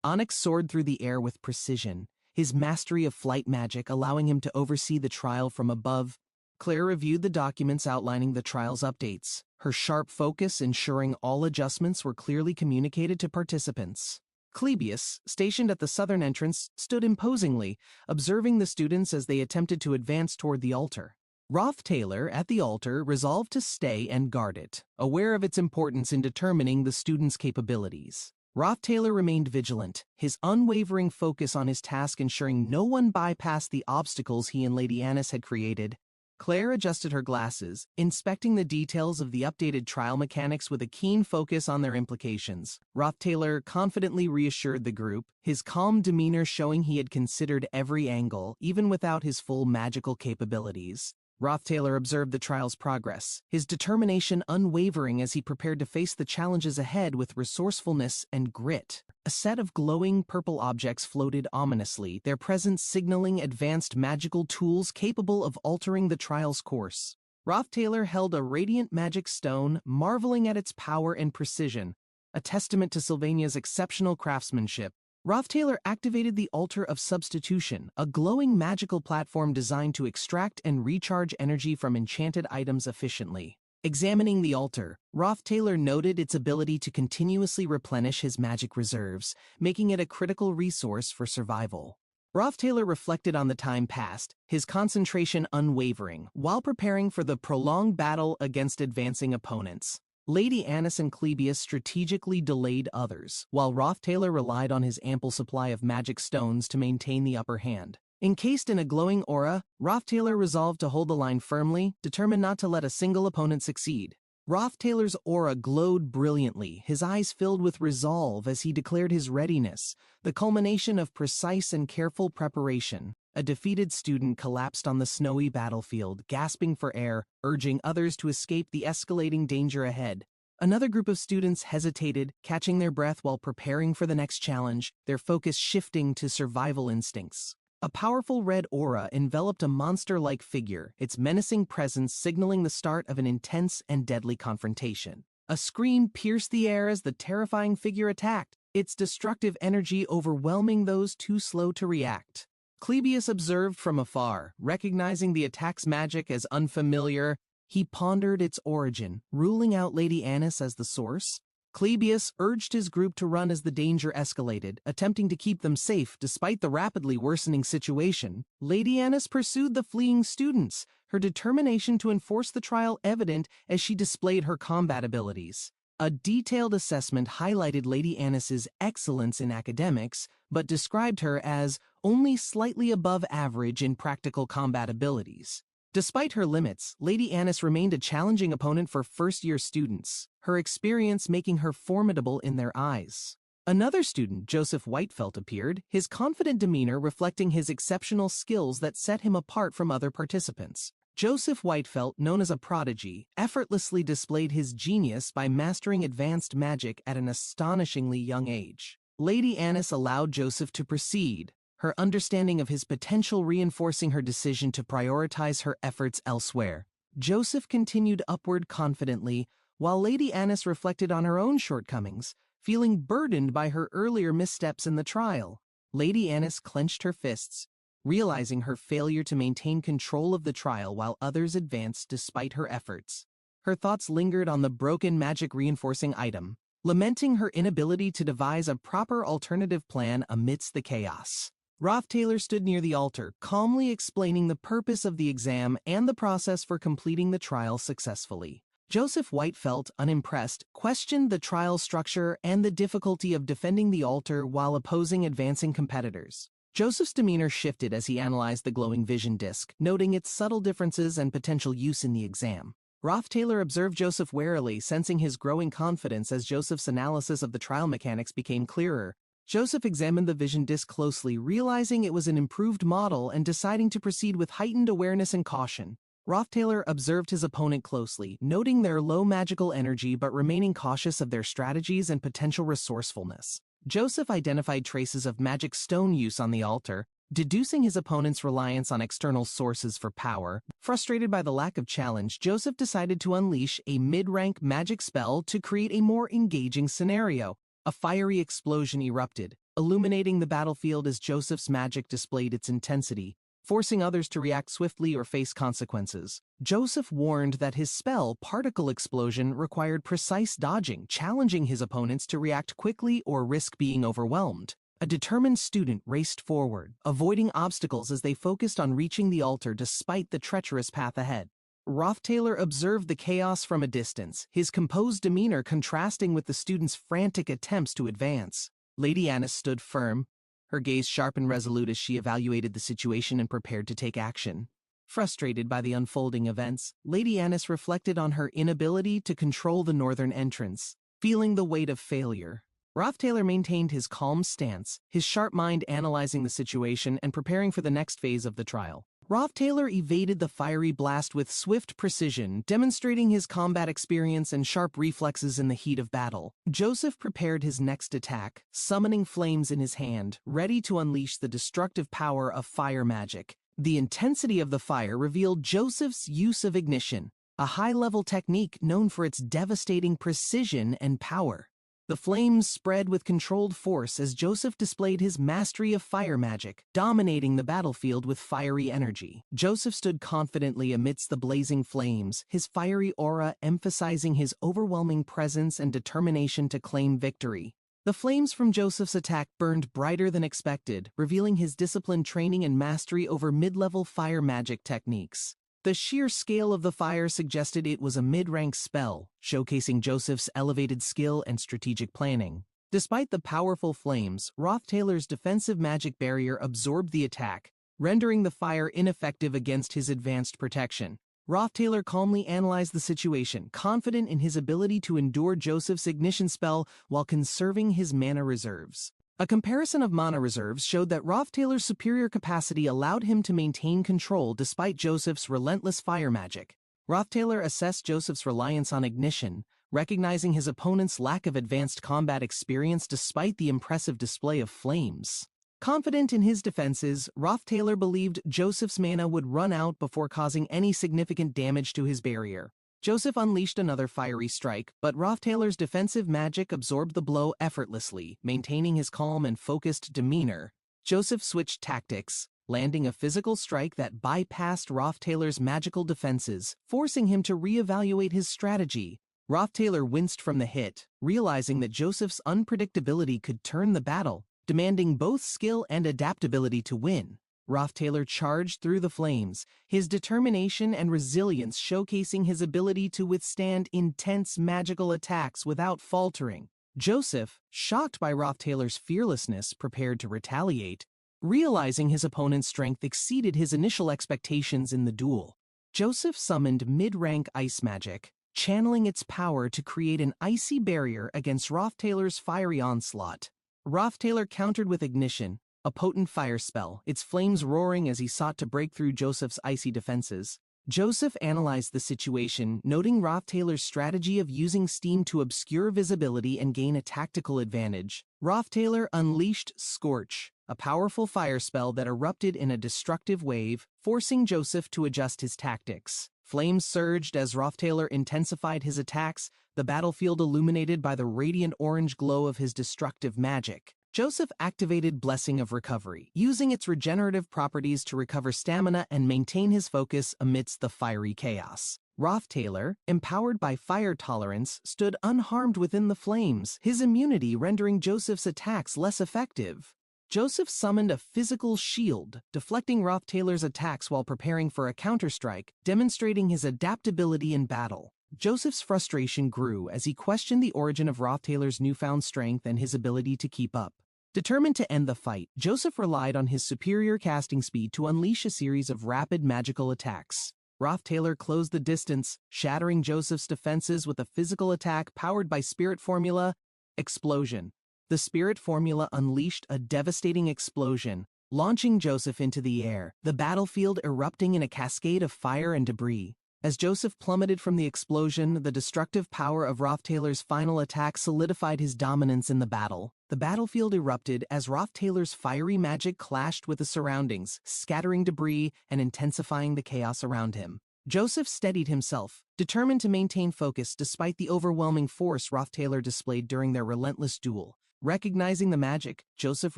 Onyx soared through the air with precision, his mastery of flight magic allowing him to oversee the trial from above. Claire reviewed the documents outlining the trial's updates, her sharp focus ensuring all adjustments were clearly communicated to participants. Clebius, stationed at the southern entrance, stood imposingly, observing the students as they attempted to advance toward the altar. Rothtailor, at the altar, resolved to stay and guard it, aware of its importance in determining the students' capabilities. Rothtailor remained vigilant, his unwavering focus on his task ensuring no one bypassed the obstacles he and Lady Annis had created. Claire adjusted her glasses, inspecting the details of the updated trial mechanics with a keen focus on their implications. Rothtailor confidently reassured the group, his calm demeanor showing he had considered every angle, even without his full magical capabilities. Rothtailor observed the trial's progress, his determination unwavering as he prepared to face the challenges ahead with resourcefulness and grit. A set of glowing purple objects floated ominously, their presence signaling advanced magical tools capable of altering the trial's course. Rothtailor held a radiant magic stone, marveling at its power and precision, a testament to Sylvania's exceptional craftsmanship. Rothtailor activated the Altar of Substitution, a glowing magical platform designed to extract and recharge energy from enchanted items efficiently. Examining the altar, Rothtailor noted its ability to continuously replenish his magic reserves, making it a critical resource for survival. Rothtailor reflected on the time past, his concentration unwavering, while preparing for the prolonged battle against advancing opponents. Lady Annis and Clebius strategically delayed others, while Rothtailor relied on his ample supply of magic stones to maintain the upper hand. Encased in a glowing aura, Rothtailor resolved to hold the line firmly, determined not to let a single opponent succeed. Rothtailor's aura glowed brilliantly, his eyes filled with resolve as he declared his readiness, the culmination of precise and careful preparation. A defeated student collapsed on the snowy battlefield, gasping for air, urging others to escape the escalating danger ahead. Another group of students hesitated, catching their breath while preparing for the next challenge, their focus shifting to survival instincts. A powerful red aura enveloped a monster-like figure, its menacing presence signaling the start of an intense and deadly confrontation. A scream pierced the air as the terrifying figure attacked, its destructive energy overwhelming those too slow to react. Clebius observed from afar, recognizing the attack's magic as unfamiliar. He pondered its origin, ruling out Lady Annis as the source. Clebius urged his group to run as the danger escalated, attempting to keep them safe despite the rapidly worsening situation. Lady Annis pursued the fleeing students, her determination to enforce the trial evident as she displayed her combat abilities. A detailed assessment highlighted Lady Annis's excellence in academics, but described her as only slightly above average in practical combat abilities. Despite her limits, Lady Annis remained a challenging opponent for first-year students, her experience making her formidable in their eyes. Another student, Joseph Whitefelt, appeared, his confident demeanor reflecting his exceptional skills that set him apart from other participants. Joseph Whitefelt, known as a prodigy, effortlessly displayed his genius by mastering advanced magic at an astonishingly young age. Lady Annis allowed Joseph to proceed, her understanding of his potential reinforcing her decision to prioritize her efforts elsewhere. Joseph continued upward confidently, while Lady Annis reflected on her own shortcomings, feeling burdened by her earlier missteps in the trial. Lady Annis clenched her fists, realizing her failure to maintain control of the trial while others advanced despite her efforts. Her thoughts lingered on the broken magic reinforcing item, lamenting her inability to devise a proper alternative plan amidst the chaos. Roth Taylor stood near the altar, calmly explaining the purpose of the exam and the process for completing the trial successfully. Joseph Whitefelt, unimpressed, questioned the trial structure and the difficulty of defending the altar while opposing advancing competitors. Joseph's demeanor shifted as he analyzed the glowing vision disc, noting its subtle differences and potential use in the exam. Roth Taylor observed Joseph warily, sensing his growing confidence as Joseph's analysis of the trial mechanics became clearer. Joseph examined the vision disc closely, realizing it was an improved model and deciding to proceed with heightened awareness and caution. Roth Taylor observed his opponent closely, noting their low magical energy but remaining cautious of their strategies and potential resourcefulness. Joseph identified traces of magic stone use on the altar, deducing his opponent's reliance on external sources for power. Frustrated by the lack of challenge, Joseph decided to unleash a mid-rank magic spell to create a more engaging scenario. A fiery explosion erupted, illuminating the battlefield as Joseph's magic displayed its intensity, forcing others to react swiftly or face consequences. Joseph warned that his spell, Particle Explosion, required precise dodging, challenging his opponents to react quickly or risk being overwhelmed. A determined student raced forward, avoiding obstacles as they focused on reaching the altar despite the treacherous path ahead. Roth Taylor observed the chaos from a distance, his composed demeanor contrasting with the student's frantic attempts to advance. Lady Annis stood firm, her gaze sharp and resolute as she evaluated the situation and prepared to take action. Frustrated by the unfolding events, Lady Annis reflected on her inability to control the northern entrance, feeling the weight of failure. Roth Taylor maintained his calm stance, his sharp mind analyzing the situation and preparing for the next phase of the trial. Roth Taylor evaded the fiery blast with swift precision, demonstrating his combat experience and sharp reflexes in the heat of battle. Joseph prepared his next attack, summoning flames in his hand, ready to unleash the destructive power of fire magic. The intensity of the fire revealed Joseph's use of ignition, a high-level technique known for its devastating precision and power. The flames spread with controlled force as Joseph displayed his mastery of fire magic, dominating the battlefield with fiery energy. Joseph stood confidently amidst the blazing flames, his fiery aura emphasizing his overwhelming presence and determination to claim victory. The flames from Joseph's attack burned brighter than expected, revealing his disciplined training and mastery over mid-level fire magic techniques. The sheer scale of the fire suggested it was a mid-rank spell, showcasing Joseph's elevated skill and strategic planning. Despite the powerful flames, Roth Taylor's defensive magic barrier absorbed the attack, rendering the fire ineffective against his advanced protection. Roth Taylor calmly analyzed the situation, confident in his ability to endure Joseph's ignition spell while conserving his mana reserves. A comparison of mana reserves showed that Roth Taylor's superior capacity allowed him to maintain control despite Joseph's relentless fire magic. Roth Taylor assessed Joseph's reliance on ignition, recognizing his opponent's lack of advanced combat experience despite the impressive display of flames. Confident in his defenses, Roth Taylor believed Joseph's mana would run out before causing any significant damage to his barrier. Joseph unleashed another fiery strike, but Roth Taylor's defensive magic absorbed the blow effortlessly, maintaining his calm and focused demeanor. Joseph switched tactics, landing a physical strike that bypassed Roth Taylor's magical defenses, forcing him to reevaluate his strategy. Roth Taylor winced from the hit, realizing that Joseph's unpredictability could turn the battle, demanding both skill and adaptability to win. Roth Taylor charged through the flames, his determination and resilience showcasing his ability to withstand intense magical attacks without faltering. Joseph, shocked by Roth Taylor's fearlessness, prepared to retaliate, realizing his opponent's strength exceeded his initial expectations in the duel. Joseph summoned mid-rank ice magic, channeling its power to create an icy barrier against Roth Taylor's fiery onslaught. Roth Taylor countered with ignition, a potent fire spell, its flames roaring as he sought to break through Joseph's icy defenses. Joseph analyzed the situation, noting Rothtailor's strategy of using steam to obscure visibility and gain a tactical advantage. Rothtailor unleashed Scorch, a powerful fire spell that erupted in a destructive wave, forcing Joseph to adjust his tactics. Flames surged as Rothtailor intensified his attacks, the battlefield illuminated by the radiant orange glow of his destructive magic. Joseph activated Blessing of Recovery, using its regenerative properties to recover stamina and maintain his focus amidst the fiery chaos. Rothtailor, empowered by fire tolerance, stood unharmed within the flames, his immunity rendering Joseph's attacks less effective. Joseph summoned a physical shield, deflecting Rothtailor's attacks while preparing for a counterstrike, demonstrating his adaptability in battle. Joseph's frustration grew as he questioned the origin of Rothtailor's newfound strength and his ability to keep up. Determined to end the fight, Joseph relied on his superior casting speed to unleash a series of rapid magical attacks. Rothtailor closed the distance, shattering Joseph's defenses with a physical attack powered by Spirit Formula, Explosion. The Spirit Formula unleashed a devastating explosion, launching Joseph into the air, the battlefield erupting in a cascade of fire and debris. As Joseph plummeted from the explosion, the destructive power of Rothtailor's final attack solidified his dominance in the battle. The battlefield erupted as Rothtailor's fiery magic clashed with the surroundings, scattering debris and intensifying the chaos around him. Joseph steadied himself, determined to maintain focus despite the overwhelming force Rothtailor displayed during their relentless duel. Recognizing the magic, Joseph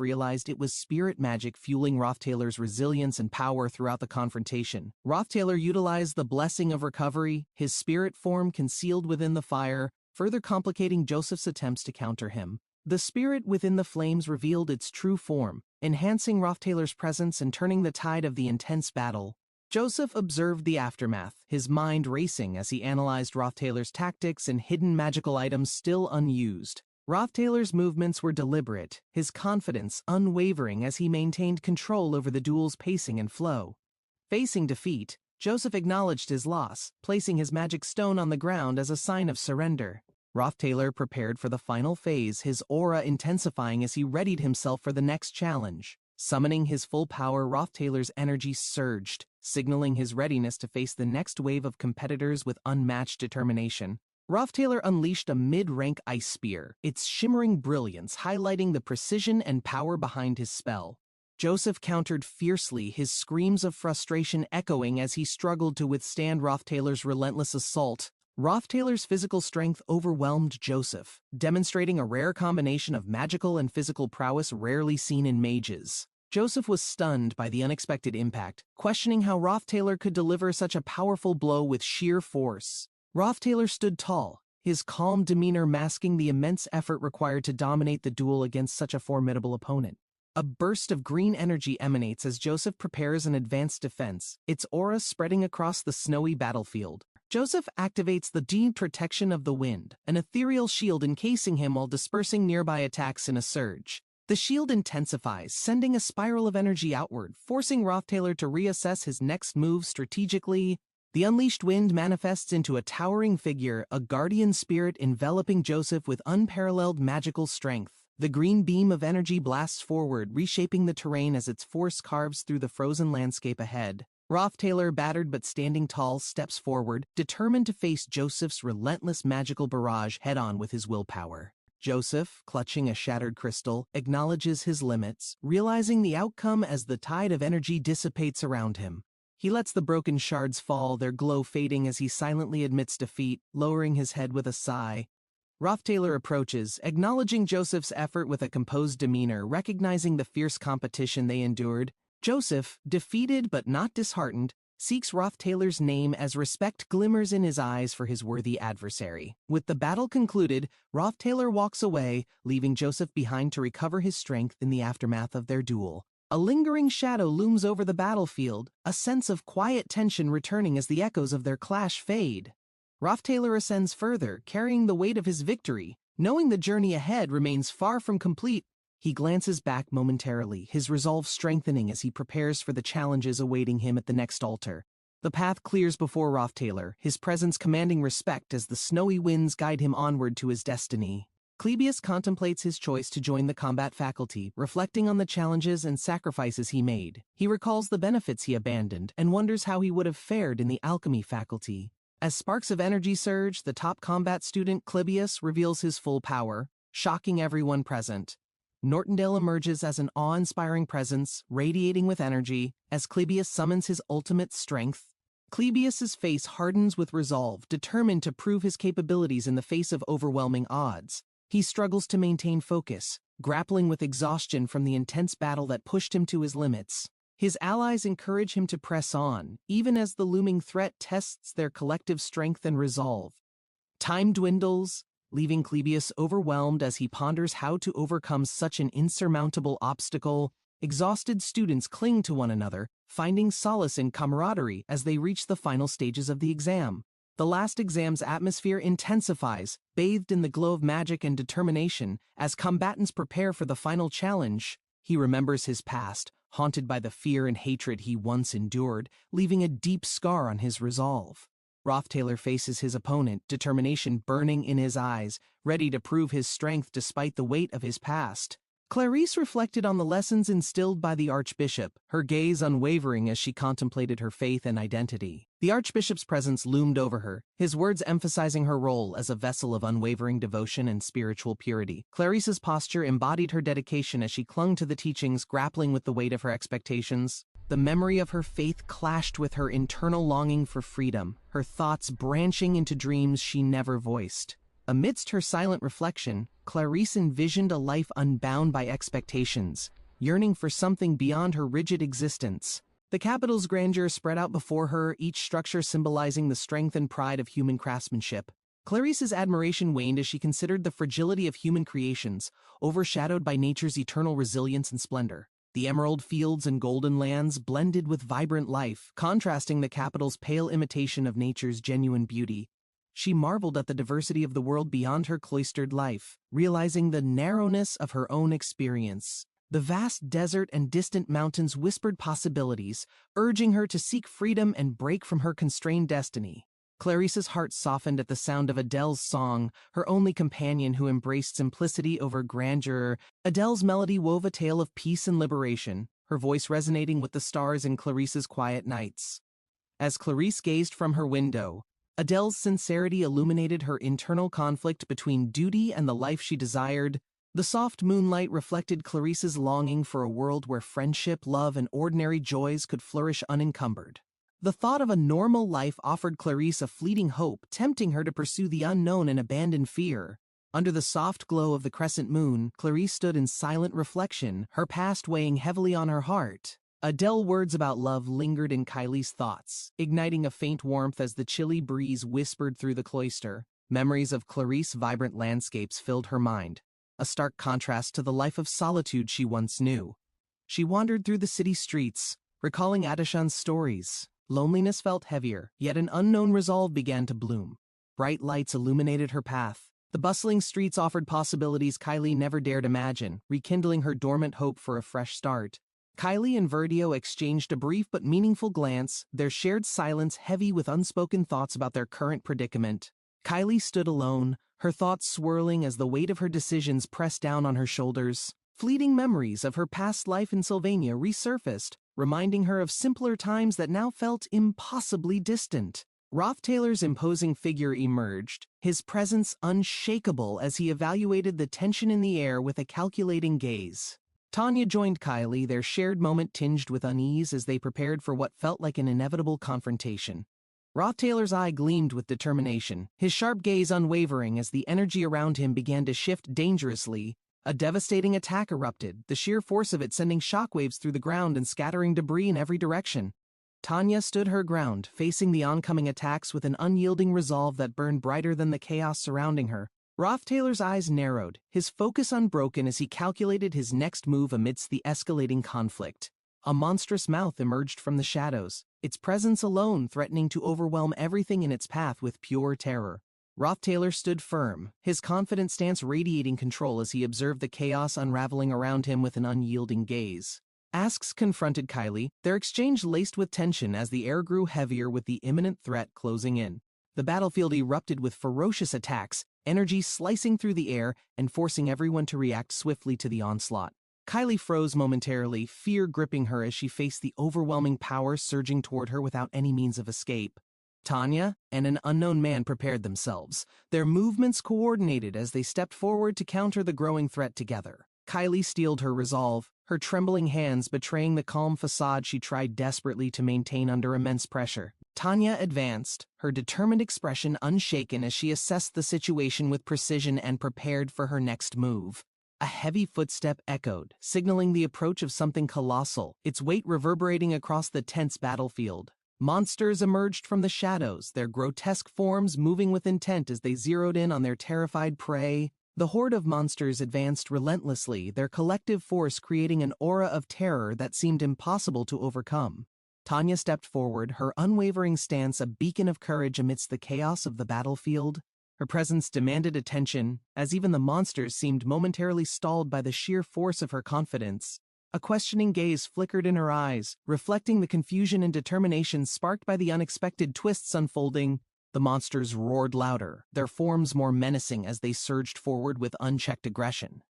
realized it was spirit magic fueling Rothtailor's resilience and power throughout the confrontation. Rothtailor utilized the Blessing of Recovery, his spirit form concealed within the fire, further complicating Joseph's attempts to counter him. The spirit within the flames revealed its true form, enhancing Rothtailor's presence and turning the tide of the intense battle. Joseph observed the aftermath, his mind racing as he analyzed Rothtailor's tactics and hidden magical items still unused. Rothtailor's movements were deliberate, his confidence unwavering as he maintained control over the duel's pacing and flow. Facing defeat, Joseph acknowledged his loss, placing his magic stone on the ground as a sign of surrender. Rothtailor prepared for the final phase, his aura intensifying as he readied himself for the next challenge. Summoning his full power, Rothtailor's energy surged, signaling his readiness to face the next wave of competitors with unmatched determination. Rothtailor unleashed a mid-rank ice spear, its shimmering brilliance highlighting the precision and power behind his spell. Joseph countered fiercely, his screams of frustration echoing as he struggled to withstand Rothtailor's relentless assault. Rothtailor's physical strength overwhelmed Joseph, demonstrating a rare combination of magical and physical prowess rarely seen in mages. Joseph was stunned by the unexpected impact, questioning how Rothtailor could deliver such a powerful blow with sheer force. Rothtailor stood tall, his calm demeanor masking the immense effort required to dominate the duel against such a formidable opponent. A burst of green energy emanates as Joseph prepares an advanced defense, its aura spreading across the snowy battlefield. Joseph activates the Deep Protection of the Wind, an ethereal shield encasing him while dispersing nearby attacks in a surge. The shield intensifies, sending a spiral of energy outward, forcing Rothtailor to reassess his next move strategically. The unleashed wind manifests into a towering figure, a guardian spirit enveloping Joseph with unparalleled magical strength. The green beam of energy blasts forward, reshaping the terrain as its force carves through the frozen landscape ahead. Rothtailor, battered but standing tall, steps forward, determined to face Joseph's relentless magical barrage head-on with his willpower. Joseph, clutching a shattered crystal, acknowledges his limits, realizing the outcome as the tide of energy dissipates around him. He lets the broken shards fall, their glow fading as he silently admits defeat, lowering his head with a sigh. Rothtailor approaches, acknowledging Joseph's effort with a composed demeanor, recognizing the fierce competition they endured. Joseph, defeated but not disheartened, seeks Rothtailor's name as respect glimmers in his eyes for his worthy adversary. With the battle concluded, Rothtailor walks away, leaving Joseph behind to recover his strength in the aftermath of their duel. A lingering shadow looms over the battlefield, a sense of quiet tension returning as the echoes of their clash fade. Rothtailor ascends further, carrying the weight of his victory. Knowing the journey ahead remains far from complete, he glances back momentarily, his resolve strengthening as he prepares for the challenges awaiting him at the next altar. The path clears before Rothtailor, his presence commanding respect as the snowy winds guide him onward to his destiny. Clebius contemplates his choice to join the combat faculty, reflecting on the challenges and sacrifices he made. He recalls the benefits he abandoned and wonders how he would have fared in the alchemy faculty. As sparks of energy surge, the top combat student, Clebius, reveals his full power, shocking everyone present. Nortondale emerges as an awe-inspiring presence, radiating with energy, as Clebius summons his ultimate strength. Clebius's face hardens with resolve, determined to prove his capabilities in the face of overwhelming odds. He struggles to maintain focus, grappling with exhaustion from the intense battle that pushed him to his limits. His allies encourage him to press on, even as the looming threat tests their collective strength and resolve. Time dwindles, leaving Clebius overwhelmed as he ponders how to overcome such an insurmountable obstacle. Exhausted students cling to one another, finding solace in camaraderie as they reach the final stages of the exam. The last exam's atmosphere intensifies, bathed in the glow of magic and determination. As combatants prepare for the final challenge, he remembers his past, haunted by the fear and hatred he once endured, leaving a deep scar on his resolve. Rothtailor faces his opponent, determination burning in his eyes, ready to prove his strength despite the weight of his past. Clarice reflected on the lessons instilled by the Archbishop, her gaze unwavering as she contemplated her faith and identity. The Archbishop's presence loomed over her, his words emphasizing her role as a vessel of unwavering devotion and spiritual purity. Clarice's posture embodied her dedication as she clung to the teachings, grappling with the weight of her expectations. The memory of her faith clashed with her internal longing for freedom, her thoughts branching into dreams she never voiced. Amidst her silent reflection, Clarice envisioned a life unbound by expectations, yearning for something beyond her rigid existence. The capital's grandeur spread out before her, each structure symbolizing the strength and pride of human craftsmanship. Clarice's admiration waned as she considered the fragility of human creations, overshadowed by nature's eternal resilience and splendor. The emerald fields and golden lands blended with vibrant life, contrasting the capital's pale imitation of nature's genuine beauty. She marveled at the diversity of the world beyond her cloistered life, realizing the narrowness of her own experience. The vast desert and distant mountains whispered possibilities, urging her to seek freedom and break from her constrained destiny. Clarice's heart softened at the sound of Adele's song, her only companion who embraced simplicity over grandeur. Adele's melody wove a tale of peace and liberation, her voice resonating with the stars in Clarice's quiet nights. As Clarice gazed from her window, Adele's sincerity illuminated her internal conflict between duty and the life she desired. The soft moonlight reflected Clarice's longing for a world where friendship, love, and ordinary joys could flourish unencumbered. The thought of a normal life offered Clarice a fleeting hope, tempting her to pursue the unknown and abandon fear. Under the soft glow of the crescent moon, Clarice stood in silent reflection, her past weighing heavily on her heart. Adele's words about love lingered in Kylie's thoughts, igniting a faint warmth as the chilly breeze whispered through the cloister. Memories of Clarice's vibrant landscapes filled her mind, a stark contrast to the life of solitude she once knew. She wandered through the city streets, recalling Adeshan's stories. Loneliness felt heavier, yet an unknown resolve began to bloom. Bright lights illuminated her path. The bustling streets offered possibilities Kylie never dared imagine, rekindling her dormant hope for a fresh start. Kylie and Verdio exchanged a brief but meaningful glance, their shared silence heavy with unspoken thoughts about their current predicament. Kylie stood alone, her thoughts swirling as the weight of her decisions pressed down on her shoulders. Fleeting memories of her past life in Sylvania resurfaced, reminding her of simpler times that now felt impossibly distant. Rothtailor's imposing figure emerged, his presence unshakable as he evaluated the tension in the air with a calculating gaze. Tanya joined Kylie, their shared moment tinged with unease as they prepared for what felt like an inevitable confrontation. Rothtailor's eye gleamed with determination, his sharp gaze unwavering as the energy around him began to shift dangerously. A devastating attack erupted, the sheer force of it sending shockwaves through the ground and scattering debris in every direction. Tanya stood her ground, facing the oncoming attacks with an unyielding resolve that burned brighter than the chaos surrounding her. Rothtailor's eyes narrowed, his focus unbroken as he calculated his next move amidst the escalating conflict. A monstrous mouth emerged from the shadows, its presence alone threatening to overwhelm everything in its path with pure terror. Rothtailor stood firm, his confident stance radiating control as he observed the chaos unraveling around him with an unyielding gaze. Asks confronted Kylie, their exchange laced with tension as the air grew heavier with the imminent threat closing in. The battlefield erupted with ferocious attacks, energy slicing through the air and forcing everyone to react swiftly to the onslaught. Kylie froze momentarily, fear gripping her as she faced the overwhelming power surging toward her without any means of escape. Tanya and an unknown man prepared themselves, their movements coordinated as they stepped forward to counter the growing threat together. Kylie steeled her resolve, her trembling hands betraying the calm facade she tried desperately to maintain under immense pressure. Tanya advanced, her determined expression unshaken as she assessed the situation with precision and prepared for her next move. A heavy footstep echoed, signaling the approach of something colossal, its weight reverberating across the tense battlefield. Monsters emerged from the shadows, their grotesque forms moving with intent as they zeroed in on their terrified prey. The horde of monsters advanced relentlessly, their collective force creating an aura of terror that seemed impossible to overcome. Tanya stepped forward, her unwavering stance a beacon of courage amidst the chaos of the battlefield. Her presence demanded attention, as even the monsters seemed momentarily stalled by the sheer force of her confidence. A questioning gaze flickered in her eyes, reflecting the confusion and determination sparked by the unexpected twists unfolding. The monsters roared louder, their forms more menacing as they surged forward with unchecked aggression.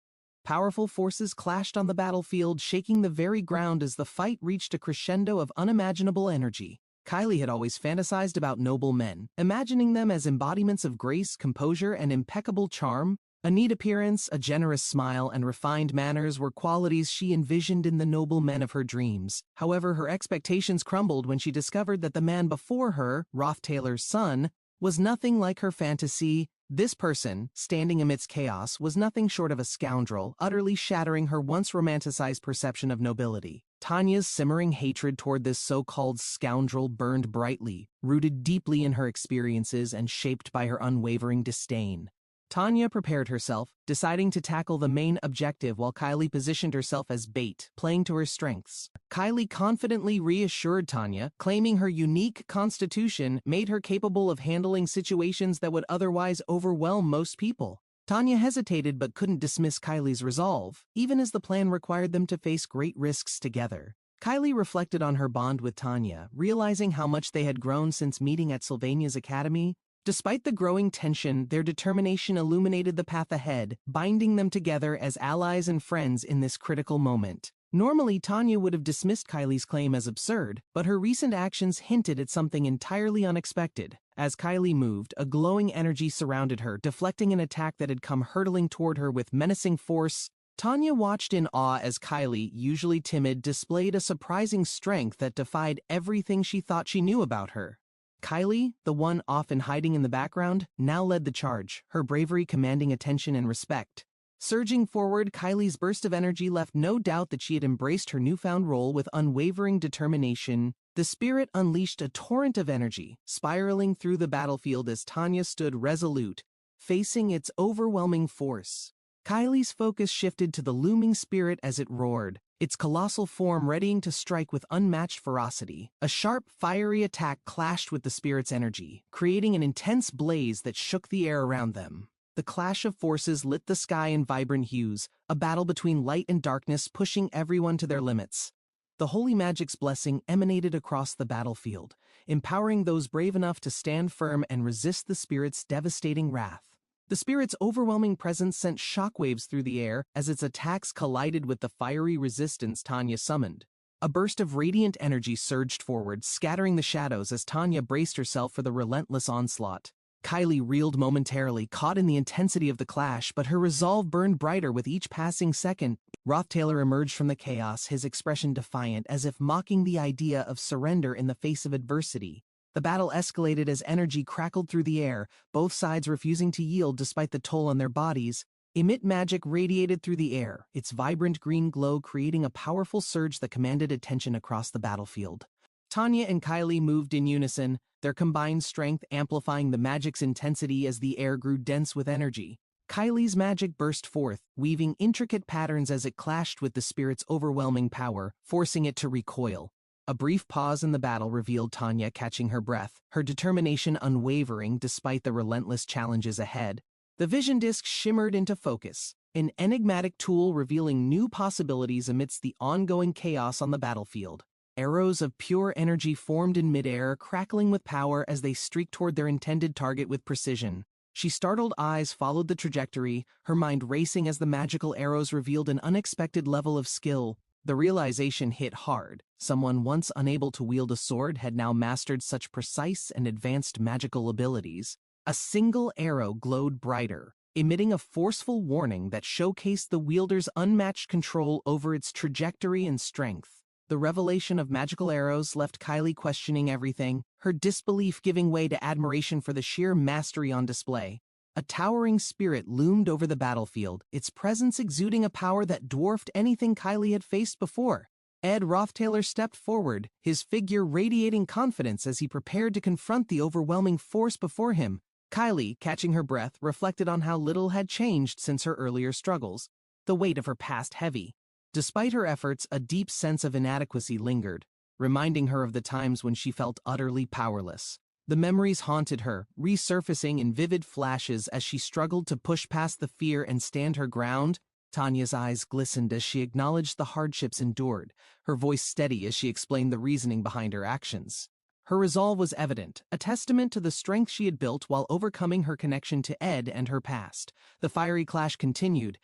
Powerful forces clashed on the battlefield, shaking the very ground as the fight reached a crescendo of unimaginable energy. Kylie had always fantasized about noble men, imagining them as embodiments of grace, composure, and impeccable charm. A neat appearance, a generous smile, and refined manners were qualities she envisioned in the noble men of her dreams. However, her expectations crumbled when she discovered that the man before her, Roth Taylor's son, was nothing like her fantasy. This person, standing amidst chaos, was nothing short of a scoundrel, utterly shattering her once romanticized perception of nobility. Tanya's simmering hatred toward this so-called scoundrel burned brightly, rooted deeply in her experiences and shaped by her unwavering disdain. Tanya prepared herself, deciding to tackle the main objective while Kylie positioned herself as bait, playing to her strengths. Kylie confidently reassured Tanya, claiming her unique constitution made her capable of handling situations that would otherwise overwhelm most people. Tanya hesitated but couldn't dismiss Kylie's resolve, even as the plan required them to face great risks together. Kylie reflected on her bond with Tanya, realizing how much they had grown since meeting at Sylvania's academy. Despite the growing tension, their determination illuminated the path ahead, binding them together as allies and friends in this critical moment. Normally, Tanya would have dismissed Kylie's claim as absurd, but her recent actions hinted at something entirely unexpected. As Kylie moved, a glowing energy surrounded her, deflecting an attack that had come hurtling toward her with menacing force. Tanya watched in awe as Kylie, usually timid, displayed a surprising strength that defied everything she thought she knew about her. Kylie, the one often hiding in the background, now led the charge, her bravery commanding attention and respect. Surging forward, Kylie's burst of energy left no doubt that she had embraced her newfound role with unwavering determination. The spirit unleashed a torrent of energy, spiraling through the battlefield as Tanya stood resolute, facing its overwhelming force. Kylie's focus shifted to the looming spirit as it roared, its colossal form readying to strike with unmatched ferocity. A sharp, fiery attack clashed with the spirit's energy, creating an intense blaze that shook the air around them. The clash of forces lit the sky in vibrant hues, a battle between light and darkness pushing everyone to their limits. The holy magic's blessing emanated across the battlefield, empowering those brave enough to stand firm and resist the spirit's devastating wrath. The spirit's overwhelming presence sent shockwaves through the air as its attacks collided with the fiery resistance Tanya summoned. A burst of radiant energy surged forward, scattering the shadows as Tanya braced herself for the relentless onslaught. Kylie reeled momentarily, caught in the intensity of the clash, but her resolve burned brighter with each passing second. Roth Taylor emerged from the chaos, his expression defiant, as if mocking the idea of surrender in the face of adversity. The battle escalated as energy crackled through the air, both sides refusing to yield despite the toll on their bodies. Emit magic radiated through the air, its vibrant green glow creating a powerful surge that commanded attention across the battlefield. Tanya and Kylie moved in unison, their combined strength amplifying the magic's intensity as the air grew dense with energy. Kylie's magic burst forth, weaving intricate patterns as it clashed with the spirit's overwhelming power, forcing it to recoil. A brief pause in the battle revealed Tanya catching her breath, her determination unwavering despite the relentless challenges ahead. The vision disc shimmered into focus, an enigmatic tool revealing new possibilities amidst the ongoing chaos on the battlefield. Arrows of pure energy formed in midair, crackling with power as they streaked toward their intended target with precision. She startled eyes followed the trajectory, her mind racing as the magical arrows revealed an unexpected level of skill. The realization hit hard. Someone once unable to wield a sword had now mastered such precise and advanced magical abilities. A single arrow glowed brighter, emitting a forceful warning that showcased the wielder's unmatched control over its trajectory and strength. The revelation of magical arrows left Kylie questioning everything, her disbelief giving way to admiration for the sheer mastery on display. A towering spirit loomed over the battlefield, its presence exuding a power that dwarfed anything Kylie had faced before. Ed Rothtailor stepped forward, his figure radiating confidence as he prepared to confront the overwhelming force before him. Kylie, catching her breath, reflected on how little had changed since her earlier struggles, the weight of her past heavy. Despite her efforts, a deep sense of inadequacy lingered, reminding her of the times when she felt utterly powerless. The memories haunted her, resurfacing in vivid flashes as she struggled to push past the fear and stand her ground. Tanya's eyes glistened as she acknowledged the hardships endured, her voice steady as she explained the reasoning behind her actions. Her resolve was evident, a testament to the strength she had built while overcoming her connection to Ed and her past. The fiery clash continued,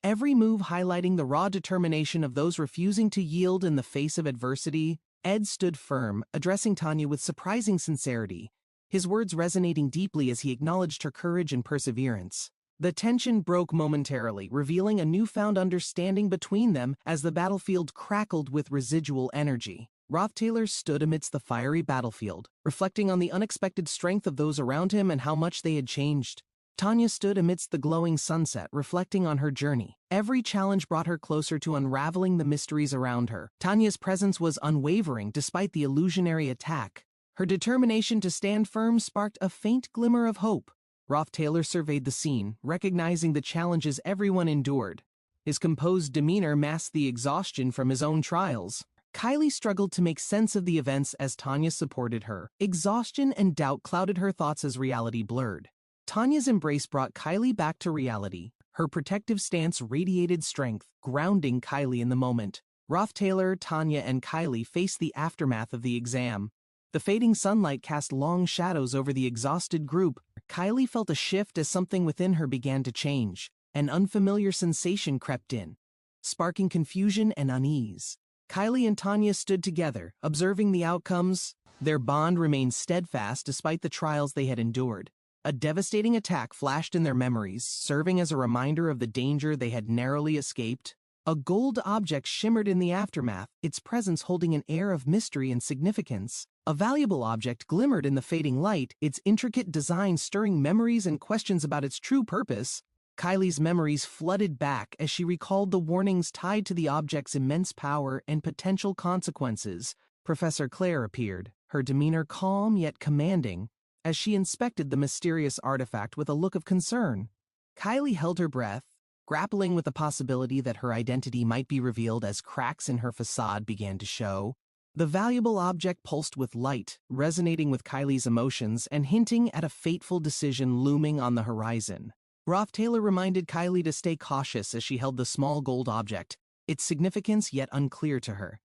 every move highlighting the raw determination of those refusing to yield in the face of adversity. Ed stood firm, addressing Tanya with surprising sincerity, his words resonating deeply as he acknowledged her courage and perseverance. The tension broke momentarily, revealing a newfound understanding between them as the battlefield crackled with residual energy. Rothtailor stood amidst the fiery battlefield, reflecting on the unexpected strength of those around him and how much they had changed. Tanya stood amidst the glowing sunset, reflecting on her journey. Every challenge brought her closer to unraveling the mysteries around her. Tanya's presence was unwavering despite the illusionary attack. Her determination to stand firm sparked a faint glimmer of hope. Rothtailor surveyed the scene, recognizing the challenges everyone endured. His composed demeanor masked the exhaustion from his own trials. Kylie struggled to make sense of the events as Tanya supported her. Exhaustion and doubt clouded her thoughts as reality blurred. Tanya's embrace brought Kylie back to reality. Her protective stance radiated strength, grounding Kylie in the moment. Rothtailor, Tanya, and Kylie faced the aftermath of the exam. The fading sunlight cast long shadows over the exhausted group. Kylie felt a shift as something within her began to change. An unfamiliar sensation crept in, sparking confusion and unease. Kylie and Tanya stood together, observing the outcomes. Their bond remained steadfast despite the trials they had endured. A devastating attack flashed in their memories, serving as a reminder of the danger they had narrowly escaped. A gold object shimmered in the aftermath, its presence holding an air of mystery and significance. A valuable object glimmered in the fading light, its intricate design stirring memories and questions about its true purpose. Kylie's memories flooded back as she recalled the warnings tied to the object's immense power and potential consequences. Professor Claire appeared, her demeanor calm yet commanding, as she inspected the mysterious artifact with a look of concern. Kylie held her breath, grappling with the possibility that her identity might be revealed as cracks in her facade began to show. The valuable object pulsed with light, resonating with Kylie's emotions and hinting at a fateful decision looming on the horizon. Rothtailor reminded Kylie to stay cautious as she held the small gold object, its significance yet unclear to her.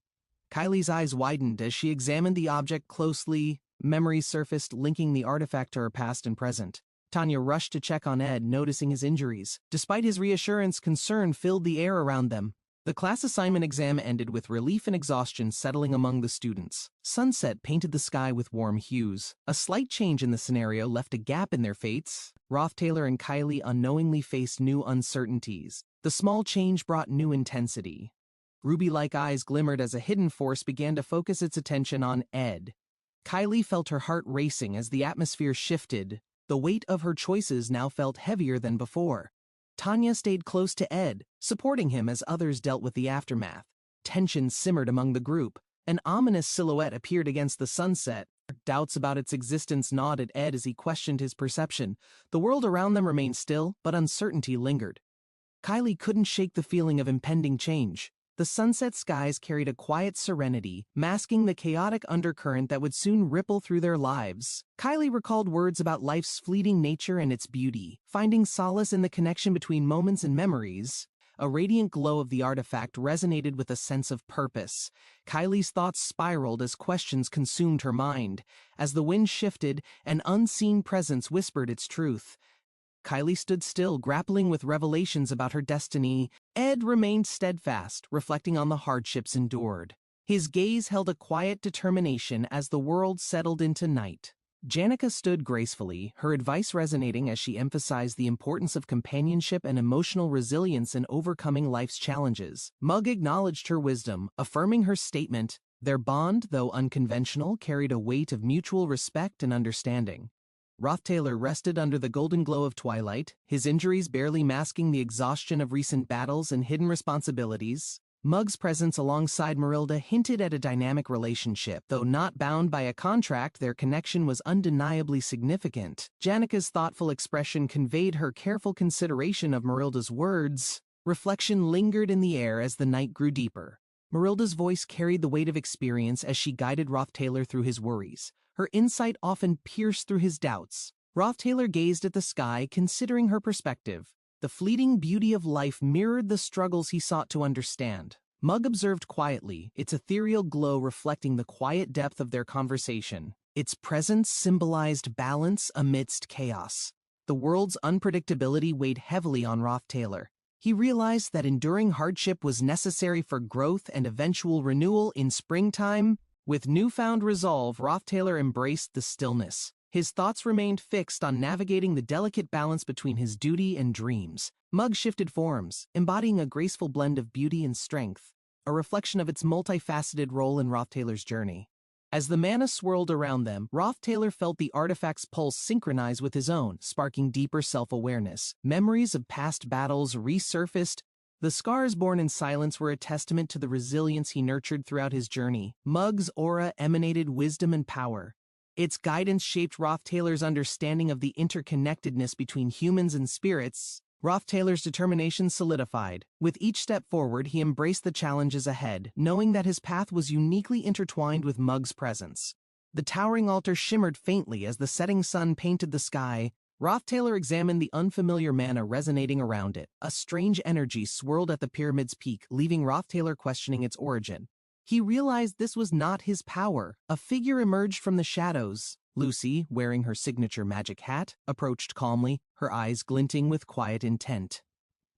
Kylie's eyes widened as she examined the object closely. Memories surfaced, linking the artifact to her past and present. Tanya rushed to check on Ed, noticing his injuries. Despite his reassurance, concern filled the air around them. The class assignment exam ended with relief and exhaustion settling among the students. Sunset painted the sky with warm hues. A slight change in the scenario left a gap in their fates. Rothtailor and Kylie unknowingly faced new uncertainties. The small change brought new intensity. Ruby-like eyes glimmered as a hidden force began to focus its attention on Ed. Kylie felt her heart racing as the atmosphere shifted. The weight of her choices now felt heavier than before. Tanya stayed close to Ed, supporting him as others dealt with the aftermath. Tension simmered among the group. An ominous silhouette appeared against the sunset. Doubts about its existence gnawed at Ed as he questioned his perception. The world around them remained still, but uncertainty lingered. Kylie couldn't shake the feeling of impending change. The sunset skies carried a quiet serenity, masking the chaotic undercurrent that would soon ripple through their lives. Kylie recalled words about life's fleeting nature and its beauty, finding solace in the connection between moments and memories. A radiant glow of the artifact resonated with a sense of purpose. Kylie's thoughts spiraled as questions consumed her mind. As the wind shifted, an unseen presence whispered its truth. Kylie stood still, grappling with revelations about her destiny. Ed remained steadfast, reflecting on the hardships endured. His gaze held a quiet determination as the world settled into night. Janica stood gracefully, her advice resonating as she emphasized the importance of companionship and emotional resilience in overcoming life's challenges. Mug acknowledged her wisdom, affirming her statement. Their bond, though unconventional, carried a weight of mutual respect and understanding. Rothtailor rested under the golden glow of twilight, his injuries barely masking the exhaustion of recent battles and hidden responsibilities. Mug's presence alongside Marilda hinted at a dynamic relationship. Though not bound by a contract, their connection was undeniably significant. Janica's thoughtful expression conveyed her careful consideration of Marilda's words. Reflection lingered in the air as the night grew deeper. Marilda's voice carried the weight of experience as she guided Rothtailor through his worries. Her insight often pierced through his doubts. Rothtailor gazed at the sky, considering her perspective. The fleeting beauty of life mirrored the struggles he sought to understand. Mug observed quietly, its ethereal glow reflecting the quiet depth of their conversation. Its presence symbolized balance amidst chaos. The world's unpredictability weighed heavily on Rothtailor. He realized that enduring hardship was necessary for growth and eventual renewal in springtime. With newfound resolve, Rothtailor embraced the stillness. His thoughts remained fixed on navigating the delicate balance between his duty and dreams. Mug shifted forms, embodying a graceful blend of beauty and strength, a reflection of its multifaceted role in Rothtailor's journey. As the mana swirled around them, Rothtailor felt the artifact's pulse synchronize with his own, sparking deeper self-awareness. Memories of past battles resurfaced. The scars born in silence were a testament to the resilience he nurtured throughout his journey. Mug's aura emanated wisdom and power. Its guidance shaped Rothtailor's understanding of the interconnectedness between humans and spirits. Rothtailor's determination solidified. With each step forward, he embraced the challenges ahead, knowing that his path was uniquely intertwined with Mug's presence. The towering altar shimmered faintly as the setting sun painted the sky. Rothtailor examined the unfamiliar mana resonating around it. A strange energy swirled at the pyramid's peak, leaving Rothtailor questioning its origin. He realized this was not his power. A figure emerged from the shadows. Lucy, wearing her signature magic hat, approached calmly, her eyes glinting with quiet intent.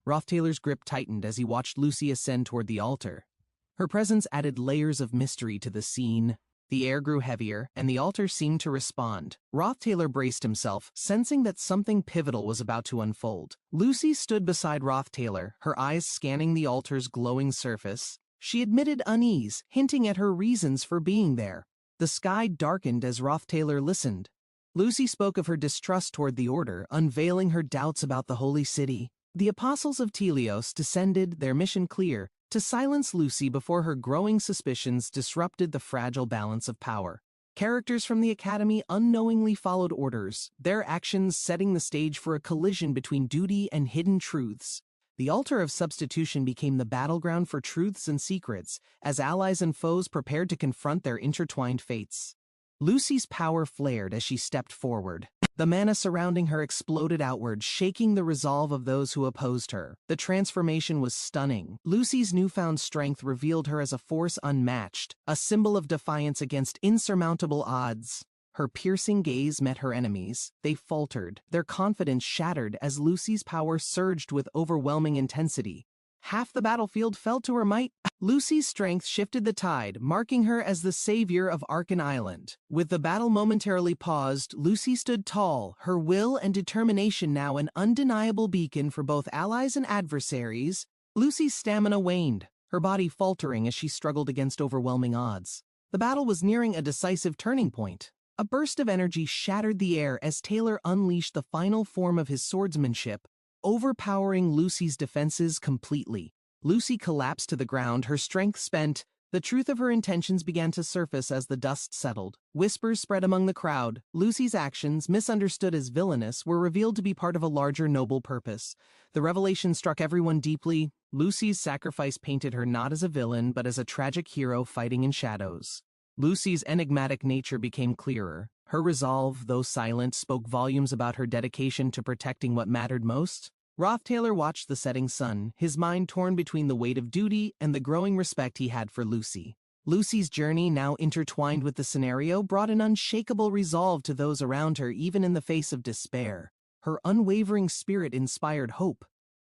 Rothtailor's grip tightened as he watched Lucy ascend toward the altar. Her presence added layers of mystery to the scene. The air grew heavier, and the altar seemed to respond. Rothtailor braced himself, sensing that something pivotal was about to unfold. Lucy stood beside Rothtailor, her eyes scanning the altar's glowing surface. She admitted unease, hinting at her reasons for being there. The sky darkened as Rothtailor listened. Lucy spoke of her distrust toward the Order, unveiling her doubts about the Holy City. The Apostles of Telios descended, their mission clear, to silence Lucy before her growing suspicions disrupted the fragile balance of power. Characters from the Academy unknowingly followed orders, their actions setting the stage for a collision between duty and hidden truths. The altar of substitution became the battleground for truths and secrets, as allies and foes prepared to confront their intertwined fates. Lucy's power flared as she stepped forward. The mana surrounding her exploded outward, shaking the resolve of those who opposed her. The transformation was stunning. Lucy's newfound strength revealed her as a force unmatched, a symbol of defiance against insurmountable odds. Her piercing gaze met her enemies. They faltered, their confidence shattered as Lucy's power surged with overwhelming intensity. Half the battlefield fell to her might. Lucy's strength shifted the tide, marking her as the savior of Arkan Island. With the battle momentarily paused, Lucy stood tall, her will and determination now an undeniable beacon for both allies and adversaries. Lucy's stamina waned, her body faltering as she struggled against overwhelming odds. The battle was nearing a decisive turning point. A burst of energy shattered the air as Taylor unleashed the final form of his swordsmanship, overpowering Lucy's defenses completely. Lucy collapsed to the ground, her strength spent. The truth of her intentions began to surface as the dust settled. Whispers spread among the crowd. Lucy's actions, misunderstood as villainous, were revealed to be part of a larger noble purpose. The revelation struck everyone deeply. Lucy's sacrifice painted her not as a villain, but as a tragic hero fighting in shadows. Lucy's enigmatic nature became clearer. Her resolve, though silent, spoke volumes about her dedication to protecting what mattered most. Rothtailor watched the setting sun, his mind torn between the weight of duty and the growing respect he had for Lucy. Lucy's journey, now intertwined with the scenario, brought an unshakable resolve to those around her, even in the face of despair. Her unwavering spirit inspired hope.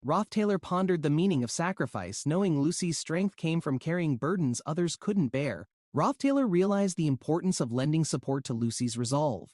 Rothtailor pondered the meaning of sacrifice, knowing Lucy's strength came from carrying burdens others couldn't bear. Rothtailor realized the importance of lending support to Lucy's resolve,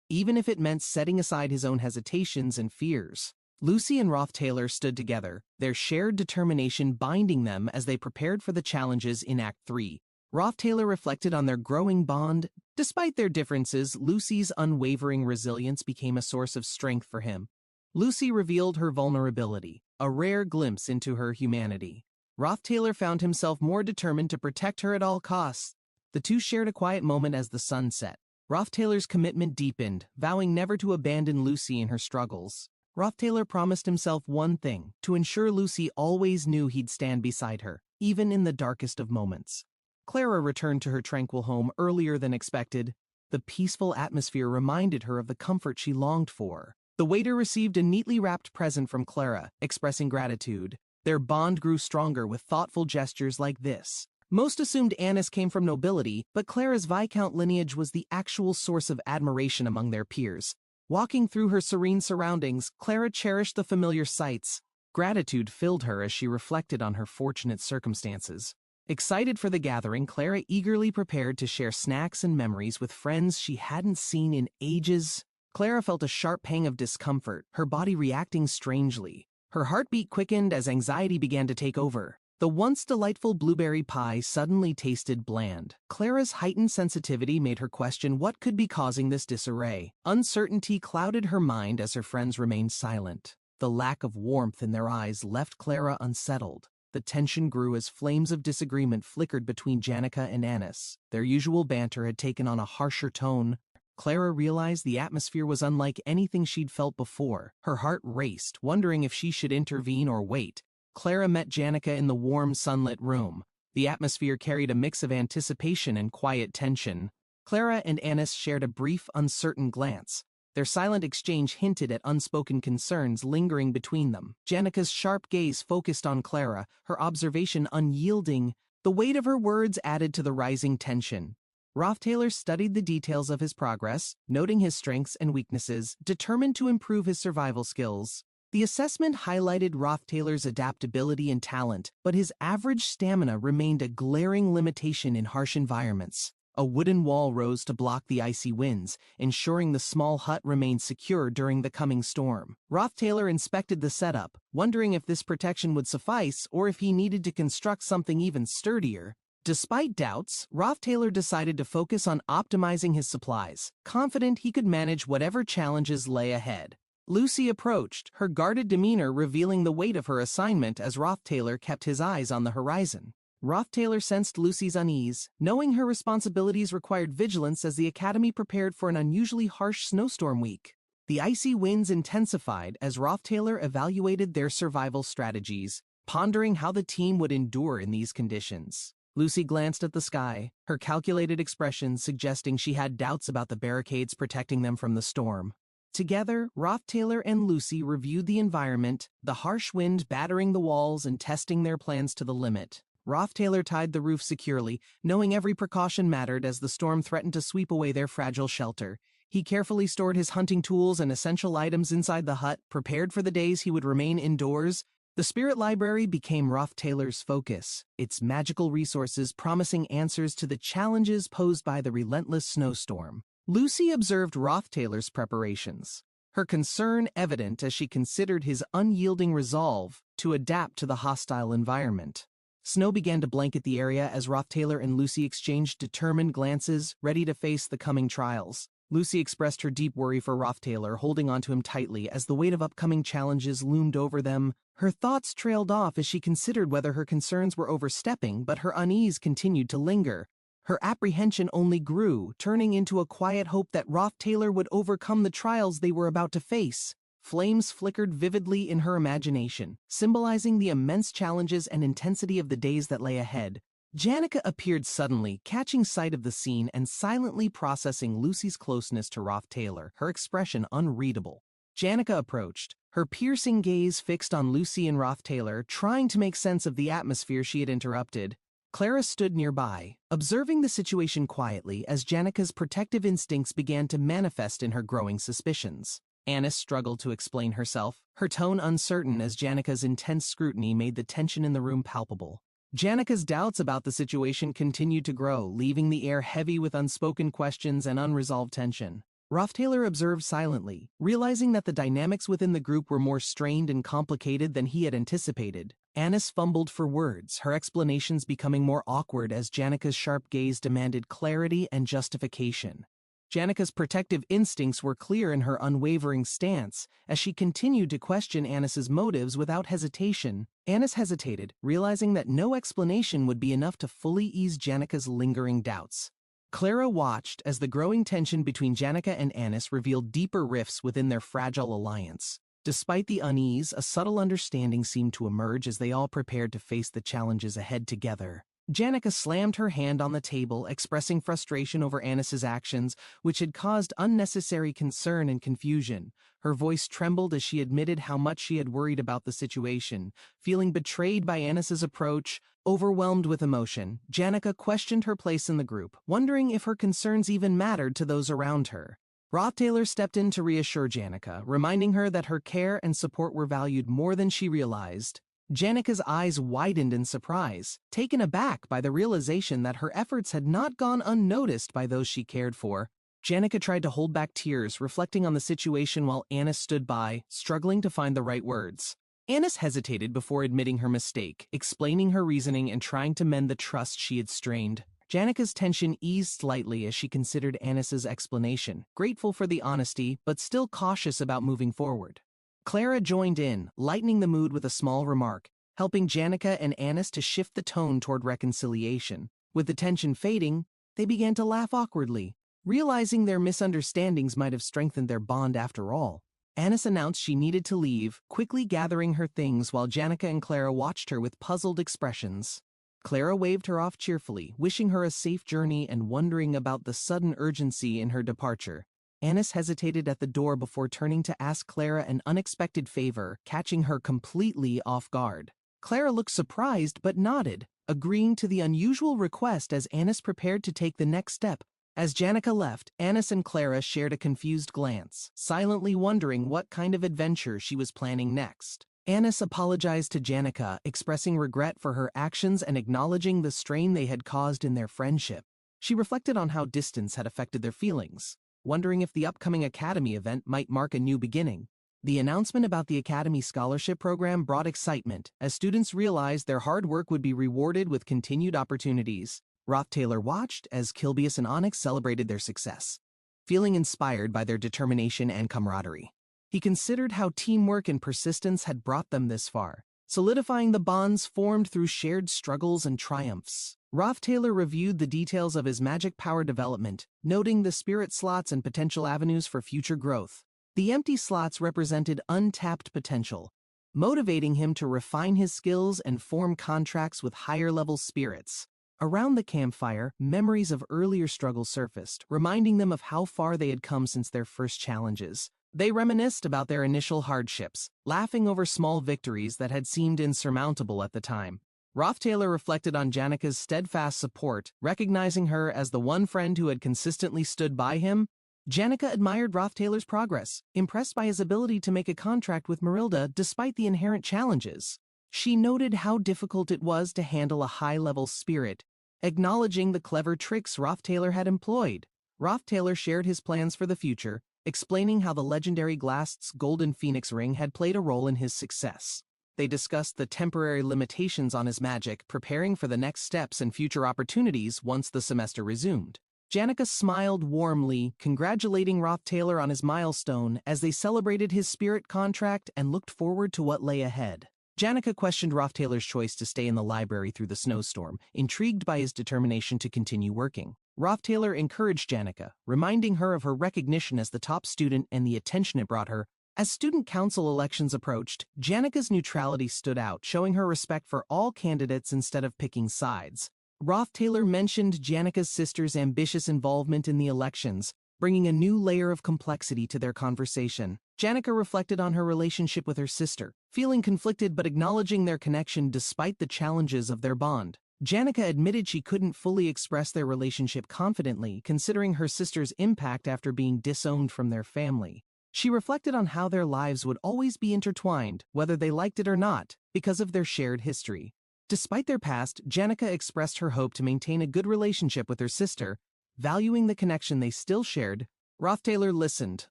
even if it meant setting aside his own hesitations and fears. Lucy and Rothtailor stood together, their shared determination binding them as they prepared for the challenges in Act 3. Rothtailor reflected on their growing bond. Despite their differences, Lucy's unwavering resilience became a source of strength for him. Lucy revealed her vulnerability, a rare glimpse into her humanity. Rothtailor found himself more determined to protect her at all costs. The two shared a quiet moment as the sun set. Rothtailor's commitment deepened, vowing never to abandon Lucy in her struggles. Rothtailor promised himself one thing: to ensure Lucy always knew he'd stand beside her, even in the darkest of moments. Clara returned to her tranquil home earlier than expected. The peaceful atmosphere reminded her of the comfort she longed for. The waiter received a neatly wrapped present from Clara, expressing gratitude. Their bond grew stronger with thoughtful gestures like this. Most assumed Annis came from nobility, but Clara's Viscount lineage was the actual source of admiration among their peers. Walking through her serene surroundings, Clara cherished the familiar sights. Gratitude filled her as she reflected on her fortunate circumstances. Excited for the gathering, Clara eagerly prepared to share snacks and memories with friends she hadn't seen in ages. Clara felt a sharp pang of discomfort, her body reacting strangely. Her heartbeat quickened as anxiety began to take over. The once delightful blueberry pie suddenly tasted bland. Clara's heightened sensitivity made her question what could be causing this disarray. Uncertainty clouded her mind as her friends remained silent. The lack of warmth in their eyes left Clara unsettled. The tension grew as flames of disagreement flickered between Janica and Annis. Their usual banter had taken on a harsher tone. Clara realized the atmosphere was unlike anything she'd felt before. Her heart raced, wondering if she should intervene or wait. Clara met Janica in the warm, sunlit room. The atmosphere carried a mix of anticipation and quiet tension. Clara and Annis shared a brief, uncertain glance. Their silent exchange hinted at unspoken concerns lingering between them. Janica's sharp gaze focused on Clara, her observation unyielding. The weight of her words added to the rising tension. Rothtailor studied the details of his progress, noting his strengths and weaknesses, determined to improve his survival skills. The assessment highlighted Rothtailor's adaptability and talent, but his average stamina remained a glaring limitation in harsh environments. A wooden wall rose to block the icy winds, ensuring the small hut remained secure during the coming storm. Rothtailor inspected the setup, wondering if this protection would suffice or if he needed to construct something even sturdier. Despite doubts, Rothtailor decided to focus on optimizing his supplies, confident he could manage whatever challenges lay ahead. Lucy approached, her guarded demeanor revealing the weight of her assignment as Rothtailor kept his eyes on the horizon. Rothtailor sensed Lucy's unease, knowing her responsibilities required vigilance as the Academy prepared for an unusually harsh snowstorm week. The icy winds intensified as Rothtailor evaluated their survival strategies, pondering how the team would endure in these conditions. Lucy glanced at the sky, her calculated expression suggesting she had doubts about the barricades protecting them from the storm. Together, Rothtailor and Lucy reviewed the environment, the harsh wind battering the walls and testing their plans to the limit. Rothtailor tied the roof securely, knowing every precaution mattered as the storm threatened to sweep away their fragile shelter. He carefully stored his hunting tools and essential items inside the hut, prepared for the days he would remain indoors. The Spirit Library became Rothtailor's focus, its magical resources promising answers to the challenges posed by the relentless snowstorm. Lucy observed Rothtailor's preparations, her concern evident as she considered his unyielding resolve to adapt to the hostile environment. Snow began to blanket the area as Rothtailor and Lucy exchanged determined glances, ready to face the coming trials. Lucy expressed her deep worry for Rothtailor, holding onto him tightly as the weight of upcoming challenges loomed over them. Her thoughts trailed off as she considered whether her concerns were overstepping, but her unease continued to linger. Her apprehension only grew, turning into a quiet hope that Rothtailor would overcome the trials they were about to face. Flames flickered vividly in her imagination, symbolizing the immense challenges and intensity of the days that lay ahead. Janica appeared suddenly, catching sight of the scene and silently processing Lucy's closeness to Rothtailor, her expression unreadable. Janica approached, her piercing gaze fixed on Lucy and Rothtailor, trying to make sense of the atmosphere she had interrupted. Clara stood nearby, observing the situation quietly as Janica's protective instincts began to manifest in her growing suspicions. Anis struggled to explain herself, her tone uncertain as Janika's intense scrutiny made the tension in the room palpable. Janika's doubts about the situation continued to grow, leaving the air heavy with unspoken questions and unresolved tension. Rothtailor observed silently, realizing that the dynamics within the group were more strained and complicated than he had anticipated. Anis fumbled for words, her explanations becoming more awkward as Janika's sharp gaze demanded clarity and justification. Janika's protective instincts were clear in her unwavering stance as she continued to question Anis's motives without hesitation. Anis hesitated, realizing that no explanation would be enough to fully ease Janika's lingering doubts. Clara watched as the growing tension between Janika and Anis revealed deeper rifts within their fragile alliance. Despite the unease, a subtle understanding seemed to emerge as they all prepared to face the challenges ahead together. Janika slammed her hand on the table, expressing frustration over Anis's actions, which had caused unnecessary concern and confusion. Her voice trembled as she admitted how much she had worried about the situation. Feeling betrayed by Anis's approach, overwhelmed with emotion, Janika questioned her place in the group, wondering if her concerns even mattered to those around her. Rothtailor stepped in to reassure Janika, reminding her that her care and support were valued more than she realized. Janika's eyes widened in surprise, taken aback by the realization that her efforts had not gone unnoticed by those she cared for. Janika tried to hold back tears, reflecting on the situation while Anis stood by, struggling to find the right words. Anis hesitated before admitting her mistake, explaining her reasoning and trying to mend the trust she had strained. Janika's tension eased slightly as she considered Anis's explanation, grateful for the honesty but still cautious about moving forward. Clara joined in, lightening the mood with a small remark, helping Janika and Anis to shift the tone toward reconciliation. With the tension fading, they began to laugh awkwardly, realizing their misunderstandings might have strengthened their bond after all. Anis announced she needed to leave, quickly gathering her things while Janika and Clara watched her with puzzled expressions. Clara waved her off cheerfully, wishing her a safe journey and wondering about the sudden urgency in her departure. Anis hesitated at the door before turning to ask Clara an unexpected favor, catching her completely off guard. Clara looked surprised but nodded, agreeing to the unusual request as Anis prepared to take the next step. As Janika left, Anis and Clara shared a confused glance, silently wondering what kind of adventure she was planning next. Anis apologized to Janika, expressing regret for her actions and acknowledging the strain they had caused in their friendship. She reflected on how distance had affected their feelings, wondering if the upcoming Academy event might mark a new beginning. The announcement about the Academy Scholarship Program brought excitement, as students realized their hard work would be rewarded with continued opportunities. Rothtailor watched as Kilbius and Onyx celebrated their success, feeling inspired by their determination and camaraderie. He considered how teamwork and persistence had brought them this far, solidifying the bonds formed through shared struggles and triumphs. Rothtailor reviewed the details of his magic power development, noting the spirit slots and potential avenues for future growth. The empty slots represented untapped potential, motivating him to refine his skills and form contracts with higher-level spirits. Around the campfire, memories of earlier struggles surfaced, reminding them of how far they had come since their first challenges. They reminisced about their initial hardships, laughing over small victories that had seemed insurmountable at the time. Rothtailor reflected on Janika's steadfast support, recognizing her as the one friend who had consistently stood by him. Janika admired Rothtailor's progress, impressed by his ability to make a contract with Marilda despite the inherent challenges. She noted how difficult it was to handle a high-level spirit, acknowledging the clever tricks Rothtailor had employed. Rothtailor shared his plans for the future, explaining how the legendary Glast's Golden Phoenix Ring had played a role in his success. They discussed the temporary limitations on his magic, preparing for the next steps and future opportunities once the semester resumed. Janika smiled warmly, congratulating Rothtailor on his milestone as they celebrated his spirit contract and looked forward to what lay ahead. Janika questioned Rothtailor's choice to stay in the library through the snowstorm, intrigued by his determination to continue working. Rothtailor encouraged Janika, reminding her of her recognition as the top student and the attention it brought her. As student council elections approached, Janika's neutrality stood out, showing her respect for all candidates instead of picking sides. Rothtailor mentioned Janika's sister's ambitious involvement in the elections, bringing a new layer of complexity to their conversation. Janika reflected on her relationship with her sister, feeling conflicted but acknowledging their connection despite the challenges of their bond. Janika admitted she couldn't fully express their relationship confidently, considering her sister's impact after being disowned from their family. She reflected on how their lives would always be intertwined, whether they liked it or not, because of their shared history. Despite their past, Janica expressed her hope to maintain a good relationship with her sister, valuing the connection they still shared. Rothtailor listened,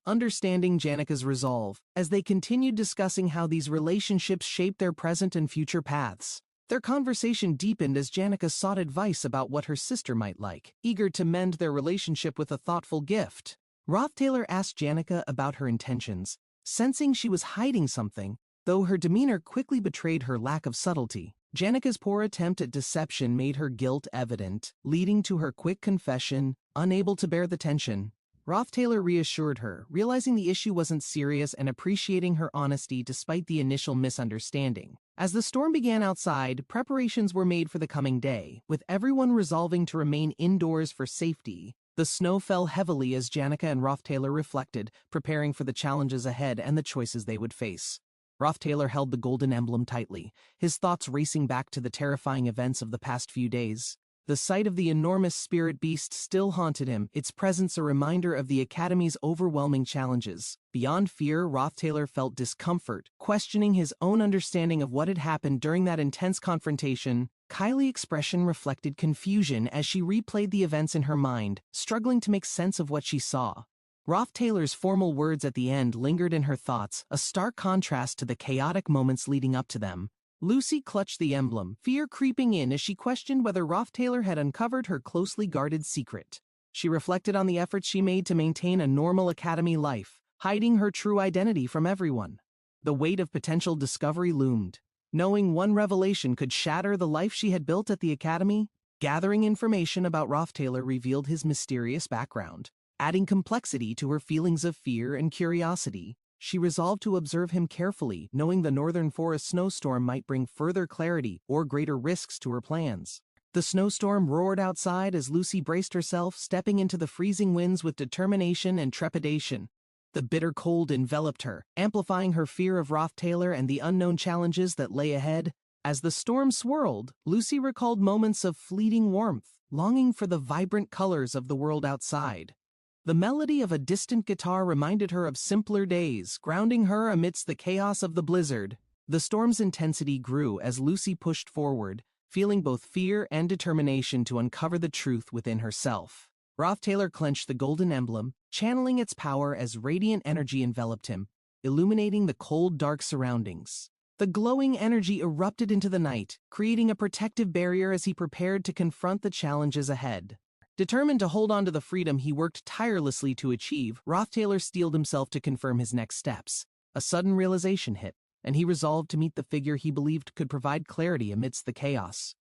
understanding Janica's resolve, as they continued discussing how these relationships shaped their present and future paths. Their conversation deepened as Janica sought advice about what her sister might like, eager to mend their relationship with a thoughtful gift. Rothtailor asked Janica about her intentions, sensing she was hiding something, though her demeanor quickly betrayed her lack of subtlety. Janica's poor attempt at deception made her guilt evident, leading to her quick confession, unable to bear the tension. Rothtailor reassured her, realizing the issue wasn't serious and appreciating her honesty despite the initial misunderstanding. As the storm began outside, preparations were made for the coming day, with everyone resolving to remain indoors for safety. The snow fell heavily as Janica and Rothtailor reflected, preparing for the challenges ahead and the choices they would face. Rothtailor held the golden emblem tightly, his thoughts racing back to the terrifying events of the past few days. The sight of the enormous spirit beast still haunted him, its presence a reminder of the Academy's overwhelming challenges. Beyond fear, Rothtailor felt discomfort, questioning his own understanding of what had happened during that intense confrontation. Kylie's expression reflected confusion as she replayed the events in her mind, struggling to make sense of what she saw. Rothtailor's formal words at the end lingered in her thoughts, a stark contrast to the chaotic moments leading up to them. Lucy clutched the emblem, fear creeping in as she questioned whether Rothtailor had uncovered her closely guarded secret. She reflected on the efforts she made to maintain a normal academy life, hiding her true identity from everyone. The weight of potential discovery loomed. Knowing one revelation could shatter the life she had built at the academy, gathering information about Rothtailor revealed his mysterious background. Adding complexity to her feelings of fear and curiosity, she resolved to observe him carefully, knowing the northern forest snowstorm might bring further clarity or greater risks to her plans. The snowstorm roared outside as Lucy braced herself, stepping into the freezing winds with determination and trepidation. The bitter cold enveloped her, amplifying her fear of Rothtailor and the unknown challenges that lay ahead. As the storm swirled, Lucy recalled moments of fleeting warmth, longing for the vibrant colors of the world outside. The melody of a distant guitar reminded her of simpler days, grounding her amidst the chaos of the blizzard. The storm's intensity grew as Lucy pushed forward, feeling both fear and determination to uncover the truth within herself. Rothtailor clenched the golden emblem, channeling its power as radiant energy enveloped him, illuminating the cold, dark surroundings. The glowing energy erupted into the night, creating a protective barrier as he prepared to confront the challenges ahead. Determined to hold on to the freedom he worked tirelessly to achieve, Rothtailor steeled himself to confirm his next steps. A sudden realization hit, and he resolved to meet the figure he believed could provide clarity amidst the chaos.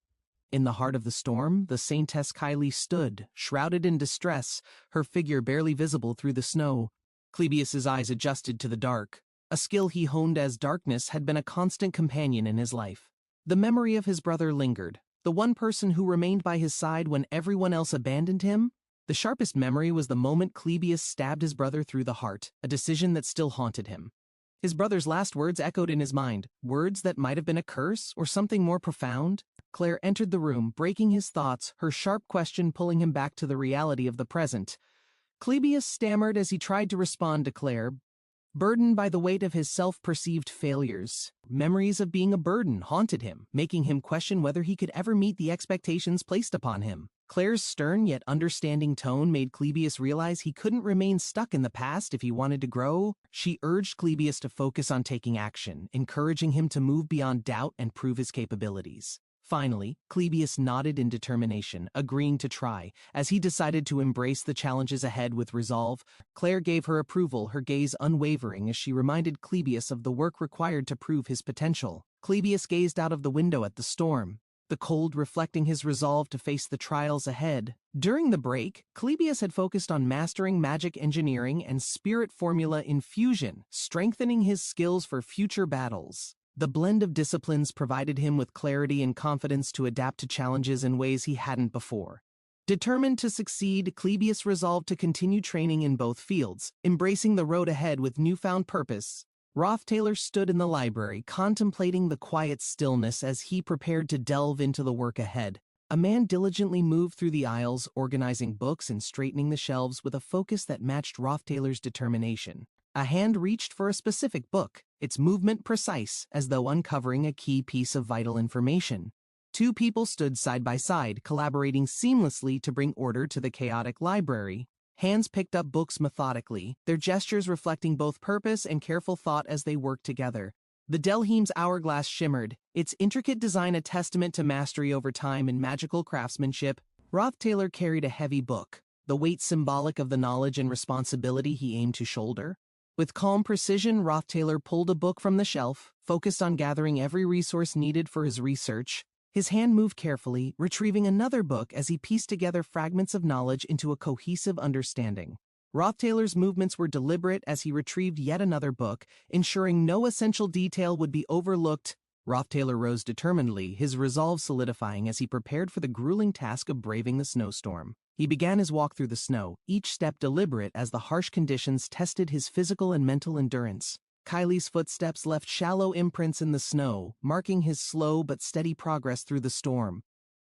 In the heart of the storm, the Saintess Kylie stood, shrouded in distress, her figure barely visible through the snow. Clebius's eyes adjusted to the dark. A skill he honed as darkness had been a constant companion in his life. The memory of his brother lingered, the one person who remained by his side when everyone else abandoned him. The sharpest memory was the moment Clebius stabbed his brother through the heart, a decision that still haunted him. His brother's last words echoed in his mind, words that might have been a curse or something more profound. Claire entered the room, breaking his thoughts, her sharp question pulling him back to the reality of the present. Clebius stammered as he tried to respond to Claire, burdened by the weight of his self-perceived failures. Memories of being a burden haunted him, making him question whether he could ever meet the expectations placed upon him. Claire's stern yet understanding tone made Clebius realize he couldn't remain stuck in the past if he wanted to grow. She urged Clebius to focus on taking action, encouraging him to move beyond doubt and prove his capabilities. Finally, Clebius nodded in determination, agreeing to try. As he decided to embrace the challenges ahead with resolve, Claire gave her approval, her gaze unwavering as she reminded Clebius of the work required to prove his potential. Clebius gazed out of the window at the storm, the cold reflecting his resolve to face the trials ahead. During the break, Clebius had focused on mastering magic engineering and spirit formula infusion, strengthening his skills for future battles. The blend of disciplines provided him with clarity and confidence to adapt to challenges in ways he hadn't before. Determined to succeed, Clebius resolved to continue training in both fields, embracing the road ahead with newfound purpose. Rothtailor stood in the library, contemplating the quiet stillness as he prepared to delve into the work ahead. A man diligently moved through the aisles, organizing books and straightening the shelves with a focus that matched Rothtailor's determination. A hand reached for a specific book, its movement precise, as though uncovering a key piece of vital information. Two people stood side by side, collaborating seamlessly to bring order to the chaotic library. Hands picked up books methodically, their gestures reflecting both purpose and careful thought as they worked together. The Delheim's hourglass shimmered, its intricate design a testament to mastery over time and magical craftsmanship. Rothtailor carried a heavy book, the weight symbolic of the knowledge and responsibility he aimed to shoulder. With calm precision, Rothtailor pulled a book from the shelf, focused on gathering every resource needed for his research. His hand moved carefully, retrieving another book as he pieced together fragments of knowledge into a cohesive understanding. Rothtailor's movements were deliberate as he retrieved yet another book, ensuring no essential detail would be overlooked. Rothtailor rose determinedly, his resolve solidifying as he prepared for the grueling task of braving the snowstorm. He began his walk through the snow, each step deliberate as the harsh conditions tested his physical and mental endurance. Kylie's footsteps left shallow imprints in the snow, marking his slow but steady progress through the storm.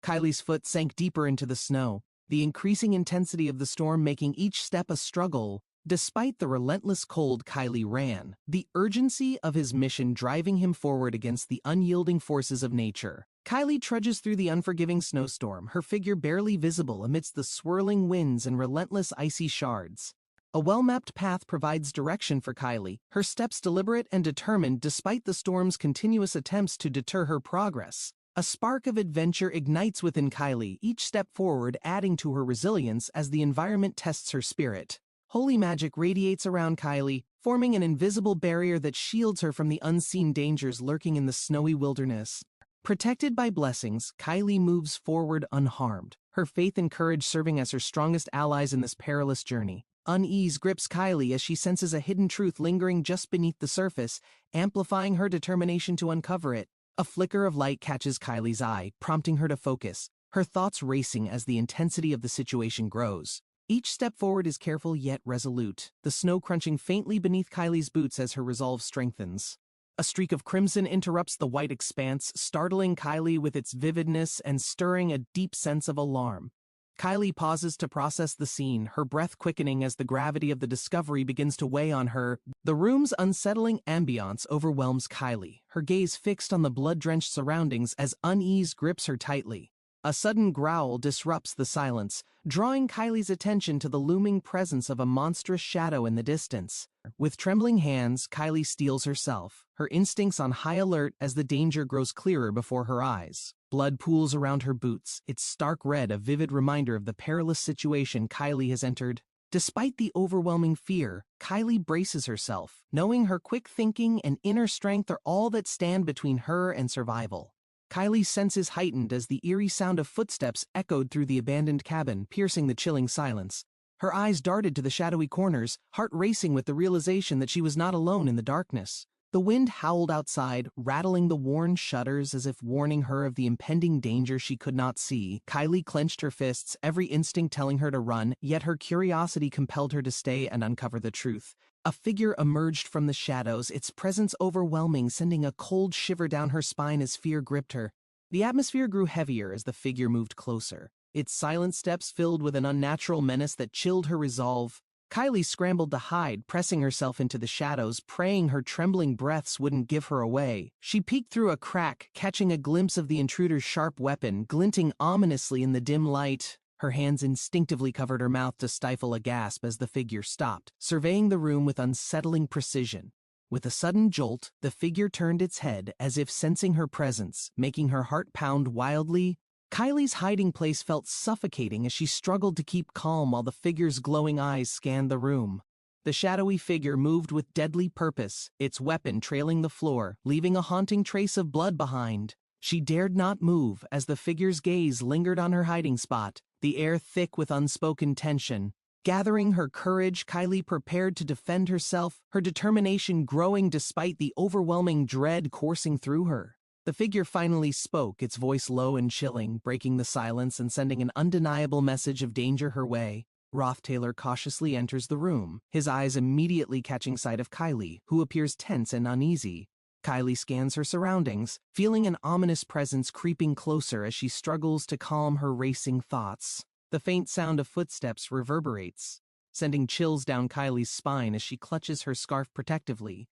Kylie's foot sank deeper into the snow, the increasing intensity of the storm making each step a struggle. Despite the relentless cold, Kylie ran, the urgency of his mission driving him forward against the unyielding forces of nature. Kylie trudges through the unforgiving snowstorm, her figure barely visible amidst the swirling winds and relentless icy shards. A well-mapped path provides direction for Kylie, her steps deliberate and determined despite the storm's continuous attempts to deter her progress. A spark of adventure ignites within Kylie, each step forward adding to her resilience as the environment tests her spirit. Holy magic radiates around Kylie, forming an invisible barrier that shields her from the unseen dangers lurking in the snowy wilderness. Protected by blessings, Kylie moves forward unharmed, her faith and courage serving as her strongest allies in this perilous journey. Unease grips Kylie as she senses a hidden truth lingering just beneath the surface, amplifying her determination to uncover it. A flicker of light catches Kylie's eye, prompting her to focus, her thoughts racing as the intensity of the situation grows. Each step forward is careful yet resolute, the snow crunching faintly beneath Kylie's boots as her resolve strengthens. A streak of crimson interrupts the white expanse, startling Kylie with its vividness and stirring a deep sense of alarm. Kylie pauses to process the scene, her breath quickening as the gravity of the discovery begins to weigh on her. The room's unsettling ambiance overwhelms Kylie, her gaze fixed on the blood-drenched surroundings as unease grips her tightly. A sudden growl disrupts the silence, drawing Kylie's attention to the looming presence of a monstrous shadow in the distance. With trembling hands, Kylie steels herself, her instincts on high alert as the danger grows clearer before her eyes. Blood pools around her boots, its stark red a vivid reminder of the perilous situation Kylie has entered. Despite the overwhelming fear, Kylie braces herself, knowing her quick thinking and inner strength are all that stand between her and survival. Kylie's senses heightened as the eerie sound of footsteps echoed through the abandoned cabin, piercing the chilling silence. Her eyes darted to the shadowy corners, heart racing with the realization that she was not alone in the darkness. The wind howled outside, rattling the worn shutters as if warning her of the impending danger she could not see. Kylie clenched her fists, every instinct telling her to run, yet her curiosity compelled her to stay and uncover the truth. A figure emerged from the shadows, its presence overwhelming, sending a cold shiver down her spine as fear gripped her. The atmosphere grew heavier as the figure moved closer, its silent steps filled with an unnatural menace that chilled her resolve. Kylie scrambled to hide, pressing herself into the shadows, praying her trembling breaths wouldn't give her away. She peeked through a crack, catching a glimpse of the intruder's sharp weapon, glinting ominously in the dim light. Her hands instinctively covered her mouth to stifle a gasp as the figure stopped, surveying the room with unsettling precision. With a sudden jolt, the figure turned its head as if sensing her presence, making her heart pound wildly. Kylie's hiding place felt suffocating as she struggled to keep calm while the figure's glowing eyes scanned the room. The shadowy figure moved with deadly purpose, its weapon trailing the floor, leaving a haunting trace of blood behind. She dared not move as the figure's gaze lingered on her hiding spot, the air thick with unspoken tension. Gathering her courage, Kylie prepared to defend herself, her determination growing despite the overwhelming dread coursing through her. The figure finally spoke, its voice low and chilling, breaking the silence and sending an undeniable message of danger her way. Rothtailor cautiously enters the room, his eyes immediately catching sight of Kylie, who appears tense and uneasy. Kylie scans her surroundings, feeling an ominous presence creeping closer as she struggles to calm her racing thoughts. The faint sound of footsteps reverberates, sending chills down Kylie's spine as she clutches her scarf protectively.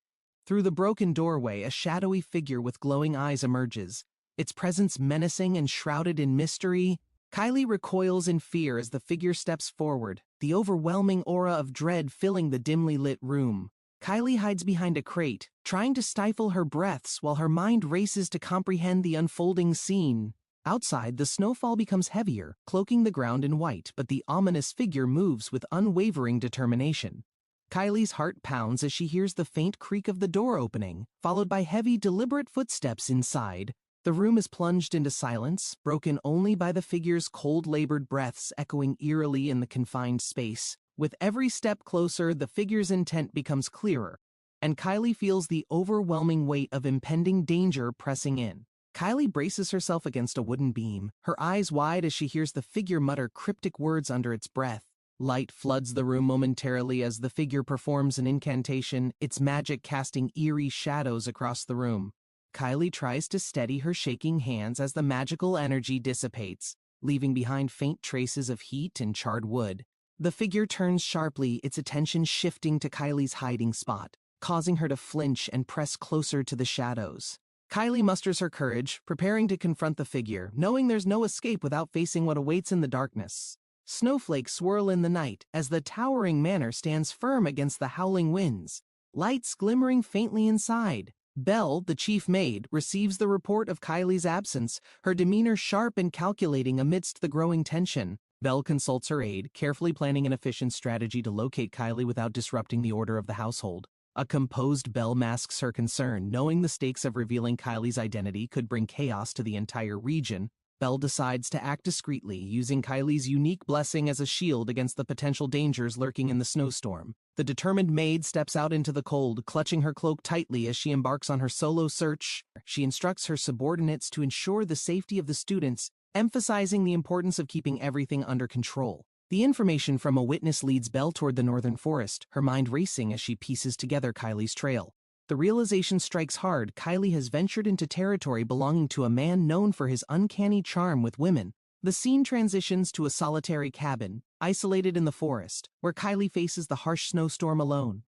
Through the broken doorway, a shadowy figure with glowing eyes emerges, its presence menacing and shrouded in mystery. Kylie recoils in fear as the figure steps forward, the overwhelming aura of dread filling the dimly lit room. Kylie hides behind a crate, trying to stifle her breaths while her mind races to comprehend the unfolding scene. Outside, the snowfall becomes heavier, cloaking the ground in white, but the ominous figure moves with unwavering determination. Kylie's heart pounds as she hears the faint creak of the door opening, followed by heavy, deliberate footsteps inside. The room is plunged into silence, broken only by the figure's cold-labored breaths echoing eerily in the confined space. With every step closer, the figure's intent becomes clearer, and Kylie feels the overwhelming weight of impending danger pressing in. Kylie braces herself against a wooden beam, her eyes wide as she hears the figure mutter cryptic words under its breath. Light floods the room momentarily as the figure performs an incantation, its magic casting eerie shadows across the room. Kylie tries to steady her shaking hands as the magical energy dissipates, leaving behind faint traces of heat and charred wood. The figure turns sharply, its attention shifting to Kylie's hiding spot, causing her to flinch and press closer to the shadows. Kylie musters her courage, preparing to confront the figure, knowing there's no escape without facing what awaits in the darkness. Snowflakes swirl in the night as the towering manor stands firm against the howling winds, lights glimmering faintly inside. Belle, the chief maid, receives the report of Kylie's absence, her demeanor sharp and calculating amidst the growing tension. Belle consults her aide, carefully planning an efficient strategy to locate Kylie without disrupting the order of the household. A composed Belle masks her concern, knowing the stakes of revealing Kylie's identity could bring chaos to the entire region. Belle decides to act discreetly, using Kylie's unique blessing as a shield against the potential dangers lurking in the snowstorm. The determined maid steps out into the cold, clutching her cloak tightly as she embarks on her solo search. She instructs her subordinates to ensure the safety of the students, emphasizing the importance of keeping everything under control. The information from a witness leads Belle toward the northern forest, her mind racing as she pieces together Kylie's trail. The realization strikes hard. Kylie has ventured into territory belonging to a man known for his uncanny charm with women. The scene transitions to a solitary cabin, isolated in the forest, where Kylie faces the harsh snowstorm alone,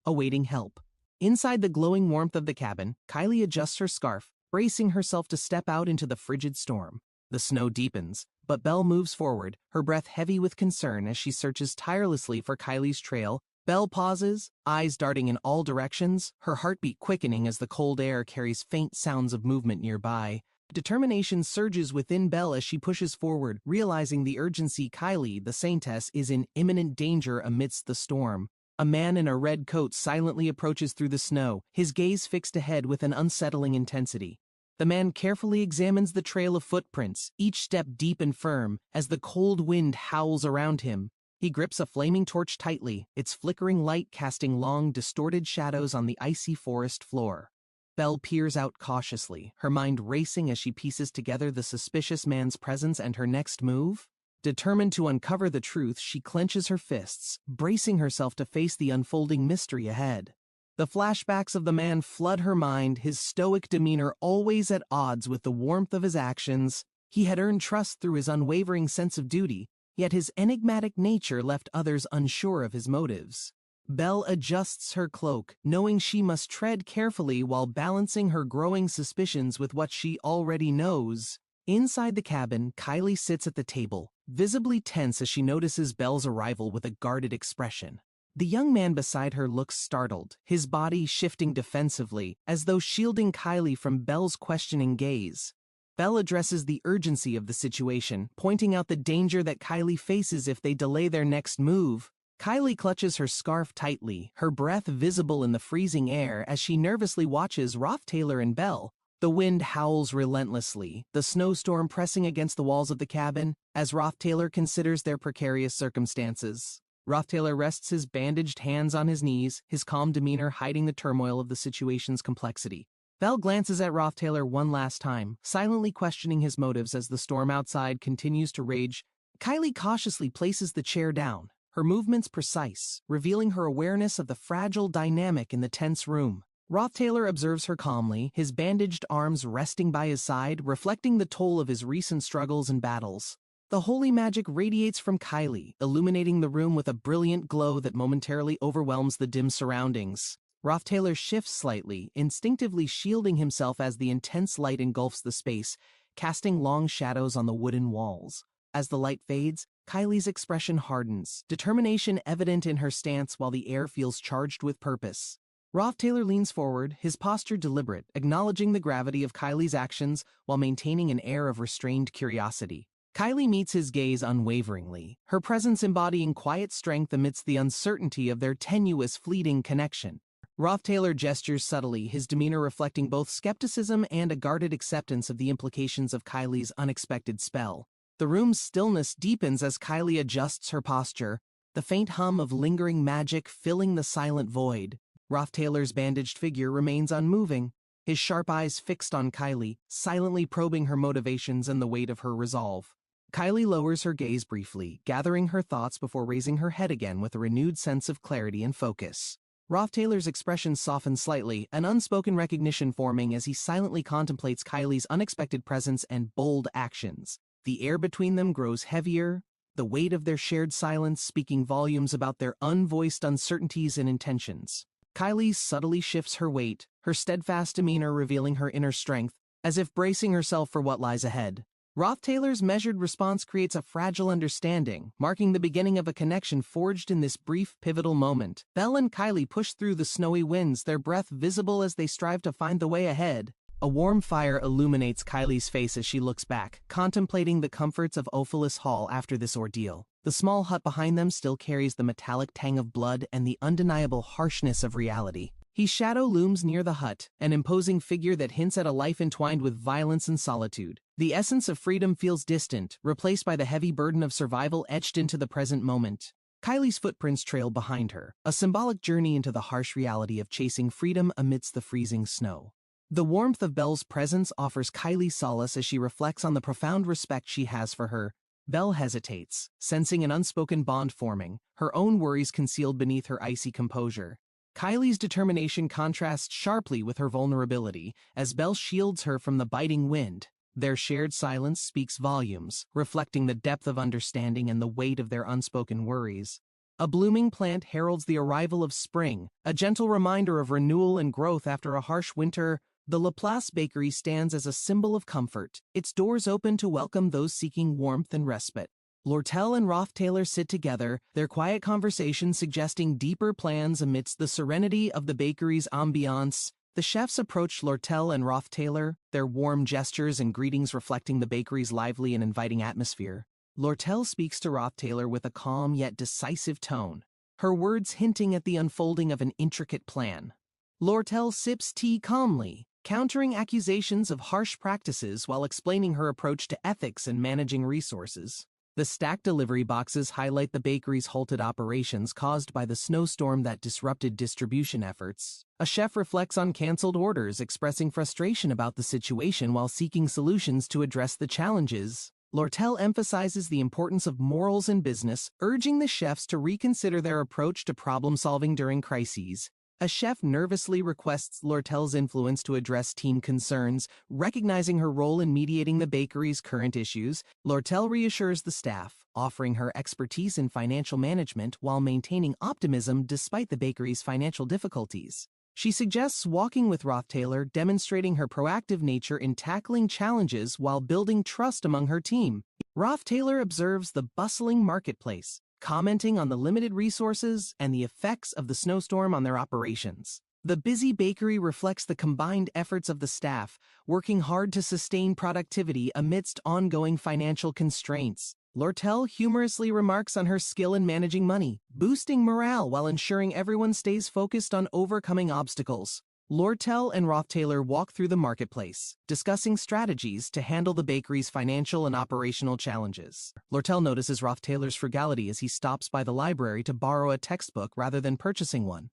awaiting help. Inside the glowing warmth of the cabin, Kylie adjusts her scarf, bracing herself to step out into the frigid storm. The snow deepens, but Belle moves forward, her breath heavy with concern as she searches tirelessly for Kylie's trail. Belle pauses, eyes darting in all directions, her heartbeat quickening as the cold air carries faint sounds of movement nearby. Determination surges within Belle as she pushes forward, realizing the urgency. Kylie, the saintess, is in imminent danger amidst the storm. A man in a red coat silently approaches through the snow, his gaze fixed ahead with an unsettling intensity. The man carefully examines the trail of footprints, each step deep and firm, as the cold wind howls around him. He grips a flaming torch tightly, its flickering light casting long, distorted shadows on the icy forest floor. Belle peers out cautiously, her mind racing as she pieces together the suspicious man's presence and her next move. Determined to uncover the truth, she clenches her fists, bracing herself to face the unfolding mystery ahead. The flashbacks of the man flood her mind, his stoic demeanor always at odds with the warmth of his actions. He had earned trust through his unwavering sense of duty, yet his enigmatic nature left others unsure of his motives. Belle adjusts her cloak, knowing she must tread carefully while balancing her growing suspicions with what she already knows. Inside the cabin, Kylie sits at the table, visibly tense as she notices Belle's arrival with a guarded expression. The young man beside her looks startled, his body shifting defensively, as though shielding Kylie from Belle's questioning gaze. Belle addresses the urgency of the situation, pointing out the danger that Kylie faces if they delay their next move. Kylie clutches her scarf tightly, her breath visible in the freezing air as she nervously watches Taylor and Belle. The wind howls relentlessly, the snowstorm pressing against the walls of the cabin, as Taylor considers their precarious circumstances. Taylor rests his bandaged hands on his knees, his calm demeanor hiding the turmoil of the situation's complexity. Belle glances at Taylor one last time, silently questioning his motives as the storm outside continues to rage. Kylie cautiously places the chair down, her movements precise, revealing her awareness of the fragile dynamic in the tense room. Taylor observes her calmly, his bandaged arms resting by his side, reflecting the toll of his recent struggles and battles. The holy magic radiates from Kylie, illuminating the room with a brilliant glow that momentarily overwhelms the dim surroundings. Taylor shifts slightly, instinctively shielding himself as the intense light engulfs the space, casting long shadows on the wooden walls. As the light fades, Kylie's expression hardens, determination evident in her stance while the air feels charged with purpose. Taylor leans forward, his posture deliberate, acknowledging the gravity of Kylie's actions while maintaining an air of restrained curiosity. Kylie meets his gaze unwaveringly, her presence embodying quiet strength amidst the uncertainty of their tenuous, fleeting connection. Taylor gestures subtly, his demeanor reflecting both skepticism and a guarded acceptance of the implications of Kylie's unexpected spell. The room's stillness deepens as Kylie adjusts her posture, the faint hum of lingering magic filling the silent void. Taylor's bandaged figure remains unmoving, his sharp eyes fixed on Kylie, silently probing her motivations and the weight of her resolve. Kylie lowers her gaze briefly, gathering her thoughts before raising her head again with a renewed sense of clarity and focus. Taylor's expression softens slightly, an unspoken recognition forming as he silently contemplates Kylie's unexpected presence and bold actions. The air between them grows heavier, the weight of their shared silence speaking volumes about their unvoiced uncertainties and intentions. Kylie subtly shifts her weight, her steadfast demeanor revealing her inner strength, as if bracing herself for what lies ahead. Taylor's measured response creates a fragile understanding, marking the beginning of a connection forged in this brief, pivotal moment. Belle and Kylie push through the snowy winds, their breath visible as they strive to find the way ahead. A warm fire illuminates Kylie's face as she looks back, contemplating the comforts of Ophelis Hall after this ordeal. The small hut behind them still carries the metallic tang of blood and the undeniable harshness of reality. His shadow looms near the hut, an imposing figure that hints at a life entwined with violence and solitude. The essence of freedom feels distant, replaced by the heavy burden of survival etched into the present moment. Kylie's footprints trail behind her, a symbolic journey into the harsh reality of chasing freedom amidst the freezing snow. The warmth of Belle's presence offers Kylie solace as she reflects on the profound respect she has for her. Belle hesitates, sensing an unspoken bond forming, her own worries concealed beneath her icy composure. Kylie's determination contrasts sharply with her vulnerability, as Belle shields her from the biting wind. Their shared silence speaks volumes, reflecting the depth of understanding and the weight of their unspoken worries. A blooming plant heralds the arrival of spring, a gentle reminder of renewal and growth after a harsh winter. The Laplace Bakery stands as a symbol of comfort, its doors open to welcome those seeking warmth and respite. Lortel and Taylor sit together, their quiet conversation suggesting deeper plans amidst the serenity of the bakery's ambiance. The chefs approach Lortel and Taylor, their warm gestures and greetings reflecting the bakery's lively and inviting atmosphere. Lortel speaks to Taylor with a calm yet decisive tone, her words hinting at the unfolding of an intricate plan. Lortel sips tea calmly, countering accusations of harsh practices while explaining her approach to ethics and managing resources. The stacked delivery boxes highlight the bakery's halted operations caused by the snowstorm that disrupted distribution efforts. A chef reflects on canceled orders, expressing frustration about the situation while seeking solutions to address the challenges. Lortel emphasizes the importance of morals in business, urging the chefs to reconsider their approach to problem-solving during crises. A chef nervously requests Lortel's influence to address team concerns, recognizing her role in mediating the bakery's current issues. Lortel reassures the staff, offering her expertise in financial management while maintaining optimism despite the bakery's financial difficulties. She suggests walking with Taylor, demonstrating her proactive nature in tackling challenges while building trust among her team. Taylor observes the bustling marketplace, commenting on the limited resources and the effects of the snowstorm on their operations. The busy bakery reflects the combined efforts of the staff, working hard to sustain productivity amidst ongoing financial constraints. Lortel humorously remarks on her skill in managing money, boosting morale while ensuring everyone stays focused on overcoming obstacles. Lortel and Taylor walk through the marketplace, discussing strategies to handle the bakery's financial and operational challenges. Lortel notices Taylor's frugality as he stops by the library to borrow a textbook rather than purchasing one.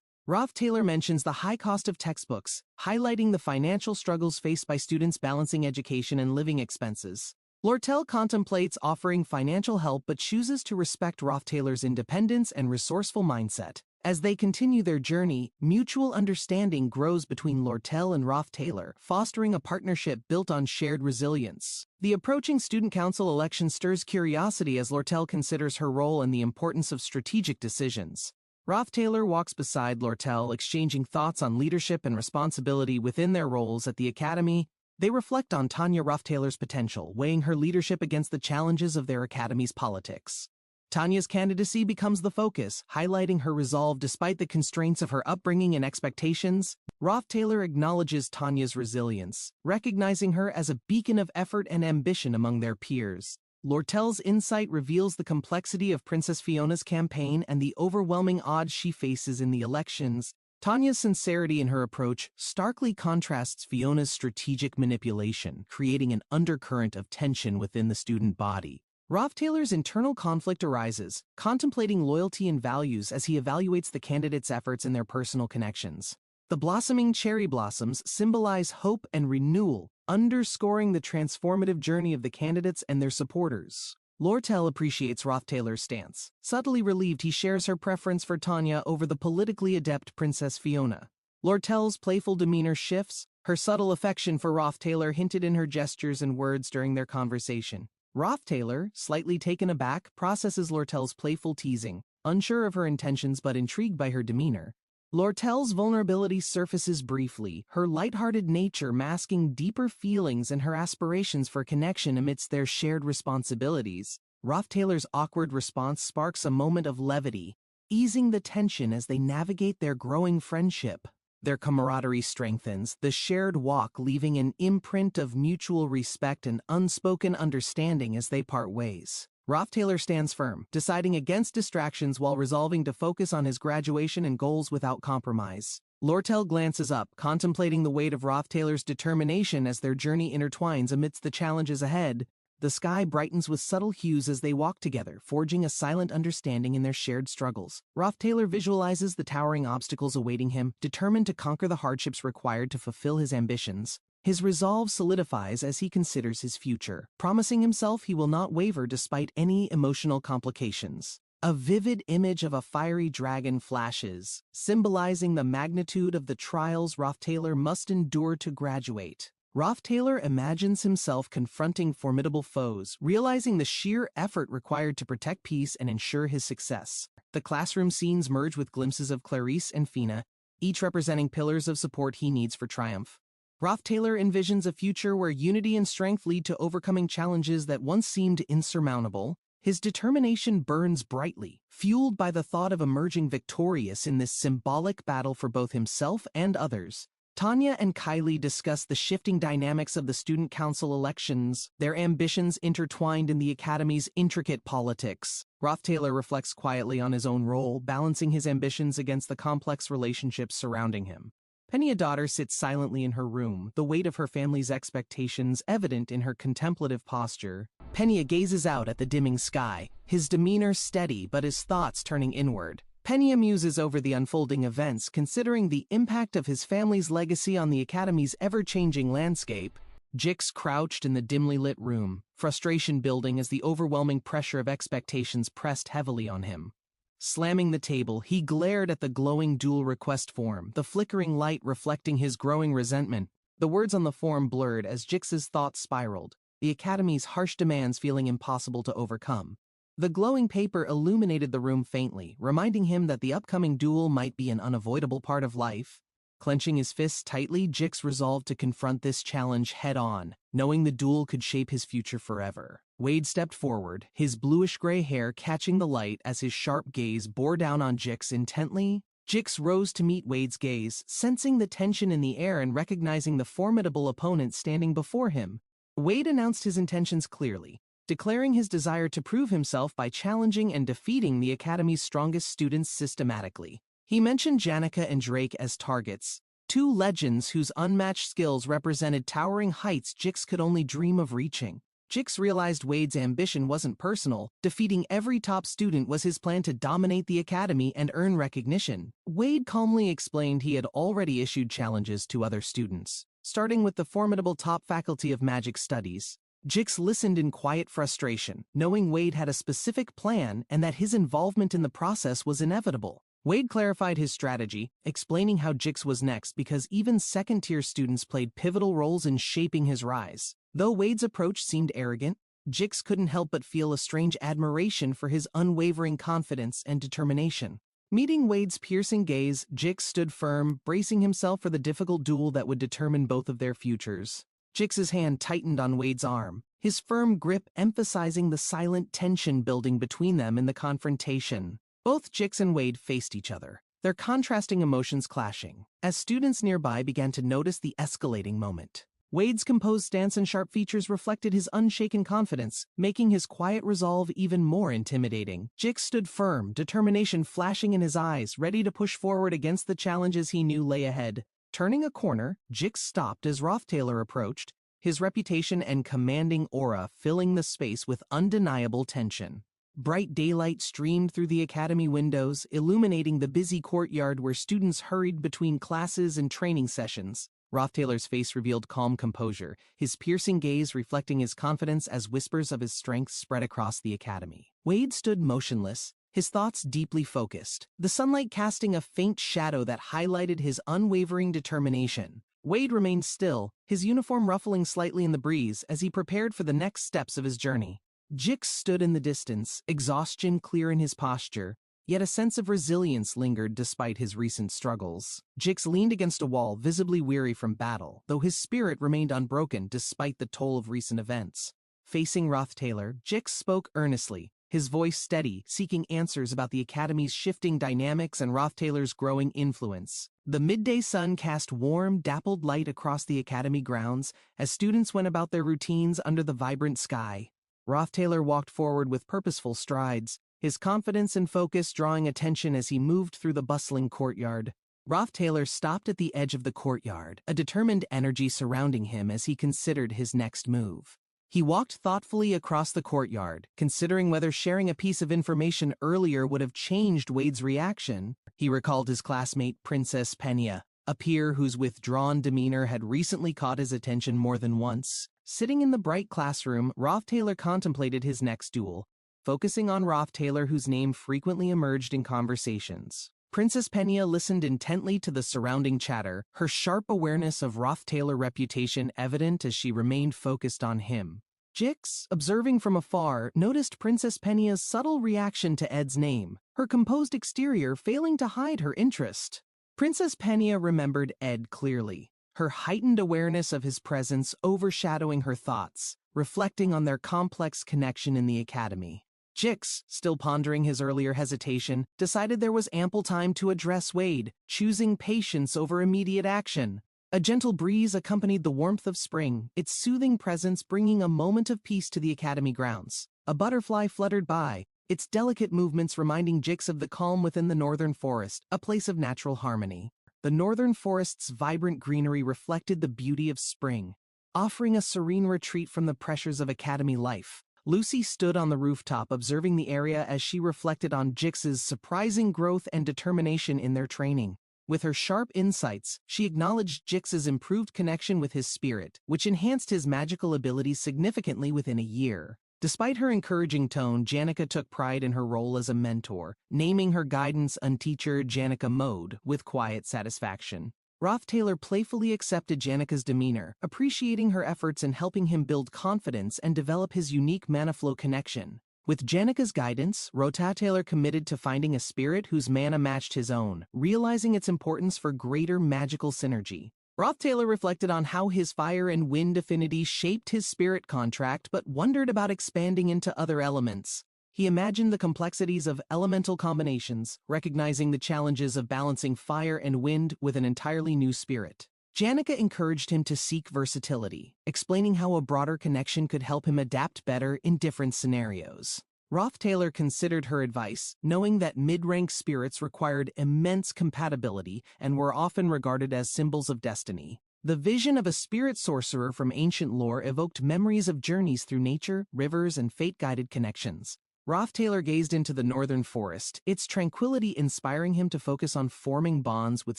Taylor mentions the high cost of textbooks, highlighting the financial struggles faced by students balancing education and living expenses. Lortel contemplates offering financial help but chooses to respect Taylor's independence and resourceful mindset. As they continue their journey, mutual understanding grows between Lortel and Roth Taylor, fostering a partnership built on shared resilience. The approaching student council election stirs curiosity as Lortel considers her role and the importance of strategic decisions. Roth Taylor walks beside Lortel, exchanging thoughts on leadership and responsibility within their roles at the academy. They reflect on Tanya Roth Taylor's potential, weighing her leadership against the challenges of their academy's politics. Tanya's candidacy becomes the focus, highlighting her resolve despite the constraints of her upbringing and expectations. Roth Taylor acknowledges Tanya's resilience, recognizing her as a beacon of effort and ambition among their peers. Lortel's insight reveals the complexity of Princess Fiona's campaign and the overwhelming odds she faces in the elections. Tanya's sincerity in her approach starkly contrasts Fiona's strategic manipulation, creating an undercurrent of tension within the student body. Roth Taylor's internal conflict arises, contemplating loyalty and values as he evaluates the candidates' efforts and their personal connections. The blossoming cherry blossoms symbolize hope and renewal, underscoring the transformative journey of the candidates and their supporters. Lortel appreciates Roth Taylor's stance. Subtly relieved, he shares her preference for Tanya over the politically adept Princess Fiona. Lortel's playful demeanor shifts, her subtle affection for Roth Taylor hinted in her gestures and words during their conversation. Roth Taylor, slightly taken aback, processes Lortel's playful teasing, unsure of her intentions but intrigued by her demeanor. Lortel's vulnerability surfaces briefly, her lighthearted nature masking deeper feelings and her aspirations for connection amidst their shared responsibilities. Roth Taylor's awkward response sparks a moment of levity, easing the tension as they navigate their growing friendship. Their camaraderie strengthens, the shared walk leaving an imprint of mutual respect and unspoken understanding as they part ways. Roth Taylor stands firm, deciding against distractions while resolving to focus on his graduation and goals without compromise. Lortel glances up, contemplating the weight of Roth Taylor's determination as their journey intertwines amidst the challenges ahead. The sky brightens with subtle hues as they walk together, forging a silent understanding in their shared struggles. Roth Taylor visualizes the towering obstacles awaiting him, determined to conquer the hardships required to fulfill his ambitions. His resolve solidifies as he considers his future, promising himself he will not waver despite any emotional complications. A vivid image of a fiery dragon flashes, symbolizing the magnitude of the trials Roth Taylor must endure to graduate. Roth Taylor imagines himself confronting formidable foes, realizing the sheer effort required to protect peace and ensure his success. The classroom scenes merge with glimpses of Clarice and Fina, each representing pillars of support he needs for triumph. Roth Taylor envisions a future where unity and strength lead to overcoming challenges that once seemed insurmountable. His determination burns brightly, fueled by the thought of emerging victorious in this symbolic battle for both himself and others. Tanya and Kylie discuss the shifting dynamics of the student council elections, their ambitions intertwined in the academy's intricate politics. Roth Taylor reflects quietly on his own role, balancing his ambitions against the complex relationships surrounding him. Penny, a daughter, sits silently in her room, the weight of her family's expectations evident in her contemplative posture. Penny gazes out at the dimming sky, his demeanor steady but his thoughts turning inward. Penny muses over the unfolding events, considering the impact of his family's legacy on the academy's ever-changing landscape. Jix crouched in the dimly lit room, frustration building as the overwhelming pressure of expectations pressed heavily on him. Slamming the table, he glared at the glowing dual request form, the flickering light reflecting his growing resentment. The words on the form blurred as Jix's thoughts spiraled, the academy's harsh demands feeling impossible to overcome. The glowing paper illuminated the room faintly, reminding him that the upcoming duel might be an unavoidable part of life. Clenching his fists tightly, Jix resolved to confront this challenge head-on, knowing the duel could shape his future forever. Wade stepped forward, his bluish-gray hair catching the light as his sharp gaze bore down on Jix intently. Jix rose to meet Wade's gaze, sensing the tension in the air and recognizing the formidable opponent standing before him. Wade announced his intentions clearly, declaring his desire to prove himself by challenging and defeating the academy's strongest students systematically. He mentioned Janica and Drake as targets, two legends whose unmatched skills represented towering heights Jix could only dream of reaching. Jix realized Wade's ambition wasn't personal. Defeating every top student was his plan to dominate the academy and earn recognition. Wade calmly explained he had already issued challenges to other students, starting with the formidable top faculty of magic studies. Jix listened in quiet frustration, knowing Wade had a specific plan and that his involvement in the process was inevitable. Wade clarified his strategy, explaining how Jix was next because even second-tier students played pivotal roles in shaping his rise. Though Wade's approach seemed arrogant, Jix couldn't help but feel a strange admiration for his unwavering confidence and determination. Meeting Wade's piercing gaze, Jix stood firm, bracing himself for the difficult duel that would determine both of their futures. Jix's hand tightened on Wade's arm, his firm grip emphasizing the silent tension building between them in the confrontation. Both Jix and Wade faced each other, their contrasting emotions clashing, as students nearby began to notice the escalating moment. Wade's composed stance and sharp features reflected his unshaken confidence, making his quiet resolve even more intimidating. Jix stood firm, determination flashing in his eyes, ready to push forward against the challenges he knew lay ahead. Turning a corner, Jix stopped as Rothtailor approached, his reputation and commanding aura filling the space with undeniable tension. Bright daylight streamed through the academy windows, illuminating the busy courtyard where students hurried between classes and training sessions. Rothtailor's face revealed calm composure, his piercing gaze reflecting his confidence as whispers of his strength spread across the academy. Wade stood motionless, his thoughts deeply focused, the sunlight casting a faint shadow that highlighted his unwavering determination. Wade remained still, his uniform ruffling slightly in the breeze as he prepared for the next steps of his journey. Jix stood in the distance, exhaustion clear in his posture, yet a sense of resilience lingered despite his recent struggles. Jix leaned against a wall, visibly weary from battle, though his spirit remained unbroken despite the toll of recent events. Facing Rothtailor, Jix spoke earnestly, his voice steady, seeking answers about the academy's shifting dynamics and Rothtailor's growing influence. The midday sun cast warm, dappled light across the academy grounds as students went about their routines under the vibrant sky. Rothtailor walked forward with purposeful strides, his confidence and focus drawing attention as he moved through the bustling courtyard. Rothtailor stopped at the edge of the courtyard, a determined energy surrounding him as he considered his next move. He walked thoughtfully across the courtyard, considering whether sharing a piece of information earlier would have changed Wade's reaction. He recalled his classmate Princess Penia, a peer whose withdrawn demeanor had recently caught his attention more than once. Sitting in the bright classroom, Rothtailor contemplated his next duel, focusing on Rothtailor, whose name frequently emerged in conversations. Princess Penia listened intently to the surrounding chatter, her sharp awareness of Rothtailor's reputation evident as she remained focused on him. Jix, observing from afar, noticed Princess Penia's subtle reaction to Ed's name, her composed exterior failing to hide her interest. Princess Penia remembered Ed clearly, her heightened awareness of his presence overshadowing her thoughts, reflecting on their complex connection in the academy. Jix, still pondering his earlier hesitation, decided there was ample time to address Wade, choosing patience over immediate action. A gentle breeze accompanied the warmth of spring, its soothing presence bringing a moment of peace to the academy grounds. A butterfly fluttered by, its delicate movements reminding Jix of the calm within the northern forest, a place of natural harmony. The northern forest's vibrant greenery reflected the beauty of spring, offering a serene retreat from the pressures of academy life. Lucy stood on the rooftop observing the area as she reflected on Jix's surprising growth and determination in their training. With her sharp insights, she acknowledged Jix's improved connection with his spirit, which enhanced his magical abilities significantly within a year. Despite her encouraging tone, Janica took pride in her role as a mentor, naming her guidance unteacher Janica Mode with quiet satisfaction. Rothtailor playfully accepted Janica's demeanor, appreciating her efforts in helping him build confidence and develop his unique mana flow connection. With Janica's guidance, Rothtailor committed to finding a spirit whose mana matched his own, realizing its importance for greater magical synergy. Rothtailor reflected on how his fire and wind affinity shaped his spirit contract but wondered about expanding into other elements. He imagined the complexities of elemental combinations, recognizing the challenges of balancing fire and wind with an entirely new spirit. Janica encouraged him to seek versatility, explaining how a broader connection could help him adapt better in different scenarios. Rothtailor considered her advice, knowing that mid-rank spirits required immense compatibility and were often regarded as symbols of destiny. The vision of a spirit sorcerer from ancient lore evoked memories of journeys through nature, rivers, and fate-guided connections. Rothtailor gazed into the northern forest, its tranquility inspiring him to focus on forming bonds with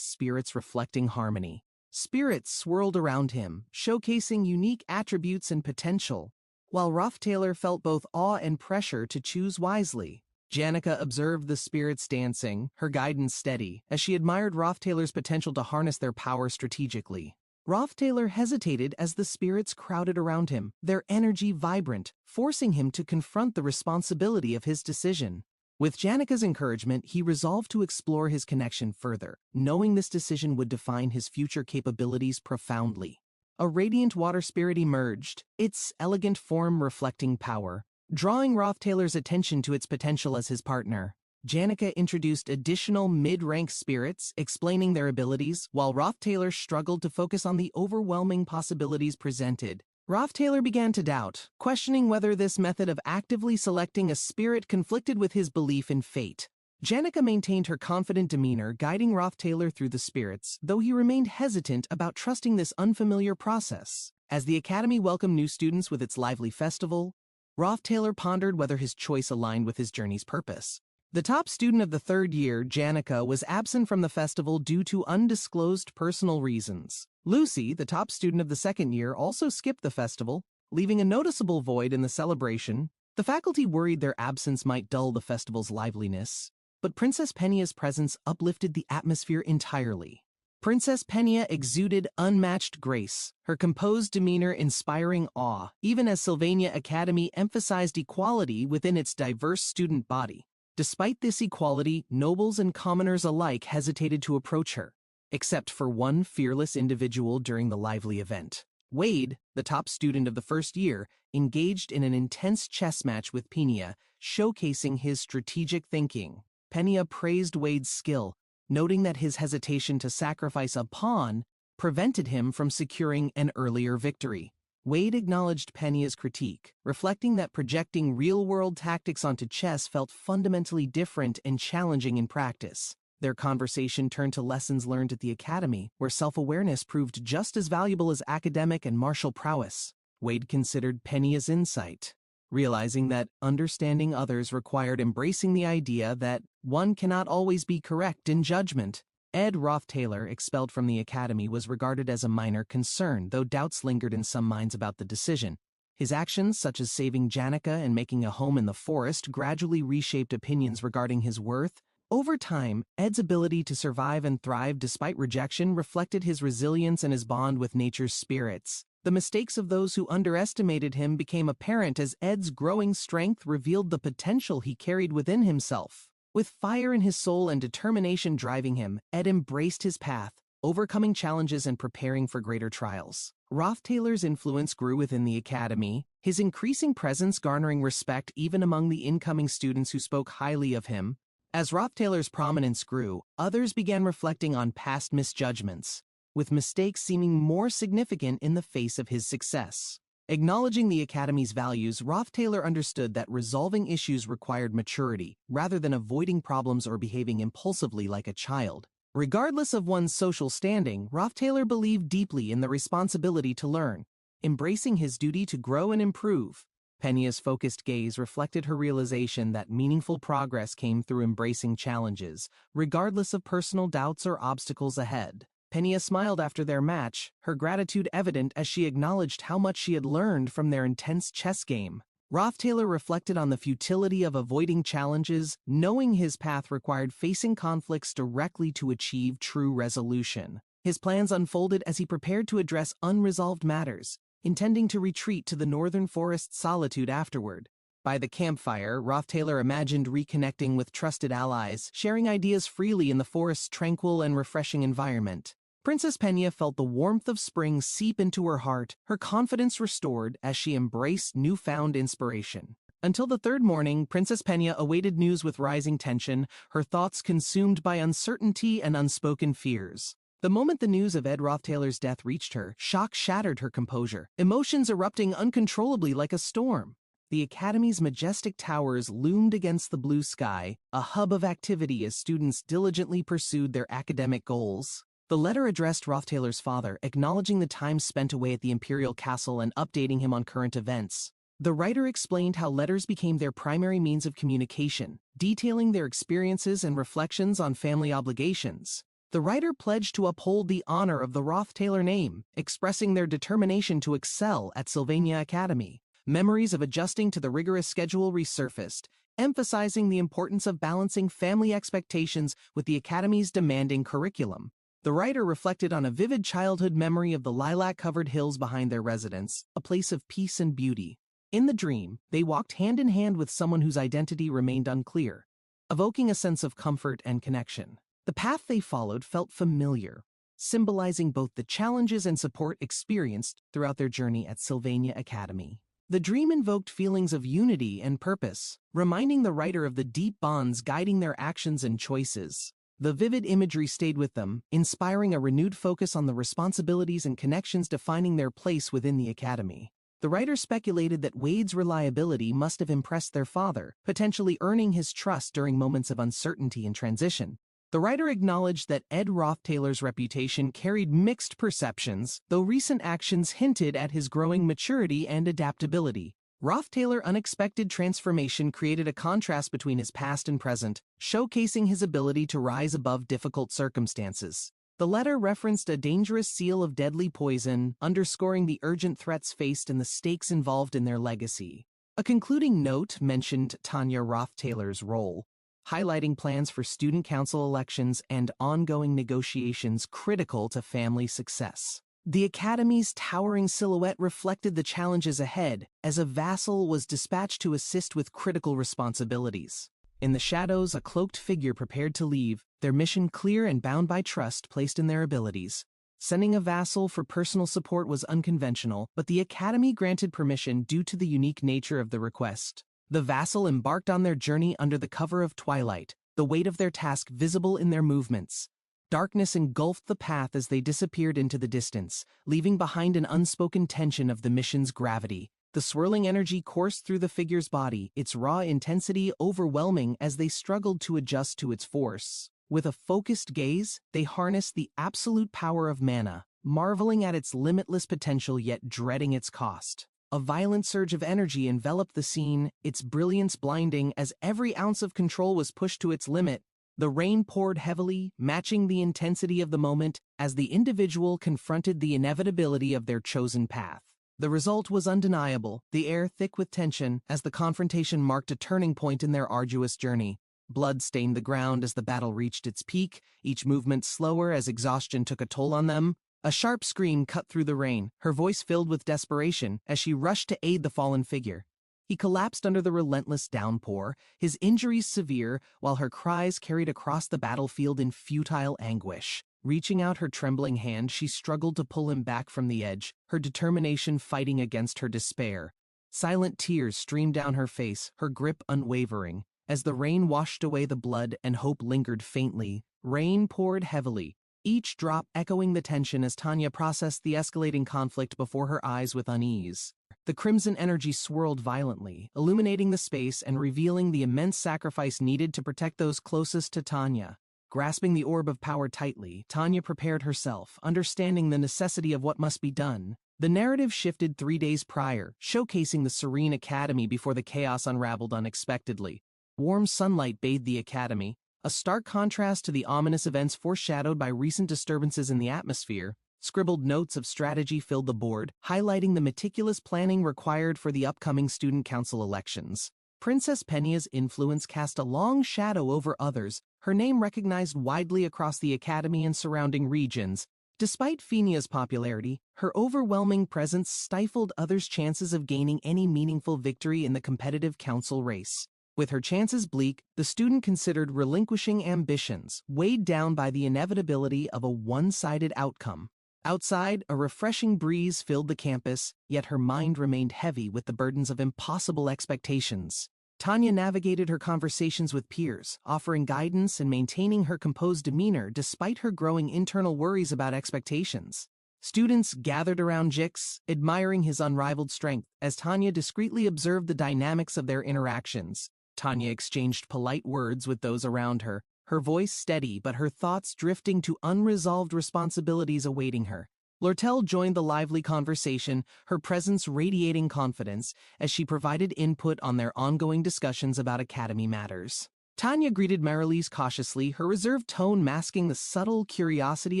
spirits reflecting harmony. Spirits swirled around him, showcasing unique attributes and potential, while Rothtailor felt both awe and pressure to choose wisely. Janica observed the spirits dancing, her guidance steady, as she admired Rothtailor's potential to harness their power strategically. Rothtailor hesitated as the spirits crowded around him, their energy vibrant, forcing him to confront the responsibility of his decision. With Janica's encouragement, he resolved to explore his connection further, knowing this decision would define his future capabilities profoundly. A radiant water spirit emerged, its elegant form reflecting power, drawing Rothtailor's attention to its potential as his partner. Janica introduced additional mid-rank spirits, explaining their abilities, while Rothtailor struggled to focus on the overwhelming possibilities presented. Rothtailor began to doubt, questioning whether this method of actively selecting a spirit conflicted with his belief in fate. Janica maintained her confident demeanor, guiding Rothtailor through the spirits, though he remained hesitant about trusting this unfamiliar process. As the Academy welcomed new students with its lively festival, Rothtailor pondered whether his choice aligned with his journey's purpose. The top student of the third year, Janica, was absent from the festival due to undisclosed personal reasons. Lucy, the top student of the second year, also skipped the festival, leaving a noticeable void in the celebration. The faculty worried their absence might dull the festival's liveliness, but Princess Penya's presence uplifted the atmosphere entirely. Princess Penya exuded unmatched grace, her composed demeanor inspiring awe, even as Sylvania Academy emphasized equality within its diverse student body. Despite this equality, nobles and commoners alike hesitated to approach her, except for one fearless individual during the lively event. Wade, the top student of the first year, engaged in an intense chess match with Penya, showcasing his strategic thinking. Penya praised Wade's skill, noting that his hesitation to sacrifice a pawn prevented him from securing an earlier victory. Wade acknowledged Penya's critique, reflecting that projecting real-world tactics onto chess felt fundamentally different and challenging in practice. Their conversation turned to lessons learned at the Academy, where self-awareness proved just as valuable as academic and martial prowess. Wade considered Penya's insight, realizing that understanding others required embracing the idea that one cannot always be correct in judgment. Ed Rothtailor, expelled from the Academy, was regarded as a minor concern, though doubts lingered in some minds about the decision. His actions, such as saving Janica and making a home in the forest, gradually reshaped opinions regarding his worth. Over time, Ed's ability to survive and thrive despite rejection reflected his resilience and his bond with nature's spirits. The mistakes of those who underestimated him became apparent as Ed's growing strength revealed the potential he carried within himself. With fire in his soul and determination driving him, Ed embraced his path, overcoming challenges and preparing for greater trials. Rothtailor's influence grew within the Academy, his increasing presence garnering respect even among the incoming students who spoke highly of him. As Rothtailor's prominence grew, others began reflecting on past misjudgments, with mistakes seeming more significant in the face of his success. Acknowledging the Academy's values, Rothtailor understood that resolving issues required maturity, rather than avoiding problems or behaving impulsively like a child. Regardless of one's social standing, Rothtailor believed deeply in the responsibility to learn, embracing his duty to grow and improve. Penya's focused gaze reflected her realization that meaningful progress came through embracing challenges, regardless of personal doubts or obstacles ahead. Penya smiled after their match, her gratitude evident as she acknowledged how much she had learned from their intense chess game. Rothtailor reflected on the futility of avoiding challenges, knowing his path required facing conflicts directly to achieve true resolution. His plans unfolded as he prepared to address unresolved matters, intending to retreat to the northern forest's solitude afterward. By the campfire, Rothtailor imagined reconnecting with trusted allies, sharing ideas freely in the forest's tranquil and refreshing environment. Princess Penya felt the warmth of spring seep into her heart, her confidence restored as she embraced newfound inspiration. Until the third morning, Princess Penya awaited news with rising tension, her thoughts consumed by uncertainty and unspoken fears. The moment the news of Ed Rothtailor's death reached her, shock shattered her composure, emotions erupting uncontrollably like a storm. The Academy's majestic towers loomed against the blue sky, a hub of activity as students diligently pursued their academic goals. The letter addressed Rothtailor's father, acknowledging the time spent away at the Imperial Castle and updating him on current events. The writer explained how letters became their primary means of communication, detailing their experiences and reflections on family obligations. The writer pledged to uphold the honor of the Rothtailor name, expressing their determination to excel at Sylvania Academy. Memories of adjusting to the rigorous schedule resurfaced, emphasizing the importance of balancing family expectations with the Academy's demanding curriculum. The writer reflected on a vivid childhood memory of the lilac-covered hills behind their residence, a place of peace and beauty. In the dream, they walked hand in hand with someone whose identity remained unclear, evoking a sense of comfort and connection. The path they followed felt familiar, symbolizing both the challenges and support experienced throughout their journey at Sylvania Academy. The dream invoked feelings of unity and purpose, reminding the writer of the deep bonds guiding their actions and choices. The vivid imagery stayed with them, inspiring a renewed focus on the responsibilities and connections defining their place within the Academy. The writer speculated that Wade's reliability must have impressed their father, potentially earning his trust during moments of uncertainty and transition. The writer acknowledged that Ed Rothtailor's reputation carried mixed perceptions, though recent actions hinted at his growing maturity and adaptability. Rothtailor's unexpected transformation created a contrast between his past and present, showcasing his ability to rise above difficult circumstances. The letter referenced a dangerous seal of deadly poison, underscoring the urgent threats faced and the stakes involved in their legacy. A concluding note mentioned Tanya Rothtailor's role, highlighting plans for student council elections and ongoing negotiations critical to family success. The Academy's towering silhouette reflected the challenges ahead, as a vassal was dispatched to assist with critical responsibilities. In the shadows, a cloaked figure prepared to leave, their mission clear and bound by trust placed in their abilities. Sending a vassal for personal support was unconventional, but the Academy granted permission due to the unique nature of the request. The vassal embarked on their journey under the cover of twilight, the weight of their task visible in their movements. Darkness engulfed the path as they disappeared into the distance, leaving behind an unspoken tension of the mission's gravity. The swirling energy coursed through the figure's body, its raw intensity overwhelming as they struggled to adjust to its force. With a focused gaze, they harnessed the absolute power of mana, marveling at its limitless potential yet dreading its cost. A violent surge of energy enveloped the scene, its brilliance blinding as every ounce of control was pushed to its limit. The rain poured heavily, matching the intensity of the moment as the individual confronted the inevitability of their chosen path. The result was undeniable, the air thick with tension as the confrontation marked a turning point in their arduous journey. Blood stained the ground as the battle reached its peak, each movement slower as exhaustion took a toll on them. A sharp scream cut through the rain, her voice filled with desperation as she rushed to aid the fallen figure. He collapsed under the relentless downpour, his injuries severe, while her cries carried across the battlefield in futile anguish. Reaching out her trembling hand, she struggled to pull him back from the edge, her determination fighting against her despair. Silent tears streamed down her face, her grip unwavering. As the rain washed away the blood and hope lingered faintly, rain poured heavily, each drop echoing the tension as Tanya processed the escalating conflict before her eyes with unease. The crimson energy swirled violently, illuminating the space and revealing the immense sacrifice needed to protect those closest to Tanya. Grasping the orb of power tightly, Tanya prepared herself, understanding the necessity of what must be done. The narrative shifted 3 days prior, showcasing the serene academy before the chaos unraveled unexpectedly. Warm sunlight bathed the academy, a stark contrast to the ominous events foreshadowed by recent disturbances in the atmosphere. Scribbled notes of strategy filled the board, highlighting the meticulous planning required for the upcoming student council elections. Princess Penya's influence cast a long shadow over others, her name recognized widely across the academy and surrounding regions. Despite Fenia's popularity, her overwhelming presence stifled others' chances of gaining any meaningful victory in the competitive council race. With her chances bleak, the student considered relinquishing ambitions, weighed down by the inevitability of a one-sided outcome. Outside, a refreshing breeze filled the campus, yet her mind remained heavy with the burdens of impossible expectations. Tanya navigated her conversations with peers, offering guidance and maintaining her composed demeanor despite her growing internal worries about expectations. Students gathered around Jix, admiring his unrivaled strength, as Tanya discreetly observed the dynamics of their interactions. Tanya exchanged polite words with those around her, her voice steady but her thoughts drifting to unresolved responsibilities awaiting her. Lortel joined the lively conversation, her presence radiating confidence as she provided input on their ongoing discussions about academy matters. Tanya greeted Marilise cautiously, her reserved tone masking the subtle curiosity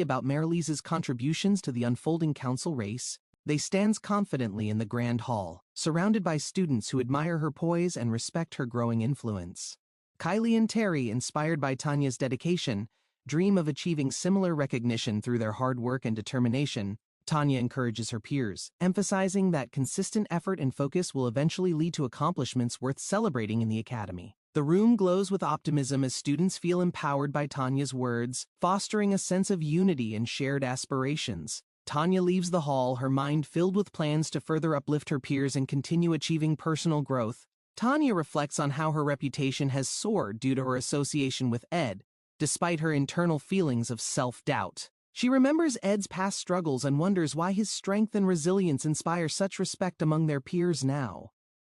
about Marilese's contributions to the unfolding council race. They stands confidently in the grand hall, surrounded by students who admire her poise and respect her growing influence. Kylie and Terry, inspired by Tanya's dedication, dream of achieving similar recognition through their hard work and determination. Tanya encourages her peers, emphasizing that consistent effort and focus will eventually lead to accomplishments worth celebrating in the academy. The room glows with optimism as students feel empowered by Tanya's words, fostering a sense of unity and shared aspirations. Tanya leaves the hall, her mind filled with plans to further uplift her peers and continue achieving personal growth. Tanya reflects on how her reputation has soared due to her association with Ed, despite her internal feelings of self-doubt. She remembers Ed's past struggles and wonders why his strength and resilience inspire such respect among their peers now.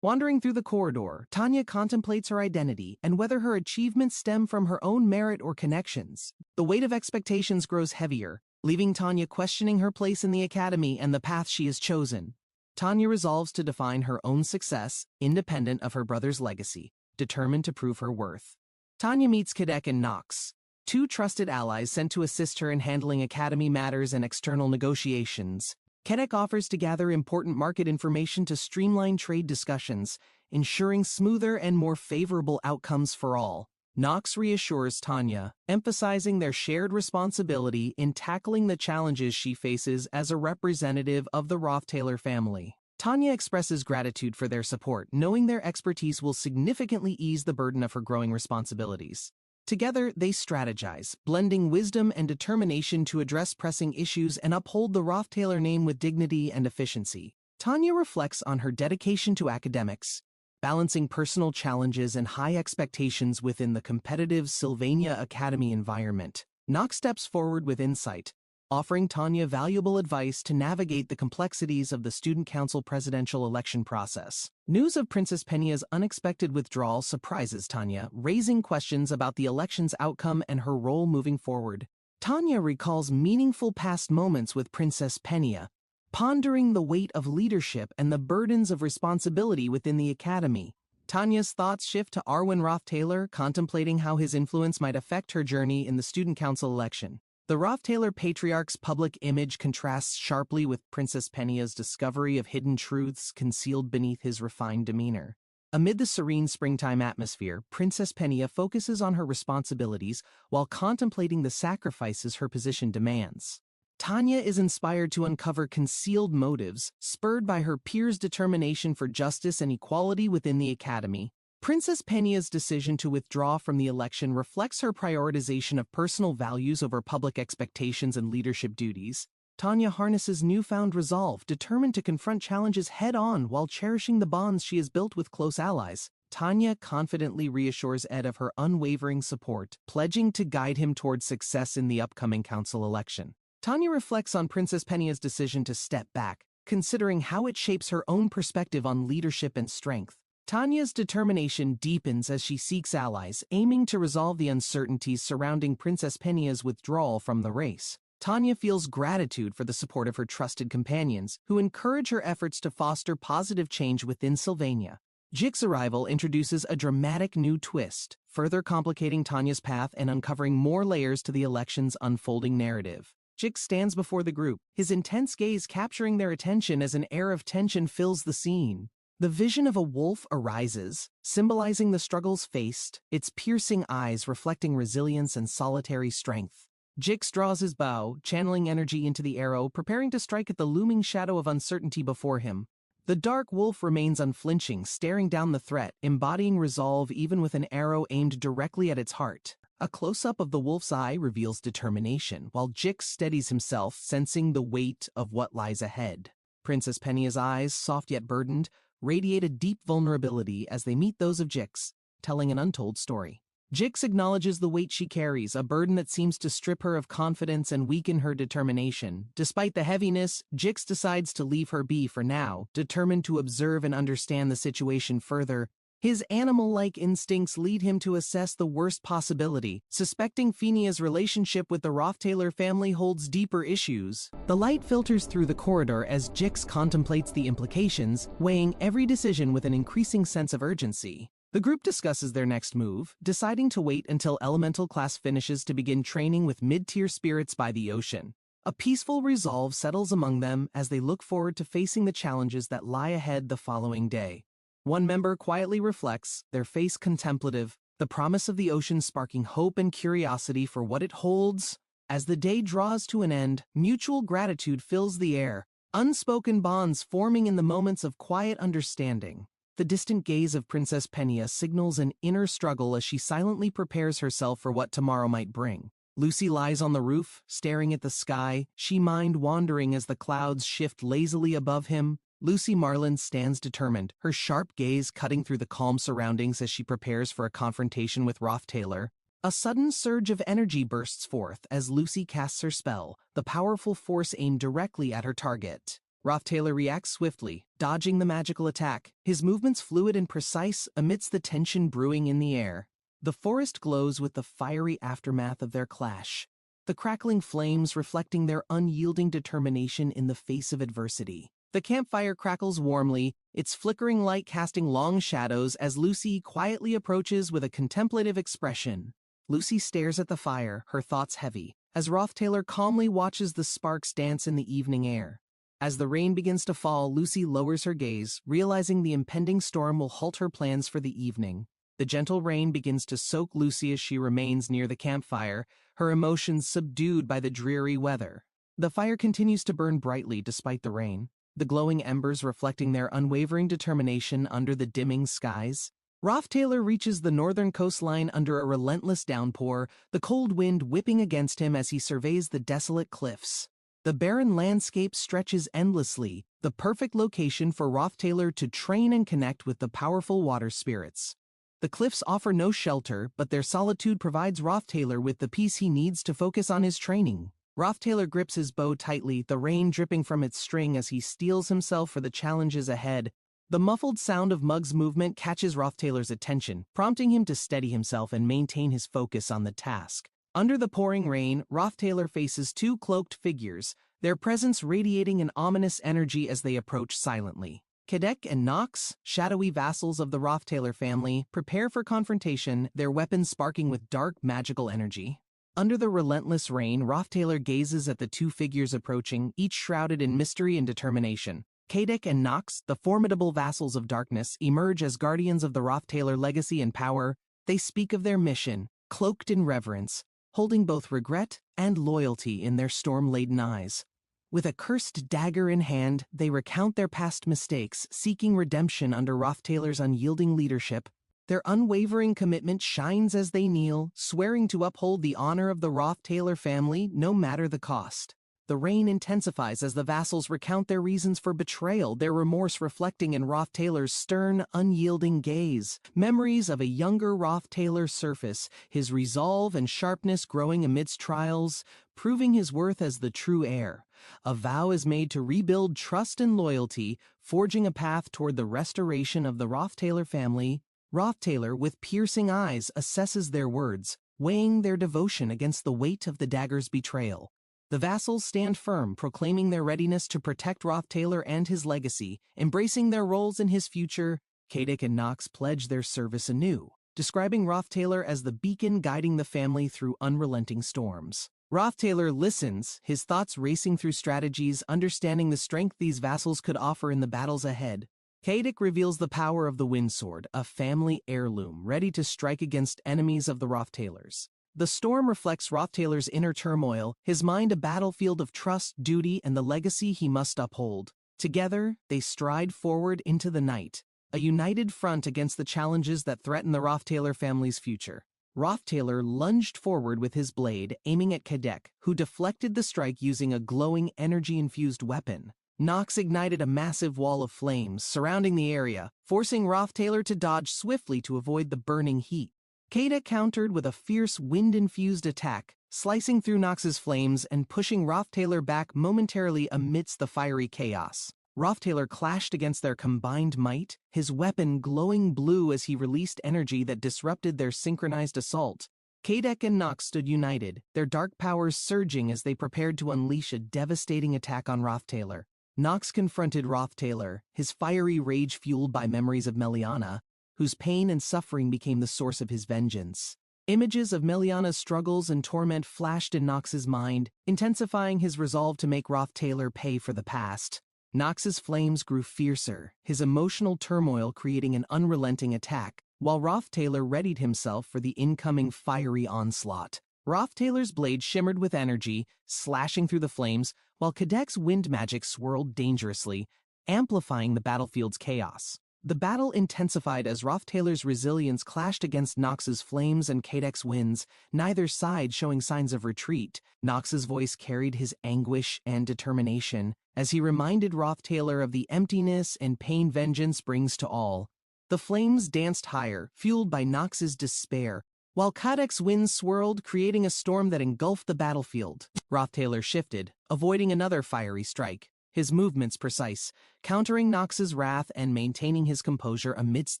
Wandering through the corridor, Tanya contemplates her identity and whether her achievements stem from her own merit or connections. The weight of expectations grows heavier, leaving Tanya questioning her place in the academy and the path she has chosen. Tanya resolves to define her own success, independent of her brother's legacy, determined to prove her worth. Tanya meets Kadek and Nox, two trusted allies sent to assist her in handling academy matters and external negotiations. Kadek offers to gather important market information to streamline trade discussions, ensuring smoother and more favorable outcomes for all. Nox reassures Tanya, emphasizing their shared responsibility in tackling the challenges she faces as a representative of the Rothtailor family. Tanya expresses gratitude for their support, knowing their expertise will significantly ease the burden of her growing responsibilities. Together, they strategize, blending wisdom and determination to address pressing issues and uphold the Rothtailor name with dignity and efficiency. Tanya reflects on her dedication to academics, balancing personal challenges and high expectations within the competitive Sylvania Academy environment. Nox steps forward with insight, offering Tanya valuable advice to navigate the complexities of the Student Council presidential election process. News of Princess Penya's unexpected withdrawal surprises Tanya, raising questions about the election's outcome and her role moving forward. Tanya recalls meaningful past moments with Princess Penya, pondering the weight of leadership and the burdens of responsibility within the academy. Tanya's thoughts shift to Arwen Rothtailor, contemplating how his influence might affect her journey in the Student Council election. The Rothtailor patriarch's public image contrasts sharply with Princess Penya's discovery of hidden truths concealed beneath his refined demeanor. Amid the serene springtime atmosphere, Princess Penya focuses on her responsibilities while contemplating the sacrifices her position demands. Tanya is inspired to uncover concealed motives, spurred by her peers' determination for justice and equality within the academy. Princess Penya's decision to withdraw from the election reflects her prioritization of personal values over public expectations and leadership duties. Tanya harnesses newfound resolve, determined to confront challenges head-on while cherishing the bonds she has built with close allies. Tanya confidently reassures Ed of her unwavering support, pledging to guide him towards success in the upcoming council election. Tanya reflects on Princess Penya's decision to step back, considering how it shapes her own perspective on leadership and strength. Tanya's determination deepens as she seeks allies, aiming to resolve the uncertainties surrounding Princess Penya's withdrawal from the race. Tanya feels gratitude for the support of her trusted companions, who encourage her efforts to foster positive change within Sylvania. Jix's arrival introduces a dramatic new twist, further complicating Tanya's path and uncovering more layers to the election's unfolding narrative. Jix stands before the group, his intense gaze capturing their attention as an air of tension fills the scene. The vision of a wolf arises, symbolizing the struggles faced, its piercing eyes reflecting resilience and solitary strength. Jix draws his bow, channeling energy into the arrow, preparing to strike at the looming shadow of uncertainty before him. The dark wolf remains unflinching, staring down the threat, embodying resolve even with an arrow aimed directly at its heart. A close-up of the wolf's eye reveals determination, while Jix steadies himself, sensing the weight of what lies ahead. Princess Penya's eyes, soft yet burdened, radiate a deep vulnerability as they meet those of Jix, telling an untold story. Jix acknowledges the weight she carries, a burden that seems to strip her of confidence and weaken her determination. Despite the heaviness, Jix decides to leave her be for now, determined to observe and understand the situation further. His animal-like instincts lead him to assess the worst possibility, suspecting Fenia's relationship with the Rothtailor family holds deeper issues. The light filters through the corridor as Jix contemplates the implications, weighing every decision with an increasing sense of urgency. The group discusses their next move, deciding to wait until Elemental class finishes to begin training with mid-tier spirits by the ocean. A peaceful resolve settles among them as they look forward to facing the challenges that lie ahead the following day. One member quietly reflects, their face contemplative, the promise of the ocean sparking hope and curiosity for what it holds. As the day draws to an end, mutual gratitude fills the air, unspoken bonds forming in the moments of quiet understanding. The distant gaze of Princess Penia signals an inner struggle as she silently prepares herself for what tomorrow might bring. Lucy lies on the roof, staring at the sky, she mind wandering as the clouds shift lazily above him. Lucy Marlin stands determined, her sharp gaze cutting through the calm surroundings as she prepares for a confrontation with Roth Taylor. A sudden surge of energy bursts forth as Lucy casts her spell, the powerful force aimed directly at her target. Roth Taylor reacts swiftly, dodging the magical attack, his movements fluid and precise amidst the tension brewing in the air. The forest glows with the fiery aftermath of their clash, the crackling flames reflecting their unyielding determination in the face of adversity. The campfire crackles warmly, its flickering light casting long shadows as Lucy quietly approaches with a contemplative expression. Lucy stares at the fire, her thoughts heavy, as Roth Taylor calmly watches the sparks dance in the evening air. As the rain begins to fall, Lucy lowers her gaze, realizing the impending storm will halt her plans for the evening. The gentle rain begins to soak Lucy as she remains near the campfire, her emotions subdued by the dreary weather. The fire continues to burn brightly despite the rain, the glowing embers reflecting their unwavering determination under the dimming skies. Roth Taylor reaches the northern coastline under a relentless downpour, the cold wind whipping against him as he surveys the desolate cliffs. The barren landscape stretches endlessly, the perfect location for Roth Taylor to train and connect with the powerful water spirits. The cliffs offer no shelter, but their solitude provides Roth Taylor with the peace he needs to focus on his training. Roth Taylor grips his bow tightly, the rain dripping from its string as he steels himself for the challenges ahead. The muffled sound of Mug's movement catches Roth Taylor's attention, prompting him to steady himself and maintain his focus on the task. Under the pouring rain, Roth Taylor faces two cloaked figures, their presence radiating an ominous energy as they approach silently. Kadek and Nox, shadowy vassals of the Roth Taylor family, prepare for confrontation, their weapons sparking with dark magical energy. Under the relentless rain, Roth Taylor gazes at the two figures approaching, each shrouded in mystery and determination. Kadek and Nox, the formidable vassals of darkness, emerge as guardians of the Roth Taylor legacy and power. They speak of their mission, cloaked in reverence, holding both regret and loyalty in their storm-laden eyes. With a cursed dagger in hand, they recount their past mistakes, seeking redemption under Roth Taylor's unyielding leadership. Their unwavering commitment shines as they kneel, swearing to uphold the honor of the Roth Taylor family no matter the cost. The rain intensifies as the vassals recount their reasons for betrayal, their remorse reflecting in Roth Taylor's stern, unyielding gaze. Memories of a younger Roth Taylor surface, his resolve and sharpness growing amidst trials, proving his worth as the true heir. A vow is made to rebuild trust and loyalty, forging a path toward the restoration of the Roth Taylor family. Roth Taylor, with piercing eyes, assesses their words, weighing their devotion against the weight of the dagger's betrayal. The vassals stand firm, proclaiming their readiness to protect Roth Taylor and his legacy, embracing their roles in his future. Kadek and Nox pledge their service anew, describing Roth Taylor as the beacon guiding the family through unrelenting storms. Roth Taylor listens, his thoughts racing through strategies, understanding the strength these vassals could offer in the battles ahead. Kadek reveals the power of the Windsword, a family heirloom ready to strike against enemies of the Roth Taylors. The storm reflects Roth Taylor's inner turmoil, his mind a battlefield of trust, duty, and the legacy he must uphold. Together, they stride forward into the night, a united front against the challenges that threaten the Roth Taylor family's future. Roth Taylor lunged forward with his blade, aiming at Kadek, who deflected the strike using a glowing, energy-infused weapon. Nox ignited a massive wall of flames surrounding the area, forcing Roth Taylor to dodge swiftly to avoid the burning heat. Kadek countered with a fierce wind-infused attack, slicing through Nox's flames and pushing Roth Taylor back momentarily amidst the fiery chaos. Roth Taylor clashed against their combined might, his weapon glowing blue as he released energy that disrupted their synchronized assault. Kadek and Nox stood united, their dark powers surging as they prepared to unleash a devastating attack on Roth Taylor. Nox confronted Roth Taylor, his fiery rage fueled by memories of Meliana, whose pain and suffering became the source of his vengeance. Images of Meliana's struggles and torment flashed in Nox's mind, intensifying his resolve to make Roth Taylor pay for the past. Nox's flames grew fiercer, his emotional turmoil creating an unrelenting attack, while Roth Taylor readied himself for the incoming fiery onslaught. Roth Taylor's blade shimmered with energy, slashing through the flames, while Kadek's wind magic swirled dangerously, amplifying the battlefield's chaos. The battle intensified as Roth Taylor's resilience clashed against Nox's flames and Kadek's winds, neither side showing signs of retreat. Nox's voice carried his anguish and determination, as he reminded Roth Taylor of the emptiness and pain vengeance brings to all. The flames danced higher, fueled by Nox's despair, while Kadek's winds swirled, creating a storm that engulfed the battlefield. Roth Taylor shifted, avoiding another fiery strike, his movements precise, countering Nox's wrath and maintaining his composure amidst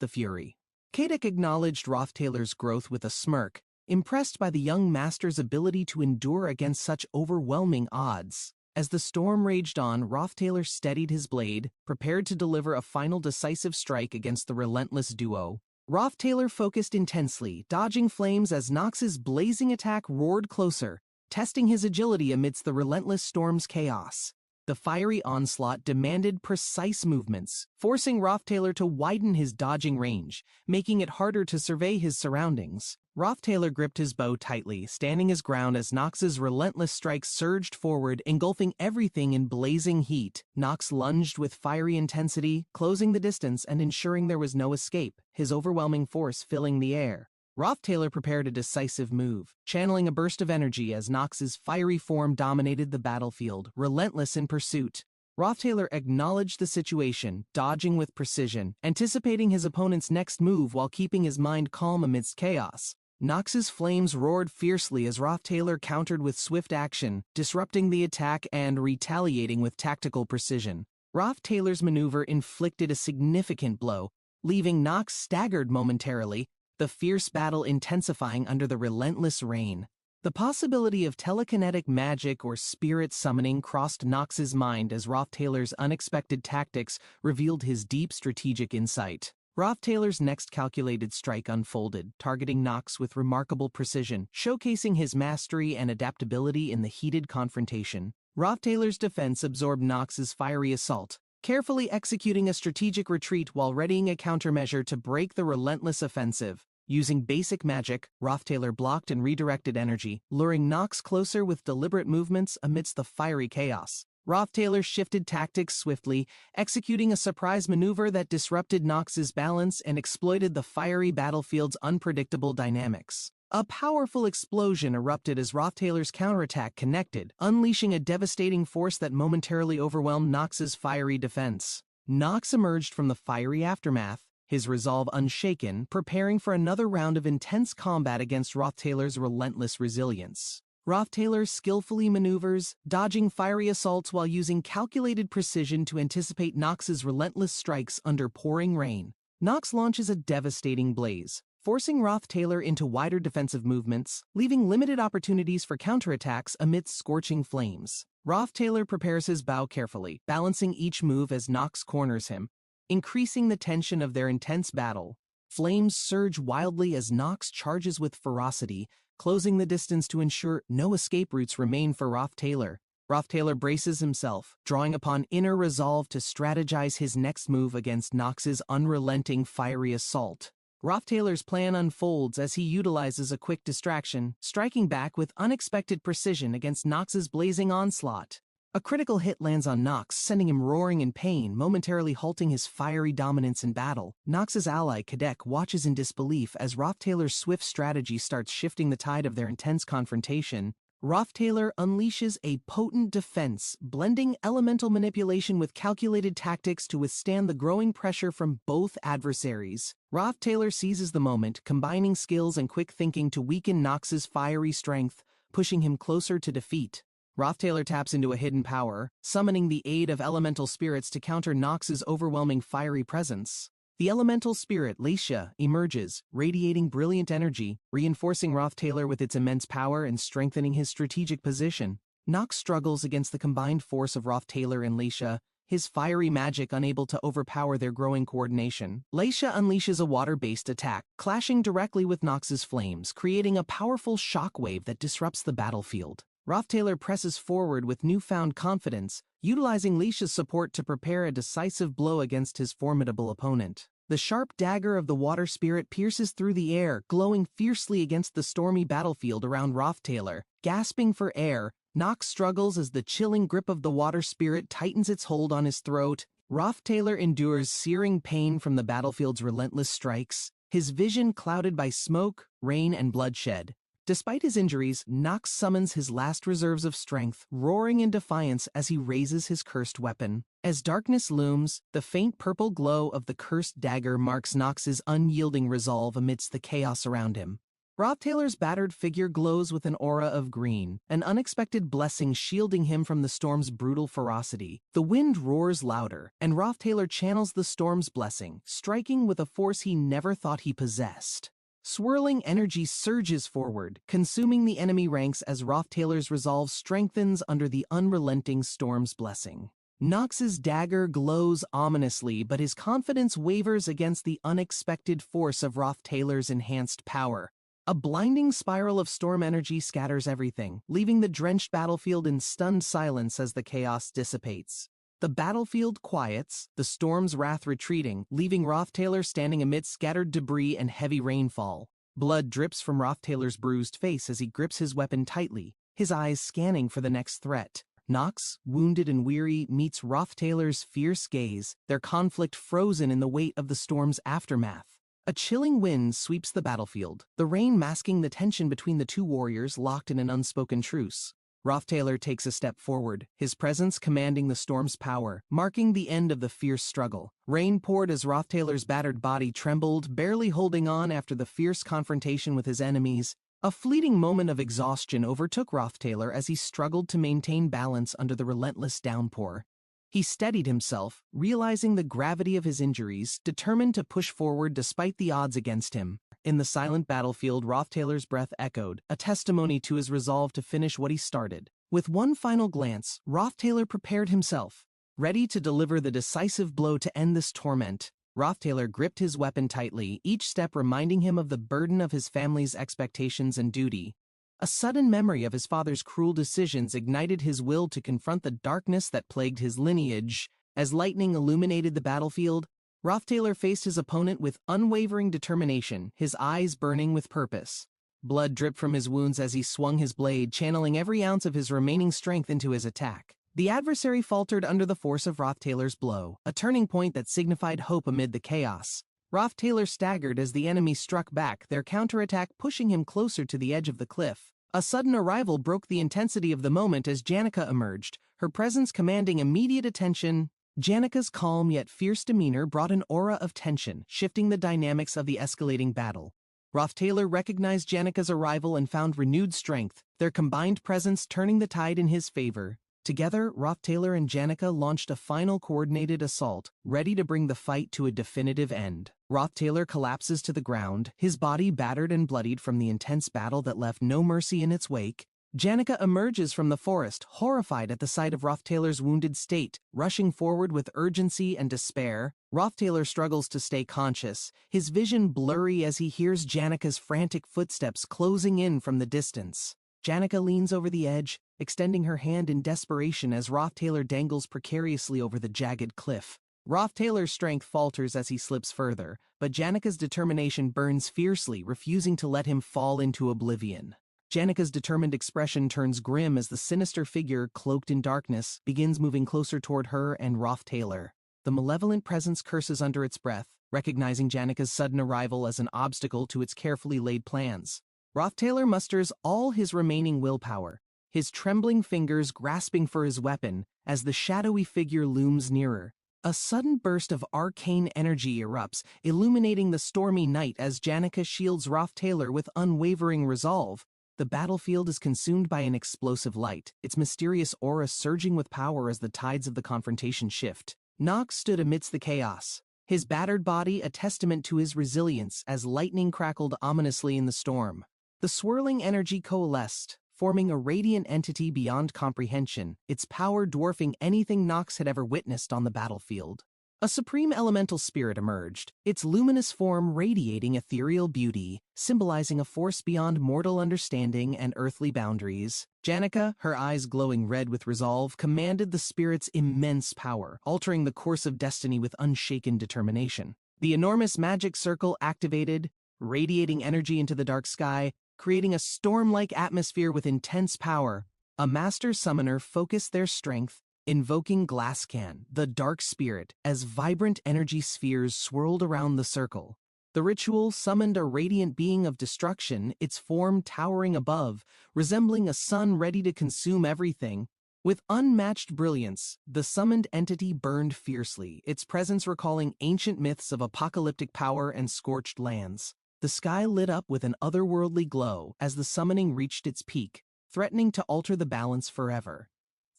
the fury. Kadek acknowledged Roth Taylor's growth with a smirk, impressed by the young master's ability to endure against such overwhelming odds. As the storm raged on, Roth Taylor steadied his blade, prepared to deliver a final decisive strike against the relentless duo. Roth Taylor focused intensely, dodging flames as Nox's blazing attack roared closer, testing his agility amidst the relentless storm's chaos. The fiery onslaught demanded precise movements, forcing Roth Taylor to widen his dodging range, making it harder to survey his surroundings. Roth Taylor gripped his bow tightly, standing his ground as Nox's relentless strike surged forward, engulfing everything in blazing heat. Nox lunged with fiery intensity, closing the distance and ensuring there was no escape, his overwhelming force filling the air. Roth Taylor prepared a decisive move, channeling a burst of energy as Nox's fiery form dominated the battlefield, relentless in pursuit. Roth Taylor acknowledged the situation, dodging with precision, anticipating his opponent's next move while keeping his mind calm amidst chaos. Nox's flames roared fiercely as Roth Taylor countered with swift action, disrupting the attack and retaliating with tactical precision. Roth Taylor's maneuver inflicted a significant blow, leaving Nox staggered momentarily, the fierce battle intensifying under the relentless rain. The possibility of telekinetic magic or spirit summoning crossed Nox's mind as Roth Taylor's unexpected tactics revealed his deep strategic insight. Roth Taylor's next calculated strike unfolded, targeting Nox with remarkable precision, showcasing his mastery and adaptability in the heated confrontation. Roth Taylor's defense absorbed Nox's fiery assault, carefully executing a strategic retreat while readying a countermeasure to break the relentless offensive. Using basic magic, Roth Taylor blocked and redirected energy, luring Nox closer with deliberate movements amidst the fiery chaos. Roth Taylor shifted tactics swiftly, executing a surprise maneuver that disrupted Nox's balance and exploited the fiery battlefield's unpredictable dynamics. A powerful explosion erupted as Roth Taylor's counterattack connected, unleashing a devastating force that momentarily overwhelmed Nox's fiery defense. Nox emerged from the fiery aftermath, his resolve unshaken, preparing for another round of intense combat against Roth Taylor's relentless resilience. Roth Taylor skillfully maneuvers, dodging fiery assaults while using calculated precision to anticipate Nox's relentless strikes under pouring rain. Nox launches a devastating blaze, forcing Roth Taylor into wider defensive movements, leaving limited opportunities for counterattacks amidst scorching flames. Roth Taylor prepares his bow carefully, balancing each move as Nox corners him, increasing the tension of their intense battle. Flames surge wildly as Nox charges with ferocity, closing the distance to ensure no escape routes remain for Roth Taylor. Roth Taylor braces himself, drawing upon inner resolve to strategize his next move against Nox's unrelenting fiery assault. Roth Taylor's plan unfolds as he utilizes a quick distraction, striking back with unexpected precision against Nox's blazing onslaught. A critical hit lands on Nox, sending him roaring in pain, momentarily halting his fiery dominance in battle. Nox's ally, Kadek, watches in disbelief as Roth Taylor's swift strategy starts shifting the tide of their intense confrontation. Roth Taylor unleashes a potent defense, blending elemental manipulation with calculated tactics to withstand the growing pressure from both adversaries. Roth Taylor seizes the moment, combining skills and quick thinking to weaken Nox's fiery strength, pushing him closer to defeat. Roth Taylor taps into a hidden power, summoning the aid of elemental spirits to counter Nox's overwhelming fiery presence. The elemental spirit, Leisha, emerges, radiating brilliant energy, reinforcing Roth Taylor with its immense power and strengthening his strategic position. Nox struggles against the combined force of Roth Taylor and Leisha, his fiery magic unable to overpower their growing coordination. Leisha unleashes a water-based attack, clashing directly with Nox's flames, creating a powerful shockwave that disrupts the battlefield. Rothtailor presses forward with newfound confidence, utilizing Leisha's support to prepare a decisive blow against his formidable opponent. The sharp dagger of the water spirit pierces through the air, glowing fiercely against the stormy battlefield around Rothtailor. Gasping for air, Nox struggles as the chilling grip of the water spirit tightens its hold on his throat. Rothtailor endures searing pain from the battlefield's relentless strikes, his vision clouded by smoke, rain, and bloodshed. Despite his injuries, Nox summons his last reserves of strength, roaring in defiance as he raises his cursed weapon. As darkness looms, the faint purple glow of the cursed dagger marks Nox's unyielding resolve amidst the chaos around him. Rothtailor's battered figure glows with an aura of green, an unexpected blessing shielding him from the storm's brutal ferocity. The wind roars louder, and Rothtailor channels the storm's blessing, striking with a force he never thought he possessed. Swirling energy surges forward, consuming the enemy ranks as Rothtailor's resolve strengthens under the unrelenting storm's blessing. Nox's dagger glows ominously, but his confidence wavers against the unexpected force of Rothtailor's enhanced power. A blinding spiral of storm energy scatters everything, leaving the drenched battlefield in stunned silence as the chaos dissipates. The battlefield quiets, the storm's wrath retreating, leaving Rothtailor standing amidst scattered debris and heavy rainfall. Blood drips from Rothtailor's bruised face as he grips his weapon tightly, his eyes scanning for the next threat. Nox, wounded and weary, meets Rothtailor's fierce gaze, their conflict frozen in the weight of the storm's aftermath. A chilling wind sweeps the battlefield, the rain masking the tension between the two warriors locked in an unspoken truce. Rothtailor takes a step forward, his presence commanding the storm's power, marking the end of the fierce struggle. Rain poured as Rothtailor's battered body trembled, barely holding on after the fierce confrontation with his enemies. A fleeting moment of exhaustion overtook Rothtailor as he struggled to maintain balance under the relentless downpour. He steadied himself, realizing the gravity of his injuries, determined to push forward despite the odds against him. In the silent battlefield, Rothtailor's breath echoed, a testimony to his resolve to finish what he started. With one final glance, Rothtailor prepared himself, ready to deliver the decisive blow to end this torment. Rothtailor gripped his weapon tightly, each step reminding him of the burden of his family's expectations and duty. A sudden memory of his father's cruel decisions ignited his will to confront the darkness that plagued his lineage. As lightning illuminated the battlefield, Rothtailor faced his opponent with unwavering determination, his eyes burning with purpose. Blood dripped from his wounds as he swung his blade, channeling every ounce of his remaining strength into his attack. The adversary faltered under the force of Rothtailor's blow, a turning point that signified hope amid the chaos. Rothtailor staggered as the enemy struck back, their counterattack pushing him closer to the edge of the cliff. A sudden arrival broke the intensity of the moment as Janica emerged, her presence commanding immediate attention. Janica's calm yet fierce demeanor brought an aura of tension, shifting the dynamics of the escalating battle. Rothtailor recognized Janica's arrival and found renewed strength, their combined presence turning the tide in his favor. Together, Rothtailor and Janica launched a final coordinated assault, ready to bring the fight to a definitive end. Rothtailor collapses to the ground, his body battered and bloodied from the intense battle that left no mercy in its wake. Janica emerges from the forest, horrified at the sight of Rothtailor's wounded state, rushing forward with urgency and despair. Rothtailor struggles to stay conscious, his vision blurry as he hears Janica's frantic footsteps closing in from the distance. Janica leans over the edge, extending her hand in desperation as Rothtailor dangles precariously over the jagged cliff. Rothtailor's strength falters as he slips further, but Janica's determination burns fiercely, refusing to let him fall into oblivion. Janica's determined expression turns grim as the sinister figure, cloaked in darkness, begins moving closer toward her and Rothtailor. The malevolent presence curses under its breath, recognizing Janica's sudden arrival as an obstacle to its carefully laid plans. Rothtailor musters all his remaining willpower, his trembling fingers grasping for his weapon as the shadowy figure looms nearer. A sudden burst of arcane energy erupts, illuminating the stormy night as Janica shields Rothtailor with unwavering resolve. The battlefield is consumed by an explosive light, its mysterious aura surging with power as the tides of the confrontation shift. Nox stood amidst the chaos, his battered body a testament to his resilience as lightning crackled ominously in the storm. The swirling energy coalesced, forming a radiant entity beyond comprehension, its power dwarfing anything Nox had ever witnessed on the battlefield. A supreme elemental spirit emerged, its luminous form radiating ethereal beauty, symbolizing a force beyond mortal understanding and earthly boundaries. Janica, her eyes glowing red with resolve, commanded the spirit's immense power, altering the course of destiny with unshaken determination. The enormous magic circle activated, radiating energy into the dark sky, creating a storm-like atmosphere with intense power. A master summoner focused their strength, invoking Glasscan, the dark spirit, as vibrant energy spheres swirled around the circle. The ritual summoned a radiant being of destruction, its form towering above, resembling a sun ready to consume everything. With unmatched brilliance, the summoned entity burned fiercely, its presence recalling ancient myths of apocalyptic power and scorched lands. The sky lit up with an otherworldly glow as the summoning reached its peak, threatening to alter the balance forever.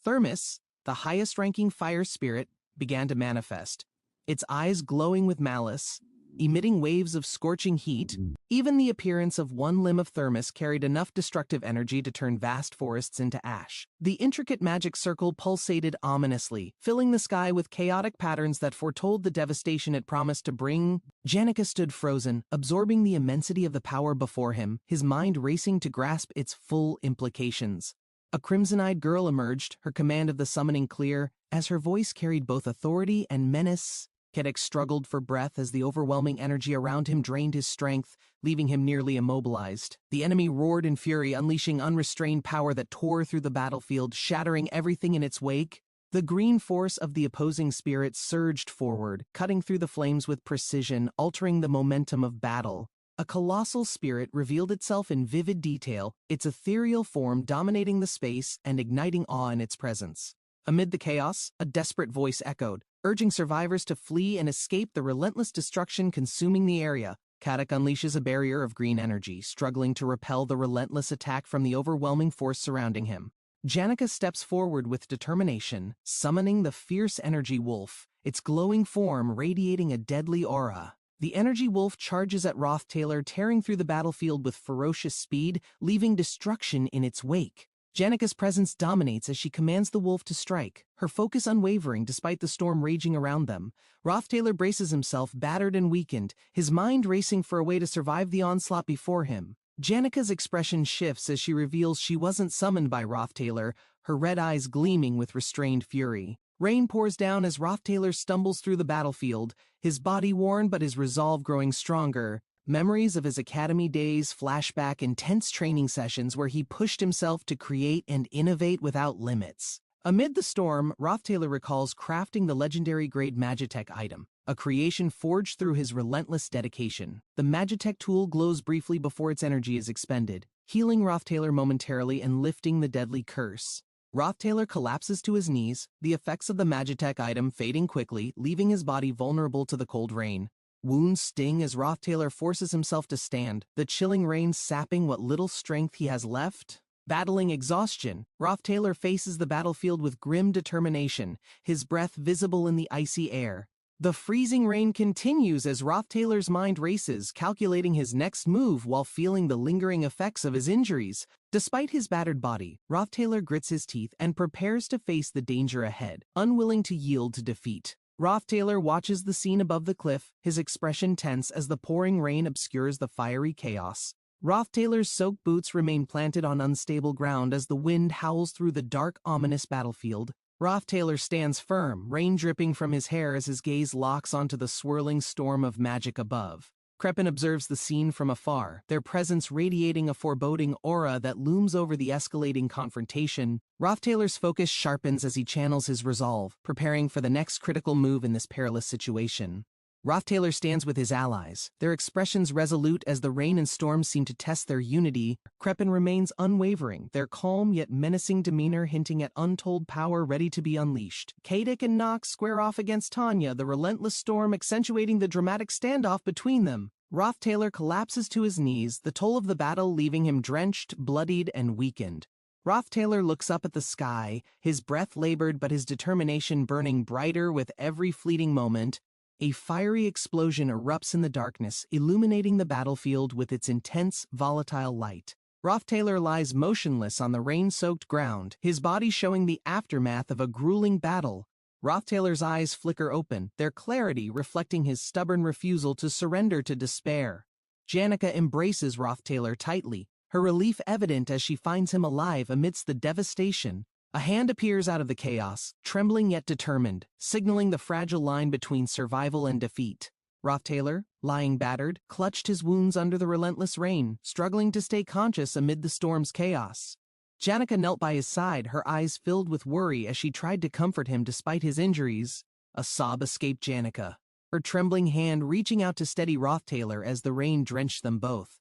Thermos, the highest-ranking fire spirit, began to manifest, its eyes glowing with malice, emitting waves of scorching heat. Even the appearance of one limb of Thermos carried enough destructive energy to turn vast forests into ash. The intricate magic circle pulsated ominously, filling the sky with chaotic patterns that foretold the devastation it promised to bring. Janica stood frozen, absorbing the immensity of the power before him, his mind racing to grasp its full implications. A crimson-eyed girl emerged, her command of the summoning clear, as her voice carried both authority and menace. Kedek struggled for breath as the overwhelming energy around him drained his strength, leaving him nearly immobilized. The enemy roared in fury, unleashing unrestrained power that tore through the battlefield, shattering everything in its wake. The green force of the opposing spirit surged forward, cutting through the flames with precision, altering the momentum of battle. A colossal spirit revealed itself in vivid detail, its ethereal form dominating the space and igniting awe in its presence. Amid the chaos, a desperate voice echoed, urging survivors to flee and escape the relentless destruction consuming the area. Kadok unleashes a barrier of green energy, struggling to repel the relentless attack from the overwhelming force surrounding him. Janica steps forward with determination, summoning the fierce energy wolf, its glowing form radiating a deadly aura. The energy wolf charges at Rothtailor, tearing through the battlefield with ferocious speed, leaving destruction in its wake. Janica's presence dominates as she commands the wolf to strike, her focus unwavering despite the storm raging around them. Rothtailor braces himself, battered and weakened, his mind racing for a way to survive the onslaught before him. Janica's expression shifts as she reveals she wasn't summoned by Rothtailor, her red eyes gleaming with restrained fury. Rain pours down as Rothtailor stumbles through the battlefield, his body worn but his resolve growing stronger. Memories of his academy days flash back intense training sessions where he pushed himself to create and innovate without limits. Amid the storm, Rothtailor recalls crafting the legendary grade Magitech item, a creation forged through his relentless dedication. The Magitech tool glows briefly before its energy is expended, healing Rothtailor momentarily and lifting the deadly curse. Rothtailor collapses to his knees, the effects of the Magitech item fading quickly, leaving his body vulnerable to the cold rain. Wounds sting as Rothtailor forces himself to stand, the chilling rain sapping what little strength he has left. Battling exhaustion, Rothtailor faces the battlefield with grim determination, his breath visible in the icy air. The freezing rain continues as Rothtailor's mind races, calculating his next move while feeling the lingering effects of his injuries. Despite his battered body, Rothtailor grits his teeth and prepares to face the danger ahead, unwilling to yield to defeat. Rothtailor watches the scene above the cliff, his expression tense as the pouring rain obscures the fiery chaos. Rothtailor's soaked boots remain planted on unstable ground as the wind howls through the dark, ominous battlefield. Rothtailor stands firm, rain dripping from his hair as his gaze locks onto the swirling storm of magic above. Crepin observes the scene from afar, their presence radiating a foreboding aura that looms over the escalating confrontation. Rothtailor's focus sharpens as he channels his resolve, preparing for the next critical move in this perilous situation. Rothtailor stands with his allies, their expressions resolute as the rain and storm seem to test their unity. Crepin remains unwavering, their calm yet menacing demeanor hinting at untold power ready to be unleashed. Kadok and Nox square off against Tanya, the relentless storm accentuating the dramatic standoff between them. Rothtailor collapses to his knees, the toll of the battle leaving him drenched, bloodied, and weakened. Rothtailor looks up at the sky, his breath labored but his determination burning brighter with every fleeting moment. A fiery explosion erupts in the darkness, illuminating the battlefield with its intense, volatile light. Roth Taylor lies motionless on the rain-soaked ground, his body showing the aftermath of a grueling battle. Roth Taylor's eyes flicker open, their clarity reflecting his stubborn refusal to surrender to despair. Janica embraces Roth Taylor tightly, her relief evident as she finds him alive amidst the devastation. A hand appears out of the chaos, trembling yet determined, signaling the fragile line between survival and defeat. Roth Taylor, lying battered, clutched his wounds under the relentless rain, struggling to stay conscious amid the storm's chaos. Janica knelt by his side, her eyes filled with worry as she tried to comfort him despite his injuries. A sob escaped Janica, her trembling hand reaching out to steady Roth Taylor as the rain drenched them both.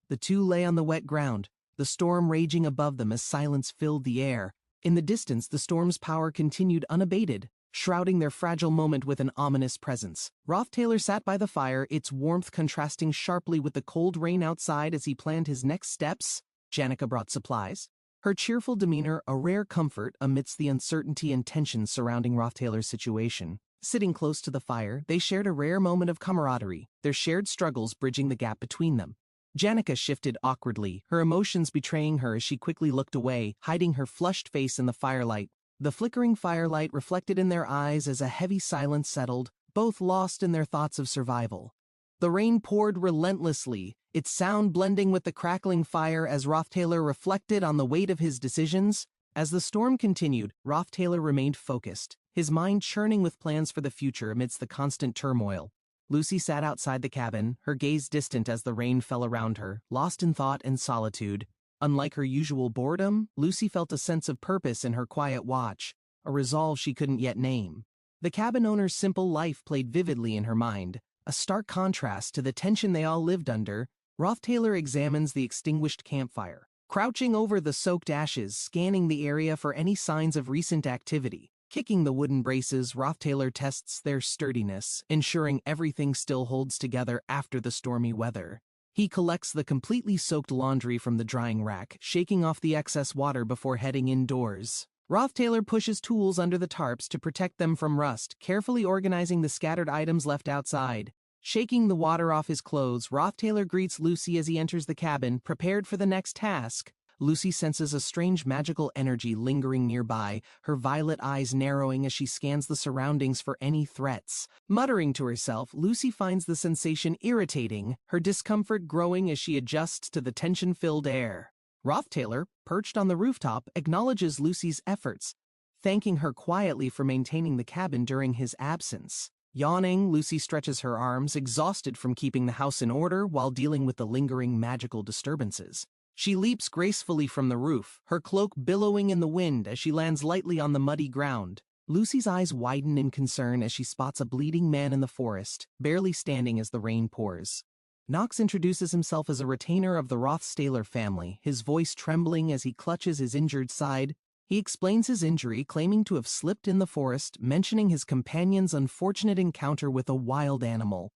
The two lay on the wet ground, the storm raging above them as silence filled the air. In the distance, the storm's power continued unabated, shrouding their fragile moment with an ominous presence. Roth Taylor sat by the fire, its warmth contrasting sharply with the cold rain outside as he planned his next steps. Janica brought supplies, her cheerful demeanor a rare comfort amidst the uncertainty and tension surrounding Roth Taylor's situation. Sitting close to the fire, they shared a rare moment of camaraderie, their shared struggles bridging the gap between them. Janica shifted awkwardly, her emotions betraying her as she quickly looked away, hiding her flushed face in the firelight. The flickering firelight reflected in their eyes as a heavy silence settled, both lost in their thoughts of survival. The rain poured relentlessly, its sound blending with the crackling fire as Roth Taylor reflected on the weight of his decisions. As the storm continued, Roth Taylor remained focused, his mind churning with plans for the future amidst the constant turmoil. Lucy sat outside the cabin, her gaze distant as the rain fell around her, lost in thought and solitude. Unlike her usual boredom, Lucy felt a sense of purpose in her quiet watch, a resolve she couldn't yet name. The cabin owner's simple life played vividly in her mind, a stark contrast to the tension they all lived under. Roth Taylor examines the extinguished campfire, crouching over the soaked ashes, scanning the area for any signs of recent activity. Kicking the wooden braces, Roth Taylor tests their sturdiness, ensuring everything still holds together after the stormy weather. He collects the completely soaked laundry from the drying rack, shaking off the excess water before heading indoors. Roth Taylor pushes tools under the tarps to protect them from rust, carefully organizing the scattered items left outside. Shaking the water off his clothes, Roth Taylor greets Lucy as he enters the cabin, prepared for the next task. Lucy senses a strange magical energy lingering nearby, her violet eyes narrowing as she scans the surroundings for any threats. Muttering to herself, Lucy finds the sensation irritating, her discomfort growing as she adjusts to the tension-filled air. Roth Taylor, perched on the rooftop, acknowledges Lucy's efforts, thanking her quietly for maintaining the cabin during his absence. Yawning, Lucy stretches her arms, exhausted from keeping the house in order while dealing with the lingering magical disturbances. She leaps gracefully from the roof, her cloak billowing in the wind as she lands lightly on the muddy ground. Lucy's eyes widen in concern as she spots a bleeding man in the forest, barely standing as the rain pours. Knox introduces himself as a retainer of the Roth Taylor family, his voice trembling as he clutches his injured side. He explains his injury, claiming to have slipped in the forest, mentioning his companion's unfortunate encounter with a wild animal.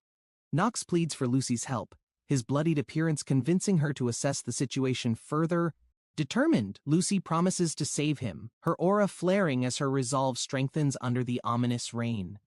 Knox pleads for Lucy's help, his bloodied appearance convincing her to assess the situation further. Determined, Lucy promises to save him, her aura flaring as her resolve strengthens under the ominous rain.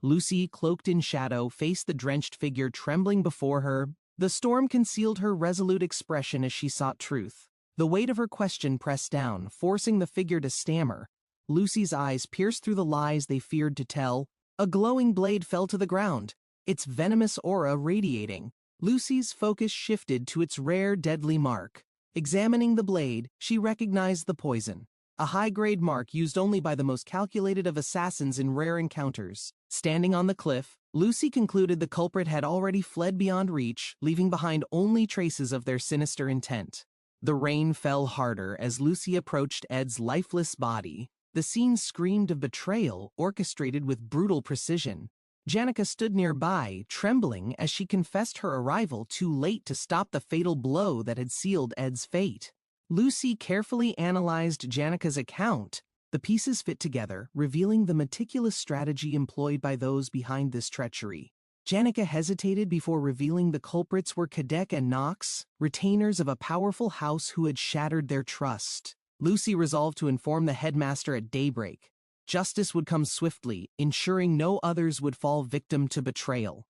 Lucy, cloaked in shadow, faced the drenched figure trembling before her. The storm concealed her resolute expression as she sought truth. The weight of her question pressed down, forcing the figure to stammer. Lucy's eyes pierced through the lies they feared to tell. A glowing blade fell to the ground, its venomous aura radiating. Lucy's focus shifted to its rare, deadly mark. Examining the blade, she recognized the poison, a high-grade mark used only by the most calculated of assassins in rare encounters. Standing on the cliff, Lucy concluded the culprit had already fled beyond reach, leaving behind only traces of their sinister intent. The rain fell harder as Lucy approached Ed's lifeless body. The scene screamed of betrayal, orchestrated with brutal precision. Janica stood nearby, trembling as she confessed her arrival too late to stop the fatal blow that had sealed Ed's fate. Lucy carefully analyzed Janica's account. The pieces fit together, revealing the meticulous strategy employed by those behind this treachery. Janica hesitated before revealing the culprits were Kadek and Knox, retainers of a powerful house who had shattered their trust. Lucy resolved to inform the headmaster at daybreak. Justice would come swiftly, ensuring no others would fall victim to betrayal.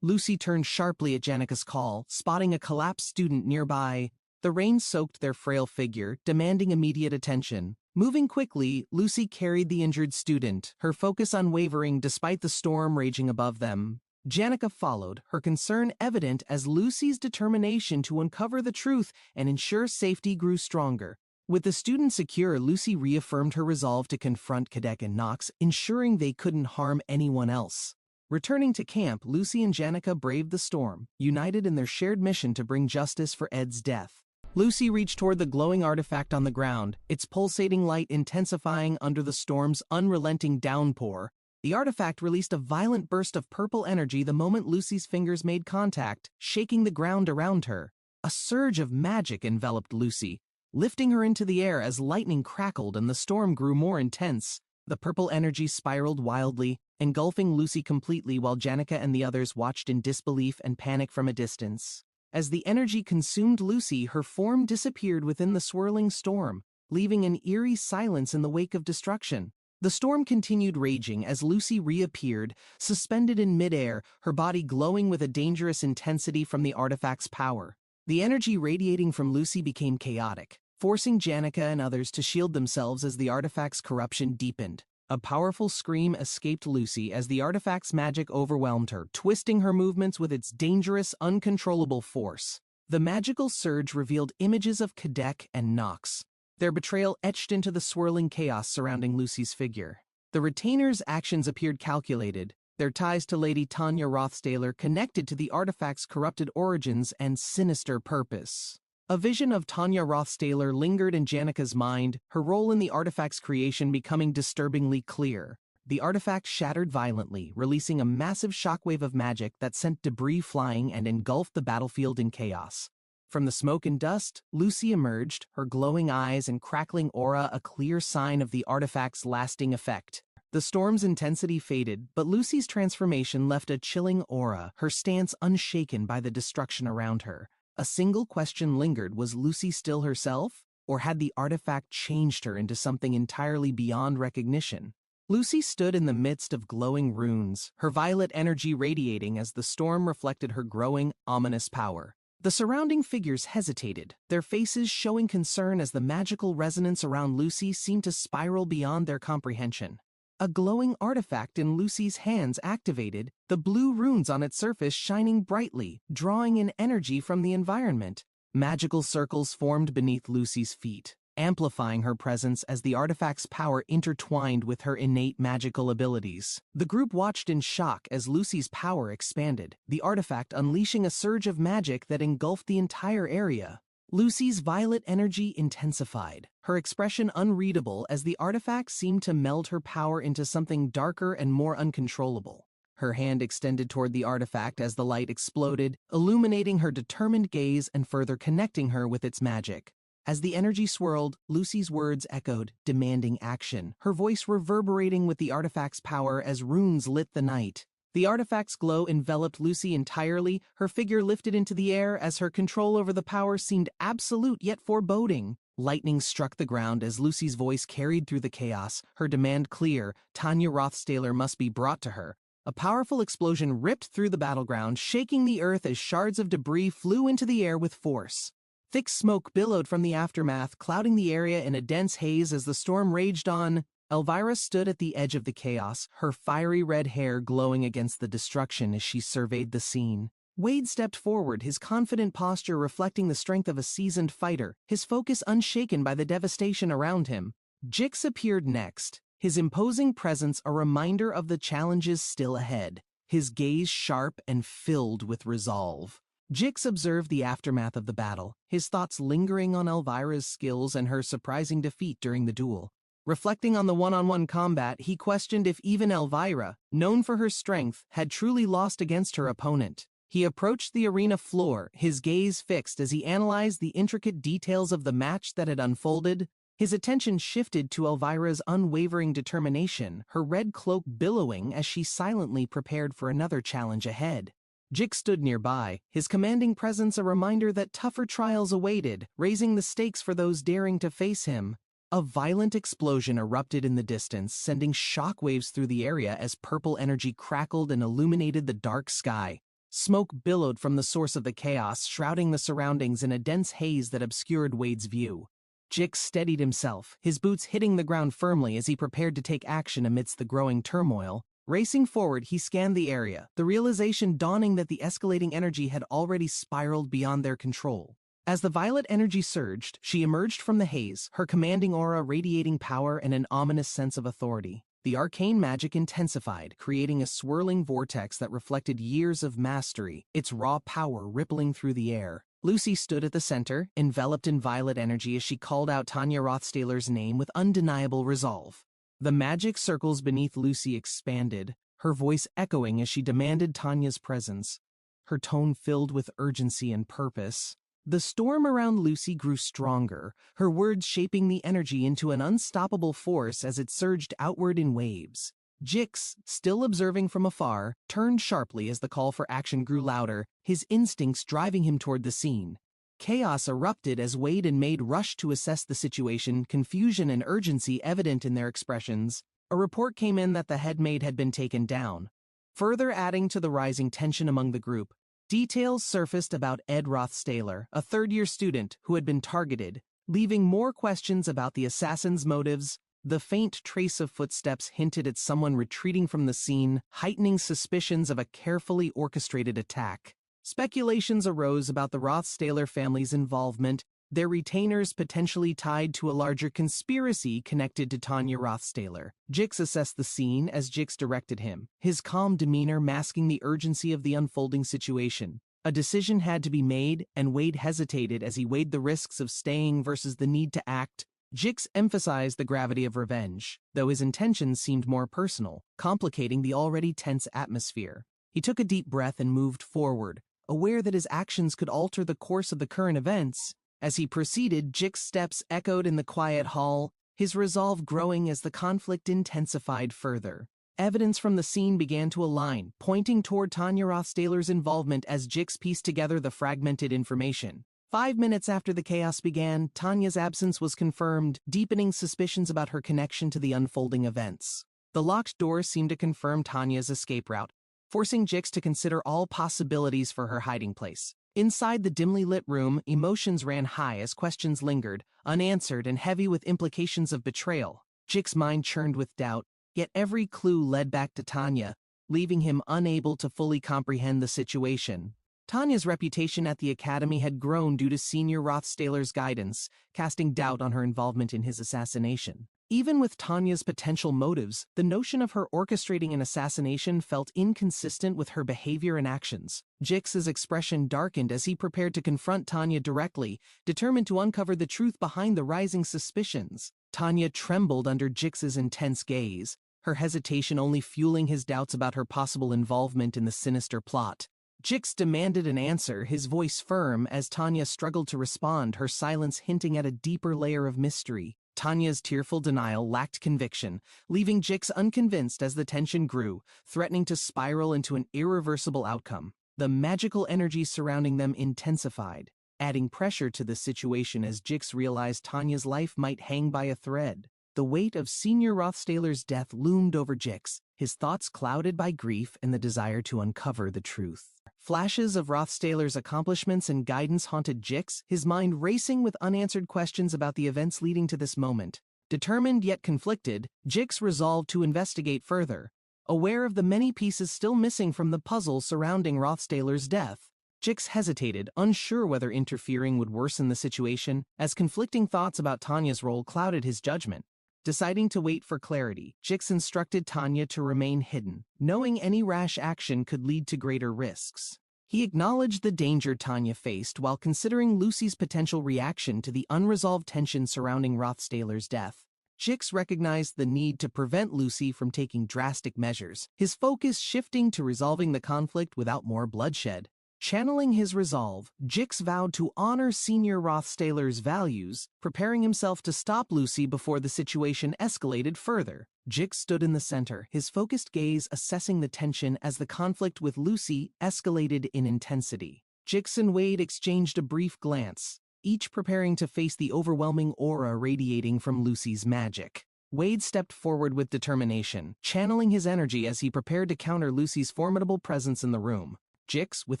Lucy turned sharply at Janica's call, spotting a collapsed student nearby. The rain soaked their frail figure, demanding immediate attention. Moving quickly, Lucy carried the injured student, her focus unwavering despite the storm raging above them. Janica followed, her concern evident as Lucy's determination to uncover the truth and ensure safety grew stronger. With the student secure, Lucy reaffirmed her resolve to confront Kadek and Nox, ensuring they couldn't harm anyone else. Returning to camp, Lucy and Janica braved the storm, united in their shared mission to bring justice for Ed's death. Lucy reached toward the glowing artifact on the ground, its pulsating light intensifying under the storm's unrelenting downpour. The artifact released a violent burst of purple energy the moment Lucy's fingers made contact, shaking the ground around her. A surge of magic enveloped Lucy, lifting her into the air as lightning crackled and the storm grew more intense. The purple energy spiraled wildly, engulfing Lucy completely while Janica and the others watched in disbelief and panic from a distance. As the energy consumed Lucy, her form disappeared within the swirling storm, leaving an eerie silence in the wake of destruction. The storm continued raging as Lucy reappeared, suspended in midair, her body glowing with a dangerous intensity from the artifact's power. The energy radiating from Lucy became chaotic, forcing Janica and others to shield themselves as the artifact's corruption deepened. A powerful scream escaped Lucy as the artifact's magic overwhelmed her, twisting her movements with its dangerous, uncontrollable force. The magical surge revealed images of Kadek and Nox, their betrayal etched into the swirling chaos surrounding Lucy's figure. The retainers' actions appeared calculated, their ties to Lady Tanya Rothstaler connected to the artifact's corrupted origins and sinister purpose. A vision of Tanya Rothstaler lingered in Janica's mind, her role in the artifact's creation becoming disturbingly clear. The artifact shattered violently, releasing a massive shockwave of magic that sent debris flying and engulfed the battlefield in chaos. From the smoke and dust, Lucy emerged, her glowing eyes and crackling aura a clear sign of the artifact's lasting effect. The storm's intensity faded, but Lucy's transformation left a chilling aura, her stance unshaken by the destruction around her. A single question lingered: was Lucy still herself, or had the artifact changed her into something entirely beyond recognition? Lucy stood in the midst of glowing runes, her violet energy radiating as the storm reflected her growing, ominous power. The surrounding figures hesitated, their faces showing concern as the magical resonance around Lucy seemed to spiral beyond their comprehension. A glowing artifact in Lucy's hands activated, the blue runes on its surface shining brightly, drawing in energy from the environment. Magical circles formed beneath Lucy's feet, amplifying her presence as the artifact's power intertwined with her innate magical abilities. The group watched in shock as Lucy's power expanded, the artifact unleashing a surge of magic that engulfed the entire area. Lucy's violet energy intensified, her expression unreadable as the artifact seemed to meld her power into something darker and more uncontrollable. Her hand extended toward the artifact as the light exploded, illuminating her determined gaze and further connecting her with its magic. As the energy swirled, Lucy's words echoed, demanding action, her voice reverberating with the artifact's power as runes lit the night. The artifact's glow enveloped Lucy entirely, her figure lifted into the air as her control over the power seemed absolute yet foreboding. Lightning struck the ground as Lucy's voice carried through the chaos, her demand clear: Tanya Rothstaler must be brought to her. A powerful explosion ripped through the battleground, shaking the earth as shards of debris flew into the air with force. Thick smoke billowed from the aftermath, clouding the area in a dense haze as the storm raged on. Elvira stood at the edge of the chaos, her fiery red hair glowing against the destruction as she surveyed the scene. Wade stepped forward, his confident posture reflecting the strength of a seasoned fighter, his focus unshaken by the devastation around him. Jix appeared next, his imposing presence a reminder of the challenges still ahead, his gaze sharp and filled with resolve. Jix observed the aftermath of the battle, his thoughts lingering on Elvira's skills and her surprising defeat during the duel. Reflecting on the one-on-one combat, he questioned if even Elvira, known for her strength, had truly lost against her opponent. He approached the arena floor, his gaze fixed as he analyzed the intricate details of the match that had unfolded. His attention shifted to Elvira's unwavering determination, her red cloak billowing as she silently prepared for another challenge ahead. Jix stood nearby, his commanding presence a reminder that tougher trials awaited, raising the stakes for those daring to face him. A violent explosion erupted in the distance, sending shockwaves through the area as purple energy crackled and illuminated the dark sky. Smoke billowed from the source of the chaos, shrouding the surroundings in a dense haze that obscured Wade's view. Jix steadied himself, his boots hitting the ground firmly as he prepared to take action amidst the growing turmoil. Racing forward, he scanned the area, the realization dawning that the escalating energy had already spiraled beyond their control. As the violet energy surged, she emerged from the haze, her commanding aura radiating power and an ominous sense of authority. The arcane magic intensified, creating a swirling vortex that reflected years of mastery, its raw power rippling through the air. Lucy stood at the center, enveloped in violet energy as she called out Tanya Rothstaller's name with undeniable resolve. The magic circles beneath Lucy expanded, her voice echoing as she demanded Tanya's presence, her tone filled with urgency and purpose. The storm around Lucy grew stronger, her words shaping the energy into an unstoppable force as it surged outward in waves. Jix, still observing from afar, turned sharply as the call for action grew louder, his instincts driving him toward the scene. Chaos erupted as Wade and Maid rushed to assess the situation, confusion and urgency evident in their expressions. A report came in that the head maid had been taken down. Further adding to the rising tension among the group, details surfaced about Ed Rothstaller, a third-year student who had been targeted, leaving more questions about the assassin's motives. The faint trace of footsteps hinted at someone retreating from the scene, heightening suspicions of a carefully orchestrated attack. Speculations arose about the Rothstaller family's involvement, their retainers potentially tied to a larger conspiracy connected to Tanya Rothstaller. Jix assessed the scene as Jix directed him, his calm demeanor masking the urgency of the unfolding situation. A decision had to be made, and Wade hesitated as he weighed the risks of staying versus the need to act. Jix emphasized the gravity of revenge, though his intentions seemed more personal, complicating the already tense atmosphere. He took a deep breath and moved forward, aware that his actions could alter the course of the current events. As he proceeded, Jix's steps echoed in the quiet hall, his resolve growing as the conflict intensified further. Evidence from the scene began to align, pointing toward Tanya Rothstaller's involvement as Jix pieced together the fragmented information. 5 minutes after the chaos began, Tanya's absence was confirmed, deepening suspicions about her connection to the unfolding events. The locked door seemed to confirm Tanya's escape route, forcing Jix to consider all possibilities for her hiding place. Inside the dimly lit room, emotions ran high as questions lingered, unanswered and heavy with implications of betrayal. Jix's mind churned with doubt, yet every clue led back to Tanya, leaving him unable to fully comprehend the situation. Tanya's reputation at the academy had grown due to Senior Rothstaller's guidance, casting doubt on her involvement in his assassination. Even with Tanya's potential motives, the notion of her orchestrating an assassination felt inconsistent with her behavior and actions. Jix's expression darkened as he prepared to confront Tanya directly, determined to uncover the truth behind the rising suspicions. Tanya trembled under Jix's intense gaze, her hesitation only fueling his doubts about her possible involvement in the sinister plot. Jix demanded an answer, his voice firm as Tanya struggled to respond, her silence hinting at a deeper layer of mystery. Tanya's tearful denial lacked conviction, leaving Jix unconvinced as the tension grew, threatening to spiral into an irreversible outcome. The magical energy surrounding them intensified, adding pressure to the situation as Jix realized Tanya's life might hang by a thread. The weight of Senior Rothstaller's death loomed over Jix, his thoughts clouded by grief and the desire to uncover the truth. Flashes of Rothstaller's accomplishments and guidance haunted Jix, his mind racing with unanswered questions about the events leading to this moment. Determined yet conflicted, Jix resolved to investigate further. Aware of the many pieces still missing from the puzzle surrounding Rothstaller's death, Jix hesitated, unsure whether interfering would worsen the situation, as conflicting thoughts about Tanya's role clouded his judgment. Deciding to wait for clarity, Jix instructed Tanya to remain hidden, knowing any rash action could lead to greater risks. He acknowledged the danger Tanya faced while considering Lucy's potential reaction to the unresolved tension surrounding Rothstaller's death. Jix recognized the need to prevent Lucy from taking drastic measures, his focus shifting to resolving the conflict without more bloodshed. Channeling his resolve, Jix vowed to honor Senior Rothstaller's values, preparing himself to stop Lucy before the situation escalated further. Jix stood in the center, his focused gaze assessing the tension as the conflict with Lucy escalated in intensity. Jix and Wade exchanged a brief glance, each preparing to face the overwhelming aura radiating from Lucy's magic. Wade stepped forward with determination, channeling his energy as he prepared to counter Lucy's formidable presence in the room. Jix, with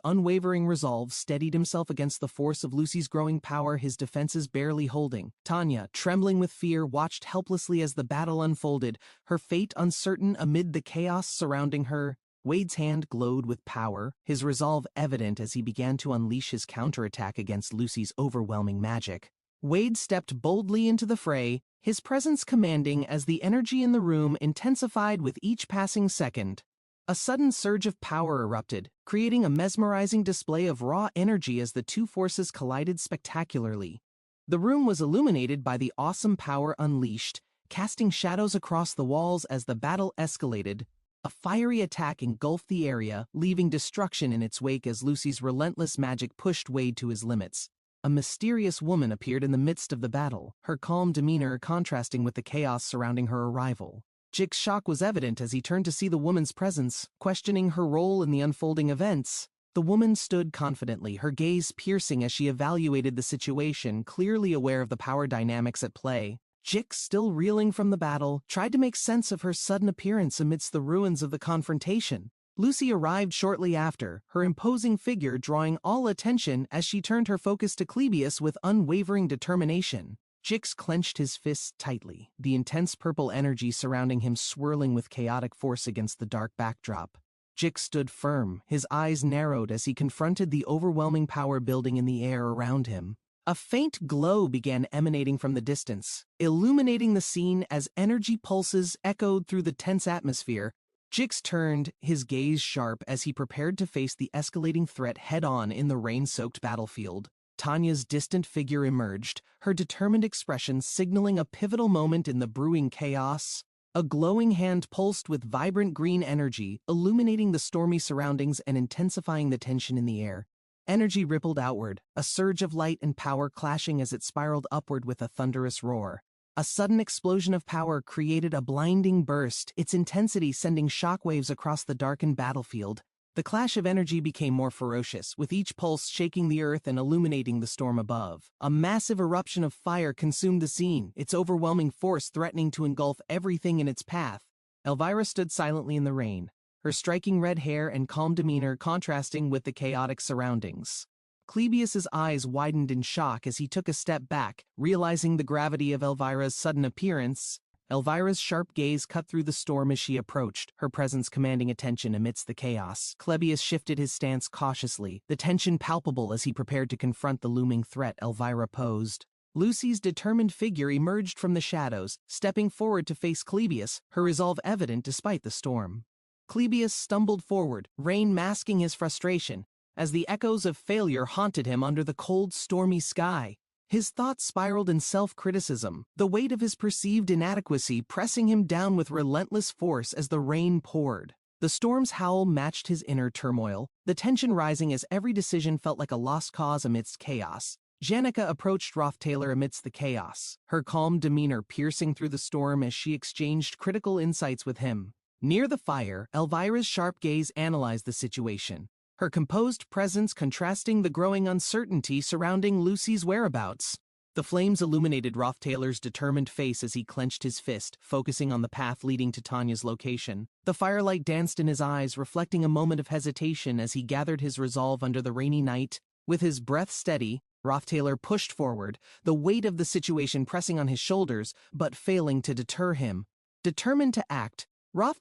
unwavering resolve, steadied himself against the force of Lucy's growing power, his defenses barely holding. Tanya, trembling with fear, watched helplessly as the battle unfolded, her fate uncertain amid the chaos surrounding her. Wade's hand glowed with power, his resolve evident as he began to unleash his counterattack against Lucy's overwhelming magic. Wade stepped boldly into the fray, his presence commanding as the energy in the room intensified with each passing second. A sudden surge of power erupted, creating a mesmerizing display of raw energy as the two forces collided spectacularly. The room was illuminated by the awesome power unleashed, casting shadows across the walls as the battle escalated. A fiery attack engulfed the area, leaving destruction in its wake as Lucy's relentless magic pushed Wade to his limits. A mysterious woman appeared in the midst of the battle, her calm demeanor contrasting with the chaos surrounding her arrival. Jix's shock was evident as he turned to see the woman's presence, questioning her role in the unfolding events. The woman stood confidently, her gaze piercing as she evaluated the situation, clearly aware of the power dynamics at play. Jix, still reeling from the battle, tried to make sense of her sudden appearance amidst the ruins of the confrontation. Lucy arrived shortly after, her imposing figure drawing all attention as she turned her focus to Clebius with unwavering determination. Jix clenched his fists tightly, the intense purple energy surrounding him swirling with chaotic force against the dark backdrop. Jix stood firm, his eyes narrowed as he confronted the overwhelming power building in the air around him. A faint glow began emanating from the distance, illuminating the scene as energy pulses echoed through the tense atmosphere. Jix turned, his gaze sharp as he prepared to face the escalating threat head-on in the rain-soaked battlefield. Tanya's distant figure emerged, her determined expression signaling a pivotal moment in the brewing chaos. A glowing hand pulsed with vibrant green energy, illuminating the stormy surroundings and intensifying the tension in the air. Energy rippled outward, a surge of light and power clashing as it spiraled upward with a thunderous roar. A sudden explosion of power created a blinding burst, its intensity sending shockwaves across the darkened battlefield. The clash of energy became more ferocious, with each pulse shaking the earth and illuminating the storm above. A massive eruption of fire consumed the scene, its overwhelming force threatening to engulf everything in its path. Elvira stood silently in the rain, her striking red hair and calm demeanor contrasting with the chaotic surroundings. Clebius's eyes widened in shock as he took a step back, realizing the gravity of Elvira's sudden appearance. Elvira's sharp gaze cut through the storm as she approached, her presence commanding attention amidst the chaos. Clebius shifted his stance cautiously, the tension palpable as he prepared to confront the looming threat Elvira posed. Lucy's determined figure emerged from the shadows, stepping forward to face Clebius, her resolve evident despite the storm. Clebius stumbled forward, rain masking his frustration, as the echoes of failure haunted him under the cold, stormy sky. His thoughts spiraled in self-criticism, the weight of his perceived inadequacy pressing him down with relentless force as the rain poured. The storm's howl matched his inner turmoil, the tension rising as every decision felt like a lost cause amidst chaos. Janica approached Taylor amidst the chaos, her calm demeanor piercing through the storm as she exchanged critical insights with him. Near the fire, Elvira's sharp gaze analyzed the situation, her composed presence contrasting the growing uncertainty surrounding Lucy's whereabouts. The flames illuminated Taylor's determined face as he clenched his fist, focusing on the path leading to Tanya's location. The firelight danced in his eyes, reflecting a moment of hesitation as he gathered his resolve under the rainy night. With his breath steady, Taylor pushed forward, the weight of the situation pressing on his shoulders, but failing to deter him. Determined to act,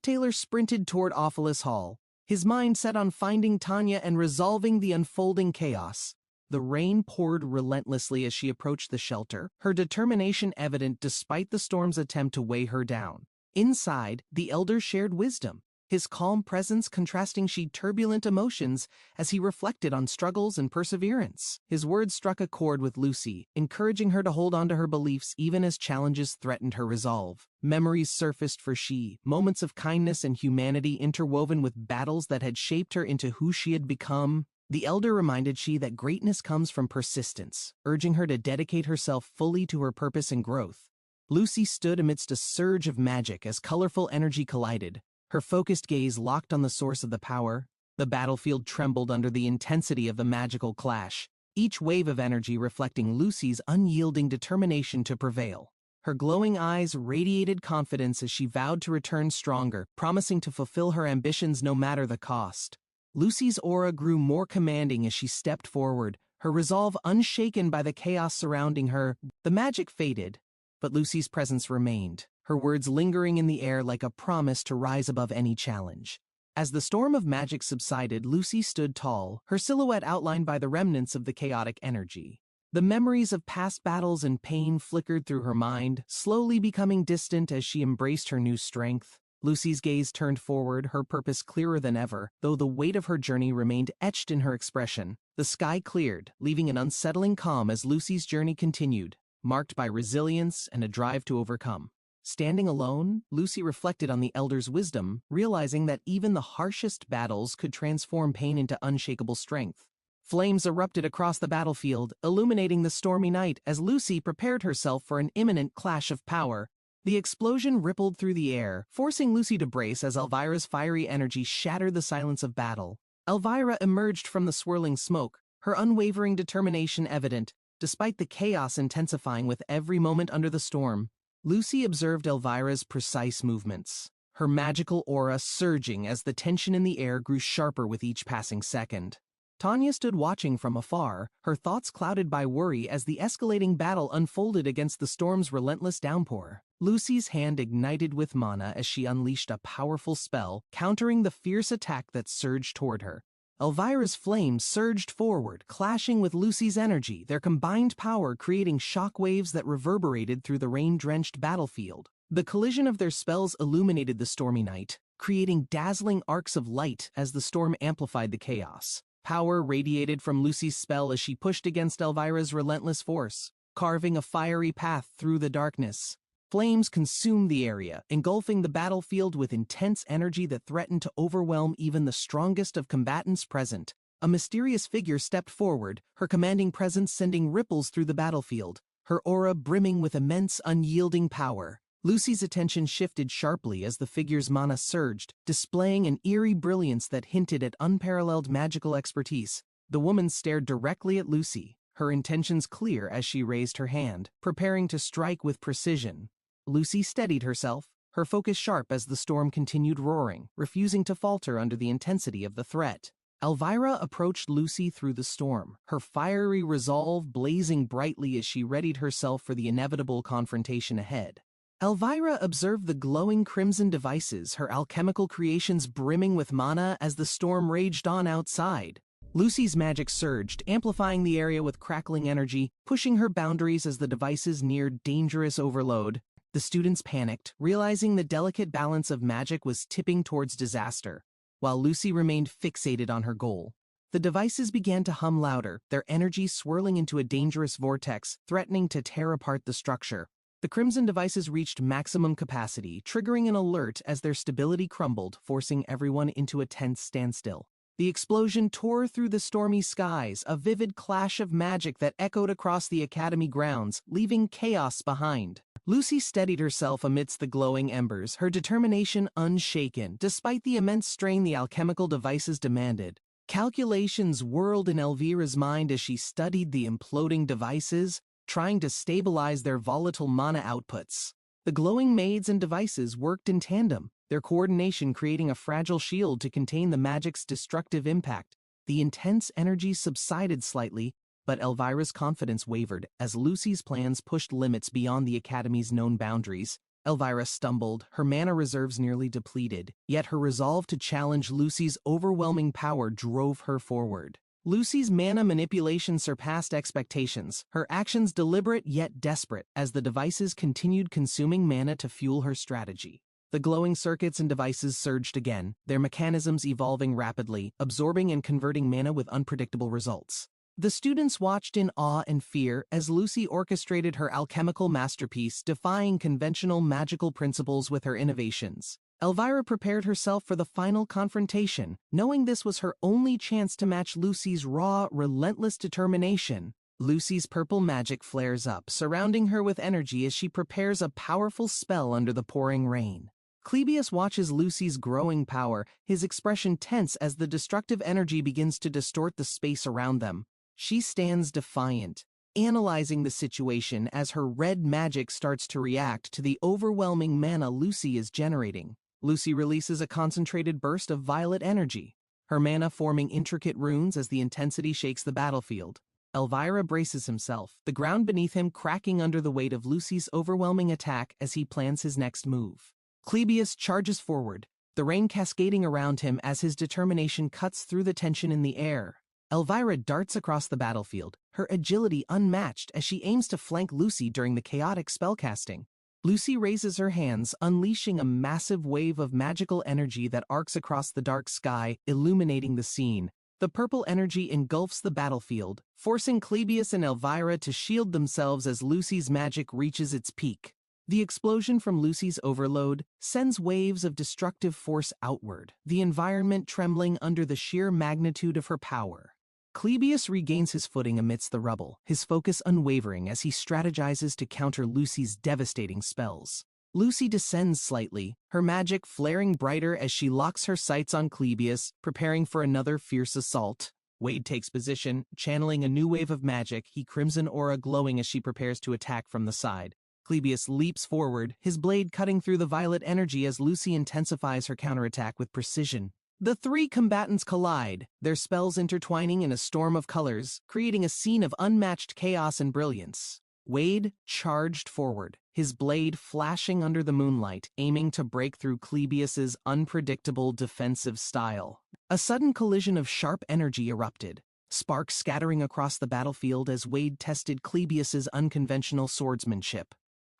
Taylor sprinted toward Ophelis Hall, his mind set on finding Tanya and resolving the unfolding chaos. The rain poured relentlessly as she approached the shelter, her determination evident despite the storm's attempt to weigh her down. Inside, the elder shared wisdom, his calm presence contrasting turbulent emotions as he reflected on struggles and perseverance. His words struck a chord with Lucy, encouraging her to hold on to her beliefs even as challenges threatened her resolve. Memories surfaced for she, moments of kindness and humanity interwoven with battles that had shaped her into who she had become. The elder reminded she that greatness comes from persistence, urging her to dedicate herself fully to her purpose and growth. Lucy stood amidst a surge of magic as colorful energy collided, her focused gaze locked on the source of the power. The battlefield trembled under the intensity of the magical clash, each wave of energy reflecting Lucy's unyielding determination to prevail. Her glowing eyes radiated confidence as she vowed to return stronger, promising to fulfill her ambitions no matter the cost. Lucy's aura grew more commanding as she stepped forward, her resolve unshaken by the chaos surrounding her. The magic faded, but Lucy's presence remained, her words lingering in the air like a promise to rise above any challenge. As the storm of magic subsided, Lucy stood tall, her silhouette outlined by the remnants of the chaotic energy. The memories of past battles and pain flickered through her mind, slowly becoming distant as she embraced her new strength. Lucy's gaze turned forward, her purpose clearer than ever, though the weight of her journey remained etched in her expression. The sky cleared, leaving an unsettling calm as Lucy's journey continued, marked by resilience and a drive to overcome. Standing alone, Lucy reflected on the Elder's wisdom, realizing that even the harshest battles could transform pain into unshakable strength. Flames erupted across the battlefield, illuminating the stormy night as Lucy prepared herself for an imminent clash of power. The explosion rippled through the air, forcing Lucy to brace as Elvira's fiery energy shattered the silence of battle. Elvira emerged from the swirling smoke, her unwavering determination evident, despite the chaos intensifying with every moment under the storm. Lucy observed Elvira's precise movements, her magical aura surging as the tension in the air grew sharper with each passing second. Tanya stood watching from afar, her thoughts clouded by worry as the escalating battle unfolded against the storm's relentless downpour. Lucy's hand ignited with mana as she unleashed a powerful spell, countering the fierce attack that surged toward her. Elvira's flames surged forward, clashing with Lucy's energy, their combined power creating shockwaves that reverberated through the rain-drenched battlefield. The collision of their spells illuminated the stormy night, creating dazzling arcs of light as the storm amplified the chaos. Power radiated from Lucy's spell as she pushed against Elvira's relentless force, carving a fiery path through the darkness. Flames consumed the area, engulfing the battlefield with intense energy that threatened to overwhelm even the strongest of combatants present. A mysterious figure stepped forward, her commanding presence sending ripples through the battlefield, her aura brimming with immense, unyielding power. Lucy's attention shifted sharply as the figure's mana surged, displaying an eerie brilliance that hinted at unparalleled magical expertise. The woman stared directly at Lucy, her intentions clear as she raised her hand, preparing to strike with precision. Lucy steadied herself, her focus sharp as the storm continued roaring, refusing to falter under the intensity of the threat. Elvira approached Lucy through the storm, her fiery resolve blazing brightly as she readied herself for the inevitable confrontation ahead. Elvira observed the glowing crimson devices, her alchemical creations brimming with mana as the storm raged on outside. Lucy's magic surged, amplifying the area with crackling energy, pushing her boundaries as the devices neared dangerous overload. The students panicked, realizing the delicate balance of magic was tipping towards disaster, while Lucy remained fixated on her goal. The devices began to hum louder, their energy swirling into a dangerous vortex, threatening to tear apart the structure. The crimson devices reached maximum capacity, triggering an alert as their stability crumbled, forcing everyone into a tense standstill. The explosion tore through the stormy skies, a vivid clash of magic that echoed across the academy grounds, leaving chaos behind. Lucy steadied herself amidst the glowing embers, her determination unshaken, despite the immense strain the alchemical devices demanded. Calculations whirled in Elvira's mind as she studied the imploding devices, trying to stabilize their volatile mana outputs. The glowing maids and devices worked in tandem, their coordination creating a fragile shield to contain the magic's destructive impact. The intense energy subsided slightly, but Elvira's confidence wavered as Lucy's plans pushed limits beyond the Academy's known boundaries. Elvira stumbled, her mana reserves nearly depleted, yet her resolve to challenge Lucy's overwhelming power drove her forward. Lucy's mana manipulation surpassed expectations, her actions deliberate yet desperate as the devices continued consuming mana to fuel her strategy. The glowing circuits and devices surged again, their mechanisms evolving rapidly, absorbing and converting mana with unpredictable results. The students watched in awe and fear as Lucy orchestrated her alchemical masterpiece, defying conventional magical principles with her innovations. Elvira prepared herself for the final confrontation, knowing this was her only chance to match Lucy's raw, relentless determination. Lucy's purple magic flares up, surrounding her with energy as she prepares a powerful spell under the pouring rain. Clebius watches Lucy's growing power, his expression tense as the destructive energy begins to distort the space around them. She stands defiant, analyzing the situation as her red magic starts to react to the overwhelming mana Lucy is generating. Lucy releases a concentrated burst of violet energy, her mana forming intricate runes as the intensity shakes the battlefield. Elvira braces himself, the ground beneath him cracking under the weight of Lucy's overwhelming attack as he plans his next move. Clebius charges forward, the rain cascading around him as his determination cuts through the tension in the air. Elvira darts across the battlefield, her agility unmatched as she aims to flank Lucy during the chaotic spellcasting. Lucy raises her hands, unleashing a massive wave of magical energy that arcs across the dark sky, illuminating the scene. The purple energy engulfs the battlefield, forcing Clebius and Elvira to shield themselves as Lucy's magic reaches its peak. The explosion from Lucy's overload sends waves of destructive force outward, the environment trembling under the sheer magnitude of her power. Clebius regains his footing amidst the rubble, his focus unwavering as he strategizes to counter Lucy's devastating spells. Lucy descends slightly, her magic flaring brighter as she locks her sights on Clebius, preparing for another fierce assault. Wade takes position, channeling a new wave of magic, his crimson aura glowing as she prepares to attack from the side. Clebius leaps forward, his blade cutting through the violet energy as Lucy intensifies her counterattack with precision. The three combatants collide, their spells intertwining in a storm of colors, creating a scene of unmatched chaos and brilliance. Wade charged forward, his blade flashing under the moonlight, aiming to break through Clebius's unpredictable defensive style. A sudden collision of sharp energy erupted, sparks scattering across the battlefield as Wade tested Clebius's unconventional swordsmanship.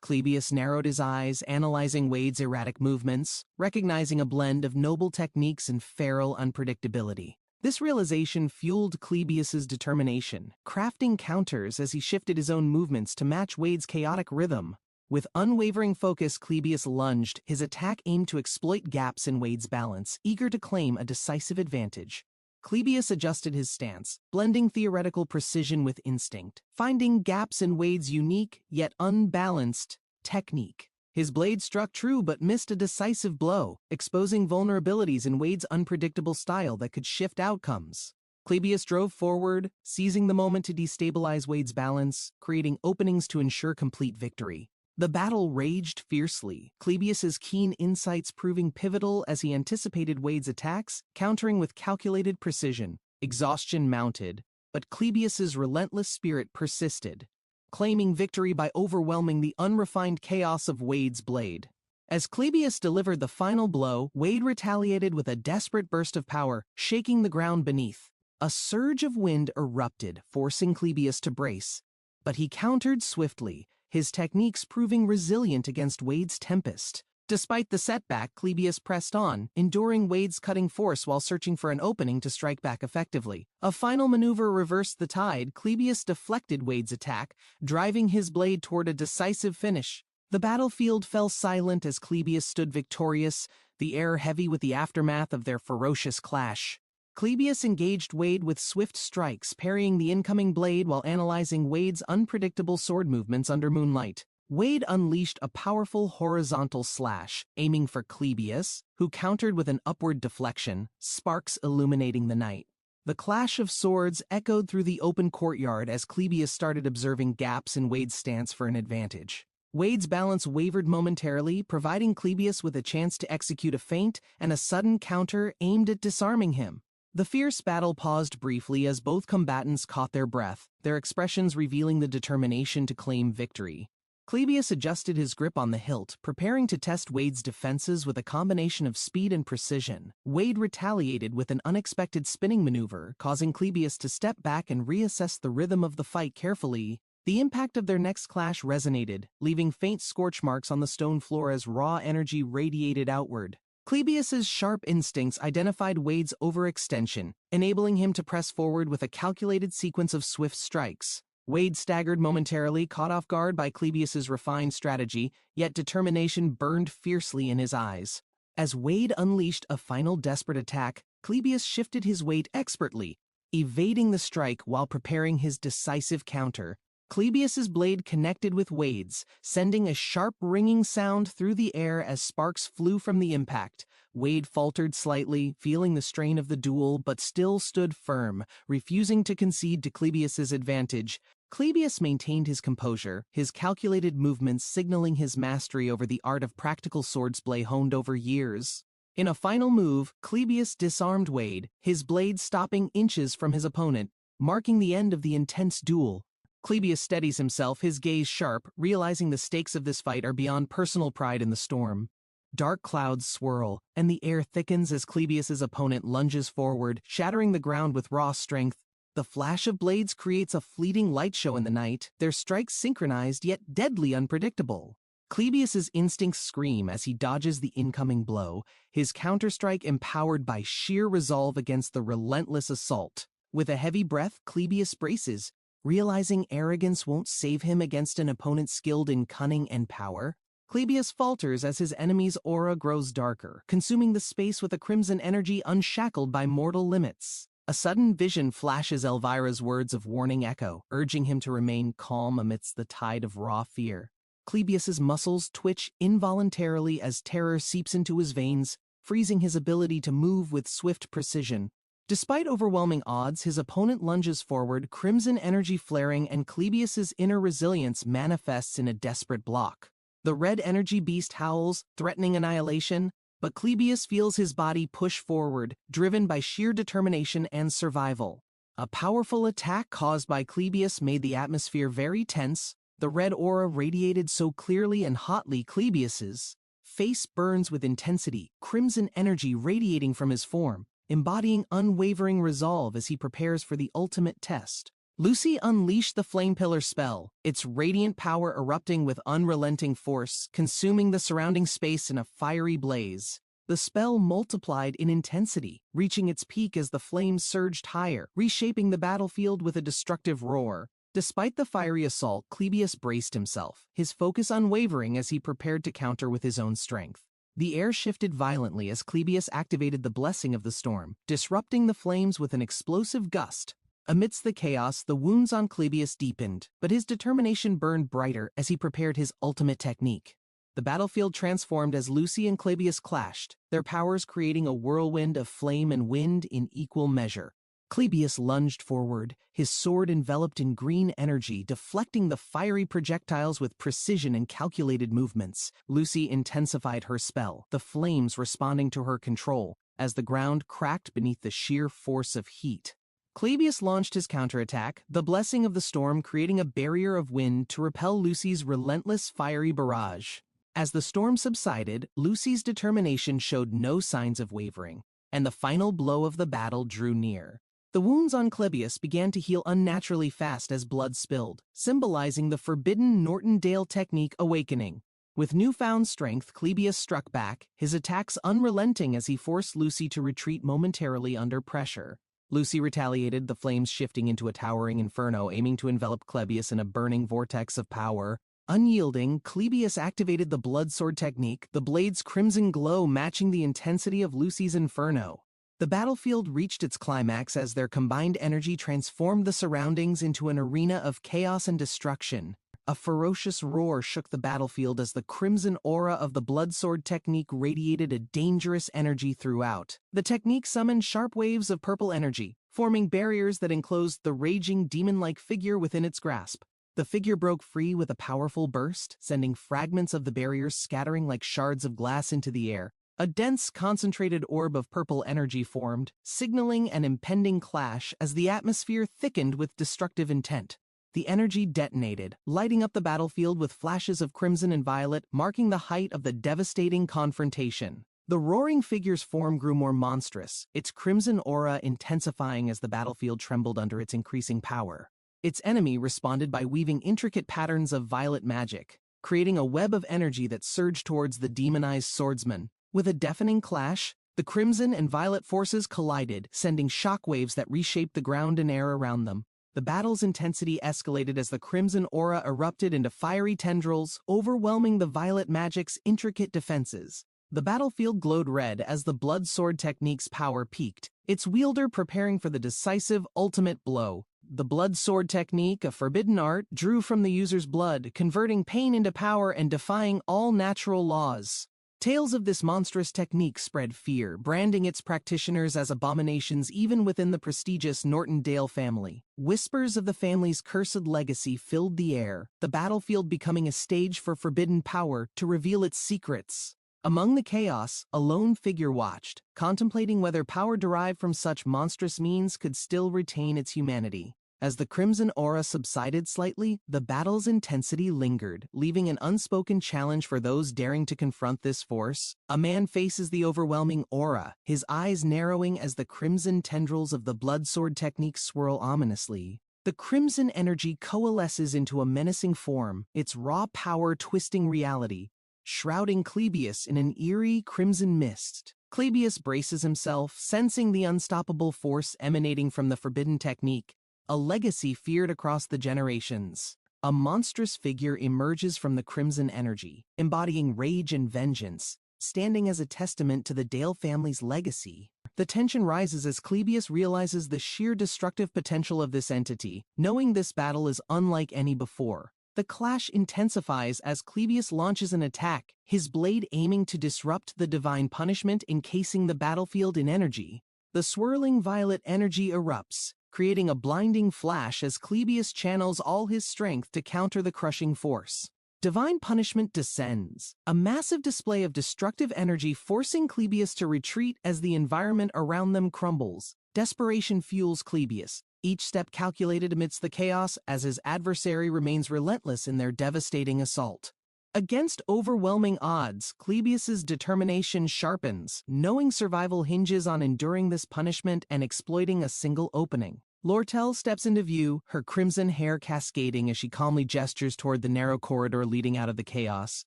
Clebius narrowed his eyes, analyzing Wade's erratic movements, recognizing a blend of noble techniques and feral unpredictability. This realization fueled Clebius's determination, crafting counters as he shifted his own movements to match Wade's chaotic rhythm. With unwavering focus, Clebius lunged, his attack aimed to exploit gaps in Wade's balance, eager to claim a decisive advantage. Clebius adjusted his stance, blending theoretical precision with instinct, finding gaps in Wade's unique, yet unbalanced, technique. His blade struck true but missed a decisive blow, exposing vulnerabilities in Wade's unpredictable style that could shift outcomes. Clebius drove forward, seizing the moment to destabilize Wade's balance, creating openings to ensure complete victory. The battle raged fiercely, Clebius's keen insights proving pivotal as he anticipated Wade's attacks, countering with calculated precision. Exhaustion mounted, but Clebius's relentless spirit persisted, claiming victory by overwhelming the unrefined chaos of Wade's blade. As Clebius delivered the final blow, Wade retaliated with a desperate burst of power, shaking the ground beneath. A surge of wind erupted, forcing Clebius to brace, but he countered swiftly, his techniques proving resilient against Wade's tempest. Despite the setback, Clebius pressed on, enduring Wade's cutting force while searching for an opening to strike back effectively. A final maneuver reversed the tide. Clebius deflected Wade's attack, driving his blade toward a decisive finish. The battlefield fell silent as Clebius stood victorious, the air heavy with the aftermath of their ferocious clash. Clebius engaged Wade with swift strikes, parrying the incoming blade while analyzing Wade's unpredictable sword movements under moonlight. Wade unleashed a powerful horizontal slash, aiming for Clebius, who countered with an upward deflection, sparks illuminating the night. The clash of swords echoed through the open courtyard as Clebius started observing gaps in Wade's stance for an advantage. Wade's balance wavered momentarily, providing Clebius with a chance to execute a feint and a sudden counter aimed at disarming him. The fierce battle paused briefly as both combatants caught their breath, their expressions revealing the determination to claim victory. Clebius adjusted his grip on the hilt, preparing to test Wade's defenses with a combination of speed and precision. Wade retaliated with an unexpected spinning maneuver, causing Clebius to step back and reassess the rhythm of the fight carefully. The impact of their next clash resonated, leaving faint scorch marks on the stone floor as raw energy radiated outward. Clebius's sharp instincts identified Wade's overextension, enabling him to press forward with a calculated sequence of swift strikes. Wade staggered momentarily, caught off guard by Clebius's refined strategy, yet determination burned fiercely in his eyes. As Wade unleashed a final desperate attack, Clebius shifted his weight expertly, evading the strike while preparing his decisive counter. Clebius's blade connected with Wade's, sending a sharp ringing sound through the air as sparks flew from the impact. Wade faltered slightly, feeling the strain of the duel, but still stood firm, refusing to concede to Clebius's advantage. Clebius maintained his composure, his calculated movements signaling his mastery over the art of practical swordsplay honed over years. In a final move, Clebius disarmed Wade, his blade stopping inches from his opponent, marking the end of the intense duel. Clebius steadies himself, his gaze sharp, realizing the stakes of this fight are beyond personal pride in the storm. Dark clouds swirl, and the air thickens as Clebius's opponent lunges forward, shattering the ground with raw strength. The flash of blades creates a fleeting light show in the night, their strikes synchronized yet deadly unpredictable. Clebius's instincts scream as he dodges the incoming blow, his counterstrike empowered by sheer resolve against the relentless assault. With a heavy breath, Clebius braces, realizing arrogance won't save him against an opponent skilled in cunning and power. Clebius falters as his enemy's aura grows darker, consuming the space with a crimson energy unshackled by mortal limits. A sudden vision flashes Elvira's words of warning echo, urging him to remain calm amidst the tide of raw fear. Clebius's muscles twitch involuntarily as terror seeps into his veins, freezing his ability to move with swift precision. Despite overwhelming odds, his opponent lunges forward, crimson energy flaring, and Clebius's inner resilience manifests in a desperate block. The red energy beast howls, threatening annihilation, but Clebius feels his body push forward, driven by sheer determination and survival. A powerful attack caused by Clebius made the atmosphere very tense. The red aura radiated so clearly and hotly, Clebius's face burns with intensity, crimson energy radiating from his form, embodying unwavering resolve as he prepares for the ultimate test. Lucy unleashed the Flame Pillar spell, its radiant power erupting with unrelenting force, consuming the surrounding space in a fiery blaze. The spell multiplied in intensity, reaching its peak as the flames surged higher, reshaping the battlefield with a destructive roar. Despite the fiery assault, Clebius braced himself, his focus unwavering as he prepared to counter with his own strength. The air shifted violently as Clebius activated the Blessing of the Storm, disrupting the flames with an explosive gust. Amidst the chaos, the wounds on Clebius deepened, but his determination burned brighter as he prepared his ultimate technique. The battlefield transformed as Lucy and Clebius clashed, their powers creating a whirlwind of flame and wind in equal measure. Clebius lunged forward, his sword enveloped in green energy, deflecting the fiery projectiles with precision and calculated movements. Lucy intensified her spell, the flames responding to her control, as the ground cracked beneath the sheer force of heat. Clebius launched his counterattack, the Blessing of the Storm creating a barrier of wind to repel Lucy's relentless fiery barrage. As the storm subsided, Lucy's determination showed no signs of wavering, and the final blow of the battle drew near. The wounds on Clebius began to heal unnaturally fast as blood spilled, symbolizing the forbidden Nortondale technique awakening. With newfound strength, Clebius struck back, his attacks unrelenting as he forced Lucy to retreat momentarily under pressure. Lucy retaliated, the flames shifting into a towering inferno, aiming to envelop Clebius in a burning vortex of power. Unyielding, Clebius activated the blood sword technique, the blade's crimson glow matching the intensity of Lucy's inferno. The battlefield reached its climax as their combined energy transformed the surroundings into an arena of chaos and destruction. A ferocious roar shook the battlefield as the crimson aura of the blood sword technique radiated a dangerous energy throughout. The technique summoned sharp waves of purple energy, forming barriers that enclosed the raging demon-like figure within its grasp. The figure broke free with a powerful burst, sending fragments of the barriers scattering like shards of glass into the air. A dense, concentrated orb of purple energy formed, signaling an impending clash as the atmosphere thickened with destructive intent. The energy detonated, lighting up the battlefield with flashes of crimson and violet, marking the height of the devastating confrontation. The roaring figure's form grew more monstrous, its crimson aura intensifying as the battlefield trembled under its increasing power. Its enemy responded by weaving intricate patterns of violet magic, creating a web of energy that surged towards the demonized swordsman. With a deafening clash, the crimson and violet forces collided, sending shockwaves that reshaped the ground and air around them. The battle's intensity escalated as the crimson aura erupted into fiery tendrils, overwhelming the violet magic's intricate defenses. The battlefield glowed red as the blood sword technique's power peaked, its wielder preparing for the decisive ultimate blow. The blood sword technique, a forbidden art, drew from the user's blood, converting pain into power and defying all natural laws. Tales of this monstrous technique spread fear, branding its practitioners as abominations even within the prestigious Nortondale family. Whispers of the family's cursed legacy filled the air, the battlefield becoming a stage for forbidden power to reveal its secrets. Among the chaos, a lone figure watched, contemplating whether power derived from such monstrous means could still retain its humanity. As the crimson aura subsided slightly, the battle's intensity lingered, leaving an unspoken challenge for those daring to confront this force. A man faces the overwhelming aura, his eyes narrowing as the crimson tendrils of the blood sword technique swirl ominously. The crimson energy coalesces into a menacing form, its raw power twisting reality, shrouding Clebius in an eerie crimson mist. Clebius braces himself, sensing the unstoppable force emanating from the forbidden technique, a legacy feared across the generations. A monstrous figure emerges from the crimson energy, embodying rage and vengeance, standing as a testament to the Dale family's legacy. The tension rises as Clebius realizes the sheer destructive potential of this entity, knowing this battle is unlike any before. The clash intensifies as Clebius launches an attack, his blade aiming to disrupt the divine punishment encasing the battlefield in energy. The swirling violet energy erupts, creating a blinding flash as Clebius channels all his strength to counter the crushing force. Divine punishment descends, a massive display of destructive energy forcing Clebius to retreat as the environment around them crumbles. Desperation fuels Clebius, each step calculated amidst the chaos as his adversary remains relentless in their devastating assault. Against overwhelming odds, Clebius's determination sharpens, knowing survival hinges on enduring this punishment and exploiting a single opening. Lortel steps into view, her crimson hair cascading as she calmly gestures toward the narrow corridor leading out of the chaos.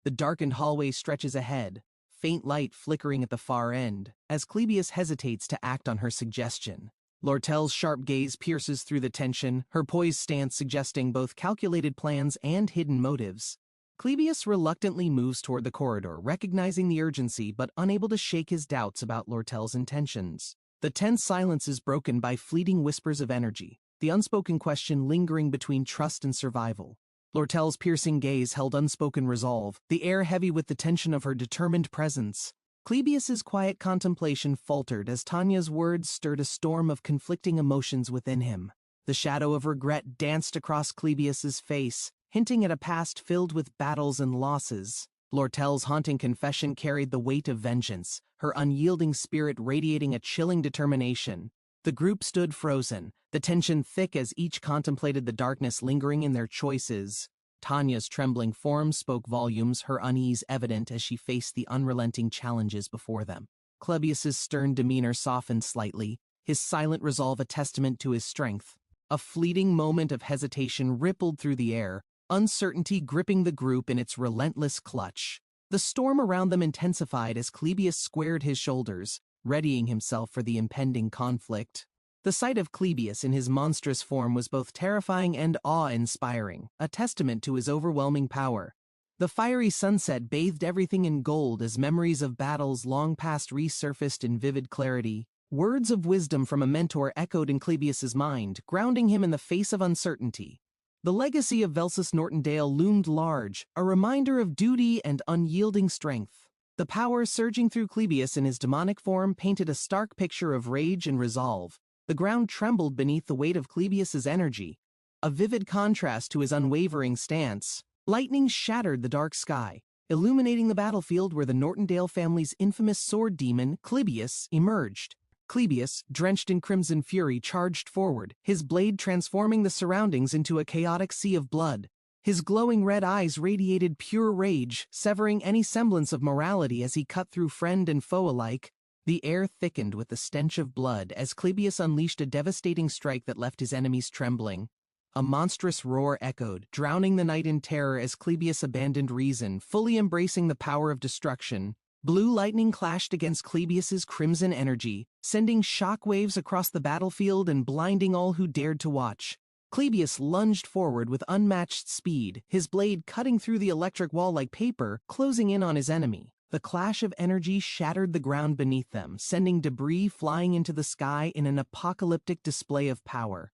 The darkened hallway stretches ahead, faint light flickering at the far end, as Clebius hesitates to act on her suggestion. Lortel's sharp gaze pierces through the tension, her poised stance suggesting both calculated plans and hidden motives. Clebius reluctantly moves toward the corridor, recognizing the urgency but unable to shake his doubts about Lortel's intentions. The tense silence is broken by fleeting whispers of energy, the unspoken question lingering between trust and survival. Lortel's piercing gaze held unspoken resolve, the air heavy with the tension of her determined presence. Clebius's quiet contemplation faltered as Tanya's words stirred a storm of conflicting emotions within him. The shadow of regret danced across Clebius's face, hinting at a past filled with battles and losses. Lortel's haunting confession carried the weight of vengeance, her unyielding spirit radiating a chilling determination. The group stood frozen, the tension thick as each contemplated the darkness lingering in their choices. Tanya's trembling form spoke volumes, her unease evident as she faced the unrelenting challenges before them. Clebius's stern demeanor softened slightly, his silent resolve a testament to his strength. A fleeting moment of hesitation rippled through the air, uncertainty gripping the group in its relentless clutch. The storm around them intensified as Clebius squared his shoulders, readying himself for the impending conflict. The sight of Clebius in his monstrous form was both terrifying and awe-inspiring, a testament to his overwhelming power. The fiery sunset bathed everything in gold as memories of battles long past resurfaced in vivid clarity. Words of wisdom from a mentor echoed in Clebius's mind, grounding him in the face of uncertainty. The legacy of Velsus Nortondale loomed large, a reminder of duty and unyielding strength. The power surging through Clebius in his demonic form painted a stark picture of rage and resolve. The ground trembled beneath the weight of Clebius's energy, a vivid contrast to his unwavering stance. Lightning shattered the dark sky, illuminating the battlefield where the Nortondale family's infamous sword demon, Clebius, emerged. Clebius, drenched in crimson fury, charged forward, his blade transforming the surroundings into a chaotic sea of blood. His glowing red eyes radiated pure rage, severing any semblance of morality as he cut through friend and foe alike. The air thickened with the stench of blood as Clebius unleashed a devastating strike that left his enemies trembling. A monstrous roar echoed, drowning the night in terror as Clebius abandoned reason, fully embracing the power of destruction. Blue lightning clashed against Clebius's crimson energy, sending shockwaves across the battlefield and blinding all who dared to watch. Clebius lunged forward with unmatched speed, his blade cutting through the electric wall like paper, closing in on his enemy. The clash of energy shattered the ground beneath them, sending debris flying into the sky in an apocalyptic display of power.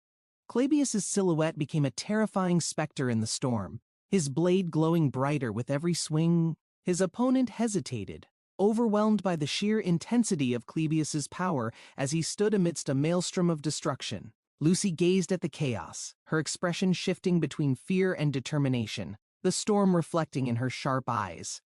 Clebius's silhouette became a terrifying specter in the storm, his blade glowing brighter with every swing. His opponent hesitated, overwhelmed by the sheer intensity of Clebius's power as he stood amidst a maelstrom of destruction. Lucy gazed at the chaos, her expression shifting between fear and determination, the storm reflecting in her sharp eyes.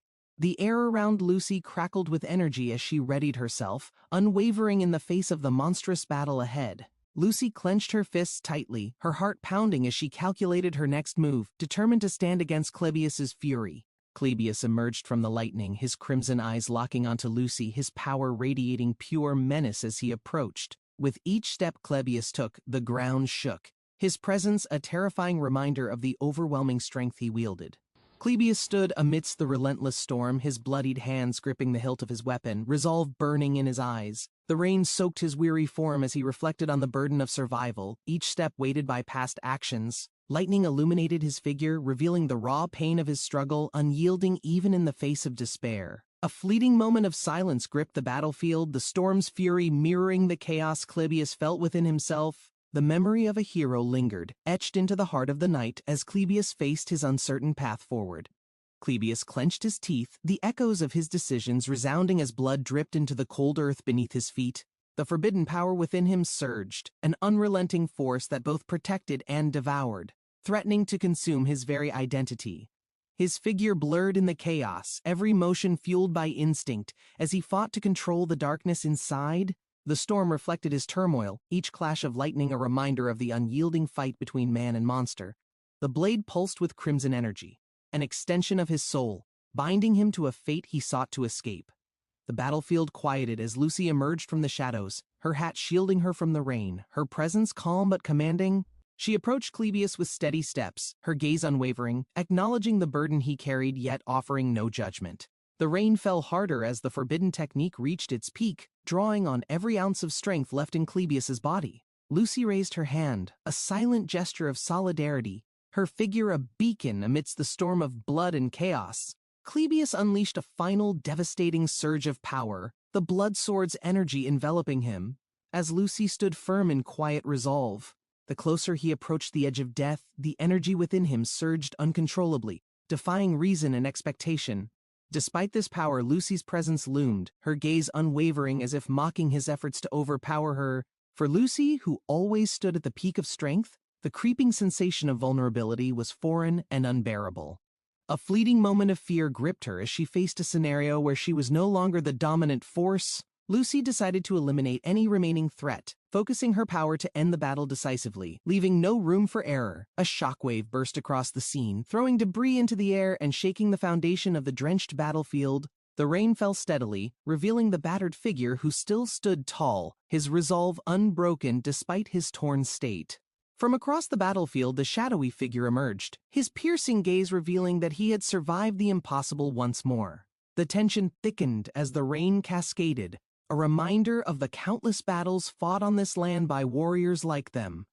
The air around Lucy crackled with energy as she readied herself, unwavering in the face of the monstrous battle ahead. Lucy clenched her fists tightly, her heart pounding as she calculated her next move, determined to stand against Clebius's fury. Clebius emerged from the lightning, his crimson eyes locking onto Lucy, his power radiating pure menace as he approached. With each step Clebius took, the ground shook, his presence a terrifying reminder of the overwhelming strength he wielded. Clebius stood amidst the relentless storm, his bloodied hands gripping the hilt of his weapon, resolve burning in his eyes. The rain soaked his weary form as he reflected on the burden of survival, each step weighted by past actions. Lightning illuminated his figure, revealing the raw pain of his struggle, unyielding even in the face of despair. A fleeting moment of silence gripped the battlefield, the storm's fury mirroring the chaos Clebius felt within himself. The memory of a hero lingered, etched into the heart of the night as Clebius faced his uncertain path forward. Clebius clenched his teeth, the echoes of his decisions resounding as blood dripped into the cold earth beneath his feet. The forbidden power within him surged, an unrelenting force that both protected and devoured, threatening to consume his very identity. His figure blurred in the chaos, every motion fueled by instinct, as he fought to control the darkness inside. The storm reflected his turmoil, each clash of lightning a reminder of the unyielding fight between man and monster. The blade pulsed with crimson energy, an extension of his soul, binding him to a fate he sought to escape. The battlefield quieted as Lucy emerged from the shadows, her hat shielding her from the rain, her presence calm but commanding. She approached Clebius with steady steps, her gaze unwavering, acknowledging the burden he carried yet offering no judgment. The rain fell harder as the forbidden technique reached its peak, drawing on every ounce of strength left in Clebius's body. Lucy raised her hand, a silent gesture of solidarity, her figure a beacon amidst the storm of blood and chaos. Clebius unleashed a final devastating surge of power, the blood sword's energy enveloping him. As Lucy stood firm in quiet resolve, the closer he approached the edge of death, the energy within him surged uncontrollably, defying reason and expectation. Despite this power, Lucy's presence loomed, her gaze unwavering as if mocking his efforts to overpower her. For Lucy, who always stood at the peak of strength, the creeping sensation of vulnerability was foreign and unbearable. A fleeting moment of fear gripped her as she faced a scenario where she was no longer the dominant force. Lucy decided to eliminate any remaining threat, focusing her power to end the battle decisively, leaving no room for error. A shockwave burst across the scene, throwing debris into the air and shaking the foundation of the drenched battlefield. The rain fell steadily, revealing the battered figure who still stood tall, his resolve unbroken despite his torn state. From across the battlefield, the shadowy figure emerged, his piercing gaze revealing that he had survived the impossible once more. The tension thickened as the rain cascaded, a reminder of the countless battles fought on this land by warriors like them.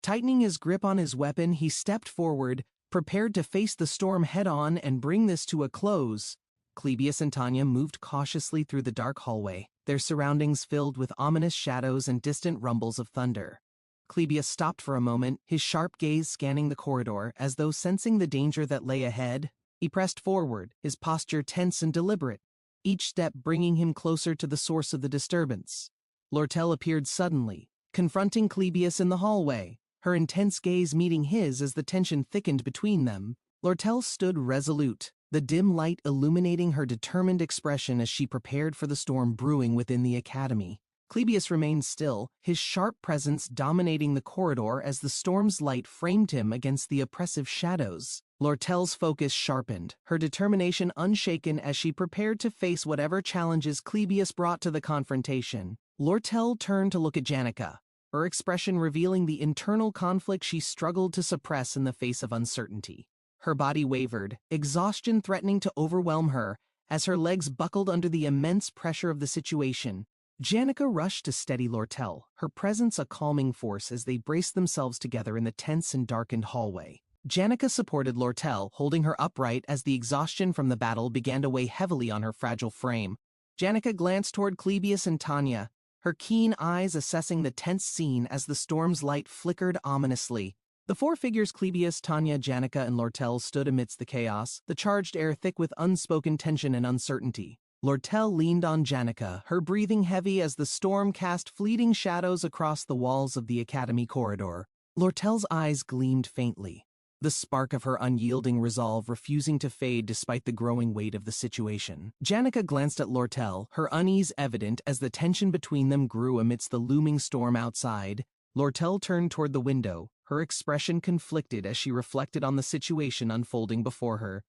Tightening his grip on his weapon, he stepped forward, prepared to face the storm head-on and bring this to a close. Clebius and Tanya moved cautiously through the dark hallway, their surroundings filled with ominous shadows and distant rumbles of thunder. Clebius stopped for a moment, his sharp gaze scanning the corridor, as though sensing the danger that lay ahead. He pressed forward, his posture tense and deliberate, each step bringing him closer to the source of the disturbance. Lortel appeared suddenly, confronting Clebius in the hallway, her intense gaze meeting his as the tension thickened between them. Lortel stood resolute, the dim light illuminating her determined expression as she prepared for the storm brewing within the academy. Clebius remained still, his sharp presence dominating the corridor as the storm's light framed him against the oppressive shadows. Lortel's focus sharpened, her determination unshaken as she prepared to face whatever challenges Clebius brought to the confrontation. Lortel turned to look at Janica, her expression revealing the internal conflict she struggled to suppress in the face of uncertainty. Her body wavered, exhaustion threatening to overwhelm her as her legs buckled under the immense pressure of the situation. Janica rushed to steady Lortel, her presence a calming force as they braced themselves together in the tense and darkened hallway. Janica supported Lortel, holding her upright as the exhaustion from the battle began to weigh heavily on her fragile frame. Janica glanced toward Clebius and Tanya, her keen eyes assessing the tense scene as the storm's light flickered ominously. The four figures Clebius, Tanya, Janica, and Lortel stood amidst the chaos, the charged air thick with unspoken tension and uncertainty. Lortel leaned on Janica, her breathing heavy as the storm cast fleeting shadows across the walls of the academy corridor. Lortel's eyes gleamed faintly, the spark of her unyielding resolve refusing to fade despite the growing weight of the situation. Janica glanced at Lortel, her unease evident as the tension between them grew amidst the looming storm outside. Lortel turned toward the window, her expression conflicted as she reflected on the situation unfolding before her.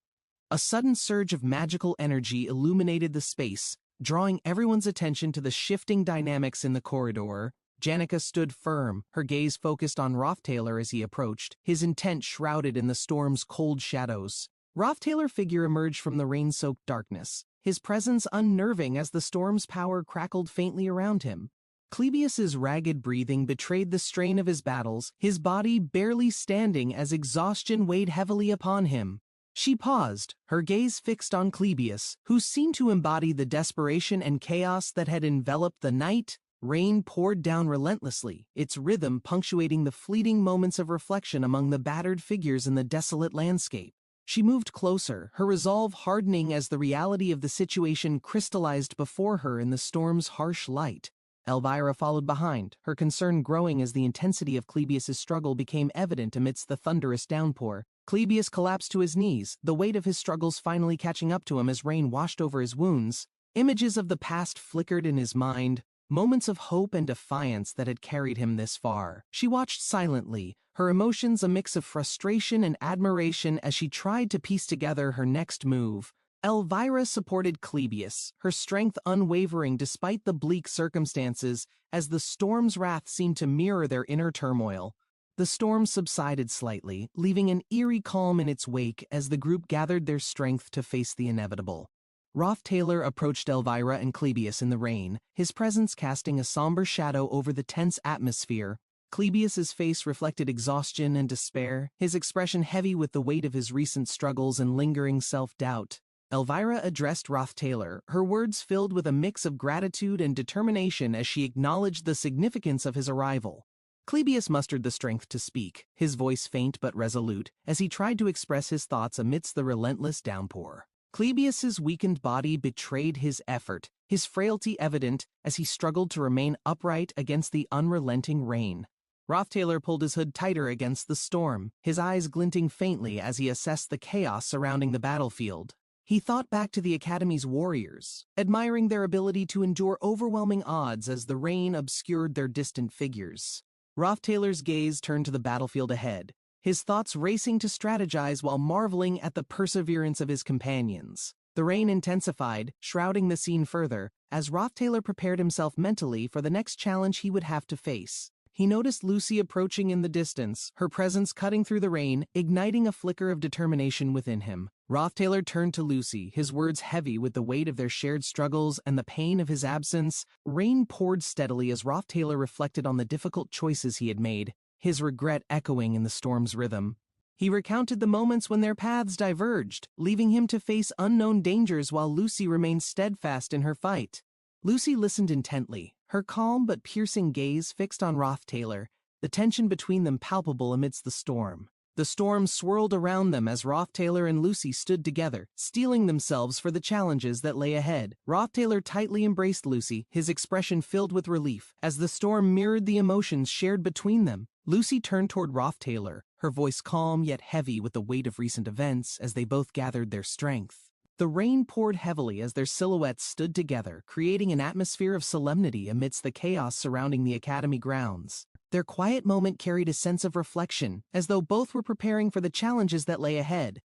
A sudden surge of magical energy illuminated the space, drawing everyone's attention to the shifting dynamics in the corridor. Janica stood firm, her gaze focused on Rothtailor as he approached, his intent shrouded in the storm's cold shadows. Rothtailor's figure emerged from the rain-soaked darkness, his presence unnerving as the storm's power crackled faintly around him. Clebius's ragged breathing betrayed the strain of his battles, his body barely standing as exhaustion weighed heavily upon him. She paused, her gaze fixed on Clebius, who seemed to embody the desperation and chaos that had enveloped the night. Rain poured down relentlessly, its rhythm punctuating the fleeting moments of reflection among the battered figures in the desolate landscape. She moved closer, her resolve hardening as the reality of the situation crystallized before her in the storm's harsh light. Elvira followed behind, her concern growing as the intensity of Clebius's struggle became evident amidst the thunderous downpour. Clebius collapsed to his knees, the weight of his struggles finally catching up to him as rain washed over his wounds. Images of the past flickered in his mind, moments of hope and defiance that had carried him this far. She watched silently, her emotions a mix of frustration and admiration as she tried to piece together her next move. Elvira supported Clebius, her strength unwavering despite the bleak circumstances, as the storm's wrath seemed to mirror their inner turmoil. The storm subsided slightly, leaving an eerie calm in its wake as the group gathered their strength to face the inevitable. Rothtailor approached Elvira and Clebius in the rain, his presence casting a somber shadow over the tense atmosphere. Clebius's face reflected exhaustion and despair, his expression heavy with the weight of his recent struggles and lingering self-doubt. Elvira addressed Rothtailor, her words filled with a mix of gratitude and determination as she acknowledged the significance of his arrival. Clebius mustered the strength to speak, his voice faint but resolute, as he tried to express his thoughts amidst the relentless downpour. Clebius's weakened body betrayed his effort, his frailty evident as he struggled to remain upright against the unrelenting rain. Rothtailor pulled his hood tighter against the storm, his eyes glinting faintly as he assessed the chaos surrounding the battlefield. He thought back to the Academy's warriors, admiring their ability to endure overwhelming odds as the rain obscured their distant figures. Rothtailor's gaze turned to the battlefield ahead, his thoughts racing to strategize while marveling at the perseverance of his companions. The rain intensified, shrouding the scene further, as Rothtailor prepared himself mentally for the next challenge he would have to face. He noticed Lucy approaching in the distance, her presence cutting through the rain, igniting a flicker of determination within him. Rothtailor turned to Lucy, his words heavy with the weight of their shared struggles and the pain of his absence. Rain poured steadily as Rothtailor reflected on the difficult choices he had made, his regret echoing in the storm's rhythm. He recounted the moments when their paths diverged, leaving him to face unknown dangers while Lucy remained steadfast in her fight. Lucy listened intently, her calm but piercing gaze fixed on Rothtailor, the tension between them palpable amidst the storm. The storm swirled around them as Rothtailor and Lucy stood together, steeling themselves for the challenges that lay ahead. Rothtailor tightly embraced Lucy, his expression filled with relief, as the storm mirrored the emotions shared between them. Lucy turned toward Rothtailor, her voice calm yet heavy with the weight of recent events as they both gathered their strength. The rain poured heavily as their silhouettes stood together, creating an atmosphere of solemnity amidst the chaos surrounding the Academy grounds. Their quiet moment carried a sense of reflection, as though both were preparing for the challenges that lay ahead.